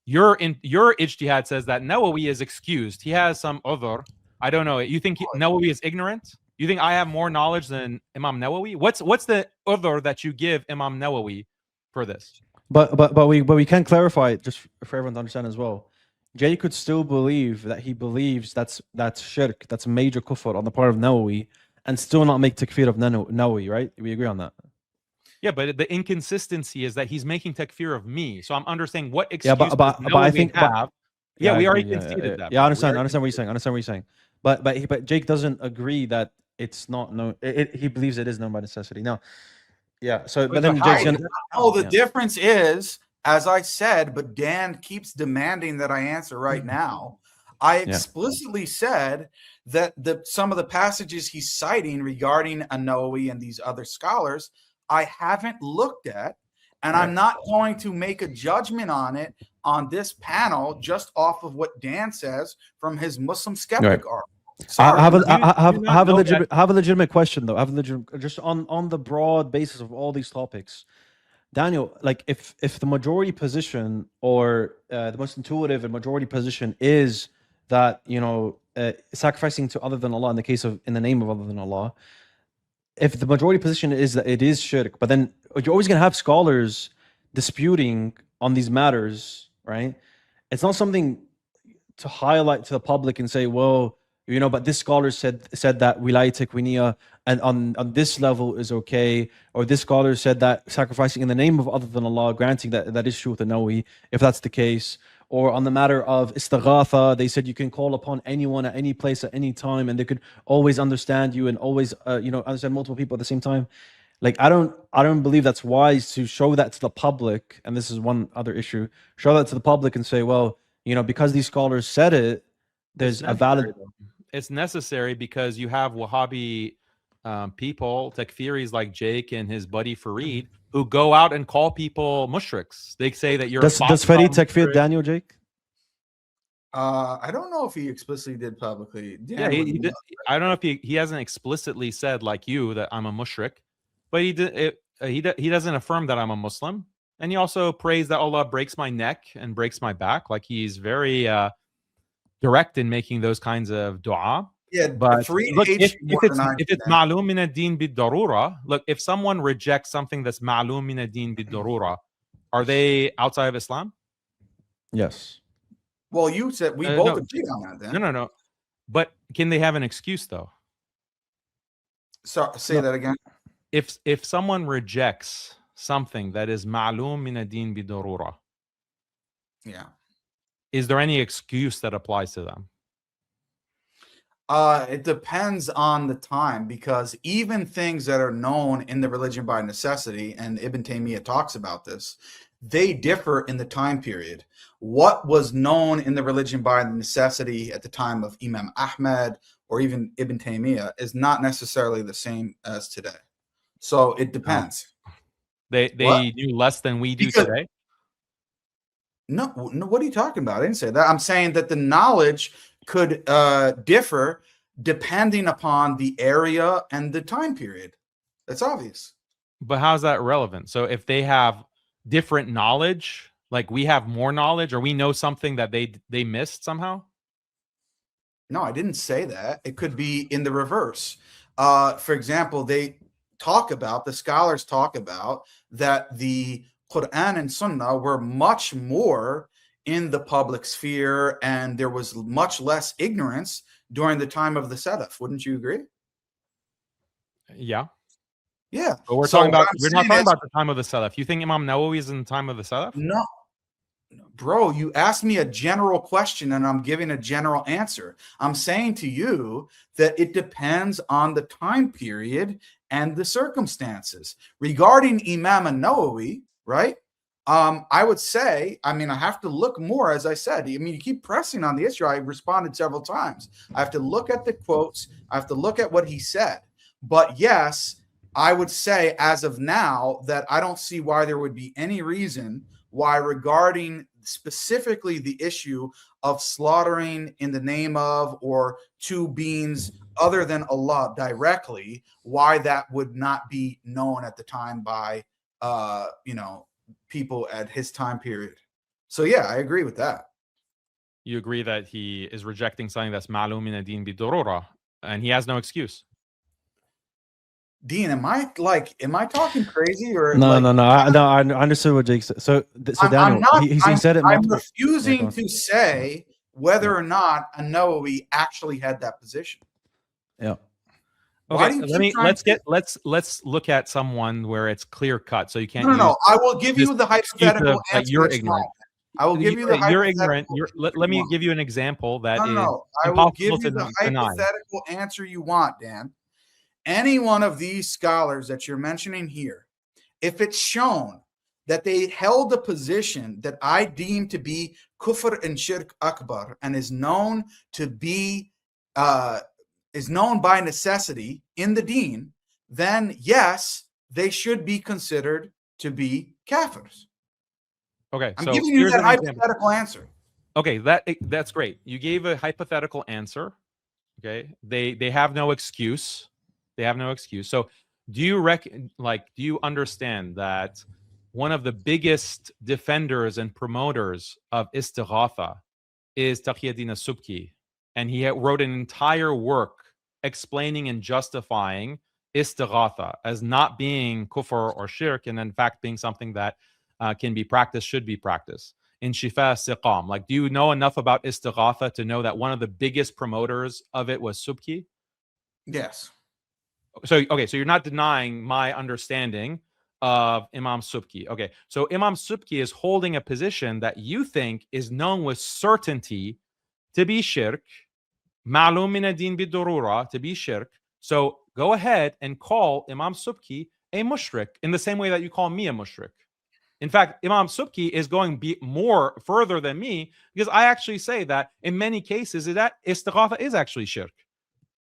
your ijtihad says that Nawawi is excused. He has some udhr. I don't know. You think Nawawi is ignorant? You think I have more knowledge than Imam Nawawi? What's the udhr that you give Imam Nawawi for this? But we can clarify it just for everyone to understand as well. Jay could still believe that he believes that's shirk, that's major kufr on the part of Nawawi, and still not make takfir of Nawawi, right? We agree on that. Yeah, but the inconsistency is that he's making takfir of me. So I'm understanding what excuse Yeah, but I think have. Yeah, we already agree, conceded that. Yeah, I understand what you're saying. Understand what you're saying. But Jake doesn't agree that it's not known. He believes it is known by necessity. Now, yeah. So, but then Jake's gonna. Oh, the difference is, as I said, but Dan keeps demanding that I answer right now. I explicitly said that some of the passages he's citing regarding Nawawi and these other scholars, I haven't looked at, and I'm not going to make a judgment on it on this panel just off of what Dan says from his Muslim skeptic article. I have a legitimate question though. I have a legitimate, just on the broad basis of all these topics. Daniel, like if the majority position or the most intuitive and majority position is that sacrificing to other than Allah in the name of other than Allah, if the majority position is that it is shirk, but then you're always going to have scholars disputing on these matters, right? It's not something to highlight to the public and say, well, but this scholar said that wilayat takwiniya and on this level is okay, or this scholar said that sacrificing in the name of other than Allah, granting that is true with the Nawawi, if that's the case. Or on the matter of istighatha, they said you can call upon anyone at any place at any time, and they could always understand you and always, understand multiple people at the same time. Like I don't believe that's wise to show that to the public. And this is one other issue: show that to the public and say, well, because these scholars said it, there's a valid. It's necessary because you have Wahhabi people, takfiris like Jake and his buddy Fareed, who go out and call people mushriks. They say that you're. Does Fareed takfir Daniel, Jake? I don't know if he explicitly did publicly. Yeah, he did. I don't know if he hasn't explicitly said like you that I'm a mushrik, but he did. He doesn't affirm that I'm a Muslim, and he also prays that Allah breaks my neck and breaks my back. Like he's very direct in making those kinds of dua. Yeah, but look, if it's ma'loom min ad-din bid-darura, look, if someone rejects something that's ma'loom min ad-din bid-darura, are they outside of Islam? Yes. Well, you said we both agreed on that. Then no. But can they have an excuse though? So say that again. If someone rejects something that is ma'loom min ad-din bid-darura, is there any excuse that applies to them? It depends on the time, because even things that are known in the religion by necessity, and Ibn Taymiyyah talks about this, they differ in the time period. What was known in the religion by necessity at the time of Imam Ahmed or even Ibn Taymiyyah is not necessarily the same as today. So it depends. They knew less than we do today? No, what are you talking about? I didn't say that. I'm saying that the knowledge could differ depending upon the area and the time period. That's obvious. But how's that relevant? So if they have different knowledge, like we have more knowledge, or we know something that they missed somehow? No, I didn't say that. It could be in the reverse. For example, the scholars talk about that the Quran and Sunnah were much more in the public sphere, and there was much less ignorance during the time of the Salaf. Wouldn't you agree? Yeah. Yeah. But we're not talking about the time of the Salaf. You think Imam Nawawi is in the time of the Salaf? No. bro, you asked me a general question and I'm giving a general answer. I'm saying to you that it depends on the time period and the circumstances. Regarding Imam an-Nawawi, right? I would say, I mean, I have to look more, as I said. I mean, you keep pressing on the issue. I responded several times. I have to look at the quotes. I have to look at what he said. But yes, I would say as of now that I don't see why there would be any reason why, regarding specifically the issue of slaughtering in the name of or to beings other than Allah directly, why that would not be known at the time by people at his time period. So yeah, I agree with that. You agree that he is rejecting something that's ma'lum min ad-din bi-darura, and he has no excuse. Dean, am I talking crazy or No, like, no, no. I understood what Jake said. So Daniel, I'm not, he said it I'm multiple. refusing to say whether or not an-Nawawi actually had that position. Yeah. Why Okay, do you let's look at someone where it's clear cut, so you can't. No. I will give you the hypothetical answer. You're ignorant. I will give you the You're hypothetical. ignorant. Let me give you an example that is I will give impossible you to the deny. hypothetical answer you want, Dan. Any one of these scholars that you're mentioning here, if it's shown that they held a position that I deem to be kufr and shirk akbar and is known to be is known by necessity in the deen, then yes, they should be considered to be kafirs. Okay, I'm so giving you here's that an example. hypothetical answer. Okay, that's great. You gave a hypothetical answer. Okay, they have no excuse. They have no excuse. So do you understand that one of the biggest defenders and promoters of istighatha is Taqiyuddin as-Subki, and he wrote an entire work explaining and justifying istighatha as not being kufr or shirk, and in fact being something that can be practiced, should be practiced. In Shifa Siqam, like, do you know enough about istighatha to know that one of the biggest promoters of it was Subki? Yes. So okay, so you're not denying my understanding of Imam Subki. Okay, so Imam Subki is holding a position that you think is known with certainty to be shirk, ma'lum min ad-din bi-durura, to be shirk. So go ahead and call Imam Subki a mushrik in the same way that you call me a mushrik. In fact, Imam Subki is going more further than me, because I actually say that in many cases that istighatha is actually shirk.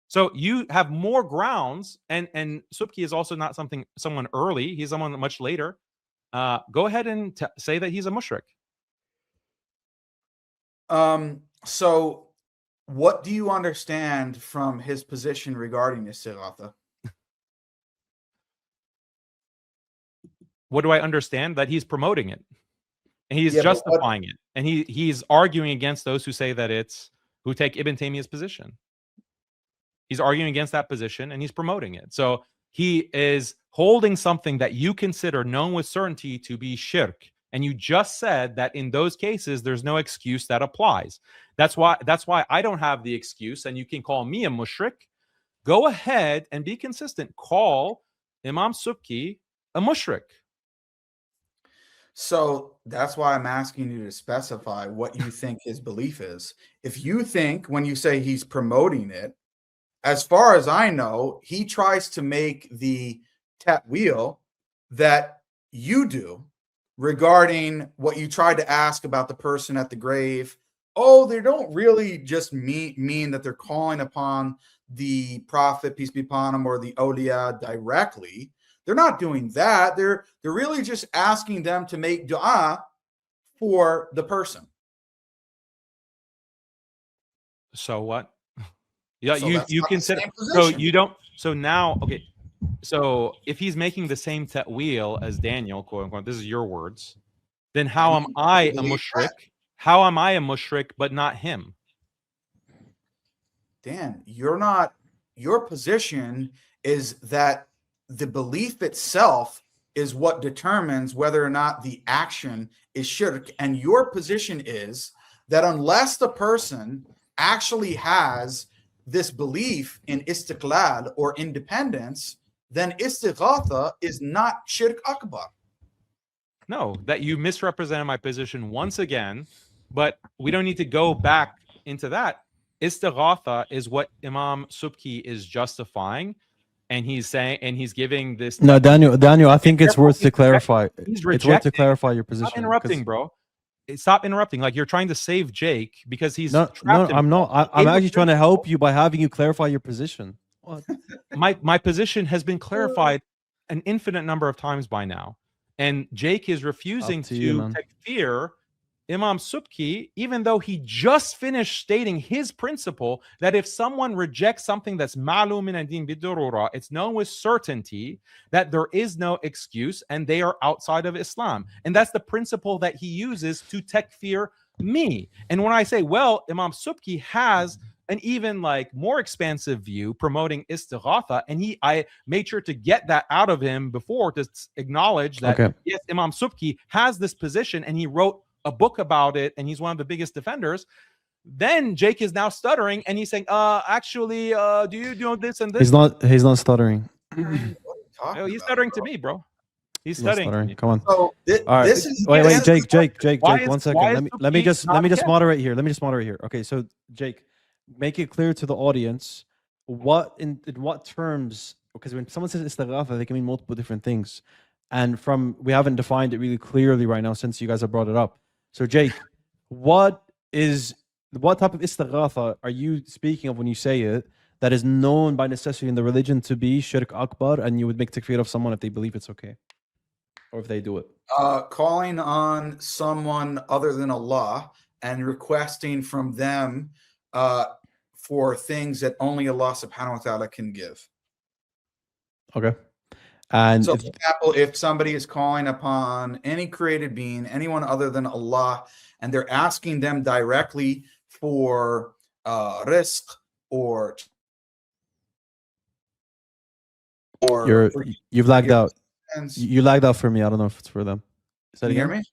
So you have more grounds, and Subki is also not someone early. He's someone much later. Go ahead and say that he's a mushrik. So what do you understand from his position regarding istighatha? What do I understand? That he's promoting it, and he's justifying it, and he's arguing against those who say that who take Ibn Taymiyyah's position. He's arguing against that position, and he's promoting it. So he is holding something that you consider known with certainty to be shirk, and you just said that in those cases there's no excuse that applies. That's why I don't have the excuse, and you can call me a mushrik. Go ahead and be consistent. Call Imam Subki a mushrik. So that's why I'm asking you to specify what you think his belief is. If you think, when you say he's promoting it, as far as I know, he tries to make the ta'wil that you do regarding what you tried to ask about the person at the grave. Oh, they don't really just mean that they're calling upon the Prophet, peace be upon him, or the awliya directly. They're not doing that. They're really just asking them to make dua for the person. So what? Yeah, So you consider, so you don't, so now, okay, so if he's making the same ta'wil as Daniel, quote unquote, this is your words, then how am I a mushrik? How am I a mushrik but not him? Dan, your position is that the belief itself is what determines whether or not the action is shirk, and your position is that unless the person actually has this belief in istiqlal or independence, then istighatha is not shirk akbar. No, that you misrepresented my position once again, but we don't need to go back into that. Istighatha is what Imam Subki is justifying, and he's saying, and he's giving this. No, Daniel, I think it's worth to clarify. He's It's worth to rejecting. clarify your Stop position. interrupting, bro. Stop interrupting. Like you're trying to save Jake because he's No, trapped. I'm not. I'm actually trying to help you by having you clarify your position. What? My position has been clarified an infinite number of times by now, and Jake is refusing to you, man. takfir Imam Subki, even though he just finished stating his principle that if someone rejects something that's ma'lum min ad-din bid-durura, it's known with certainty that there is no excuse and they are outside of Islam. And that's the principle that he uses to takfir me. And when I say, well, Imam Subki has an even like more expansive view promoting istighatha, and I made sure to get that out of him before to acknowledge that yes, Imam Subki has this position and he wrote a book about it and he's one of the biggest defenders. Then Jake is now stuttering and he's saying, actually, do you do this and this? He's not stuttering. He's stuttering to me, bro. He's stuttering. Come on. So all right. Wait, Jake, Why 1 is second. Let me just not moderate here. Let me just moderate here. Okay, so Jake, make it clear to the audience what in what terms, because when someone says istighatha, they can mean multiple different things. And we haven't defined it really clearly right now since you guys have brought it up. So Jake, what type of istighatha are you speaking of when you say it that is known by necessity in the religion to be shirk akbar, and you would make takfir of someone if they believe it's okay? Or if they do it? Calling on someone other than Allah and requesting from them for things that only Allah subhanahu wa ta'ala can give. Okay. And so, for example, if somebody is calling upon any created being, anyone other than Allah, and they're asking them directly for rizq or you've lagged out. You lagged out for me. I don't know if it's for them. Can you hear me?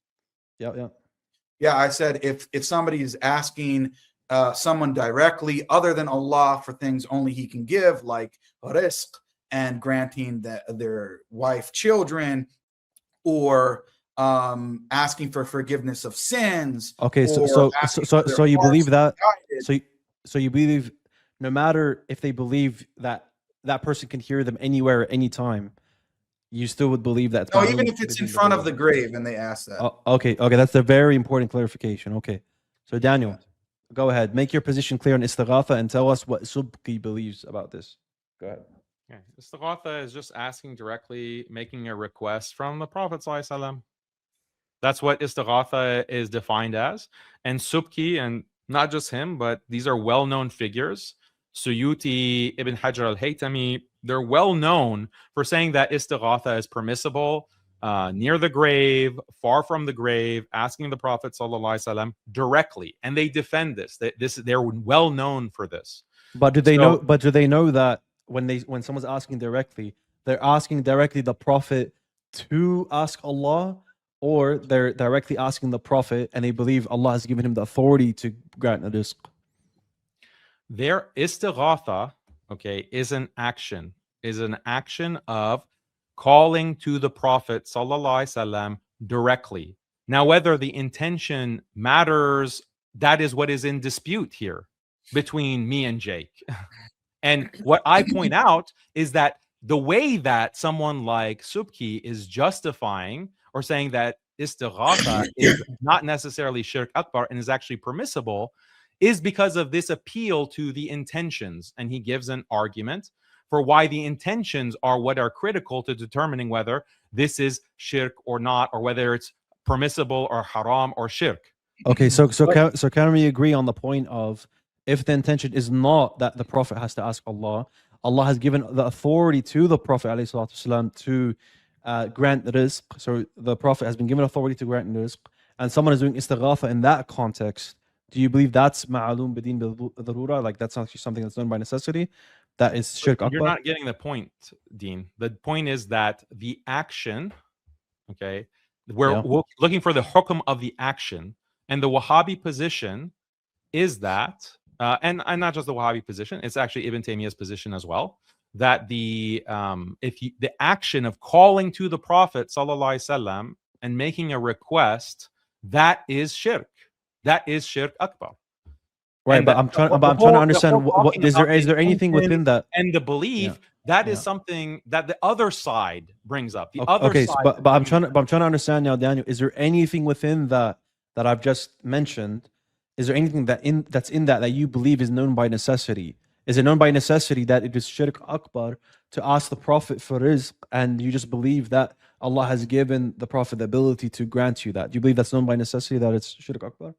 Yeah. I said if somebody is asking someone directly other than Allah for things only He can give, like rizq, and granting their wife children, or asking for forgiveness of sins. Okay, so you believe that? So you believe no matter if they believe that that person can hear them anywhere at any time, you still would believe that? No, even if it's in front of the grave and they ask that. Okay, that's a very important clarification. Okay, so Daniel, go ahead, make your position clear on istighatha and tell us what Subki believes about this. Go ahead. Okay. Istighatha is just asking directly, making a request from the Prophet ﷺ. That's what istighatha is defined as. And Subki, and not just him, but these are well-known figures. Suyuti, Ibn Hajar al-Haytami, they're well known for saying that istighatha is permissible near the grave, far from the grave, asking the Prophet ﷺ directly. And they defend this. They're well known for this. But do they know? But do they know that when someone's asking directly, they're asking directly the Prophet to ask Allah, or they're directly asking the Prophet and they believe Allah has given him the authority to grant a rizq? Their istighatha, okay, is an action of calling to the Prophet ﷺ directly. Now, whether the intention matters, that is what is in dispute here between me and Jake. And what I point out is that the way that someone like Subki is justifying or saying that istighatha is not necessarily shirk akbar and is actually permissible is because of this appeal to the intentions. And he gives an argument for why the intentions are what are critical to determining whether this is shirk or not, or whether it's permissible or haram or shirk. Okay, so can we agree on the point of, if the intention is not that the Prophet has to ask Allah, Allah has given the authority to the Prophet ﷺ to grant rizq. So the Prophet has been given authority to grant rizq, and someone is doing istighatha in that context. Do you believe that's ma'alum bidin bil-darura? Like that's actually something that's done by necessity? That is shirk akbar? You're not getting the point, Dean. The point is that the action, okay, we're looking for the hukm of the action, and the Wahhabi position is that, and not just the Wahhabi position, it's actually Ibn Taymiyyah's position as well, that the action of calling to the Prophet ﷺ and making a request, that is shirk. That is shirk akbar. Right, And but the- I'm trying. the But I'm trying to whole- the understand. whole What talking is there? about Is the there anything intention within that? and the belief that is Yeah. something that the other side brings up. The other Okay, side. but I'm trying to understand now, Daniel. Is there anything within that I've just mentioned? Is there anything that's in that you believe is known by necessity? Is it known by necessity that it is shirk akbar to ask the Prophet for rizq, and you just believe that Allah has given the Prophet the ability to grant you that? Do you believe that's known by necessity, that it's shirk akbar?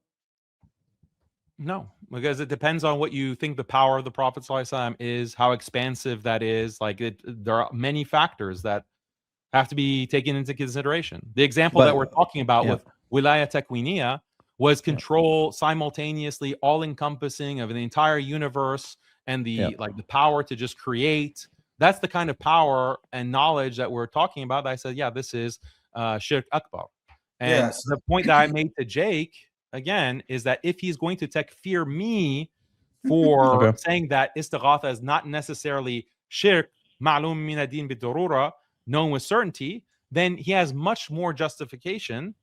No, because it depends on what you think the power of the Prophet ﷺ is, how expansive that is. Like there are many factors that have to be taken into consideration. The example that we're talking about with wilaya takwiniya was control simultaneously, all-encompassing of the entire universe, and the like the power to just create. That's the kind of power and knowledge that we're talking about. I said, yeah, this is shirk akbar. And Yes. the point that I made to Jake again is that if he's going to takfir me for saying that istighatha is not necessarily shirk, ma'lum min ad-din bid-darura, known with certainty, then he has much more justification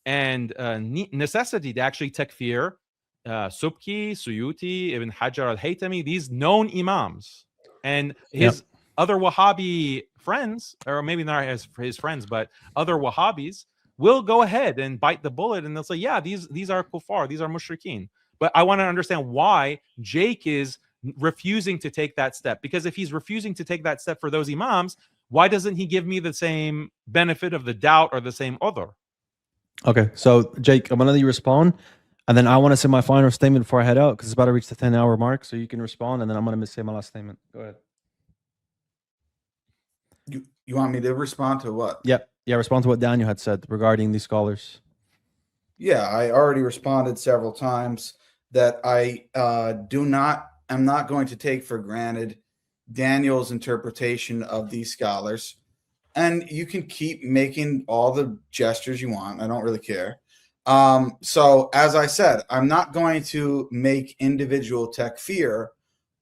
and necessity to actually takfir Subki, Suyuti, Ibn Hajar al-Haytami, these known imams. And his other Wahhabi friends, or maybe not his friends, but other Wahhabis, will go ahead and bite the bullet, and they'll say, yeah, these are kuffar, these are mushrikeen. But I want to understand why Jake is refusing to take that step. Because if he's refusing to take that step for those imams, why doesn't he give me the same benefit of the doubt or the same other? Okay, so Jake, I'm gonna let you respond, and then I want to say my final statement before I head out because it's about to reach the 10-hour mark. So you can respond, and then I'm gonna say my last statement. Go ahead. You want me to respond to what? Yeah, respond to what Daniel had said regarding these scholars. Yeah, I already responded several times that I am not going to take for granted Daniel's interpretation of these scholars. And you can keep making all the gestures you want. I don't really care. So as I said, I'm not going to make individual takfir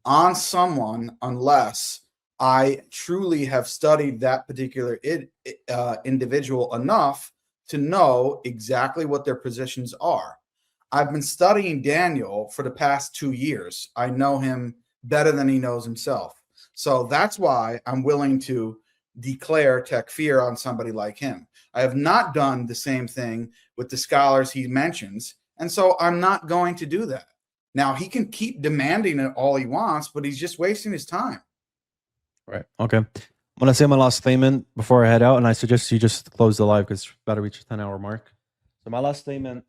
on someone unless I truly have studied that particular individual enough to know exactly what their positions are. I've been studying Daniel for the past 2 years. I know him better than he knows himself. So that's why I'm willing to declare takfir on somebody like him. I have not done the same thing with the scholars he mentions, and so I'm not going to do that. Now, he can keep demanding it all he wants, but he's just wasting his time. Right. Okay. I'm gonna say my last statement before I head out, and I suggest you just close the live because it's about to reach the 10-hour mark. So my last statement.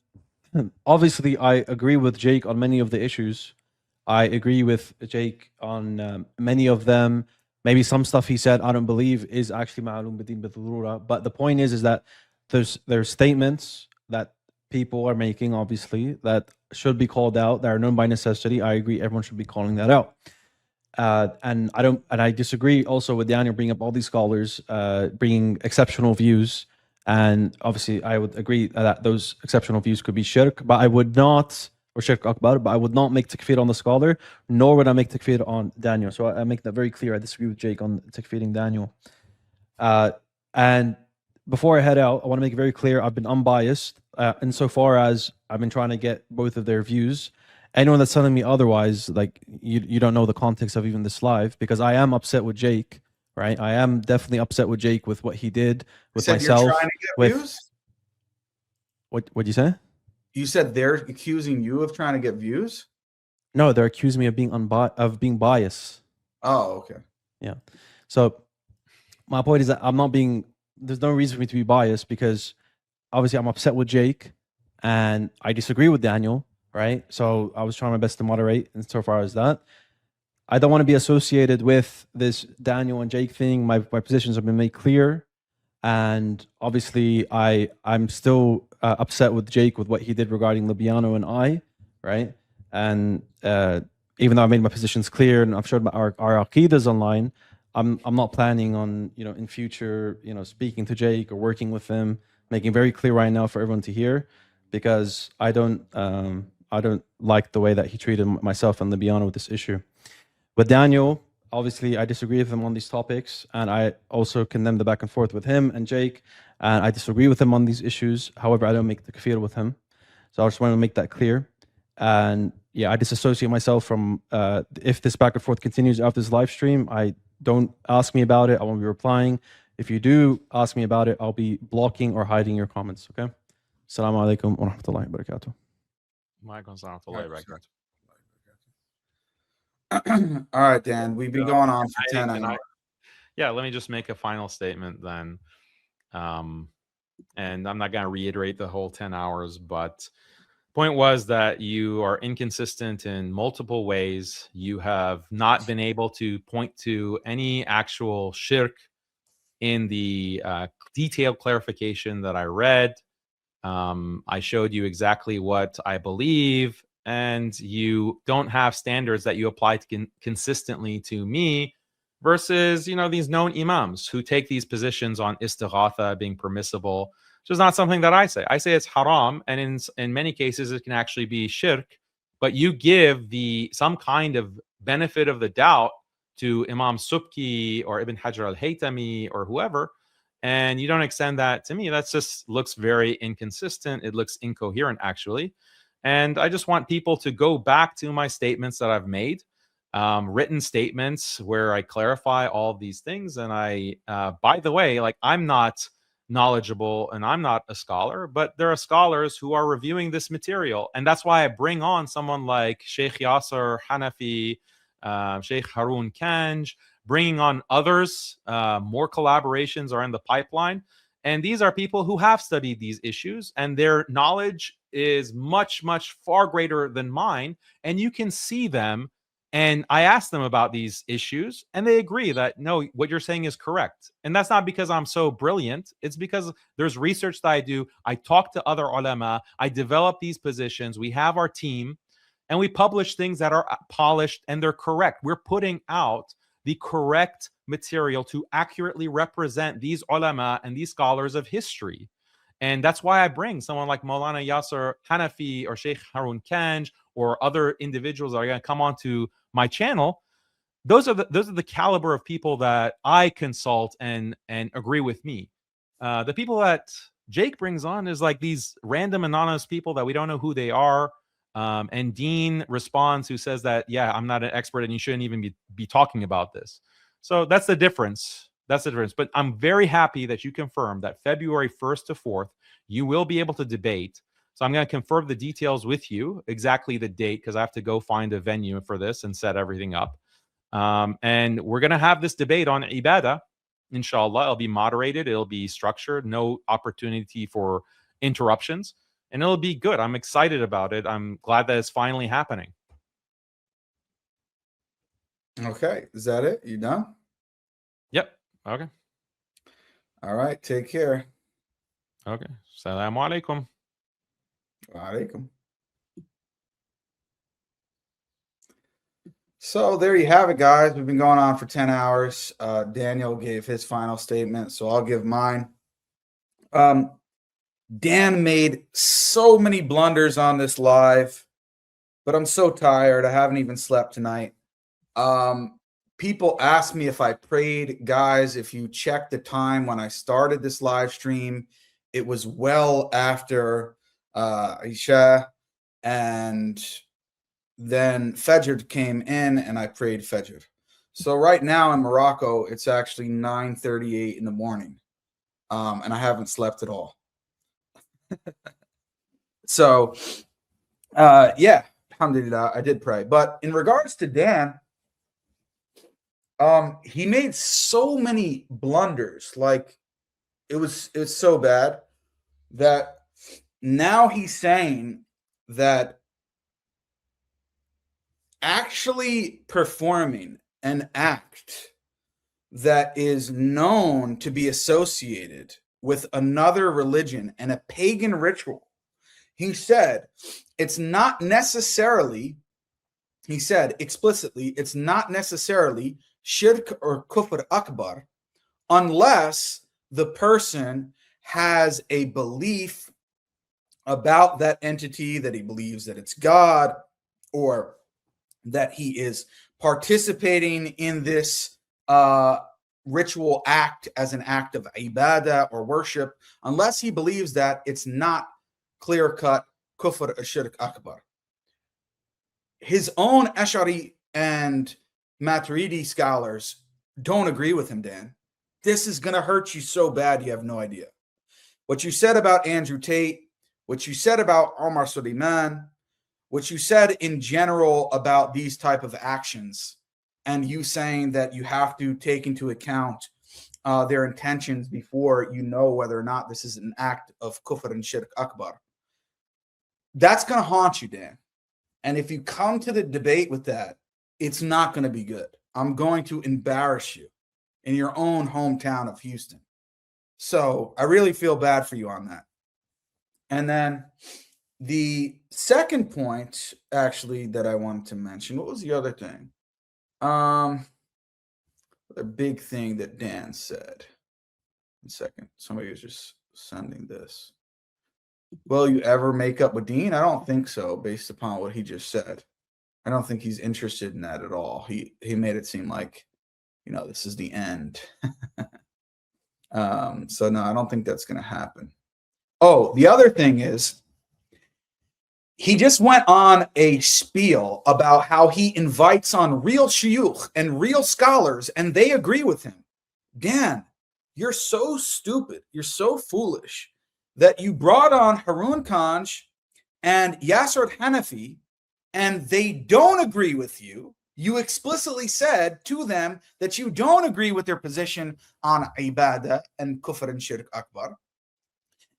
Obviously, I agree with Jake on many of the issues. I agree with Jake on many of them. Maybe some stuff he said I don't believe is actually ma'lum bid-din bid-darura. But the point is that there's statements that people are making, obviously, that should be called out, that are known by necessity. I agree, everyone should be calling that out. And I disagree also with Daniel bringing up all these scholars bringing exceptional views. And obviously, I would agree that those exceptional views could be shirk, but I would not, or shirk akbar, but I would not make takfir on the scholar, nor would I make takfir on Daniel. So I make that very clear. I disagree with Jake on takfiring Daniel. And before I head out, I want to make it very clear I've been unbiased insofar as I've been trying to get both of their views. Anyone that's telling me otherwise, like you don't know the context of even this live, because I am upset with Jake. Right, I am definitely upset with Jake with what he did with myself. You're trying to get views? What'd you say? You said they're accusing you of trying to get views? No, they're accusing me of being biased. Oh, okay. Yeah. So my point is that I'm not being. There's no reason for me to be biased because obviously I'm upset with Jake, and I disagree with Daniel. Right. So I was trying my best to moderate insofar as that. I don't want to be associated with this Daniel and Jake thing. My positions have been made clear. And obviously, I'm still upset with Jake with what he did regarding Libiano and I, right? And even though I made my positions clear and I've showed our aqidas online, I'm not planning on, in future, speaking to Jake or working with him, making very clear right now for everyone to hear, because I don't like the way that he treated myself and Libiano with this issue. With Daniel, obviously I disagree with him on these topics, and I also condemn the back and forth with him and Jake, and I disagree with him on these issues. However, I don't make the kafir with him. So I just want to make that clear. And yeah, I disassociate myself from, if this back and forth continues after this live stream, don't ask me about it. I won't be replying. If you do ask me about it, I'll be blocking or hiding your comments, okay? Assalamu alaikum wa rahmatullahi wa barakatuh. All right, Dan, we've been going on for 10 hours. Yeah, let me just make a final statement then. And I'm not going to reiterate the whole 10 hours, but point was that you are inconsistent in multiple ways. You have not been able to point to any actual shirk in the detailed clarification that I read. I showed you exactly what I believe, and you don't have standards that you apply consistently to me versus, these known imams who take these positions on istighatha being permissible, which is not something that I say. I say it's haram, and in many cases it can actually be shirk, but you give some kind of benefit of the doubt to Imam Subki or Ibn Hajar al-Haytami or whoever, and you don't extend that to me. That just looks very inconsistent. It looks incoherent, actually. And I just want people to go back to my statements that I've made, written statements where I clarify all of these things. And by the way, I'm not knowledgeable and I'm not a scholar, but there are scholars who are reviewing this material. And that's why I bring on someone like Sheikh Yasser Hanafi, Sheikh Harun Kanj, bringing on others. More collaborations are in the pipeline. And these are people who have studied these issues, and their knowledge is much, much far greater than mine. And you can see them. And I asked them about these issues, and they agree that, no, what you're saying is correct. And that's not because I'm so brilliant. It's because there's research that I do. I talk to other ulama. I develop these positions. We have our team, and we publish things that are polished and they're correct. We're putting out the correct material to accurately represent these ulama and these scholars of history. And that's why I bring someone like Maulana Yasser Hanafi or Sheikh Harun Kanj or other individuals that are going to come onto my channel. Those are the caliber of people that I consult and agree with me. The people that Jake brings on is like these random anonymous people that we don't know who they are. And Dean responds, who says that, yeah, I'm not an expert and you shouldn't even be talking about this. So that's the difference. That's the difference. But I'm very happy that you confirmed that February 1st to 4th, you will be able to debate. So I'm going to confirm the details with you, exactly the date, because I have to go find a venue for this and set everything up. And we're going to have this debate on ibadah, inshallah. It'll be moderated. It'll be structured. No opportunity for interruptions. And it'll be good. I'm excited about it. I'm glad that it's finally happening. Okay. Is that it? You done? Yep. Okay. All right. Take care. Okay. Assalamu alaikum. Wa alaikum. So there you have it, guys. We've been going on for 10 hours. Daniel gave his final statement, so I'll give mine. Dan made so many blunders on this live, but I'm so tired. I haven't even slept tonight. People asked me if I prayed. Guys, if you check the time when I started this live stream, it was well after Isha, and then Fajr came in and I prayed Fajr. So right now in Morocco, it's actually 9:38 in the morning, and I haven't slept at all. So, yeah, alhamdulillah, I did pray. But in regards to Dan, he made so many blunders. Like it was so bad that now he's saying that actually performing an act that is known to be associated with another religion and a pagan ritual, he said it's not necessarily, he said explicitly, it's not necessarily shirk or kufr akbar unless the person has a belief about that entity, that he believes that it's God, or that he is participating in this ritual act as an act of ibadah or worship, unless he believes that it's not clear-cut kufr shirk akbar. His own Ash'ari and Maturidi scholars don't agree with him, Dan. This is going to hurt you so bad you have no idea. What you said about Andrew Tate, what you said about Omar Suleiman, what you said in general about these type of actions, and you saying that you have to take into account their intentions before you know whether or not this is an act of kufr and shirk akbar. That's going to haunt you, Dan. And if you come to the debate with that, it's not going to be good. I'm going to embarrass you in your own hometown of Houston. So I really feel bad for you on that. And then the second point, actually, that I wanted to mention, what was the other thing? The big thing that Dan said. 1 second. Somebody was just sending this. Will you ever make up with Dean? I don't think so, based upon what he just said. I don't think he's interested in that at all. He made it seem like, you know, this is the end. So no, I don't think that's going to happen. Oh, the other thing is, he just went on a spiel about how he invites on real shuyukh and real scholars, and they agree with him. Dan, you're so stupid. You're so foolish that you brought on Harun Kanj and Yasser Hanafi, and they don't agree with you. You explicitly said to them that you don't agree with their position on ibadah and kufr and shirk akbar.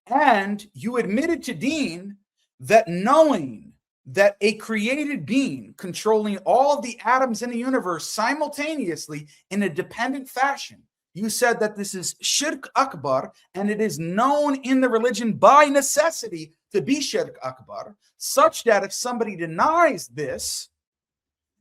And you admitted to Dean that knowing that a created being controlling all of the atoms in the universe simultaneously in a dependent fashion, you said that this is shirk akbar, and it is known in the religion by necessity to be shirk akbar, such that if somebody denies this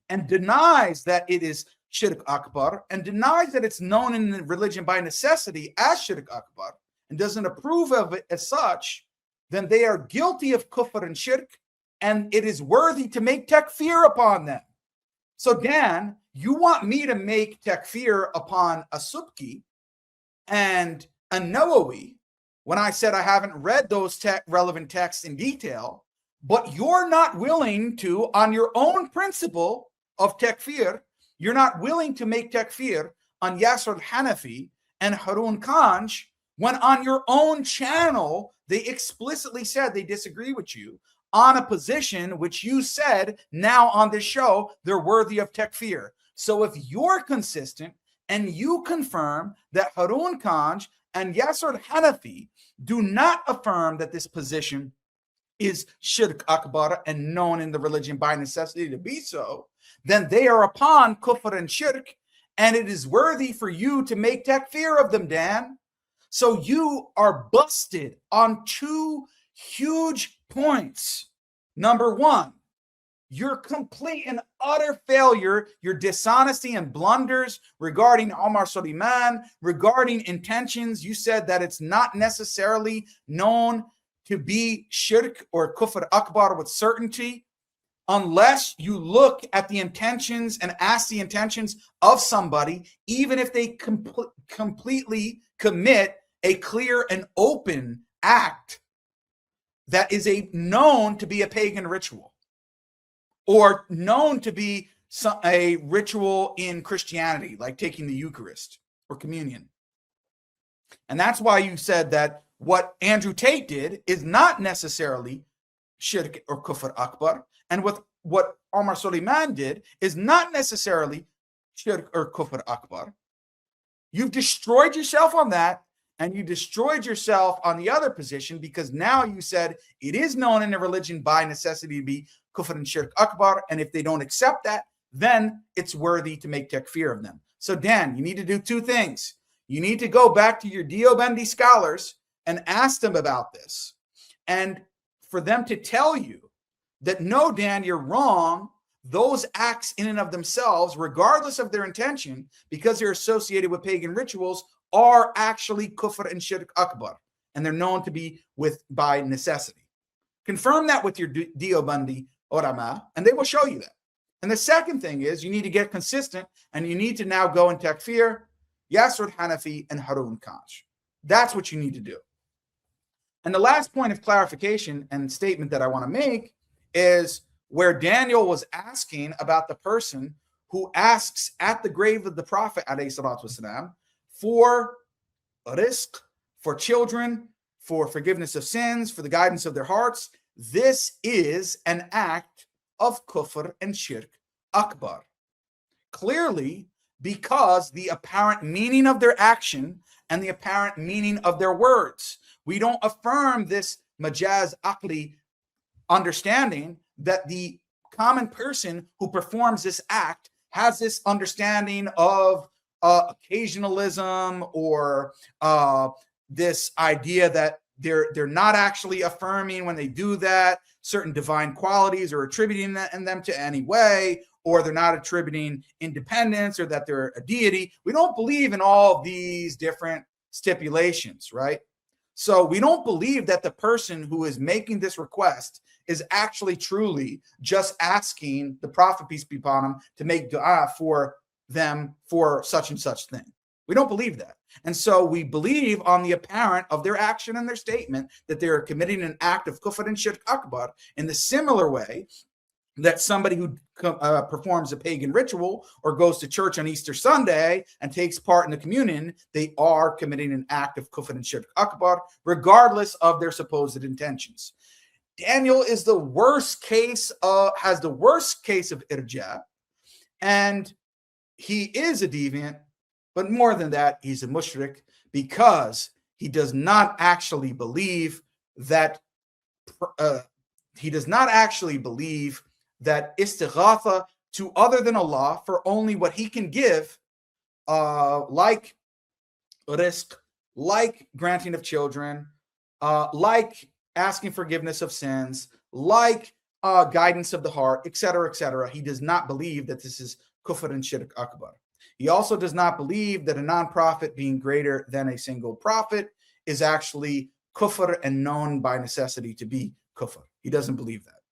and denies that it is shirk akbar and denies that it's known in the religion by necessity as shirk akbar and doesn't approve of it as such, then they are guilty of kufr and shirk, and it is worthy to make takfir upon them. So Dan, you want me to make takfir upon a Subki and a Nawawi when I said I haven't read those relevant texts in detail, but you're not willing to, on your own principle of takfir, you're not willing to make takfir on Yasser Hanafi and Harun Kanj, when on your own channel, they explicitly said they disagree with you on a position which you said now on this show, they're worthy of takfir. So if you're consistent and you confirm that Harun Kanj and Yasser Hanafi do not affirm that this position is shirk akbar and known in the religion by necessity to be so, then they are upon kufr and shirk, and it is worthy for you to make takfir of them, Dan. So you are busted on two huge points. Number one, your complete and utter failure, your dishonesty and blunders regarding Omar Suleiman, regarding intentions. You said that it's not necessarily known to be shirk or kufr akbar with certainty unless you look at the intentions and ask the intentions of somebody, even if they completely commit a clear and open act that is known to be a pagan ritual or known to be a ritual in Christianity, like taking the Eucharist or communion. And that's why you said that what Andrew Tate did is not necessarily shirk or kufr akbar, and what Omar Suleiman did is not necessarily shirk or kufr akbar. You've destroyed yourself on that, and you destroyed yourself on the other position, because now you said it is known in the religion by necessity to be kufr and shirk akbar, and if they don't accept that, then it's worthy to make takfir of them. So Dan, you need to do two things. You need to go back to your Deobandi scholars and ask them about this, and for them to tell you that, no, Dan, you're wrong. Those acts in and of themselves, regardless of their intention, because they're associated with pagan rituals, are actually kufr and shirk akbar, and they're known to be by necessity. Confirm that with your Deobandi ulama, and they will show you that. And the second thing is you need to get consistent, and you need to now go and takfir Yasser Hanafi and Harun Kanj. That's what you need to do. And the last point of clarification and statement that I want to make is where Daniel was asking about the person who asks at the grave of the Prophet والسلام, for rizq, for children, for forgiveness of sins, for the guidance of their hearts. This is an act of kufr and shirk akbar. Clearly, because the apparent meaning of their action and the apparent meaning of their words. We don't affirm this majaz aqli understanding that the common person who performs this act has this understanding of occasionalism or this idea that they're not actually affirming when they do that certain divine qualities or attributing that in them to any way, or they're not attributing independence or that they're a deity. We don't believe in all of these different stipulations, right? So we don't believe that the person who is making this request is actually truly just asking the Prophet, peace be upon him, to make dua for them for such and such thing. We don't believe that. And so we believe on the apparent of their action and their statement that they are committing an act of kufr and shirk akbar in the similar way that somebody who performs a pagan ritual or goes to church on Easter Sunday and takes part in the communion, they are committing an act of kufr and shirk akbar, regardless of their supposed intentions. Daniel is the worst case, has the worst case of irja, and he is a deviant, but more than that, he's a mushrik because he does not actually believe that istighatha to other than Allah for only what he can give, like rizq, like granting of children, like asking forgiveness of sins, like guidance of the heart, etc., etc. He does not believe that this is kufr and shirk akbar. He also does not believe that a non-prophet being greater than a single prophet is actually kufr and known by necessity to be kufr. He doesn't believe that.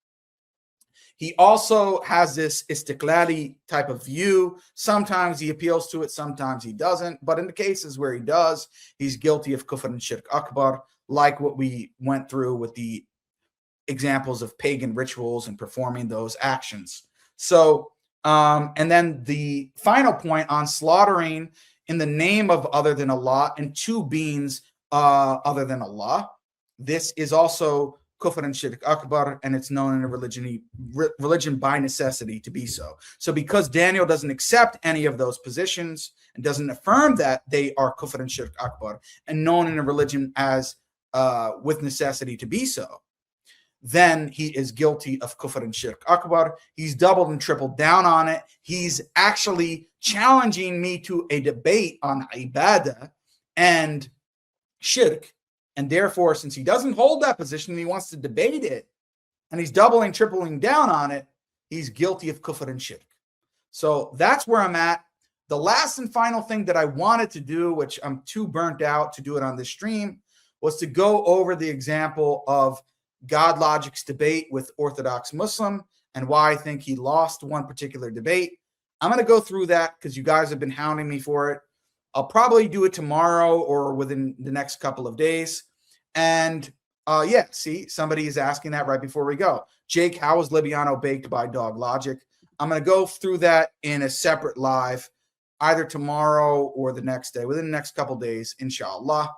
He also has this istiqlali type of view. Sometimes he appeals to it, sometimes he doesn't. But in the cases where he does, he's guilty of kufr and shirk akbar, like what we went through with the examples of pagan rituals and performing those actions. So, and then the final point on slaughtering in the name of other than Allah and two beings other than Allah. This is also kufr and shirk akbar, and it's known in a religion by necessity to be so. So because Daniel doesn't accept any of those positions and doesn't affirm that they are kufr and shirk akbar and known in a religion as with necessity to be so, then he is guilty of kufr and shirk akbar. He's doubled and tripled down on it. He's actually challenging me to a debate on ibadah and shirk. And therefore, since he doesn't hold that position, he wants to debate it, and he's doubling, tripling down on it, he's guilty of kufr and shirk. So that's where I'm at. The last and final thing that I wanted to do, which I'm too burnt out to do it on this stream, was to go over the example of God Logic's debate with Orthodox Muslim and why I think he lost one particular debate. I'm going to go through that because you guys have been hounding me for it. I'll probably do it tomorrow or within the next couple of days. And yeah, see, somebody is asking that right before we go. Jake, how was Libiano baked by Dog Logic? I'm going to go through that in a separate live, either tomorrow or the next day, within the next couple of days, inshallah.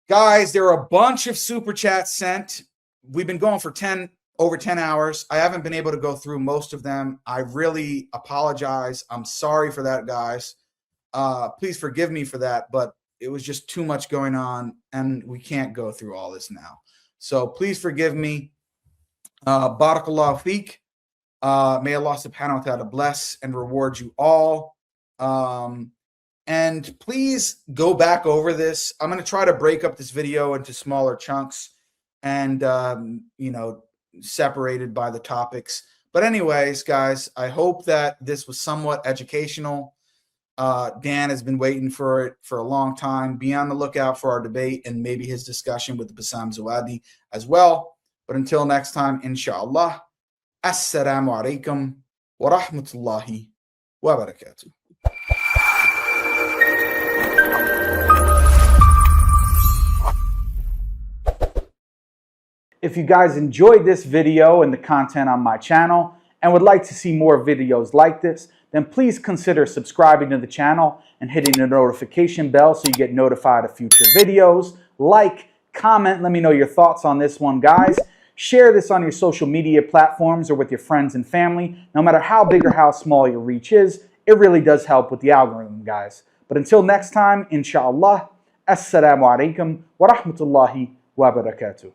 Guys, there are a bunch of super chats sent. We've been going for over 10 hours. I haven't been able to go through most of them. I really apologize. I'm sorry for that, guys. Please forgive me for that, but it was just too much going on, and we can't go through all this now. So please forgive me. Barakallahu feek. May Allah subhanahu wa ta'ala bless and reward you all. And please go back over this. I'm going to try to break up this video into smaller chunks and, you know, separated by the topics. But anyways, guys, I hope that this was somewhat educational. Dan has been waiting for it for a long time. Be on the lookout for our debate and maybe his discussion with Bassam Zawadi as well. But until next time, inshallah, assalamu alaikum wa rahmatullahi wa barakatuh. If you guys enjoyed this video and the content on my channel and would like to see more videos like this, then please consider subscribing to the channel and hitting the notification bell so you get notified of future videos. Like, comment, let me know your thoughts on this one, guys. Share this on your social media platforms or with your friends and family. No matter how big or how small your reach is, it really does help with the algorithm, guys. But until next time, inshallah, assalamu alaikum wa rahmatullahi wa barakatuh.